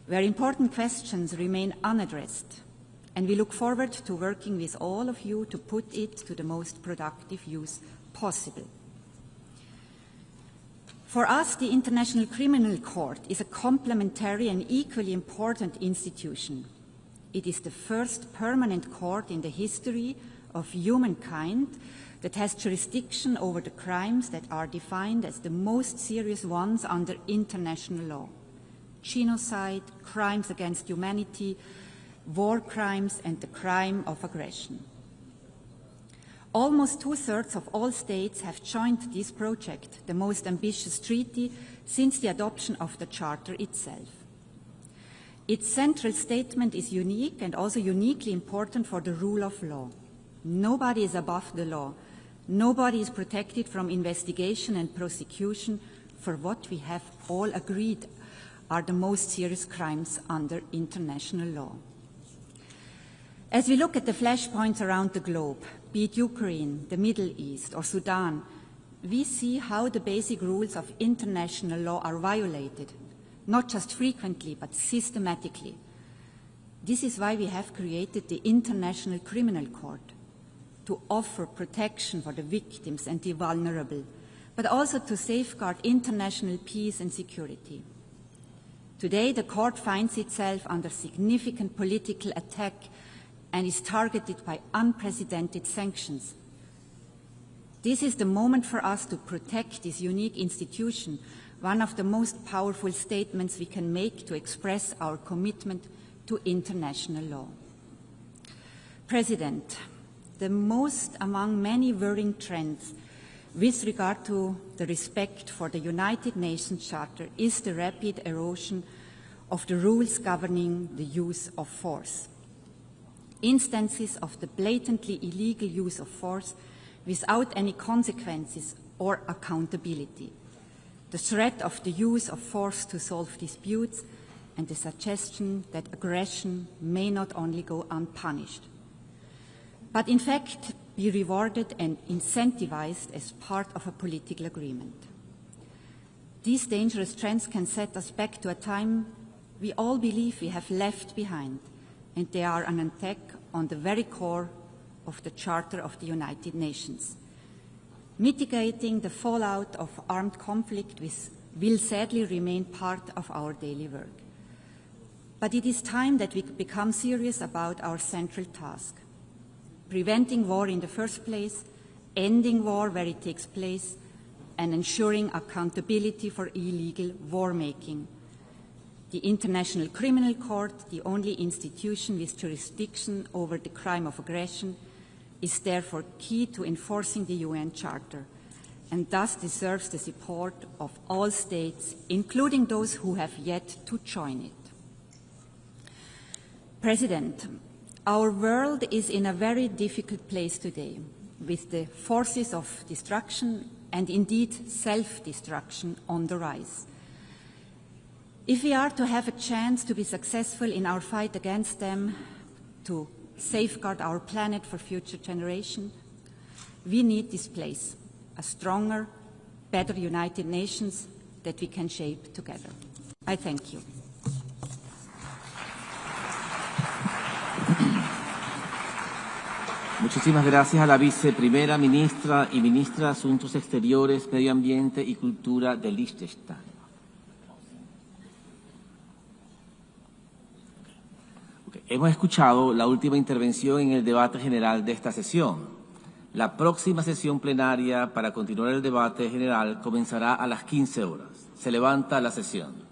where important questions remain unaddressed, and we look forward to working with all of you to put it to the most productive use possible. For us, the International Criminal Court is a complementary and equally important institution. It is the first permanent court in the history of humankind that has jurisdiction over the crimes that are defined as the most serious ones under international law: genocide, crimes against humanity, war crimes, and the crime of aggression. Almost 2/3 of all states have joined this project, the most ambitious treaty since the adoption of the Charter itself. Its central statement is unique and also uniquely important for the rule of law. Nobody is above the law. Nobody is protected from investigation and prosecution for what we have all agreed are the most serious crimes under international law. As we look at the flashpoints around the globe, be it Ukraine, the Middle East, or Sudan, we see how the basic rules of international law are violated, not just frequently, but systematically. This is why we have created the International Criminal Court, to offer protection for the victims and the vulnerable, but also to safeguard international peace and security. Today, the court finds itself under significant political attack and is targeted by unprecedented sanctions. This is the moment for us to protect this unique institution, one of the most powerful statements we can make to express our commitment to international law. President, the most among many worrying trends with regard to the respect for the United Nations Charter is the rapid erosion of the rules governing the use of force. Instances of the blatantly illegal use of force without any consequences or accountability, the threat of the use of force to solve disputes, and the suggestion that aggression may not only go unpunished, but in fact be rewarded and incentivized as part of a political agreement. These dangerous trends can set us back to a time we all believe we have left behind, and they are an attack on the very core of the Charter of the United Nations. Mitigating the fallout of armed conflict will sadly remain part of our daily work. But it is time that we become serious about our central task: preventing war in the first place, ending war where it takes place, and ensuring accountability for illegal war-making. The International Criminal Court, the only institution with jurisdiction over the crime of aggression, is therefore key to enforcing the UN Charter, and thus deserves the support of all states, including those who have yet to join it. President, our world is in a very difficult place today, with the forces of destruction and indeed self-destruction on the rise. If we are to have a chance to be successful in our fight against them, to safeguard our planet for future generations, we need this place, a stronger, better United Nations that we can shape together. I thank you. Muchísimas gracias a la viceprimera ministra y ministra de Asuntos Exteriores, Medio Ambiente y Cultura de Liechtenstein. Hemos escuchado la última intervención en el debate general de esta sesión. La próxima sesión plenaria para continuar el debate general comenzará a las 15 horas. Se levanta la sesión.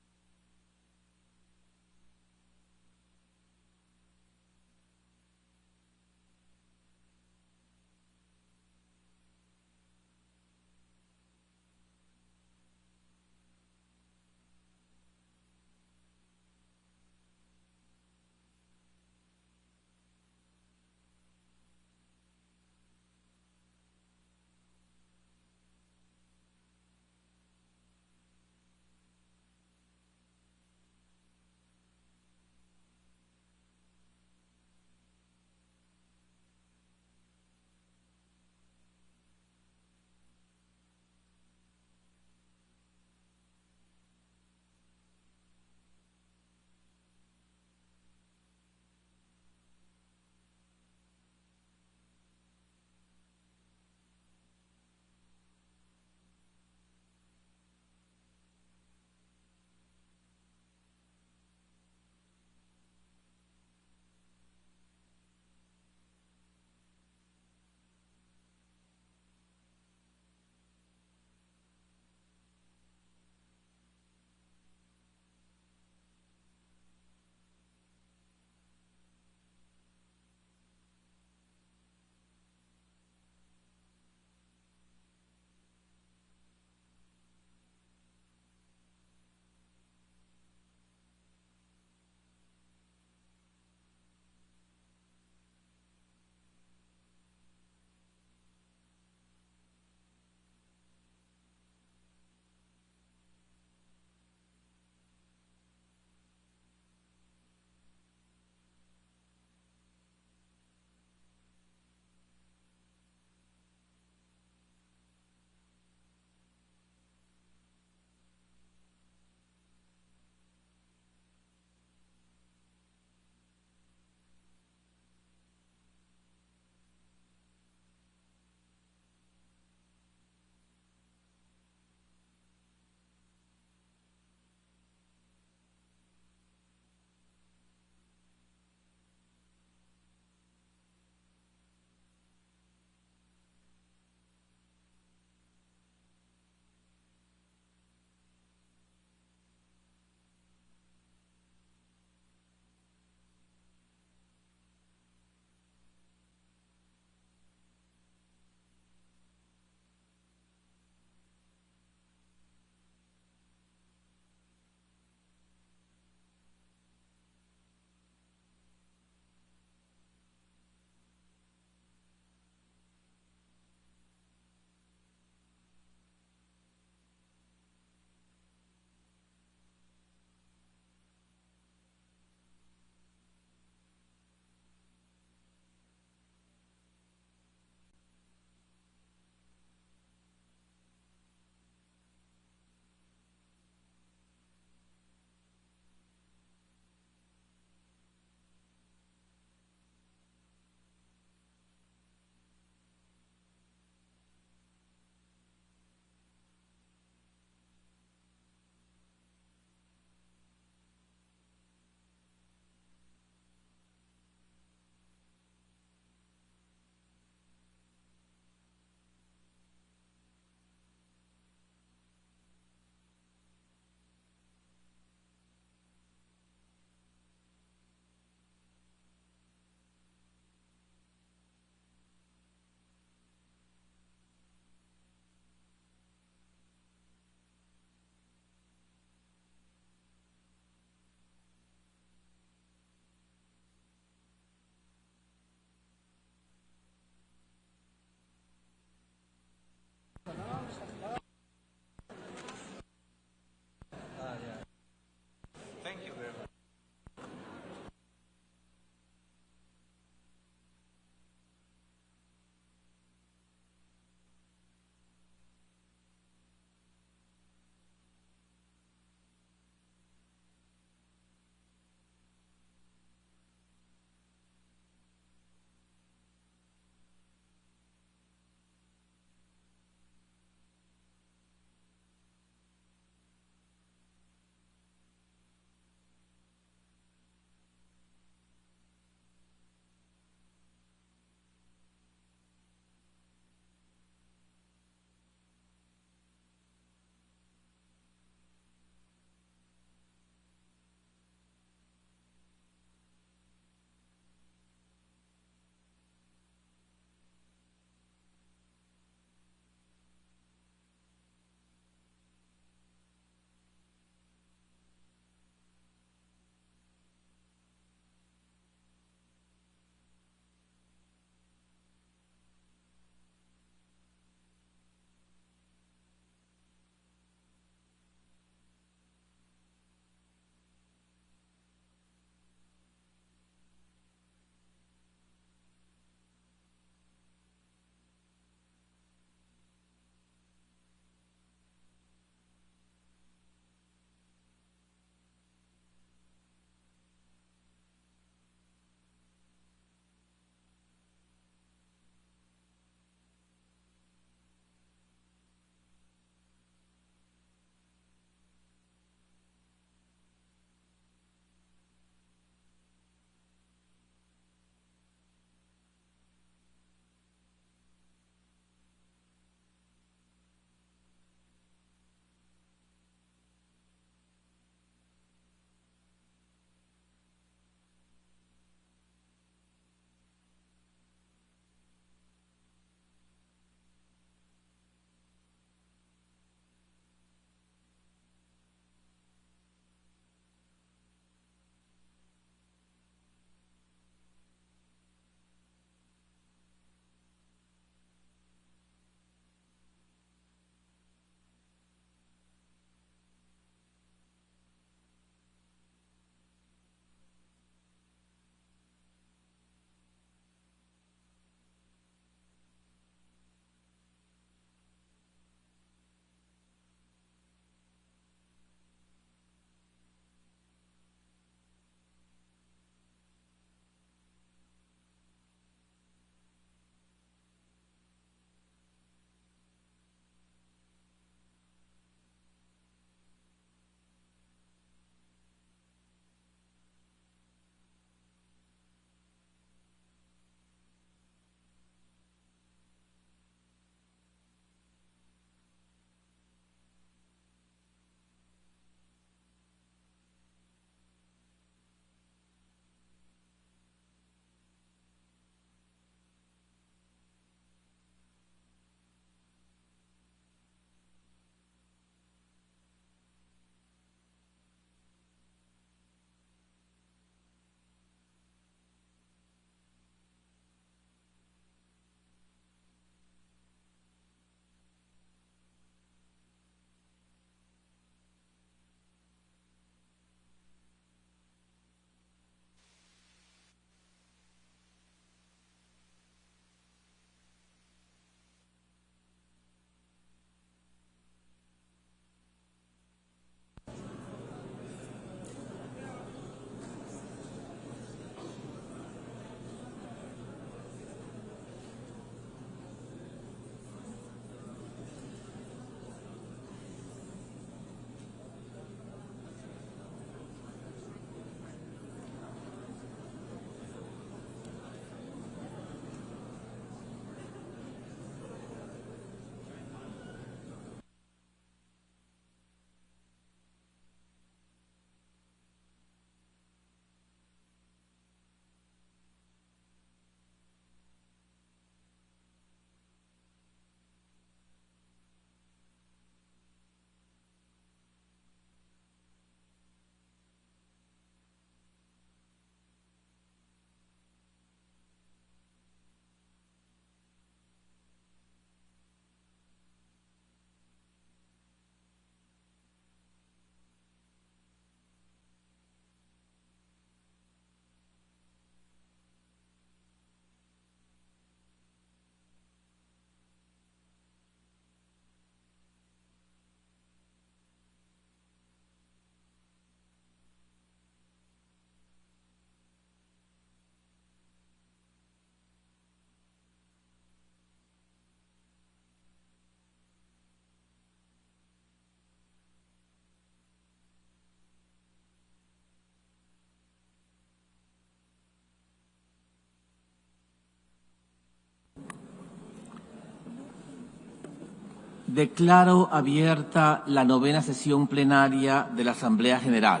Declaro abierta la 9ª sesión plenaria de la Asamblea General.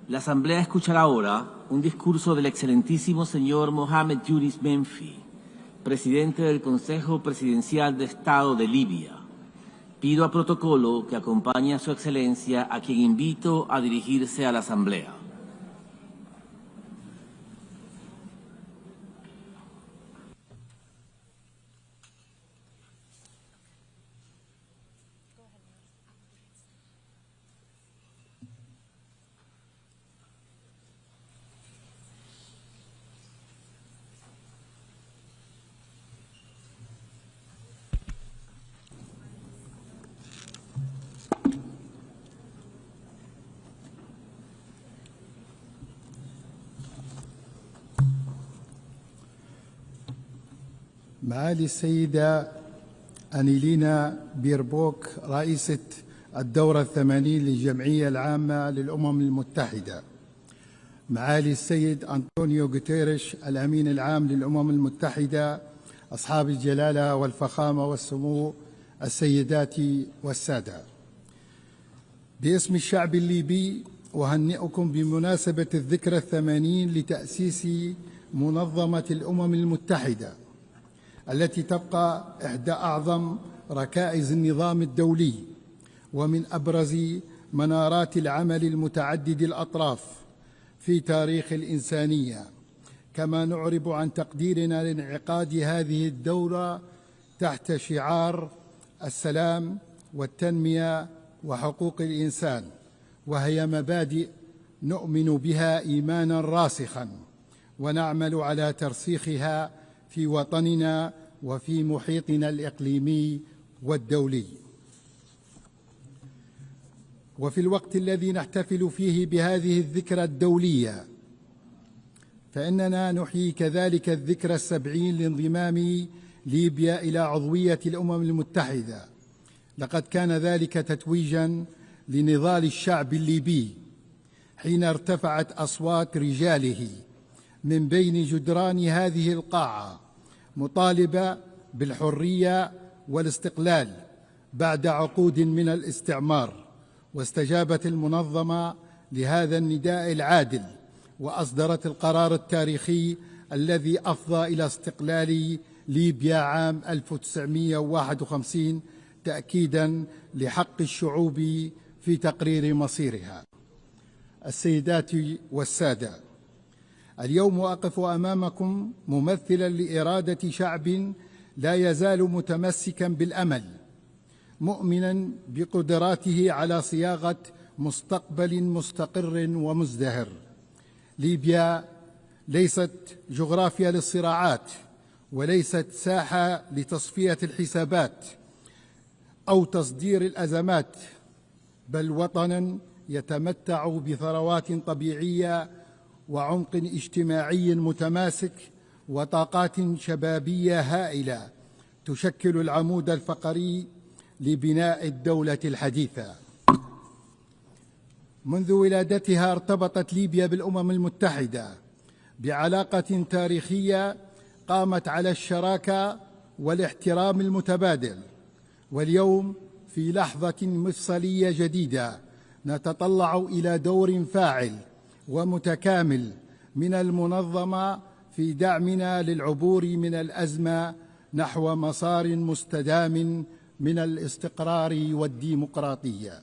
La Asamblea escuchará ahora un discurso del excelentísimo señor Mohamed Yunus Menfi, presidente del Consejo Presidencial de Estado de Libia. Pido a protocolo que acompañe a su excelencia, a quien invito a dirigirse a la Asamblea. معالي السيدة أنيلينا بيربوك رئيسة الدورة 80 للجمعية العامة للأمم المتحدة، معالي السيد أنطونيو غوتيريش الأمين العام للأمم المتحدة، أصحاب الجلالة والفخامة والسمو، السيدات والسادة، باسم الشعب الليبي أهنئكم بمناسبة الذكرى 80 لتأسيس منظمة الأمم المتحدة التي تبقى إحدى أعظم ركائز النظام الدولي ومن أبرز منارات العمل المتعدد الأطراف في تاريخ الإنسانية. كما نعرب عن تقديرنا لانعقاد هذه الدورة تحت شعار السلام والتنمية وحقوق الإنسان، وهي مبادئ نؤمن بها إيمانا راسخا ونعمل على ترسيخها في وطننا وفي محيطنا الإقليمي والدولي. وفي الوقت الذي نحتفل فيه بهذه الذكرى الدولية، فإننا نحيي كذلك الذكرى 70 لانضمام ليبيا إلى عضوية الأمم المتحدة. لقد كان ذلك تتويجا لنضال الشعب الليبي حين ارتفعت أصوات رجاله من بين جدران هذه القاعة مطالبة بالحرية والاستقلال بعد عقود من الاستعمار، واستجابت المنظمة لهذا النداء العادل وأصدرت القرار التاريخي الذي أفضى إلى استقلال ليبيا عام 1951 تأكيدا لحق الشعوب في تقرير مصيرها. السيدات والسادة، اليوم أقف أمامكم ممثلا لإرادة شعب لا يزال متمسكا بالأمل، مؤمنا بقدراته على صياغة مستقبل مستقر ومزدهر. ليبيا ليست جغرافيا للصراعات، وليست ساحة لتصفية الحسابات أو تصدير الأزمات، بل وطنا يتمتع بثروات طبيعية وعمق اجتماعي متماسك وطاقات شبابية هائلة تشكل العمود الفقري لبناء الدولة الحديثة. منذ ولادتها ارتبطت ليبيا بالأمم المتحدة بعلاقة تاريخية قامت على الشراكة والاحترام المتبادل، واليوم في لحظة مفصلية جديدة نتطلع إلى دور فاعل ومتكامل من المنظمة في دعمنا للعبور من الأزمة نحو مسار مستدام من الاستقرار والديمقراطية.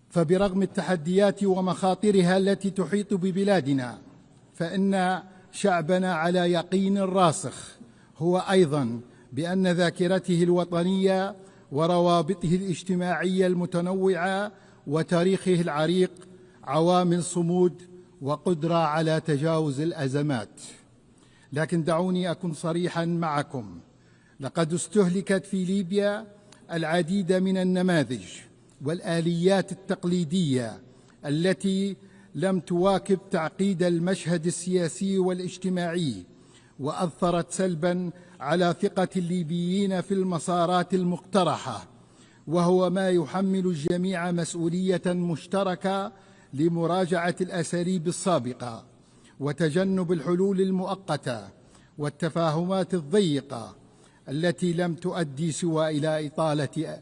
فبرغم التحديات ومخاطرها التي تحيط ببلادنا، فإن شعبنا على يقين راسخ هو أيضا بأن ذاكرته الوطنية وروابطه الاجتماعية المتنوعة وتاريخه العريق عوامل صمود وقدرة على تجاوز الأزمات. لكن دعوني أكون صريحا معكم، لقد استهلكت في ليبيا العديد من النماذج والآليات التقليدية التي لم تواكب تعقيد المشهد السياسي والاجتماعي، وأثرت سلبا على ثقة الليبيين في المسارات المقترحة، وهو ما يحمل الجميع مسؤولية مشتركة لمراجعة الأساليب السابقة وتجنب الحلول المؤقتة والتفاهمات الضيقة التي لم تؤدي سوى إلى إطالة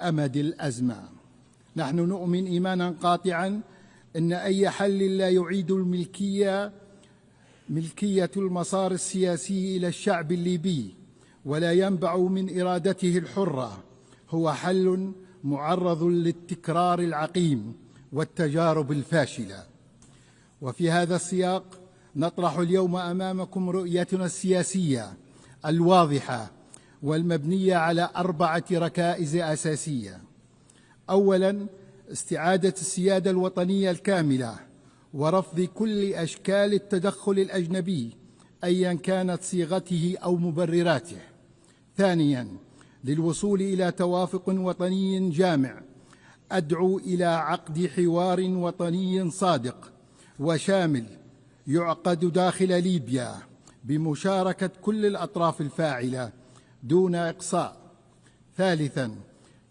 أمد الأزمة. نحن نؤمن إيمانا قاطعا أن أي حل لا يعيد ملكية المسار السياسي إلى الشعب الليبي ولا ينبع من إرادته الحرة هو حل معرض للتكرار العقيم والتجارب الفاشلة. وفي هذا السياق نطرح اليوم أمامكم رؤيتنا السياسية الواضحة والمبنية على 4 ركائز أساسية. أولاً، استعادة السيادة الوطنية الكاملة ورفض كل أشكال التدخل الأجنبي أياً كانت صيغته أو مبرراته. ثانياً، للوصول إلى توافق وطني جامع أدعو إلى عقد حوار وطني صادق وشامل يعقد داخل ليبيا بمشاركة كل الأطراف الفاعلة دون إقصاء. ثالثاً،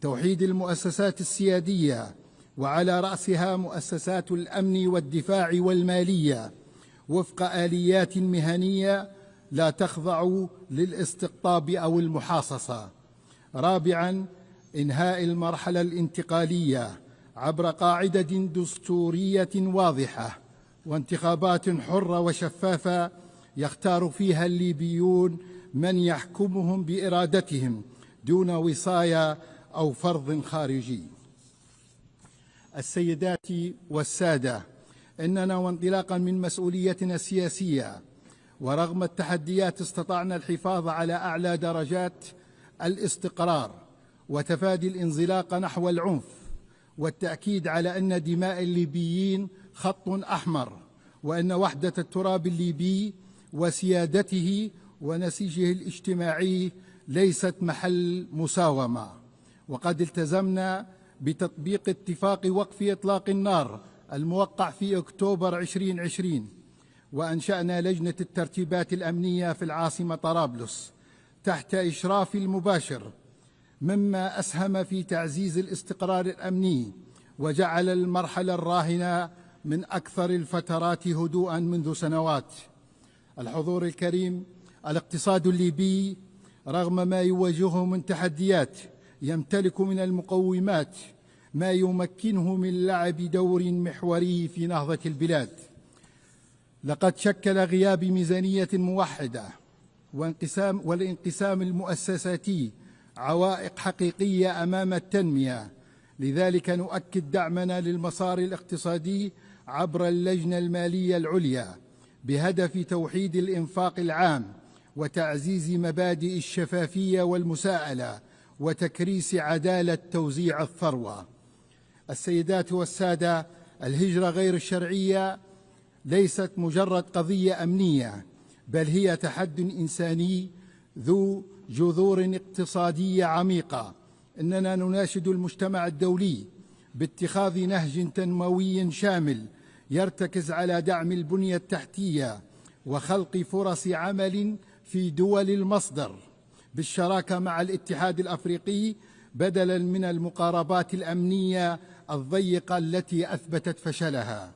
توحيد المؤسسات السيادية وعلى رأسها مؤسسات الأمن والدفاع والمالية وفق آليات مهنية لا تخضع للاستقطاب أو المحاصصة. رابعاً، إنهاء المرحلة الانتقالية عبر قاعدة دستورية واضحة وانتخابات حرة وشفافة يختار فيها الليبيون من يحكمهم بإرادتهم دون وصاية أو فرض خارجي. السيدات والسادة، إننا وانطلاقا من مسؤوليتنا السياسية ورغم التحديات استطعنا الحفاظ على أعلى درجات الاستقرار وتفادي الانزلاق نحو العنف والتأكيد على أن دماء الليبيين خط أحمر وأن وحدة التراب الليبي وسيادته ونسيجه الاجتماعي ليست محل مساومة. وقد التزمنا بتطبيق اتفاق وقف إطلاق النار الموقع في أكتوبر 2020 وأنشأنا لجنة الترتيبات الأمنية في العاصمة طرابلس تحت إشراف المباشر، مما أسهم في تعزيز الاستقرار الأمني وجعل المرحلة الراهنة من أكثر الفترات هدوءا منذ سنوات. الحضور الكريم، الاقتصاد الليبي رغم ما يواجهه من تحديات يمتلك من المقومات ما يمكنه من لعب دور محوري في نهضة البلاد. لقد شكل غياب ميزانية موحدة والانقسام المؤسساتي عوائق حقيقية أمام التنمية، لذلك نؤكد دعمنا للمسار الاقتصادي عبر اللجنة المالية العليا بهدف توحيد الإنفاق العام وتعزيز مبادئ الشفافية والمساءلة وتكريس عدالة توزيع الثروة. السيدات والسادة، الهجرة غير الشرعية ليست مجرد قضية أمنية، بل هي تحدي إنساني ذو جذور اقتصادية عميقة. إننا نناشد المجتمع الدولي باتخاذ نهج تنموي شامل يرتكز على دعم البنية التحتية وخلق فرص عمل في دول المصدر بالشراكة مع الاتحاد الأفريقي بدلاً من المقاربات الأمنية الضيقة التي أثبتت فشلها.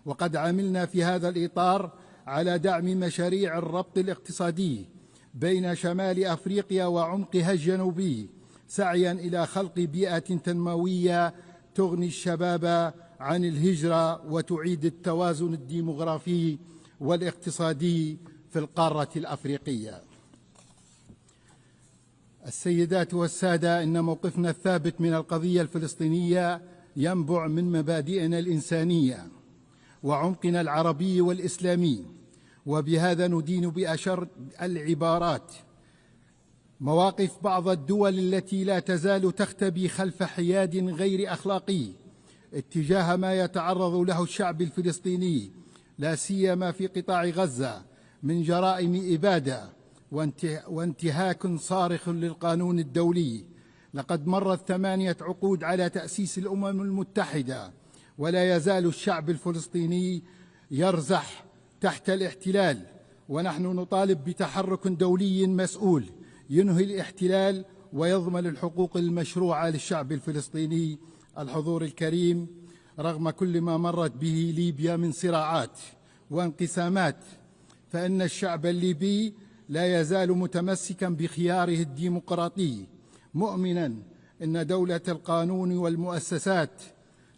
وقد عملنا في هذا الإطار على دعم مشاريع الربط الاقتصادي بين شمال أفريقيا وعمقها الجنوبي سعياً إلى خلق بيئة تنموية تغني الشباب عن الهجرة وتعيد التوازن الديمغرافي والاقتصادي في القارة الأفريقية. السيدات والسادة، إن موقفنا الثابت من القضية الفلسطينية ينبع من مبادئنا الإنسانية وعمقنا العربي والإسلامي، وبهذا ندين بأشر العبارات مواقف بعض الدول التي لا تزال تختبي خلف حياد غير أخلاقي اتجاه ما يتعرض له الشعب الفلسطيني، لا سيما في قطاع غزة، من جرائم إبادة وانتهاك صارخ للقانون الدولي. لقد مرت 8 عقود على تأسيس الأمم المتحدة ولا يزال الشعب الفلسطيني يرزح تحت الاحتلال، ونحن نطالب بتحرك دولي مسؤول ينهي الاحتلال ويضمن الحقوق المشروعة للشعب الفلسطيني. الحضور الكريم، رغم كل ما مرت به ليبيا من صراعات وانقسامات، فإن الشعب الليبي لا يزال متمسكا بخياره الديمقراطي، مؤمنا أن دولة القانون والمؤسسات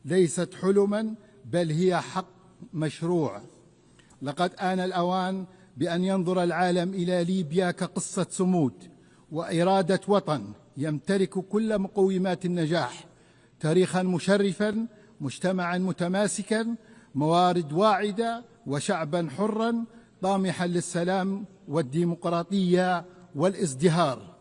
ليست حلما بل هي حق مشروع. لقد آن الأوان بأن ينظر العالم إلى ليبيا كقصة صمود وإرادة وطن يمتلك كل مقومات النجاح: تاريخا مشرفا، مجتمعا متماسكا، موارد واعدة، وشعبا حرا طامحا للسلام والديمقراطية والازدهار.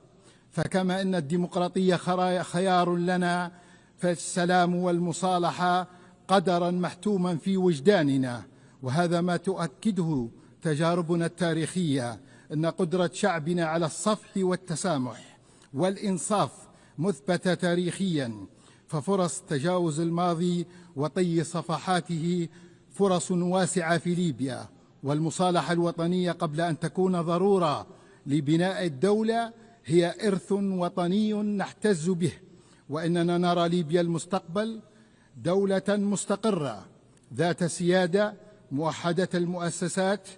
فكما أن الديمقراطية خيار لنا، فالسلام والمصالحة قدرا محتوما في وجداننا، وهذا ما تؤكده تجاربنا التاريخية، أن قدرة شعبنا على الصفح والتسامح والإنصاف مثبتة تاريخيا، ففرص تجاوز الماضي وطي صفحاته فرص واسعة في ليبيا. والمصالحة الوطنية قبل أن تكون ضرورة لبناء الدولة هي إرث وطني نحتز به، وإننا نرى ليبيا المستقبل دولة مستقرة ذات سيادة، موحدة المؤسسات،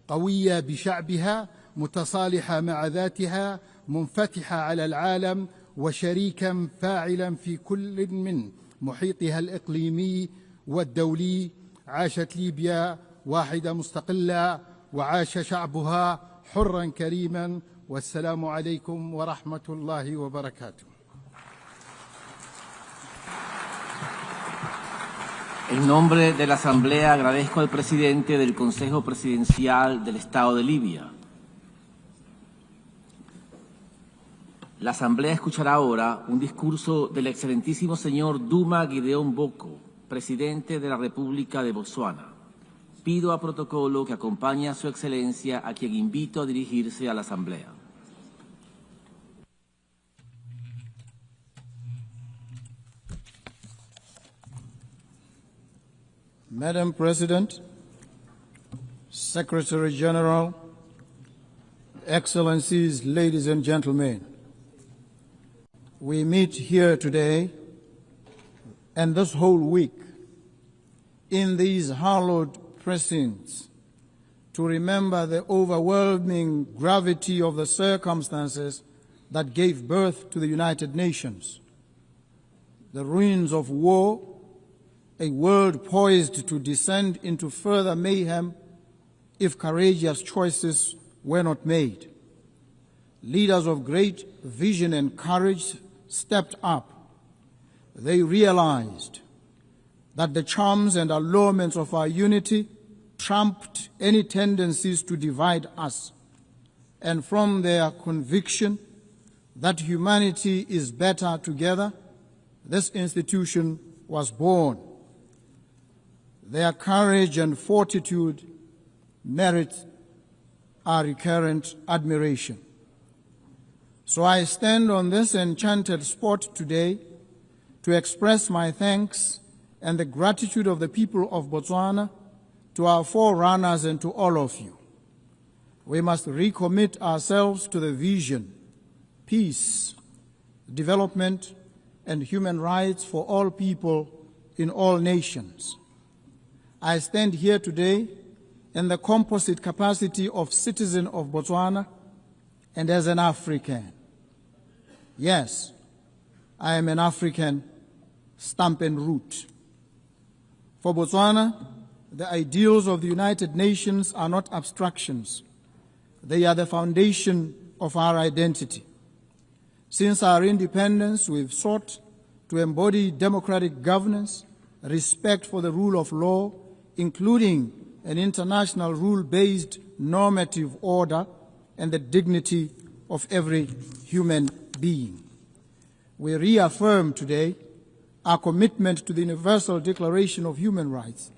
قوية بشعبها، متصالحة مع ذاتها، منفتحة على العالم، وشريكا فاعلا في كل من محيطها الإقليمي والدولي. عاشت ليبيا واحدة مستقلة، وعاش شعبها حرا كريما. والسلام عليكم ورحمة الله وبركاته. En nombre de la Asamblea agradezco al presidente del Consejo Presidencial del Estado de Libia. La Asamblea escuchará ahora un discurso del excelentísimo señor Duma Gideon Boko, presidente de la República de Botsuana. Pido a protocolo que acompañe a su excelencia, a quien invito a dirigirse a la Asamblea. Madam President, Secretary General, Excellencies, ladies and gentlemen, we meet here today and this whole week in these hallowed precincts to remember the overwhelming gravity of the circumstances that gave birth to the United Nations, the ruins of war, a world poised to descend into further mayhem if courageous choices were not made. Leaders of great vision and courage stepped up. They realized that the charms and allurements of our unity trumped any tendencies to divide us, and from their conviction that humanity is better together, this institution was born. Their courage and fortitude merit our recurrent admiration. So I stand on this enchanted spot today to express my thanks and the gratitude of the people of Botswana to our forerunners and to all of you. We must recommit ourselves to the vision, peace, development, and human rights for all people in all nations. I stand here today in the composite capacity of citizen of Botswana and as an African. Yes, I am an African, stamp and root. For Botswana, the ideals of the United Nations are not abstractions. They are the foundation of our identity. Since our independence, we've sought to embody democratic governance, respect for the rule of law, including an international rule-based normative order, and the dignity of every human being. We reaffirm today our commitment to the Universal Declaration of Human Rights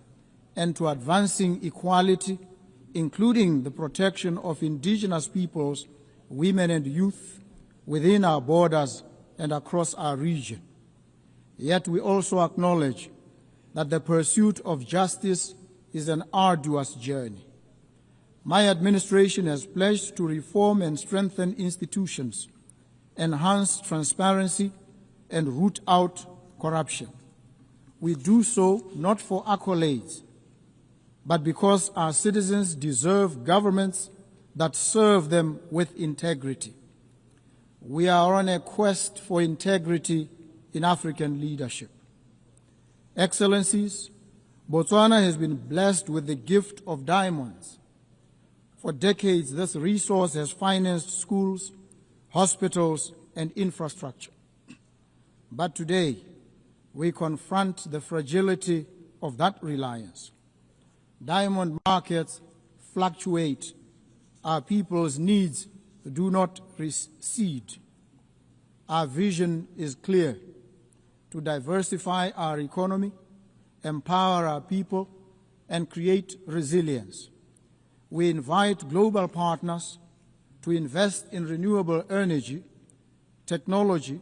and to advancing equality, including the protection of indigenous peoples, women and youth within our borders and across our region. Yet we also acknowledge that the pursuit of justice is an arduous journey. My administration has pledged to reform and strengthen institutions, enhance transparency, and root out corruption. We do so not for accolades, but because our citizens deserve governments that serve them with integrity. We are on a quest for integrity in African leadership. Excellencies, Botswana has been blessed with the gift of diamonds. For decades, this resource has financed schools, hospitals, and infrastructure. But today, we confront the fragility of that reliance. Diamond markets fluctuate. Our people's needs do not recede. Our vision is clear: to diversify our economy, empower our people, and create resilience. We invite global partners to invest in renewable energy, technology,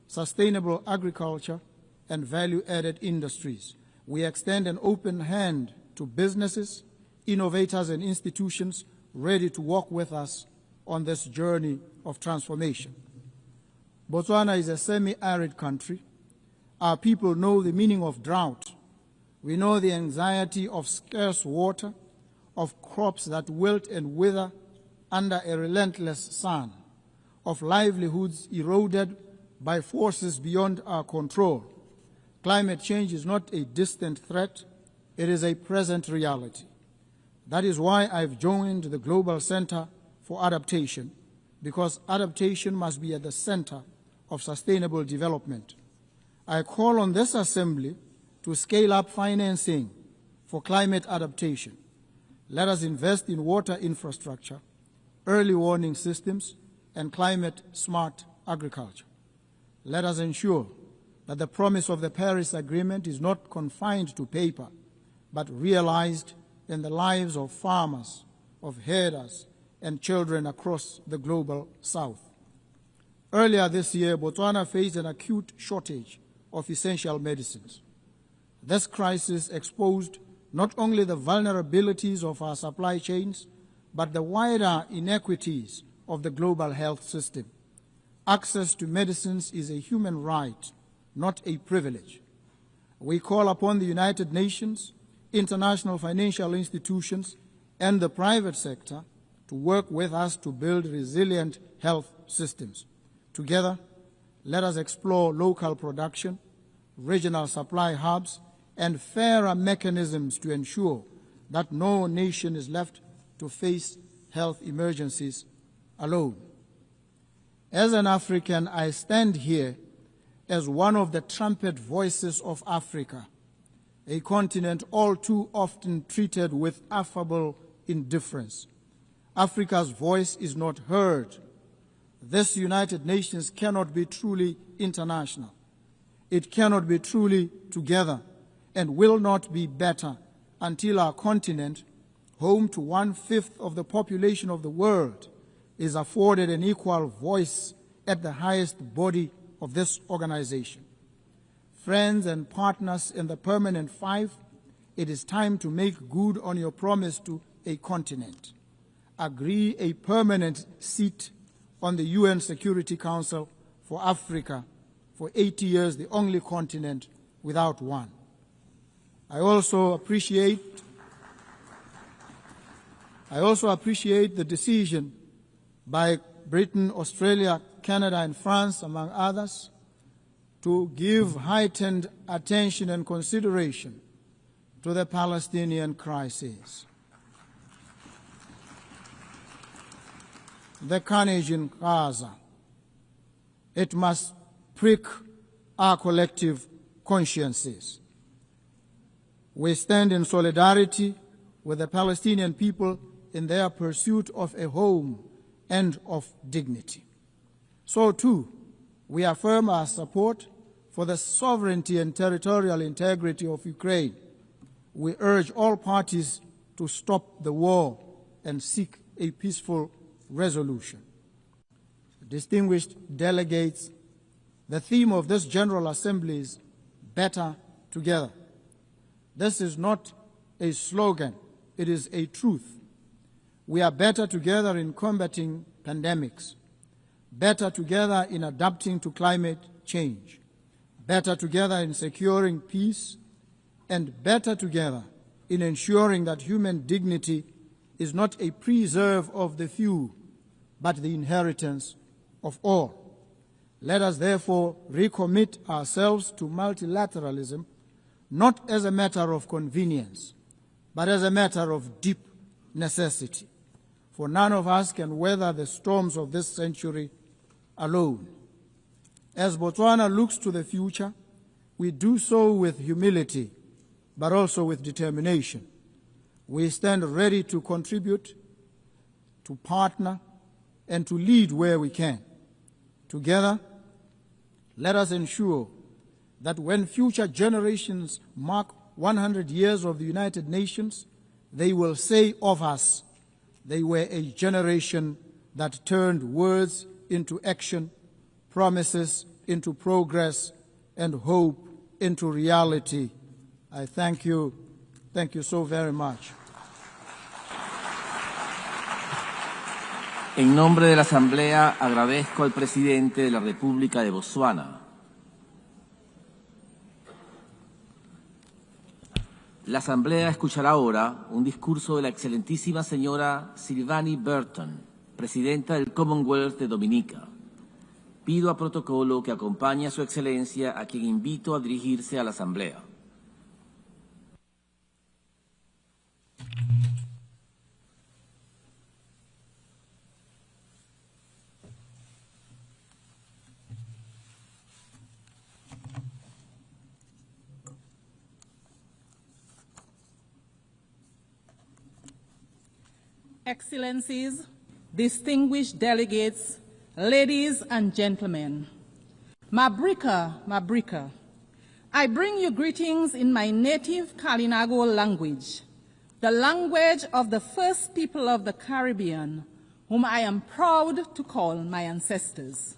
sustainable agriculture, and value-added industries. We extend an open hand to businesses, innovators, and institutions ready to work with us on this journey of transformation. Botswana is a semi-arid country. Our people know the meaning of drought. We know the anxiety of scarce water, of crops that wilt and wither under a relentless sun, of livelihoods eroded by forces beyond our control. Climate change is not a distant threat, it is a present reality. That is why I've joined the Global Center for Adaptation, because adaptation must be at the center of sustainable development. I call on this Assembly to scale up financing for climate adaptation. Let us invest in water infrastructure, early warning systems, and climate-smart agriculture. Let us ensure that the promise of the Paris Agreement is not confined to paper, but realized in the lives of farmers, of herders, and children across the global South. Earlier this year, Botswana faced an acute shortage of essential medicines. This crisis exposed not only the vulnerabilities of our supply chains, but the wider inequities of the global health system. Access to medicines is a human right, not a privilege. We call upon the United Nations, international financial institutions, and the private sector to work with us to build resilient health systems. Together, let us explore local production, regional supply hubs, and fairer mechanisms to ensure that no nation is left to face health emergencies alone. As an African, I stand here as one of the trumpet voices of Africa, a continent all too often treated with affable indifference. Africa's voice is not heard. This United Nations cannot be truly international. It cannot be truly together and will not be better until our continent, home to 1/5 of the population of the world, is afforded an equal voice at the highest body of this organization. Friends and partners in the Permanent Five, it is time to make good on your promise to a continent. Agree a permanent seat on the UN Security Council for Africa for 80 years, the only continent without one. I also appreciate the decision by Britain, Australia, Canada, and France, among others, to give heightened attention and consideration to the Palestinian crisis. The carnage in Gaza, it must prick our collective consciences. We stand in solidarity with the Palestinian people in their pursuit of a home and of dignity. So too, we affirm our support for the sovereignty and territorial integrity of Ukraine. We urge all parties to stop the war and seek a peaceful resolution. Distinguished delegates, the theme of this General Assembly is better together. This is not a slogan, it is a truth. We are better together in combating pandemics, better together in adapting to climate change, better together in securing peace, and better together in ensuring that human dignity is not a preserve of the few, but the inheritance of all. Let us therefore recommit ourselves to multilateralism, not as a matter of convenience, but as a matter of deep necessity. For none of us can weather the storms of this century alone. As Botswana looks to the future, we do so with humility, but also with determination. We stand ready to contribute, to partner, and to lead where we can. Together, let us ensure that when future generations mark 100 years of the United Nations, they will say of us, they were a generation that turned words into action, promises into progress, and hope into reality. I thank you. Thank you so very much. En nombre de la Asamblea, agradezco al presidente de la República de Botsuana. La Asamblea escuchará ahora un discurso de la excelentísima señora Sylvanie Burton, presidenta del Commonwealth de Dominica. Pido a protocolo que acompañe a su excelencia, a quien invito a dirigirse a la Asamblea. Excellencies, distinguished delegates, ladies and gentlemen, Mabrika, Mabrika, I bring you greetings in my native Kalinago language, the language of the first people of the Caribbean, whom I am proud to call my ancestors.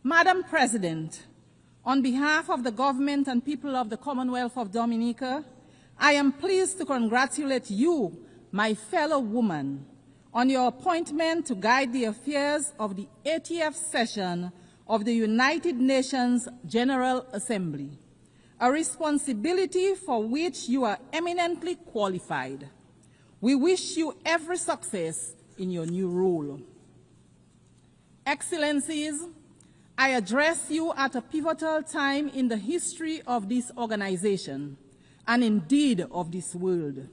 Madam President, on behalf of the government and people of the Commonwealth of Dominica, I am pleased to congratulate you, my fellow woman, on your appointment to guide the affairs of the 80th session of the United Nations General Assembly, a responsibility for which you are eminently qualified. We wish you every success in your new role. Excellencies, I address you at a pivotal time in the history of this organization, and indeed of this world.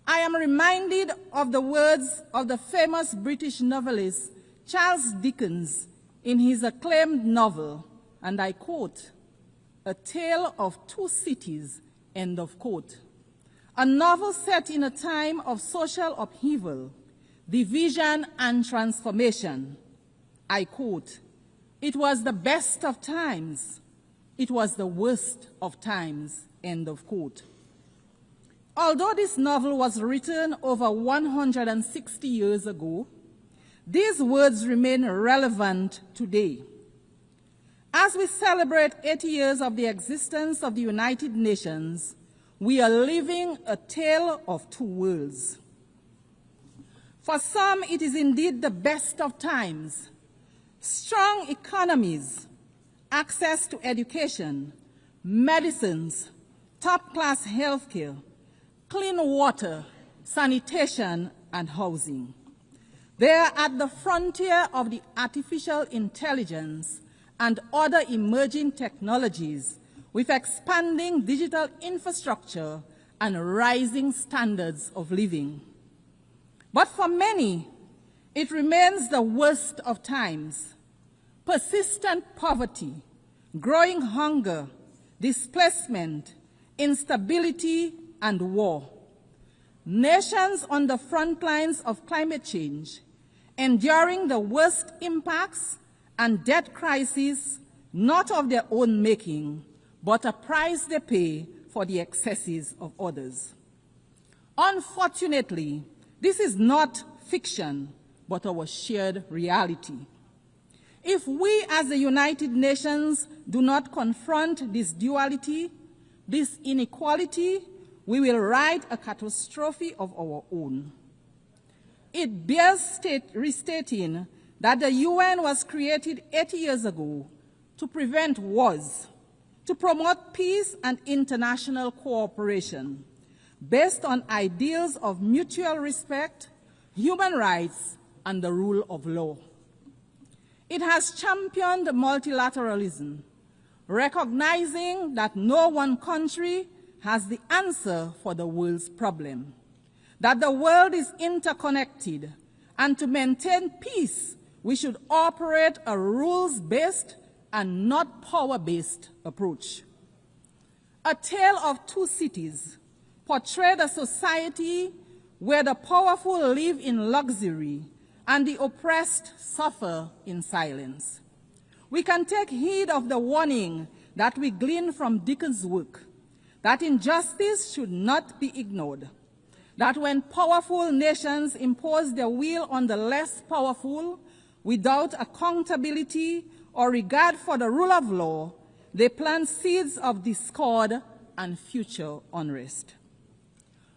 I am reminded of the words of the famous British novelist Charles Dickens in his acclaimed novel, and I quote, "A Tale of Two Cities," end of quote. A novel set in a time of social upheaval, division, and transformation. I quote, "It was the best of times. It was the worst of times," end of quote. Although this novel was written over 160 years ago, these words remain relevant today. As we celebrate 80 years of the existence of the United Nations, we are living a tale of two worlds. For some, it is indeed the best of times. Strong economies, access to education, medicines, top-class healthcare, clean water, sanitation, and housing. They are at the frontier of the artificial intelligence and other emerging technologies with expanding digital infrastructure and rising standards of living. But for many, it remains the worst of times. Persistent poverty, growing hunger, displacement, instability, and war. Nations on the front lines of climate change, enduring the worst impacts and debt crises, not of their own making, but a price they pay for the excesses of others. Unfortunately, this is not fiction, but our shared reality. If we as the United Nations do not confront this duality, this inequality, we will write a catastrophe of our own. It bears restating that the UN was created 80 years ago to prevent wars, to promote peace and international cooperation. based on ideals of mutual respect, human rights, and the rule of law. It has championed multilateralism, recognizing that no one country has the answer for the world's problem, that the world is interconnected, and to maintain peace, we should operate a rules-based and not power-based approach. A Tale of Two Cities portrayed a society where the powerful live in luxury and the oppressed suffer in silence. We can take heed of the warning that we glean from Dickens' work, that injustice should not be ignored, that when powerful nations impose their will on the less powerful without accountability or regard for the rule of law, they plant seeds of discord and future unrest.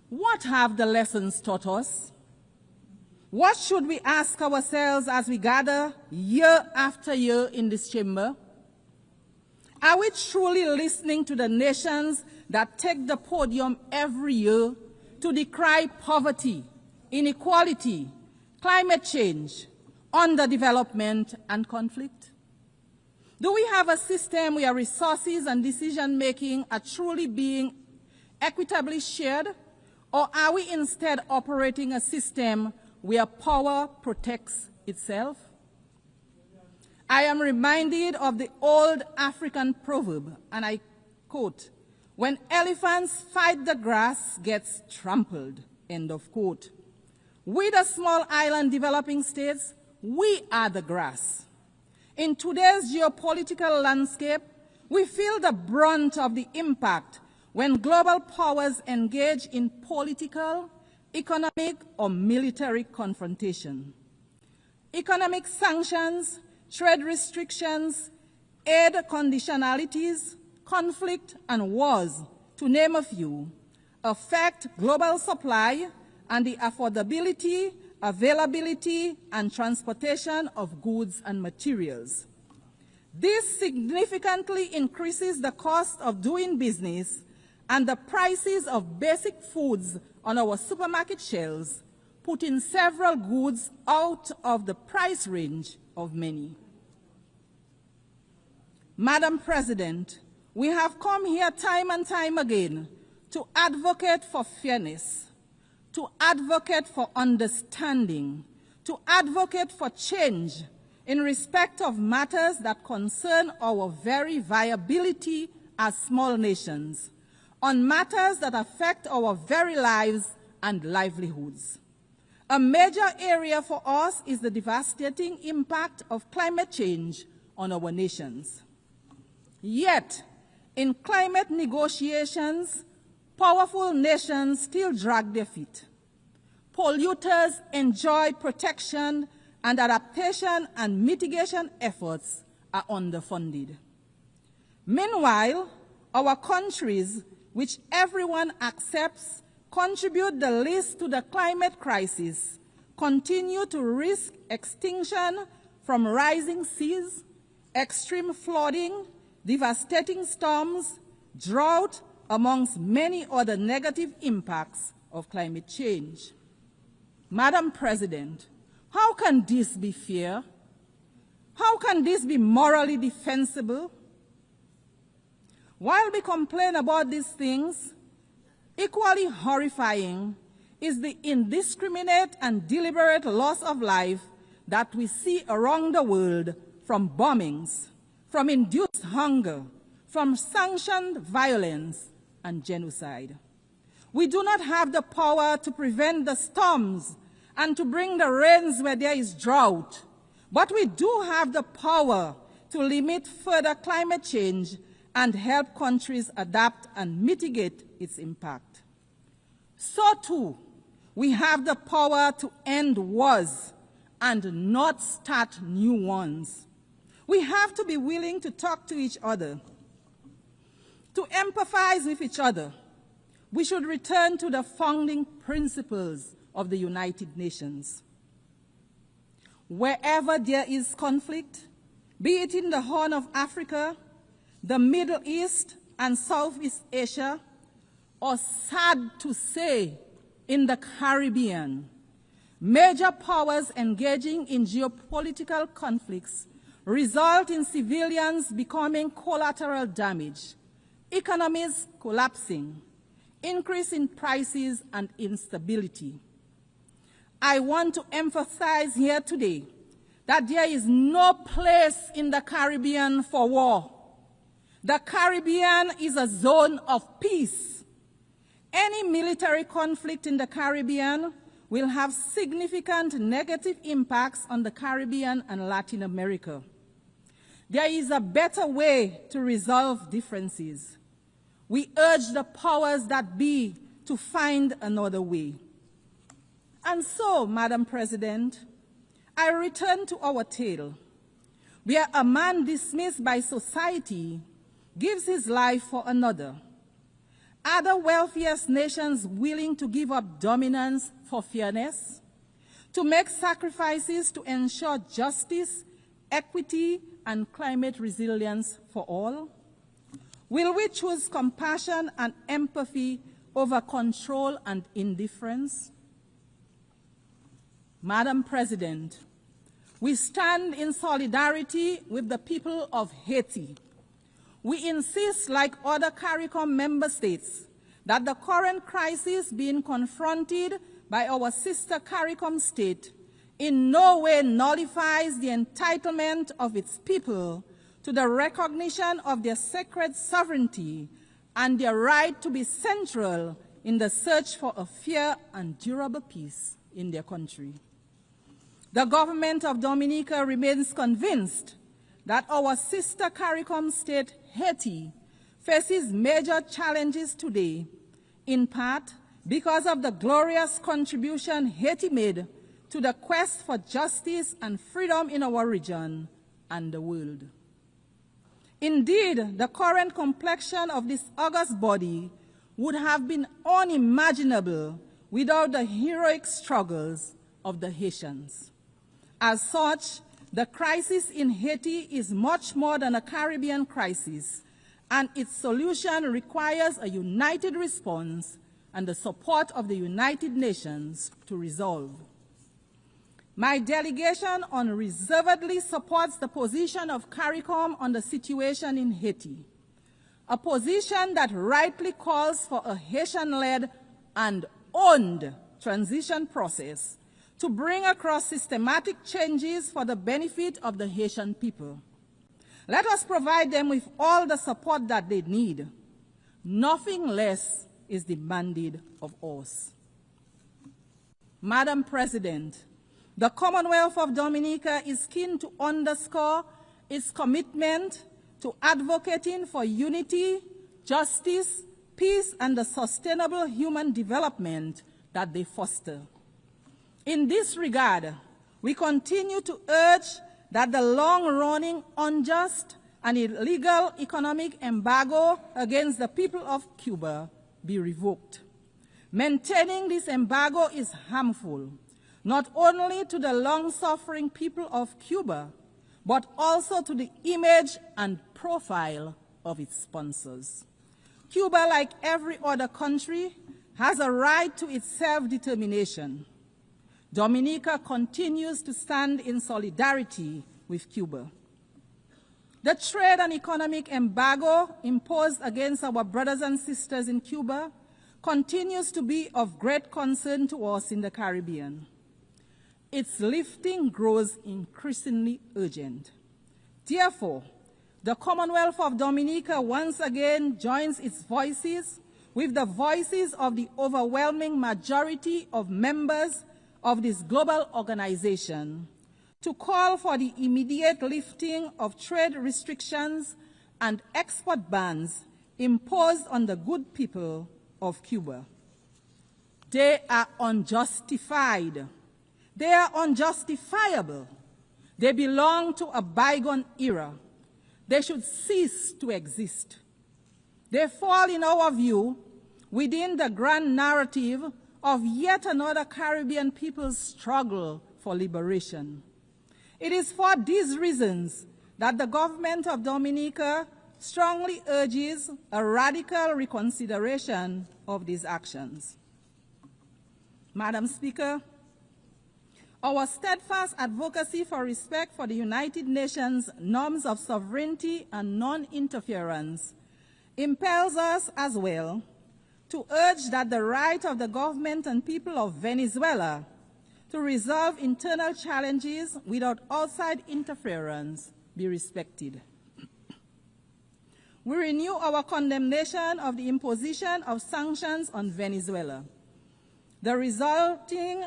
What have the lessons taught us? What should we ask ourselves as we gather year after year in this chamber? Are we truly listening to the nations that take the podium every year to decry poverty, inequality, climate change, underdevelopment, and conflict? Do we have a system where resources and decision-making are truly being equitably shared, or are we instead operating a system where power protects itself? I am reminded of the old African proverb, and I quote, "When elephants fight, the grass gets trampled," end of quote. We, the small island developing states, we are the grass. In today's geopolitical landscape, we feel the brunt of the impact when global powers engage in political, economic, or military confrontation. Economic sanctions, trade restrictions, aid conditionalities, conflict, and wars, to name a few, affect global supply and the affordability, availability, and transportation of goods and materials. This significantly increases the cost of doing business and the prices of basic foods on our supermarket shelves, putting several goods out of the price range of many. Madam President, we have come here time and time again to advocate for fairness, to advocate for understanding, to advocate for change in respect of matters that concern our very viability as small nations, on matters that affect our very lives and livelihoods. A major area for us is the devastating impact of climate change on our nations. Yet, in climate negotiations, powerful nations still drag their feet. Polluters enjoy protection, and adaptation and mitigation efforts are underfunded. Meanwhile, our countries, which everyone accepts contribute the least to the climate crisis, continue to risk extinction from rising seas, extreme flooding, devastating storms, drought, amongst many other negative impacts of climate change. Madam President, how can this be fair? How can this be morally defensible? While we complain about these things, equally horrifying is the indiscriminate and deliberate loss of life that we see around the world from bombings, from induced hunger, from sanctioned violence and genocide. We do not have the power to prevent the storms and to bring the rains where there is drought, but we do have the power to limit further climate change and help countries adapt and mitigate its impact. So too, we have the power to end wars and not start new ones. We have to be willing to talk to each other, to empathize with each other. We should return to the founding principles of the United Nations. Wherever there is conflict, be it in the Horn of Africa, the Middle East and Southeast Asia, or sad to say, in the Caribbean, major powers engaging in geopolitical conflicts result in civilians becoming collateral damage, economies collapsing, increase in prices and instability. I want to emphasize here today that there is no place in the Caribbean for war. The Caribbean is a zone of peace. Any military conflict in the Caribbean will have significant negative impacts on the Caribbean and Latin America. There is a better way to resolve differences. We urge the powers that be to find another way. And so, Madam President, I return to our tale, where a man dismissed by society gives his life for another. Are the wealthiest nations willing to give up dominance for fairness, to make sacrifices to ensure justice, equity, and climate resilience for all? Will we choose compassion and empathy over control and indifference? Madam President, we stand in solidarity with the people of Haiti. We insist, like other CARICOM member states, that the current crisis being confronted by our sister CARICOM state in no way nullifies the entitlement of its people to the recognition of their sacred sovereignty and their right to be central in the search for a fair and durable peace in their country. The government of Dominica remains convinced that our sister CARICOM state, Haiti, faces major challenges today, in part because of the glorious contribution Haiti made to the quest for justice and freedom in our region and the world. Indeed, the current complexion of this august body would have been unimaginable without the heroic struggles of the Haitians. As such, the crisis in Haiti is much more than a Caribbean crisis, and its solution requires a united response and the support of the United Nations to resolve. My delegation unreservedly supports the position of CARICOM on the situation in Haiti, a position that rightly calls for a Haitian-led and owned transition process to bring across systematic changes for the benefit of the Haitian people. Let us provide them with all the support that they need. Nothing less is demanded of us. Madam President, the Commonwealth of Dominica is keen to underscore its commitment to advocating for unity, justice, peace, and the sustainable human development that they foster. In this regard, we continue to urge that the long-running, unjust, and illegal economic embargo against the people of Cuba be revoked. Maintaining this embargo is harmful, not only to the long-suffering people of Cuba, but also to the image and profile of its sponsors. Cuba, like every other country, has a right to its self-determination. Dominica continues to stand in solidarity with Cuba. The trade and economic embargo imposed against our brothers and sisters in Cuba continues to be of great concern to us in the Caribbean. Its lifting grows increasingly urgent. Therefore, the Commonwealth of Dominica once again joins its voices with the voices of the overwhelming majority of members of this global organization to call for the immediate lifting of trade restrictions and export bans imposed on the good people of Cuba. They are unjustified. They are unjustifiable. They belong to a bygone era. They should cease to exist. They fall, in our view, within the grand narrative of yet another Caribbean people's struggle for liberation. It is for these reasons that the government of Dominica strongly urges a radical reconsideration of these actions. Madam Speaker, our steadfast advocacy for respect for the United Nations norms of sovereignty and non-interference impels us as well to urge that the right of the government and people of Venezuela to resolve internal challenges without outside interference be respected. We renew our condemnation of the imposition of sanctions on Venezuela. The resulting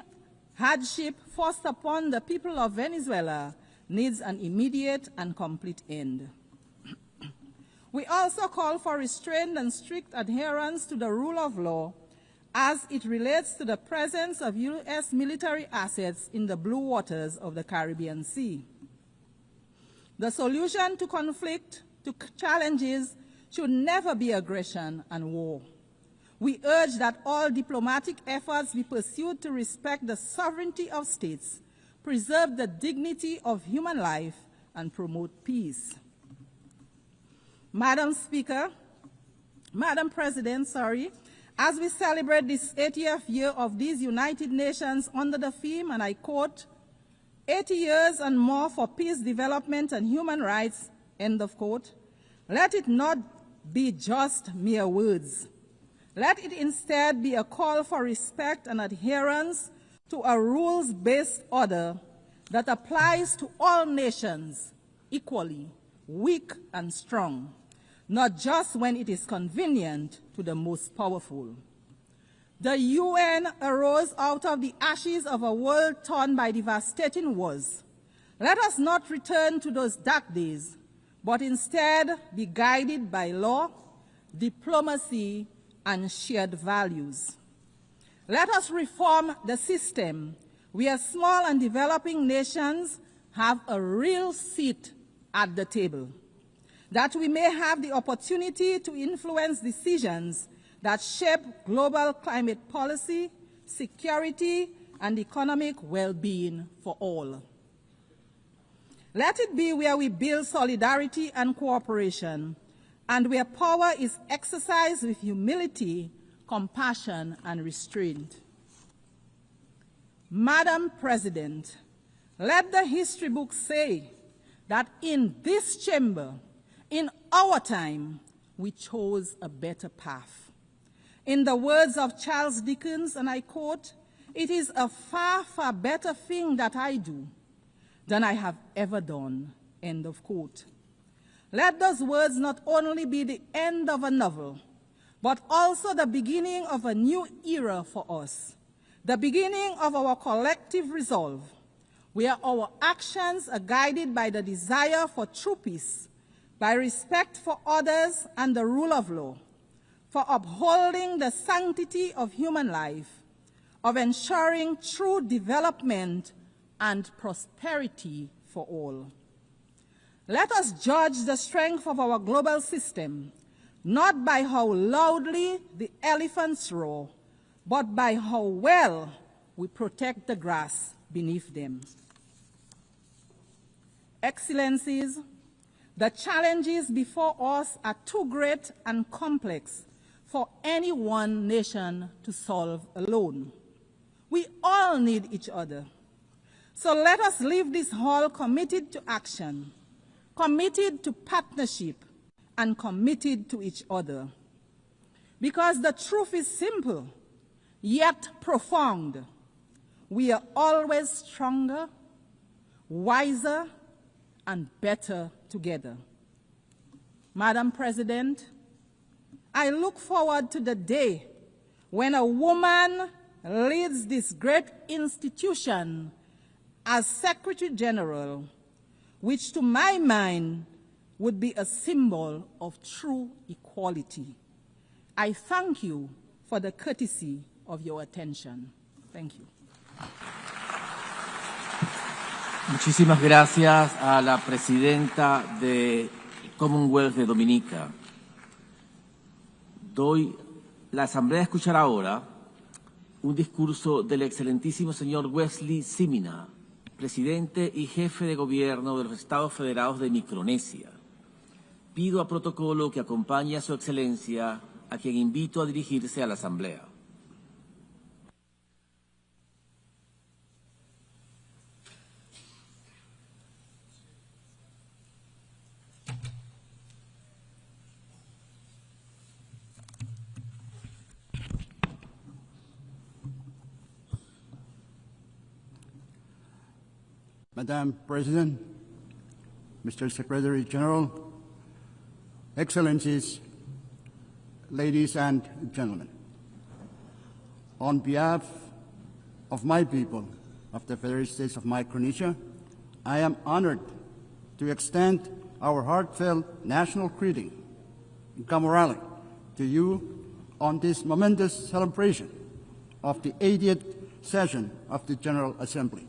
hardship forced upon the people of Venezuela needs an immediate and complete end. We also call for restrained and strict adherence to the rule of law as it relates to the presence of U.S. military assets in the blue waters of the Caribbean Sea. The solution to conflict, to challenges, should never be aggression and war. We urge that all diplomatic efforts be pursued to respect the sovereignty of states, preserve the dignity of human life, and promote peace. Madam President, as we celebrate this 80th year of these United Nations under the theme, and I quote, 80 years and more for peace, development, and human rights, end of quote, let it not be just mere words. Let it instead be a call for respect and adherence to a rules-based order that applies to all nations equally, weak and strong, not just when it is convenient to the most powerful. The UN arose out of the ashes of a world torn by devastating wars. Let us not return to those dark days, but instead be guided by law, diplomacy, and shared values. Let us reform the system where small and developing nations have a real seat at the table, that we may have the opportunity to influence decisions that shape global climate policy, security, and economic well-being for all. Let it be where we build solidarity and cooperation, and where power is exercised with humility, compassion, and restraint. Madam President, let the history books say that in this chamber, in our time, we chose a better path. In the words of Charles Dickens, and I quote, "It is a far, far better thing that I do than I have ever done," end of quote. Let those words not only be the end of a novel, but also the beginning of a new era for us, the beginning of our collective resolve, where our actions are guided by the desire for true peace, by respect for others and the rule of law, for upholding the sanctity of human life, of ensuring true development and prosperity for all. Let us judge the strength of our global system, not by how loudly the elephants roar, but by how well we protect the grass beneath them. Excellencies, the challenges before us are too great and complex for any one nation to solve alone. We all need each other. So let us leave this hall committed to action, committed to partnership, and committed to each other. Because the truth is simple, yet profound. We are always stronger, wiser, and better together. Madam President, I look forward to the day when a woman leads this great institution as Secretary General, which to my mind would be a symbol of true equality. I thank you for the courtesy of your attention. Thank you. Muchísimas gracias a la presidenta de Commonwealth de Dominica. La Asamblea escuchará ahora un discurso del excelentísimo señor Wesley Simina, presidente y jefe de gobierno de los Estados Federados de Micronesia, Pido a protocolo que acompañe a Su Excelencia, a quien invito a dirigirse a la Asamblea. Madam President, Mr. Secretary General, Excellencies, ladies and gentlemen, on behalf of my people of the Federated States of Micronesia, I am honored to extend our heartfelt national greeting and camaraderie to you on this momentous celebration of the 80th session of the General Assembly.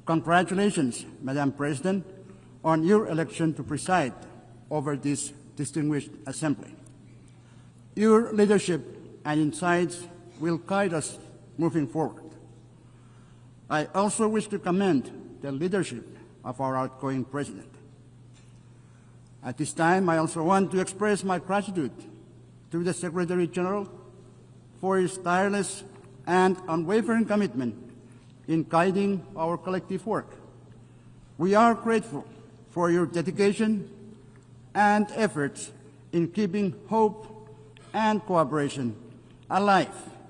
Congratulations, Madam President, on your election to preside over this distinguished assembly. Your leadership and insights will guide us moving forward. I also wish to commend the leadership of our outgoing president. At this time, I also want to express my gratitude to the Secretary General for his tireless and unwavering commitment in guiding our collective work. We are grateful for your dedication and efforts in keeping hope and cooperation alive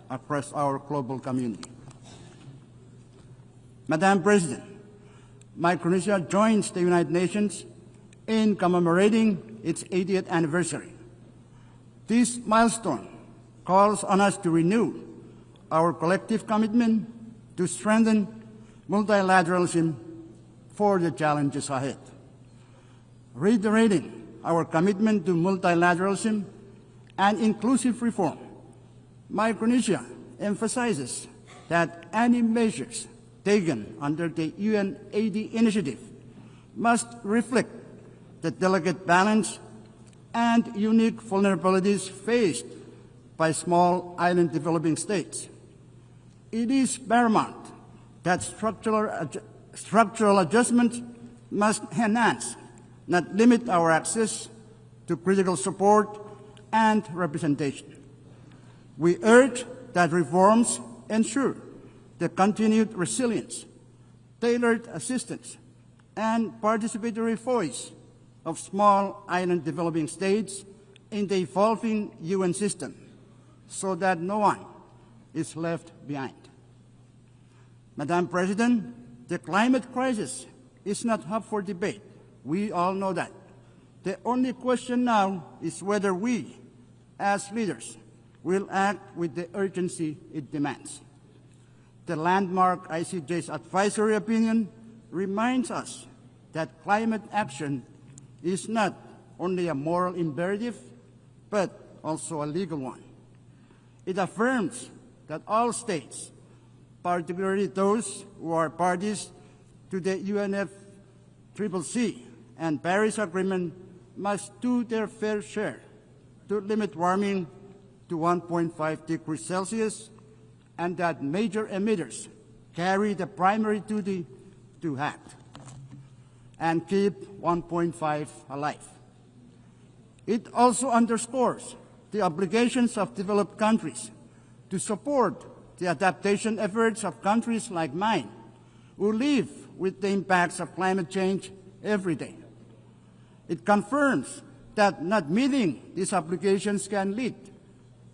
across our global community. Madam President, Micronesia joins the United Nations in commemorating its 80th anniversary. This milestone calls on us to renew our collective commitment to strengthen multilateralism for the challenges ahead. Reiterating our commitment to multilateralism and inclusive reform, Micronesia emphasizes that any measures taken under the UNAID initiative must reflect the delicate balance and unique vulnerabilities faced by small island developing states. It is paramount that structural adjustments must enhance, not limit our access to critical support and representation. We urge that reforms ensure the continued resilience, tailored assistance, and participatory voice of small island developing states in the evolving UN system, so that no one is left behind. Madam President, the climate crisis is not up for debate. We all know that. The only question now is whether we, as leaders, will act with the urgency it demands. The landmark ICJ's advisory opinion reminds us that climate action is not only a moral imperative, but also a legal one. It affirms that all states, particularly those who are parties to the UNFCCC and Paris Agreement, must do their fair share to limit warming to 1.5 degrees Celsius, and that major emitters carry the primary duty to act and keep 1.5 alive. It also underscores the obligations of developed countries to support the adaptation efforts of countries like mine, who live with the impacts of climate change every day. It confirms that not meeting these obligations can lead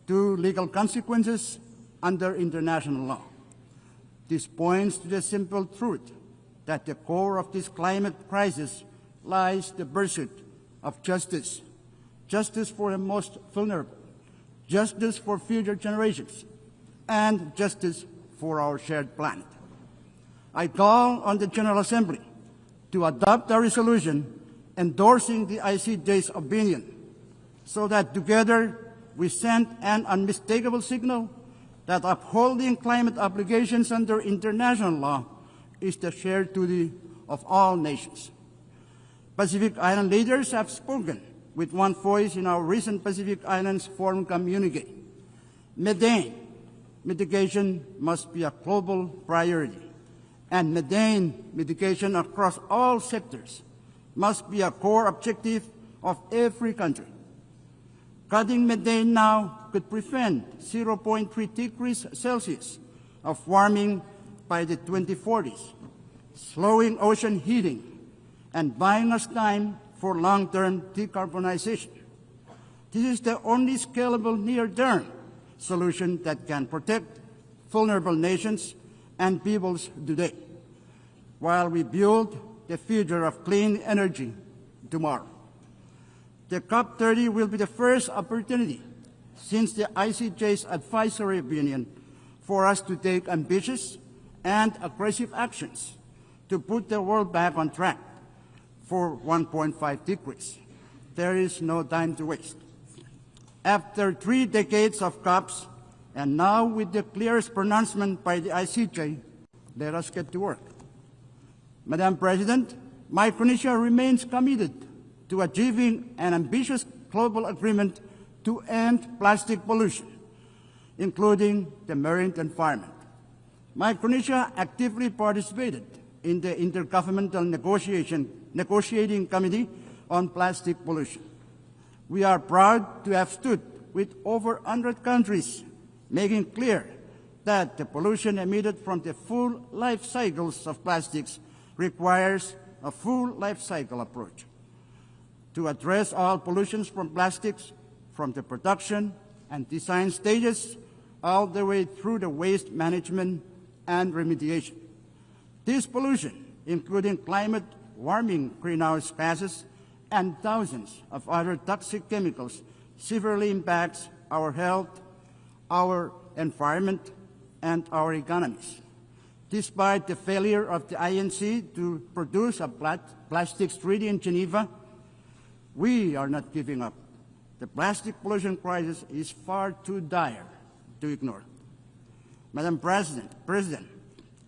to legal consequences under international law. This points to the simple truth that at the core of this climate crisis lies the pursuit of justice, justice for the most vulnerable, justice for future generations, and justice for our shared planet. I call on the General Assembly to adopt a resolution endorsing the ICJ's opinion so that together we send an unmistakable signal that upholding climate obligations under international law is the shared duty of all nations. Pacific Island leaders have spoken with one voice in our recent Pacific Islands Forum communique. Methane mitigation must be a global priority, and methane mitigation across all sectors must be a core objective of every country. Cutting methane now could prevent 0.3 degrees Celsius of warming by the 2040s, slowing ocean heating and buying us time for long-term decarbonization. This is the only scalable near-term solution that can protect vulnerable nations and peoples today, while we build the future of clean energy tomorrow. The COP30 will be the first opportunity since the ICJ's advisory opinion for us to take ambitious and aggressive actions to put the world back on track for 1.5 degrees. There is no time to waste. After 3 decades of COPs, and now with the clearest pronouncement by the ICJ, let us get to work. Madam President, Micronesia remains committed to achieving an ambitious global agreement to end plastic pollution, including the marine environment. Micronesia actively participated in the Intergovernmental Negotiating Committee on Plastic Pollution. We are proud to have stood with over 100 countries, making clear that the pollution emitted from the full life cycles of plastics requires a full life cycle approach to address all pollutions from plastics, from the production and design stages all the way through the waste management and remediation. This pollution, including climate warming greenhouse gases and thousands of other toxic chemicals, severely impacts our health, our environment, and our economies. Despite the failure of the INC to produce a plastics treaty in Geneva, we are not giving up. The plastic pollution crisis is far too dire to ignore. Madam President,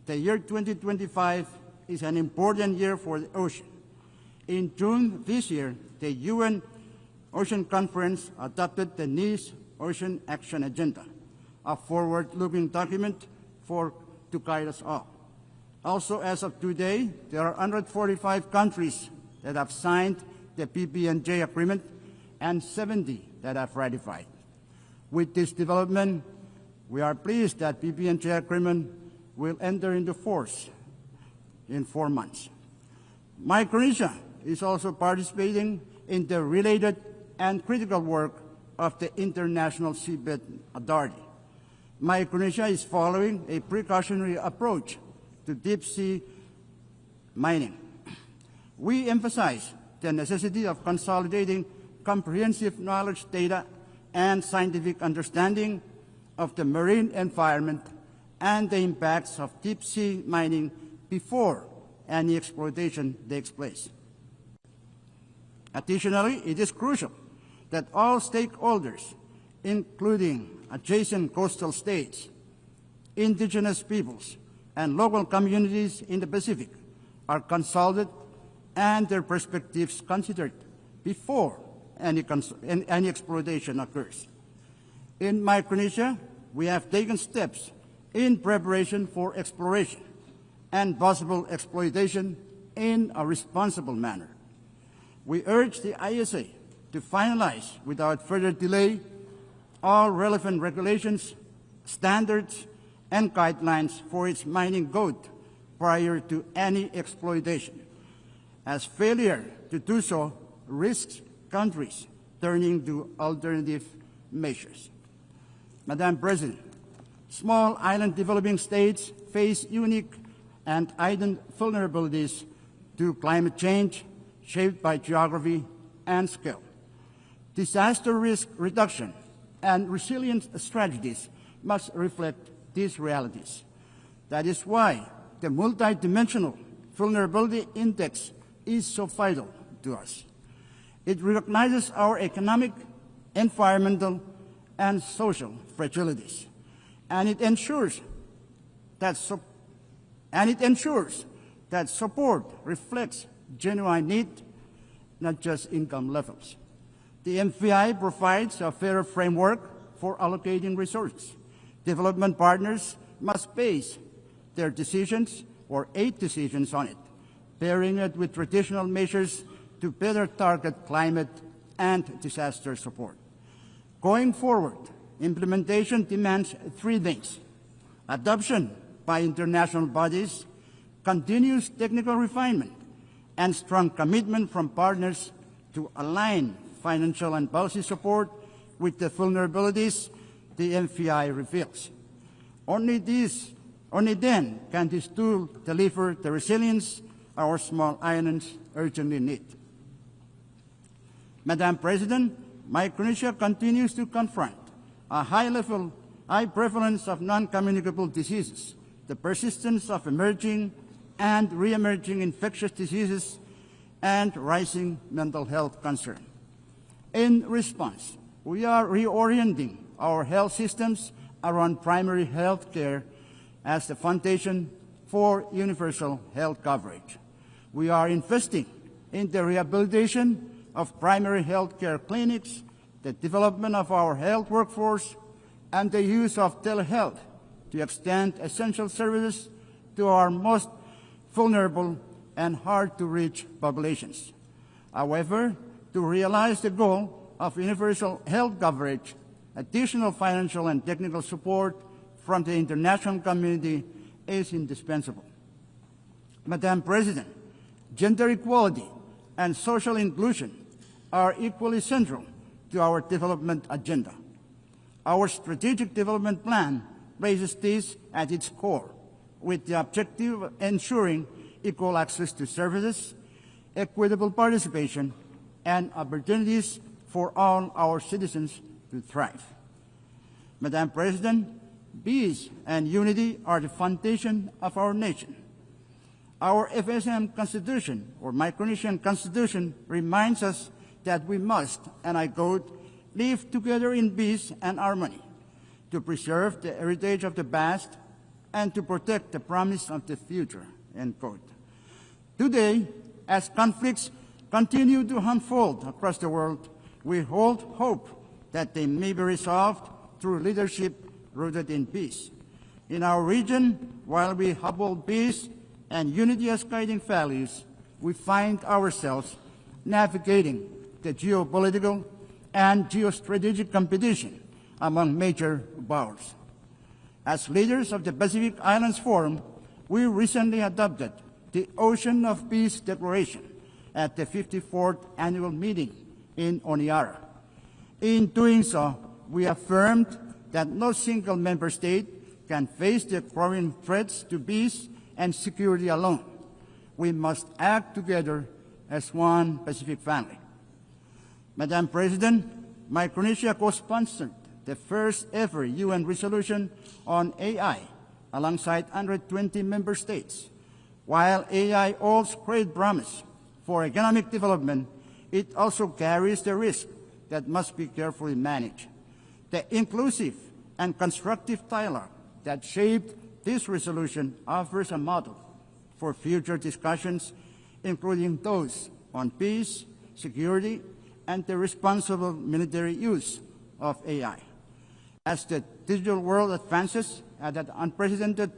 the year 2025 is an important year for the ocean. In June this year, the UN Ocean Conference adopted the Nice Ocean Action Agenda, a forward-looking document to guide us all. Also, as of today, there are 145 countries that have signed the PB&J agreement and 70 that have ratified. With this development, we are pleased that PB&J agreement will enter into force in 4 months. Micronesia is also participating in the related and critical work of the International Seabed Authority. Micronesia is following a precautionary approach to deep-sea mining. We emphasize the necessity of consolidating comprehensive knowledge, data, and scientific understanding of the marine environment and the impacts of deep-sea mining before any exploitation takes place. Additionally, it is crucial that all stakeholders, including adjacent coastal states, indigenous peoples, and local communities in the Pacific, are consulted and their perspectives considered before any exploitation occurs. In Micronesia, we have taken steps in preparation for exploration and possible exploitation in a responsible manner. We urge the ISA to finalize without further delay all relevant regulations, standards, and guidelines for its mining code prior to any exploitation, as failure to do so risks countries turning to alternative measures. Madam President, small island developing states face unique and heightened vulnerabilities to climate change shaped by geography and scale. Disaster risk reduction and resilience strategies must reflect these realities. That is why the multidimensional vulnerability index is so vital to us. It recognizes our economic, environmental, and social fragilities, and it ensures that support reflects genuine need, not just income levels. The MVI provides a fairer framework for allocating resources. Development partners must base their decisions or aid decisions on it, pairing it with traditional measures to better target climate and disaster support. Going forward, implementation demands three things: adoption by international bodies, continuous technical refinement, and strong commitment from partners to align financial and policy support with the vulnerabilities the MFI reveals. Only then can this tool deliver the resilience our small islands urgently need. Madam President, Micronesia continues to confront a high prevalence of non-communicable diseases, the persistence of emerging and re-emerging infectious diseases, and rising mental health concern. In response, we are reorienting our health systems around primary health care as the foundation for universal health coverage. We are investing in the rehabilitation of primary health care clinics, the development of our health workforce, and the use of telehealth to extend essential services to our most vulnerable and hard-to-reach populations. However, to realize the goal of universal health coverage, additional financial and technical support from the international community is indispensable. Madam President, gender equality and social inclusion are equally central to our development agenda. Our strategic development plan places this at its core, with the objective of ensuring equal access to services, equitable participation, and opportunities for all our citizens to thrive. Madam President, peace and unity are the foundation of our nation. Our FSM Constitution, or Micronesian Constitution, reminds us that we must, and I quote, live together in peace and harmony, to preserve the heritage of the past and to protect the promise of the future, end quote. Today, as conflicts continue to unfold across the world, we hold hope that they may be resolved through leadership rooted in peace. In our region, while we uphold peace and unity as guiding values, we find ourselves navigating the geopolitical and geostrategic competition among major powers. As leaders of the Pacific Islands Forum, we recently adopted the Ocean of Peace Declaration at the 54th annual meeting in Honiara. In doing so, we affirmed that no single member state can face the growing threats to peace and security alone. We must act together as one Pacific family. Madam President, Micronesia co-sponsored the first ever UN resolution on AI alongside 120 member states. While AI holds great promise for economic development, it also carries the risk that must be carefully managed. The inclusive and constructive dialogue that shaped this resolution offers a model for future discussions, including those on peace, security, and the responsible military use of AI. As the digital world advances at an unprecedented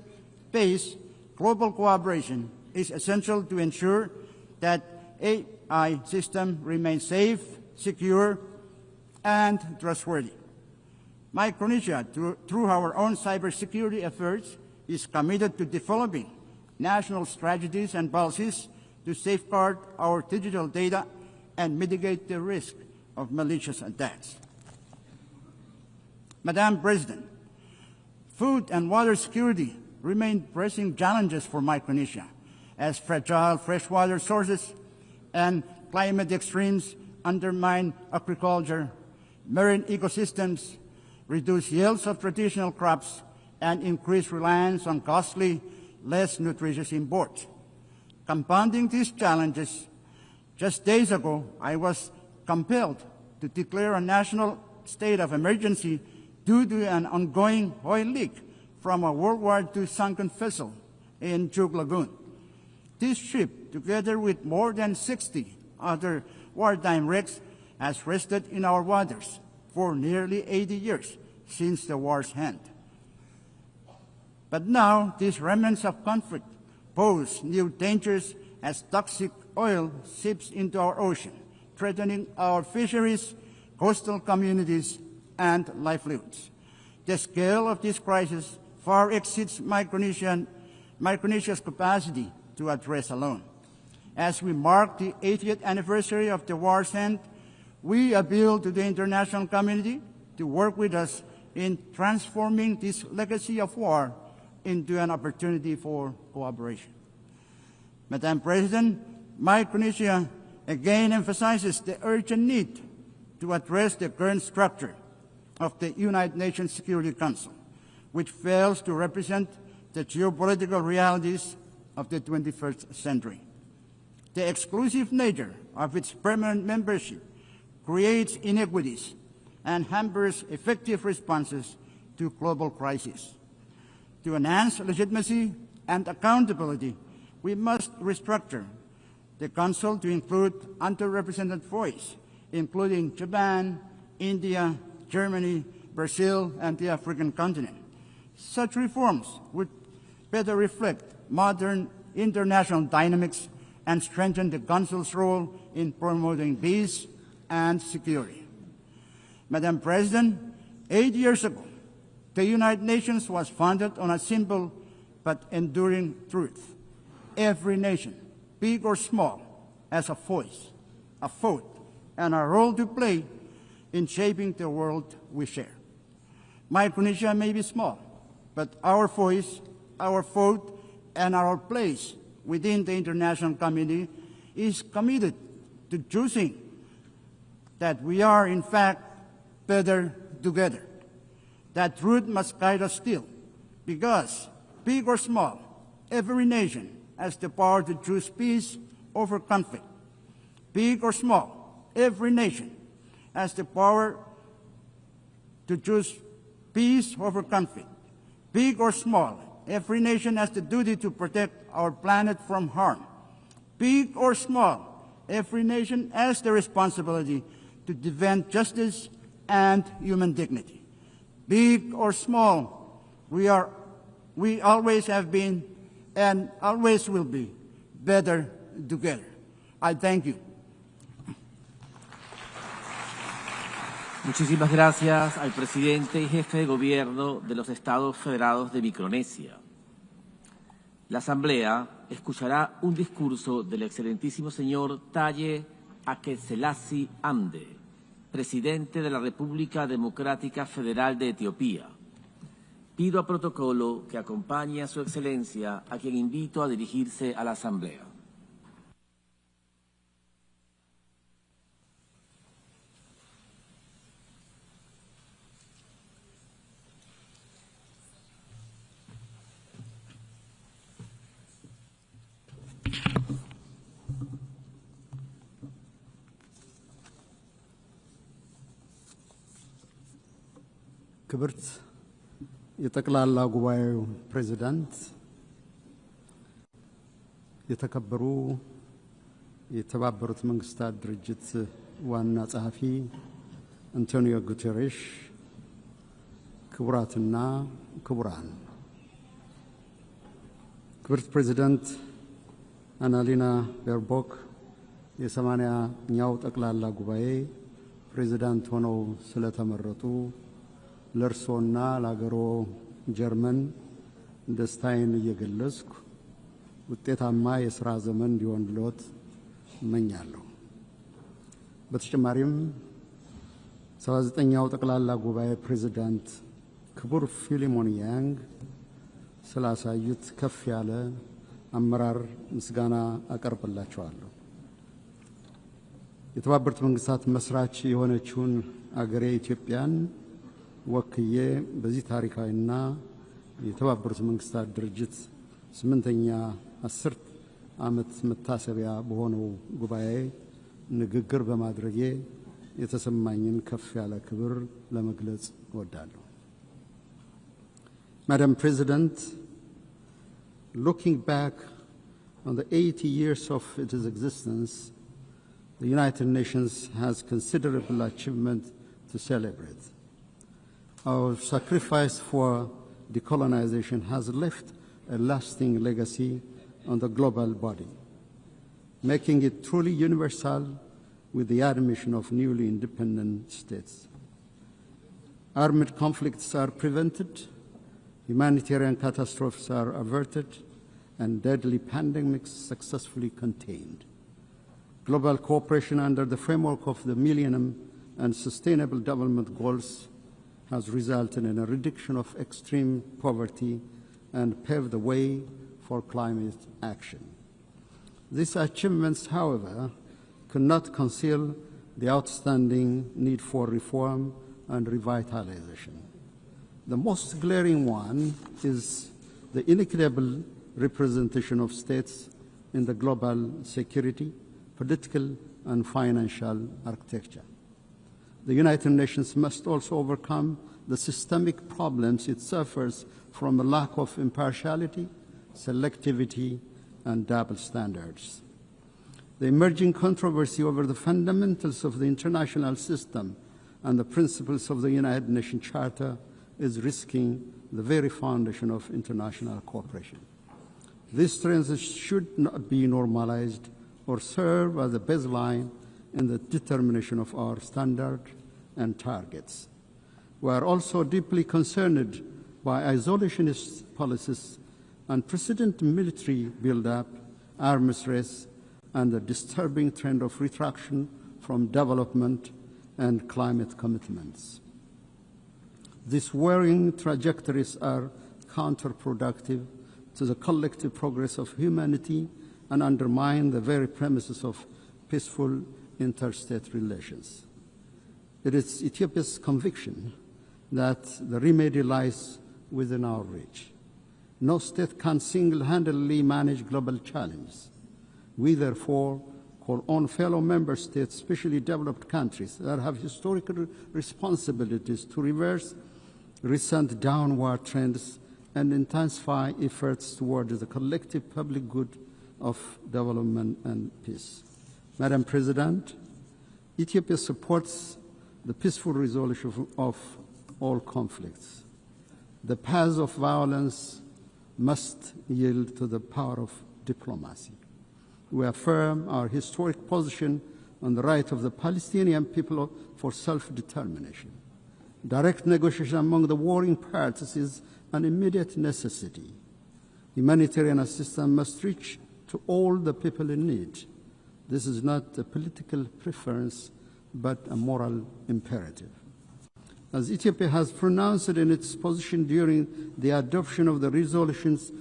pace, global cooperation is essential to ensure that AI systems remain safe, secure, and trustworthy. Micronesia, through our own cybersecurity efforts, is committed to developing national strategies and policies to safeguard our digital data and mitigate the risk of malicious attacks. Madam President, food and water security remain pressing challenges for Micronesia, as fragile freshwater sources and climate extremes undermine agriculture, marine ecosystems, reduce yields of traditional crops, and increase reliance on costly, less nutritious imports. Compounding these challenges, just days ago, I was compelled to declare a national state of emergency due to an ongoing oil leak from a World War II sunken vessel in Chuk Lagoon. This ship, together with more than 60 other wartime wrecks, has rested in our waters for nearly 80 years since the war's end. But now, these remnants of conflict pose new dangers as toxic oil seeps into our ocean, threatening our fisheries, coastal communities, and livelihoods. The scale of this crisis far exceeds Micronesia's capacity to address alone. As we mark the 80th anniversary of the war's end, we appeal to the international community to work with us in transforming this legacy of war into an opportunity for cooperation. Madam President, Micronesia again emphasizes the urgent need to address the current structure of the United Nations Security Council, which fails to represent the geopolitical realities of the 21st century. The exclusive nature of its permanent membership creates inequities and hampers effective responses to global crises. To enhance legitimacy and accountability, we must restructure the Council to include underrepresented voices, including Japan, India, Germany, Brazil, and the African continent. Such reforms would better reflect modern international dynamics and strengthen the Council's role in promoting peace and security. Madam President, 8 years ago, the United Nations was founded on a simple but enduring truth. Every nation, big or small, has a voice, a vote, and a role to play in shaping the world we share. Micronesia may be small, but our voice, our vote, and our place within the international community is committed to choosing that we are, in fact, better together. That truth must guide us still, because, big or small, every nation has the power to choose peace over conflict. Big or small, every nation has the power to choose peace over conflict. Big or small, every nation has the duty to protect our planet from harm. Big or small, every nation has the responsibility to defend justice and human dignity. Big or small, we always have been and always will be better together. I thank you. Muchísimas gracias al presidente y jefe de gobierno de los Estados Federados de Micronesia. La Asamblea escuchará un discurso del excelentísimo señor Taye Selassie Amde, presidente de la República Democrática Federal de Etiopía. Pido a protocolo que acompañe a su excelencia, a quien invito a dirigirse a la Asamblea. ክብርት የጠቅላላ ጉባኤው ፕሬዝዳንት፣ የተከበሩ የተባበሩት መንግስታት ድርጅት ዋና ጸሐፊ አንቶኒዮ ጉተሬሽ፣ ክቡራትና ክቡራን፣ ክብርት ፕሬዝዳንት አናሊና ቤርቦክ የ80ኛው ጠቅላላ ጉባኤ ፕሬዝዳንት ሆነው ስለተመረጡ ለርሶና ለአገሮ ጀርመን ደስታዬን እየገለጽኩ ውጤታማ የሥራ ዘመን እንዲሆንልዎት እመኛለሁ። በተጨማሪም 79ኛው ጠቅላላ ጉባኤ ፕሬዝዳንት ክቡር ፊሊሞን ያንግ ስላሳዩት ከፍ ያለ አመራር ምስጋና አቀርብላቸዋለሁ። የተባበሩት መንግስታት መስራች የሆነችውን አገሬ ኢትዮጵያን ወክዬ በዚህ ታሪካዊና የተባበሩት መንግስታት ድርጅት 8ኛ 10 ዓመት መታሰቢያ በሆነው ጉባኤ ንግግር በማድረጌ የተሰማኝን ከፍ ያለ ክብር ለመግለጽ እወዳለሁ። Madam President, looking back on the 80 years of its existence, the United Nations has considerable achievement to celebrate. Our sacrifice for decolonization has left a lasting legacy on the global body, making it truly universal with the admission of newly independent states. Armed conflicts are prevented, humanitarian catastrophes are averted, and deadly pandemics successfully contained. Global cooperation under the framework of the Millennium and Sustainable Development Goals has resulted in a reduction of extreme poverty and paved the way for climate action. These achievements, however, could not conceal the outstanding need for reform and revitalization. The most glaring one is the inequitable representation of states in the global security, political, and financial architecture. The United Nations must also overcome the systemic problems it suffers from a lack of impartiality, selectivity, and double standards. The emerging controversy over the fundamentals of the international system and the principles of the United Nations Charter is risking the very foundation of international cooperation. These trends should not be normalized or serve as a baseline in the determination of our standards and targets. We are also deeply concerned by isolationist policies, unprecedented military buildup, arms race, and the disturbing trend of retraction from development and climate commitments. These worrying trajectories are counterproductive to the collective progress of humanity and undermine the very premises of peaceful interstate relations. It is Ethiopia's conviction that the remedy lies within our reach. No state can single-handedly manage global challenges. We therefore call on fellow member states, especially developed countries that have historical responsibilities, to reverse recent downward trends and intensify efforts towards the collective public good of development and peace. Madam President, Ethiopia supports the peaceful resolution of all conflicts. The path of violence must yield to the power of diplomacy. We affirm our historic position on the right of the Palestinian people for self-determination. Direct negotiation among the warring parties is an immediate necessity. Humanitarian assistance must reach to all the people in need. This is not a political preference, but a moral imperative. As Ethiopia has pronounced in its position during the adoption of the resolutions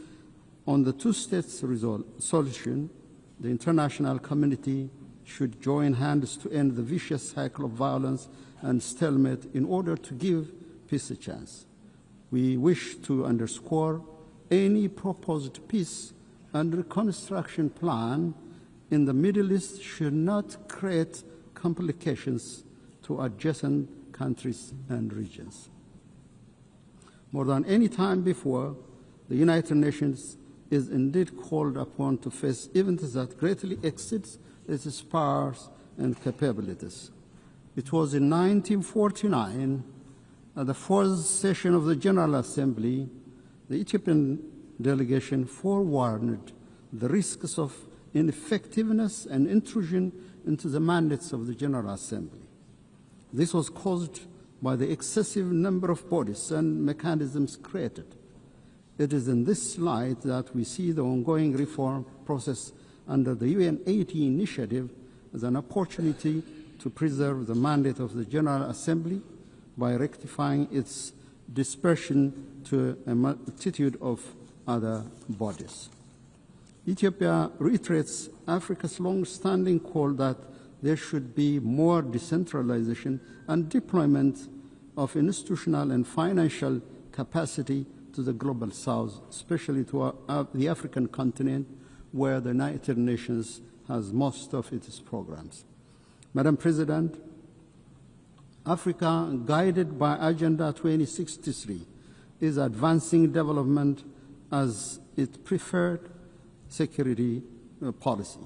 on the two-state solution, the international community should join hands to end the vicious cycle of violence and stalemate in order to give peace a chance. We wish to underscore any proposed peace and reconstruction plan in the Middle East should not create complications to adjacent countries and regions. More than any time before, the United Nations is indeed called upon to face events that greatly exceeds its powers and capabilities. It was in 1949, at the fourth session of the General Assembly, the Ethiopian delegation forewarned the risks of ineffectiveness and intrusion into the mandates of the General Assembly. This was caused by the excessive number of bodies and mechanisms created. It is in this light that we see the ongoing reform process under the UN80 initiative as an opportunity to preserve the mandate of the General Assembly by rectifying its dispersion to a multitude of other bodies. Ethiopia reiterates Africa's long-standing call that there should be more decentralization and deployment of institutional and financial capacity to the global south, especially to the African continent, where the United Nations has most of its programs. Madam President, Africa, guided by Agenda 2063, is advancing development as its preferred security policy.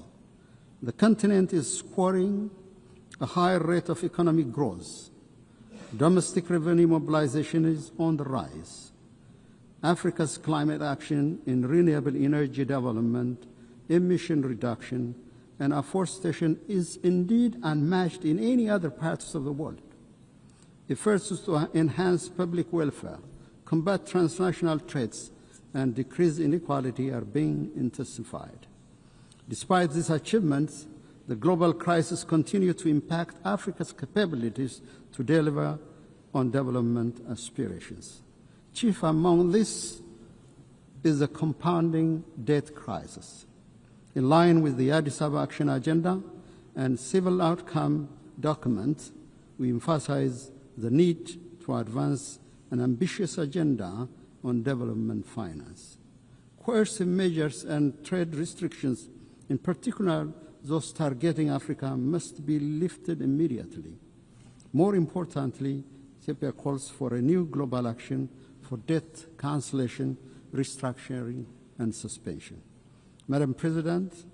The continent is scoring a higher rate of economic growth. Domestic revenue mobilization is on the rise. Africa's climate action in renewable energy development, emission reduction, and afforestation is indeed unmatched in any other parts of the world. Efforts to enhance public welfare, combat transnational threats, and decrease inequality are being intensified. Despite these achievements, the global crisis continues to impact Africa's capabilities to deliver on development aspirations. Chief among this is the compounding debt crisis. In line with the Addis Ababa Action Agenda and civil outcome document, we emphasize the need to advance an ambitious agenda on development finance. Coercive measures and trade restrictions, in particular those targeting Africa, must be lifted immediately. More importantly, Ethiopia calls for a new global action for debt cancellation, restructuring, and suspension. Madam President,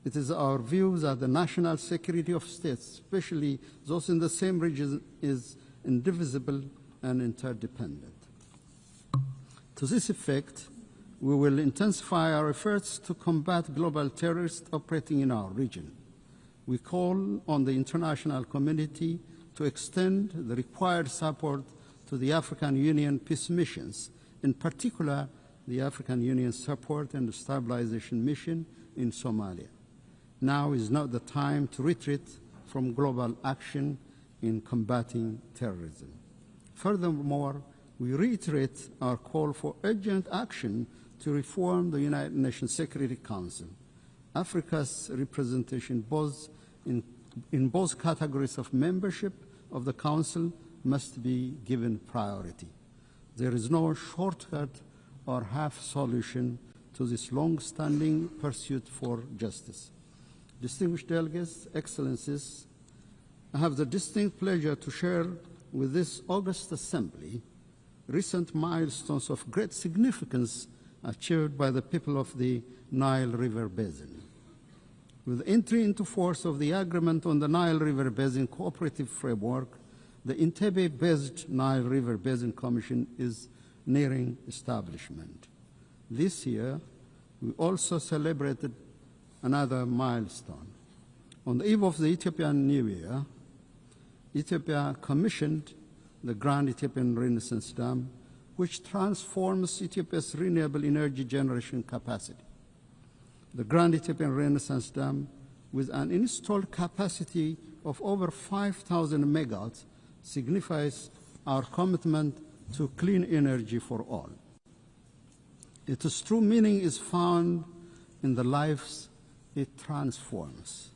it is our view that the national security of states, especially those in the same region, is indivisible and interdependent. To this effect, we will intensify our efforts to combat global terrorists operating in our region. We call on the international community to extend the required support to the African Union peace missions, in particular the African Union Support and Stabilization Mission in Somalia. Now is not the time to retreat from global action in combating terrorism. Furthermore, we reiterate our call for urgent action to reform the United Nations Security Council. Africa's representation in both categories of membership of the Council must be given priority. There is no shortcut or half solution to this long-standing pursuit for justice. Distinguished delegates, excellencies, I have the distinct pleasure to share with this august assembly recent milestones of great significance achieved by the people of the Nile River Basin. With entry into force of the Agreement on the Nile River Basin Cooperative Framework, the Entebbe-based Nile River Basin Commission is nearing establishment. This year, we also celebrated another milestone. On the eve of the Ethiopian New Year, Ethiopia commissioned the Grand Ethiopian Renaissance Dam, which transforms Ethiopia's renewable energy generation capacity. The Grand Ethiopian Renaissance Dam, with an installed capacity of over 5,000 megawatts, signifies our commitment to clean energy for all. Its true meaning is found in the lives it transforms.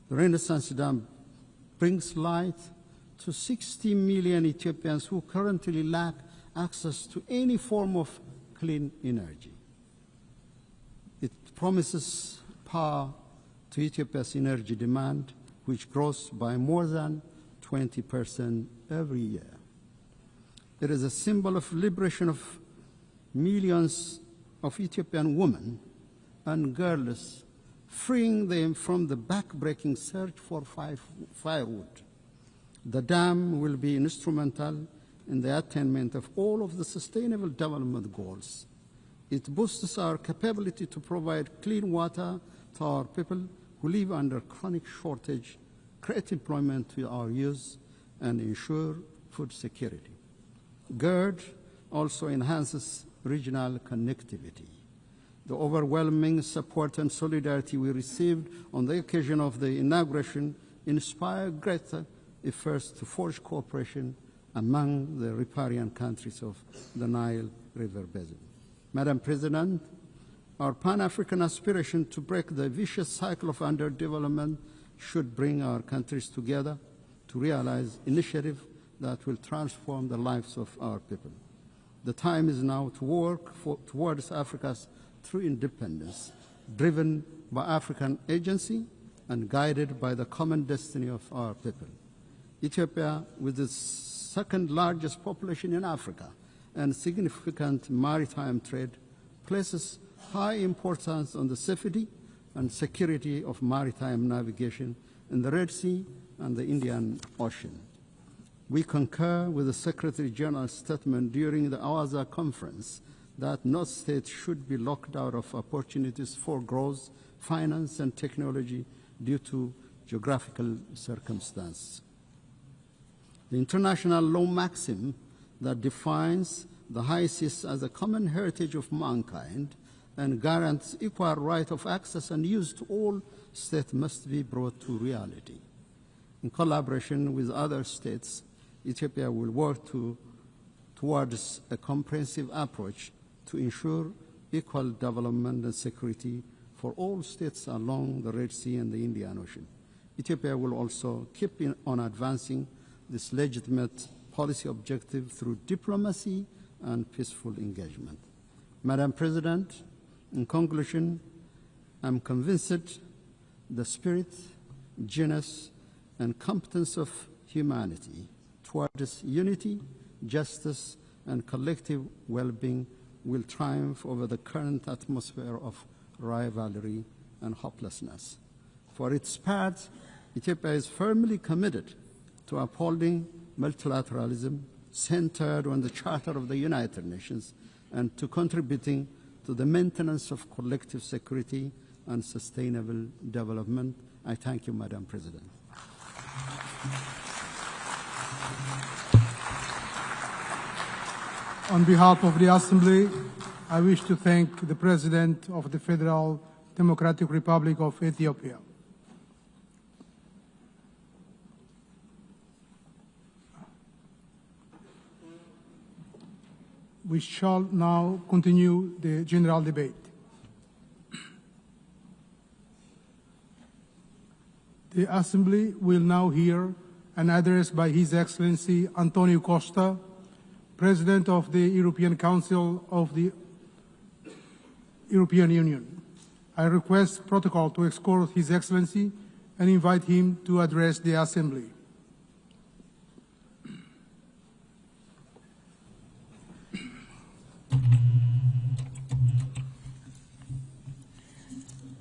The Renaissance Dam brings light to 60 million Ethiopians who currently lack access to any form of clean energy. It promises power to Ethiopia's energy demand, which grows by more than 20% every year. It is a symbol of liberation of millions of Ethiopian women and girls, freeing them from the back-breaking search for firewood. The dam will be instrumental in the attainment of all of the Sustainable Development Goals. It boosts our capability to provide clean water to our people who live under chronic shortage, create employment to our youth, and ensure food security. GERD also enhances regional connectivity. The overwhelming support and solidarity we received on the occasion of the inauguration inspired greater efforts to forge cooperation among the riparian countries of the Nile River Basin. Madam President, our Pan-African aspiration to break the vicious cycle of underdevelopment should bring our countries together to realize initiatives that will transform the lives of our people. The time is now to work towards Africa's true independence, driven by African agency and guided by the common destiny of our people. Ethiopia, with its second largest population in Africa and significant maritime trade, places high importance on the safety and security of maritime navigation in the Red Sea and the Indian Ocean. We concur with the Secretary General's statement during the Awaza conference that no state should be locked out of opportunities for growth, finance, and technology due to geographical circumstance. The international law maxim that defines the high seas as a common heritage of mankind and guarantees equal right of access and use to all states must be brought to reality. In collaboration with other states, Ethiopia will work towards a comprehensive approach to ensure equal development and security for all states along the Red Sea and the Indian Ocean. Ethiopia will also keep on advancing this legitimate policy objective through diplomacy and peaceful engagement. Madam President, in conclusion, I'm convinced the spirit, genius, and competence of humanity towards unity, justice, and collective well-being will triumph over the current atmosphere of rivalry and hopelessness. For its part, Ethiopia is firmly committed to upholding multilateralism centered on the Charter of the United Nations and to contributing to the maintenance of collective security and sustainable development. I thank you, Madam President. On behalf of the Assembly, I wish to thank the President of the Federal Democratic Republic of Ethiopia. We shall now continue the general debate. The Assembly will now hear an address by His Excellency Antonio Costa, President of the European Council of the European Union. I request protocol to escort His Excellency and invite him to address the Assembly.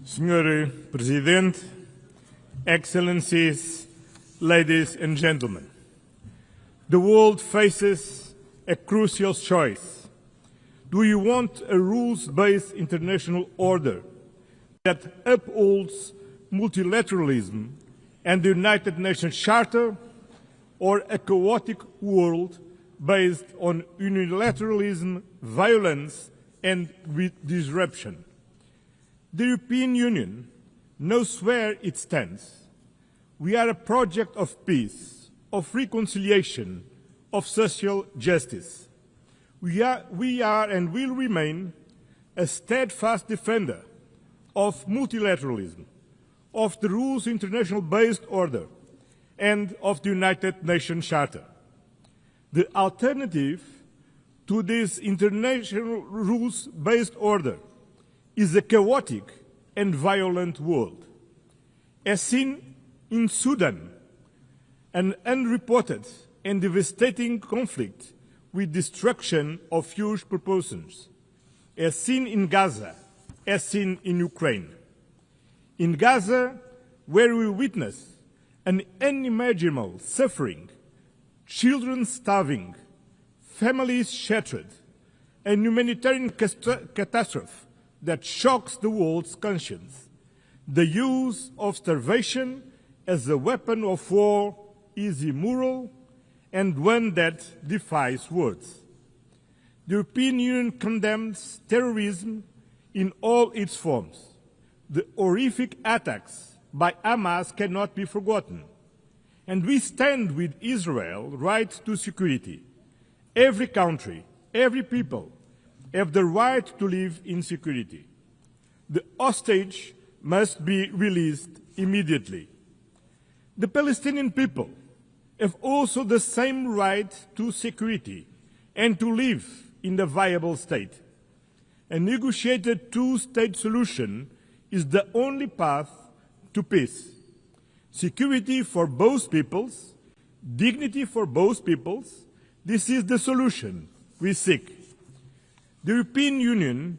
Senhor Presidente, Excellencies, ladies and gentlemen, the world faces a crucial choice. Do you want a rules-based international order that upholds multilateralism and the United Nations Charter, or a chaotic world based on unilateralism, violence, and disruption? The European Union knows where it stands. We are a project of peace, of reconciliation, of social justice. We are and will remain a steadfast defender of multilateralism, of the rules international-based order, and of the United Nations Charter. The alternative to this international rules-based order is a chaotic and violent world. As seen in Sudan, an unreported and devastating conflict with destruction of huge proportions, as seen in Gaza, as seen in Ukraine. In Gaza, where we witness an unimaginable suffering, children starving, families shattered, a humanitarian catastrophe that shocks the world's conscience. The use of starvation as a weapon of war is immoral and one that defies words. The European Union condemns terrorism in all its forms. The horrific attacks by Hamas cannot be forgotten. And we stand with Israel's right to security. Every country, every people have the right to live in security. The hostage must be released immediately. The Palestinian people have also the same right to security and to live in a viable state. A negotiated two-state solution is the only path to peace. Security for both peoples, dignity for both peoples, this is the solution we seek. The European Union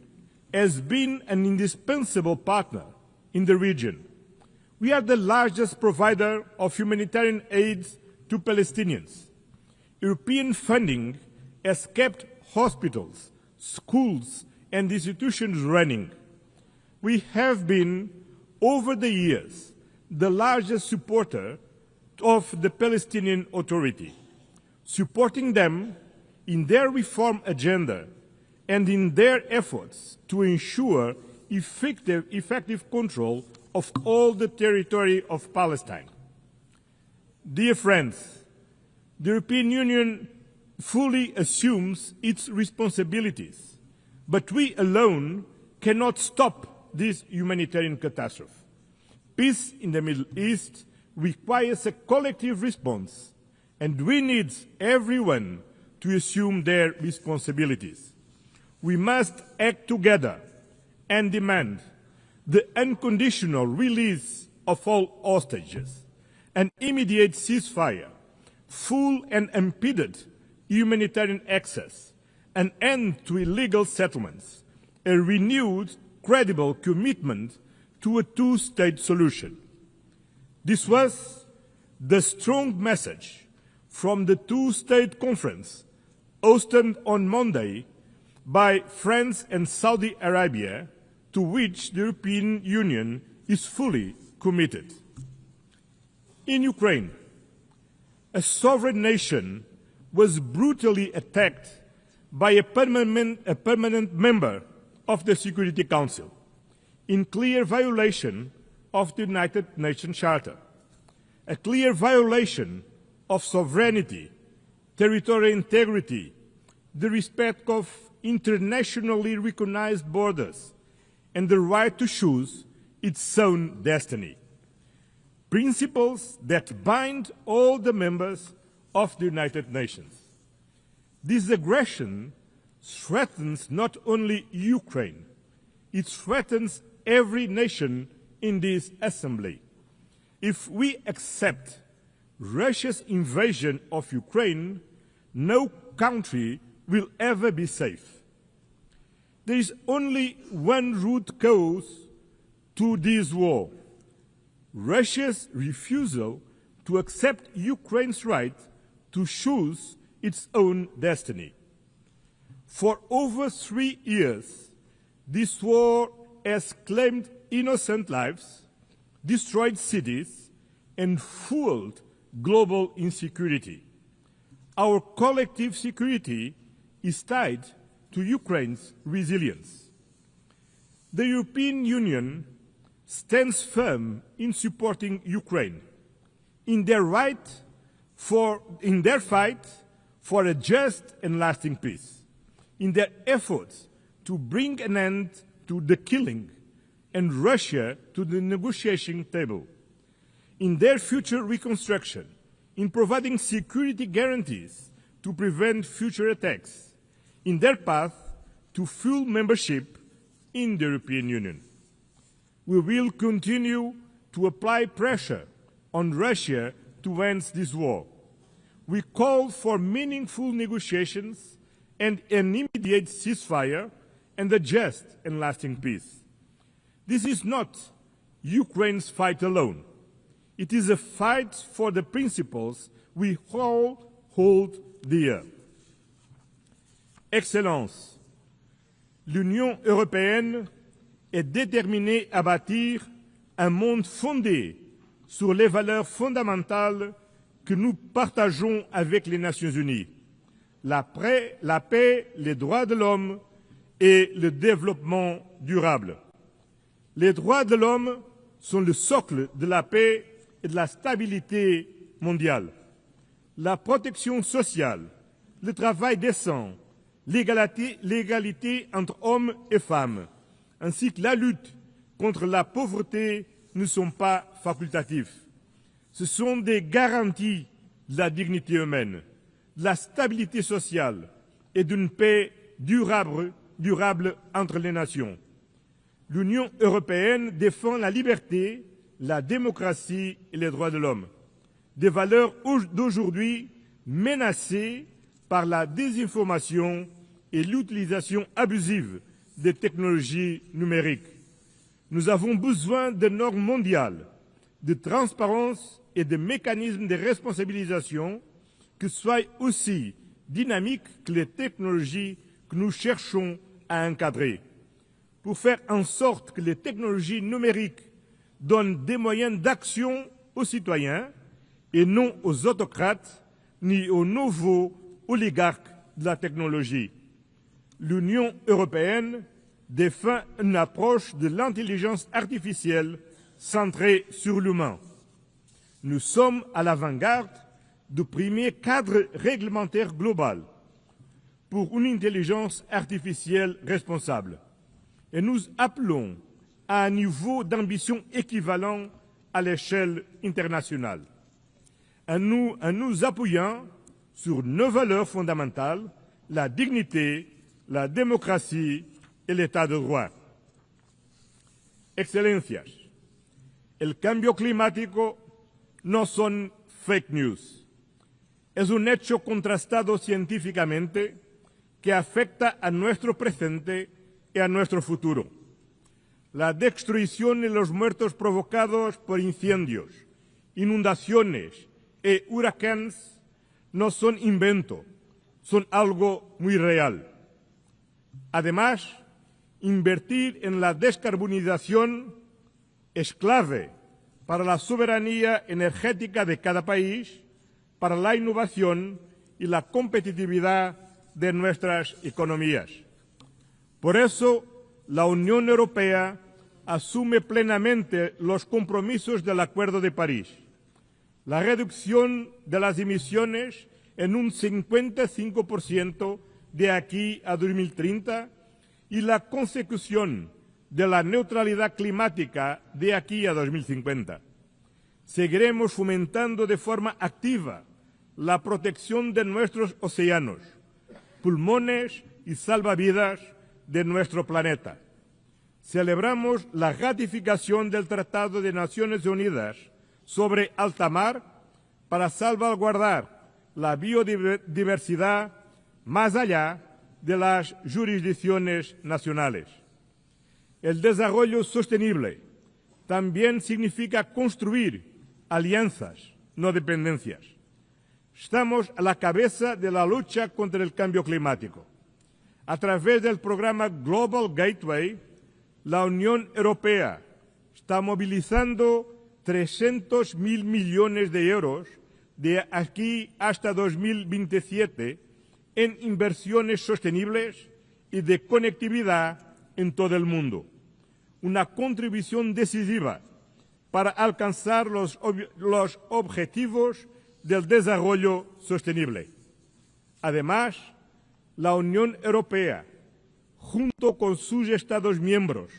has been an indispensable partner in the region. We are the largest provider of humanitarian aid to Palestinians. European funding has kept hospitals, schools, and institutions running. We have been, over the years, the largest supporter of the Palestinian Authority, supporting them in their reform agenda and in their efforts to ensure effective control of all the territory of Palestine. Dear friends, the European Union fully assumes its responsibilities, but we alone cannot stop this humanitarian catastrophe. Peace in the Middle East requires a collective response, and we need everyone to assume their responsibilities. We must act together and demand the unconditional release of all hostages, an immediate ceasefire, full and unimpeded humanitarian access, an end to illegal settlements, a renewed, credible commitment to a two-state solution. This was the strong message from the two-state conference hosted on Monday by France and Saudi Arabia, to which the European Union is fully committed. In Ukraine, a sovereign nation was brutally attacked by a permanent member of the Security Council, in clear violation of the United Nations Charter, a clear violation of sovereignty, territorial integrity, the respect of internationally recognized borders, and the right to choose its own destiny. Principles that bind all the members of the United Nations. This aggression threatens not only Ukraine, it threatens every nation in this assembly. If we accept Russia's invasion of Ukraine, no country will ever be safe. There is only one root cause to this war: Russia's refusal to accept Ukraine's right to choose its own destiny. For over 3 years, this war has claimed innocent lives, destroyed cities, and fueled global insecurity. Our collective security is tied to Ukraine's resilience. The European Union stands firm in supporting Ukraine in their fight for a just and lasting peace, in their efforts to bring an end to the killing and Russia to the negotiation table, in their future reconstruction, in providing security guarantees to prevent future attacks, in their path to full membership in the European Union. We will continue to apply pressure on Russia to end this war. We call for meaningful negotiations and an immediate ceasefire and a just and lasting peace. This is not Ukraine's fight alone. It is a fight for the principles we all hold dear. Excellences, l'Union européenne est déterminée à bâtir un monde fondé sur les valeurs fondamentales que nous partageons avec les Nations unies: la paix, les droits de l'homme et le développement durable. Les droits de l'homme sont le socle de la paix et de la stabilité mondiale. La protection sociale, le travail décent, l'égalité entre hommes et femmes, ainsi que la lutte contre la pauvreté ne sont pas facultatifs. Ce sont des garanties de la dignité humaine, de la stabilité sociale et d'une paix durable entre les nations. L'Union européenne défend la liberté, la démocratie et les droits de l'homme, des valeurs d'aujourd'hui menacées par la désinformation et l'utilisation abusive des technologies numériques. Nous avons besoin de normes mondiales, de transparence et de mécanismes de responsabilisation qui soient aussi dynamiques que les technologies que nous cherchons à encadrer, pour faire en sorte que les technologies numériques donne des moyens d'action aux citoyens et non aux autocrates ni aux nouveaux oligarques de la technologie. L'Union européenne défend une approche de l'intelligence artificielle centrée sur l'humain. Nous sommes à l'avant-garde du premier cadre réglementaire global pour une intelligence artificielle responsable. Et nous appelons à un niveau d'ambition équivalent à l'échelle internationale. En nous appuyant sur nos valeurs fondamentales, la dignité, la démocratie et l'état de droit. Excelencias, el cambio climático no son fake news. Es un hecho contrastado científicamente que afecta a nuestro presente y a nuestro futuro. La destrucción y los muertos provocados por incendios, inundaciones y huracanes no son invento, son algo muy real. Además, invertir en la descarbonización es clave para la soberanía energética de cada país, para la innovación y la competitividad de nuestras economías. Por eso, la Unión Europea asume plenamente los compromisos del Acuerdo de París. La reducción de las emisiones en un 55% de aquí a 2030 y la consecución de la neutralidad climática de aquí a 2050. Seguiremos fomentando de forma activa la protección de nuestros océanos, pulmones y salvavidas de nuestro planeta. Celebramos la ratificación del Tratado de Naciones Unidas sobre alta mar para salvaguardar la biodiversidad más allá de las jurisdicciones nacionales. El desarrollo sostenible también significa construir alianzas, no dependencias. Estamos a la cabeza de la lucha contra el cambio climático. A través del programa Global Gateway, la Unión Europea está movilizando 300.000 millones de euros de aquí hasta 2027 en inversiones sostenibles y de conectividad en todo el mundo. Una contribución decisiva para alcanzar los objetivos del desarrollo sostenible. Además, la Unión Europea, junto con sus Estados miembros,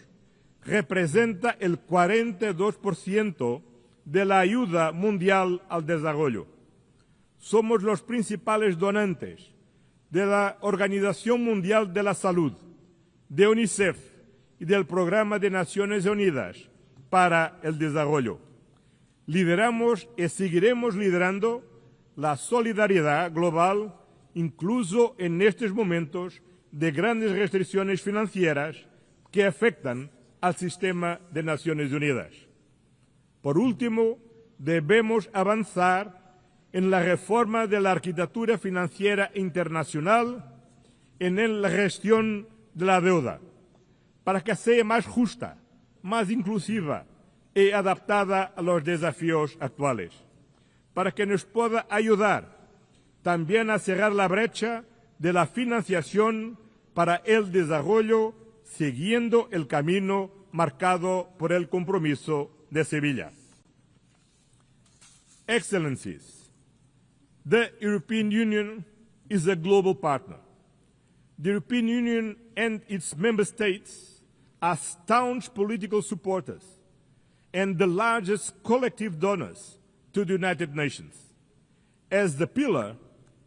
representa el 42% de la ayuda mundial al desarrollo. Somos los principales donantes de la Organización Mundial de la Salud, de UNICEF y del Programa de Naciones Unidas para el Desarrollo. Lideramos y seguiremos liderando la solidaridad global, incluso en estos momentos de grandes restricciones financieras que afectan al sistema de Naciones Unidas. Por último, debemos avanzar en la reforma de la arquitectura financiera internacional, en la gestión de la deuda, para que sea más justa, más inclusiva y adaptada a los desafíos actuales, para que nos pueda ayudar también a cerrar la brecha de la financiación para el desarrollo, siguiendo el camino marcado por el compromiso de Sevilla. Excellencies, the European Union is a global partner. The European Union and its member states are staunch political supporters and the largest collective donors to the United Nations. As the pillar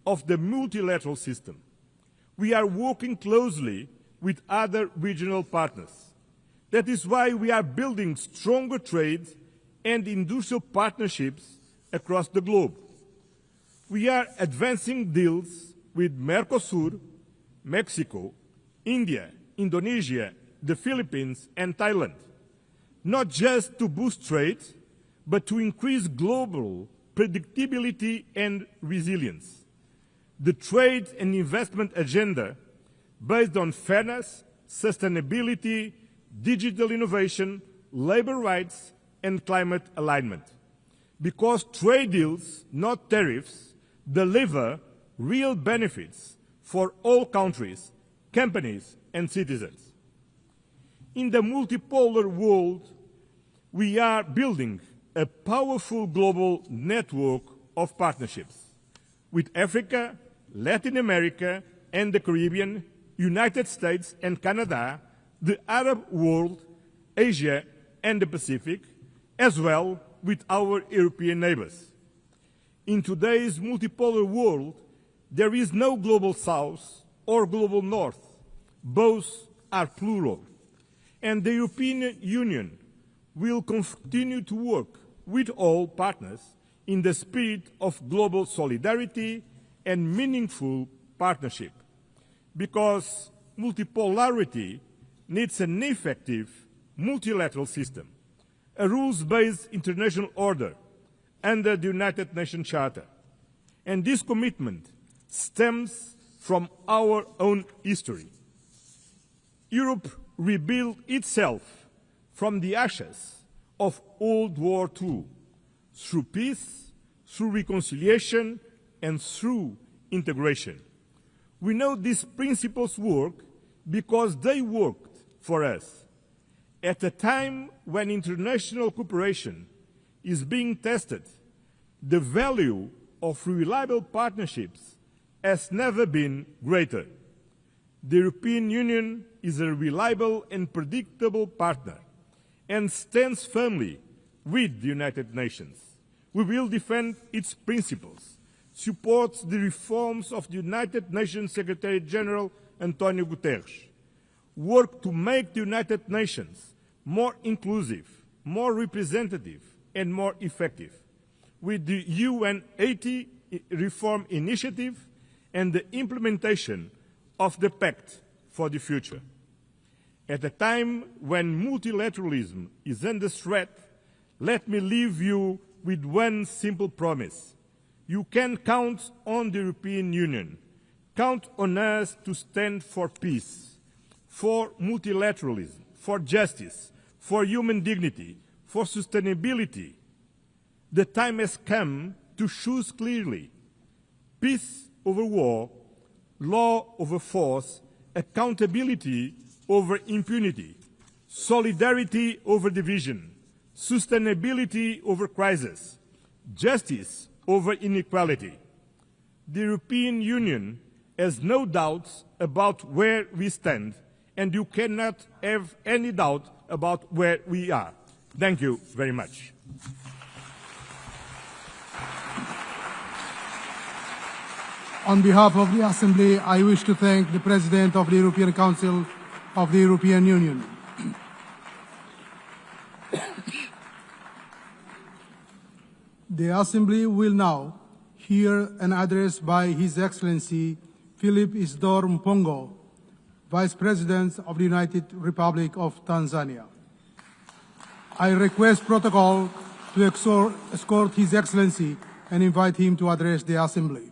of the multilateral system, we are working closely with other regional partners. That is why we are building stronger trade and industrial partnerships across the globe. We are advancing deals with Mercosur, Mexico, India, Indonesia, the Philippines, and Thailand, not just to boost trade, but to increase global predictability and resilience. The trade and investment agenda, based on fairness, sustainability, digital innovation, labor rights, and climate alignment. Because trade deals, not tariffs, deliver real benefits for all countries, companies, and citizens. In the multipolar world, we are building a powerful global network of partnerships with Africa, Latin America, and the Caribbean, United States and Canada, the Arab world, Asia, and the Pacific, as well with our European neighbors. In today's multipolar world, there is no global south or global north. Both are plural. And the European Union will continue to work with all partners in the spirit of global solidarity and meaningful partnership. Because multipolarity needs an effective multilateral system, a rules-based international order under the United Nations Charter. And this commitment stems from our own history. Europe rebuilt itself from the ashes of World War II through peace, through reconciliation, and through integration. We know these principles work because they worked for us. At a time when international cooperation is being tested, the value of reliable partnerships has never been greater. The European Union is a reliable and predictable partner and stands firmly with the United Nations. We will defend its principles, support the reforms of the United Nations Secretary General Antonio Guterres, work to make the United Nations more inclusive, more representative, and more effective, with the UN80 reform initiative and the implementation of the Pact for the Future. At a time when multilateralism is under threat, let me leave you with one simple promise. You can count on the European Union. Count on us to stand for peace, for multilateralism, for justice, for human dignity, for sustainability. The time has come to choose clearly: peace over war, law over force, accountability over impunity, solidarity over division, sustainability over crisis, justice over inequality. The European Union has no doubts about where we stand, and you cannot have any doubt about where we are. Thank you very much. On behalf of the Assembly, I wish to thank the President of the European Council of the European Union. The Assembly will now hear an address by His Excellency Philip Isdor Mpongo, Vice President of the United Republic of Tanzania. I request protocol to escort His Excellency and invite him to address the Assembly.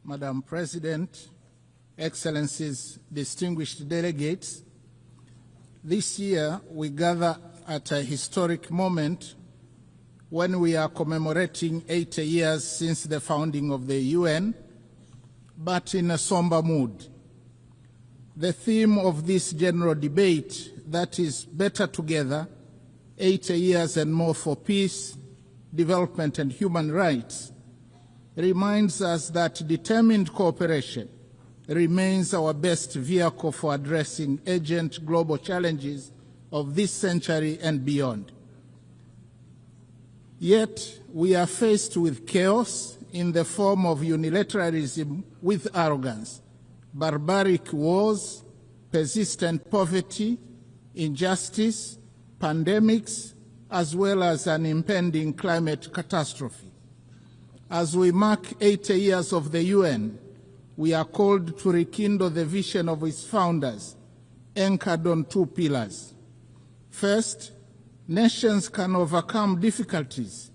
Madam President, Excellencies, distinguished delegates, this year we gather at a historic moment when we are commemorating 80 years since the founding of the UN, but in a somber mood. The theme of this general debate, that is better together, 80 years and more for peace, development and human rights, reminds us that determined cooperation remains our best vehicle for addressing urgent global challenges of this century and beyond. Yet, we are faced with chaos in the form of unilateralism with arrogance, barbaric wars, persistent poverty, injustice, pandemics, as well as an impending climate catastrophe. As we mark 80 years of the UN, we are called to rekindle the vision of its founders, anchored on two pillars. First, Nations can overcome difficulties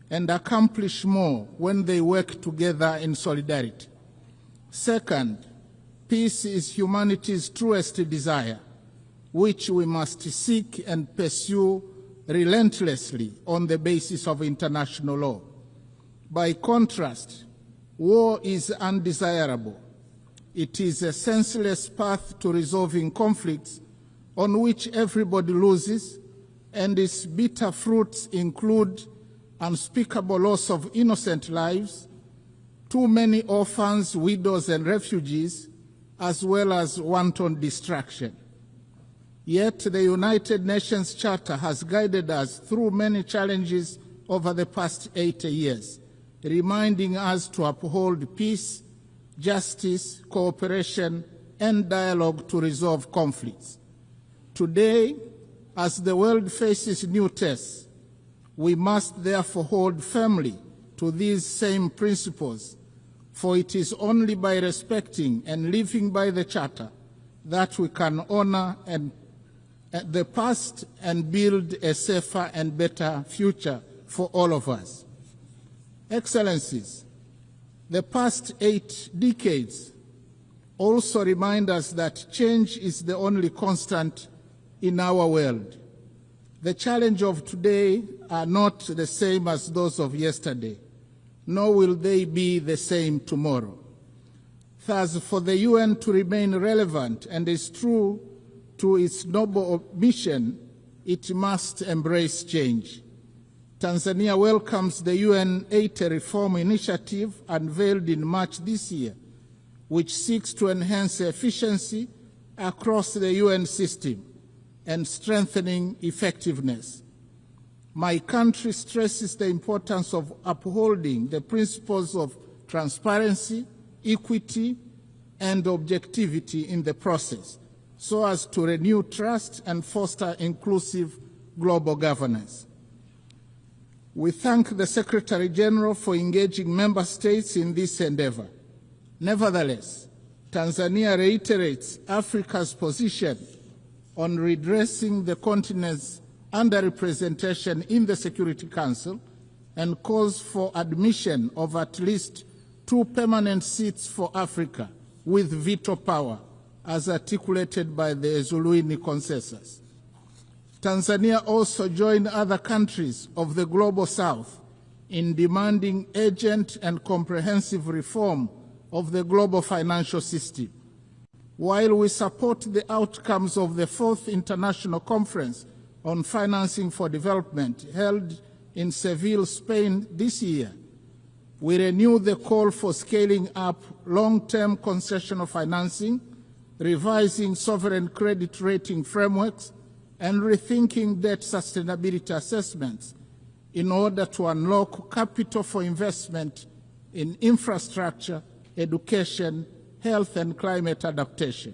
and accomplish more when they work together in solidarity. Second, peace is humanity's truest desire, which we must seek and pursue relentlessly on the basis of international law. By contrast, war is undesirable. It is a senseless path to resolving conflicts on which everybody loses, and its bitter fruits include unspeakable loss of innocent lives, too many orphans, widows, and refugees, as well as wanton destruction. Yet the United Nations Charter has guided us through many challenges over the past 80 years, reminding us to uphold peace, justice, cooperation, and dialogue to resolve conflicts. Today, as the world faces new tests, we must therefore hold firmly to these same principles, for it is only by respecting and living by the Charter that we can honor the past and build a safer and better future for all of us. Excellencies, the past 8 decades also remind us that change is the only constant in our world. The challenges of today are not the same as those of yesterday, nor will they be the same tomorrow. Thus, for the UN to remain relevant and is true to its noble mission, it must embrace change. Tanzania welcomes the UN 80 reform initiative unveiled in March this year, which seeks to enhance efficiency across the UN system and strengthening effectiveness. My country stresses the importance of upholding the principles of transparency, equity, and objectivity in the process, so as to renew trust and foster inclusive global governance. We thank the Secretary General for engaging member states in this endeavor. Nevertheless, Tanzania reiterates Africa's position on redressing the continent's underrepresentation in the Security Council and calls for admission of at least 2 permanent seats for Africa with veto power, as articulated by the Ezuluini Consensus. Tanzania also joined other countries of the Global South in demanding urgent and comprehensive reform of the global financial system. While we support the outcomes of the 4th International Conference on Financing for Development held in Seville, Spain this year, we renew the call for scaling up long-term concessional financing, revising sovereign credit rating frameworks, and rethinking debt sustainability assessments in order to unlock capital for investment in infrastructure, education, health, and climate adaptation.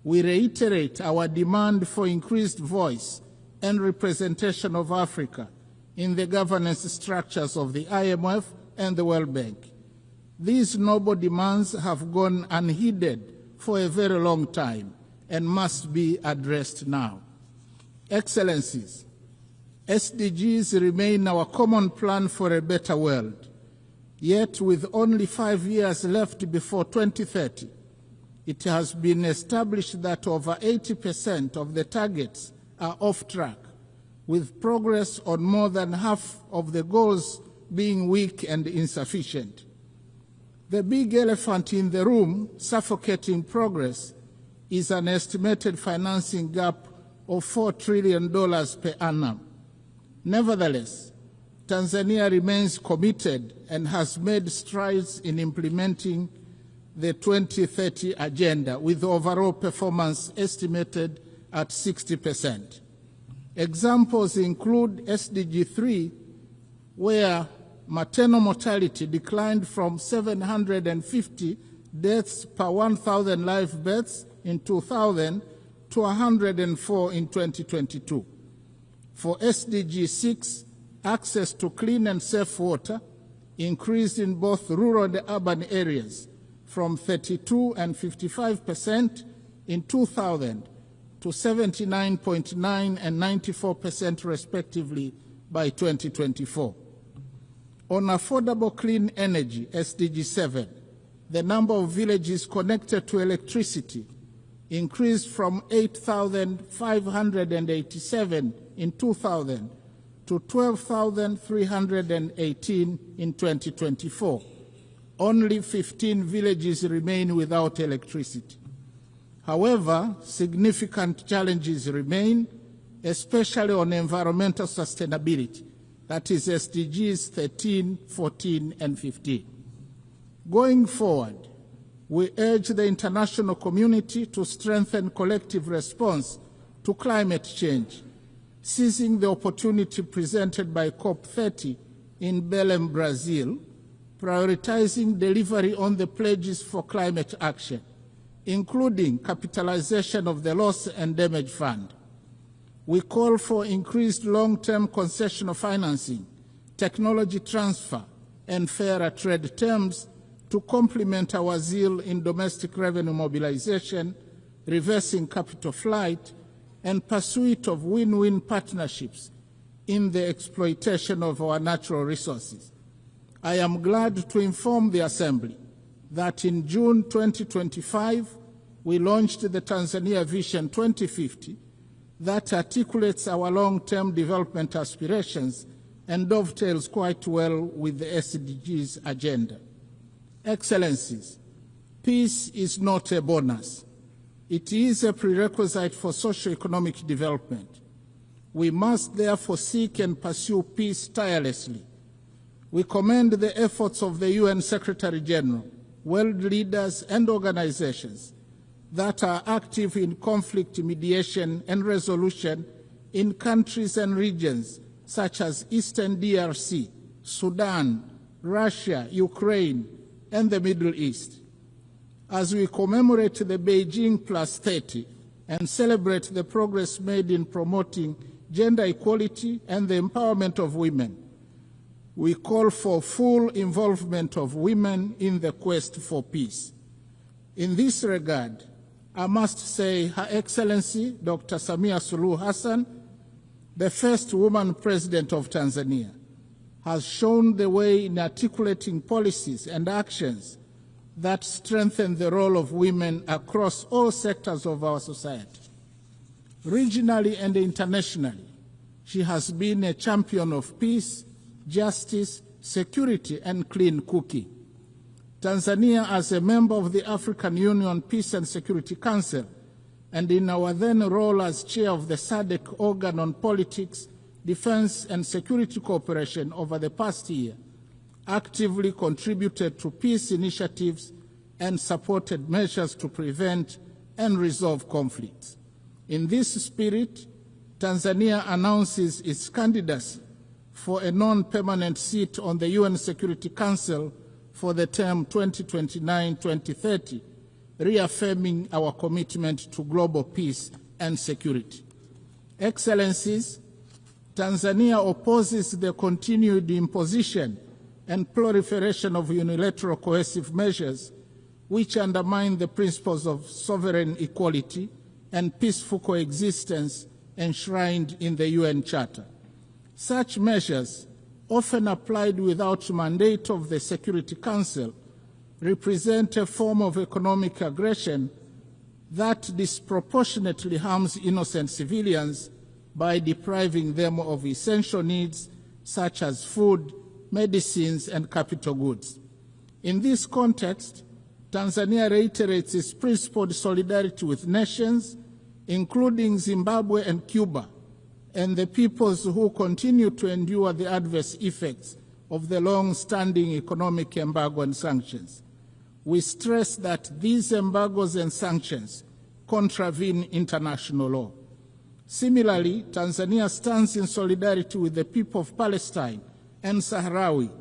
We reiterate our demand for increased voice and representation of Africa in the governance structures of the IMF and the World Bank. These noble demands have gone unheeded for a very long time and must be addressed now. Excellencies, SDGs remain our common plan for a better world. Yet, with only 5 years left before 2030, it has been established that over 80% of the targets are off track, with progress on more than half of the goals being weak and insufficient. The big elephant in the room, suffocating progress, is an estimated financing gap of $4 trillion per annum. Nevertheless, Tanzania remains committed and has made strides in implementing the 2030 agenda, with overall performance estimated at 60%. Examples include SDG 3, where maternal mortality declined from 750 deaths per 1,000 live births in 2000 to 104 in 2022. For SDG 6, access to clean and safe water increased in both rural and urban areas from 32% and 55% in 2000 to 79.9% and 94% respectively by 2024. On affordable clean energy, SDG 7, the number of villages connected to electricity increased from 8,587 in 2000 to 12,318 in 2024. Only 15 villages remain without electricity. However, significant challenges remain, especially on environmental sustainability, that is SDGs 13, 14, and 15. Going forward, we urge the international community to strengthen collective response to climate change, seizing the opportunity presented by COP30 in Belém, Brazil, prioritizing delivery on the pledges for climate action, including capitalization of the Loss and Damage Fund. We call for increased long-term concessional financing, technology transfer, and fairer trade terms to complement our zeal in domestic revenue mobilization, reversing capital flight, and pursuit of win-win partnerships in the exploitation of our natural resources. I am glad to inform the Assembly that in June 2025, we launched the Tanzania Vision 2050 that articulates our long-term development aspirations and dovetails quite well with the SDGs agenda. Excellencies, peace is not a bonus. It is a prerequisite for socio-economic development. We must therefore seek and pursue peace tirelessly. We commend the efforts of the UN Secretary General, world leaders and organizations that are active in conflict mediation and resolution in countries and regions such as Eastern DRC, Sudan, Russia, Ukraine, and the Middle East. As we commemorate the Beijing +30 and celebrate the progress made in promoting gender equality and the empowerment of women, we call for full involvement of women in the quest for peace. In this regard, I must say Her Excellency Dr. Samia Suluhu Hassan, the first woman president of Tanzania, has shown the way in articulating policies and actions that strengthen the role of women across all sectors of our society. Regionally and internationally, she has been a champion of peace, justice, security, and clean cooking. Tanzania, as a member of the African Union Peace and Security Council, and in our then role as chair of the SADC organ on politics, defense, and security cooperation over the past year, actively contributed to peace initiatives and supported measures to prevent and resolve conflicts. In this spirit, Tanzania announces its candidacy for a non-permanent seat on the UN Security Council for the term 2029-2030, reaffirming our commitment to global peace and security. Excellencies, Tanzania opposes the continued imposition and proliferation of unilateral coercive measures which undermine the principles of sovereign equality and peaceful coexistence enshrined in the UN Charter. Such measures, often applied without mandate of the Security Council, represent a form of economic aggression that disproportionately harms innocent civilians by depriving them of essential needs such as food, medicines, and capital goods. In this context, Tanzania reiterates its principled solidarity with nations, including Zimbabwe and Cuba, and the peoples who continue to endure the adverse effects of the long-standing economic embargo and sanctions. We stress that these embargoes and sanctions contravene international law. Similarly, Tanzania stands in solidarity with the people of Palestine and Sahrawi,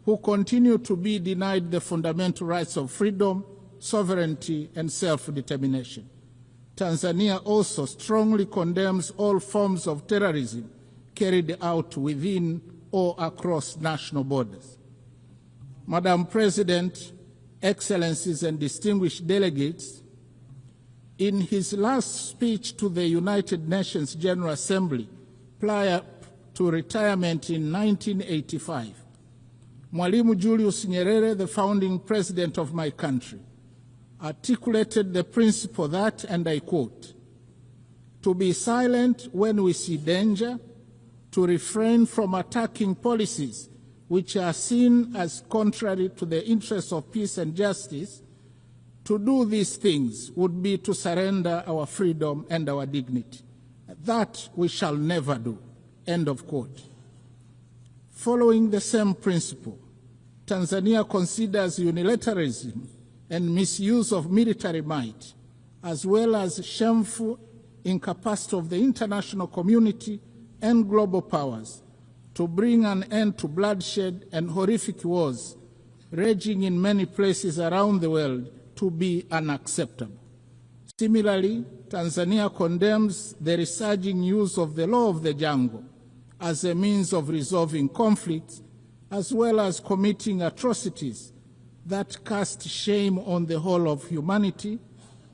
who continue to be denied the fundamental rights of freedom, sovereignty, and self-determination. Tanzania also strongly condemns all forms of terrorism carried out within or across national borders. Madam President, Excellencies, and distinguished delegates, In his last speech to the United Nations General Assembly prior to retirement in 1985, Mwalimu Julius Nyerere, the founding president of my country, articulated the principle that, and I quote, "To be silent when we see danger, to refrain from attacking policies which are seen as contrary to the interests of peace and justice, to do these things would be to surrender our freedom and our dignity. That we shall never do." End of quote. Following the same principle, Tanzania considers unilateralism and misuse of military might, as well as shameful incapacity of the international community and global powers to bring an end to bloodshed and horrific wars raging in many places around the world to be unacceptable. Similarly, Tanzania condemns the resurging use of the law of the jungle as a means of resolving conflicts, as well as committing atrocities that cast shame on the whole of humanity,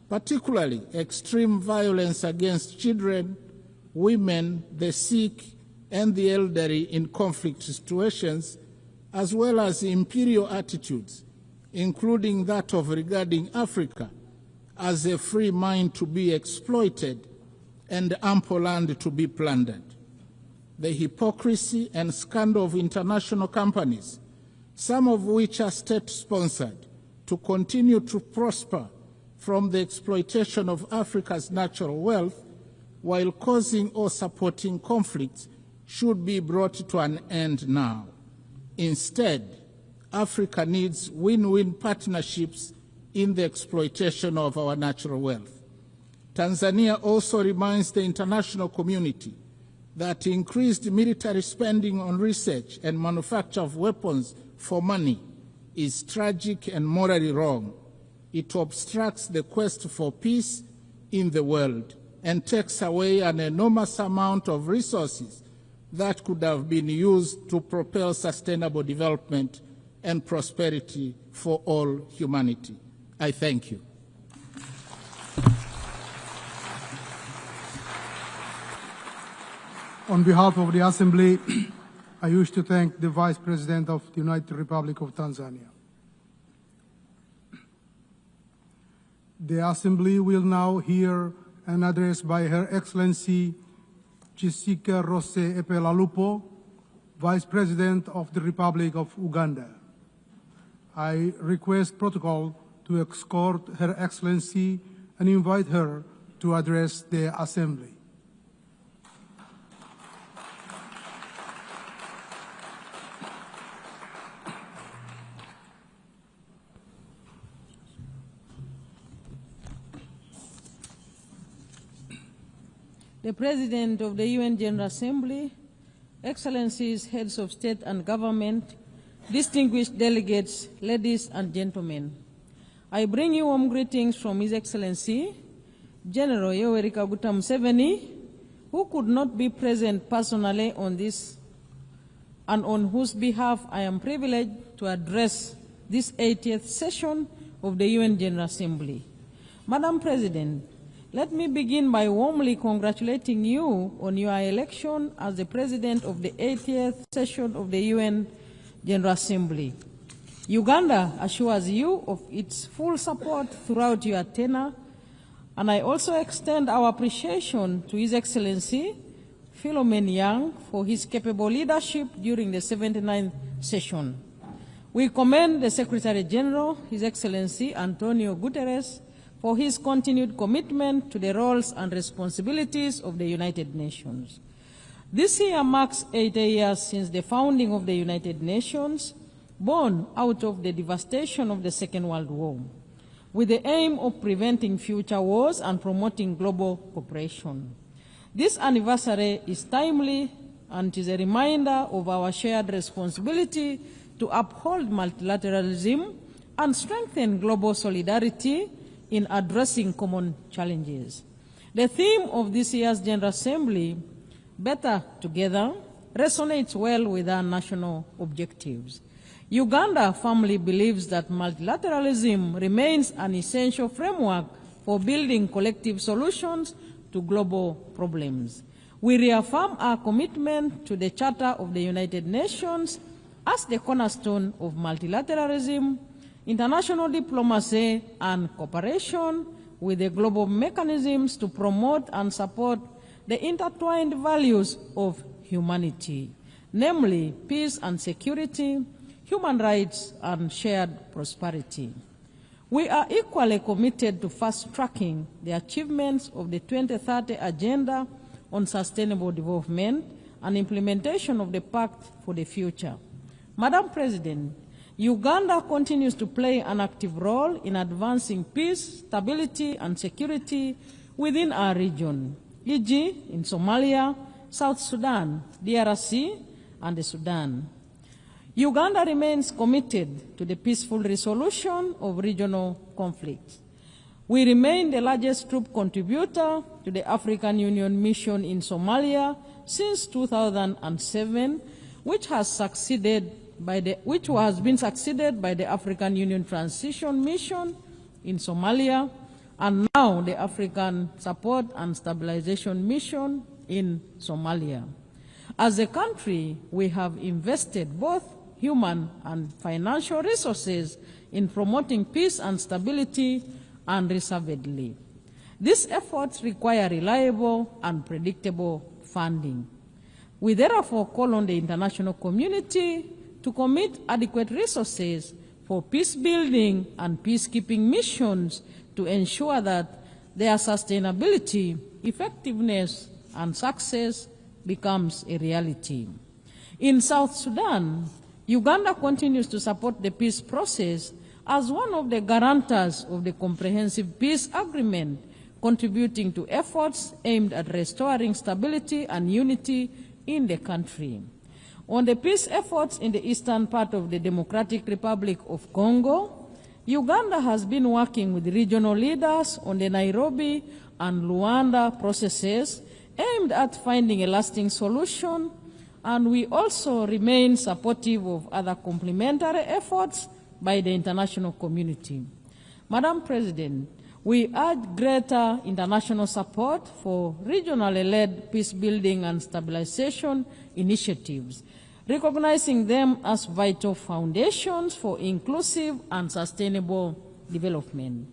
particularly extreme violence against children, women, the sick, and the elderly in conflict situations, as well as imperial attitudes, including that of regarding Africa as a free mine to be exploited and ample land to be plundered. The hypocrisy and scandal of international companies, some of which are state-sponsored, to continue to prosper from the exploitation of Africa's natural wealth while causing or supporting conflicts should be brought to an end now. Instead, Africa needs win-win partnerships in the exploitation of our natural wealth. Tanzania also reminds the international community that increased military spending on research and manufacture of weapons for money is tragic and morally wrong. It obstructs the quest for peace in the world and takes away an enormous amount of resources that could have been used to propel sustainable development and prosperity for all humanity. I thank you. On behalf of the Assembly, I wish to thank the Vice President of the United Republic of Tanzania. The Assembly will now hear an address by Her Excellency Jessica Rose Epelalupo, Vice President of the Republic of Uganda. I request protocol to escort Her Excellency and invite her to address the Assembly. The President of the UN General Assembly, Excellencies, Heads of State and Government, distinguished delegates, ladies and gentlemen, I bring you warm greetings from His Excellency, General Yoweri Kaguta Museveni, who could not be present personally on this and on whose behalf I am privileged to address this 80th session of the UN General Assembly. Madam President, let me begin by warmly congratulating you on your election as the President of the 80th session of the UN General Assembly. Uganda assures you of its full support throughout your tenure, and I also extend our appreciation to His Excellency Philomen Yang for his capable leadership during the 79th session. We commend the Secretary General, His Excellency Antonio Guterres, for his continued commitment to the roles and responsibilities of the United Nations. This year marks 80 years since the founding of the United Nations, born out of the devastation of the Second World War, with the aim of preventing future wars and promoting global cooperation. This anniversary is timely and is a reminder of our shared responsibility to uphold multilateralism and strengthen global solidarity in addressing common challenges. The theme of this year's General Assembly, Better Together, resonates well with our national objectives. Uganda firmly believes that multilateralism remains an essential framework for building collective solutions to global problems. We reaffirm our commitment to the Charter of the United Nations as the cornerstone of multilateralism, international diplomacy, and cooperation with the global mechanisms to promote and support the intertwined values of humanity, namely peace and security, human rights, and shared prosperity. We are equally committed to fast-tracking the achievements of the 2030 Agenda on Sustainable Development and implementation of the Pact for the Future. Madam President, Uganda continues to play an active role in advancing peace, stability, and security within our region, e.g. in Somalia, South Sudan, DRC, and the Sudan. Uganda remains committed to the peaceful resolution of regional conflicts. We remain the largest troop contributor to the African Union mission in Somalia since 2007, which has been succeeded by the African Union Transition Mission in Somalia, and now the African Support and Stabilization Mission in Somalia. As a country, we have invested both human and financial resources in promoting peace and stability unreservedly. These efforts require reliable and predictable funding. We therefore call on the international community to commit adequate resources for peace-building and peacekeeping missions to ensure that their sustainability, effectiveness, and success becomes a reality. In South Sudan, Uganda continues to support the peace process as one of the guarantors of the Comprehensive Peace Agreement, contributing to efforts aimed at restoring stability and unity in the country. On the peace efforts in the eastern part of the Democratic Republic of Congo, Uganda has been working with regional leaders on the Nairobi and Luanda processes aimed at finding a lasting solution, and we also remain supportive of other complementary efforts by the international community. Madam President, we urge greater international support for regionally led peace-building and stabilization initiatives, recognizing them as vital foundations for inclusive and sustainable development.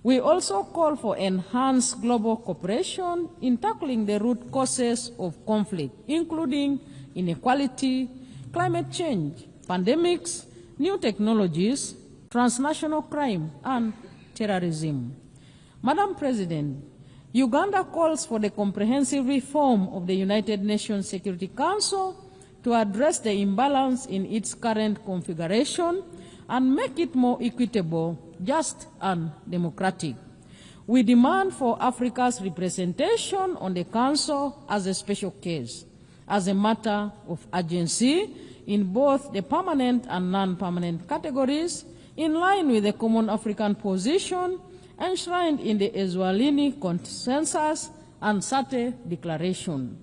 We also call for enhanced global cooperation in tackling the root causes of conflict, including inequality, climate change, pandemics, new technologies, transnational crime, and terrorism. Madam President, Uganda calls for the comprehensive reform of the United Nations Security Council to address the imbalance in its current configuration and make it more equitable, just, and democratic. We demand for Africa's representation on the Council as a special case, as a matter of urgency in both the permanent and non-permanent categories, in line with the common African position enshrined in the Eswatini Consensus and SATE Declaration.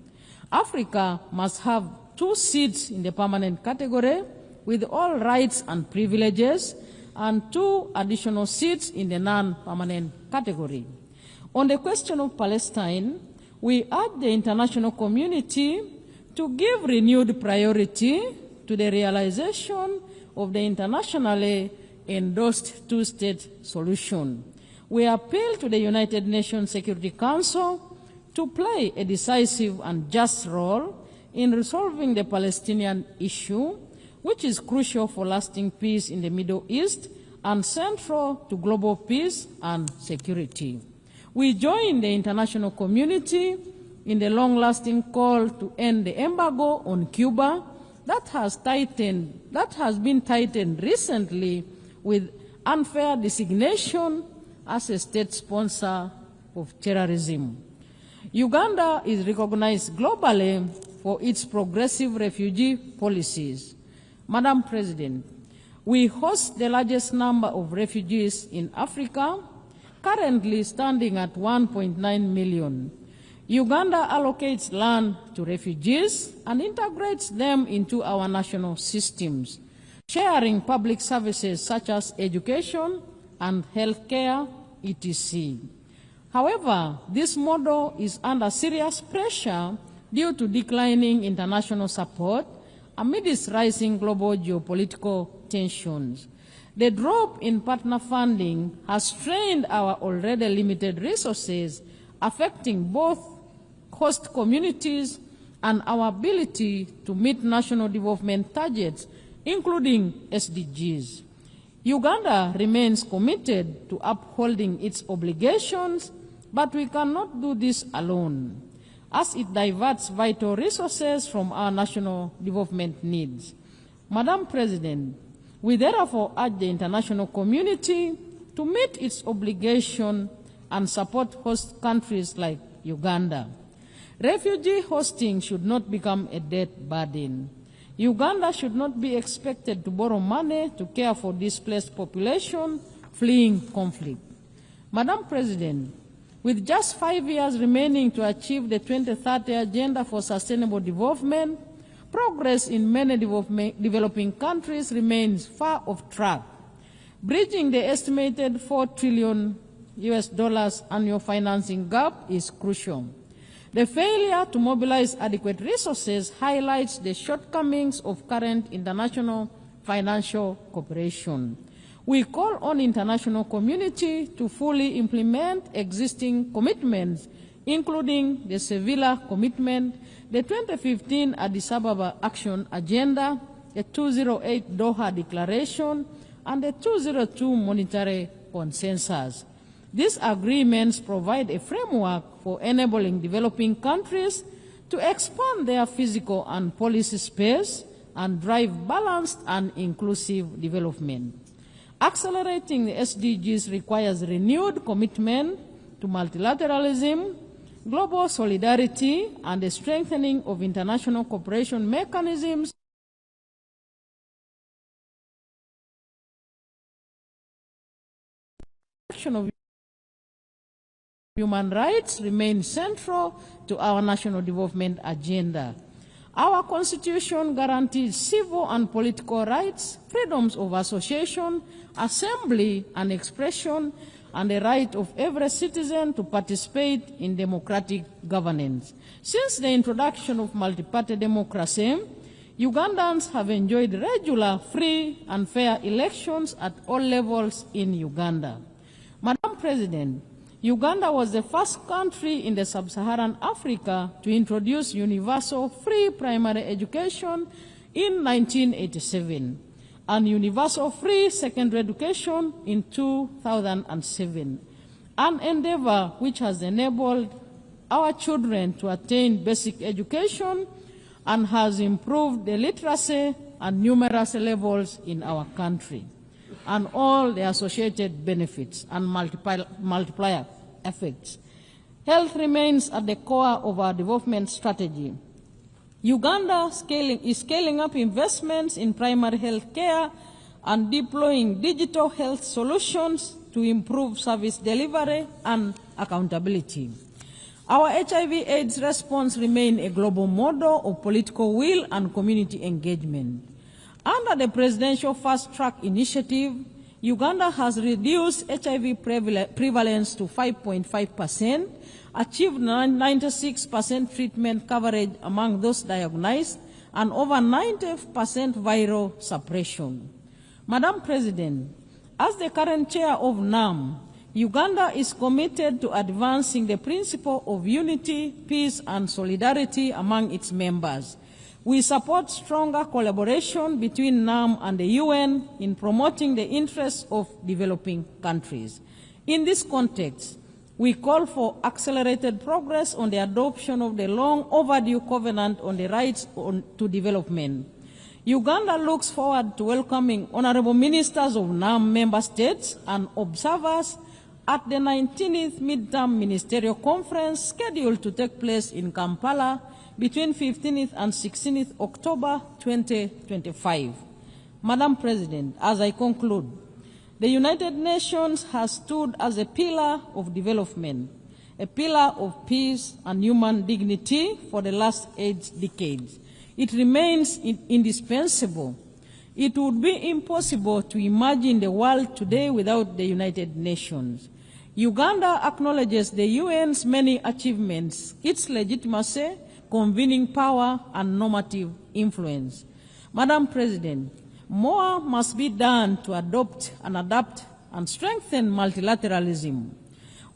Africa must have 2 seats in the permanent category with all rights and privileges, and 2 additional seats in the non-permanent category. On the question of Palestine, we urge the international community to give renewed priority to the realization of the internationally endorsed 2-state solution. We appeal to the United Nations Security Council to play a decisive and just role in resolving the Palestinian issue, which is crucial for lasting peace in the Middle East and central to global peace and security. We join the international community in the long-lasting call to end the embargo on Cuba that has been tightened recently with unfair designation as a state sponsor of terrorism. Uganda is recognized globally for its progressive refugee policies. Madam President, we host the largest number of refugees in Africa, currently standing at 1.9 million. Uganda allocates land to refugees and integrates them into our national systems, sharing public services such as education and healthcare, etc. However, this model is under serious pressure due to declining international support amidst rising global geopolitical tensions. The drop in partner funding has strained our already limited resources, affecting both host communities and our ability to meet national development targets, including SDGs. Uganda remains committed to upholding its obligations, but we cannot do this alone, as it diverts vital resources from our national development needs. Madam President, we therefore urge the international community to meet its obligation and support host countries like Uganda. Refugee hosting should not become a debt burden. Uganda should not be expected to borrow money to care for displaced population fleeing conflict. Madam President, with just 5 years remaining to achieve the 2030 Agenda for Sustainable Development, progress in many developing countries remains far off track. Bridging the estimated $4 trillion annual financing gap is crucial. The failure to mobilize adequate resources highlights the shortcomings of current international financial cooperation. We call on the international community to fully implement existing commitments, including the Seville Commitment, the 2015 Addis Ababa Action Agenda, the 208 Doha Declaration, and the 202 Monetary Consensus. These agreements provide a framework for enabling developing countries to expand their physical and policy space and drive balanced and inclusive development. Accelerating the SDGs requires renewed commitment to multilateralism, global solidarity, and the strengthening of international cooperation mechanisms of human rights remain central to our national development agenda. Our Constitution guarantees civil and political rights, freedoms of association, assembly and expression, and the right of every citizen to participate in democratic governance. Since the introduction of multi-party democracy, Ugandans have enjoyed regular, free and fair elections at all levels in Uganda. Madam President, Uganda was the first country in the sub-Saharan Africa to introduce universal free primary education in 1987 and universal free secondary education in 2007, an endeavor which has enabled our children to attain basic education and has improved the literacy and numeracy levels in our country, and all the associated benefits and multiplier effects. Health remains at the core of our development strategy. Uganda is scaling up investments in primary health care and deploying digital health solutions to improve service delivery and accountability. Our HIV/AIDS response remains a global model of political will and community engagement. Under the Presidential Fast Track Initiative, Uganda has reduced HIV prevalence to 5.5%, achieved 96% treatment coverage among those diagnosed, and over 90% viral suppression. Madam President, as the current chair of NAM, Uganda is committed to advancing the principle of unity, peace, and solidarity among its members. We support stronger collaboration between NAM and the UN in promoting the interests of developing countries. In this context, we call for accelerated progress on the adoption of the long overdue Covenant on the Rights to Development. Uganda looks forward to welcoming honorable ministers of NAM member states and observers at the 19th Midterm Ministerial Conference scheduled to take place in Kampala between 15th and 16th October 2025. Madam President, as I conclude, the United Nations has stood as a pillar of development, a pillar of peace and human dignity for the last 8 decades. It remains indispensable. It would be impossible to imagine the world today without the United Nations. Uganda acknowledges the UN's many achievements, its legitimacy, convening power, and normative influence. Madam President, more must be done to adopt and adapt and strengthen multilateralism.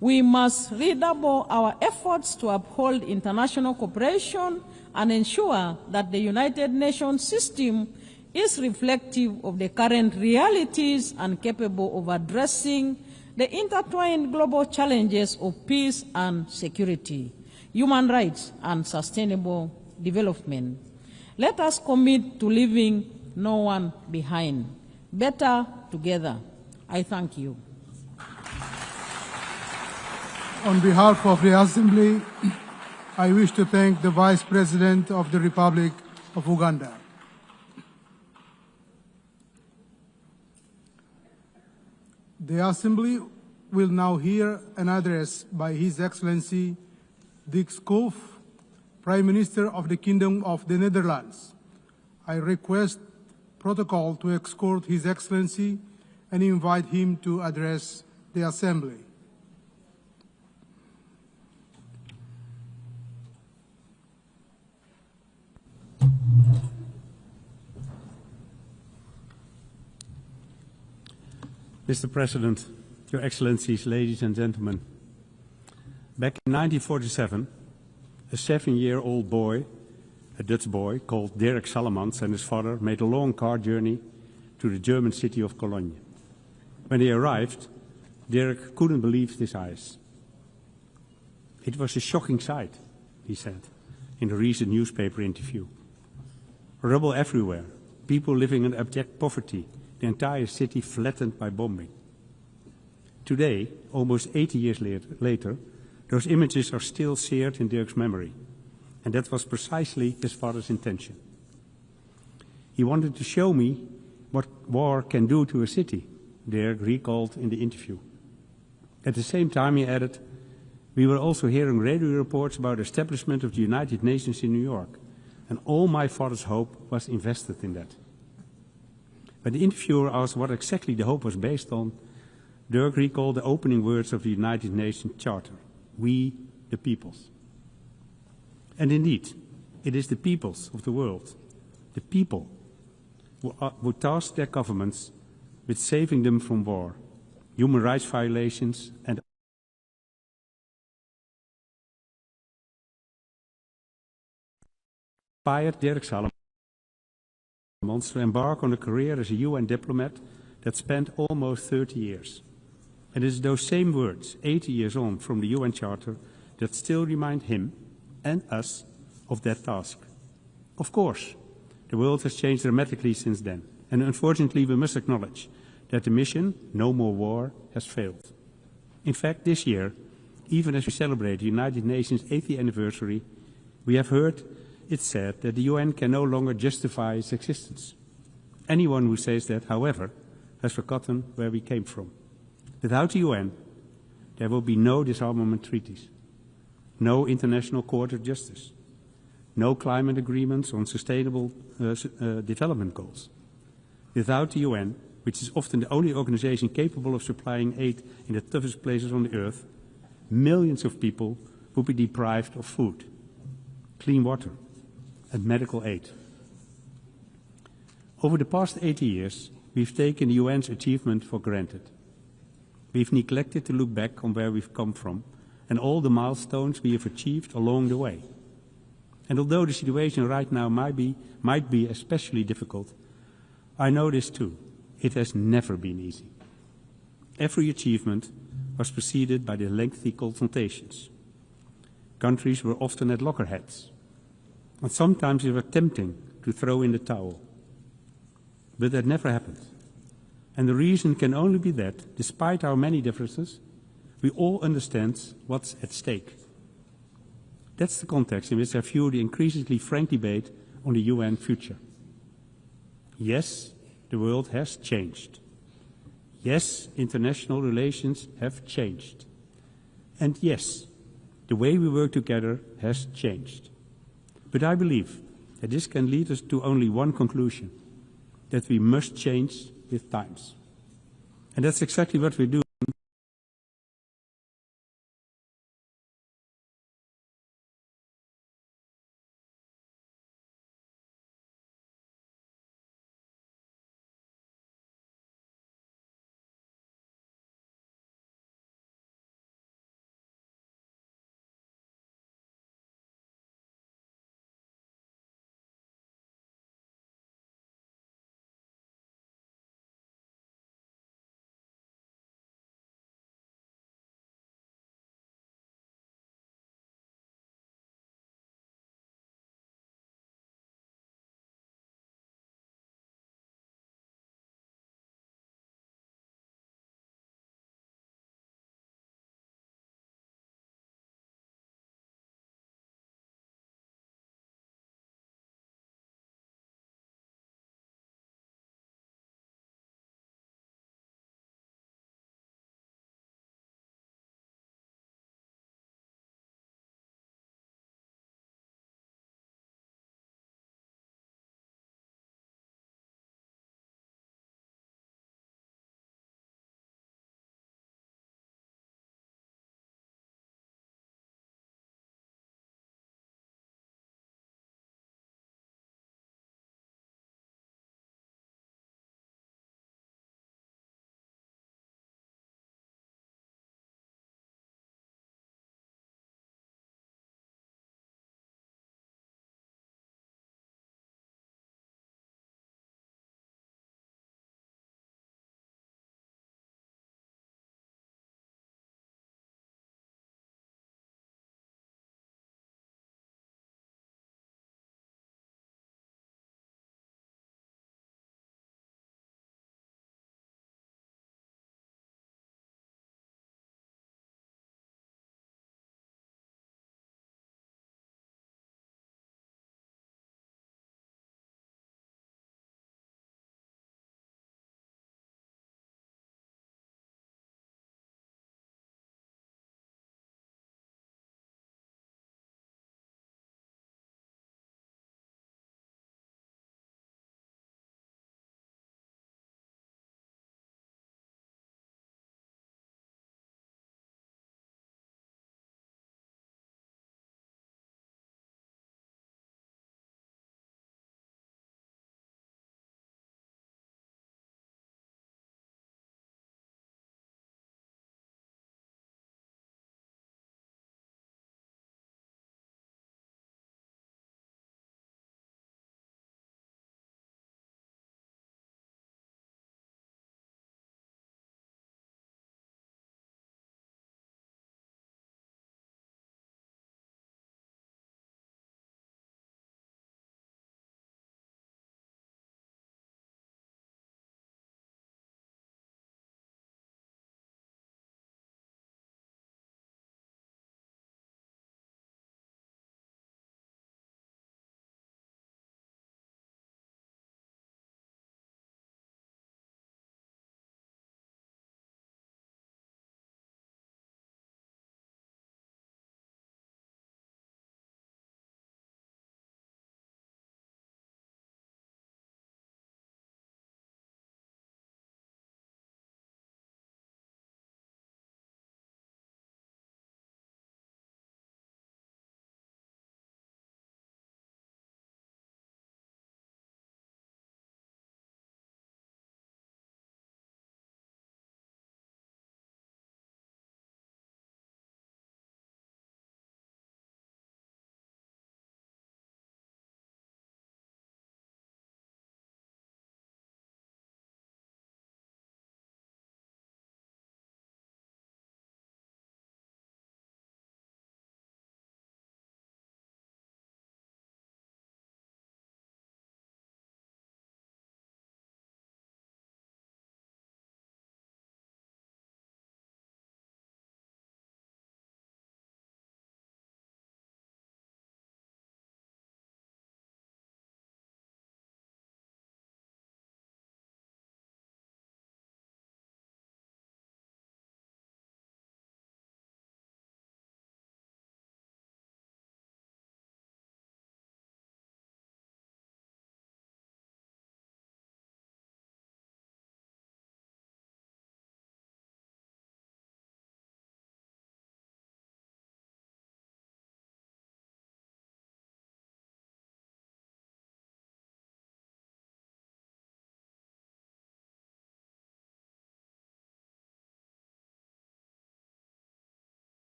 We must redouble our efforts to uphold international cooperation and ensure that the United Nations system is reflective of the current realities and capable of addressing the intertwined global challenges of peace and security, human rights, and sustainable development. Let us commit to leaving no one behind. Better together. I thank you. On behalf of the Assembly, I wish to thank the Vice President of the Republic of Uganda. The Assembly will now hear an address by His Excellency Dick Schoof, Prime Minister of the Kingdom of the Netherlands. I request protocol to escort His Excellency and invite him to address the Assembly. Mr. President, Your Excellencies, ladies and gentlemen, back in 1947, a 7-year-old boy, a Dutch boy called Dirk Salemans, and his father made a long car journey to the German city of Cologne. When they arrived, Dirk couldn't believe his eyes. It was a shocking sight, he said in a recent newspaper interview. Rubble everywhere, people living in abject poverty, the entire city flattened by bombing. Today, almost 80 years later, those images are still seared in Dirk's memory, and that was precisely his father's intention. He wanted to show me what war can do to a city, Dirk recalled in the interview. At the same time, he added, we were also hearing radio reports about the establishment of the United Nations in New York, and all my father's hope was invested in that. When the interviewer asked what exactly the hope was based on, Dirk recalled the opening words of the United Nations Charter, we the peoples. And indeed, it is the peoples of the world, the people, who task their governments with saving them from war, human rights violations, and inspired Dirk Salemans to embark on a career as a UN diplomat that spanned almost 30 years. And it is those same words, 80 years on from the UN Charter, that still remind him and us of that task. Of course, the world has changed dramatically since then, and unfortunately we must acknowledge that the mission, No More War, has failed. In fact, this year, even as we celebrate the United Nations 80th anniversary, we have heard it said that the UN can no longer justify its existence. Anyone who says that, however, has forgotten where we came from. Without the UN, there will be no disarmament treaties, no International Court of Justice, no climate agreements on sustainable development goals. Without the UN, which is often the only organization capable of supplying aid in the toughest places on the earth, millions of people would be deprived of food, clean water, and medical aid. Over the past 80 years, we've taken the UN's achievement for granted. We've neglected to look back on where we've come from and all the milestones we have achieved along the way. And although the situation right now might be especially difficult, I know this too. It has never been easy. Every achievement was preceded by the lengthy consultations. Countries were often at loggerheads, and sometimes it was tempting to throw in the towel. But that never happened. And the reason can only be that, despite our many differences, we all understand what's at stake. That's the context in which I view the increasingly frank debate on the UN future. Yes, the world has changed. Yes, international relations have changed. And yes, the way we work together has changed. But I believe that this can lead us to only one conclusion, that we must change with times. And that's exactly what we're doing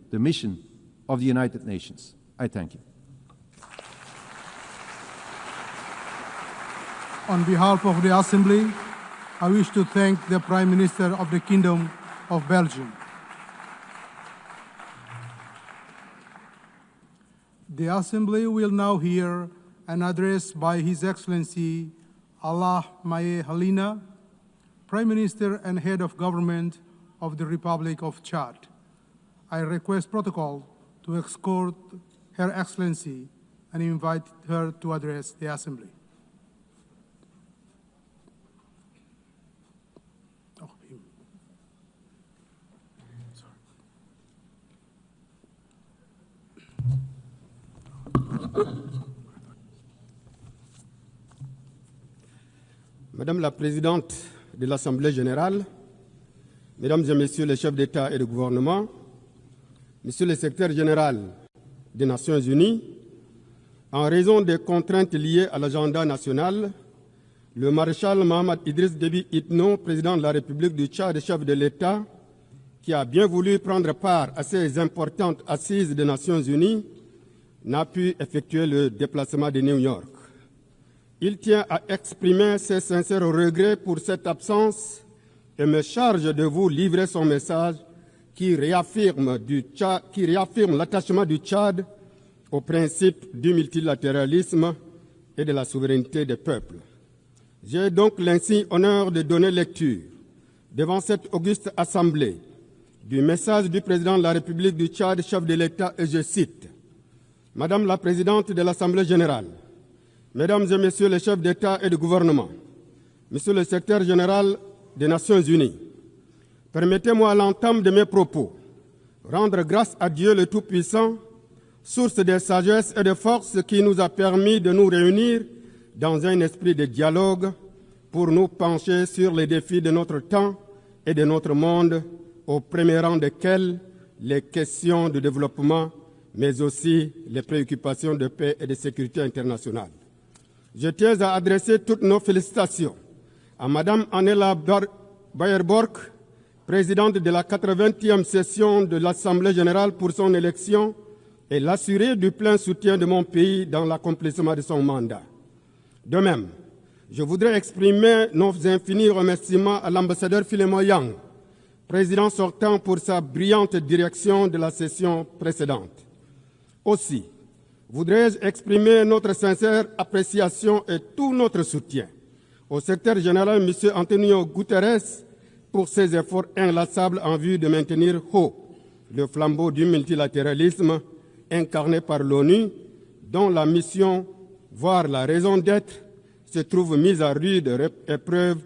the mission of the United Nations. I thank you. On behalf of the Assembly, I wish to thank the Prime Minister of the Kingdom of Belgium. The Assembly will now hear an address by His Excellency Allah Maye Halina, Prime Minister and Head of Government of the Republic of Chad. I request protocol to escort Her Excellency and invite her to address the Assembly. Madame la Présidente de l'Assemblée générale, Mesdames et Messieurs les chefs d'État et de gouvernement, Monsieur le Secrétaire général des Nations unies, en raison des contraintes liées à l'agenda national, le maréchal Mohamed Idriss Déby Itno, président de la République du Tchad et chef de l'État, qui a bien voulu prendre part à ces importantes assises des Nations unies, n'a pu effectuer le déplacement de New York. Il tient à exprimer ses sincères regrets pour cette absence et me charge de vous livrer son message qui réaffirme l'attachement du Tchad au principe du multilatéralisme et de la souveraineté des peuples. J'ai donc l'insigne honneur de donner lecture devant cette auguste assemblée du message du président de la République du Tchad, chef de l'État, et je cite: Madame la Présidente de l'Assemblée générale, Mesdames et Messieurs les chefs d'État et de gouvernement, Monsieur le Secrétaire général des Nations unies, permettez-moi à l'entame de mes propos rendre grâce à Dieu le Tout-Puissant, source de sagesse et de force qui nous a permis de nous réunir dans un esprit de dialogue pour nous pencher sur les défis de notre temps et de notre monde, au premier rang desquels les questions de développement, mais aussi les préoccupations de paix et de sécurité internationale. Je tiens à adresser toutes nos félicitations à Madame Annela Baerbock, présidente de la 80e session de l'Assemblée générale pour son élection, et l'assurer du plein soutien de mon pays dans l'accomplissement de son mandat. De même, je voudrais exprimer nos infinis remerciements à l'ambassadeur Philemon Yang, président sortant, pour sa brillante direction de la session précédente. Aussi, voudrais-je exprimer notre sincère appréciation et tout notre soutien au secrétaire général, M. Antonio Guterres, pour ses efforts inlassables en vue de maintenir haut le flambeau du multilatéralisme incarné par l'ONU, dont la mission, voire la raison d'être, se trouve mise à rude épreuve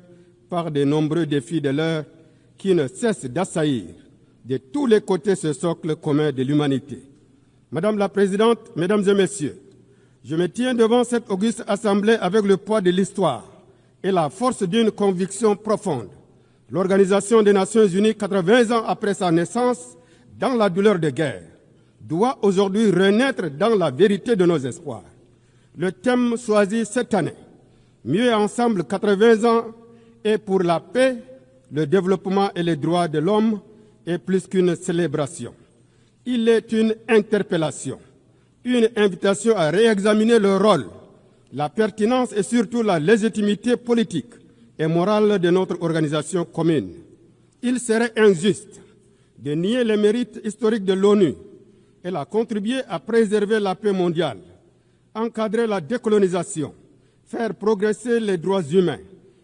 par de nombreux défis de l'heure qui ne cessent d'assaillir de tous les côtés ce socle commun de l'humanité. Madame la Présidente, Mesdames et Messieurs, je me tiens devant cette auguste assemblée avec le poids de l'histoire et la force d'une conviction profonde. L'Organisation des Nations Unies, 80 ans après sa naissance, dans la douleur de guerre, doit aujourd'hui renaître dans la vérité de nos espoirs. Le thème choisi cette année, Mieux ensemble 80 ans, est pour la paix, le développement et les droits de l'homme, est plus qu'une célébration. Il est une interpellation, une invitation à réexaminer le rôle, la pertinence et surtout la légitimité politique et morale de notre organisation commune. Il serait injuste de nier les mérites historiques de l'ONU. Elle a contribué à préserver la paix mondiale, encadrer la décolonisation, faire progresser les droits humains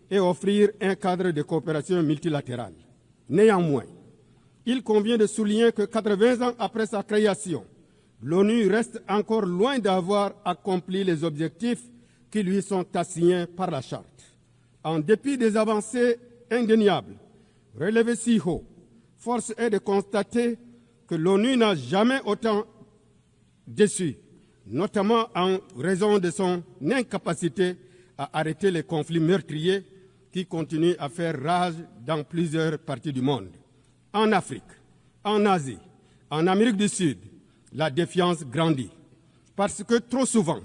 et offrir un cadre de coopération multilatérale. Néanmoins, il convient de souligner que 80 ans après sa création, l'ONU reste encore loin d'avoir accompli les objectifs qui lui sont assignés par la Charte. En dépit des avancées indéniables relevées si haut, force est de constater que l'ONU n'a jamais autant déçu, notamment en raison de son incapacité à arrêter les conflits meurtriers qui continuent à faire rage dans plusieurs parties du monde. En Afrique, en Asie, en Amérique du Sud, la défiance grandit. Parce que trop souvent,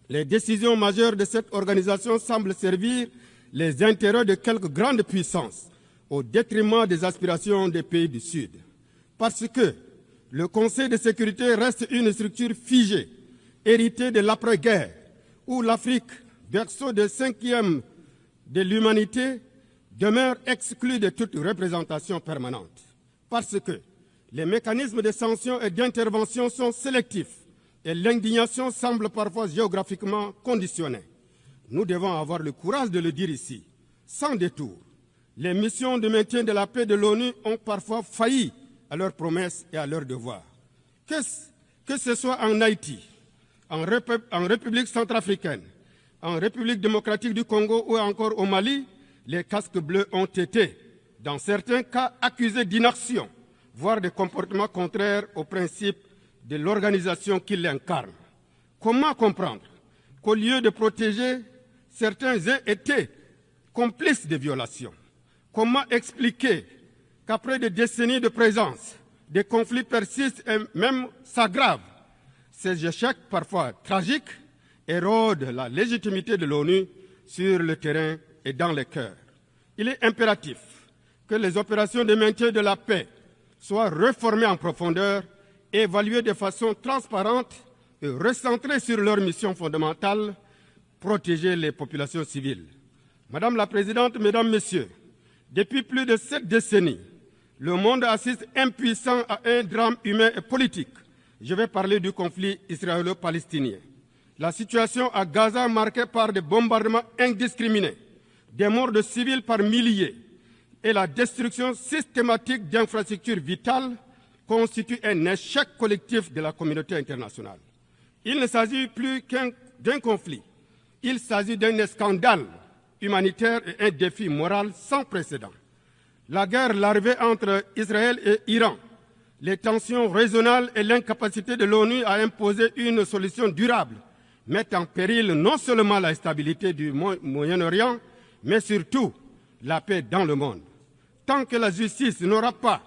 les décisions majeures de cette organisation semblent servir les intérêts de quelques grandes puissances au détriment des aspirations des pays du Sud. Parce que le Conseil de sécurité reste une structure figée, héritée de l'après-guerre, où l'Afrique, berceau de 5e de l'humanité, demeure exclue de toute représentation permanente. Parce que les mécanismes de sanction et d'intervention sont sélectifs et l'indignation semble parfois géographiquement conditionnée. Nous devons avoir le courage de le dire ici, sans détour. Les missions de maintien de la paix de l'ONU ont parfois failli à leurs promesses et à leurs devoirs. Que ce soit en Haïti, en République centrafricaine, en République démocratique du Congo ou encore au Mali, les casques bleus ont été, dans certains cas, accusés d'inaction, voire de comportements contraires aux principes de l'organisation qui l'incarne. Comment comprendre qu'au lieu de protéger, certains aient été complices de violations? Comment expliquer qu'après des décennies de présence, des conflits persistent et même s'aggravent? Ces échecs, parfois tragiques, érodent la légitimité de l'ONU sur le terrain et dans les cœurs. Il est impératif que les opérations de maintien de la paix soient réformées en profondeur, évaluées de façon transparente et recentrées sur leur mission fondamentale, protéger les populations civiles. Madame la Présidente, Mesdames, Messieurs, depuis plus de 7 décennies, le monde assiste impuissant à un drame humain et politique. Je vais parler du conflit israélo-palestinien. La situation à Gaza, marquée par des bombardements indiscriminés, des morts de civils par milliers et la destruction systématique d'infrastructures vitales, constitue un échec collectif de la communauté internationale. Il ne s'agit plus d'un conflit, il s'agit d'un scandale humanitaire et un défi moral sans précédent. La guerre larvée entre Israël et Iran, les tensions régionales et l'incapacité de l'ONU à imposer une solution durable mettent en péril non seulement la stabilité du Moyen-Orient, mais surtout la paix dans le monde. Tant que la justice n'aura pas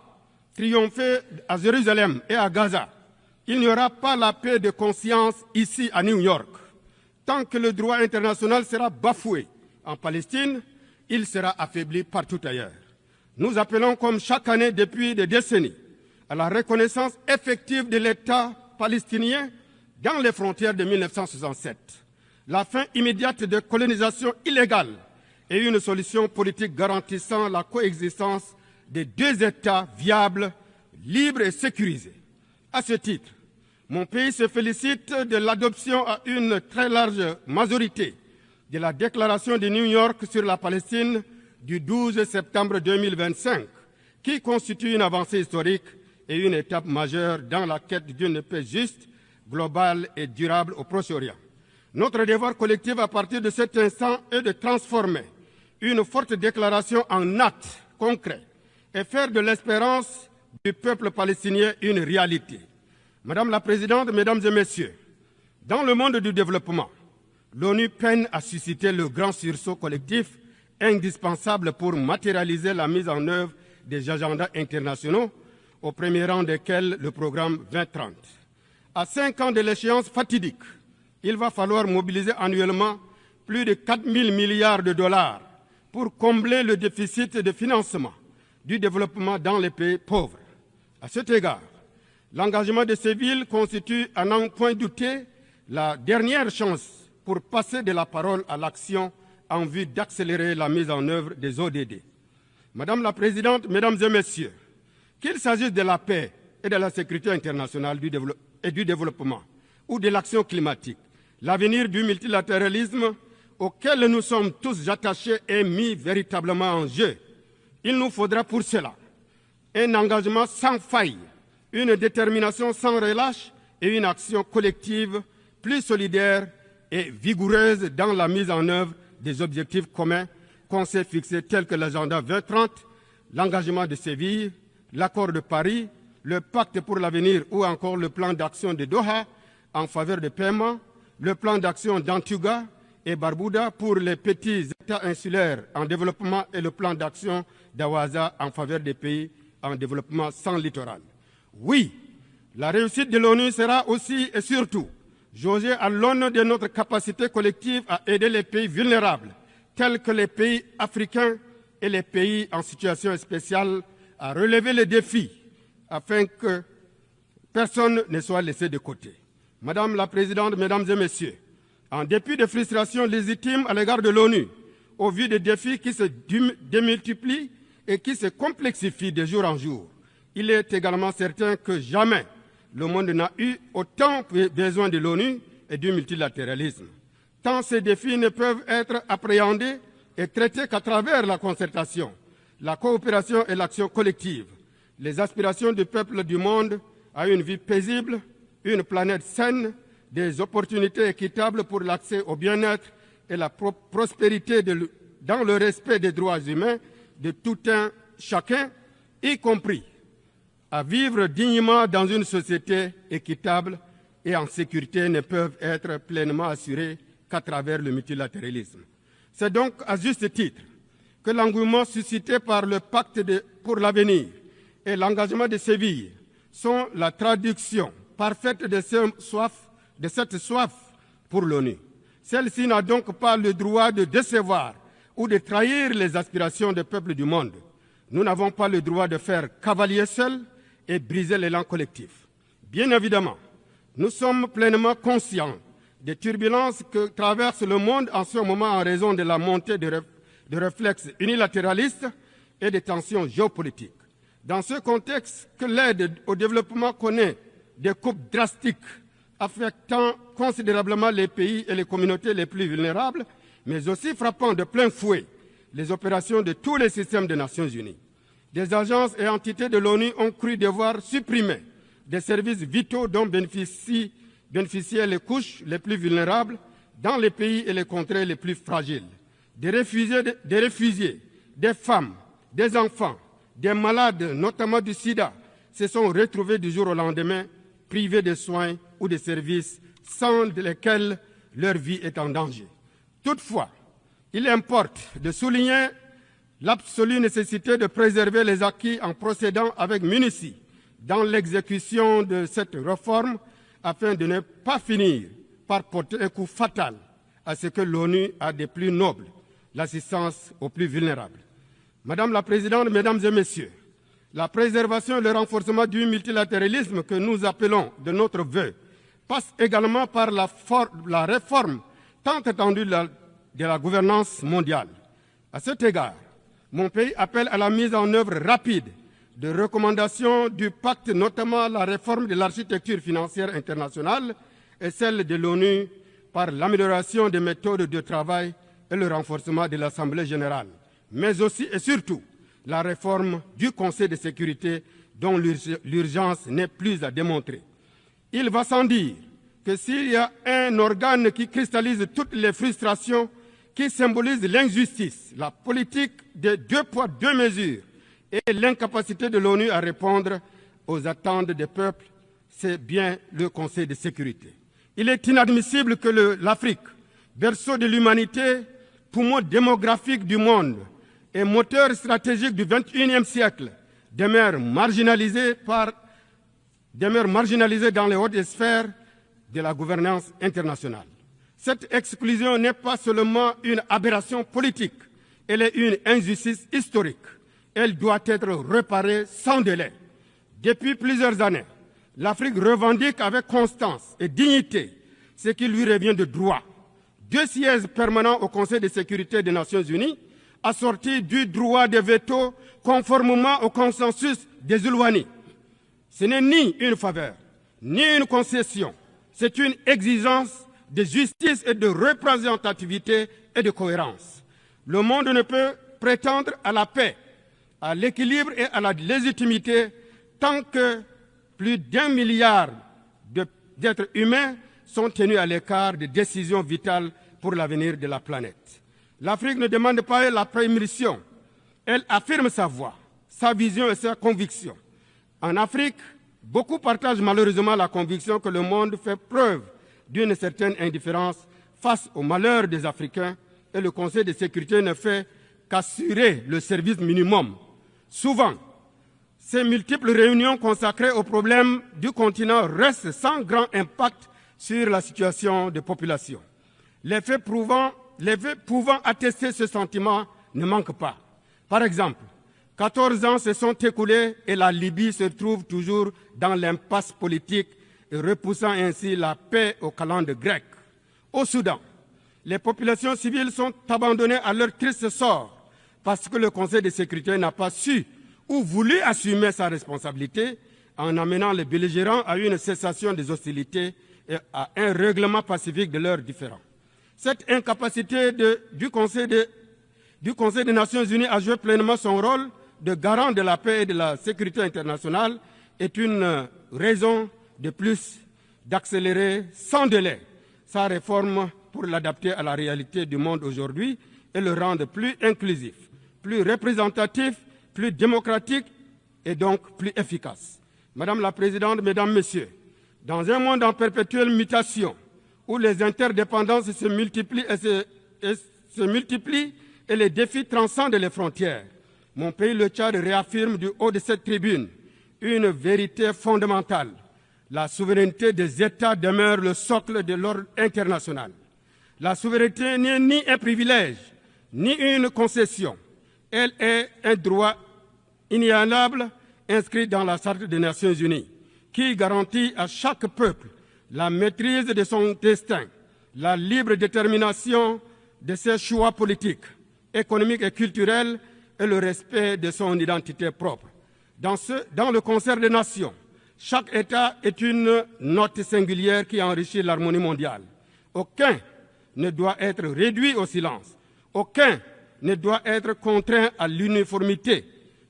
triomphé à Jérusalem et à Gaza, il n'y aura pas la paix de conscience ici à New York. Tant que le droit international sera bafoué en Palestine, il sera affaibli partout ailleurs. Nous appelons, comme chaque année depuis des décennies, à la reconnaissance effective de l'État palestinien dans les frontières de 1967, la fin immédiate de colonisation illégale et une solution politique garantissant la coexistence des 2 États viables, libres et sécurisés. À ce titre, mon pays se félicite de l'adoption à une très large majorité de la déclaration de New York sur la Palestine du 12 septembre 2025, qui constitue une avancée historique et une étape majeure dans la quête d'une paix juste, globale et durable au Proche-Orient. Notre devoir collectif à partir de cet instant est de transformer une forte déclaration en acte concret et faire de l'espérance du peuple palestinien une réalité. Madame la Présidente, Mesdames et Messieurs, dans le monde du développement, l'ONU peine à susciter le grand sursaut collectif indispensable pour matérialiser la mise en œuvre des agendas internationaux, au premier rang desquels le programme 2030. À 5 ans de l'échéance fatidique, il va falloir mobiliser annuellement plus de 4 000 milliards de dollars pour combler le déficit de financement du développement dans les pays pauvres. À cet égard, l'engagement de ces villes constitue, à n'en point douter, la dernière chance pour passer de la parole à l'action en vue d'accélérer la mise en œuvre des ODD. Madame la Présidente, Mesdames et Messieurs, qu'il s'agisse de la paix et de la sécurité internationale et du développement ou de l'action climatique, l'avenir du multilatéralisme auquel nous sommes tous attachés est mis véritablement en jeu. Il nous faudra pour cela un engagement sans faille, une détermination sans relâche et une action collective plus solidaire et vigoureuse dans la mise en œuvre des objectifs communs qu'on s'est fixés tels que l'agenda 2030, l'engagement de Séville, l'accord de Paris, le pacte pour l'avenir ou encore le plan d'action de Doha en faveur des paiements, le plan d'action d'Antigua et Barbuda pour les petits États insulaires en développement et le plan d'action d'Awaza en faveur des pays en développement sans littoral. Oui, la réussite de l'ONU sera aussi et surtout jaugée à l'aune de notre capacité collective à aider les pays vulnérables, tels que les pays africains et les pays en situation spéciale, à relever les défis afin que personne ne soit laissé de côté. Madame la Présidente, Mesdames et Messieurs, en dépit des frustrations légitimes à l'égard de l'ONU, au vu des défis qui se démultiplient et qui se complexifient de jour en jour, il est également certain que jamais le monde n'a eu autant besoin de l'ONU et du multilatéralisme. Tant ces défis ne peuvent être appréhendés et traités qu'à travers la concertation, la coopération et l'action collective. Les aspirations du peuple du monde à une vie paisible, une planète saine, des opportunités équitables pour l'accès au bien-être et la prospérité dans le respect des droits humains de tout un chacun, y compris à vivre dignement dans une société équitable et en sécurité, ne peuvent être pleinement assurées qu'à travers le multilatéralisme. C'est donc à juste titre que l'engouement suscité par le pacte pour l'avenir et l'engagement de Séville sont la traduction parfaite de cette soif pour l'ONU. Celle-ci n'a donc pas le droit de décevoir ou de trahir les aspirations des peuples du monde. Nous n'avons pas le droit de faire cavalier seul et briser l'élan collectif. Bien évidemment, nous sommes pleinement conscients des turbulences que traverse le monde en ce moment en raison de la montée de réflexes unilatéralistes et des tensions géopolitiques. Dans ce contexte que l'aide au développement connaît des coupes drastiques affectant considérablement les pays et les communautés les plus vulnérables, mais aussi frappant de plein fouet les opérations de tous les systèmes des Nations Unies. Des agences et entités de l'ONU ont cru devoir supprimer des services vitaux dont bénéficiaient les couches les plus vulnérables dans les pays et les contrées les plus fragiles. Des réfugiés, des femmes, des enfants, des malades, notamment du sida, se sont retrouvés du jour au lendemain privés de soins ou de services sans lesquels leur vie est en danger. Toutefois, il importe de souligner l'absolue nécessité de préserver les acquis en procédant avec minutie dans l'exécution de cette réforme afin de ne pas finir par porter un coup fatal à ce que l'ONU a de plus noble, l'assistance aux plus vulnérables. Madame la Présidente, Mesdames et Messieurs, la préservation et le renforcement du multilatéralisme que nous appelons de notre vœu passe également par la réforme tant attendue de la gouvernance mondiale. À cet égard, mon pays appelle à la mise en œuvre rapide de recommandations du pacte, notamment la réforme de l'architecture financière internationale et celle de l'ONU par l'amélioration des méthodes de travail et le renforcement de l'Assemblée générale, mais aussi et surtout la réforme du Conseil de sécurité dont l'urgence n'est plus à démontrer. Il va sans dire que s'il y a un organe qui cristallise toutes les frustrations, qui symbolise l'injustice, la politique de 2 poids 2 mesures et l'incapacité de l'ONU à répondre aux attentes des peuples, c'est bien le Conseil de sécurité. Il est inadmissible que l'Afrique, berceau de l'humanité, poumon démographique du monde et moteur stratégique du XXIe siècle, demeure marginalisée dans les hautes sphères de la gouvernance internationale. Cette exclusion n'est pas seulement une aberration politique, elle est une injustice historique. Elle doit être réparée sans délai. Depuis plusieurs années, l'Afrique revendique avec constance et dignité ce qui lui revient de droit. 2 sièges permanents au Conseil de sécurité des Nations Unies, assortis du droit de veto conformément au consensus des Ulwani. Ce n'est ni une faveur, ni une concession, c'est une exigence de justice et de représentativité et de cohérence. Le monde ne peut prétendre à la paix, à l'équilibre et à la légitimité tant que plus d'1 milliard d'êtres humains sont tenus à l'écart des décisions vitales pour l'avenir de la planète. L'Afrique ne demande pas la permission, elle affirme sa voix, sa vision et sa conviction. En Afrique, beaucoup partagent malheureusement la conviction que le monde fait preuve d'une certaine indifférence face aux malheurs des Africains et le Conseil de sécurité ne fait qu'assurer le service minimum. Souvent, ces multiples réunions consacrées aux problèmes du continent restent sans grand impact sur la situation des populations. Les faits pouvant attester ce sentiment ne manquent pas. Par exemple, 14 ans se sont écoulés et la Libye se trouve toujours dans l'impasse politique et repoussant ainsi la paix aux calendes grecques. Au Soudan, les populations civiles sont abandonnées à leur triste sort parce que le Conseil de sécurité n'a pas su ou voulu assumer sa responsabilité en amenant les belligérants à une cessation des hostilités et à un règlement pacifique de leurs différends. Cette incapacité du Conseil des Nations Unies à jouer pleinement son rôle de garant de la paix et de la sécurité internationale est une raison de plus d'accélérer sans délai sa réforme pour l'adapter à la réalité du monde aujourd'hui et le rendre plus inclusif, plus représentatif, plus démocratique et donc plus efficace. Madame la Présidente, Mesdames, Messieurs, dans un monde en perpétuelle mutation, où les interdépendances se multiplient et les défis transcendent les frontières, mon pays, le Tchad, réaffirme du haut de cette tribune une vérité fondamentale. La souveraineté des États demeure le socle de l'ordre international. La souveraineté n'est ni un privilège, ni une concession. Elle est un droit inaliénable inscrit dans la Charte des Nations Unies, qui garantit à chaque peuple la maîtrise de son destin, la libre détermination de ses choix politiques, économiques et culturels et le respect de son identité propre. Dans le concert des nations, chaque État est une note singulière qui enrichit l'harmonie mondiale. Aucun ne doit être réduit au silence. Aucun ne doit être contraint à l'uniformité.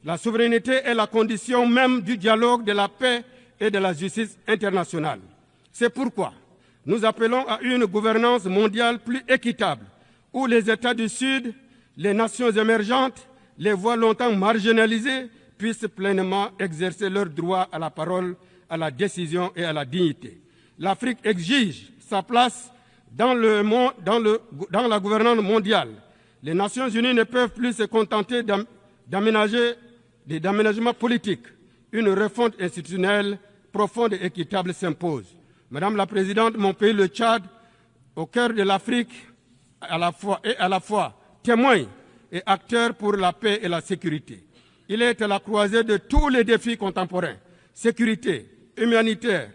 La souveraineté est la condition même du dialogue, de la paix et de la justice internationale. C'est pourquoi nous appelons à une gouvernance mondiale plus équitable, où les États du Sud, les nations émergentes, les voix longtemps marginalisées puissent pleinement exercer leur droit à la parole, à la décision et à la dignité. L'Afrique exige sa place dans la gouvernance mondiale. Les Nations Unies ne peuvent plus se contenter d'aménagements politiques. Une refonte institutionnelle profonde et équitable s'impose. Madame la Présidente, mon pays, le Tchad, au cœur de l'Afrique, à la fois témoin et acteur pour la paix et la sécurité. Il est à la croisée de tous les défis contemporains, sécurité, humanitaire,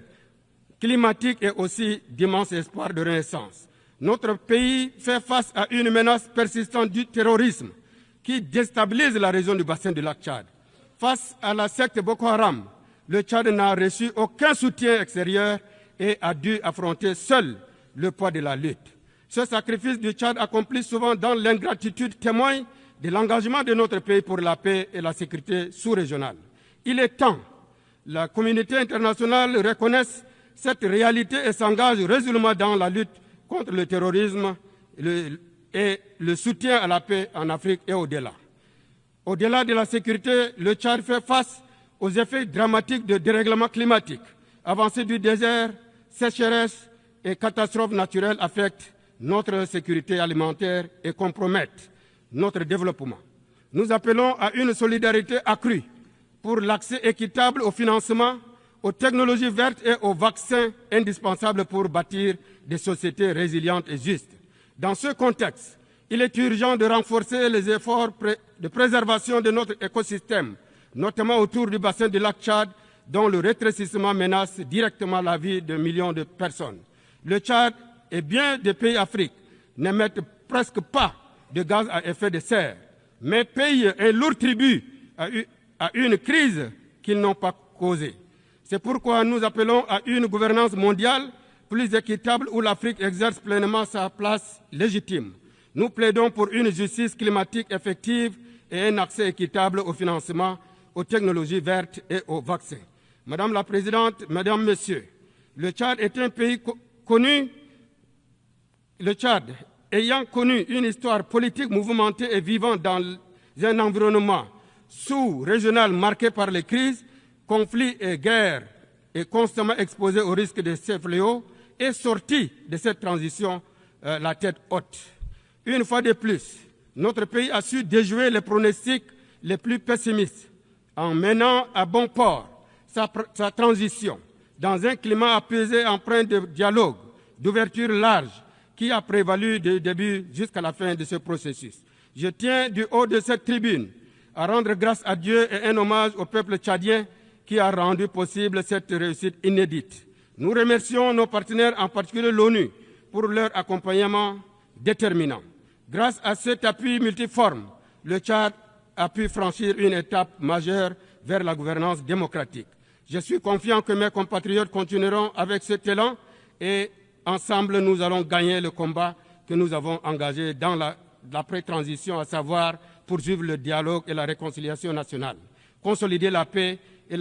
climatique et aussi d'immenses espoirs de renaissance. Notre pays fait face à une menace persistante du terrorisme qui déstabilise la région du bassin du lac Tchad. Face à la secte Boko Haram, le Tchad n'a reçu aucun soutien extérieur et a dû affronter seul le poids de la lutte. Ce sacrifice du Tchad accompli souvent dans l'ingratitude témoigne de l'engagement de notre pays pour la paix et la sécurité sous-régionale. Il est temps que la communauté internationale reconnaisse cette réalité et s'engage résolument dans la lutte contre le terrorisme et le soutien à la paix en Afrique et au-delà. Au-delà de la sécurité, le Tchad fait face aux effets dramatiques de dérèglement climatique. Avancée du désert, sécheresse et catastrophes naturelles affectent notre sécurité alimentaire et compromettent notre développement. Nous appelons à une solidarité accrue pour l'accès équitable au financement, aux technologies vertes et aux vaccins indispensables pour bâtir des sociétés résilientes et justes. Dans ce contexte, il est urgent de renforcer les efforts de préservation de notre écosystème, notamment autour du bassin du lac Tchad, dont le rétrécissement menace directement la vie de millions de personnes. Le Tchad et bien des pays d'Afrique n'émettent presque pas de gaz à effet de serre, mais payent un lourd tribut à une crise qu'ils n'ont pas causée. C'est pourquoi nous appelons à une gouvernance mondiale plus équitable où l'Afrique exerce pleinement sa place légitime. Nous plaidons pour une justice climatique effective et un accès équitable au financement, aux technologies vertes et aux vaccins. Madame la Présidente, Mesdames, Messieurs, le Tchad est un pays connu. Le Tchad, ayant connu une histoire politique mouvementée et vivant dans un environnement sous-régional marqué par les crises, conflits et guerres, et constamment exposé au risque de ces fléaux, est sorti de cette transition la tête haute. Une fois de plus, notre pays a su déjouer les pronostics les plus pessimistes en menant à bon port sa transition dans un climat apaisé empreint de dialogue, d'ouverture large, qui a prévalu du début jusqu'à la fin de ce processus. Je tiens du haut de cette tribune à rendre grâce à Dieu et un hommage au peuple tchadien qui a rendu possible cette réussite inédite. Nous remercions nos partenaires, en particulier l'ONU, pour leur accompagnement déterminant. Grâce à cet appui multiforme, le Tchad a pu franchir une étape majeure vers la gouvernance démocratique. Je suis confiant que mes compatriotes continueront avec cet élan et ensemble nous allons gagner le combat que nous avons engagé dans l'après-transition, à savoir poursuivre le dialogue et la réconciliation nationale, consolider la paix et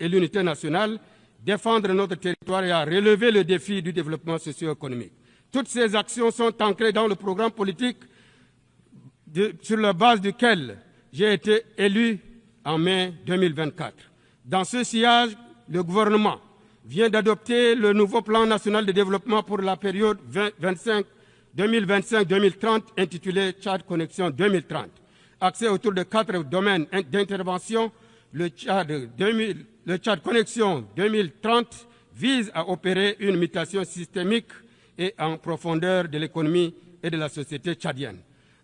l'unité nationale, défendre notre territoire et à relever le défi du développement socio-économique. Toutes ces actions sont ancrées dans le programme politique sur la base duquel j'ai été élu en mai 2024. Dans ce sillage, le gouvernement vient d'adopter le nouveau plan national de développement pour la période 2025-2030 intitulé Tchad Connexion 2030. Axé autour de 4 domaines d'intervention, le Tchad Connexion 2030 vise à opérer une mutation systémique et en profondeur de l'économie et de la société tchadienne.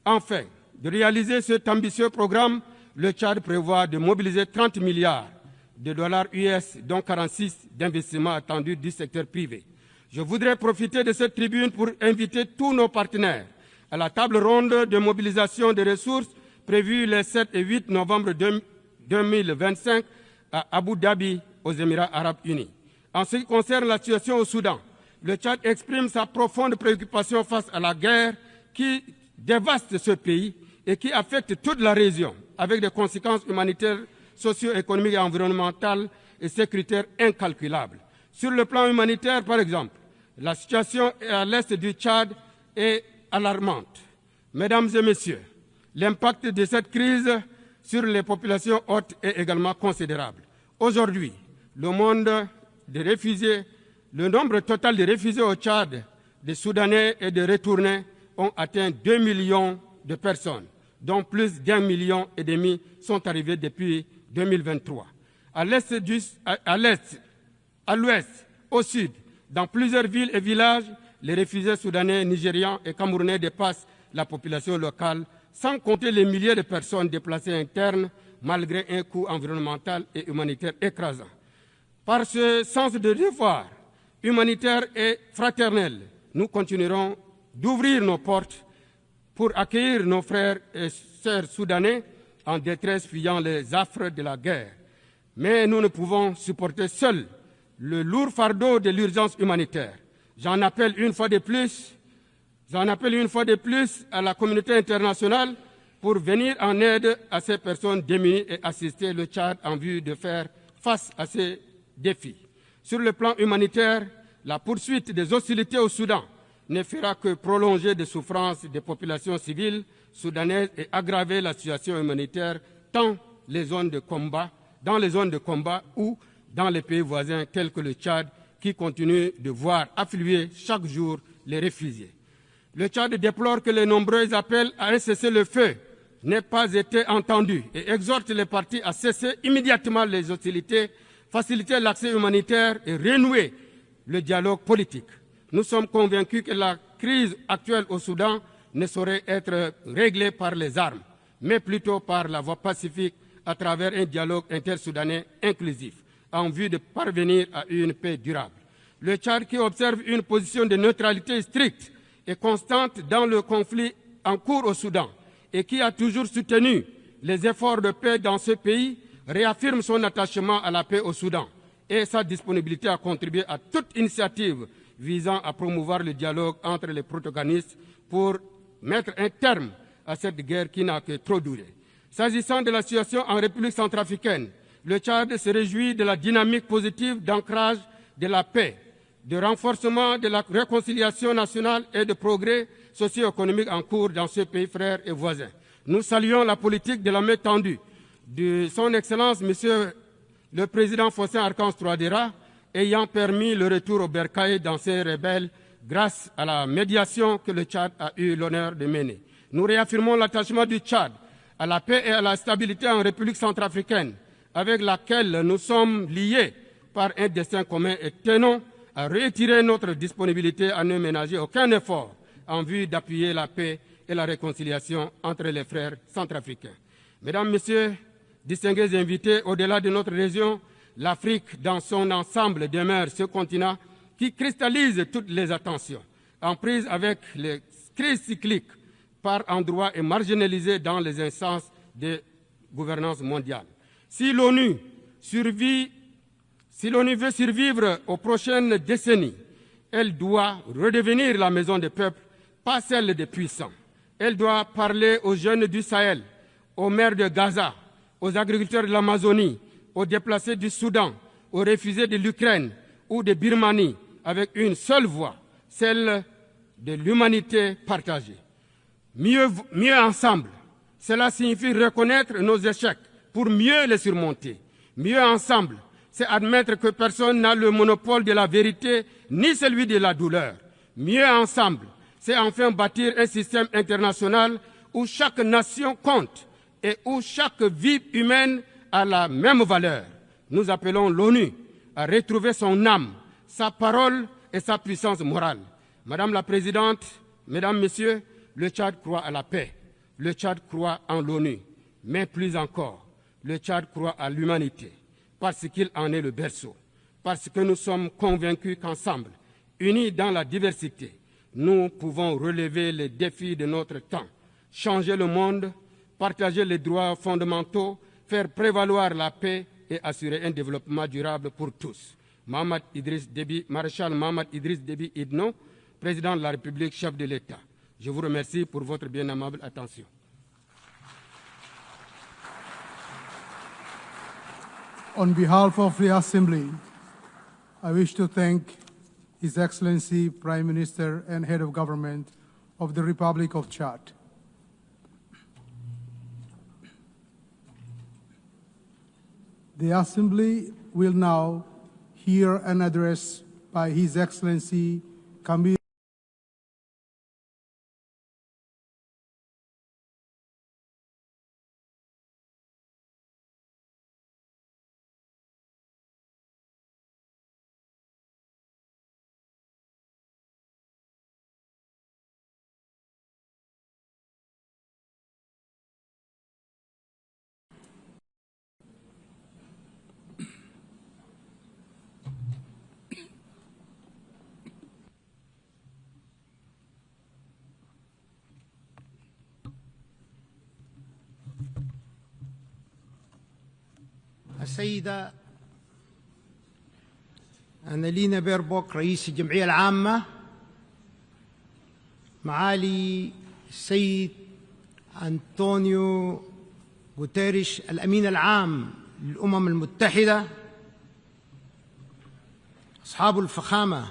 Enfin, de réaliser cet ambitieux programme, le Tchad prévoit de mobiliser 30 milliards de dollars US, dont 46 d'investissements attendus du secteur privé. Je voudrais profiter de cette tribune pour inviter tous nos partenaires à la table ronde de mobilisation des ressources prévue les 7 et 8 novembre 2025 à Abu Dhabi, aux Émirats arabes unis. En ce qui concerne la situation au Soudan, le Tchad exprime sa profonde préoccupation face à la guerre qui dévaste ce pays et qui affecte toute la région, avec des conséquences humanitaires, socio-économiques et environnementales et sécuritaires incalculables. Sur le plan humanitaire, par exemple, la situation à l'est du Tchad est alarmante. Mesdames et messieurs, l'impact de cette crise sur les populations hôtes est également considérable. Aujourd'hui, le nombre total de réfugiés au Tchad, de Soudanais et de retournés, ont atteint 2 millions de personnes, dont plus d'1,5 million sont arrivés depuis 2023. À l'est, à l'ouest, au sud, dans plusieurs villes et villages, les réfugiés soudanais, nigérians et camerounais dépassent la population locale, sans compter les milliers de personnes déplacées internes, malgré un coût environnemental et humanitaire écrasant. Par ce sens de devoir humanitaire et fraternel, nous continuerons d'ouvrir nos portes pour accueillir nos frères et sœurs soudanais en détresse fuyant les affres de la guerre. Mais nous ne pouvons supporter seuls le lourd fardeau de l'urgence humanitaire. J'en appelle une fois de plus à la communauté internationale pour venir en aide à ces personnes démunies et assister le Tchad en vue de faire face à ces défis. Sur le plan humanitaire, la poursuite des hostilités au Soudan ne fera que prolonger les souffrances des populations civiles soudanaises et aggraver la situation humanitaire tant dans les zones de combat ou dans les pays voisins tels que le Tchad, qui continue de voir affluer chaque jour les réfugiés. Le Tchad déplore que les nombreux appels à un cessez-le-feu n'aient pas été entendus et exhorte les parties à cesser immédiatement les hostilités, faciliter l'accès humanitaire et renouer le dialogue politique. Nous sommes convaincus que la crise actuelle au Soudan ne saurait être réglée par les armes, mais plutôt par la voie pacifique à travers un dialogue intersoudanais inclusif, en vue de parvenir à une paix durable. Le Tchad, qui observe une position de neutralité stricte et constante dans le conflit en cours au Soudan et qui a toujours soutenu les efforts de paix dans ce pays, réaffirme son attachement à la paix au Soudan et sa disponibilité à contribuer à toute initiative visant à promouvoir le dialogue entre les protagonistes pour mettre un terme à cette guerre qui n'a que trop duré. S'agissant de la situation en République centrafricaine, le Tchad se réjouit de la dynamique positive d'ancrage de la paix, de renforcement de la réconciliation nationale et de progrès socio-économique en cours dans ce pays frère et voisin. Nous saluons la politique de la main tendue de son Excellence, Monsieur le Président Faustin Archange Touadéra, ayant permis le retour au bercail d'anciens rebelles grâce à la médiation que le Tchad a eu l'honneur de mener. Nous réaffirmons l'attachement du Tchad à la paix et à la stabilité en République centrafricaine, avec laquelle nous sommes liés par un destin commun et tenons à retirer notre disponibilité à ne ménager aucun effort en vue d'appuyer la paix et la réconciliation entre les frères centrafricains. Mesdames, Messieurs, distingués invités, au-delà de notre région, l'Afrique dans son ensemble demeure ce continent qui cristallise toutes les attentions, en prise avec les crises cycliques par endroits et marginalisé dans les instances de gouvernance mondiale. Si l'ONU veut survivre aux prochaines décennies, elle doit redevenir la maison des peuples, pas celle des puissants. Elle doit parler aux jeunes du Sahel, aux maires de Gaza, aux agriculteurs de l'Amazonie, aux déplacés du Soudan, aux réfugiés de l'Ukraine ou de Birmanie, avec une seule voix, celle de l'humanité partagée. Mieux ensemble, cela signifie reconnaître nos échecs pour mieux les surmonter. Mieux ensemble, c'est admettre que personne n'a le monopole de la vérité ni celui de la douleur. Mieux ensemble, c'est enfin bâtir un système international où chaque nation compte et où chaque vie humaine a la même valeur. Nous appelons l'ONU à retrouver son âme, sa parole et sa puissance morale. Madame la Présidente, Mesdames, Messieurs, le Tchad croit à la paix, le Tchad croit en l'ONU, mais plus encore, le Tchad croit à l'humanité, parce qu'il en est le berceau, parce que nous sommes convaincus qu'ensemble, unis dans la diversité, nous pouvons relever les défis de notre temps, changer le monde, partager les droits fondamentaux, faire prévaloir la paix et assurer un développement durable pour tous. Maréchal Mohamed Idriss Déby Itno, Président de la République, chef de l'État. Je vous remercie pour votre bien aimable attention. On behalf of the Assembly, I wish to thank His Excellency Prime Minister and Head of Government of the Republic of Chad. The Assembly will now hear an address by His Excellency Camille السيدة أنالينا بيربوك رئيس الجمعية العامة، معالي السيد أنطونيو غوتيريش الأمين العام للأمم المتحدة، أصحاب الفخامة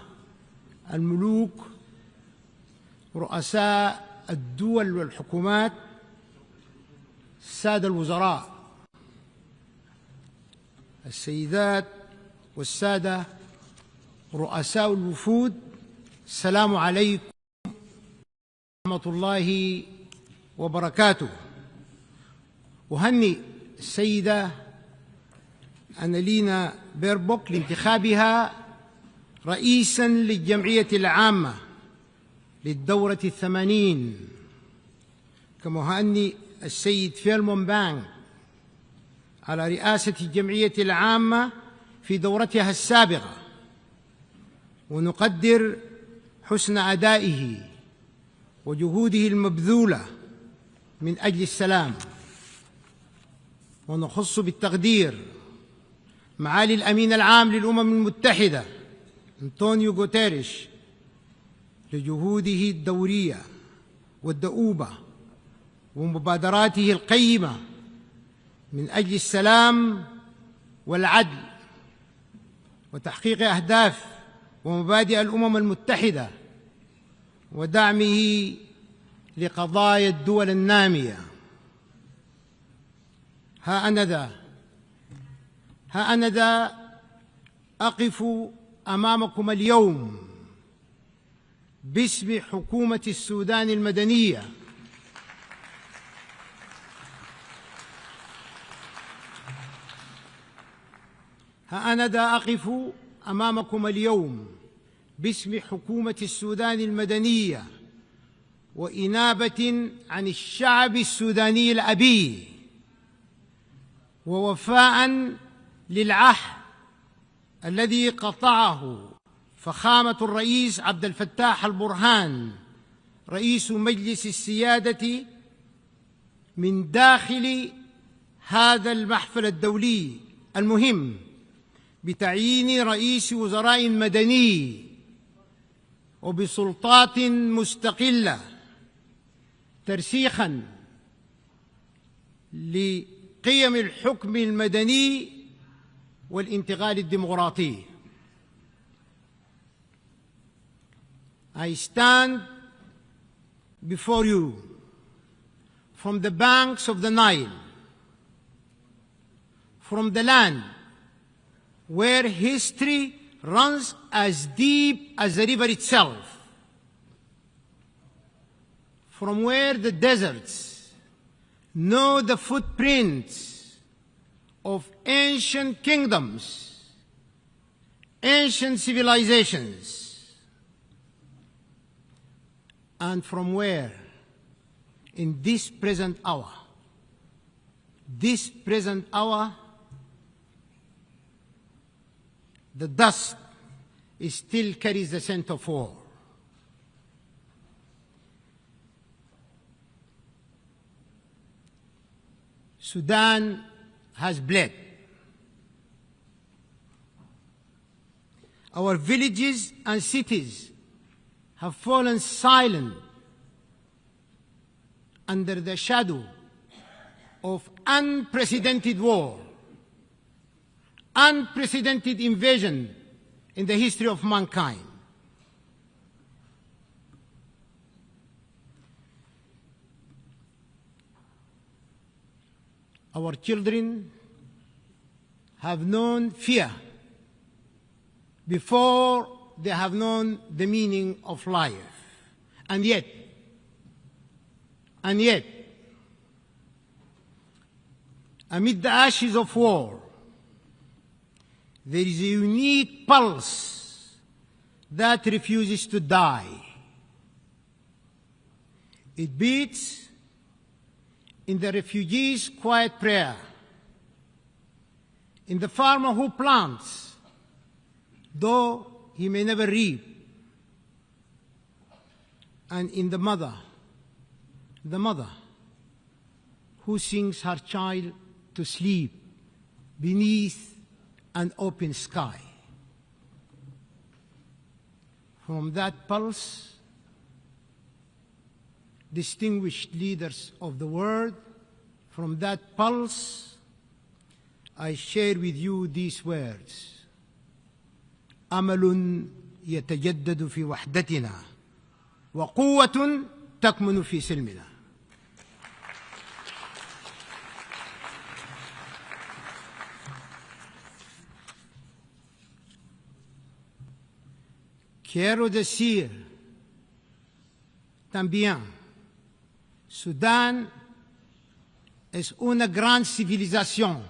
الملوك، رؤساء الدول والحكومات، السادة الوزراء، السيدات والسادة رؤساء الوفود، السلام عليكم ورحمة الله وبركاته. أهنئ السيدة أنالينا بيربوك لانتخابها رئيساً للجمعية العامة للدورة 80، كما أهنئ السيد فيلمون بانغ على رئاسة الجمعية العامة في دورتها السابقة، ونقدر حسن أدائه وجهوده المبذولة من أجل السلام. ونخص بالتقدير معالي الأمين العام للأمم المتحدة أنطونيو غوتيريش لجهوده الدورية والدؤوبة ومبادراته القيمة من أجل السلام والعدل وتحقيق أهداف ومبادئ الأمم المتحدة ودعمه لقضايا الدول النامية. ها أنا ذا أقف أمامكم اليوم باسم حكومة السودان المدنية أقف أمامكم اليوم باسم حكومة السودان المدنية وإنابة عن الشعب السوداني الأبي ووفاء للعهد الذي قطعه فخامة الرئيس عبد الفتاح البرهان رئيس مجلس السيادة من داخل هذا المحفل الدولي المهم بتعيين رئيس وزراء مدني وبسلطات مستقلة ترسيخاً لقيم الحكم المدني والانتقال الديمقراطي. I stand before you from the banks of the Nile, from the land where history runs as deep as the river itself, from where the deserts know the footprints of ancient kingdoms, ancient civilizations, and from where, in this present hour, the dust still carries the scent of war. Sudan has bled. Our villages and cities have fallen silent under the shadow of unprecedented war, unprecedented invasion in the history of mankind. Our children have known fear before they have known the meaning of life. And yet, amid the ashes of war, there is a unique pulse that refuses to die. It beats in the refugee's quiet prayer, in the farmer who plants, though he may never reap, and in the mother who sings her child to sleep beneath an open sky. From that pulse, distinguished leaders of the world, from that pulse, I share with you these words. أمل يتجدد في وحدتنا وقوة تكمن في سلمنا. Quiero decir también, Sudán es una gran civilización.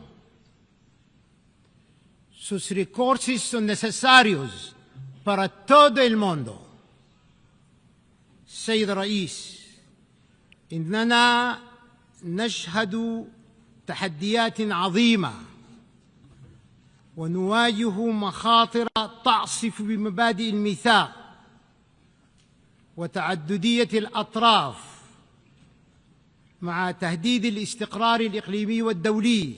Sus recursos son necesarios para todo el mundo. سيد الرئيس، إننا نشهد تحديات عظيمة ونواجه مخاطر تعصف بمبادئ الميثاق وتعددية الأطراف مع تهديد الاستقرار الإقليمي والدولي،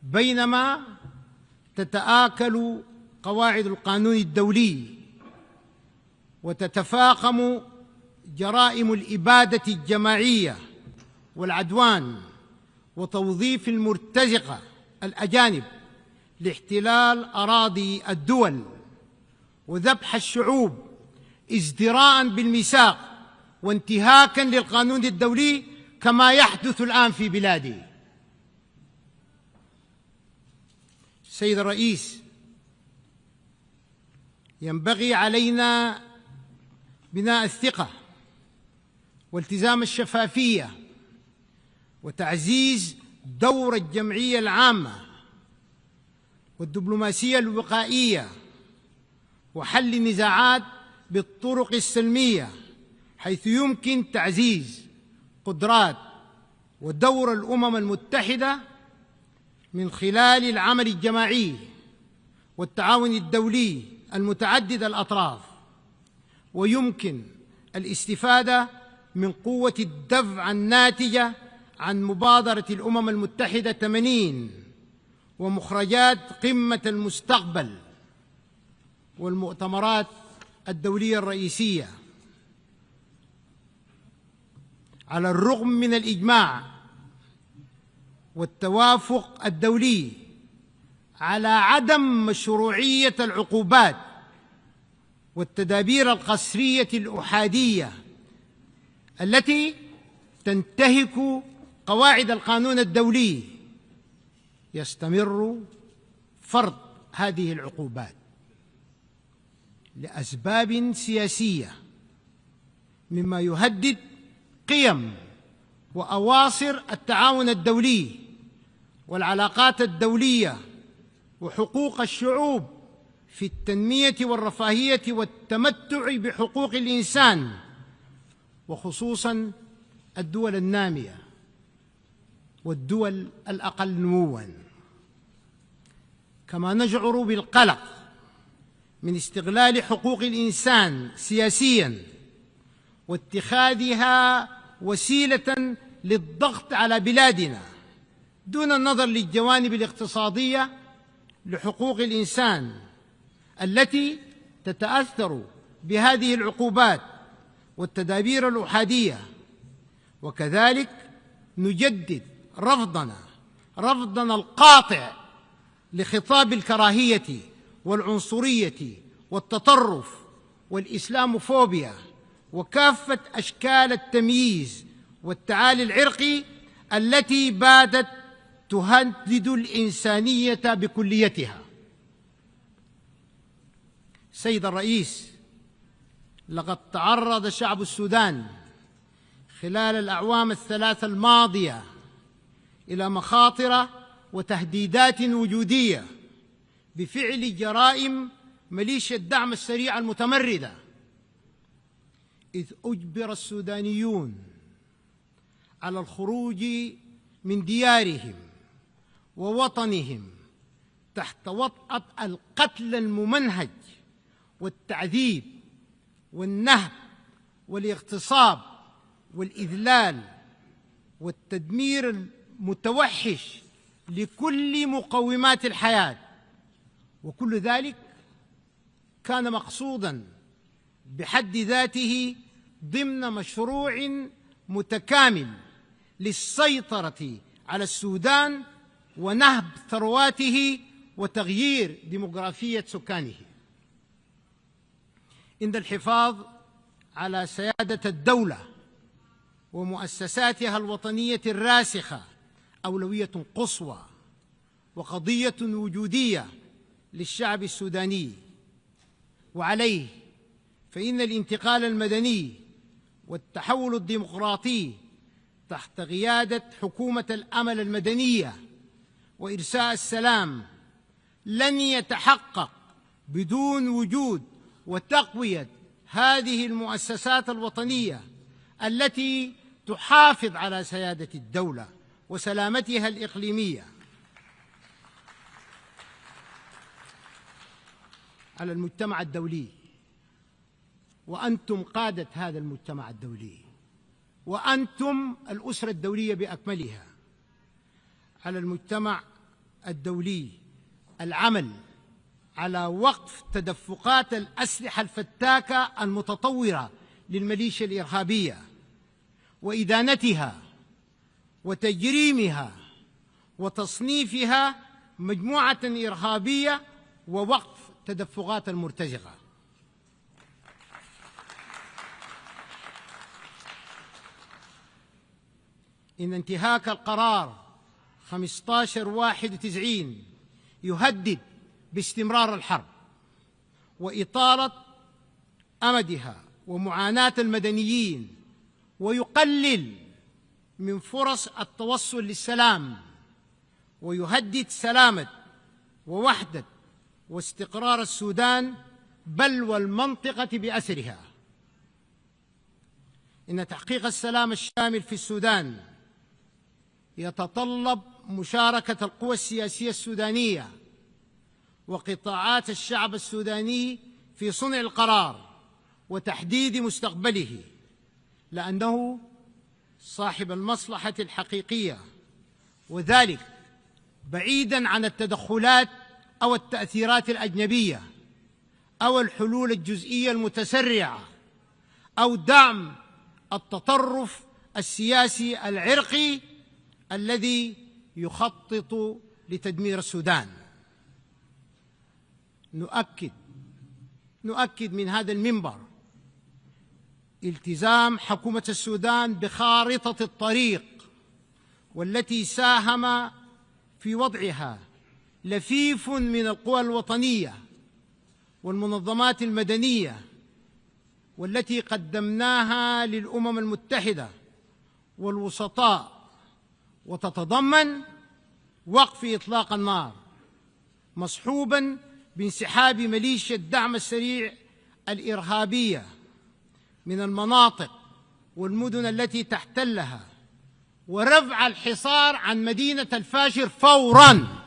بينما تتآكل قواعد القانون الدولي وتتفاقم جرائم الإبادة الجماعية والعدوان وتوظيف المرتزقة الأجانب لاحتلال أراضي الدول وذبح الشعوب ازدراء بالميثاق وانتهاكا للقانون الدولي كما يحدث الآن في بلادي. سيد الرئيس، ينبغي علينا بناء الثقة والتزام الشفافية وتعزيز دور الجمعية العامة والدبلوماسية الوقائية وحل النزاعات بالطرق السلمية، حيث يمكن تعزيز قدرات ودور الأمم المتحدة من خلال العمل الجماعي والتعاون الدولي المتعدد الأطراف، ويمكن الاستفادة من قوة الدفع الناتجة عن مبادرة الأمم المتحدة 80 ومخرجات قمة المستقبل والمؤتمرات الدولية الرئيسية. على الرغم من الإجماع والتوافق الدولي على عدم مشروعية العقوبات والتدابير القسرية الأحادية التي تنتهك قواعد القانون الدولي، يستمر فرض هذه العقوبات لأسباب سياسية، مما يهدد قيم وأواصر التعاون الدولي والعلاقات الدولية وحقوق الشعوب في التنمية والرفاهية والتمتع بحقوق الإنسان، وخصوصاً الدول النامية والدول الأقل نمواً. كما نشعر بالقلق من استغلال حقوق الإنسان سياسياً واتخاذها وسيلة للضغط على بلادنا دون النظر للجوانب الاقتصادية لحقوق الإنسان التي تتأثر بهذه العقوبات والتدابير الأحادية. وكذلك نجدد رفضنا القاطع لخطاب الكراهية والعنصرية والتطرف والإسلاموفوبيا وكافة أشكال التمييز والتعالي العرقي التي باتت تهدد الإنسانية بكليتها. سيد الرئيس، لقد تعرض شعب السودان خلال الأعوام الثلاث الماضية إلى مخاطر وتهديدات وجودية بفعل جرائم ميليشيا الدعم السريع المتمردة، إذ أجبر السودانيون على الخروج من ديارهم ووطنهم تحت وطأة القتل الممنهج والتعذيب والنهب والاغتصاب والإذلال والتدمير المتوحش لكل مقومات الحياة. وكل ذلك كان مقصوداً بحد ذاته ضمن مشروع متكامل للسيطرة على السودان ونهب ثرواته وتغيير ديموغرافية سكانه. إن الحفاظ على سيادة الدولة ومؤسساتها الوطنية الراسخة أولوية قصوى وقضية وجودية للشعب السوداني، وعليه فإن الانتقال المدني والتحول الديمقراطي تحت قيادة حكومة الأمل المدنية وإرساء السلام لن يتحقق بدون وجود وتقوية هذه المؤسسات الوطنية التي تحافظ على سيادة الدولة وسلامتها الإقليمية. على المجتمع الدولي، وأنتم قادة هذا المجتمع الدولي وأنتم الأسرة الدولية بأكملها، على المجتمع الدولي العمل على وقف تدفقات الأسلحة الفتاكة المتطورة للميليشيا الإرهابية وإدانتها وتجريمها وتصنيفها مجموعة إرهابية ووقف تدفقات المرتزقة. إن انتهاك القرار 15/91 يهدد باستمرار الحرب وإطالة أمدها ومعاناة المدنيين، ويقلل من فرص التوصل للسلام، ويهدد سلامة ووحدة واستقرار السودان بل والمنطقة بأسرها. إن تحقيق السلام الشامل في السودان يتطلب مشاركة القوى السياسية السودانية وقطاعات الشعب السوداني في صنع القرار وتحديد مستقبله، لأنه صاحب المصلحة الحقيقية، وذلك بعيداً عن التدخلات أو التأثيرات الأجنبية أو الحلول الجزئية المتسرعة أو دعم التطرف السياسي العرقي الذي يخطط لتدمير السودان. نؤكد من هذا المنبر التزام حكومة السودان بخارطة الطريق والتي ساهم في وضعها لفيف من القوى الوطنية والمنظمات المدنية، والتي قدمناها للأمم المتحدة والوسطاء، وتتضمن وقف إطلاق النار مصحوباً بانسحاب ميليشيا الدعم السريع الإرهابية من المناطق والمدن التي تحتلها، ورفع الحصار عن مدينة الفاشر فوراً،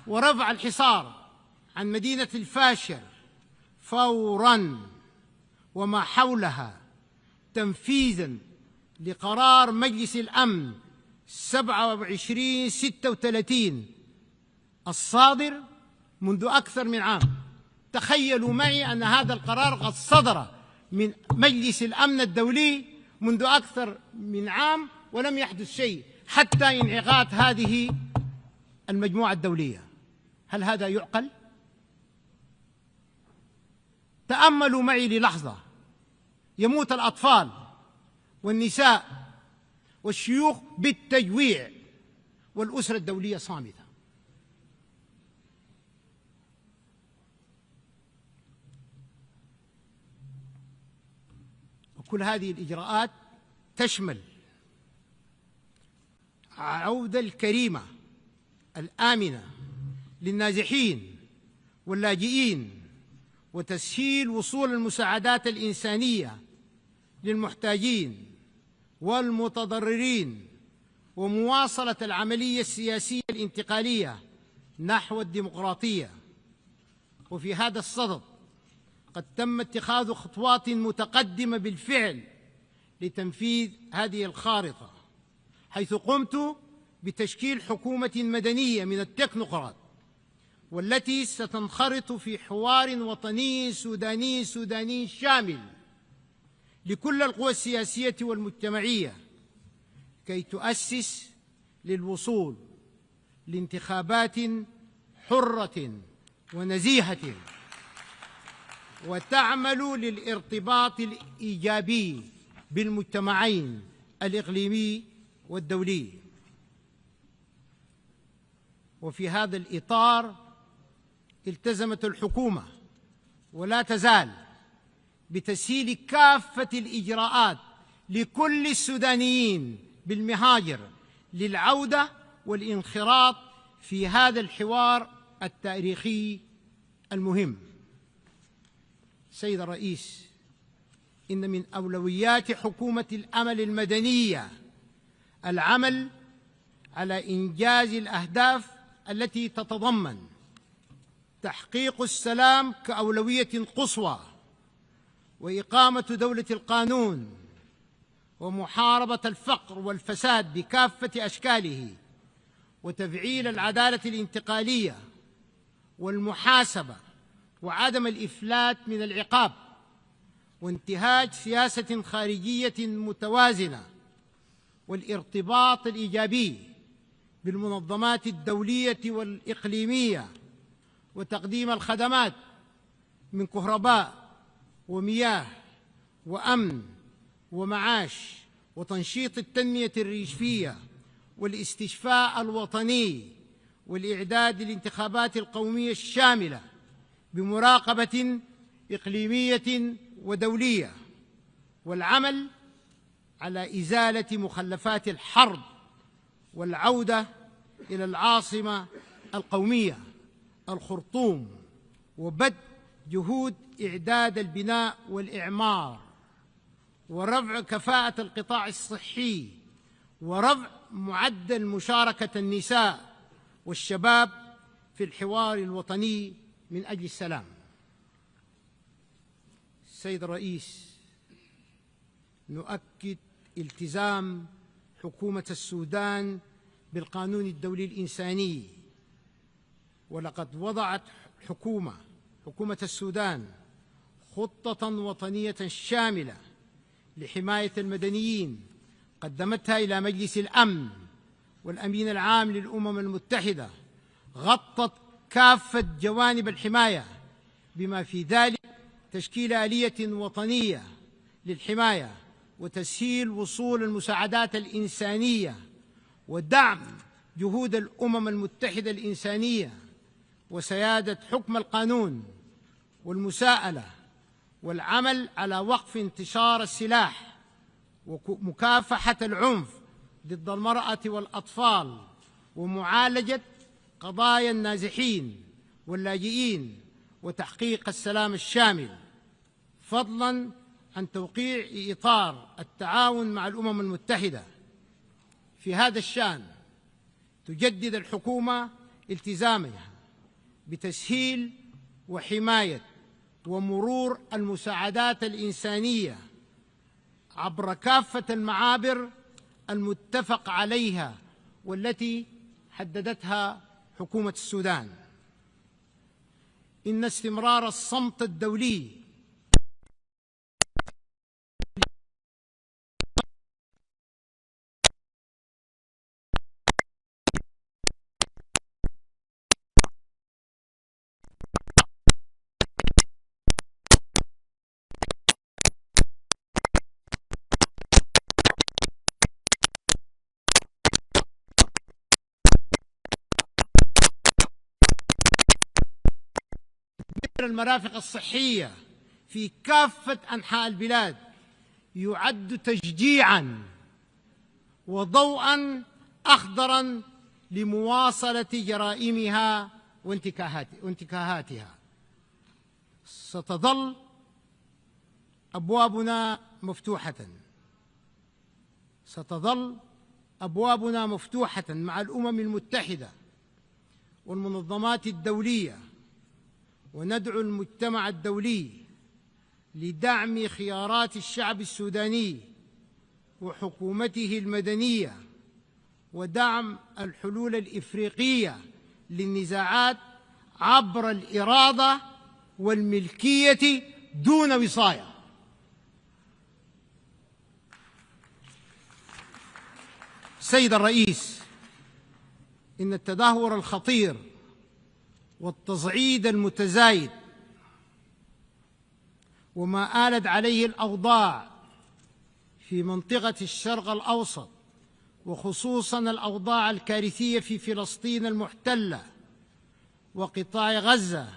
ورفع الحصار عن مدينة الفاشر فوراً وما حولها تنفيذاً لقرار مجلس الأمن 2736 الصادر منذ أكثر من عام. تخيلوا معي أن هذا القرار قد صدر من مجلس الأمن الدولي منذ أكثر من عام ولم يحدث شيء حتى انعقاد هذه المجموعة الدولية. هل هذا يعقل؟ تأملوا معي للحظة، يموت الأطفال والنساء والشيوخ بالتجويع والأسرة الدولية صامتة. وكل هذه الإجراءات تشمل العودة الكريمة الآمنة للنازحين واللاجئين، وتسهيل وصول المساعدات الإنسانية للمحتاجين والمتضررين، ومواصلة العملية السياسية الانتقالية نحو الديمقراطية. وفي هذا الصدد قد تم اتخاذ خطوات متقدمة بالفعل لتنفيذ هذه الخارطة، حيث قمت بتشكيل حكومة مدنية من التكنوقراط، والتي ستنخرط في حوار وطني سوداني شامل لكل القوى السياسية والمجتمعية، كي تؤسس للوصول لانتخابات حرة ونزيهة، وتعمل للارتباط الإيجابي بالمجتمعين الإقليمي والدولي. وفي هذا الإطار التزمت الحكومة ولا تزال بتسهيل كافة الإجراءات لكل السودانيين بالمهاجر للعودة والانخراط في هذا الحوار التاريخي المهم. سيد الرئيس، إن من أولويات حكومة الأمل المدنية العمل على إنجاز الأهداف التي تتضمن تحقيق السلام كأولوية قصوى، وإقامة دولة القانون، ومحاربة الفقر والفساد بكافة أشكاله، وتفعيل العدالة الانتقالية والمحاسبة وعدم الإفلات من العقاب، وانتهاج سياسة خارجية متوازنة، والارتباط الإيجابي بالمنظمات الدولية والإقليمية، وتقديم الخدمات من كهرباء ومياه وأمن ومعاش، وتنشيط التنمية الريفية والاستشفاء الوطني، والإعداد للانتخابات القومية الشاملة بمراقبة إقليمية ودولية، والعمل على إزالة مخلفات الحرب والعودة إلى العاصمة القومية الخرطوم، وبدء جهود إعداد البناء والإعمار، ورفع كفاءة القطاع الصحي ورفع معدل مشاركة النساء والشباب في الحوار الوطني من أجل السلام. السيد الرئيس، نؤكد التزام حكومة السودان بالقانون الدولي الإنساني، ولقد وضعت حكومة السودان خطة وطنية شاملة لحماية المدنيين قدمتها إلى مجلس الأمن والأمين العام للأمم المتحدة، غطت كافة جوانب الحماية بما في ذلك تشكيل آلية وطنية للحماية وتسهيل وصول المساعدات الإنسانية ودعم جهود الأمم المتحدة الإنسانية وسيادة حكم القانون والمساءلة والعمل على وقف انتشار السلاح ومكافحة العنف ضد المرأة والأطفال ومعالجة قضايا النازحين واللاجئين وتحقيق السلام الشامل، فضلاً عن توقيع إطار التعاون مع الأمم المتحدة. في هذا الشأن تجدد الحكومة التزامها بتسهيل وحماية ومرور المساعدات الإنسانية عبر كافة المعابر المتفق عليها والتي حددتها حكومة السودان. إن استمرار الصمت الدولي المرافق الصحية في كافة أنحاء البلاد يعد تشجيعاً وضوءاً أخضراً لمواصلة جرائمها وانتكاهاتها. ستظل أبوابنا مفتوحة مع الأمم المتحدة والمنظمات الدولية، وندعو المجتمع الدولي لدعم خيارات الشعب السوداني وحكومته المدنية ودعم الحلول الإفريقية للنزاعات عبر الإرادة والملكية دون وصاية. سيد الرئيس، إن التدهور الخطير والتصعيد المتزايد وما آلت عليه الأوضاع في منطقة الشرق الأوسط وخصوصاً الأوضاع الكارثية في فلسطين المحتلة وقطاع غزة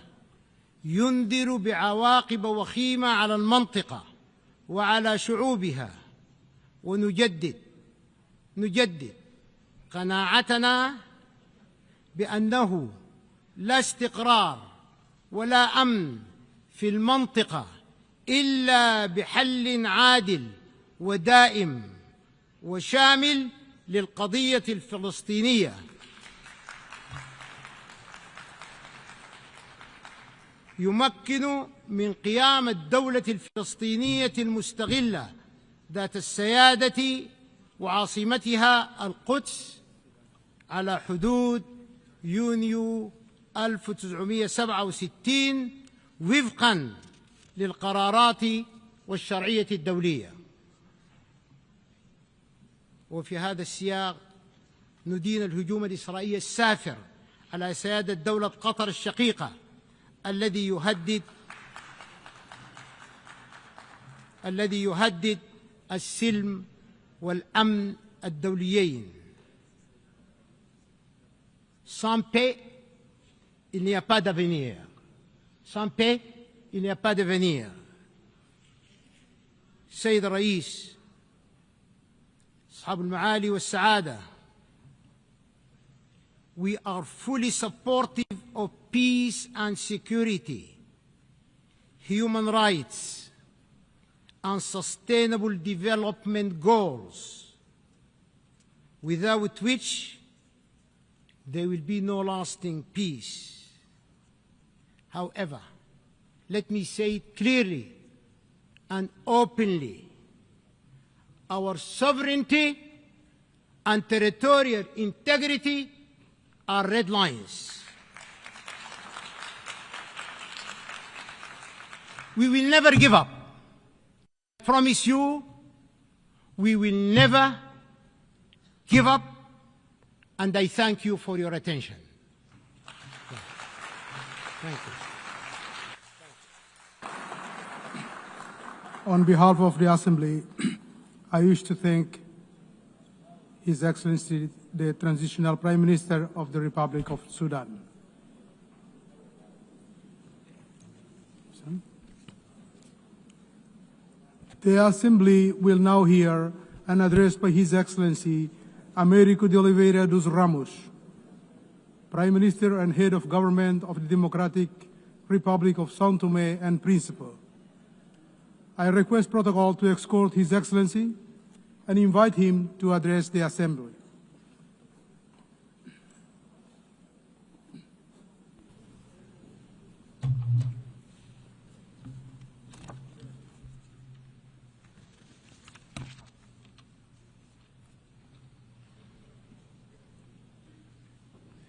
ينذر بعواقب وخيمة على المنطقة وعلى شعوبها. ونجدد قناعتنا بأنه لا استقرار ولا أمن في المنطقة إلا بحل عادل ودائم وشامل للقضية الفلسطينية، يمكن من قيام الدولة الفلسطينية المستقلة ذات السيادة وعاصمتها القدس على حدود يونيو 1967 وفقاً للقرارات والشرعية الدولية. وفي هذا السياق ندين الهجوم الإسرائيلي السافر على سيادة دولة قطر الشقيقة الذي يهدد السلم والأمن الدوليين. Sans paix, il n'y a pas d'avenir. Sans paix, il n'y a pas d'avenir. السيد الرئيس، أصحاب المعالي والسعادة، we are fully supportive of peace and security, human rights, and sustainable development goals. without which there will be no lasting peace. However, let me say it clearly and openly, our sovereignty and territorial integrity are red lines. We will never give up. I promise you, we will never give up, and I thank you for your attention. Thank you. On behalf of the Assembly, I wish to thank His Excellency, the Transitional Prime Minister of the Republic of Sudan. The Assembly will now hear an address by His Excellency Américo de Oliveira dos Ramos, Prime Minister and Head of Government of the Democratic Republic of São Tomé and Príncipe. I request protocol to escort His Excellency and invite him to address the Assembly.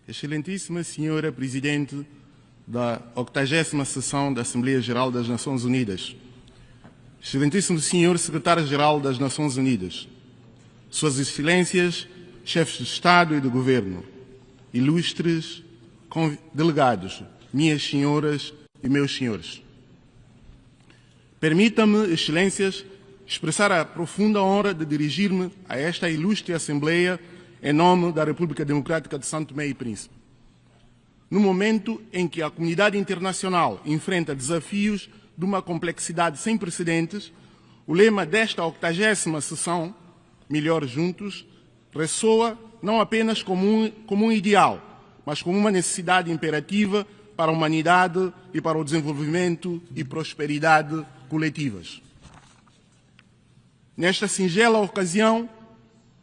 Excelentíssima Senhora Presidente da 80ª Sessão da Assembleia Geral das Nações Unidas, Excelentíssimo Senhor Secretário-Geral das Nações Unidas, Suas Excelências, Chefes de Estado e de Governo, ilustres delegados, minhas senhoras e meus senhores. Permita-me, Excelências, expressar a profunda honra de dirigir-me a esta ilustre Assembleia em nome da República Democrática de São Tomé e Príncipe. No momento em que a comunidade internacional enfrenta desafios de uma complexidade sem precedentes, o lema desta 80ª sessão, Melhor Juntos, ressoa não apenas como um ideal, mas como uma necessidade imperativa para a humanidade e para o desenvolvimento e prosperidade coletivas. Nesta singela ocasião,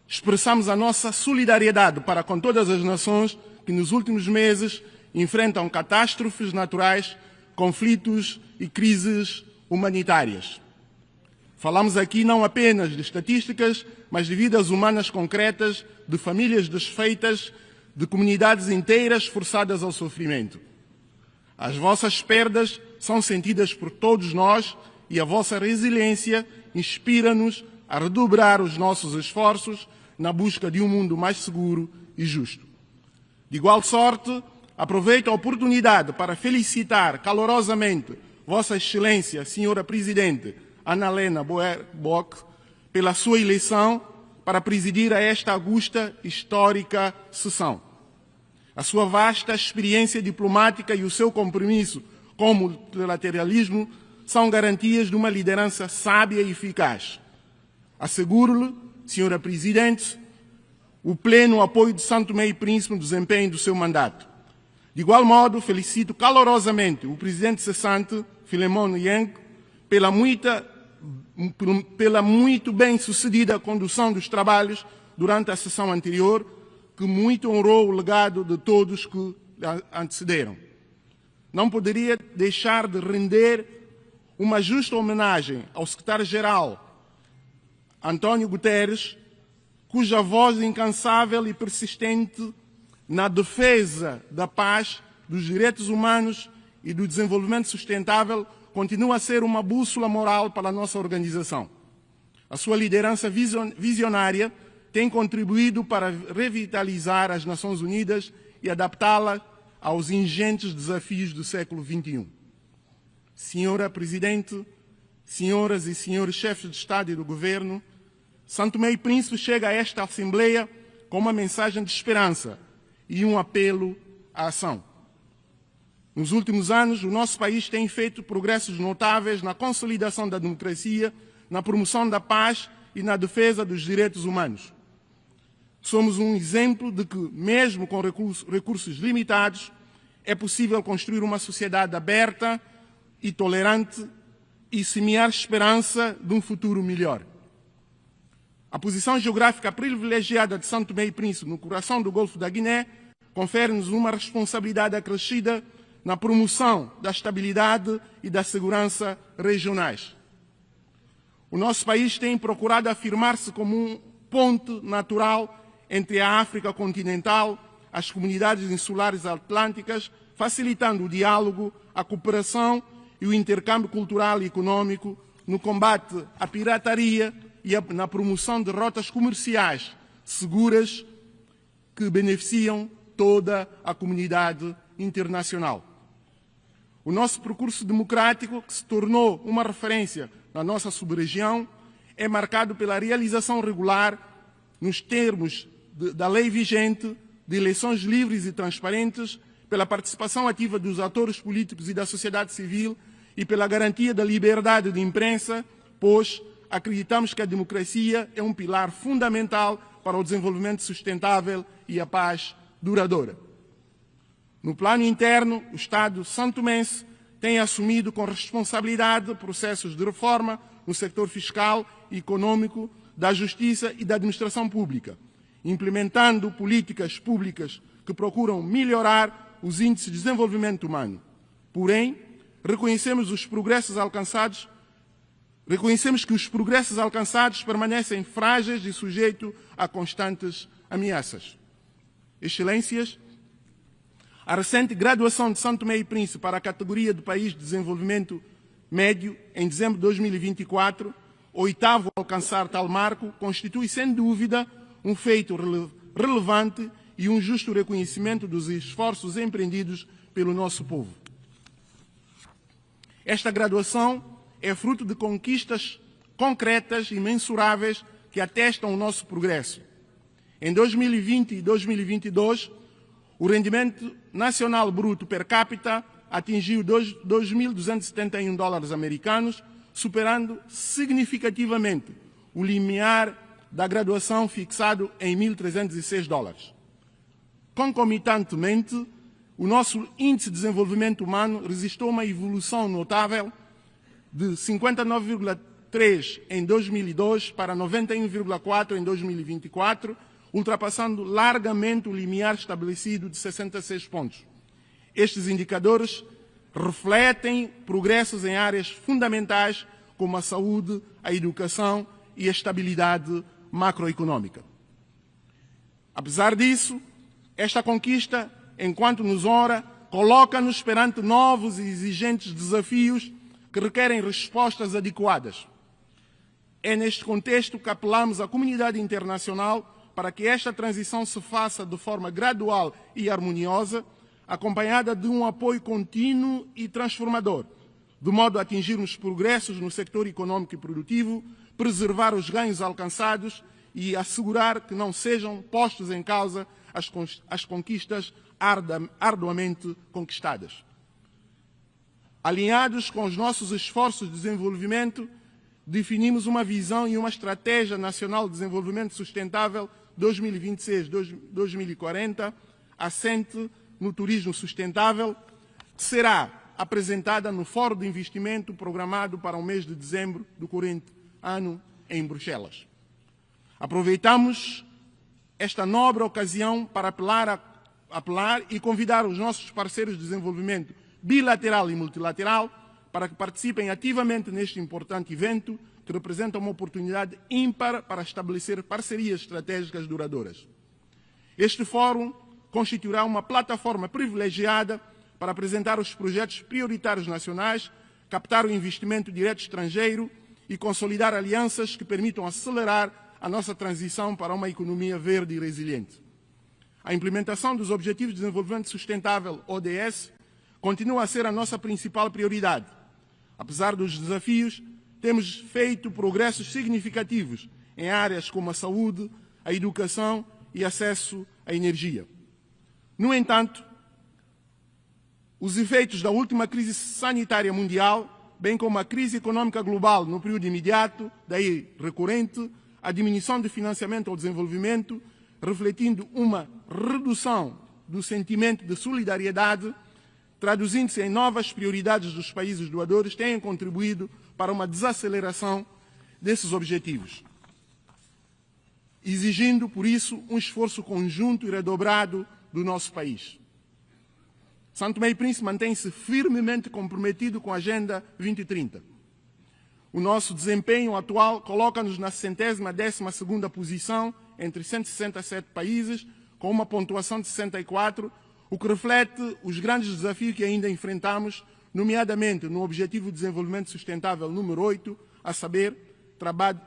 expressamos a nossa solidariedade para com todas as nações que nos últimos meses enfrentam catástrofes naturais, conflitos e crises humanitárias. Falamos aqui não apenas de estatísticas, mas de vidas humanas concretas, de famílias desfeitas, de comunidades inteiras forçadas ao sofrimento. As vossas perdas são sentidas por todos nós e a vossa resiliência inspira-nos a redobrar os nossos esforços na busca de um mundo mais seguro e justo. De igual sorte, aproveito a oportunidade para felicitar calorosamente Vossa Excelência, Senhora Presidente Ana Helena Bock, pela sua eleição para presidir a esta augusta histórica sessão. A sua vasta experiência diplomática e o seu compromisso com o multilateralismo são garantias de uma liderança sábia e eficaz. Asseguro-lhe, Senhora Presidente, o pleno apoio de São Tomé e Príncipe no desempenho do seu mandato. De igual modo, felicito calorosamente o Presidente cessante, Filemon Yang, pela muito bem-sucedida condução dos trabalhos durante a sessão anterior, que muito honrou o legado de todos que antecederam. Não poderia deixar de render uma justa homenagem ao Secretário-Geral António Guterres, cuja voz incansável e persistente na defesa da paz, dos direitos humanos e do desenvolvimento sustentável continua a ser uma bússola moral para a nossa organização. A sua liderança visionária tem contribuído para revitalizar as Nações Unidas e adaptá-la aos ingentes desafios do século XXI. Senhora Presidente, senhoras e senhores chefes de Estado e do Governo, São Tomé e Príncipe chega a esta Assembleia com uma mensagem de esperança e um apelo à ação. Nos últimos anos, o nosso país tem feito progressos notáveis na consolidação da democracia, na promoção da paz e na defesa dos direitos humanos. Somos um exemplo de que, mesmo com recursos limitados, é possível construir uma sociedade aberta e tolerante e semear esperança de um futuro melhor. A posição geográfica privilegiada de São Tomé e Príncipe, no coração do Golfo da Guiné, confere-nos uma responsabilidade acrescida na promoção da estabilidade e da segurança regionais. O nosso país tem procurado afirmar-se como um ponte natural entre a África continental, as comunidades insulares atlânticas, facilitando o diálogo, a cooperação e o intercâmbio cultural e econômico no combate à pirataria e na promoção de rotas comerciais seguras que beneficiam toda a comunidade internacional. O nosso percurso democrático, que se tornou uma referência na nossa sub-região, é marcado pela realização regular, nos termos da lei vigente, de eleições livres e transparentes, pela participação ativa dos atores políticos e da sociedade civil e pela garantia da liberdade de imprensa, pois acreditamos que a democracia é um pilar fundamental para o desenvolvimento sustentável e a paz duradoura. No plano interno, o Estado santomense tem assumido com responsabilidade processos de reforma no setor fiscal e econômico, da justiça e da administração pública, implementando políticas públicas que procuram melhorar os índices de desenvolvimento humano. Porém, reconhecemos que os progressos alcançados permanecem frágeis e sujeitos a constantes ameaças. Excelências, a recente graduação de São Tomé e Príncipe para a categoria de País de Desenvolvimento Médio, em dezembro de 2024, oitavo a alcançar tal marco, constitui, sem dúvida, um feito relevante e um justo reconhecimento dos esforços empreendidos pelo nosso povo. Esta graduação é fruto de conquistas concretas e mensuráveis que atestam o nosso progresso. Em 2020 e 2022, o rendimento nacional bruto per capita atingiu 2.271 dólares americanos, superando significativamente o limiar da graduação fixado em 1.306 dólares. Concomitantemente, o nosso índice de desenvolvimento humano registrou uma evolução notável de 59,3 em 2002 para 91,4 em 2024, ultrapassando largamente o limiar estabelecido de 66 pontos. Estes indicadores refletem progressos em áreas fundamentais como a saúde, a educação e a estabilidade macroeconômica. Apesar disso, esta conquista, enquanto nos honra, coloca-nos perante novos e exigentes desafios que requerem respostas adequadas. É neste contexto que apelamos à comunidade internacional para que esta transição se faça de forma gradual e harmoniosa, acompanhada de um apoio contínuo e transformador, de modo a atingirmos progressos no sector econômico e produtivo, preservar os ganhos alcançados e assegurar que não sejam postos em causa as conquistas arduamente conquistadas. Alinhados com os nossos esforços de desenvolvimento, definimos uma visão e uma estratégia nacional de desenvolvimento sustentável 2026-2040, assente no turismo sustentável, que será apresentada no Fórum de Investimento programado para o mês de dezembro do corrente ano em Bruxelas. Aproveitamos esta nobre ocasião para apelar e convidar os nossos parceiros de desenvolvimento bilateral e multilateral para que participem ativamente neste importante evento, que representa uma oportunidade ímpar para estabelecer parcerias estratégicas duradouras. Este fórum constituirá uma plataforma privilegiada para apresentar os projetos prioritários nacionais, captar o investimento direto estrangeiro e consolidar alianças que permitam acelerar a nossa transição para uma economia verde e resiliente. A implementação dos Objetivos de Desenvolvimento Sustentável, ODS, continua a ser a nossa principal prioridade. Apesar dos desafios, temos feito progressos significativos em áreas como a saúde, a educação e acesso à energia. No entanto, os efeitos da última crise sanitária mundial, bem como a crise econômica global no período imediato, daí recorrente, a diminuição de financiamento ao desenvolvimento, refletindo uma redução do sentimento de solidariedade, traduzindo-se em novas prioridades dos países doadores, têm contribuído para uma desaceleração desses objetivos. exigindo, por isso, um esforço conjunto e redobrado do nosso país. São Tomé e Príncipe mantém-se firmemente comprometido com a Agenda 2030. O nosso desempenho atual coloca-nos na 112ª posição entre 167 países, com uma pontuação de 64, o que reflete os grandes desafios que ainda enfrentamos, nomeadamente no Objetivo de Desenvolvimento Sustentável número 8, a saber,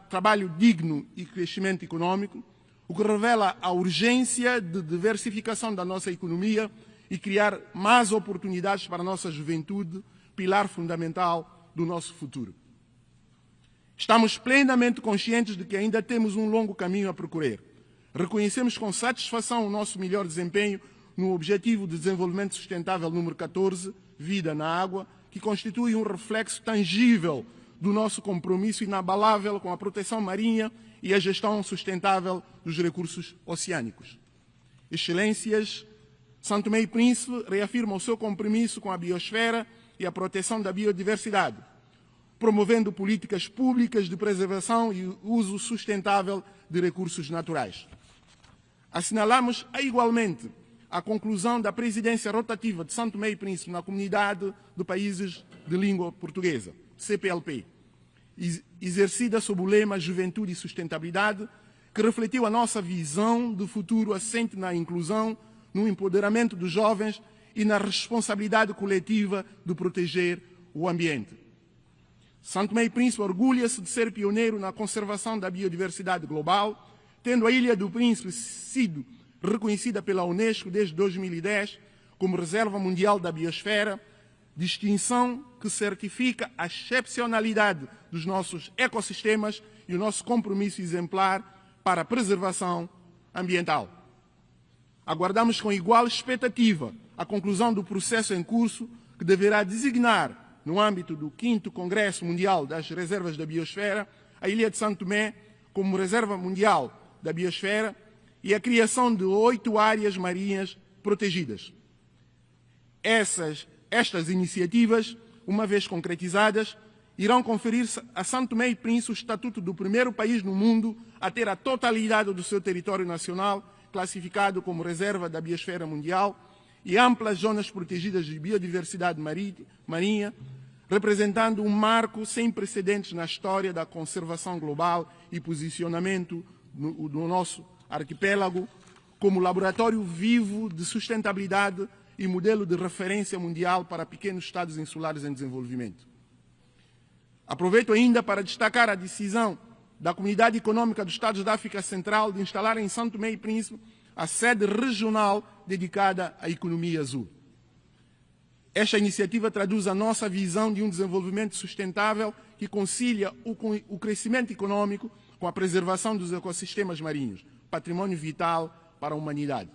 trabalho digno e crescimento econômico, o que revela a urgência de diversificação da nossa economia e criar mais oportunidades para a nossa juventude, pilar fundamental do nosso futuro. Estamos plenamente conscientes de que ainda temos um longo caminho a percorrer. Reconhecemos com satisfação o nosso melhor desempenho no Objetivo de Desenvolvimento Sustentável número 14, Vida na Água, que constitui um reflexo tangível do nosso compromisso inabalável com a proteção marinha e a gestão sustentável dos recursos oceânicos. Excelências, São Tomé e Príncipe reafirma o seu compromisso com a biosfera e a proteção da biodiversidade, promovendo políticas públicas de preservação e uso sustentável de recursos naturais. Assinalamos igualmente a conclusão da presidência rotativa de São Tomé e Príncipe na Comunidade de Países de Língua Portuguesa, CPLP, exercida sob o lema Juventude e Sustentabilidade, que refletiu a nossa visão de futuro assente na inclusão, no empoderamento dos jovens e na responsabilidade coletiva de proteger o ambiente. São Tomé e Príncipe orgulha-se de ser pioneiro na conservação da biodiversidade global, tendo a Ilha do Príncipe sido reconhecida pela Unesco desde 2010 como Reserva Mundial da Biosfera, distinção que certifica a excepcionalidade dos nossos ecossistemas e o nosso compromisso exemplar para a preservação ambiental. Aguardamos com igual expectativa a conclusão do processo em curso, que deverá designar, no âmbito do 5º Congresso Mundial das Reservas da Biosfera, a Ilha de São Tomé como Reserva Mundial da Biosfera e a criação de 8 áreas marinhas protegidas. Estas iniciativas, uma vez concretizadas, irão conferir a São Tomé e Príncipe o estatuto do primeiro país no mundo a ter a totalidade do seu território nacional classificado como Reserva da Biosfera Mundial e amplas zonas protegidas de biodiversidade marinha, representando um marco sem precedentes na história da conservação global e posicionamento do nosso arquipélago como laboratório vivo de sustentabilidade e modelo de referência mundial para pequenos estados insulares em desenvolvimento. Aproveito ainda para destacar a decisão da Comunidade Econômica dos Estados da África Central de instalar em São Tomé e Príncipe a sede regional dedicada à economia azul. Esta iniciativa traduz a nossa visão de um desenvolvimento sustentável que concilia o crescimento econômico com a preservação dos ecossistemas marinhos, patrimônio vital para a humanidade.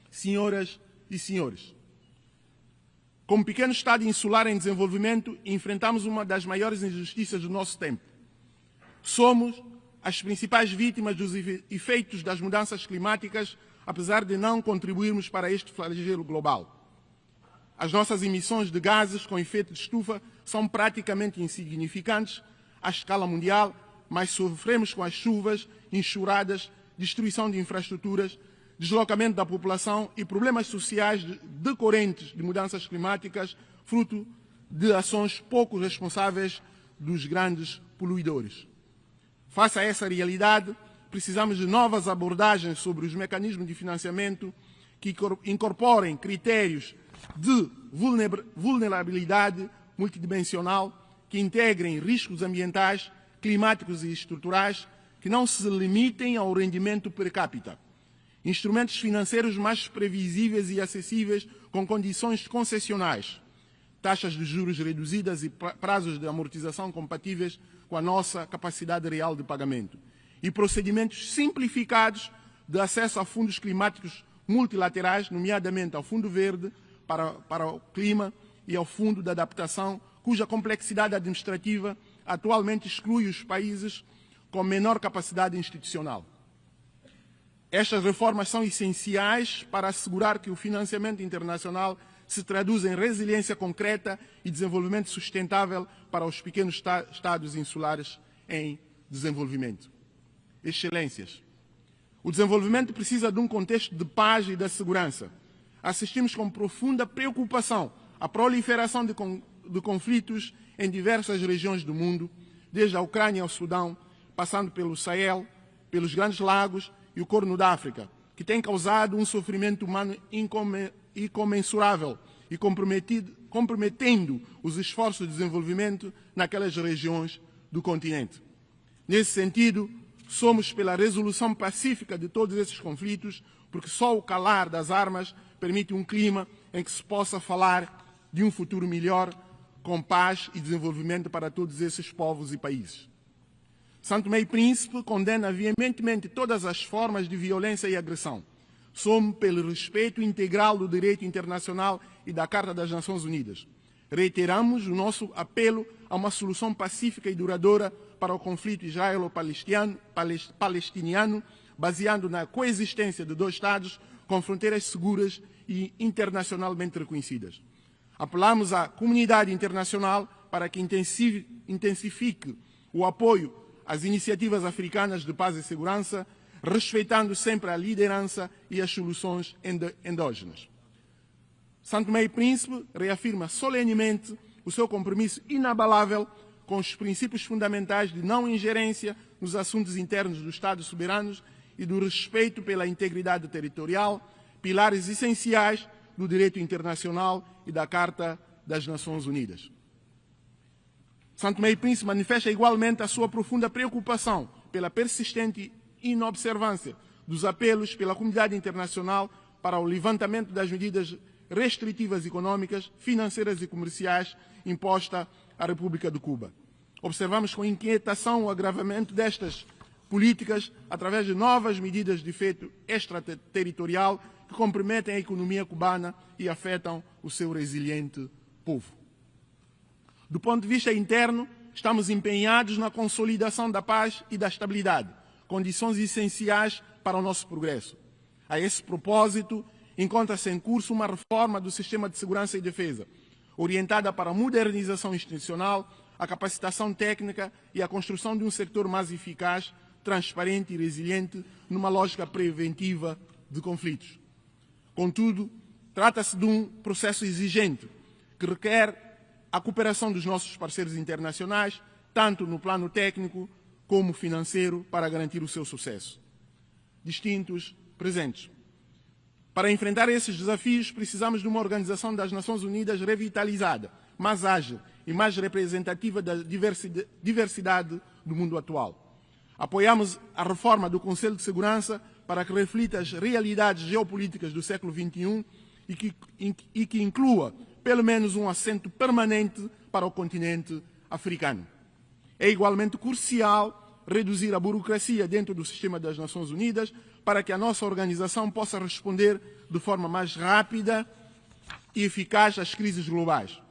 Senhoras e senhores, como pequeno Estado insular em desenvolvimento, enfrentamos uma das maiores injustiças do nosso tempo. Somos as principais vítimas dos efeitos das mudanças climáticas, apesar de não contribuirmos para este flagelo global. As nossas emissões de gases com efeito de estufa são praticamente insignificantes à escala mundial, mas sofremos com as chuvas, enxurradas, destruição de infraestruturas, deslocamento da população e problemas sociais decorrentes de mudanças climáticas, fruto de ações pouco responsáveis dos grandes poluidores. Face a essa realidade, precisamos de novas abordagens sobre os mecanismos de financiamento que incorporem critérios de vulnerabilidade multidimensional, que integrem riscos ambientais, climáticos e estruturais, que não se limitem ao rendimento per capita. Instrumentos financeiros mais previsíveis e acessíveis com condições concessionais, taxas de juros reduzidas e prazos de amortização compatíveis com a nossa capacidade real de pagamento. E procedimentos simplificados de acesso a fundos climáticos multilaterais, nomeadamente ao Fundo Verde para o Clima e ao Fundo de Adaptação, cuja complexidade administrativa atualmente exclui os países com menor capacidade institucional. Estas reformas são essenciais para assegurar que o financiamento internacional se traduz em resiliência concreta e desenvolvimento sustentável para os pequenos estados insulares em desenvolvimento. excelências. O desenvolvimento precisa de um contexto de paz e de segurança. Assistimos com profunda preocupação à proliferação de conflitos em diversas regiões do mundo, desde a Ucrânia ao Sudão, passando pelo Sahel, pelos Grandes Lagos e o Corno da África, que tem causado um sofrimento humano incomensurável e comprometendo os esforços de desenvolvimento naquelas regiões do continente. Nesse sentido, somos pela resolução pacífica de todos esses conflitos, porque só o calar das armas permite um clima em que se possa falar de um futuro melhor, com paz e desenvolvimento para todos esses povos e países. São Tomé e Príncipe condena veementemente todas as formas de violência e agressão. Somos pelo respeito integral do direito internacional e da Carta das Nações Unidas. Reiteramos o nosso apelo a uma solução pacífica e duradoura para o conflito israelo-palestiniano, baseado na coexistência de dois Estados com fronteiras seguras e internacionalmente reconhecidas. Apelamos à comunidade internacional para que intensifique o apoio às iniciativas africanas de paz e segurança, respeitando sempre a liderança e as soluções endógenas. São Tomé e Príncipe reafirma solenemente o seu compromisso inabalável com os princípios fundamentais de não ingerência nos assuntos internos dos Estados soberanos e do respeito pela integridade territorial, pilares essenciais do direito internacional e da Carta das Nações Unidas. São Tomé e Príncipe manifesta igualmente a sua profunda preocupação pela persistente inobservância dos apelos pela comunidade internacional para o levantamento das medidas restritivas econômicas, financeiras e comerciais impostas à República de Cuba. Observamos com inquietação o agravamento destas políticas através de novas medidas de efeito extraterritorial que comprometem a economia cubana e afetam o seu resiliente povo. Do ponto de vista interno, estamos empenhados na consolidação da paz e da estabilidade, condições essenciais para o nosso progresso. A esse propósito, encontra-se em curso uma reforma do sistema de segurança e defesa, orientada para a modernização institucional, a capacitação técnica e a construção de um setor mais eficaz, transparente e resiliente numa lógica preventiva de conflitos. Contudo, trata-se de um processo exigente que requer a cooperação dos nossos parceiros internacionais, tanto no plano técnico como financeiro, para garantir o seu sucesso. Distintos presentes. Para enfrentar esses desafios, precisamos de uma Organização das Nações Unidas revitalizada, mais ágil e mais representativa da diversidade do mundo atual. Apoiamos a reforma do Conselho de Segurança para que reflita as realidades geopolíticas do século XXI e que inclua, pelo menos, um assento permanente para o continente africano. É igualmente crucial reduzir a burocracia dentro do sistema das Nações Unidas para que a nossa organização possa responder de forma mais rápida e eficaz às crises globais.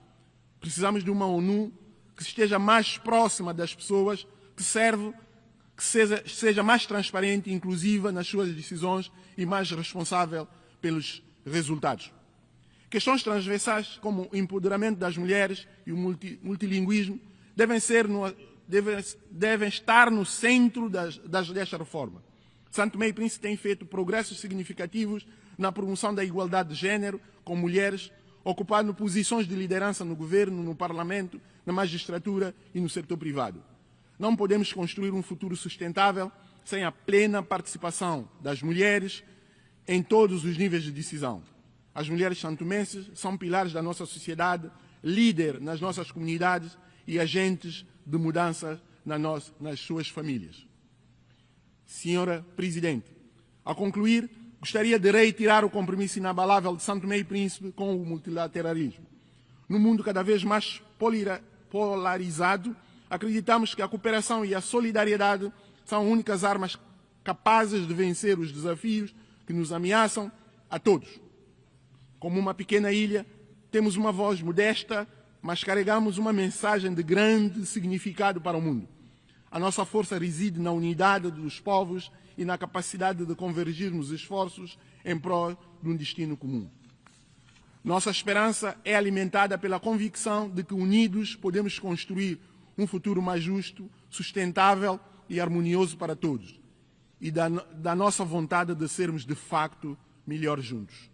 Precisamos de uma ONU que esteja mais próxima das pessoas, que seja mais transparente e inclusiva nas suas decisões e mais responsável pelos resultados. Questões transversais como o empoderamento das mulheres e o multilinguismo devem estar no centro desta reforma. São Tomé e Príncipe tem feito progressos significativos na promoção da igualdade de género com mulheres, ocupando posições de liderança no governo, no parlamento, na magistratura e no setor privado. Não podemos construir um futuro sustentável sem a plena participação das mulheres em todos os níveis de decisão. As mulheres santomenses são pilares da nossa sociedade, líder nas nossas comunidades e agentes de mudança nas suas famílias. Senhora Presidente, a concluir, gostaria de reiterar o compromisso inabalável de São Tomé e Príncipe com o multilateralismo. No mundo cada vez mais polarizado, acreditamos que a cooperação e a solidariedade são únicas armas capazes de vencer os desafios que nos ameaçam a todos. Como uma pequena ilha, temos uma voz modesta, mas carregamos uma mensagem de grande significado para o mundo. A nossa força reside na unidade dos povos e na capacidade de convergirmos esforços em prol de um destino comum. Nossa esperança é alimentada pela convicção de que unidos podemos construir um futuro mais justo, sustentável e harmonioso para todos. e da nossa vontade de sermos de facto melhores juntos.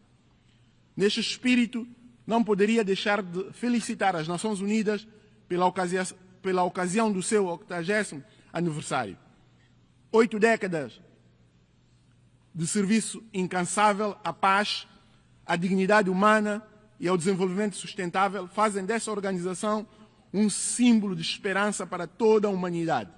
Neste espírito, não poderia deixar de felicitar as Nações Unidas pela ocasião do seu 80º aniversário. 8 décadas de serviço incansável à paz, à dignidade humana e ao desenvolvimento sustentável fazem dessa organização um símbolo de esperança para toda a humanidade.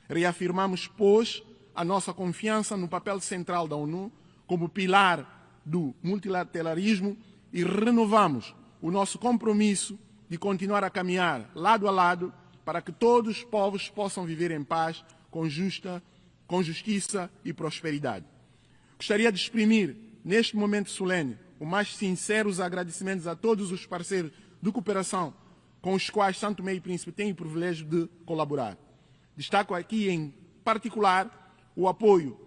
Reafirmamos, pois, a nossa confiança no papel central da ONU como pilar do multilateralismo e renovamos o nosso compromisso de continuar a caminhar lado a lado para que todos os povos possam viver em paz, com justiça e prosperidade. Gostaria de exprimir, neste momento solene, os mais sinceros agradecimentos a todos os parceiros de cooperação com os quais São Tomé e Príncipe tem o privilégio de colaborar. Destaco aqui, em particular, o apoio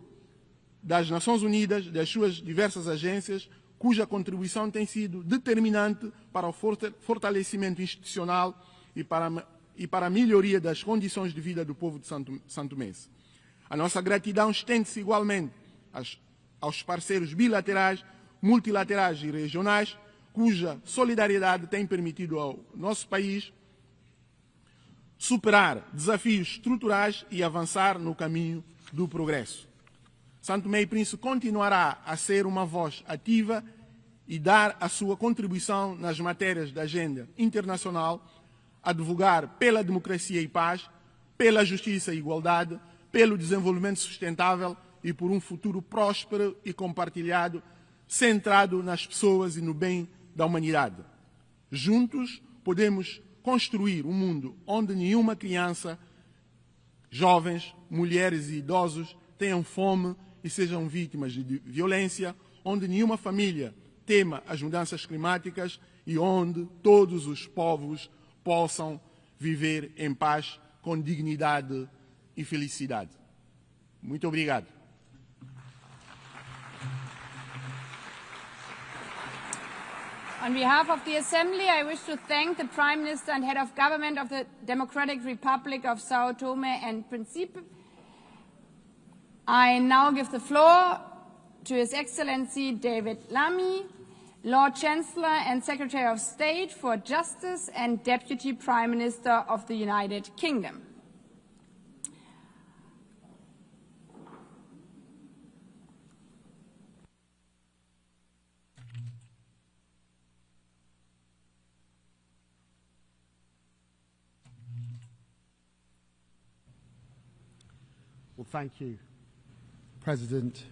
das Nações Unidas, das suas diversas agências, cuja contribuição tem sido determinante para o fortalecimento institucional e para a melhoria das condições de vida do povo de São Tomé. A nossa gratidão estende-se igualmente aos parceiros bilaterais, multilaterais e regionais, cuja solidariedade tem permitido ao nosso país superar desafios estruturais e avançar no caminho do progresso. São Tomé e Príncipe continuará a ser uma voz ativa e dar a sua contribuição nas matérias da agenda internacional, advogar pela democracia e paz, pela justiça e igualdade, pelo desenvolvimento sustentável e por um futuro próspero e compartilhado, centrado nas pessoas e no bem da humanidade. Juntos podemos construir um mundo onde nenhuma criança, jovens, mulheres e idosos tenham fome e sejam vítimas de violência, onde nenhuma família tema as mudanças climáticas e onde todos os povos possam viver em paz, com dignidade e felicidade. Muito obrigado. On behalf of the Assembly, I wish to thank the Prime Minister and Head of Government of the Democratic Republic of São Tomé and Príncipe. I now give the floor to His Excellency David Lammy, Lord Chancellor and Secretary of State for Justice and Deputy Prime Minister of the United Kingdom. Well, thank you, President,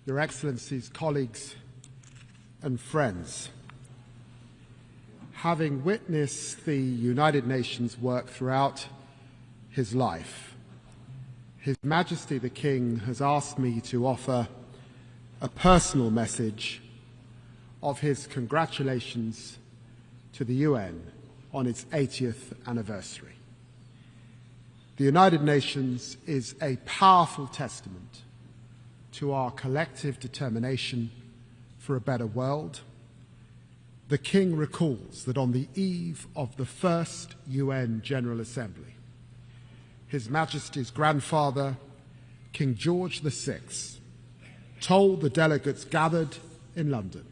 Your Excellencies, colleagues and friends. Having witnessed the United Nations work throughout his life, His Majesty the King has asked me to offer a personal message of his congratulations to the UN on its 80th anniversary. The United Nations is a powerful testament to our collective determination for a better world. The King recalls that on the eve of the first UN General Assembly, His Majesty's grandfather, King George VI, told the delegates gathered in London,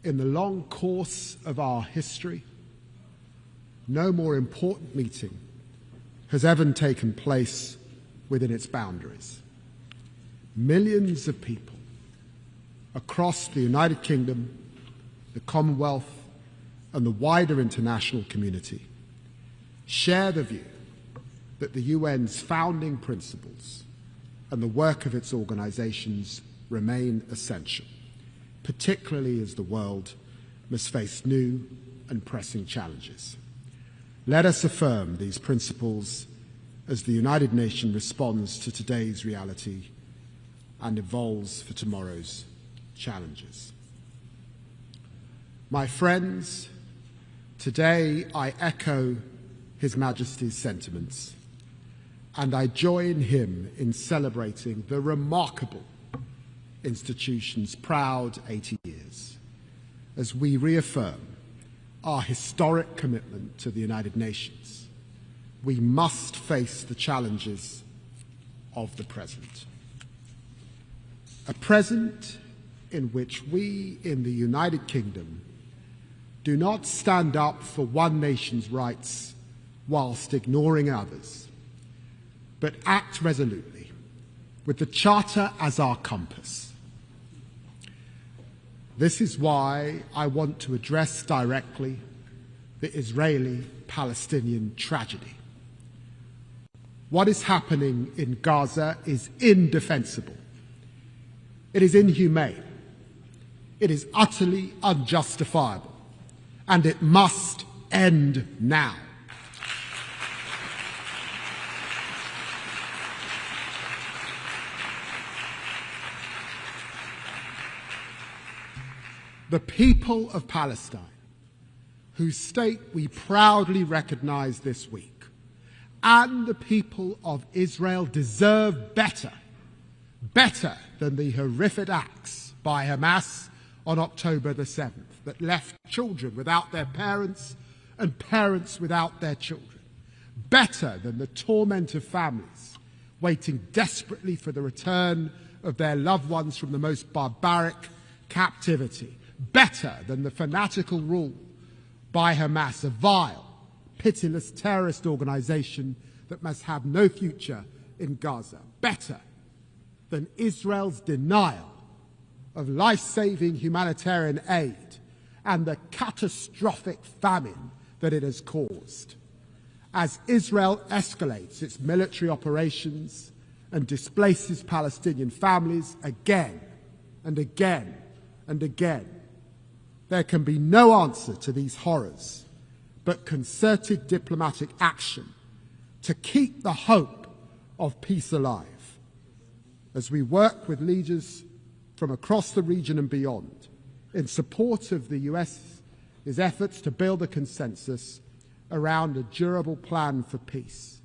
"In the long course of our history, no more important meeting has ever taken place within its boundaries. Millions of people across the United Kingdom, the Commonwealth, and the wider international community share the view that the UN's founding principles and the work of its organizations remain essential, particularly as the world must face new and pressing challenges. Let us affirm these principles as the United Nations responds to today's reality and evolves for tomorrow's challenges." My friends, today I echo His Majesty's sentiments, and I join him in celebrating the remarkable institution's proud 80 years as we reaffirm our historic commitment to the United Nations. We must face the challenges of the present. A present in which we in the United Kingdom do not stand up for one nation's rights whilst ignoring others, but act resolutely with the Charter as our compass. This is why I want to address directly the Israeli-Palestinian tragedy. What is happening in Gaza is indefensible. It is inhumane. It is utterly unjustifiable. And it must end now. The people of Palestine, whose state we proudly recognize this week, and the people of Israel deserve better than the horrific acts by Hamas on October the 7th that left children without their parents and parents without their children. Better than the torment of families waiting desperately for the return of their loved ones from the most barbaric captivity. Better than the fanatical rule by Hamas, a vile, pitiless terrorist organization that must have no future in Gaza. Better than Israel's denial of life-saving humanitarian aid and the catastrophic famine that it has caused. As Israel escalates its military operations and displaces Palestinian families again and again and again, there can be no answer to these horrors but concerted diplomatic action to keep the hope of peace alive. As we work with leaders from across the region and beyond in support of the US's efforts to build a consensus around a durable plan for peace,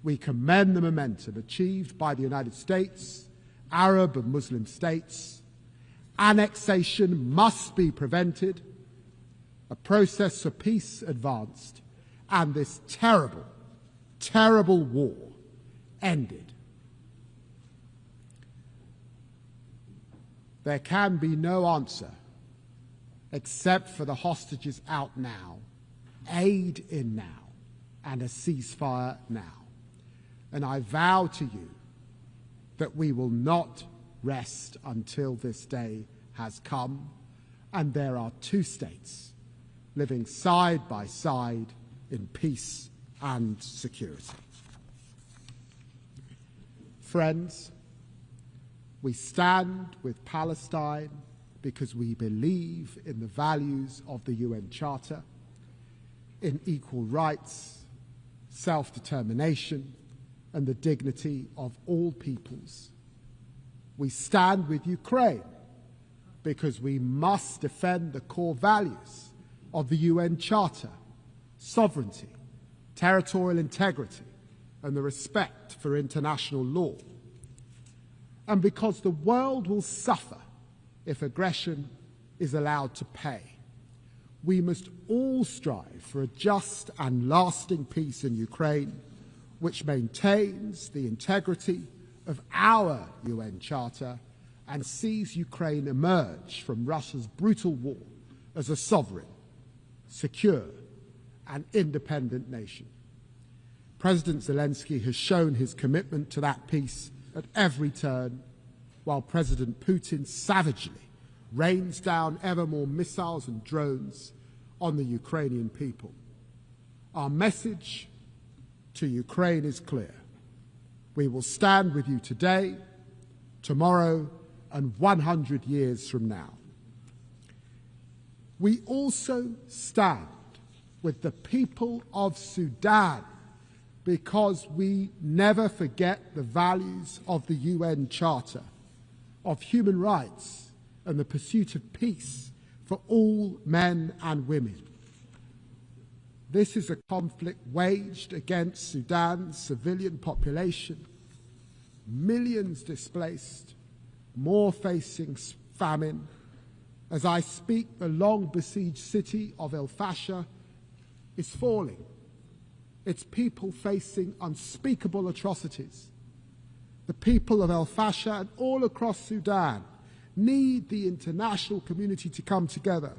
we commend the momentum achieved by the United States, Arab and Muslim states. Annexation must be prevented, a process for peace advanced, and this terrible, terrible war ended. There can be no answer except for the hostages out now, aid in now, and a ceasefire now. And I vow to you that we will not rest until this day has come, and there are two states living side by side in peace and security. Friends, we stand with Palestine because we believe in the values of the UN Charter, in equal rights, self-determination, and the dignity of all peoples. We stand with Ukraine because we must defend the core values of the UN Charter: sovereignty, territorial integrity, and the respect for international law. And because the world will suffer if aggression is allowed to pay. We must all strive for a just and lasting peace in Ukraine, which maintains the integrity of our UN Charter and sees Ukraine emerge from Russia's brutal war as a sovereign, secure, and independent nation. President Zelensky has shown his commitment to that peace at every turn, while President Putin savagely rains down ever more missiles and drones on the Ukrainian people. Our message to Ukraine is clear. We will stand with you today, tomorrow, and 100 years from now. We also stand with the people of Sudan because we never forget the values of the UN Charter, of human rights, and the pursuit of peace for all men and women. This is a conflict waged against Sudan's civilian population, millions displaced, more facing famine. As I speak, the long-besieged city of El Fasher is falling, its people facing unspeakable atrocities. The people of El Fasher and all across Sudan need the international community to come together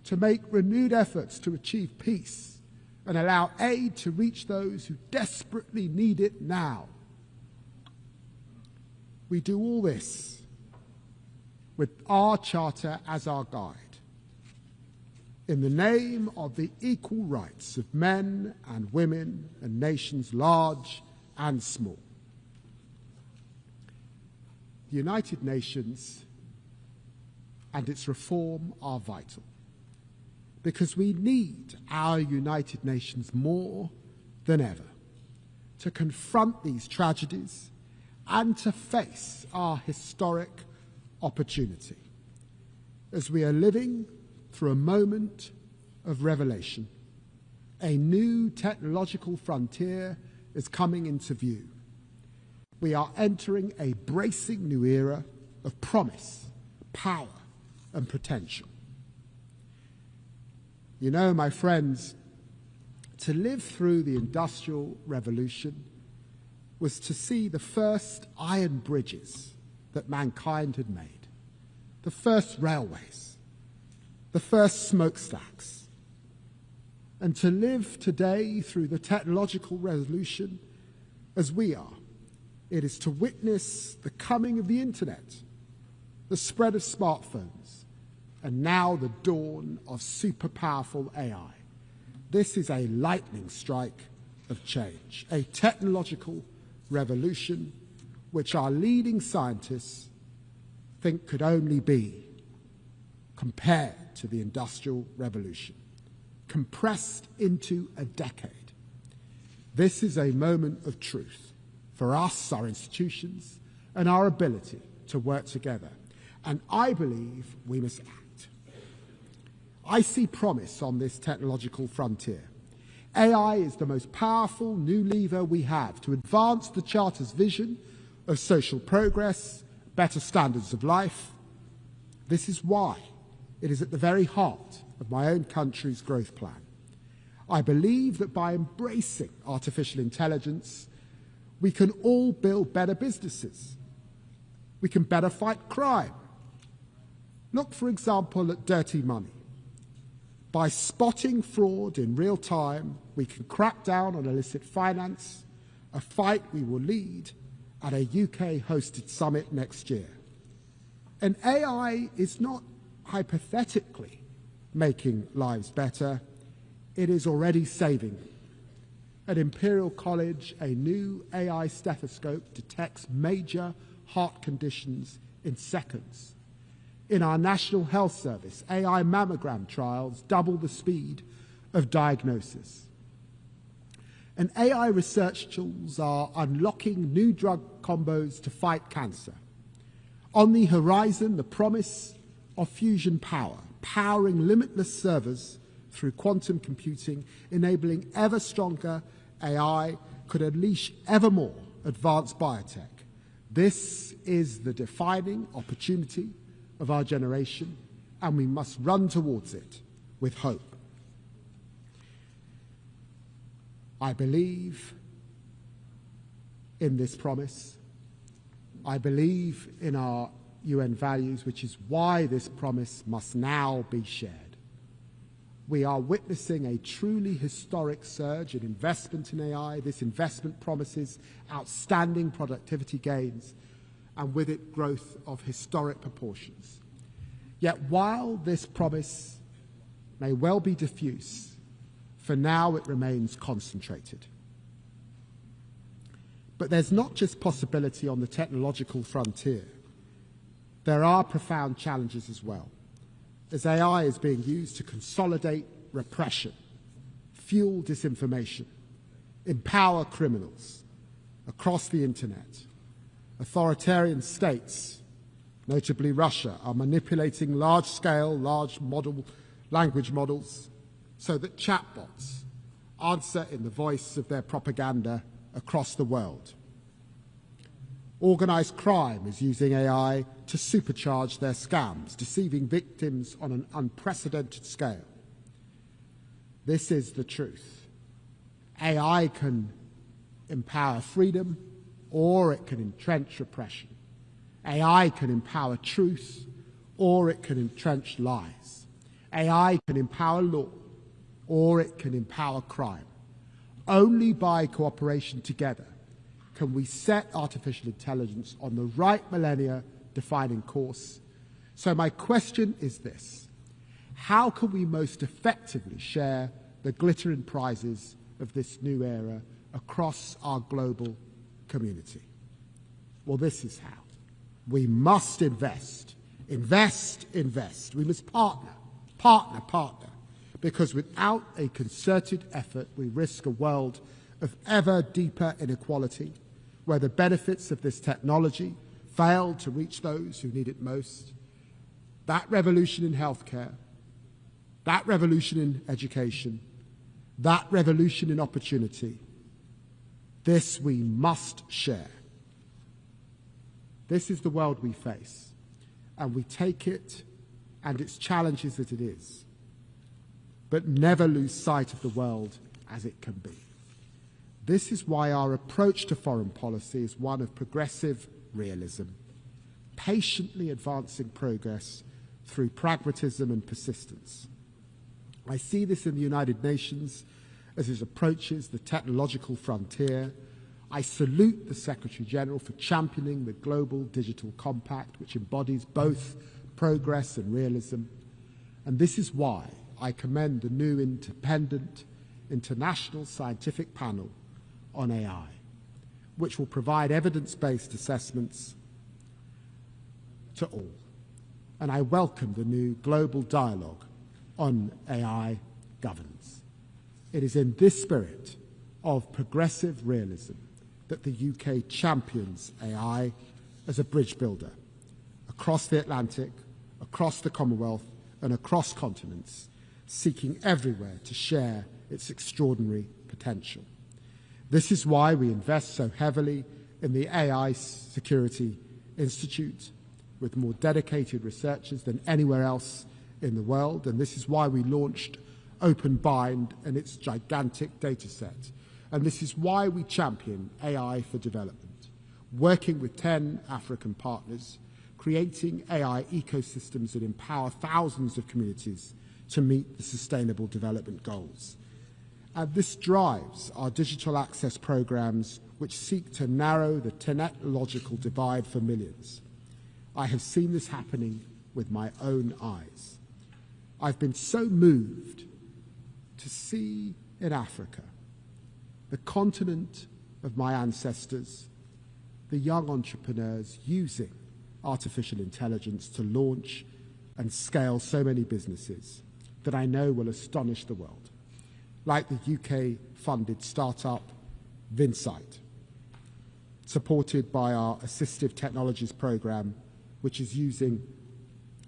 to make renewed efforts to achieve peace and allow aid to reach those who desperately need it now. We do all this with our charter as our guide, in the name of the equal rights of men and women and nations large and small. The United Nations and its reform are vital, because we need our United Nations more than ever to confront these tragedies and to face our historic opportunity as we are living through a moment of revelation. A new technological frontier is coming into view. We are entering a bracing new era of promise, power, and potential. You know, my friends, to live through the Industrial Revolution was to see the first iron bridges that mankind had made, the first railways, the first smokestacks. And to live today through the technological revolution as we are, it is to witness the coming of the internet, the spread of smartphones, and now the dawn of super powerful AI. This is a lightning strike of change, a technological revolution which our leading scientists think could only be compared to the Industrial Revolution, compressed into a decade. This is a moment of truth for us, our institutions, and our ability to work together. And I believe we must act. I see promise on this technological frontier. AI is the most powerful new lever we have to advance the Charter's vision of social progress, better standards of life. This is why it is at the very heart of my own country's growth plan. I believe that by embracing artificial intelligence, we can all build better businesses. We can better fight crime. Look, for example, at dirty money. By spotting fraud in real time, we can crack down on illicit finance, a fight we will lead at a UK-hosted summit next year. And AI is not hypothetically making lives better, it is already saving them. At Imperial College, a new AI stethoscope detects major heart conditions in seconds. In our National Health Service, AI mammogram trials double the speed of diagnosis. And AI research tools are unlocking new drug combos to fight cancer. On the horizon, the promise of fusion power, powering limitless servers through quantum computing, enabling ever stronger AI, could unleash ever more advanced biotech. This is the defining opportunity of our generation, and we must run towards it with hope. I believe in this promise. I believe in our UN values, which is why this promise must now be shared. We are witnessing a truly historic surge in investment in AI. This investment promises outstanding productivity gains, and with it growth of historic proportions. Yet while this promise may well be diffuse, for now it remains concentrated. But there's not just possibility on the technological frontier. There are profound challenges as well, as AI is being used to consolidate repression, fuel disinformation, empower criminals across the internet. Authoritarian states, notably Russia, are manipulating large-scale, large language models so that chatbots answer in the voice of their propaganda across the world. Organized crime is using AI to supercharge their scams, deceiving victims on an unprecedented scale. This is the truth. AI can empower freedom, or it can entrench repression. AI can empower truth, or it can entrench lies. AI can empower law, or it can empower crime. Only by cooperation together can we set artificial intelligence on the right millennia-defining course. So my question is this: how can we most effectively share the glittering prizes of this new era across our global community? Well, this is how. We must invest. Invest, invest. We must partner, partner, partner. Because without a concerted effort, we risk a world of ever deeper inequality, where the benefits of this technology fail to reach those who need it most. That revolution in healthcare, that revolution in education, that revolution in opportunity, this we must share. This is the world we face, and we take it and its challenges as it is, but never lose sight of the world as it can be. This is why our approach to foreign policy is one of progressive realism, patiently advancing progress through pragmatism and persistence. I see this in the United Nations as it approaches the technological frontier. I salute the Secretary General for championing the Global Digital Compact, which embodies both progress and realism. And this is why I commend the new independent international scientific panel on AI, which will provide evidence-based assessments to all. And I welcome the new global dialogue on AI governance. It is in this spirit of progressive realism that the UK champions AI as a bridge builder across the Atlantic, across the Commonwealth, and across continents, seeking everywhere to share its extraordinary potential. This is why we invest so heavily in the AI Security Institute, with more dedicated researchers than anywhere else in the world, and this is why we launched OpenBind and its gigantic data set. And this is why we champion AI for development, working with 10 African partners, creating AI ecosystems that empower thousands of communities to meet the Sustainable Development Goals. And this drives our digital access programs, which seek to narrow the technological divide for millions. I have seen this happening with my own eyes. I've been so moved to see in Africa, the continent of my ancestors, the young entrepreneurs using artificial intelligence to launch and scale so many businesses that I know will astonish the world, like the UK-funded startup Vinsight, supported by our Assistive Technologies program, which is using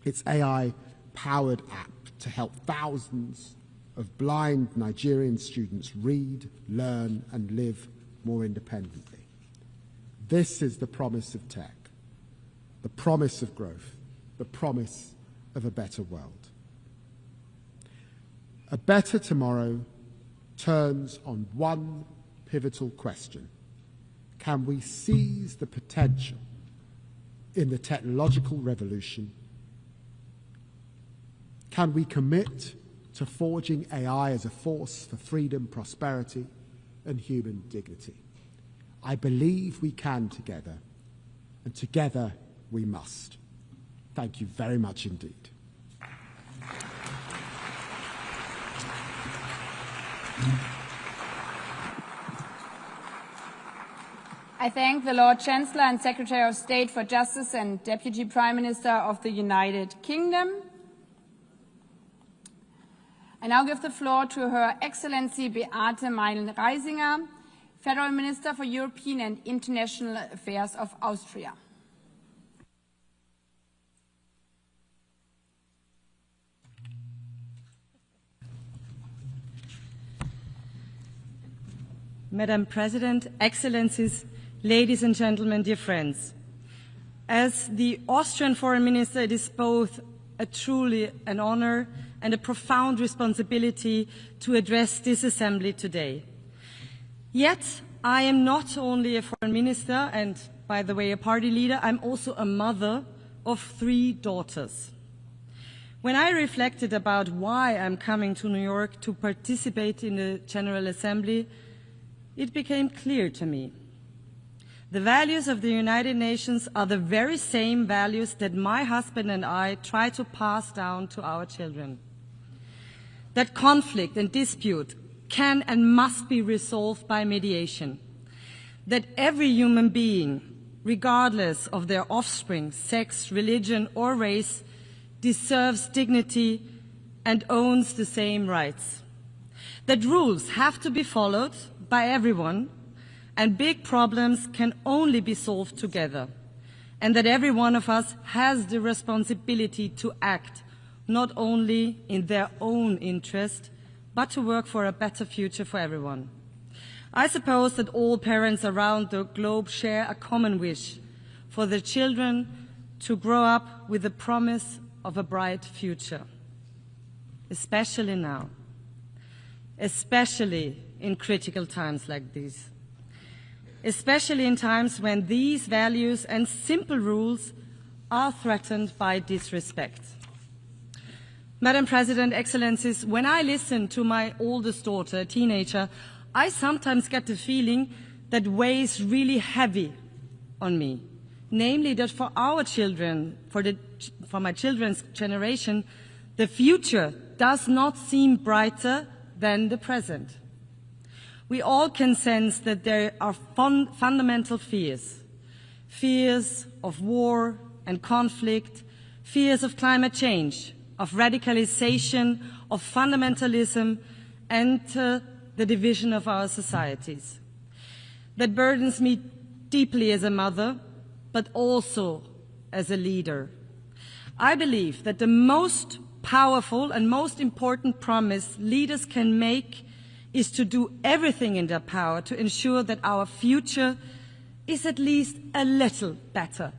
its AI-powered app to help thousands of blind Nigerian students read, learn, and live more independently. This is the promise of tech, the promise of growth, the promise of a better world. A better tomorrow turns on one pivotal question: can we seize the potential in the technological revolution? Can we commit to forging AI as a force for freedom, prosperity, and human dignity? I believe we can together, and together we must. Thank you very much indeed. I thank the Lord Chancellor and Secretary of State for Justice and Deputy Prime Minister of the United Kingdom. I now give the floor to Her Excellency Beate Meindl-Reisinger, Federal Minister for European and International Affairs of Austria. Madam President, Excellencies, ladies and gentlemen, dear friends. As the Austrian Foreign Minister, it is both truly an honor and a profound responsibility to address this assembly today. Yet, I am not only a foreign minister and, by the way, a party leader, I'm also a mother of 3 daughters. When I reflected about why I'm coming to New York to participate in the General Assembly, it became clear to me. The values of the United Nations are the very same values that my husband and I try to pass down to our children. That conflict and dispute can and must be resolved by mediation. That every human being, regardless of their offspring, sex, religion, or race, deserves dignity and owns the same rights. That rules have to be followed by everyone, and big problems can only be solved together. And that every one of us has the responsibility to act, not only in their own interest, but to work for a better future for everyone. I suppose that all parents around the globe share a common wish for their children to grow up with the promise of a bright future, especially now, especially in critical times like these, especially in times when these values and simple rules are threatened by disrespect. Madam President, Excellencies, when I listen to my oldest daughter, a teenager, I sometimes get the feeling that weighs really heavy on me, namely that for our children, for my children's generation, the future does not seem brighter than the present. We all can sense that there are fundamental fears of war and conflict, fears of climate change, of radicalization, of fundamentalism, and the division of our societies. That burdens me deeply as a mother, but also as a leader. I believe that the most powerful and most important promise leaders can make is to do everything in their power to ensure that our future is at least a little better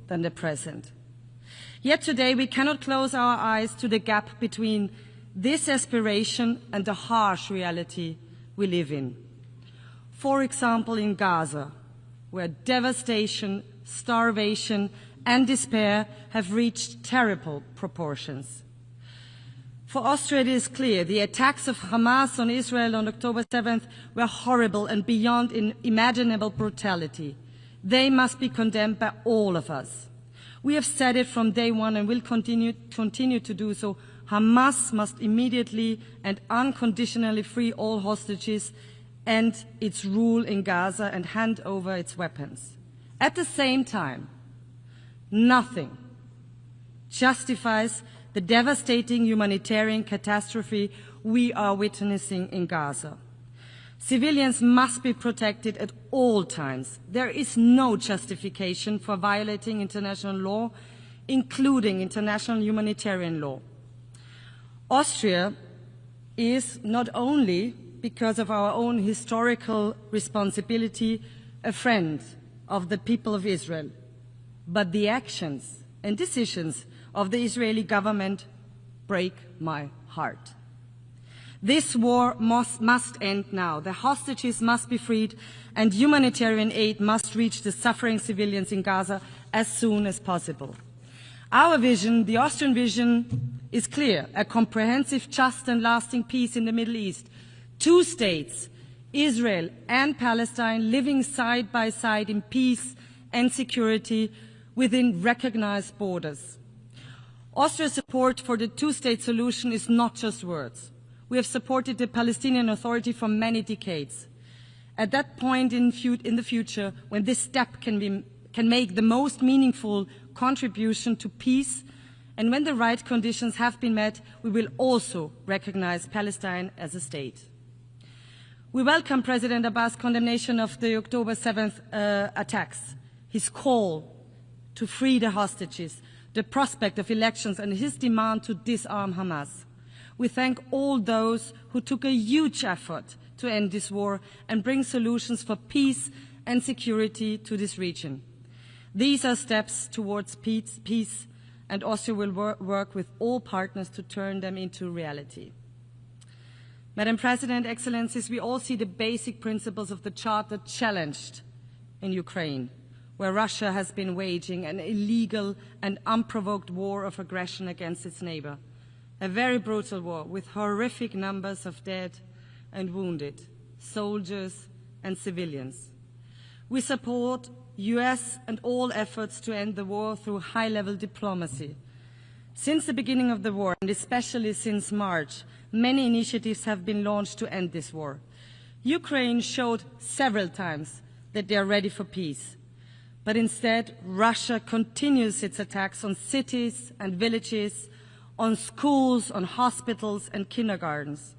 than the present. Yet today we cannot close our eyes to the gap between this aspiration and the harsh reality we live in. For example, in Gaza, where devastation, starvation, and despair have reached terrible proportions. For Austria, it is clear the attacks of Hamas on Israel on October 7th were horrible and beyond imaginable brutality. They must be condemned by all of us. We have said it from day one and will continue to do so. Hamas must immediately and unconditionally free all hostages and its rule in Gaza and hand over its weapons. At the same time, nothing justifies the devastating humanitarian catastrophe we are witnessing in Gaza. Civilians must be protected at all times. There is no justification for violating international law, including international humanitarian law. Austria is not only, because of our own historical responsibility, a friend of the people of Israel, but the actions and decisions of the Israeli government break my heart. This war must end now. The hostages must be freed and humanitarian aid must reach the suffering civilians in Gaza as soon as possible. Our vision, the Austrian vision, is clear: a comprehensive, just and lasting peace in the Middle East. 2 states, Israel and Palestine, living side by side in peace and security within recognized borders. Austria's support for the 2-state solution is not just words. We have supported the Palestinian Authority for many decades. At that point in the future, when this step can make the most meaningful contribution to peace, and when the right conditions have been met, we will also recognize Palestine as a state. We welcome President Abbas' condemnation of the October 7th attacks, his call to free the hostages, the prospect of elections, and his demand to disarm Hamas. We thank all those who took a huge effort to end this war and bring solutions for peace and security to this region. These are steps towards peace, and Austria will work with all partners to turn them into reality. Madam President, Excellencies, we all see the basic principles of the Charter challenged in Ukraine, where Russia has been waging an illegal and unprovoked war of aggression against its neighbor. A very brutal war with horrific numbers of dead and wounded, soldiers and civilians. We support US and all efforts to end the war through high-level diplomacy. Since the beginning of the war, and especially since March, many initiatives have been launched to end this war. Ukraine showed several times that they are ready for peace. But instead, Russia continues its attacks on cities and villages, on schools, on hospitals and kindergartens.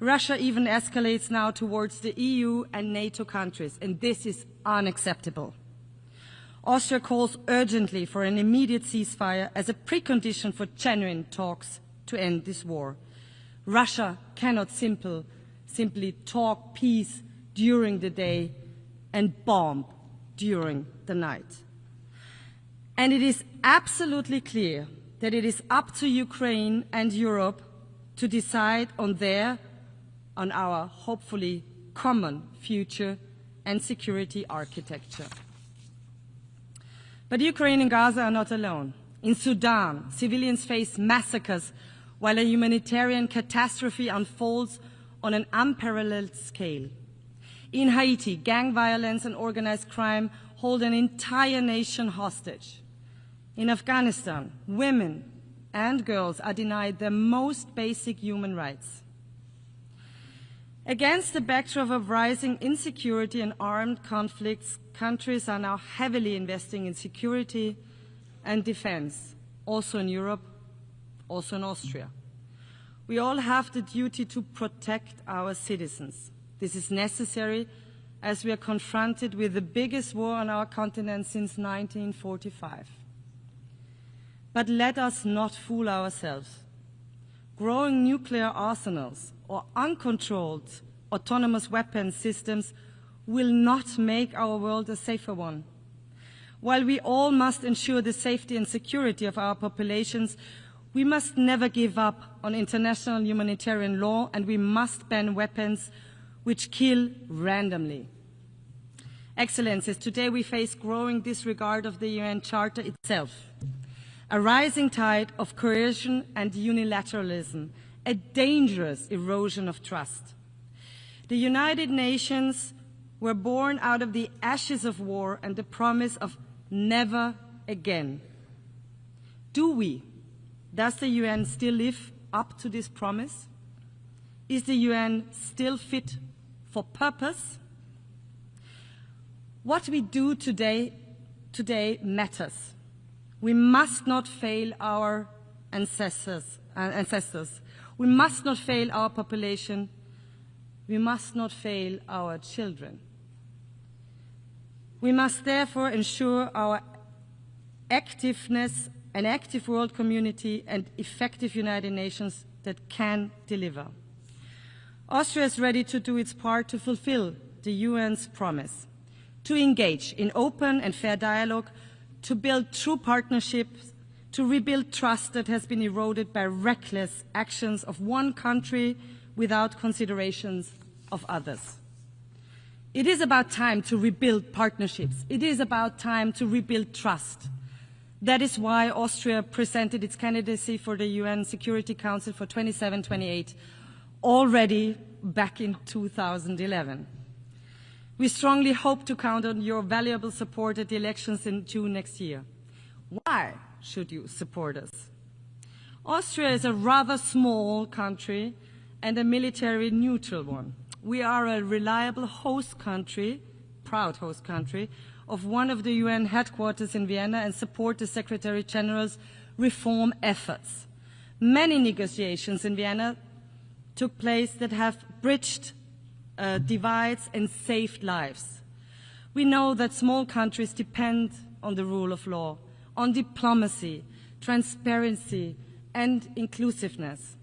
Russia even escalates now towards the EU and NATO countries, and this is unacceptable. Austria calls urgently for an immediate ceasefire as a precondition for genuine talks to end this war. Russia cannot simply talk peace during the day and bomb during the night. And it is absolutely clear that it is up to Ukraine and Europe to decide on our hopefully common future and security architecture. But Ukraine and Gaza are not alone. In Sudan, civilians face massacres while a humanitarian catastrophe unfolds on an unparalleled scale. In Haiti, gang violence and organized crime hold an entire nation hostage. In Afghanistan, women and girls are denied their most basic human rights. Against the backdrop of rising insecurity and armed conflicts, countries are now heavily investing in security and defense, also in Europe, also in Austria. We all have the duty to protect our citizens. This is necessary as we are confronted with the biggest war on our continent since 1945. But let us not fool ourselves. Growing nuclear arsenals or uncontrolled autonomous weapons systems will not make our world a safer one. While we all must ensure the safety and security of our populations, we must never give up on international humanitarian law, and we must ban weapons which kill randomly. Excellencies, today we face growing disregard of the UN Charter itself, a rising tide of coercion and unilateralism, a dangerous erosion of trust. The United Nations were born out of the ashes of war and the promise of never again. Does the UN still live up to this promise? Is the UN still fit for purpose? What we do today matters. We must not fail our ancestors. We must not fail our population. We must not fail our children. We must therefore ensure our activeness, an active world community and effective United Nations that can deliver. Austria is ready to do its part to fulfill the UN's promise, to engage in open and fair dialogue, to build true partnerships, to rebuild trust that has been eroded by reckless actions of one country without considerations of others. It is about time to rebuild partnerships. It is about time to rebuild trust. That is why Austria presented its candidacy for the UN Security Council for 27-28 already back in 2011. We strongly hope to count on your valuable support at the elections in June next year. Why should you support us? Austria is a rather small country and a military neutral one. We are a reliable host country, proud host country, of one of the UN headquarters in Vienna and support the Secretary General's reform efforts. Many negotiations in Vienna took place that have bridged divides and saved lives. We know that small countries depend on the rule of law, on diplomacy, transparency, and inclusiveness.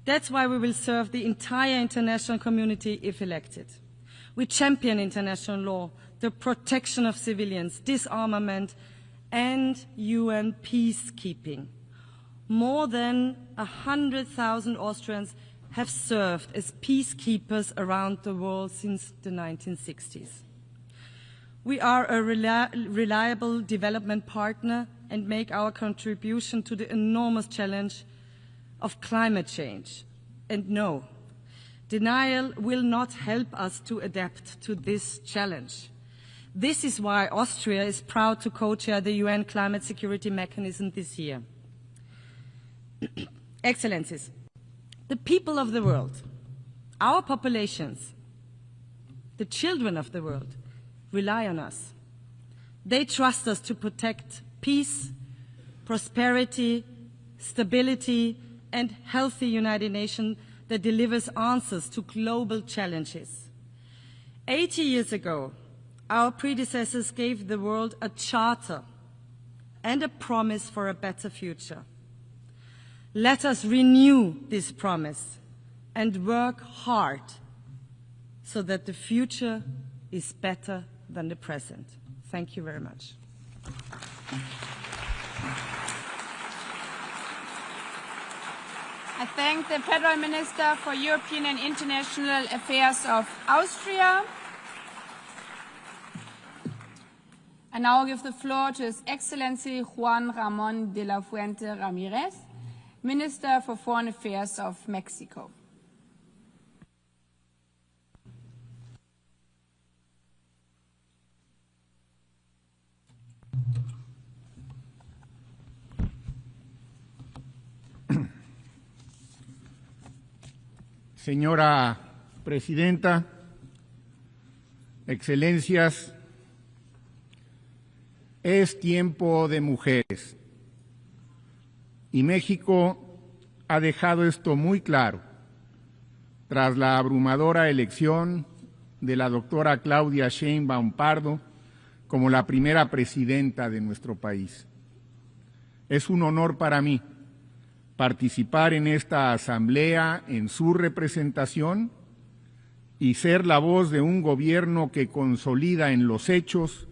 That's why we will serve the entire international community if elected. We champion international law, the protection of civilians, disarmament, and UN peacekeeping. More than 100,000 Austrians have served as peacekeepers around the world since the 1960s. We are a reliable development partner and make our contribution to the enormous challenge of climate change. And no, denial will not help us to adapt to this challenge. This is why Austria is proud to co-chair the UN Climate Security Mechanism this year. Excellencies, the people of the world, our populations, the children of the world, rely on us. They trust us to protect peace, prosperity, stability, and healthy United Nations that delivers answers to global challenges. 80 years ago, our predecessors gave the world a charter and a promise for a better future. Let us renew this promise and work hard so that the future is better than the present. Thank you very much. I thank the Federal Minister for European and International Affairs of Austria. I now give the floor to His Excellency Juan Ramón de la Fuente Ramírez, Minister for Foreign Affairs of Mexico. Señora Presidenta, Excelencias, es tiempo de mujeres. Y México ha dejado esto muy claro tras la abrumadora elección de la doctora Claudia Sheinbaum Pardo como la primera presidenta de nuestro país. Es un honor para mí participar en esta asamblea en su representación y ser la voz de un gobierno que consolida en los hechos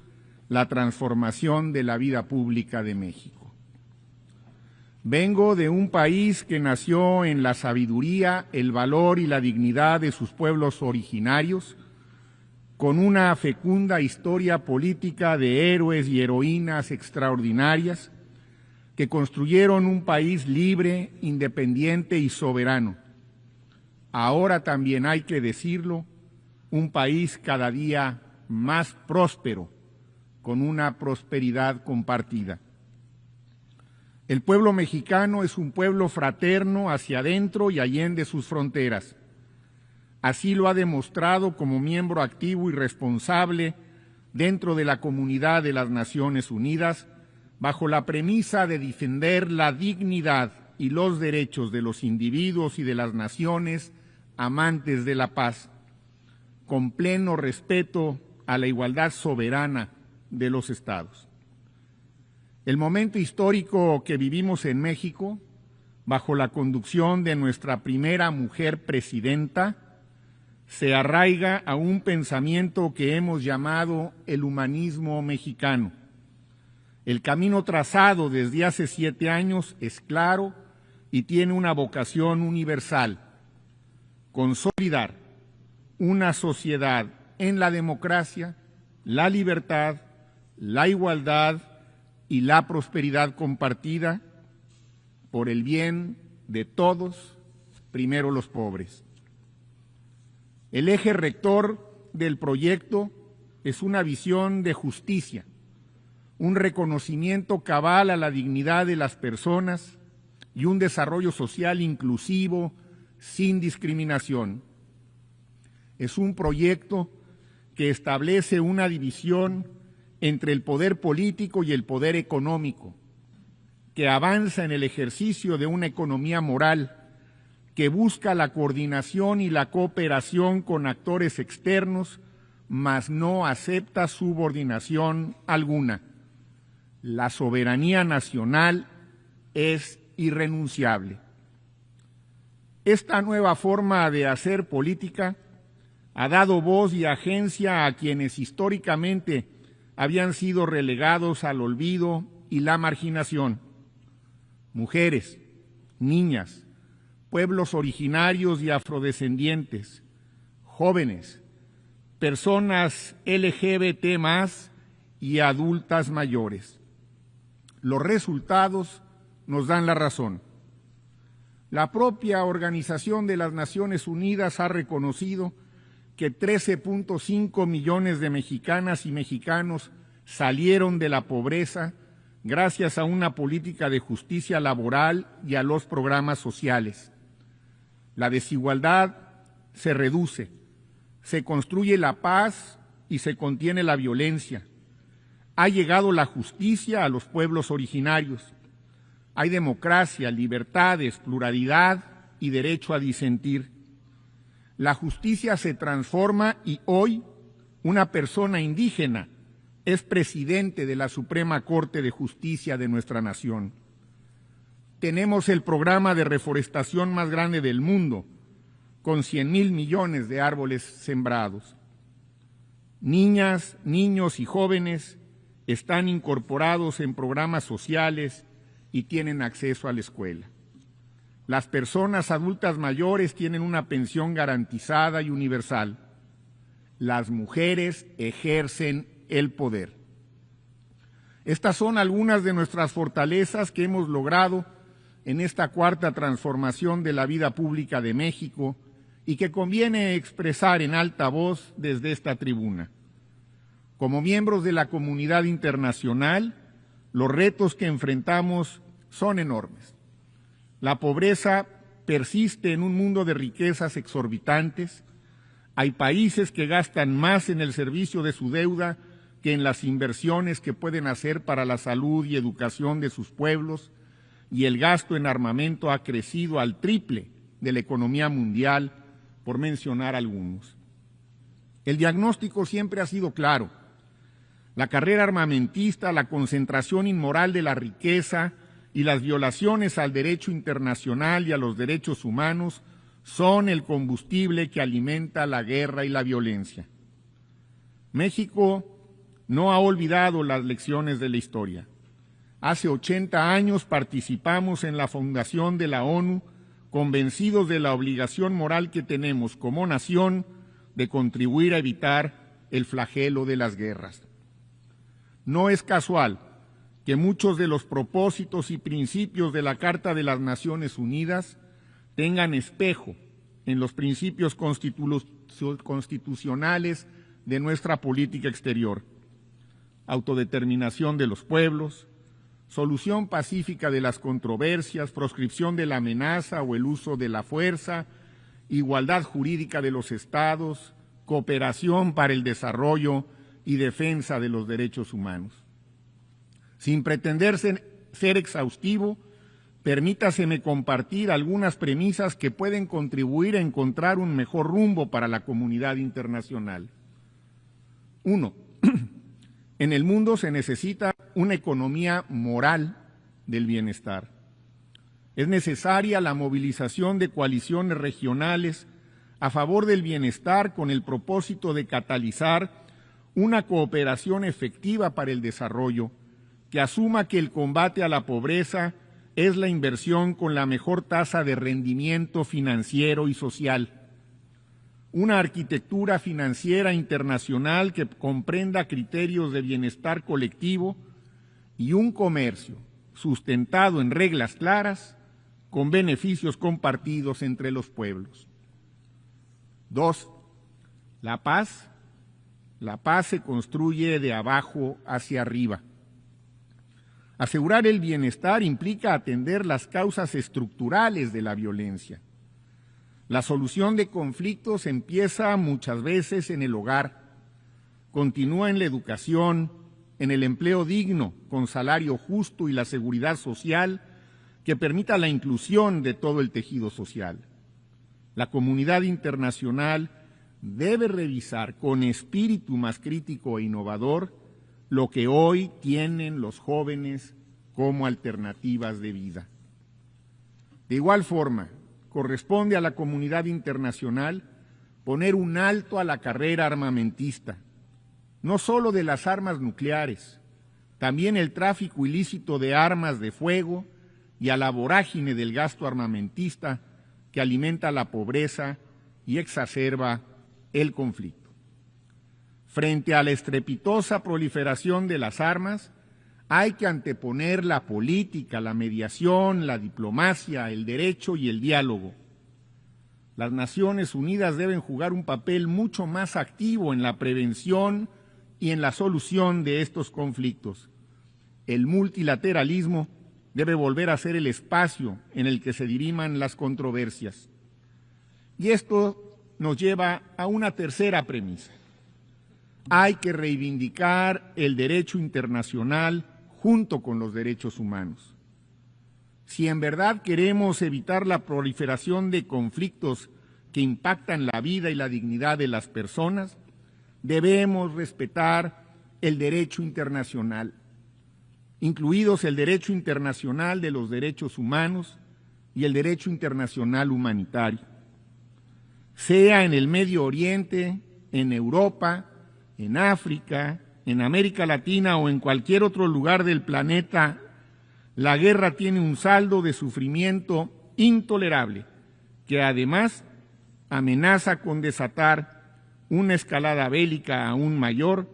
la transformación de la vida pública de México. Vengo de un país que nació en la sabiduría, el valor y la dignidad de sus pueblos originarios, con una fecunda historia política de héroes y heroínas extraordinarias que construyeron un país libre, independiente y soberano. Ahora también hay que decirlo, un país cada día más próspero, con una prosperidad compartida. El pueblo mexicano es un pueblo fraterno hacia adentro y allende sus fronteras. Así lo ha demostrado como miembro activo y responsable dentro de la comunidad de las Naciones Unidas, bajo la premisa de defender la dignidad y los derechos de los individuos y de las naciones amantes de la paz, con pleno respeto a la igualdad soberana de los estados. El momento histórico que vivimos en México, bajo la conducción de nuestra primera mujer presidenta, se arraiga a un pensamiento que hemos llamado el humanismo mexicano. El camino trazado desde hace 7 años es claro y tiene una vocación universal: consolidar una sociedad en la democracia, la libertad, la igualdad y la prosperidad compartida por el bien de todos, primero los pobres. El eje rector del proyecto es una visión de justicia, un reconocimiento cabal a la dignidad de las personas y un desarrollo social inclusivo, sin discriminación. Es un proyecto que establece una división entre el poder político y el poder económico, que avanza en el ejercicio de una economía moral, que busca la coordinación y la cooperación con actores externos, mas no acepta subordinación alguna. La soberanía nacional es irrenunciable. Esta nueva forma de hacer política ha dado voz y agencia a quienes históricamente habían sido relegados al olvido y la marginación: mujeres, niñas, pueblos originarios y afrodescendientes, jóvenes, personas LGBT+ y adultas mayores. Los resultados nos dan la razón. La propia Organización de las Naciones Unidas ha reconocido que 13.5 millones de mexicanas y mexicanos salieron de la pobreza gracias a una política de justicia laboral y a los programas sociales. La desigualdad se reduce, se construye la paz y se contiene la violencia. Ha llegado la justicia a los pueblos originarios. Hay democracia, libertades, pluralidad y derecho a disentir. La justicia se transforma y hoy una persona indígena es presidente de la Suprema Corte de Justicia de nuestra nación. Tenemos el programa de reforestación más grande del mundo, con 100,000 millones de árboles sembrados. Niñas, niños y jóvenes están incorporados en programas sociales y tienen acceso a la escuela. Las personas adultas mayores tienen una pensión garantizada y universal. Las mujeres ejercen el poder. Estas son algunas de nuestras fortalezas que hemos logrado en esta cuarta transformación de la vida pública de México y que conviene expresar en alta voz desde esta tribuna. Como miembros de la comunidad internacional, los retos que enfrentamos son enormes. La pobreza persiste en un mundo de riquezas exorbitantes. Hay países que gastan más en el servicio de su deuda que en las inversiones que pueden hacer para la salud y educación de sus pueblos, y el gasto en armamento ha crecido al triple de la economía mundial, por mencionar algunos. El diagnóstico siempre ha sido claro. La carrera armamentista, la concentración inmoral de la riqueza y las violaciones al derecho internacional y a los derechos humanos son el combustible que alimenta la guerra y la violencia. México no ha olvidado las lecciones de la historia. Hace 80 años participamos en la fundación de la ONU, convencidos de la obligación moral que tenemos como nación de contribuir a evitar el flagelo de las guerras. No es casual que muchos de los propósitos y principios de la Carta de las Naciones Unidas tengan espejo en los principios constitucionales de nuestra política exterior: autodeterminación de los pueblos, solución pacífica de las controversias, proscripción de la amenaza o el uso de la fuerza, igualdad jurídica de los estados, cooperación para el desarrollo y defensa de los derechos humanos. Sin pretender ser exhaustivo, permítaseme compartir algunas premisas que pueden contribuir a encontrar un mejor rumbo para la comunidad internacional. 1. En el mundo se necesita una economía moral del bienestar. Es necesaria la movilización de coaliciones regionales a favor del bienestar con el propósito de catalizar una cooperación efectiva para el desarrollo que asuma que el combate a la pobreza es la inversión con la mejor tasa de rendimiento financiero y social. Una arquitectura financiera internacional que comprenda criterios de bienestar colectivo y un comercio sustentado en reglas claras con beneficios compartidos entre los pueblos. 2. La paz. La paz se construye de abajo hacia arriba. Asegurar el bienestar implica atender las causas estructurales de la violencia. La solución de conflictos empieza muchas veces en el hogar, continúa en la educación, en el empleo digno, con salario justo y la seguridad social que permita la inclusión de todo el tejido social. La comunidad internacional debe revisar con espíritu más crítico e innovador lo que hoy tienen los jóvenes como alternativas de vida. De igual forma, corresponde a la comunidad internacional poner un alto a la carrera armamentista, no solo de las armas nucleares, también el tráfico ilícito de armas de fuego y a la vorágine del gasto armamentista que alimenta la pobreza y exacerba el conflicto. Frente a la estrepitosa proliferación de las armas, hay que anteponer la política, la mediación, la diplomacia, el derecho y el diálogo. Las Naciones Unidas deben jugar un papel mucho más activo en la prevención y en la solución de estos conflictos. El multilateralismo debe volver a ser el espacio en el que se diriman las controversias. Y esto nos lleva a una tercera premisa. Hay que reivindicar el derecho internacional junto con los derechos humanos. Si en verdad queremos evitar la proliferación de conflictos que impactan la vida y la dignidad de las personas, debemos respetar el derecho internacional, incluidos el derecho internacional de los derechos humanos y el derecho internacional humanitario. Sea en el Medio Oriente, en Europa, en África, en América Latina o en cualquier otro lugar del planeta, la guerra tiene un saldo de sufrimiento intolerable, que además amenaza con desatar una escalada bélica aún mayor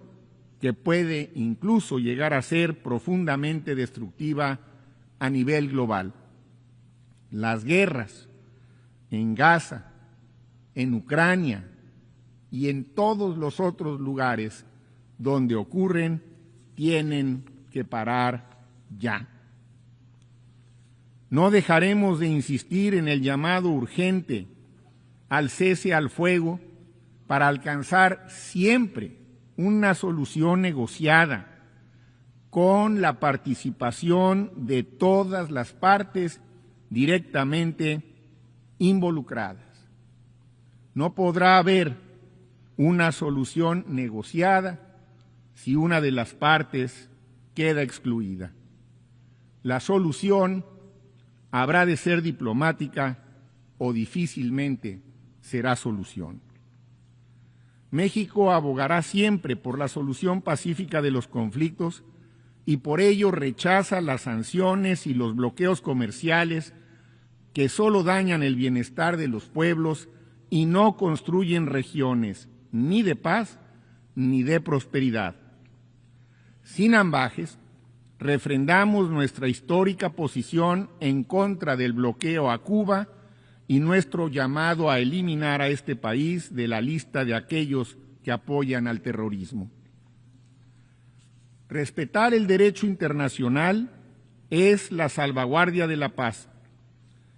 que puede incluso llegar a ser profundamente destructiva a nivel global. Las guerras en Gaza, en Ucrania y en todos los otros lugares donde ocurren tienen que parar ya. No dejaremos de insistir en el llamado urgente al cese al fuego para alcanzar siempre una solución negociada con la participación de todas las partes directamente involucradas. No podrá haber una solución negociada si una de las partes queda excluida. La solución habrá de ser diplomática o difícilmente será solución. México abogará siempre por la solución pacífica de los conflictos y por ello rechaza las sanciones y los bloqueos comerciales que solo dañan el bienestar de los pueblos y no construyen regiones ni de paz ni de prosperidad. Sin ambajes, refrendamos nuestra histórica posición en contra del bloqueo a Cuba y nuestro llamado a eliminar a este país de la lista de aquellos que apoyan al terrorismo. Respetar el derecho internacional es la salvaguardia de la paz.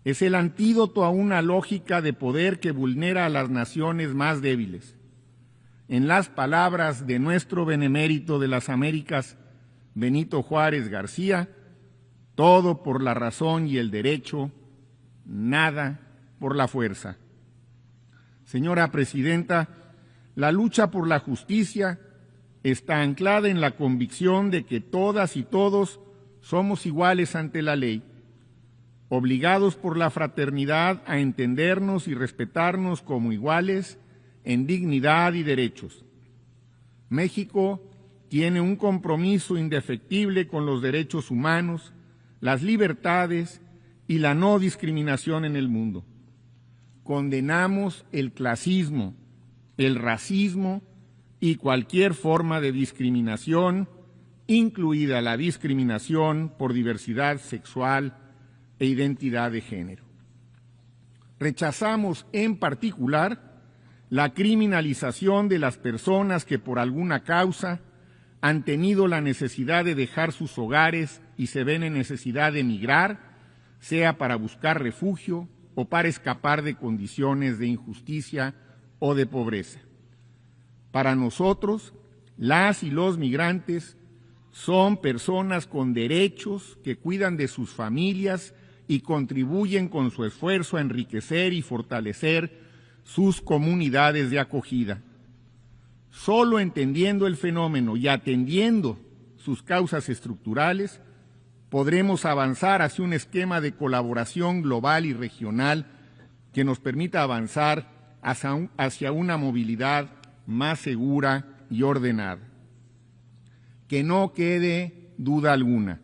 Es el antídoto a una lógica de poder que vulnera a las naciones más débiles. En las palabras de nuestro benemérito de las Américas, Benito Juárez García, todo por la razón y el derecho, nada por la fuerza. Señora Presidenta, la lucha por la justicia está anclada en la convicción de que todas y todos somos iguales ante la ley, obligados por la fraternidad a entendernos y respetarnos como iguales en dignidad y derechos. México tiene un compromiso indefectible con los derechos humanos, las libertades y la no discriminación en el mundo. Condenamos el clasismo, el racismo y cualquier forma de discriminación, incluida la discriminación por diversidad sexual e identidad de género. Rechazamos en particular la criminalización de las personas que por alguna causa han tenido la necesidad de dejar sus hogares y se ven en necesidad de emigrar, sea para buscar refugio o para escapar de condiciones de injusticia o de pobreza. Para nosotros, las y los migrantes son personas con derechos que cuidan de sus familias y contribuyen con su esfuerzo a enriquecer y fortalecer sus comunidades de acogida. Solo entendiendo el fenómeno y atendiendo sus causas estructurales, podremos avanzar hacia un esquema de colaboración global y regional que nos permita avanzar hacia una movilidad más segura y ordenada. Que no quede duda alguna,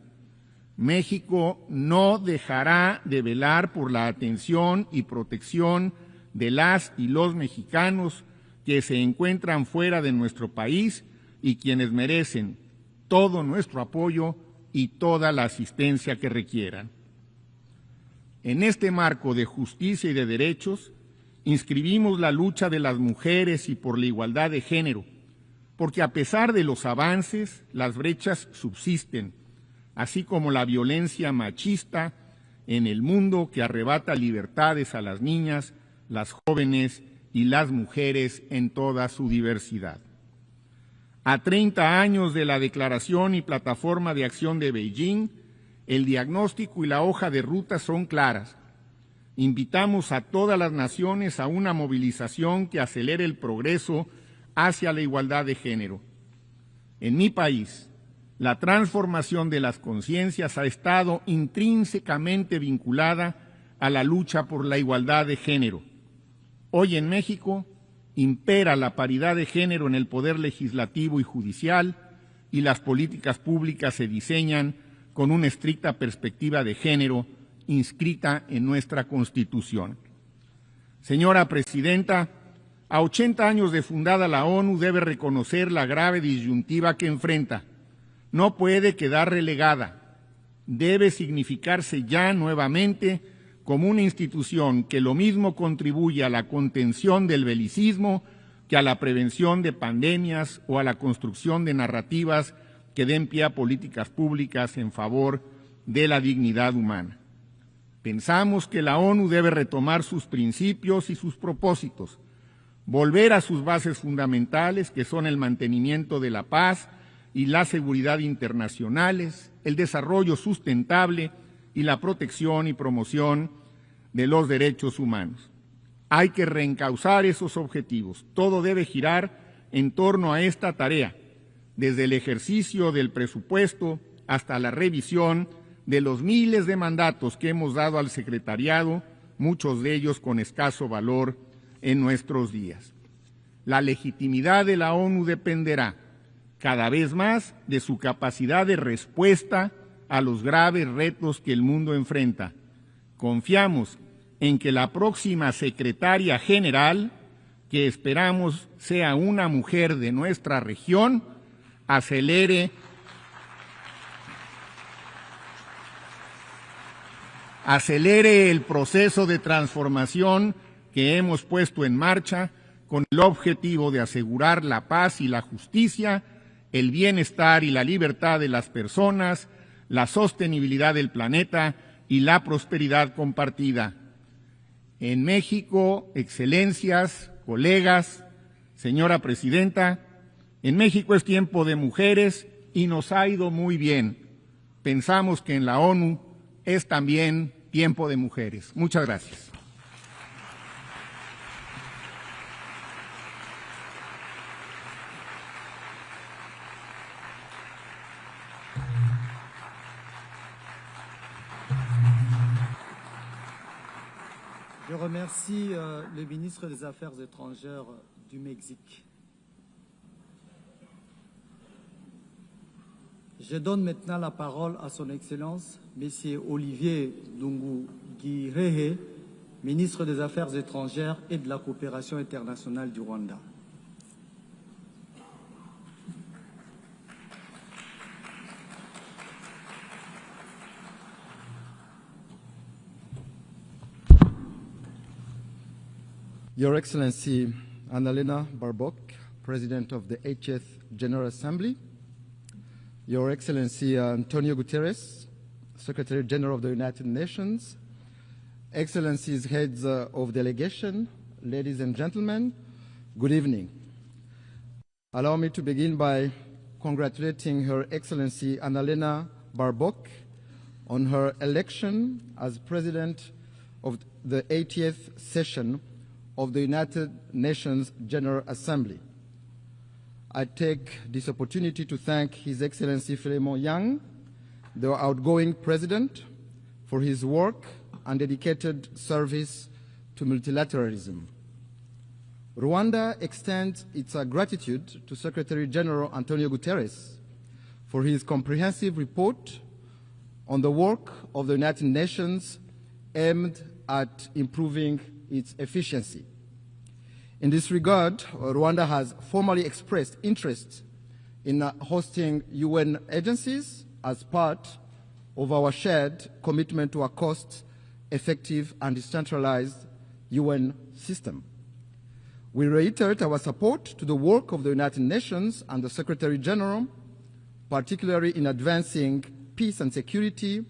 México no dejará de velar por la atención y protección de las y los mexicanos que se encuentran fuera de nuestro país y quienes merecen todo nuestro apoyo y toda la asistencia que requieran. En este marco de justicia y de derechos, inscribimos la lucha de las mujeres y por la igualdad de género, porque a pesar de los avances, las brechas subsisten, así como la violencia machista en el mundo que arrebata libertades a las niñas, las jóvenes y las mujeres en toda su diversidad. A 30 años de la Declaración y Plataforma de Acción de Beijing, el diagnóstico y la hoja de ruta son claras. Invitamos a todas las naciones a una movilización que acelere el progreso hacia la igualdad de género. En mi país, la transformación de las conciencias ha estado intrínsecamente vinculada a la lucha por la igualdad de género. Hoy en México impera la paridad de género en el poder legislativo y judicial y las políticas públicas se diseñan con una estricta perspectiva de género inscrita en nuestra Constitución. Señora Presidenta, a 80 años de fundada la ONU debe reconocer la grave disyuntiva que enfrenta. No puede quedar relegada. Debe significarse ya nuevamente como una institución que lo mismo contribuye a la contención del belicismo que a la prevención de pandemias o a la construcción de narrativas que den pie a políticas públicas en favor de la dignidad humana. Pensamos que la ONU debe retomar sus principios y sus propósitos, volver a sus bases fundamentales, que son el mantenimiento de la paz y la seguridad internacionales, el desarrollo sustentable y la protección y promoción de los derechos humanos. Hay que reencauzar esos objetivos. Todo debe girar en torno a esta tarea, desde el ejercicio del presupuesto hasta la revisión de los miles de mandatos que hemos dado al secretariado, muchos de ellos con escaso valor en nuestros días. La legitimidad de la ONU dependerá cada vez más de su capacidad de respuesta a los graves retos que el mundo enfrenta. Confiamos en que la próxima secretaria general, que esperamos sea una mujer de nuestra región, acelere el proceso de transformación que hemos puesto en marcha con el objetivo de asegurar la paz y la justicia, el bienestar y la libertad de las personas, la sostenibilidad del planeta y la prosperidad compartida. En México, excelencias, colegas, señora Presidenta, en México es tiempo de mujeres y nos ha ido muy bien. Pensamos que en la ONU es también tiempo de mujeres. Muchas gracias. Je remercie le ministre des Affaires étrangères du Mexique. Je donne maintenant la parole à son Excellence, M. Olivier Nduhungirehe, ministre des Affaires étrangères et de la coopération internationale du Rwanda. Your Excellency Annalena Baerbock, President of the 80th General Assembly, Your Excellency Antonio Guterres, Secretary General of the United Nations, Excellencies, Heads of Delegation, ladies and gentlemen, good evening. Allow me to begin by congratulating Her Excellency Annalena Baerbock on her election as President of the 80th session of the United Nations General Assembly. I take this opportunity to thank His Excellency Philemon Yang, the outgoing President, for his work and dedicated service to multilateralism. Rwanda extends its gratitude to Secretary General Antonio Guterres for his comprehensive report on the work of the United Nations aimed at improving its efficiency. In this regard, Rwanda has formally expressed interest in hosting UN agencies as part of our shared commitment to a cost-effective and decentralized UN system. We reiterate our support to the work of the United Nations and the Secretary General, particularly in advancing peace and security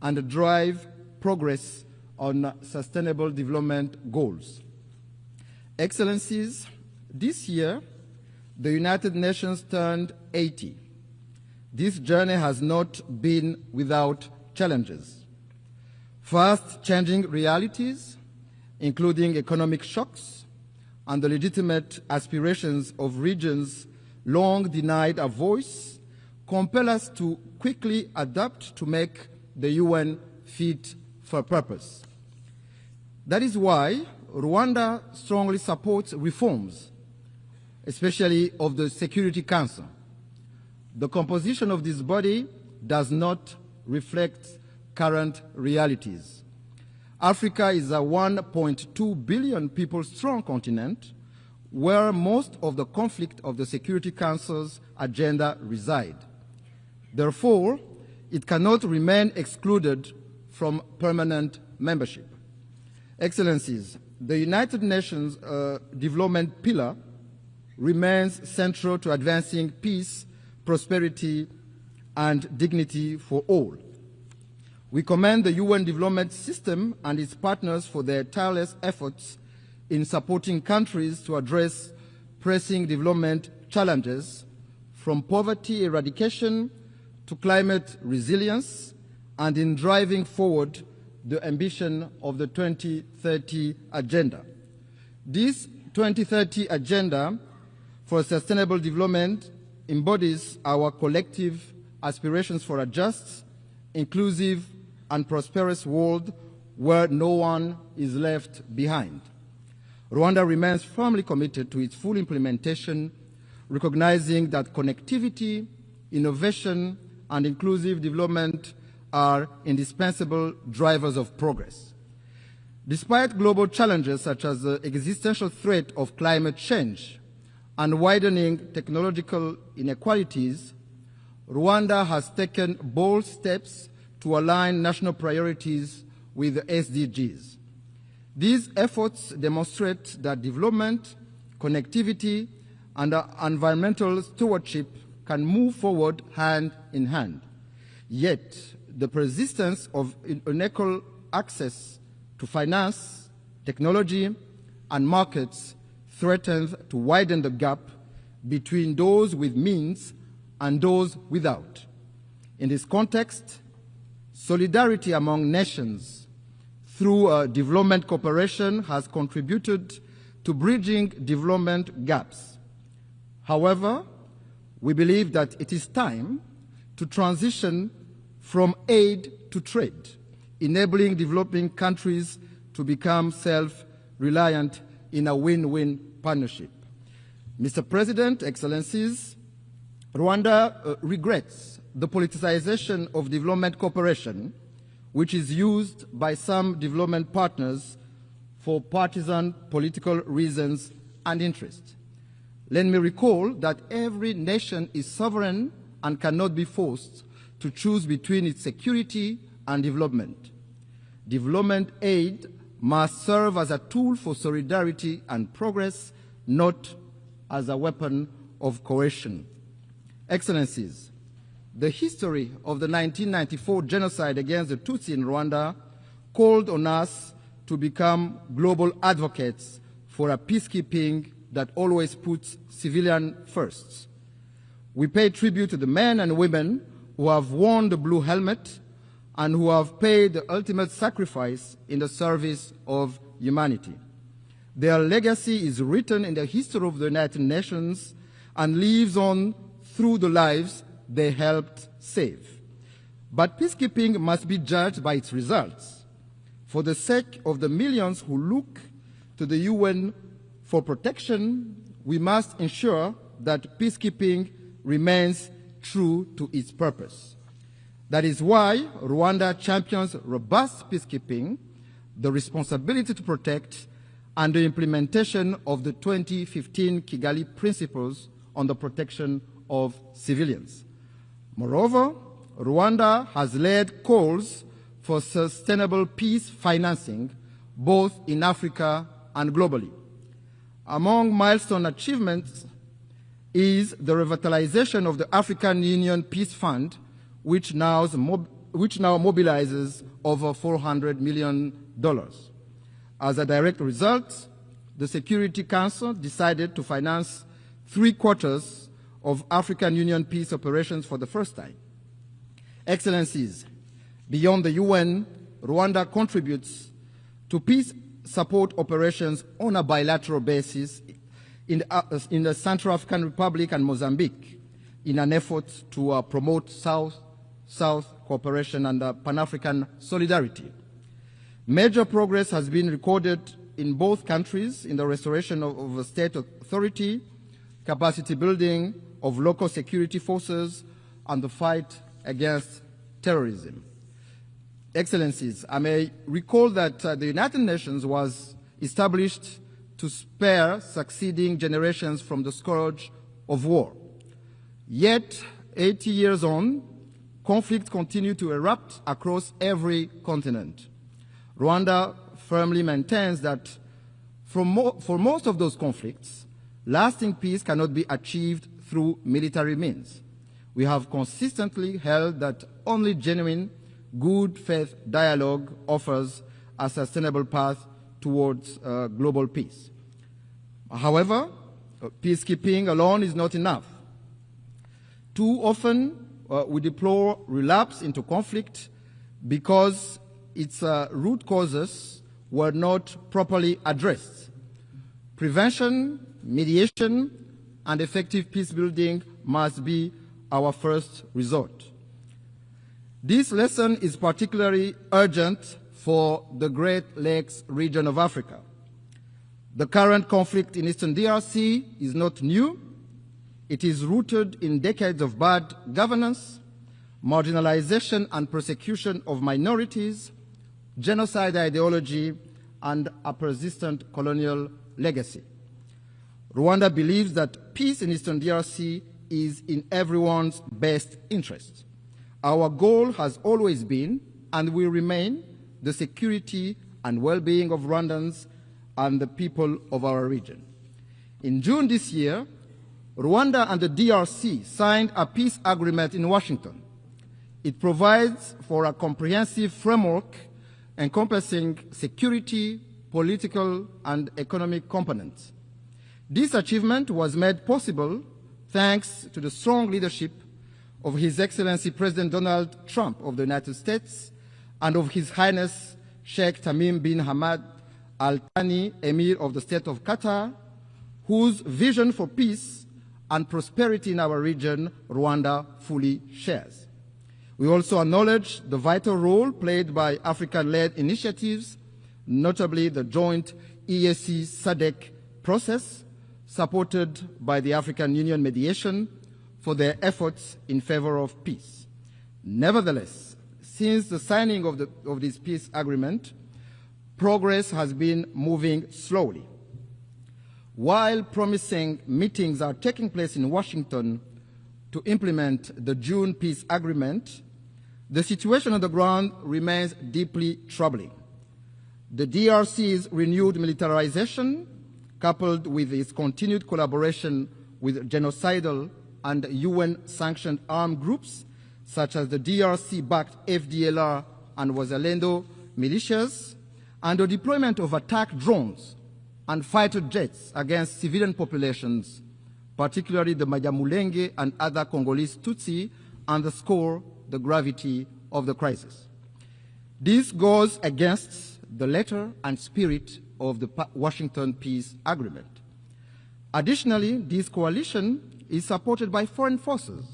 and drive progress on sustainable development goals. Excellencies, this year, the United Nations turned 80. This journey has not been without challenges. Fast-changing realities, including economic shocks and the legitimate aspirations of regions long denied a voice, compel us to quickly adapt to make the UN fit for purpose. That is why Rwanda strongly supports reforms, especially of the Security Council. The composition of this body does not reflect current realities. Africa is a 1.2 billion people strong continent where most of the conflict of the Security Council's agenda reside. Therefore, it cannot remain excluded from permanent membership. Excellencies, the United Nations development pillar remains central to advancing peace, prosperity, and dignity for all. We commend the UN development system and its partners for their tireless efforts in supporting countries to address pressing development challenges, from poverty eradication to climate resilience, and in driving forward the ambition of the 2030 Agenda. This 2030 Agenda for Sustainable Development embodies our collective aspirations for a just, inclusive, and prosperous world where no one is left behind. Rwanda remains firmly committed to its full implementation, recognizing that connectivity, innovation, and inclusive development are indispensable drivers of progress. Despite global challenges such as the existential threat of climate change and widening technological inequalities, Rwanda has taken bold steps to align national priorities with the SDGs. These efforts demonstrate that development, connectivity, and environmental stewardship can move forward hand in hand. Yet, the persistence of unequal access to finance, technology, and markets threatens to widen the gap between those with means and those without. In this context, solidarity among nations through development cooperation has contributed to bridging development gaps. However, we believe that it is time to transition from aid to trade, enabling developing countries to become self-reliant in a win-win partnership. Mr. President, Excellencies, Rwanda regrets the politicization of development cooperation, which is used by some development partners for partisan political reasons and interests. Let me recall that every nation is sovereign and cannot be forced to choose between its security and development. Development aid must serve as a tool for solidarity and progress, not as a weapon of coercion. Excellencies, the history of the 1994 genocide against the Tutsi in Rwanda called on us to become global advocates for a peacekeeping that always puts civilians first. We pay tribute to the men and women who have worn the blue helmet and who have paid the ultimate sacrifice in the service of humanity. Their legacy is written in the history of the United Nations and lives on through the lives they helped save. But peacekeeping must be judged by its results. For the sake of the millions who look to the UN for protection, we must ensure that peacekeeping remains true to its purpose. That is why Rwanda champions robust peacekeeping, the responsibility to protect, and the implementation of the 2015 Kigali Principles on the protection of civilians. Moreover, Rwanda has led calls for sustainable peace financing both in Africa and globally. Among milestone achievements is the revitalization of the African Union Peace Fund, which now mobilizes over $400 million. As a direct result, the Security Council decided to finance 3/4 of African Union peace operations for the first time. Excellencies, beyond the UN, Rwanda contributes to peace support operations on a bilateral basis in the Central African Republic and Mozambique in an effort to promote South-South cooperation and Pan-African solidarity. Major progress has been recorded in both countries in the restoration of state authority, capacity building of local security forces, and the fight against terrorism. Excellencies, I may recall that the United Nations was established to spare succeeding generations from the scourge of war. Yet, 80 years on, conflicts continue to erupt across every continent. Rwanda firmly maintains that for most of those conflicts, lasting peace cannot be achieved through military means. We have consistently held that only genuine, good faith dialogue offers a sustainable path towards global peace. However, peacekeeping alone is not enough. Too often, we deplore relapse into conflict because its root causes were not properly addressed. Prevention, mediation, and effective peace building must be our first resort. This lesson is particularly urgent for the Great Lakes region of Africa. The current conflict in Eastern DRC is not new. It is rooted in decades of bad governance, marginalization and persecution of minorities, genocide ideology, and a persistent colonial legacy. Rwanda believes that peace in Eastern DRC is in everyone's best interest. Our goal has always been, and will remain, the security and well-being of Rwandans and the people of our region. In June this year, Rwanda and the DRC signed a peace agreement in Washington. It provides for a comprehensive framework encompassing security, political, and economic components. This achievement was made possible thanks to the strong leadership of His Excellency President Donald Trump of the United States and of His Highness Sheikh Tamim bin Hamad Al Thani, Emir of the State of Qatar, whose vision for peace and prosperity in our region, Rwanda fully shares. We also acknowledge the vital role played by African-led initiatives, notably the joint EAC SADC process, supported by the African Union mediation, for their efforts in favor of peace. Nevertheless, since the signing of this peace agreement, progress has been moving slowly. While promising meetings are taking place in Washington to implement the June peace agreement, the situation on the ground remains deeply troubling. The DRC's renewed militarization, coupled with its continued collaboration with genocidal and UN-sanctioned armed groups, such as the DRC-backed FDLR and Wazalendo militias, and the deployment of attack drones and fighter jets against civilian populations, particularly the Banyamulenge and other Congolese Tutsi, underscore the gravity of the crisis. This goes against the letter and spirit of the Washington Peace Agreement. Additionally, this coalition is supported by foreign forces,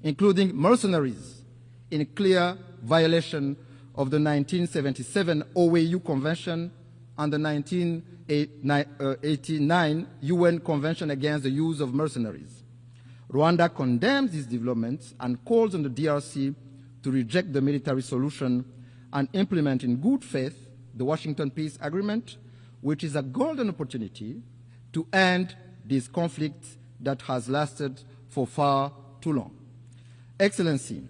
including mercenaries, in clear violation of the 1977 OAU Convention and the 1989 UN Convention against the use of mercenaries. Rwanda condemns these developments and calls on the DRC to reject the military solution and implement in good faith the Washington Peace Agreement, which is a golden opportunity to end this conflict that has lasted for far too long. Excellency,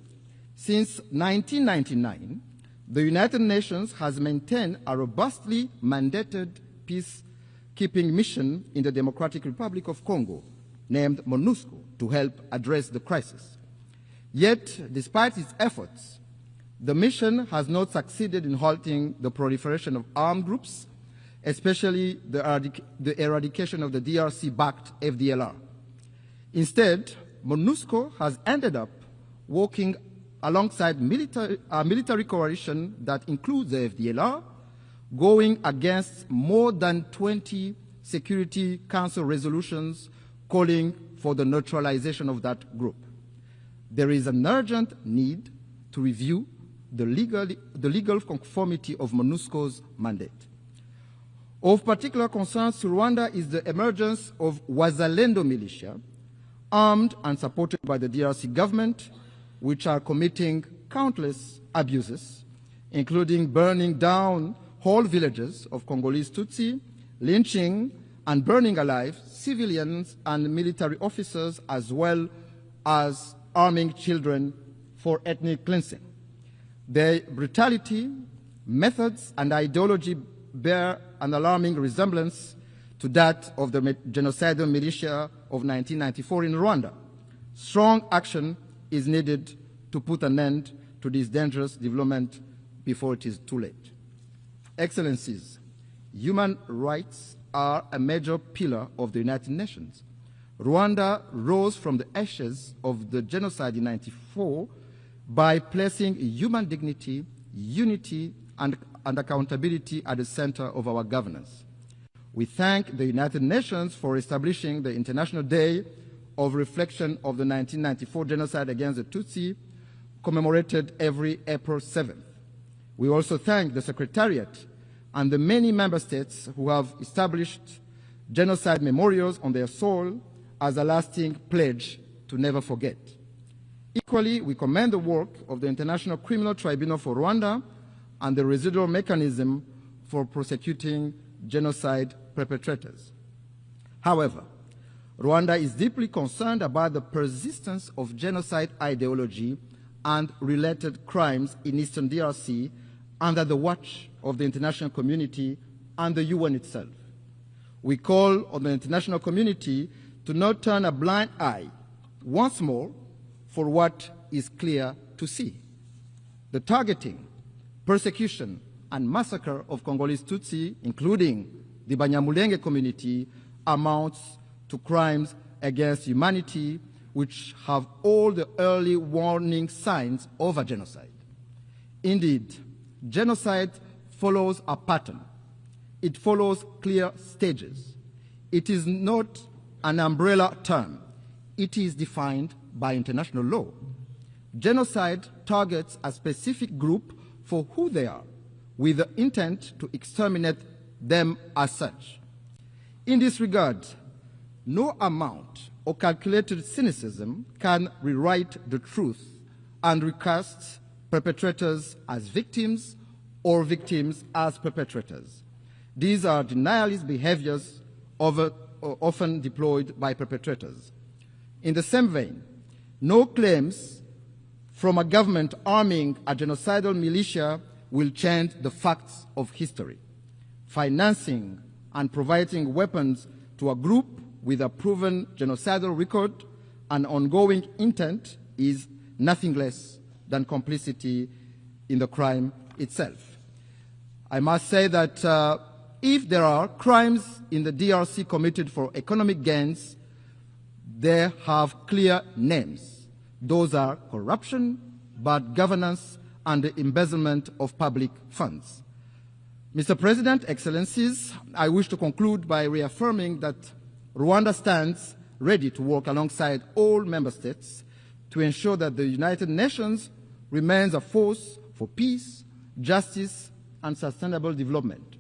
since 1999, the United Nations has maintained a robustly mandated peacekeeping mission in the Democratic Republic of Congo, named MONUSCO, to help address the crisis. Yet, despite its efforts, the mission has not succeeded in halting the proliferation of armed groups, especially the eradication of the DRC-backed FDLR. Instead, MONUSCO has ended up working alongside a military coalition that includes the FDLR, going against more than 20 Security Council resolutions calling for the neutralization of that group. There is an urgent need to review the legal conformity of MONUSCO's mandate. Of particular concern to Rwanda is the emergence of Wazalendo militia, armed and supported by the DRC government, which are committing countless abuses, including burning down whole villages of Congolese Tutsi, lynching and burning alive civilians and military officers, as well as arming children for ethnic cleansing. Their brutality, methods, and ideology bear an alarming resemblance to that of the genocidal militia of 1994 in Rwanda. Strong action is needed to put an end to this dangerous development before it is too late. Excellencies, human rights are a major pillar of the United Nations. Rwanda rose from the ashes of the genocide in 1994 by placing human dignity, unity, and accountability at the center of our governance. We thank the United Nations for establishing the International Day of Reflection of the 1994 genocide against the Tutsi, commemorated every April 7th. We also thank the Secretariat and the many member states who have established genocide memorials on their soil as a lasting pledge to never forget. Equally, we commend the work of the International Criminal Tribunal for Rwanda and the residual mechanism for prosecuting genocide perpetrators. However, Rwanda is deeply concerned about the persistence of genocide ideology and related crimes in eastern DRC under the watch of the international community and the UN itself. We call on the international community to not turn a blind eye once more for what is clear to see. The targeting, persecution, and massacre of Congolese Tutsi, including the Banyamulenge community, amounts to crimes against humanity which have all the early warning signs of a genocide. Indeed, genocide follows a pattern. It follows clear stages. It is not an umbrella term. It is defined by international law. Genocide targets a specific group for who they are, with the intent to exterminate them as such. In this regard, no amount of calculated cynicism can rewrite the truth and recast perpetrators as victims or victims as perpetrators. These are denialist behaviors often deployed by perpetrators. In the same vein, no claims from a government arming a genocidal militia will change the facts of history. Financing and providing weapons to a group with a proven genocidal record and ongoing intent is nothing less than complicity in the crime itself. I must say that if there are crimes in the DRC committed for economic gains, they have clear names. Those are corruption, bad governance, and the embezzlement of public funds. Mr. President, Excellencies, I wish to conclude by reaffirming that Rwanda stands ready to work alongside all member states to ensure that the United Nations remains a force for peace, justice, and sustainable development.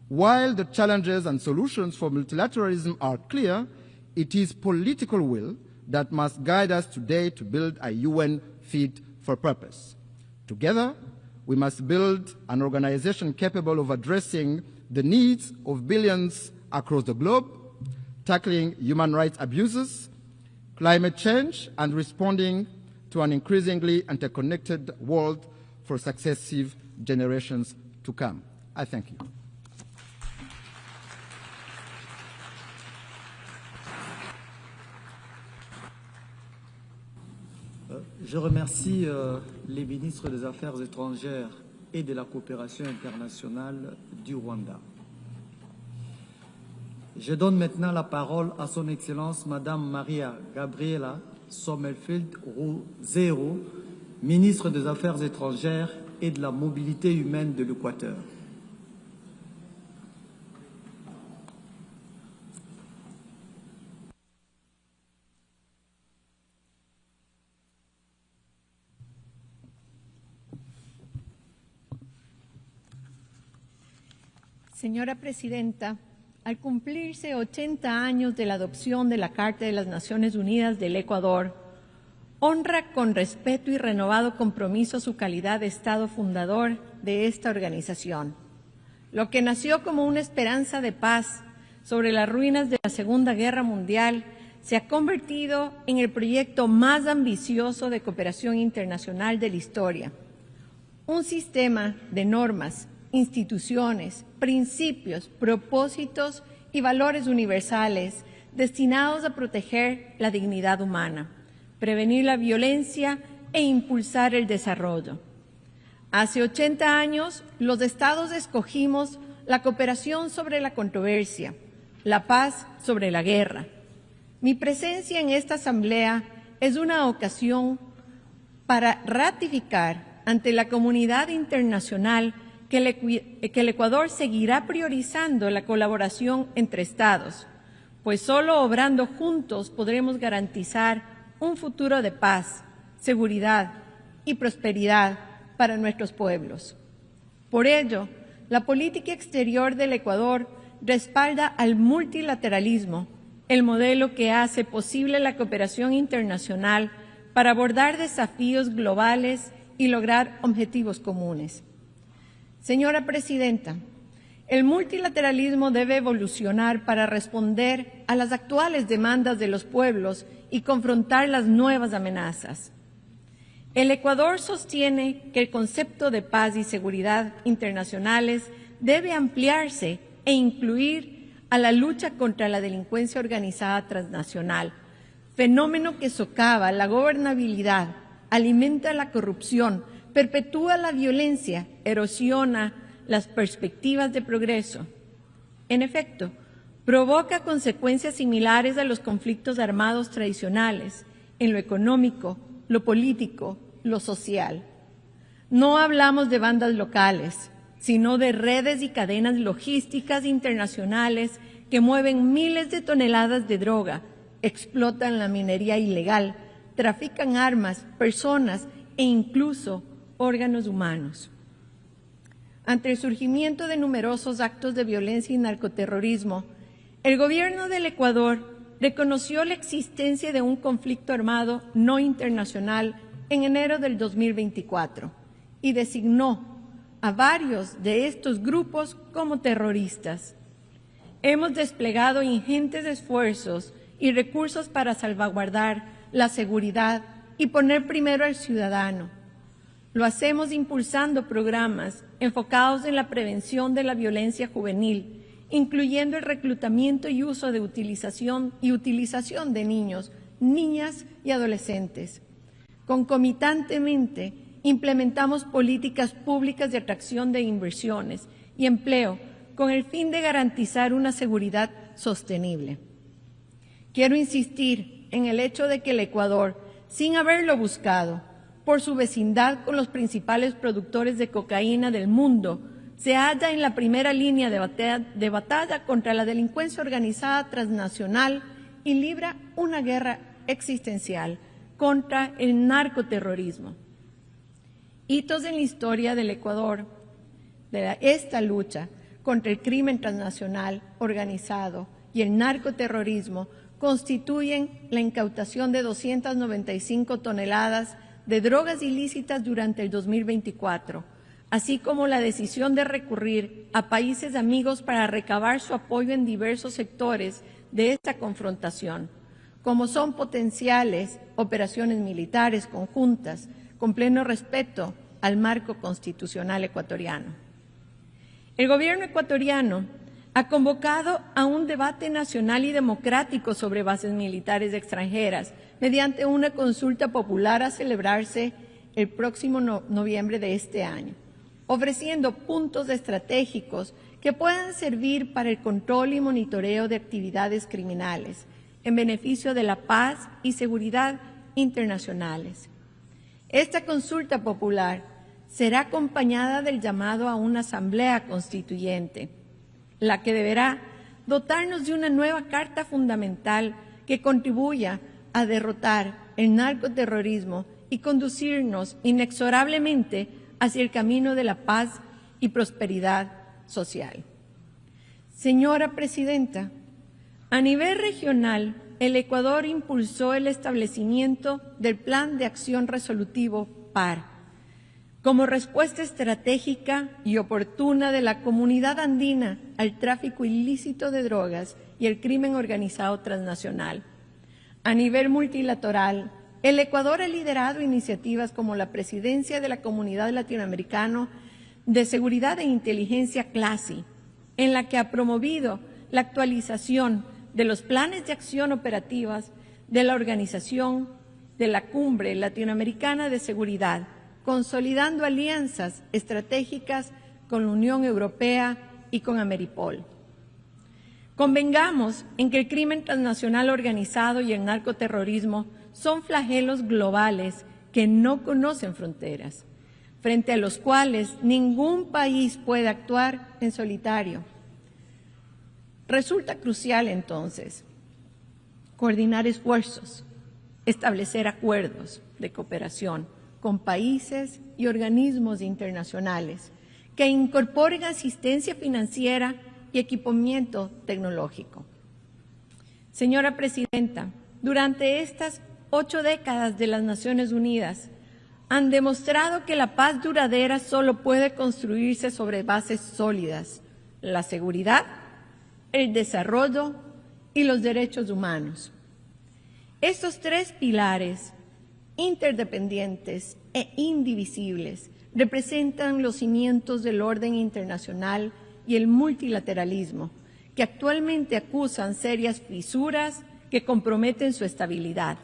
While the challenges and solutions for multilateralism are clear, it is political will that must guide us today to build a UN fit for purpose. Together, we must build an organization capable of addressing the needs of billions across the globe, tackling human rights abuses, climate change, and responding to an increasingly interconnected world for successive generations to come. I thank you. Je remercie les ministres des Affaires étrangères et de la coopération internationale du Rwanda. Je donne maintenant la parole à son Excellence Madame Maria Gabriela Sommerfeld-Rosero, ministre des Affaires étrangères et de la mobilité humaine de l'Équateur. Señora Presidenta, al cumplirse 80 años de la adopción de la Carta de las Naciones Unidas del Ecuador, honra con respeto y renovado compromiso su calidad de Estado fundador de esta organización. Lo que nació como una esperanza de paz sobre las ruinas de la Segunda Guerra Mundial se ha convertido en el proyecto más ambicioso de cooperación internacional de la historia. Un sistema de normas, instituciones, principios, propósitos y valores universales destinados a proteger la dignidad humana, prevenir la violencia e impulsar el desarrollo. Hace 80 años, los Estados escogimos la cooperación sobre la controversia, la paz sobre la guerra. Mi presencia en esta Asamblea es una ocasión para ratificar ante la comunidad internacional que el Ecuador seguirá priorizando la colaboración entre Estados, pues solo obrando juntos podremos garantizar un futuro de paz, seguridad y prosperidad para nuestros pueblos. Por ello, la política exterior del Ecuador respalda al multilateralismo, el modelo que hace posible la cooperación internacional para abordar desafíos globales y lograr objetivos comunes. Señora Presidenta, el multilateralismo debe evolucionar para responder a las actuales demandas de los pueblos y confrontar las nuevas amenazas. El Ecuador sostiene que el concepto de paz y seguridad internacionales debe ampliarse e incluir a la lucha contra la delincuencia organizada transnacional, fenómeno que socava la gobernabilidad, alimenta la corrupción, perpetúa la violencia, erosiona las perspectivas de progreso. En efecto, provoca consecuencias similares a los conflictos armados tradicionales en lo económico, lo político, lo social. No hablamos de bandas locales, sino de redes y cadenas logísticas internacionales que mueven miles de toneladas de droga, explotan la minería ilegal, trafican armas, personas e incluso órganos humanos. Ante el surgimiento de numerosos actos de violencia y narcoterrorismo, el gobierno del Ecuador reconoció la existencia de un conflicto armado no internacional en enero del 2024 y designó a varios de estos grupos como terroristas. Hemos desplegado ingentes esfuerzos y recursos para salvaguardar la seguridad y poner primero al ciudadano. Lo hacemos impulsando programas enfocados en la prevención de la violencia juvenil, incluyendo el reclutamiento y uso de utilización de niños, niñas y adolescentes. Concomitantemente, implementamos políticas públicas de atracción de inversiones y empleo con el fin de garantizar una seguridad sostenible. Quiero insistir en el hecho de que el Ecuador, sin haberlo buscado, por su vecindad con los principales productores de cocaína del mundo, se halla en la primera línea de batalla contra la delincuencia organizada transnacional y libra una guerra existencial contra el narcoterrorismo. Hitos en la historia del Ecuador, esta lucha contra el crimen transnacional organizado y el narcoterrorismo constituyen la incautación de 295 toneladas de drogas ilícitas durante el 2024, así como la decisión de recurrir a países amigos para recabar su apoyo en diversos sectores de esta confrontación, como son potenciales operaciones militares conjuntas, con pleno respeto al marco constitucional ecuatoriano. El gobierno ecuatoriano ha convocado a un debate nacional y democrático sobre bases militares extranjeras mediante una consulta popular a celebrarse el próximo noviembre de este año, ofreciendo puntos estratégicos que puedan servir para el control y monitoreo de actividades criminales en beneficio de la paz y seguridad internacionales. Esta consulta popular será acompañada del llamado a una asamblea constituyente, la que deberá dotarnos de una nueva carta fundamental que contribuya a derrotar el narcoterrorismo y conducirnos inexorablemente hacia el camino de la paz y prosperidad social. Señora Presidenta, a nivel regional, el Ecuador impulsó el establecimiento del Plan de Acción Resolutivo PAR, como respuesta estratégica y oportuna de la comunidad andina al tráfico ilícito de drogas y el crimen organizado transnacional. A nivel multilateral, el Ecuador ha liderado iniciativas como la presidencia de la Comunidad Latinoamericana de Seguridad e Inteligencia CLASI, en la que ha promovido la actualización de los planes de acción operativas de la Organización de la Cumbre Latinoamericana de Seguridad, consolidando alianzas estratégicas con la Unión Europea y con Ameripol. Convengamos en que el crimen transnacional organizado y el narcoterrorismo son flagelos globales que no conocen fronteras, frente a los cuales ningún país puede actuar en solitario. Resulta crucial, entonces, coordinar esfuerzos, establecer acuerdos de cooperación con países y organismos internacionales que incorporen asistencia financiera y equipamiento tecnológico. Señora Presidenta, durante estas 8 décadas de las Naciones Unidas han demostrado que la paz duradera solo puede construirse sobre bases sólidas: la seguridad, el desarrollo y los derechos humanos. Estos 3 pilares interdependientes e indivisibles representan los cimientos del orden internacional y el multilateralismo, que actualmente acusan serias fisuras que comprometen su estabilidad.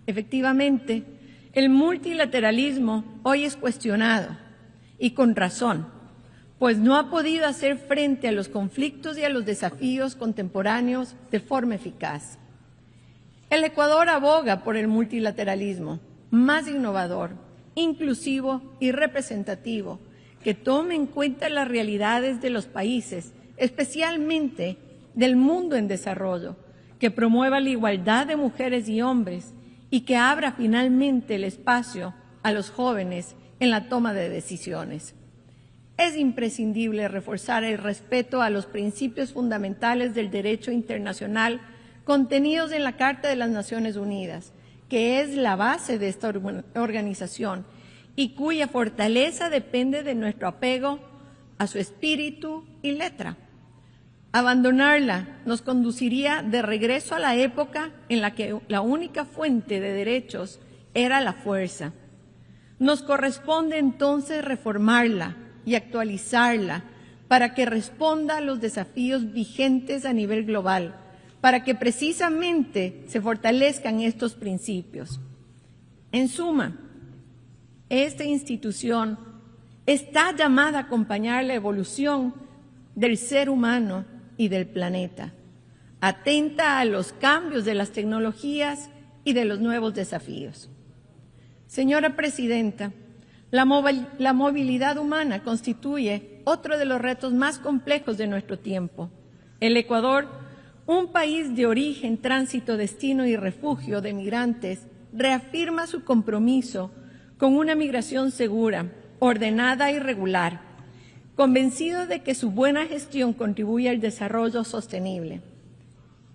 Efectivamente, el multilateralismo hoy es cuestionado, y con razón, pues no ha podido hacer frente a los conflictos y a los desafíos contemporáneos de forma eficaz. El Ecuador aboga por el multilateralismo más innovador, inclusivo y representativo, que tome en cuenta las realidades de los países, especialmente del mundo en desarrollo, que promueva la igualdad de mujeres y hombres y que abra finalmente el espacio a los jóvenes en la toma de decisiones. Es imprescindible reforzar el respeto a los principios fundamentales del derecho internacional contenidos en la Carta de las Naciones Unidas, que es la base de esta organización y cuya fortaleza depende de nuestro apego a su espíritu y letra. Abandonarla nos conduciría de regreso a la época en la que la única fuente de derechos era la fuerza. Nos corresponde entonces reformarla y actualizarla para que responda a los desafíos vigentes a nivel global, para que precisamente se fortalezcan estos principios. En suma, esta institución está llamada a acompañar la evolución del ser humano y del planeta, atenta a los cambios de las tecnologías y de los nuevos desafíos. Señora Presidenta, la movilidad humana constituye otro de los retos más complejos de nuestro tiempo. El Ecuador, un país de origen, tránsito, destino y refugio de migrantes, reafirma su compromiso con una migración segura, ordenada y regular, convencido de que su buena gestión contribuye al desarrollo sostenible.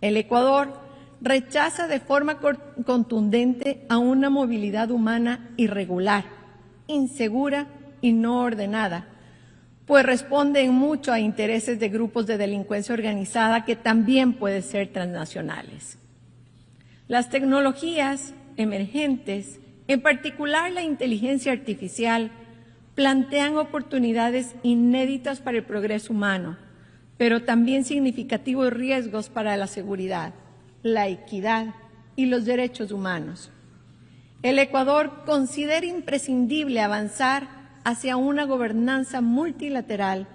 El Ecuador rechaza de forma contundente a una movilidad humana irregular, insegura y no ordenada, pues responde en mucho a intereses de grupos de delincuencia organizada que también pueden ser transnacionales. Las tecnologías emergentes, en particular la inteligencia artificial, plantean oportunidades inéditas para el progreso humano, pero también significativos riesgos para la seguridad, la equidad y los derechos humanos. El Ecuador considera imprescindible avanzar hacia una gobernanza multilateral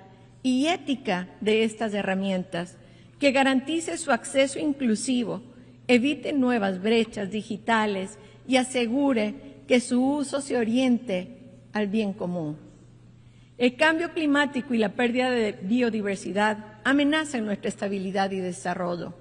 y ética de estas herramientas que garantice su acceso inclusivo, evite nuevas brechas digitales y asegure que su uso se oriente al bien común. El cambio climático y la pérdida de biodiversidad amenazan nuestra estabilidad y desarrollo.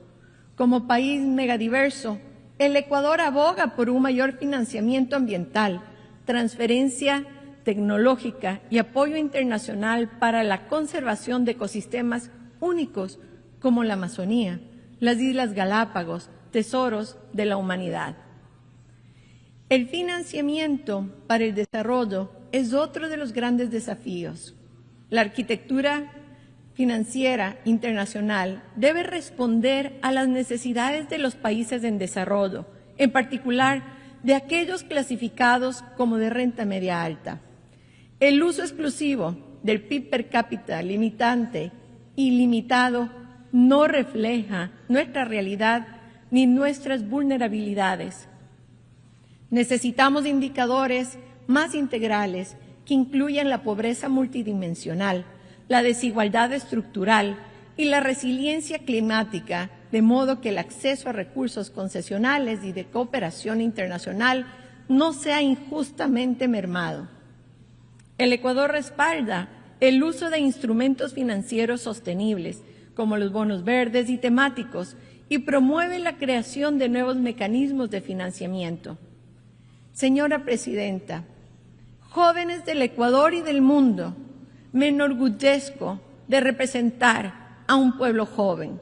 Como país megadiverso, el Ecuador aboga por un mayor financiamiento ambiental, transferencia tecnológica y apoyo internacional para la conservación de ecosistemas únicos como la Amazonía, las Islas Galápagos, tesoros de la humanidad. El financiamiento para el desarrollo es otro de los grandes desafíos. La arquitectura financiera internacional debe responder a las necesidades de los países en desarrollo, en particular de aquellos clasificados como de renta media alta. El uso exclusivo del PIB per cápita limitante y limitado no refleja nuestra realidad ni nuestras vulnerabilidades. Necesitamos indicadores más integrales que incluyan la pobreza multidimensional, la desigualdad estructural y la resiliencia climática, de modo que el acceso a recursos concesionales y de cooperación internacional no sea injustamente mermado. El Ecuador respalda el uso de instrumentos financieros sostenibles, como los bonos verdes y temáticos, y promueve la creación de nuevos mecanismos de financiamiento. Señora Presidenta, jóvenes del Ecuador y del mundo, me enorgullezco de representar a un pueblo joven.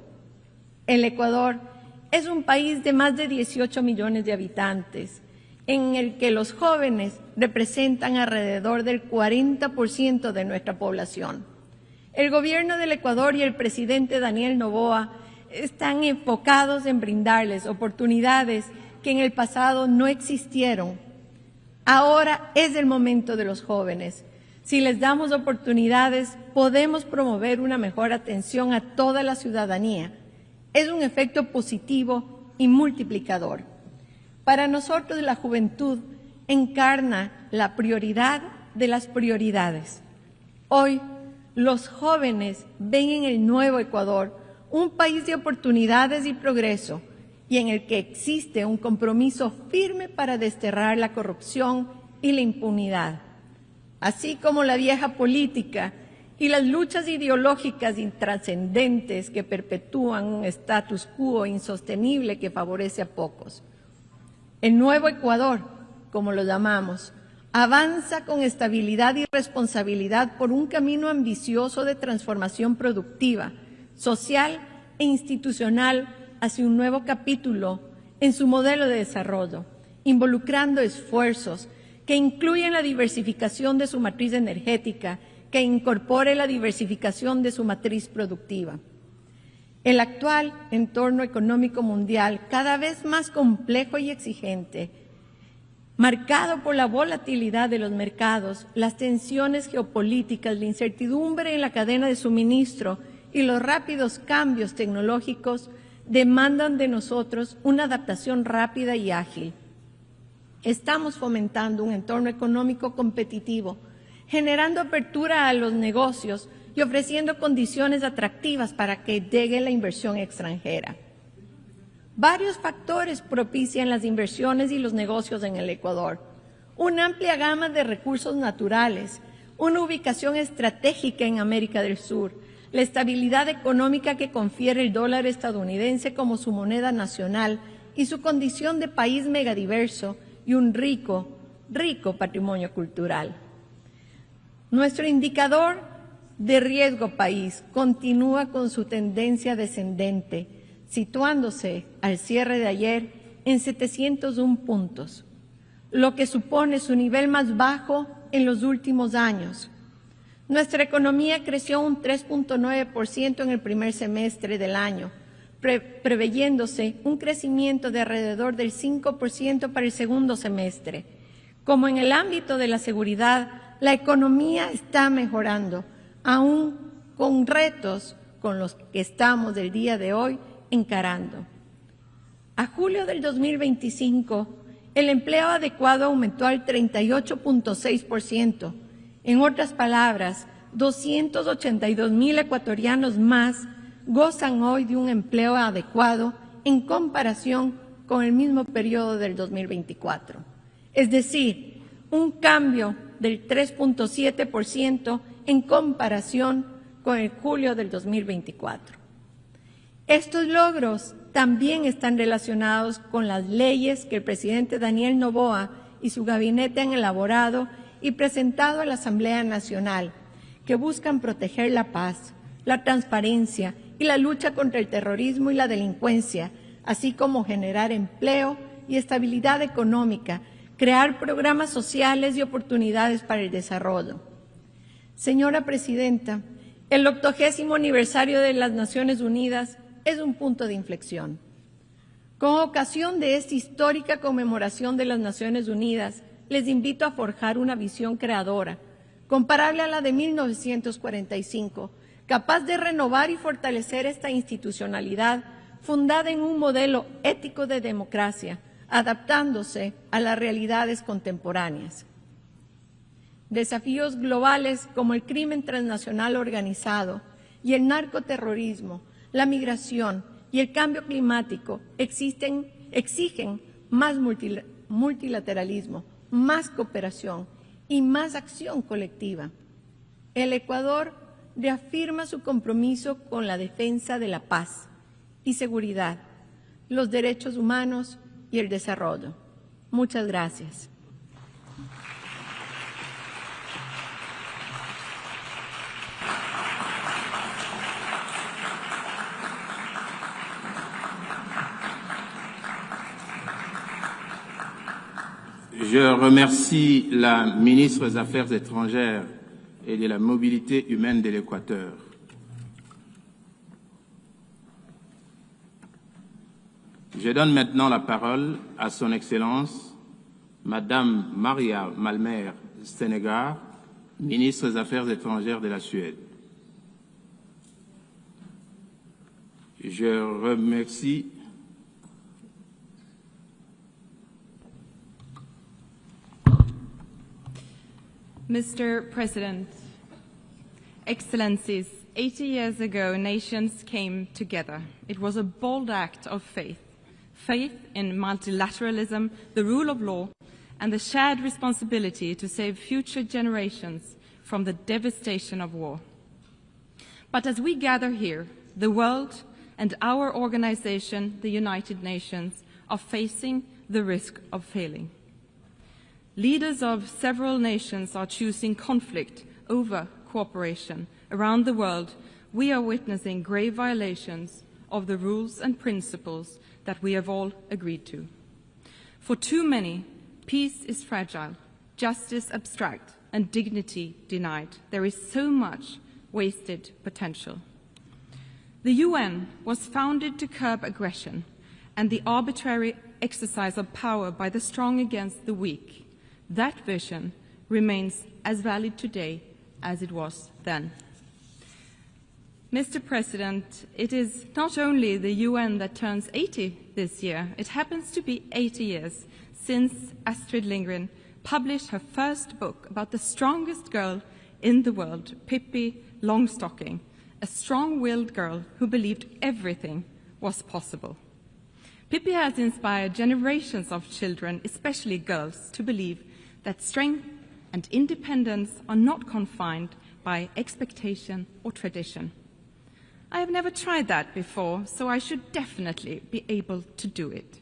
El Ecuador es un país de más de 18 millones de habitantes, en el que los jóvenes representan alrededor del 40% de nuestra población. El gobierno del Ecuador y el presidente Daniel Noboa están enfocados en brindarles oportunidades que en el pasado no existieron. Ahora es el momento de los jóvenes. Si les damos oportunidades, podemos promover una mejor atención a toda la ciudadanía. Es un efecto positivo y multiplicador. Para nosotros, la juventud encarna la prioridad de las prioridades. Hoy, los jóvenes ven en el nuevo Ecuador un país de oportunidades y progreso, y en el que existe un compromiso firme para desterrar la corrupción y la impunidad, así como la vieja política y las luchas ideológicas intrascendentes que perpetúan un status quo insostenible que favorece a pocos. El nuevo Ecuador, como lo llamamos, avanza con estabilidad y responsabilidad por un camino ambicioso de transformación productiva, social e institucional hacia un nuevo capítulo en su modelo de desarrollo, involucrando esfuerzos que incluyen la diversificación de su matriz energética, que incorpore la diversificación de su matriz productiva. El actual entorno económico mundial, cada vez más complejo y exigente, marcado por la volatilidad de los mercados, las tensiones geopolíticas, la incertidumbre en la cadena de suministro y los rápidos cambios tecnológicos, demandan de nosotros una adaptación rápida y ágil. Estamos fomentando un entorno económico competitivo, generando apertura a los negocios y ofreciendo condiciones atractivas para que llegue la inversión extranjera. Varios factores propician las inversiones y los negocios en el Ecuador. Una amplia gama de recursos naturales, una ubicación estratégica en América del Sur, la estabilidad económica que confiere el dólar estadounidense como su moneda nacional y su condición de país megadiverso y un rico patrimonio cultural. Nuestro indicador de riesgo país continúa con su tendencia descendente, situándose al cierre de ayer en 701 puntos, lo que supone su nivel más bajo en los últimos años. Nuestra economía creció un 3.9% en el primer semestre del año, preveyéndose un crecimiento de alrededor del 5% para el segundo semestre. Como en el ámbito de la seguridad, la economía está mejorando, aún con retos con los que estamos del día de hoy encarando. A julio del 2025, el empleo adecuado aumentó al 38.6%. En otras palabras, 282,000 ecuatorianos más gozan hoy de un empleo adecuado en comparación con el mismo periodo del 2024. Es decir, un cambio del 3.7% en comparación con el julio del 2024. Estos logros también están relacionados con las leyes que el presidente Daniel Noboa y su gabinete han elaborado y presentado a la Asamblea Nacional, que buscan proteger la paz, la transparencia y la lucha contra el terrorismo y la delincuencia, así como generar empleo y estabilidad económica, crear programas sociales y oportunidades para el desarrollo. Señora Presidenta, el 80º aniversario de las Naciones Unidas es un punto de inflexión. Con ocasión de esta histórica conmemoración de las Naciones Unidas, les invito a forjar una visión creadora, comparable a la de 1945, capaz de renovar y fortalecer esta institucionalidad fundada en un modelo ético de democracia, adaptándose a las realidades contemporáneas. Desafíos globales como el crimen transnacional organizado y el narcoterrorismo, la migración y el cambio climático exigen más multilateralismo, más cooperación y más acción colectiva. El Ecuador reafirma su compromiso con la defensa de la paz y seguridad, los derechos humanos y el desarrollo. Muchas gracias. Je remercie la ministre des Affaires étrangères et de la mobilité humaine de l'Équateur. Je donne maintenant la parole à son Excellence, Madame Maria Malmer Stenegar, ministre des Affaires étrangères de la Suède. Je remercie Mr. President, Excellencies, 80 years ago, nations came together. It was a bold act of faith. Faith in multilateralism, the rule of law, and the shared responsibility to save future generations from the devastation of war. But as we gather here, the world and our organization, the United Nations, are facing the risk of failing. Leaders of several nations are choosing conflict over cooperation. Around the world, we are witnessing grave violations of the rules and principles that we have all agreed to. For too many, peace is fragile, justice abstract, and dignity denied. There is so much wasted potential. The UN was founded to curb aggression and the arbitrary exercise of power by the strong against the weak. That vision remains as valid today as it was then. Mr. President, it is not only the UN that turns 80 this year, it happens to be 80 years since Astrid Lindgren published her first book about the strongest girl in the world, Pippi Longstocking, a strong-willed girl who believed everything was possible. Pippi has inspired generations of children, especially girls, to believe that strength and independence are not confined by expectation or tradition. I have never tried that before, so I should definitely be able to do it.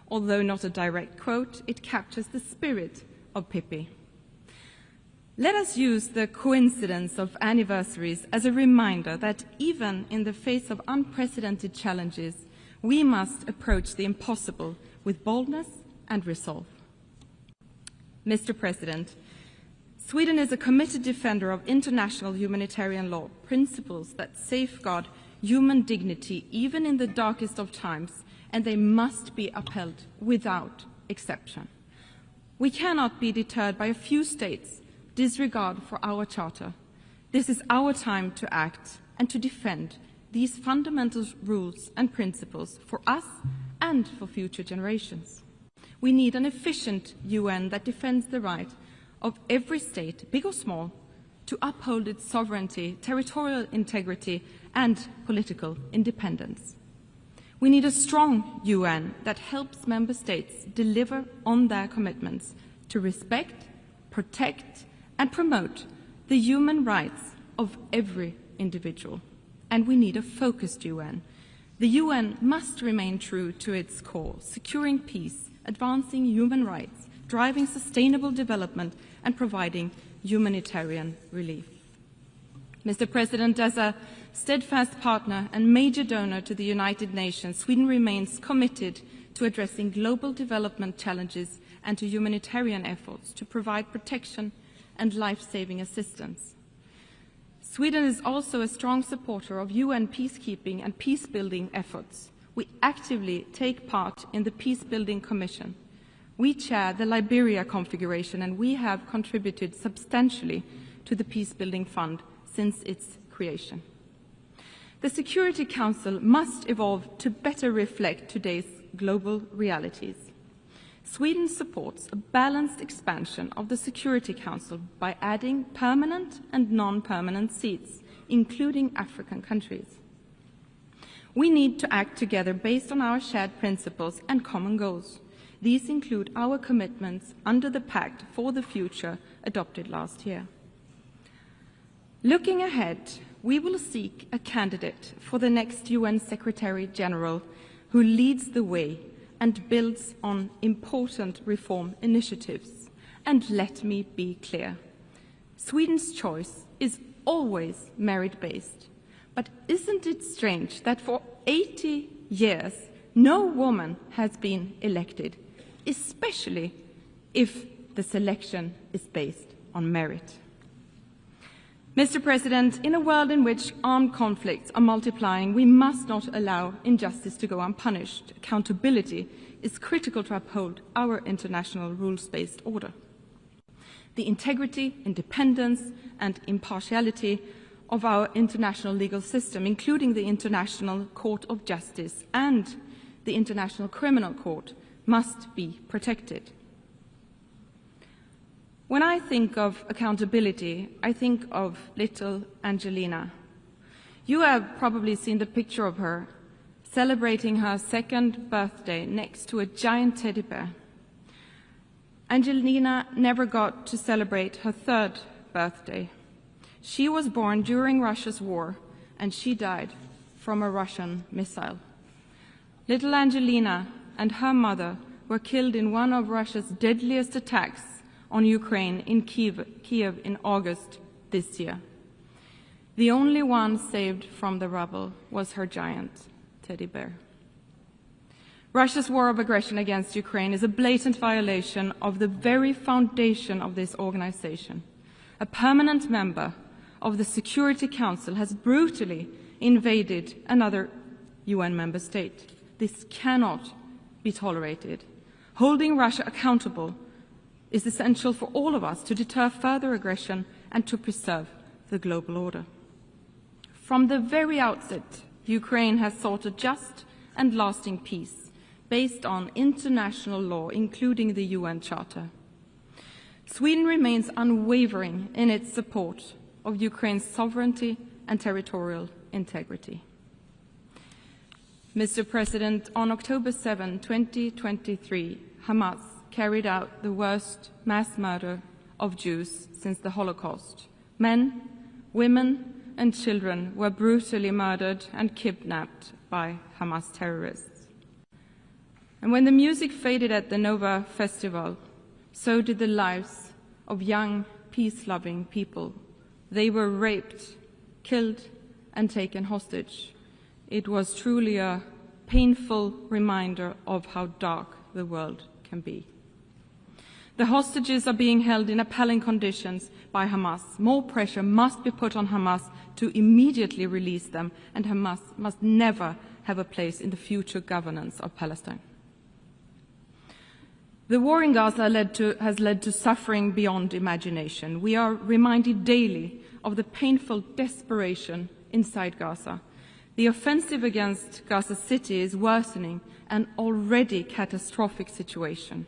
Although not a direct quote, it captures the spirit of Pippi. Let us use the coincidence of anniversaries as a reminder that even in the face of unprecedented challenges, We must approach the impossible with boldness and resolve. Mr. President, Sweden is a committed defender of international humanitarian law, principles that safeguard human dignity even in the darkest of times, and they must be upheld without exception. We cannot be deterred by a few states' disregard for our Charter. This is our time to act and to defend these fundamental rules and principles for us and for future generations. We need an efficient UN that defends the right of every state, big or small, to uphold its sovereignty, territorial integrity, and political independence. We need a strong UN that helps member states deliver on their commitments to respect, protect, and promote the human rights of every individual. And we need a focused UN. The UN must remain true to its core, securing peace, advancing human rights, driving sustainable development, and providing humanitarian relief. Mr. President, as a steadfast partner and major donor to the United Nations, Sweden remains committed to addressing global development challenges and to humanitarian efforts to provide protection and life-saving assistance. Sweden is also a strong supporter of UN peacekeeping and peace-building efforts. We actively take part in the Peace-Building Commission. We chair the Liberia configuration, and we have contributed substantially to the Peace-Building Fund since its creation. The Security Council must evolve to better reflect today's global realities. Sweden supports a balanced expansion of the Security Council by adding permanent and non-permanent seats, including African countries. We need to act together based on our shared principles and common goals. These include our commitments under the Pact for the Future adopted last year. Looking ahead, we will seek a candidate for the next UN Secretary General who leads the way and builds on important reform initiatives. And let me be clear, Sweden's choice is always merit-based. But isn't it strange that for 80 years no woman has been elected, especially if the selection is based on merit? Mr. President, in a world in which armed conflicts are multiplying, we must not allow injustice to go unpunished. Accountability is critical to uphold our international rules-based order. The integrity, independence, and impartiality of our international legal system, including the International Court of Justice and the International Criminal Court, must be protected. When I think of accountability, I think of little Angelina. You have probably seen the picture of her celebrating her 2nd birthday next to a giant teddy bear. Angelina never got to celebrate her 3rd birthday. She was born during Russia's war, and she died from a Russian missile. Little Angelina and her mother were killed in one of Russia's deadliest attacks on Ukraine in Kiev in August this year. The only one saved from the rubble was her giant teddy bear. Russia's war of aggression against Ukraine is a blatant violation of the very foundation of this organization. A permanent member of the Security Council has brutally invaded another UN member state. This cannot be tolerated. Holding Russia accountable is essential for all of us to deter further aggression and to preserve the global order. From the very outset, Ukraine has sought a just and lasting peace based on international law, including the UN Charter. Sweden remains unwavering in its support of Ukraine's sovereignty and territorial integrity. Mr. President, on October 7, 2023, Hamas carried out the worst mass murder of Jews since the Holocaust. Men, women, and children were brutally murdered and kidnapped by Hamas terrorists. And when the music faded at the Nova Festival, so did the lives of young, peace-loving people. They were raped, killed, and taken hostage. It was truly a painful reminder of how dark the world can be. The hostages are being held in appalling conditions by Hamas. More pressure must be put on Hamas to immediately release them, and Hamas must never have a place in the future governance of Palestine. The war in Gaza has led to suffering beyond imagination. We are reminded daily of the painful desperation inside Gaza. The offensive against Gaza City is worsening an already catastrophic situation.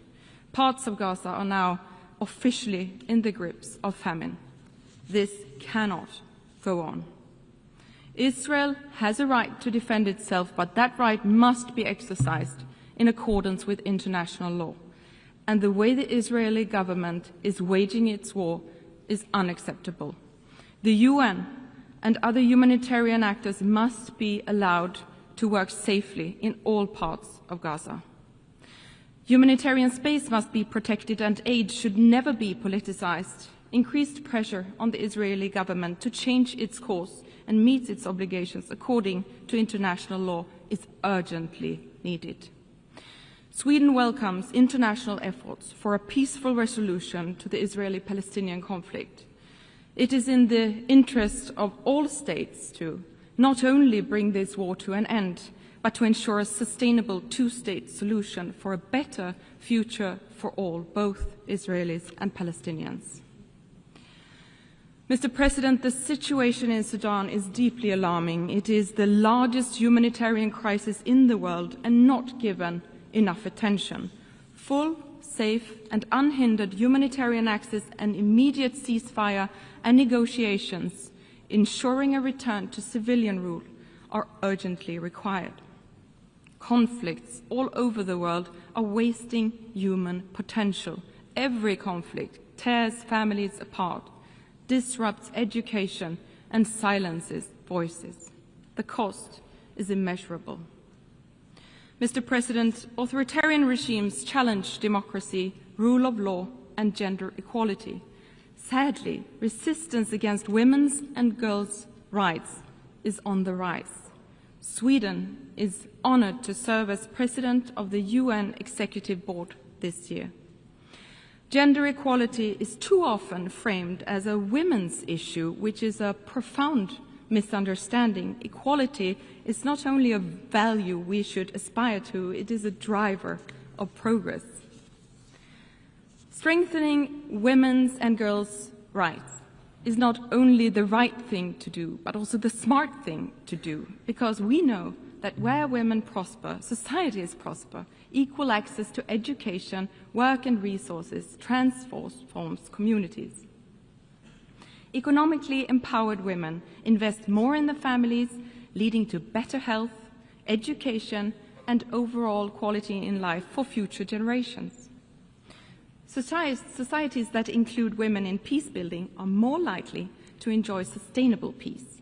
Parts of Gaza are now officially in the grips of famine. This cannot go on. Israel has a right to defend itself, but that right must be exercised in accordance with international law. And the way the Israeli government is waging its war is unacceptable. The UN and other humanitarian actors must be allowed to work safely in all parts of Gaza. Humanitarian space must be protected and aid should never be politicized. Increased pressure on the Israeli government to change its course and meet its obligations according to international law is urgently needed. Sweden welcomes international efforts for a peaceful resolution to the Israeli-Palestinian conflict. It is in the interest of all states to not only bring this war to an end, but to ensure a sustainable two-state solution for a better future for all, both Israelis and Palestinians. Mr. President, the situation in Sudan is deeply alarming. It is the largest humanitarian crisis in the world and not given enough attention. Full, safe and unhindered humanitarian access and immediate ceasefire and negotiations ensuring a return to civilian rule are urgently required. Conflicts all over the world are wasting human potential. Every conflict tears families apart, disrupts education and silences voices. The cost is immeasurable. Mr. President, authoritarian regimes challenge democracy, rule of law and gender equality. Sadly, resistance against women's and girls' rights is on the rise. Sweden is honored to serve as President of the UN Executive Board this year. Gender equality is too often framed as a women's issue, which is a profound misunderstanding. Equality is not only a value we should aspire to, it is a driver of progress. Strengthening women's and girls' rights is not only the right thing to do, but also the smart thing to do, because we know that where women prosper, societies prosper. Equal access to education, work and resources transforms communities. Economically empowered women invest more in their families, leading to better health, education and overall quality in life for future generations. Societies that include women in peace building are more likely to enjoy sustainable peace.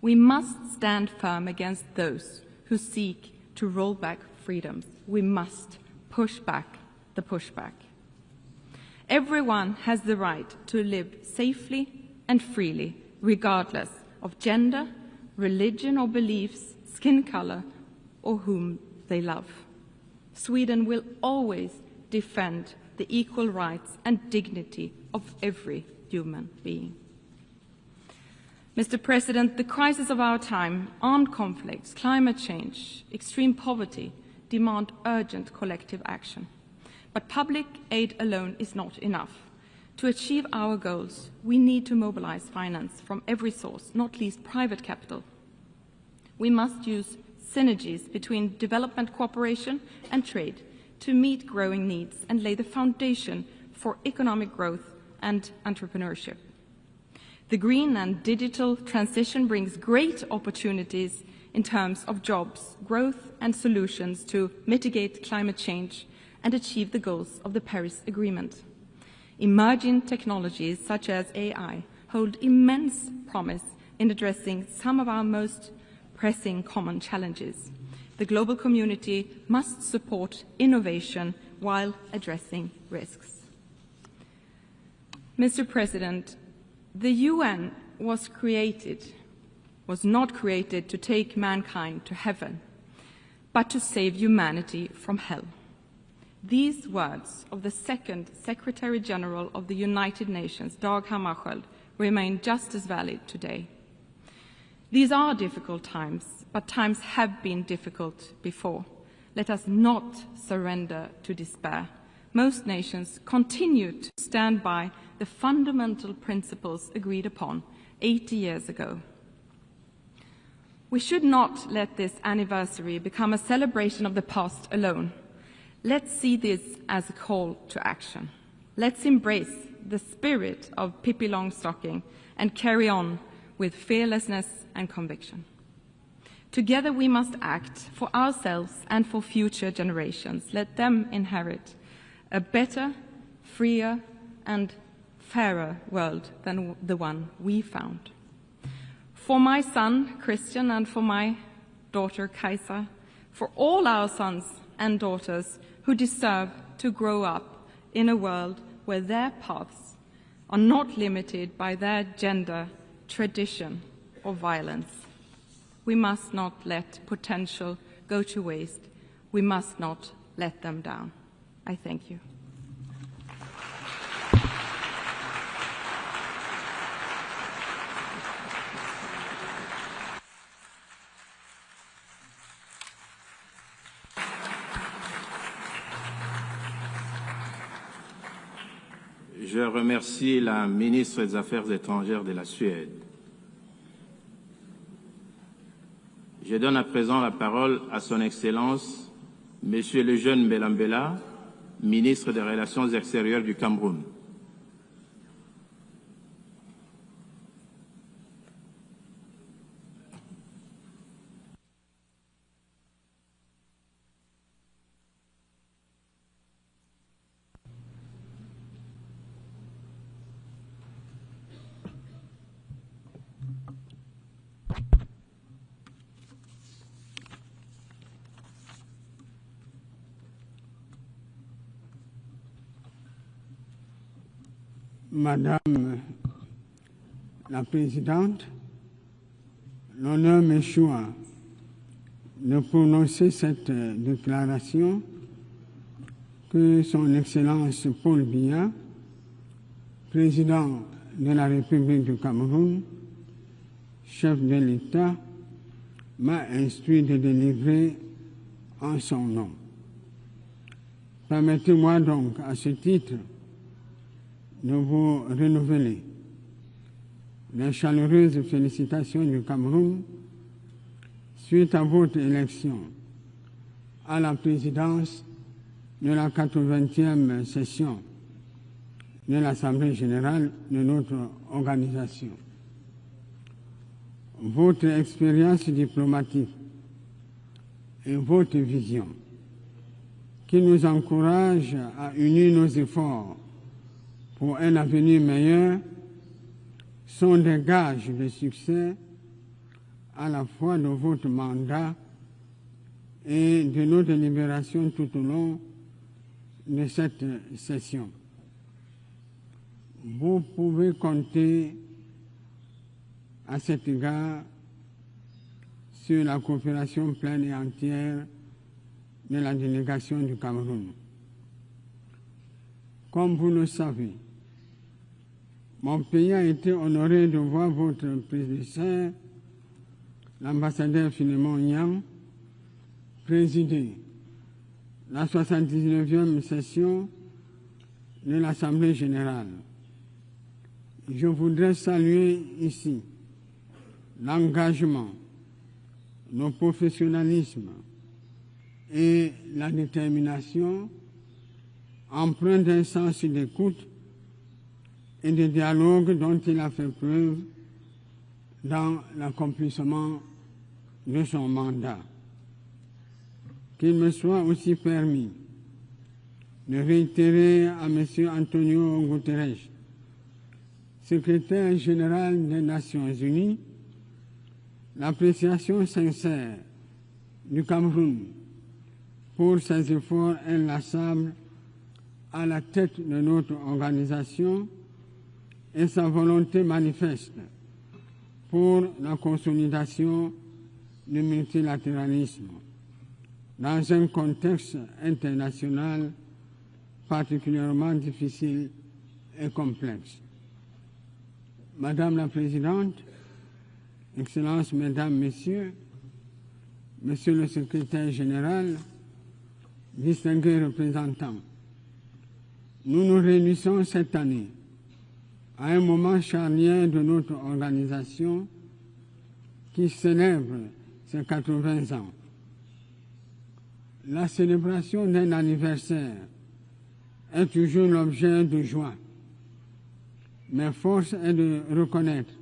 We must stand firm against those who seek to roll back freedoms. We must push back the pushback. Everyone has the right to live safely and freely, regardless of gender, religion or beliefs, skin color, or whom they love. Sweden will always defend the equal rights and dignity of every human being. Mr. President, the crisis of our time, armed conflicts, climate change, extreme poverty, demand urgent collective action. But public aid alone is not enough. To achieve our goals, we need to mobilize finance from every source, not least private capital. We must use synergies between development cooperation and trade to meet growing needs and lay the foundation for economic growth and entrepreneurship. The green and digital transition brings great opportunities in terms of jobs, growth and solutions to mitigate climate change and achieve the goals of the Paris Agreement. Emerging technologies such as AI hold immense promise in addressing some of our most pressing common challenges. The global community must support innovation while addressing risks. Mr. President, the UN was not created to take mankind to heaven. but to save humanity from hell. These words of the second Secretary General of the United Nations, Dag Hammarskjöld, remain just as valid today. These are difficult times, but times have been difficult before. Let us not surrender to despair. Most nations continue to stand by the fundamental principles agreed upon 80 years ago. We should not let this anniversary become a celebration of the past alone. Let's see this as a call to action. Let's embrace the spirit of Pippi Longstocking and carry on with fearlessness and conviction. Together we must act for ourselves and for future generations. Let them inherit a better, freer, and fairer world than the one we found. For my son, Christian, and for my daughter, Kajsa, for all our sons and daughters who deserve to grow up in a world where their paths are not limited by their gender, tradition, or violence. We must not let potential go to waste. We must not let them down. I thank you. Je remercie la ministre des Affaires étrangères de la Suède. Je donne à présent la parole à son Excellence, Monsieur le jeune Belambela, ministre des Relations extérieures du Cameroun. Madame la Présidente, l'honneur m'échoit de prononcer cette déclaration que Son Excellence Paul Biya, Président de la République du Cameroun, chef de l'État, m'a instruit de délivrer en son nom. Permettez-moi donc à ce titre de vous renouveler les chaleureuses félicitations du Cameroun suite à votre élection à la présidence de la 80e session de l'Assemblée générale de notre organisation. Votre expérience diplomatique et votre vision qui nous encourage à unir nos efforts pour un avenir meilleur sont des gages de succès à la fois de votre mandat et de nos délibérations tout au long de cette session. Vous pouvez compter à cet égard sur la coopération pleine et entière de la délégation du Cameroun. Comme vous le savez, mon pays a été honoré de voir votre prédécesseur, l'ambassadeur Philémon Yang, présider la 79e session de l'Assemblée générale. Je voudrais saluer ici l'engagement, le professionnalisme et la détermination empreint d'un sens d'écoute et de dialogue dont il a fait preuve dans l'accomplissement de son mandat. Qu'il me soit aussi permis de réitérer à M. Antonio Guterres, secrétaire général des Nations Unies, l'appréciation sincère du Cameroun pour ses efforts inlassables à la tête de notre organisation et sa volonté manifeste pour la consolidation du multilatéralisme. dans un contexte international particulièrement difficile et complexe. Madame la Présidente, Excellences, Mesdames, Messieurs, Monsieur le Secrétaire général, distingués représentants, nous nous réunissons cette année à un moment charnière de notre organisation qui célèbre ses 80 ans. La célébration d'un anniversaire est toujours l'objet de joie, mais force est de reconnaître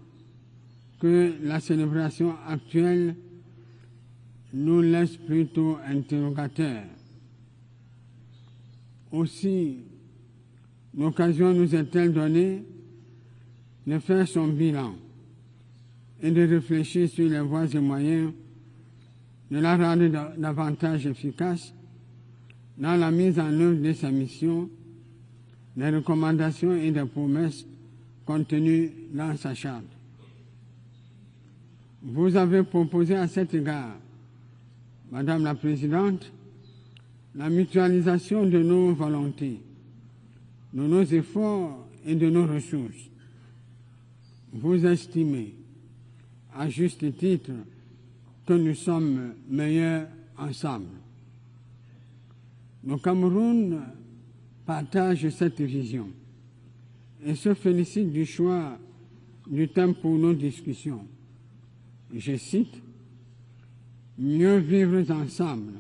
que la célébration actuelle nous laisse plutôt interrogateurs. Aussi, l'occasion nous est-elle donnée de faire son bilan et de réfléchir sur les voies et moyens de la rendre davantage efficace dans la mise en œuvre de sa mission, des recommandations et des promesses contenues dans sa charte. Vous avez proposé à cet égard, Madame la Présidente, la mutualisation de nos volontés, de nos efforts et de nos ressources. Vous estimez, à juste titre, que nous sommes meilleurs ensemble. Le Cameroun partage cette vision et se félicite du choix du thème pour nos discussions. Je cite, « Mieux vivre ensemble,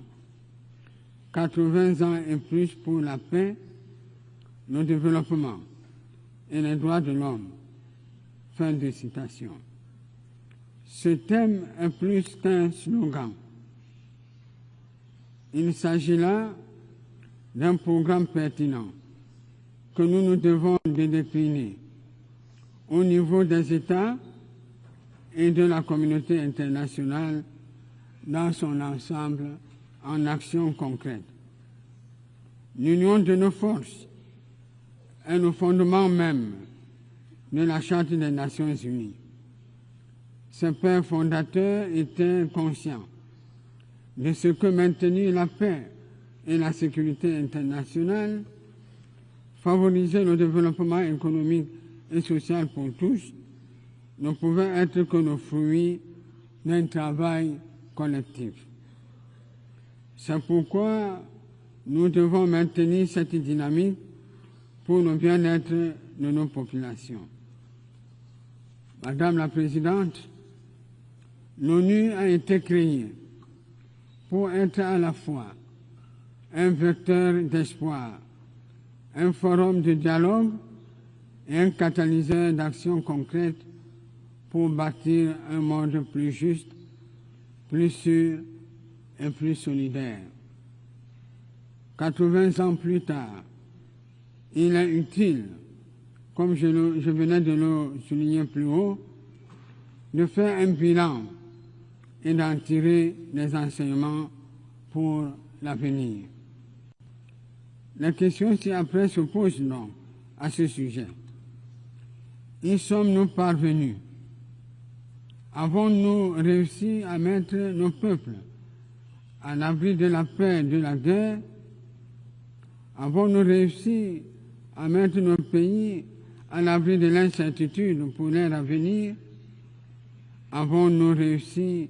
80 ans et plus pour la paix, le développement et les droits de l'homme. » Fin de citation. Ce thème est plus qu'un slogan. Il s'agit là d'un programme pertinent que nous nous devons de décliner au niveau des États et de la communauté internationale dans son ensemble en actions concrètes. L'union de nos forces est le fondement même de la Charte des Nations Unies. Ses pères fondateurs étaient conscients de ce que maintenir la paix et la sécurité internationale, favoriser le développement économique et social pour tous, ne pouvait être que le fruit d'un travail collectif. C'est pourquoi nous devons maintenir cette dynamique pour le bien-être de nos populations. Madame la Présidente, l'ONU a été créée pour être à la fois un vecteur d'espoir, un forum de dialogue et un catalyseur d'actions concrètes pour bâtir un monde plus juste, plus sûr et plus solidaire. 80 ans plus tard, il est utile, comme je venais de le souligner plus haut, de faire un bilan et d'en tirer des enseignements pour l'avenir. La question ci-après se pose donc à ce sujet. Y sommes-nous parvenus? Avons-nous réussi à mettre nos peuples à l'abri de la paix et de la guerre? Avons-nous réussi à mettre nos pays à l'abri de l'incertitude pour leur avenir? Avons-nous réussi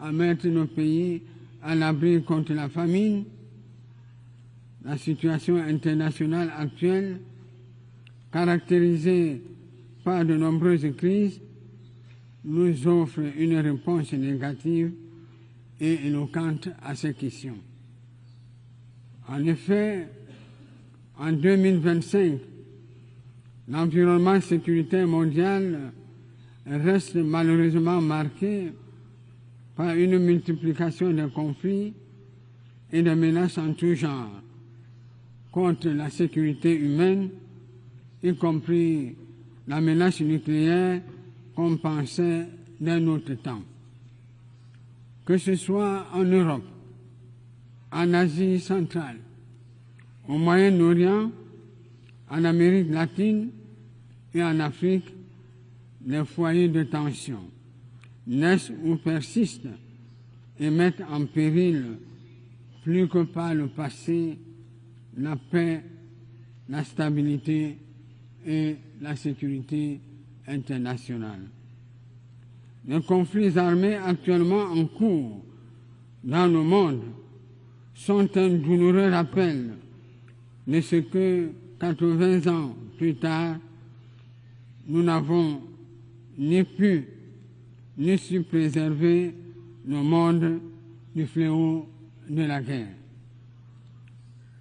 à mettre nos pays à l'abri contre la famine? La situation internationale actuelle, caractérisée par de nombreuses crises, nous offre une réponse négative et éloquente à ces questions. En effet, en 2025, l'environnement sécuritaire mondial reste malheureusement marqué par une multiplication de conflits et de menaces en tout genre contre la sécurité humaine, y compris la menace nucléaire qu'on pensait d'un autre temps. Que ce soit en Europe, en Asie centrale, au Moyen-Orient, en Amérique latine et en Afrique, les foyers de tension naissent ou persistent et mettent en péril plus que par le passé, la paix, la stabilité et la sécurité internationale. Les conflits armés actuellement en cours dans le monde sont un douloureux rappel de ce que 80 ans plus tard, nous n'avons ni pu ni su préserver le monde du fléau de la guerre.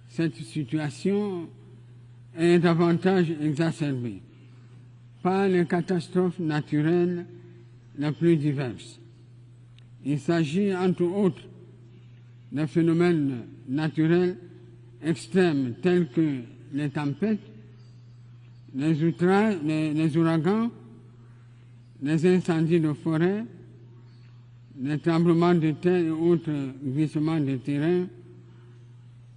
Cette situation est davantage exacerbée par les catastrophes naturelles les plus diverses. Il s'agit entre autres de phénomènes naturels extrêmes tels que les tempêtes, les ouragans, les incendies de forêt, les tremblements de terre et autres glissements de terrain,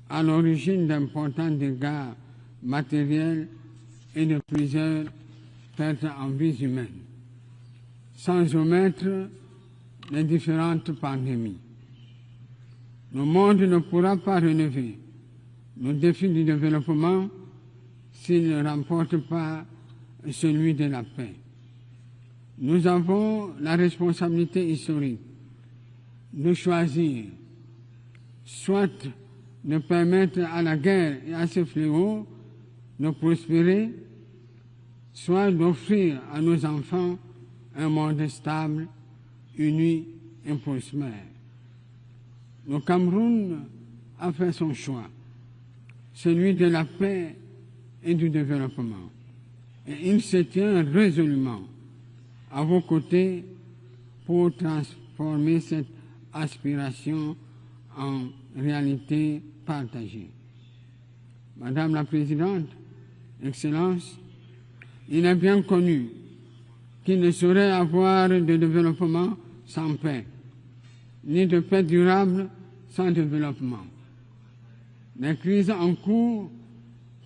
à l'origine d'importants dégâts matériels et de plusieurs pertes en vies humaines, sans omettre les différentes pandémies. Le monde ne pourra pas relever le défi du développement s'il ne remporte pas celui de la paix. Nous avons la responsabilité historique de choisir soit de permettre à la guerre et à ce fléau de prospérer, soit d'offrir à nos enfants un monde stable, uni et prospère. Le Cameroun a fait son choix, celui de la paix et du développement. Et il se tient résolument à vos côtés pour transformer cette aspiration en réalité partagée. Madame la Présidente, Excellences, il est bien connu qu'il ne saurait avoir de développement sans paix, ni de paix durable sans développement. Les crises en cours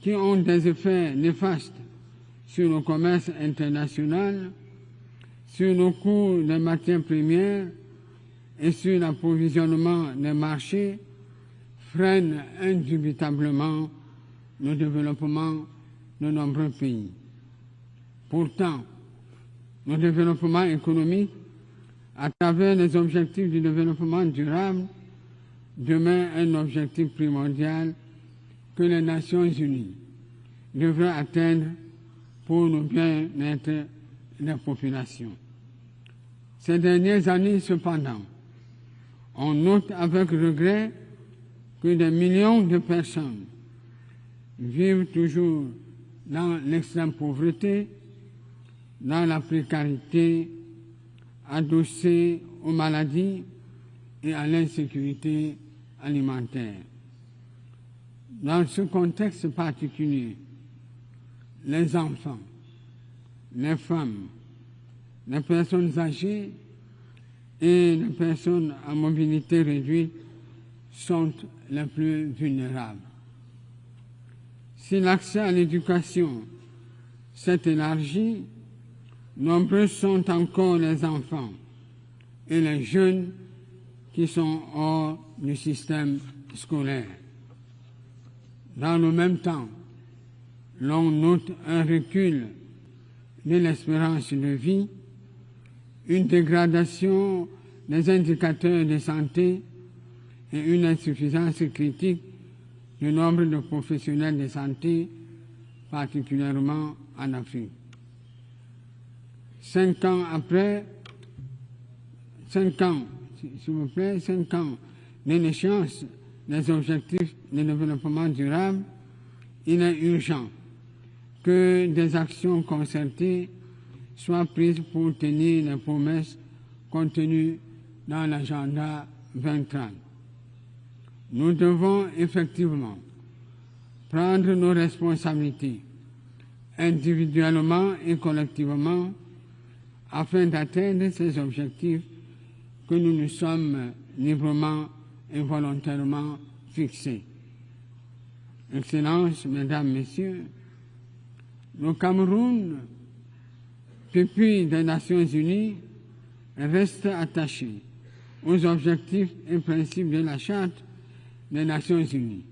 qui ont des effets néfastes sur le commerce international, sur le cours des matières premières et sur l'approvisionnement des marchés freinent indubitablement le développement de nombreux pays. Pourtant, le développement économique, à travers les objectifs du développement durable, demeure un objectif primordial que les Nations Unies devraient atteindre pour le bien-être des populations. Ces dernières années, cependant, on note avec regret que des millions de personnes vivent toujours dans l'extrême pauvreté, dans la précarité, adossée aux maladies et à l'insécurité alimentaire. Dans ce contexte particulier, les enfants, les femmes, les personnes âgées et les personnes à mobilité réduite sont les plus vulnérables. Si l'accès à l'éducation s'est élargi, nombreux sont encore les enfants et les jeunes qui sont hors du système scolaire. Dans le même temps, l'on note un recul de l'espérance de vie, une dégradation des indicateurs de santé et une insuffisance critique du nombre de professionnels de santé, particulièrement en Afrique. 5 ans de l'échéance des objectifs de développement durable, il est urgent que des actions concertées soient prises pour tenir les promesses contenues dans l'agenda 2030. Nous devons effectivement prendre nos responsabilités individuellement et collectivement afin d'atteindre ces objectifs que nous nous sommes librement et volontairement fixés. Excellences, Mesdames, Messieurs, le Cameroun, depuis des Nations Unies, reste attaché aux objectifs et principes de la Charte des Nations Unies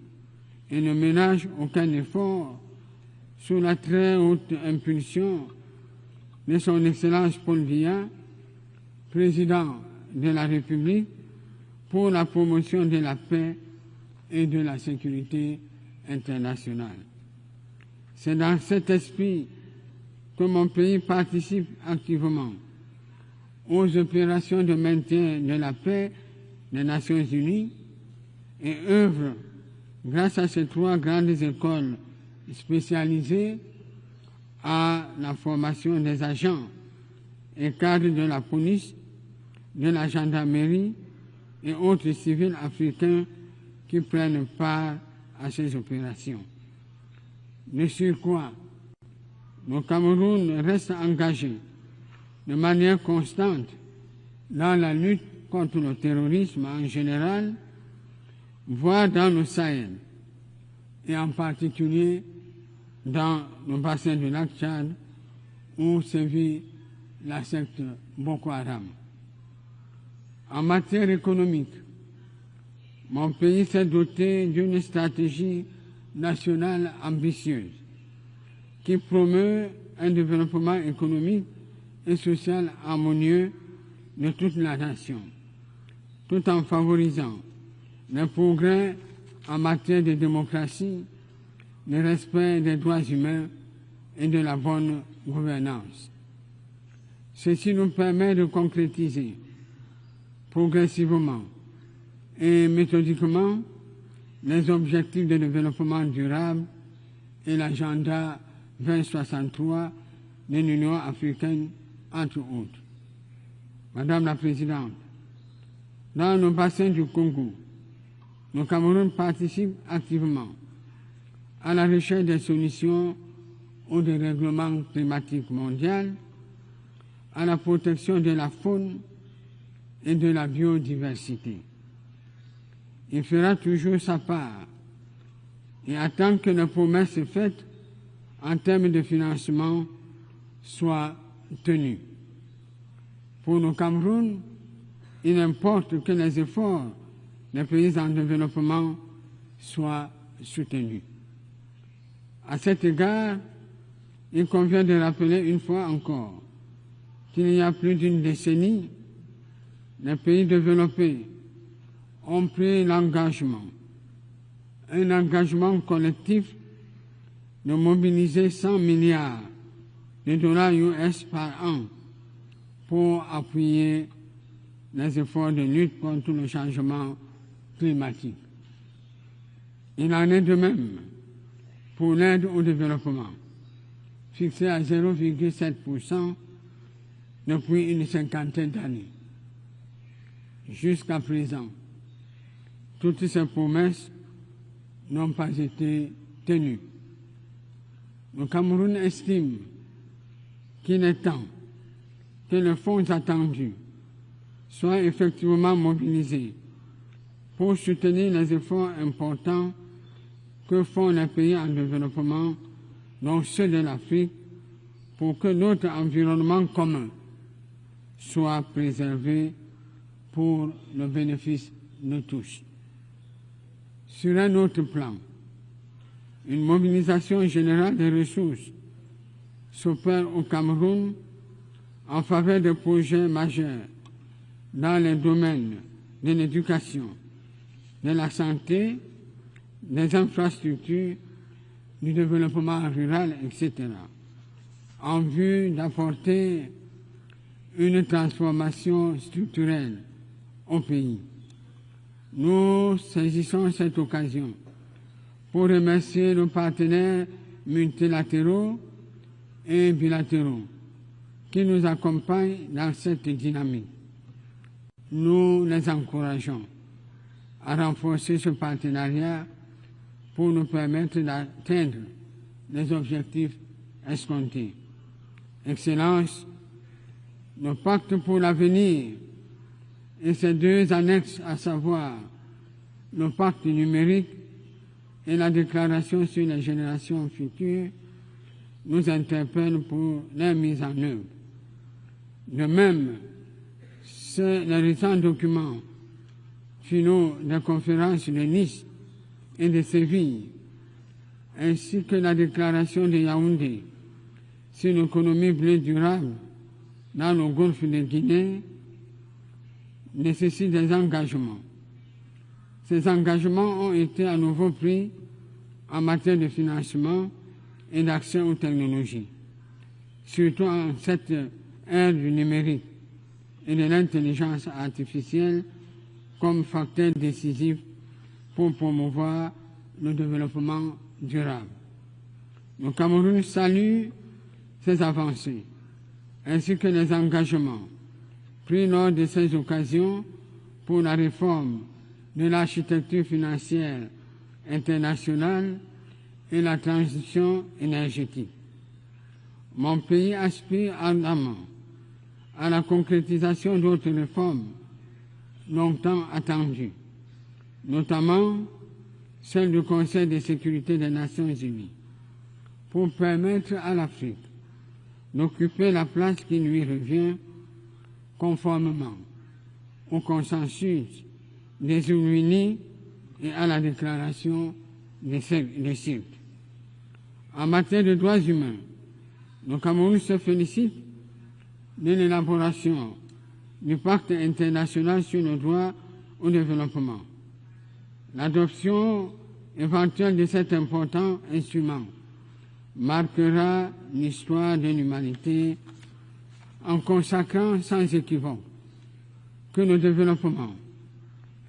et ne ménage aucun effort sous la très haute impulsion de son Excellence Paul Biya, président de la République, pour la promotion de la paix et de la sécurité internationale. C'est dans cet esprit que mon pays participe activement aux opérations de maintien de la paix des Nations Unies et œuvre grâce à ces 3 grandes écoles spécialisées à la formation des agents et cadres de la police, de la gendarmerie et autres civils africains qui prennent part à ces opérations. De surcroît, le Cameroun reste engagé de manière constante dans la lutte contre le terrorisme en général, voire dans le Sahel, et en particulier dans le bassin du lac Tchad, où sévit la secte Boko Haram. En matière économique, mon pays s'est doté d'une stratégie nationale ambitieuse qui promeut un développement économique et social harmonieux de toute la nation, tout en favorisant les progrès en matière de démocratie, le respect des droits humains et de la bonne gouvernance. Ceci nous permet de concrétiser progressivement et méthodiquement les objectifs de développement durable et l'agenda 2063 de l'Union africaine, entre autres. Madame la Présidente, dans le bassin du Congo, le Cameroun participe activement à la recherche des solutions au dérèglement climatique mondial, à la protection de la faune et de la biodiversité. Il fera toujours sa part et attend que les promesses faites en termes de financement soient tenues. Pour le Cameroun, il importe que les efforts des pays en développement soient soutenus. À cet égard, il convient de rappeler une fois encore qu'il y a plus d'une décennie, les pays développés ont pris l'engagement, un engagement collectif de mobiliser 100 milliards de dollars US par an pour appuyer les efforts de lutte contre le changement climatique. Il en est de même pour l'aide au développement, fixée à 0,7% depuis une cinquantaine d'années. Jusqu'à présent, toutes ces promesses n'ont pas été tenues. Le Cameroun estime qu'il est temps que les fonds attendus soient effectivement mobilisés pour soutenir les efforts importants que font les pays en développement, dont ceux de l'Afrique, pour que notre environnement commun soit préservé pour le bénéfice de tous. Sur un autre plan, une mobilisation générale des ressources s'opère au Cameroun en faveur de projets majeurs dans les domaines de l'éducation, de la santé, des infrastructures, du développement rural, etc., en vue d'apporter une transformation structurelle au pays. Nous saisissons cette occasion pour remercier nos partenaires multilatéraux et bilatéraux qui nous accompagnent dans cette dynamique. Nous les encourageons à renforcer ce partenariat pour nous permettre d'atteindre les objectifs escomptés. Excellence, le pacte pour l'avenir et ses 2 annexes, à savoir le pacte numérique et la déclaration sur les générations futures, nous interpellent pour leur mise en œuvre. De même, les récents documents finaux des conférences de Nice et de Séville, ainsi que la déclaration de Yaoundé sur une économie plus durable dans le golfe de Guinée, nécessitent des engagements. Ces engagements ont été à nouveau pris en matière de financement et d'accès aux technologies, surtout en cette ère du numérique et de l'intelligence artificielle comme facteur décisif pour promouvoir le développement durable. Le Cameroun salue ces avancées, ainsi que les engagements pris lors de ces occasions pour la réforme de l'architecture financière internationale et la transition énergétique. Mon pays aspire ardemment à la concrétisation d'autres réformes longtemps attendues, notamment celle du Conseil de sécurité des Nations Unies, pour permettre à l'Afrique d'occuper la place qui lui revient conformément au consensus des Unis et à la déclaration des siècles. En matière de droits humains, le Cameroun se félicite de l'élaboration du pacte international sur le droit au développement. L'adoption éventuelle de cet important instrument marquera l'histoire de l'humanité en consacrant sans équivoque que le développement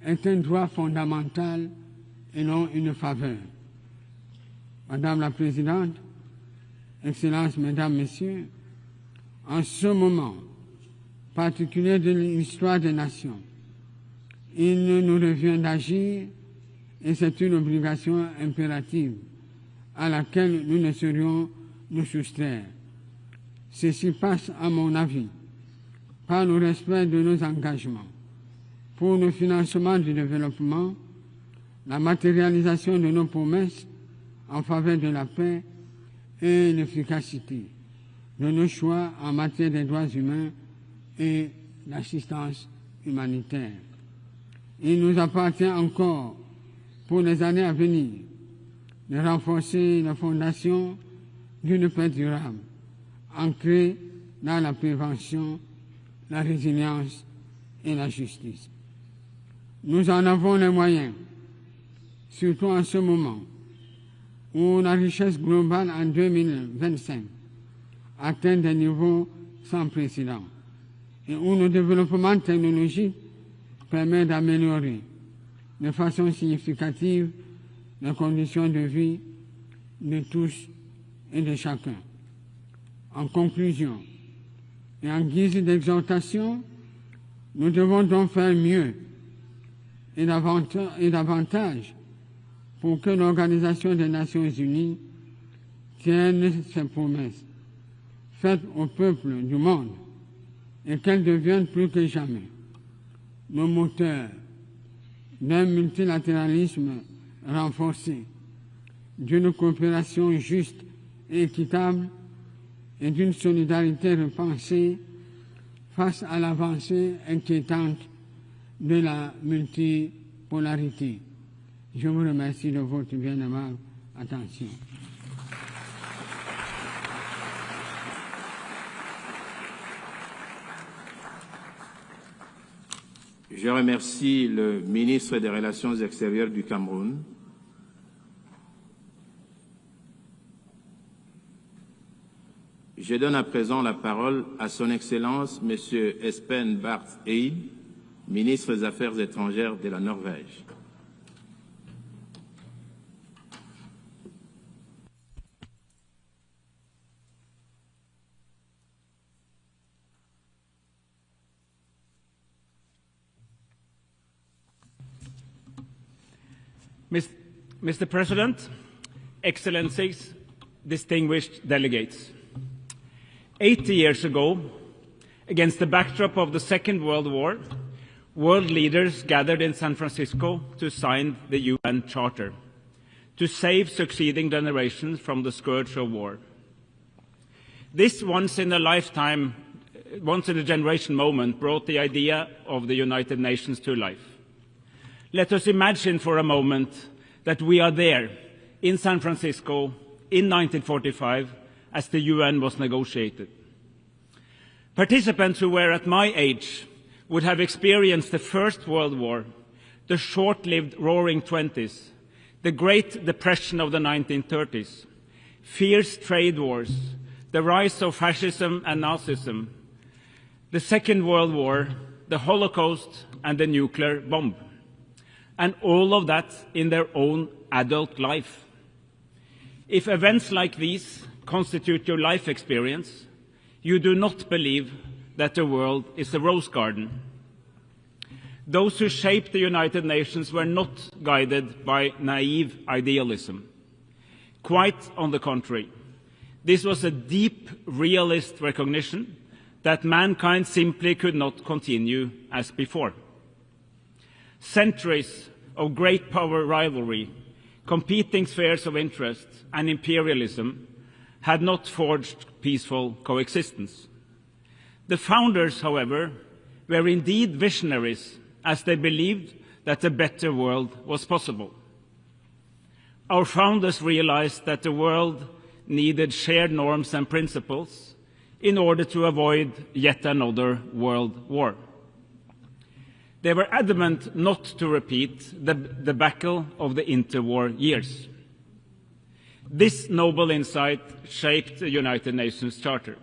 est un droit fondamental et non une faveur. Madame la Présidente, Excellences, Mesdames, Messieurs, en ce moment particulier de l'histoire des nations, il nous revient d'agir et c'est une obligation impérative à laquelle nous ne saurions nous soustraire. Ceci passe, à mon avis, par le respect de nos engagements pour le financement du développement, la matérialisation de nos promesses en faveur de la paix et l'efficacité de nos choix en matière des droits humains et d'assistance humanitaire. Il nous appartient encore, pour les années à venir, de renforcer la fondation d'une paix durable, ancrée dans la prévention, la résilience et la justice. Nous en avons les moyens, surtout en ce moment où la richesse globale en 2025 atteint des niveaux sans précédent et où le développement technologique permet d'améliorer de façon significative les conditions de vie de tous et de chacun. En conclusion, et en guise d'exhortation, nous devons donc faire mieux et davantage pour que l'Organisation des Nations Unies tienne ses promesses faites au peuple du monde et qu'elle devienne plus que jamais le moteur d'un multilatéralisme renforcé, d'une coopération juste et équitable et d'une solidarité repensée face à l'avancée inquiétante de la multipolarité. Je vous remercie de votre bien aimable attention. Je remercie le ministre des Relations extérieures du Cameroun. Je donne à présent la parole à son Excellence, M. Espen Barth Eide, ministre des Affaires étrangères de la Norvège. Mr. President, Excellencies, distinguished delegates. 80 years ago, against the backdrop of the Second World War, world leaders gathered in San Francisco to sign the UN Charter, to save succeeding generations from the scourge of war. This once-in-a-generation moment brought the idea of the United Nations to life. Let us imagine for a moment that we are there in San Francisco in 1945 as the UN was negotiated. Participants who were at my age would have experienced the First World War, the short-lived Roaring Twenties, the Great Depression of the 1930s, fierce trade wars, the rise of fascism and Nazism, the Second World War, the Holocaust, and the nuclear bomb. And all of that in their own adult life. If events like these constitute your life experience, you do not believe that the world is a rose garden. Those who shaped the United Nations were not guided by naive idealism. Quite on the contrary, this was a deep realist recognition that mankind simply could not continue as before. Centuries of great power rivalry, competing spheres of interest, and imperialism had not forged peaceful coexistence. The founders, however, were indeed visionaries, as they believed that a better world was possible. Our founders realized that the world needed shared norms and principles in order to avoid yet another world war. They were adamant not to repeat the debacle of the interwar years. This noble insight shaped the United Nations Charter.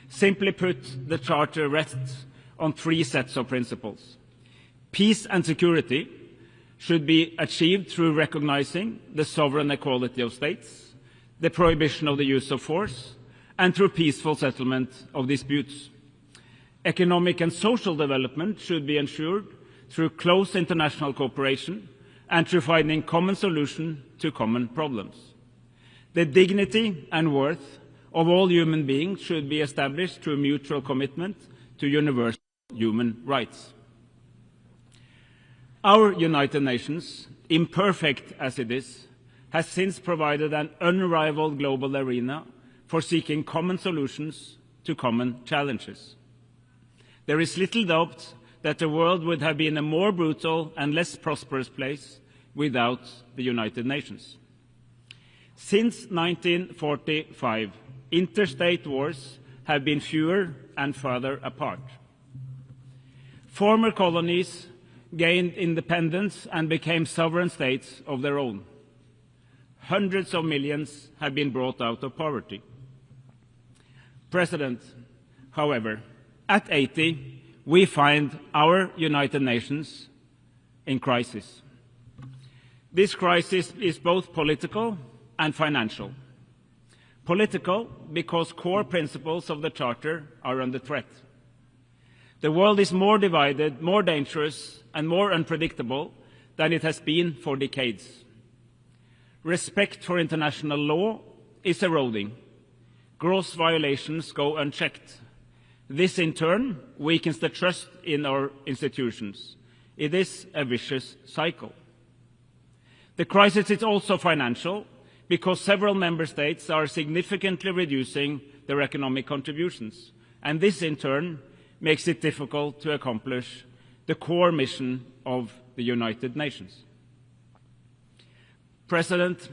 Simply put, the Charter rests on three sets of principles. Peace and security should be achieved through recognizing the sovereign equality of states, the prohibition of the use of force, and through peaceful settlement of disputes. Economic and social development should be ensured through close international cooperation and through finding common solutions to common problems. The dignity and worth of all human beings should be established through mutual commitment to universal human rights. Our United Nations, imperfect as it is, has since provided an unrivaled global arena for seeking common solutions to common challenges. There is little doubt that the world would have been a more brutal and less prosperous place without the United Nations. Since 1945, interstate wars have been fewer and further apart. Former colonies gained independence and became sovereign states of their own. Hundreds of millions have been brought out of poverty. President, however, at 80, we find our United Nations in crisis. This crisis is both political and financial. Political, because core principles of the Charter are under threat. The world is more divided, more dangerous, and more unpredictable than it has been for decades. Respect for international law is eroding. Gross violations go unchecked. This, in turn, weakens the trust in our institutions. It is a vicious cycle. The crisis is also financial, because several member states are significantly reducing their economic contributions, and this, in turn, makes it difficult to accomplish the core mission of the United Nations. President,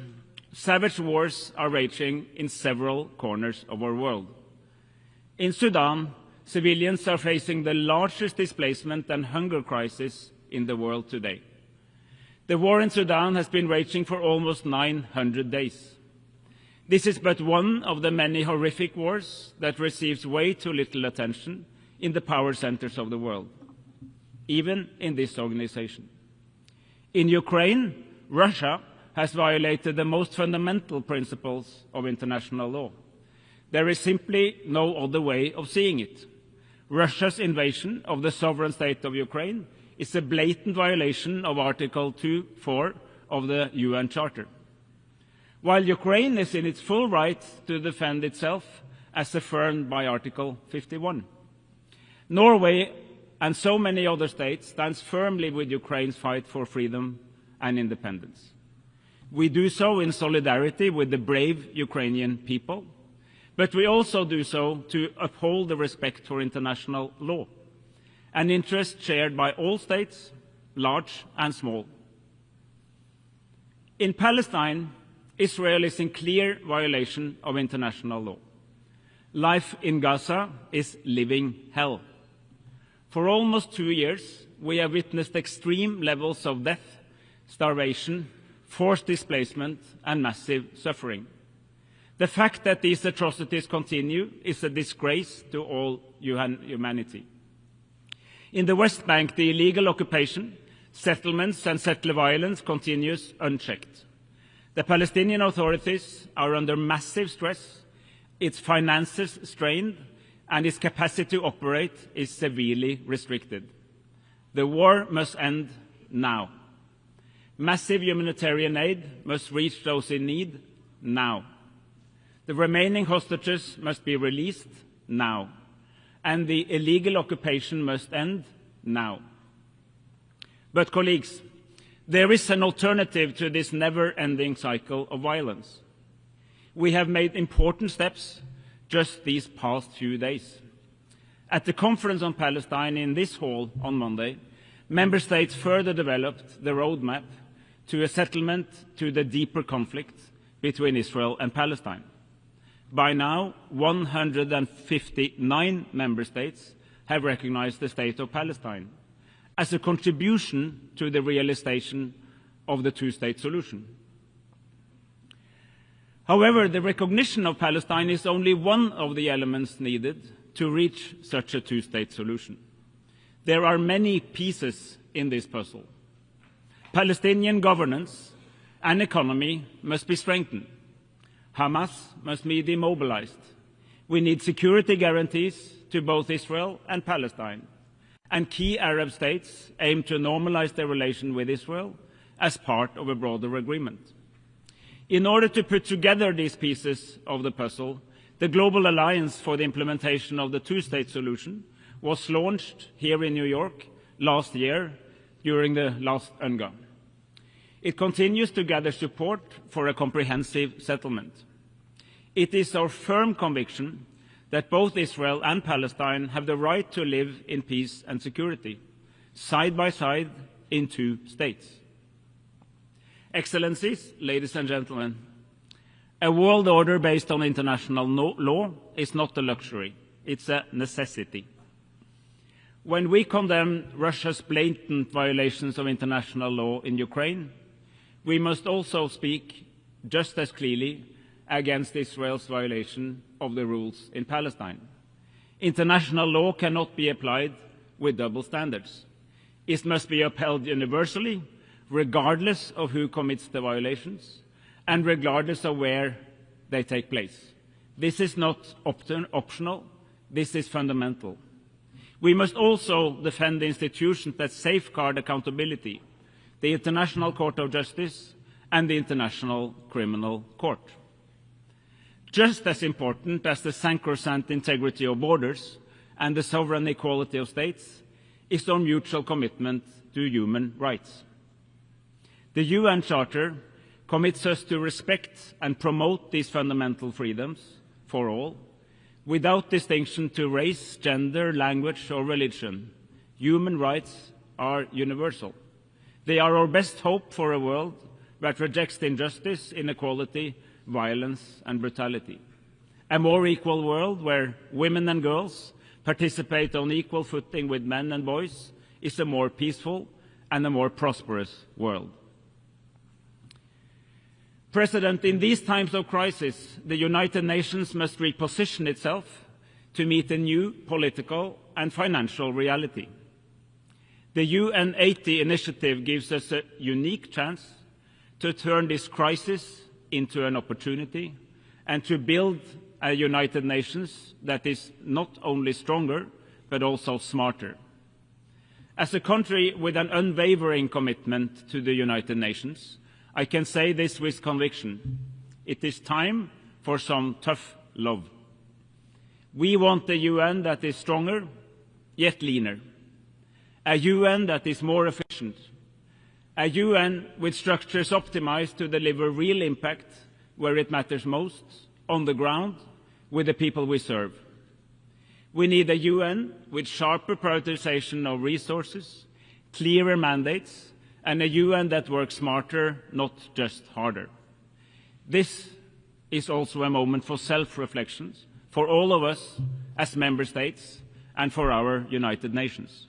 savage wars are raging in several corners of our world. In Sudan, civilians are facing the largest displacement and hunger crisis in the world today. The war in Sudan has been raging for almost 900 days. This is but one of the many horrific wars that receives way too little attention in the power centers of the world, even in this organization. In Ukraine, Russia has violated the most fundamental principles of international law. There is simply no other way of seeing it. Russia's invasion of the sovereign state of Ukraine is a blatant violation of Article 2.4 of the UN Charter. While Ukraine is in its full right to defend itself as affirmed by Article 51. Norway and so many other states stand firmly with Ukraine's fight for freedom and independence. We do so in solidarity with the brave Ukrainian people, but we also do so to uphold the respect for international law, an interest shared by all states large and small. In Palestine, Israel is in clear violation of international law. Life in Gaza is living hell. For almost 2 years, we have witnessed extreme levels of death, starvation, forced displacement, and massive suffering. The fact that these atrocities continue is a disgrace to all humanity. In the West Bank, the illegal occupation, settlements, and settler violence continues unchecked. The Palestinian authorities are under massive stress, its finances strained, and its capacity to operate is severely restricted. The war must end now. Massive humanitarian aid must reach those in need now. The remaining hostages must be released now, and the illegal occupation must end now. But, colleagues, there is an alternative to this never-ending cycle of violence. We have made important steps just these past few days. At the conference on Palestine in this hall on Monday, member states further developed the roadmap to a settlement to the deeper conflict between Israel and Palestine. By now, 159 member states have recognized the state of Palestine as a contribution to the realization of the two-state solution. However, the recognition of Palestine is only one of the elements needed to reach such a two-state solution. There are many pieces in this puzzle. Palestinian governance and economy must be strengthened. Hamas must be demobilized. We need security guarantees to both Israel and Palestine. And key Arab states aim to normalize their relation with Israel as part of a broader agreement. In order to put together these pieces of the puzzle, the Global Alliance for the Implementation of the Two-State Solution was launched here in New York last year during the last UNGA. It continues to gather support for a comprehensive settlement. It is our firm conviction that both Israel and Palestine have the right to live in peace and security, side by side in two states. Excellencies, ladies and gentlemen, a world order based on international law is not a luxury, it's a necessity. When we condemn Russia's blatant violations of international law in Ukraine, we must also speak just as clearly against Israel's violation of the rules in Palestine. International law cannot be applied with double standards. It must be upheld universally, regardless of who commits the violations and regardless of where they take place. This is not optional, this is fundamental. We must also defend the institutions that safeguard accountability, the International Court of Justice and the International Criminal Court. Just as important as the sacrosanct integrity of borders and the sovereign equality of states is our mutual commitment to human rights. The UN Charter commits us to respect and promote these fundamental freedoms for all, without distinction to race, gender, language or religion. Human rights are universal. They are our best hope for a world that rejects injustice, inequality, violence and brutality. A more equal world where women and girls participate on equal footing with men and boys is a more peaceful and a more prosperous world. President, in these times of crisis, the United Nations must reposition itself to meet a new political and financial reality. The UN80 initiative gives us a unique chance to turn this crisis into an opportunity and to build a United Nations that is not only stronger, but also smarter. As a country with an unwavering commitment to the United Nations, I can say this with conviction. It is time for some tough love. We want a UN that is stronger, yet leaner. A UN that is more efficient. A UN with structures optimized to deliver real impact where it matters most, on the ground, with the people we serve. We need a UN with sharper prioritization of resources, clearer mandates, and a UN that works smarter, not just harder. This is also a moment for self-reflections for all of us as member states and for our United Nations.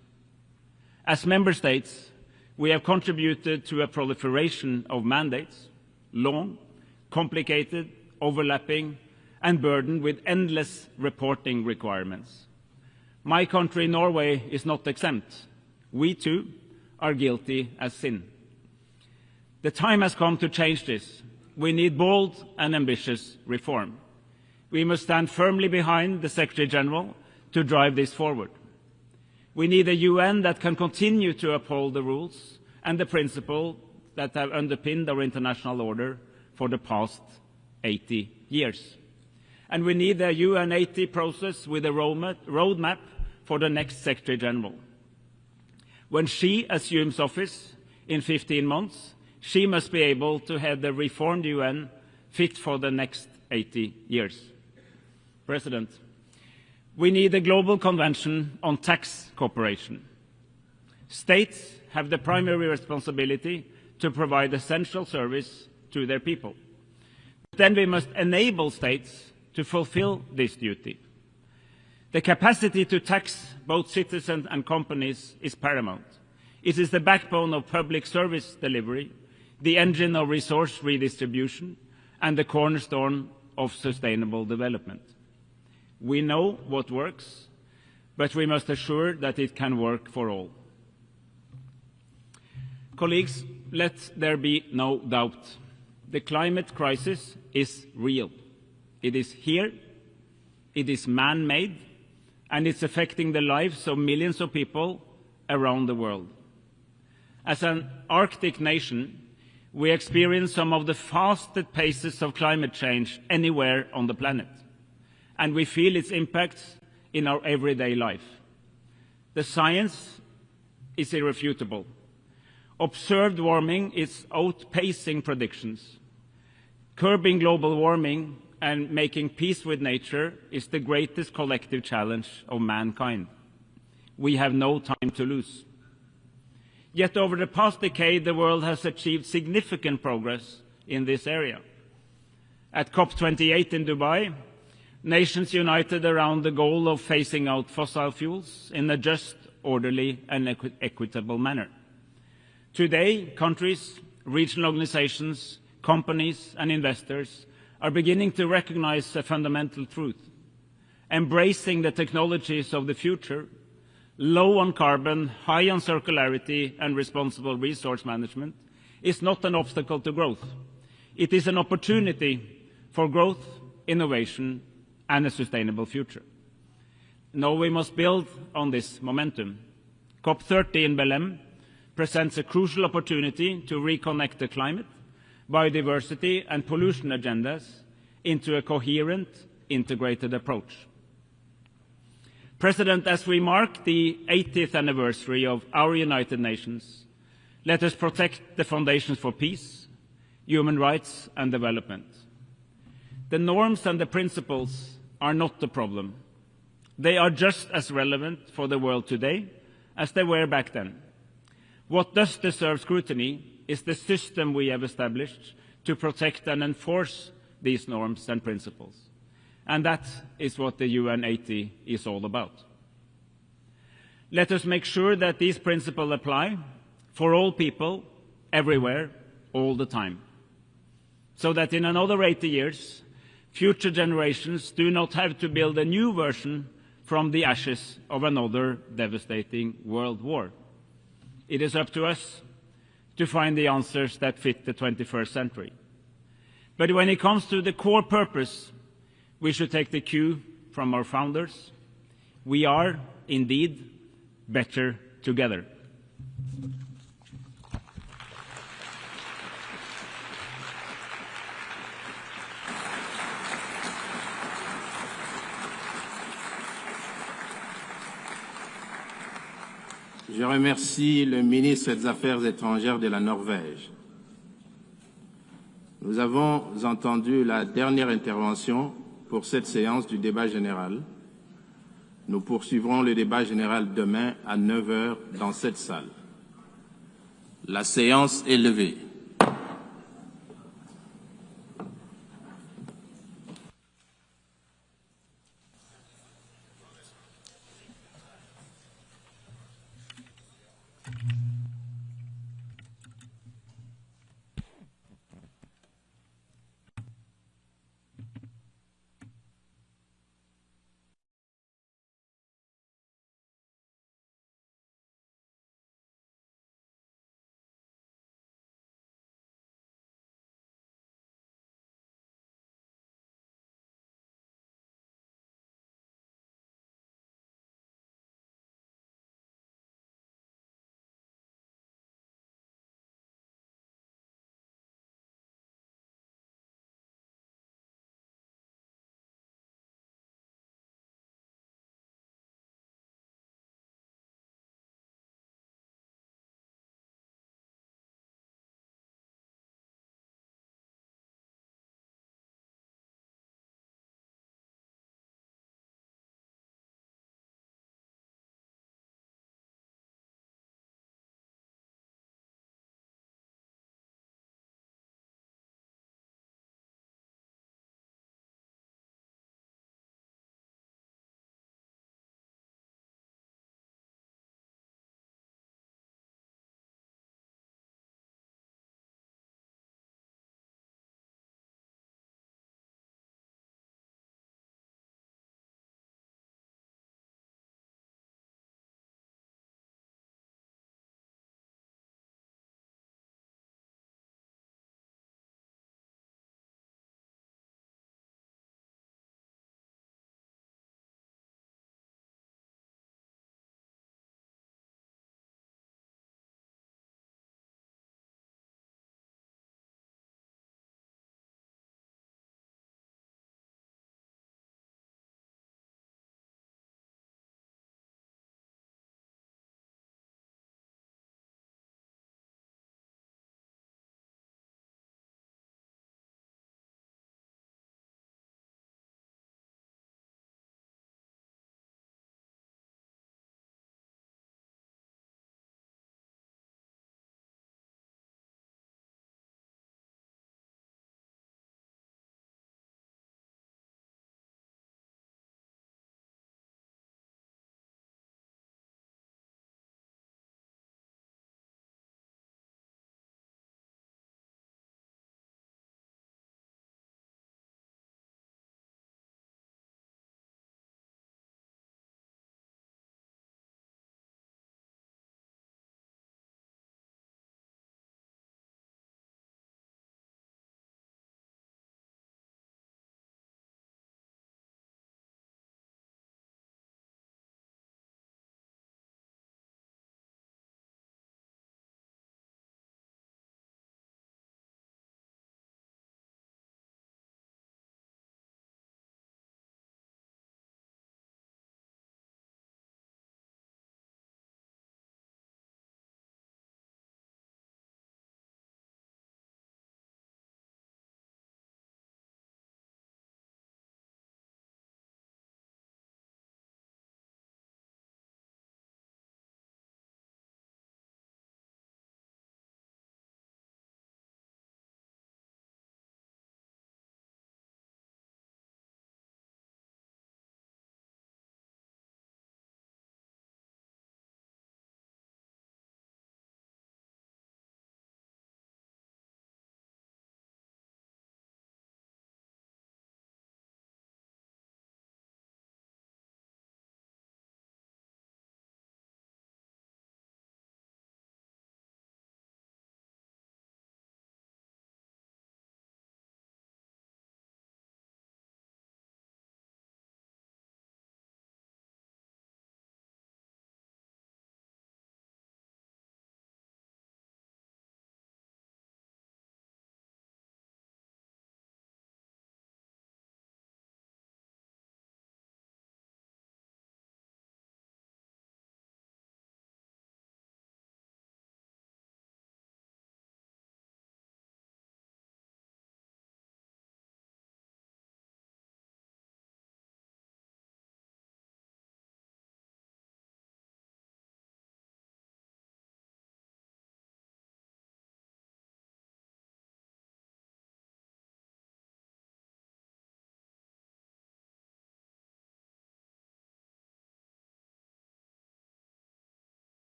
As member states, we have contributed to a proliferation of mandates, long, complicated, overlapping, and burdened with endless reporting requirements. My country, Norway, is not exempt. We too are guilty as sin. The time has come to change this. We need bold and ambitious reform. We must stand firmly behind the Secretary General to drive this forward. We need a UN that can continue to uphold the rules and the principles that have underpinned our international order for the past 80 years. And we need a UN 80 process with a roadmap for the next Secretary General. When she assumes office in 15 months, she must be able to head the reformed UN fit for the next 80 years. President, we need a global convention on tax cooperation. States have the primary responsibility to provide essential service to their people. Then we must enable states to fulfill this duty. The capacity to tax both citizens and companies is paramount. It is the backbone of public service delivery, the engine of resource redistribution, and the cornerstone of sustainable development. We know what works, but we must assure that it can work for all. Colleagues, let there be no doubt. The climate crisis is real. It is here, it is man-made, and it's affecting the lives of millions of people around the world. As an Arctic nation, we experience some of the fastest paces of climate change anywhere on the planet, and we feel its impacts in our everyday life. The science is irrefutable. Observed warming is outpacing predictions. Curbing global warming and making peace with nature is the greatest collective challenge of mankind. We have no time to lose. Yet over the past decade, the world has achieved significant progress in this area. At COP28 in Dubai, nations united around the goal of phasing out fossil fuels in a just, orderly, and equitable manner. Today, countries, regional organizations, companies, and investors are beginning to recognize a fundamental truth. Embracing the technologies of the future, low on carbon, high on circularity, and responsible resource management, is not an obstacle to growth. It is an opportunity for growth, innovation, and a sustainable future. Now we must build on this momentum. COP30 in Belém presents a crucial opportunity to reconnect the climate, biodiversity, and pollution agendas into a coherent, integrated approach. President, as we mark the 80th anniversary of our United Nations, let us protect the foundations for peace, human rights, and development. The norms and the principles are not the problem. They are just as relevant for the world today as they were back then. What does deserve scrutiny is the system we have established to protect and enforce these norms and principles. And that is what the UN 80 is all about. Let us make sure that these principles apply for all people, everywhere, all the time, so that in another 80 years, future generations do not have to build a new version from the ashes of another devastating world war. It is up to us to find the answers that fit the 21st century. But when it comes to the core purpose, we should take the cue from our founders. We are, indeed, better together. Je remercie le ministre des Affaires étrangères de la Norvège. Nous avons entendu la dernière intervention pour cette séance du débat général. Nous poursuivrons le débat général demain à 9 h dans cette salle. La séance est levée.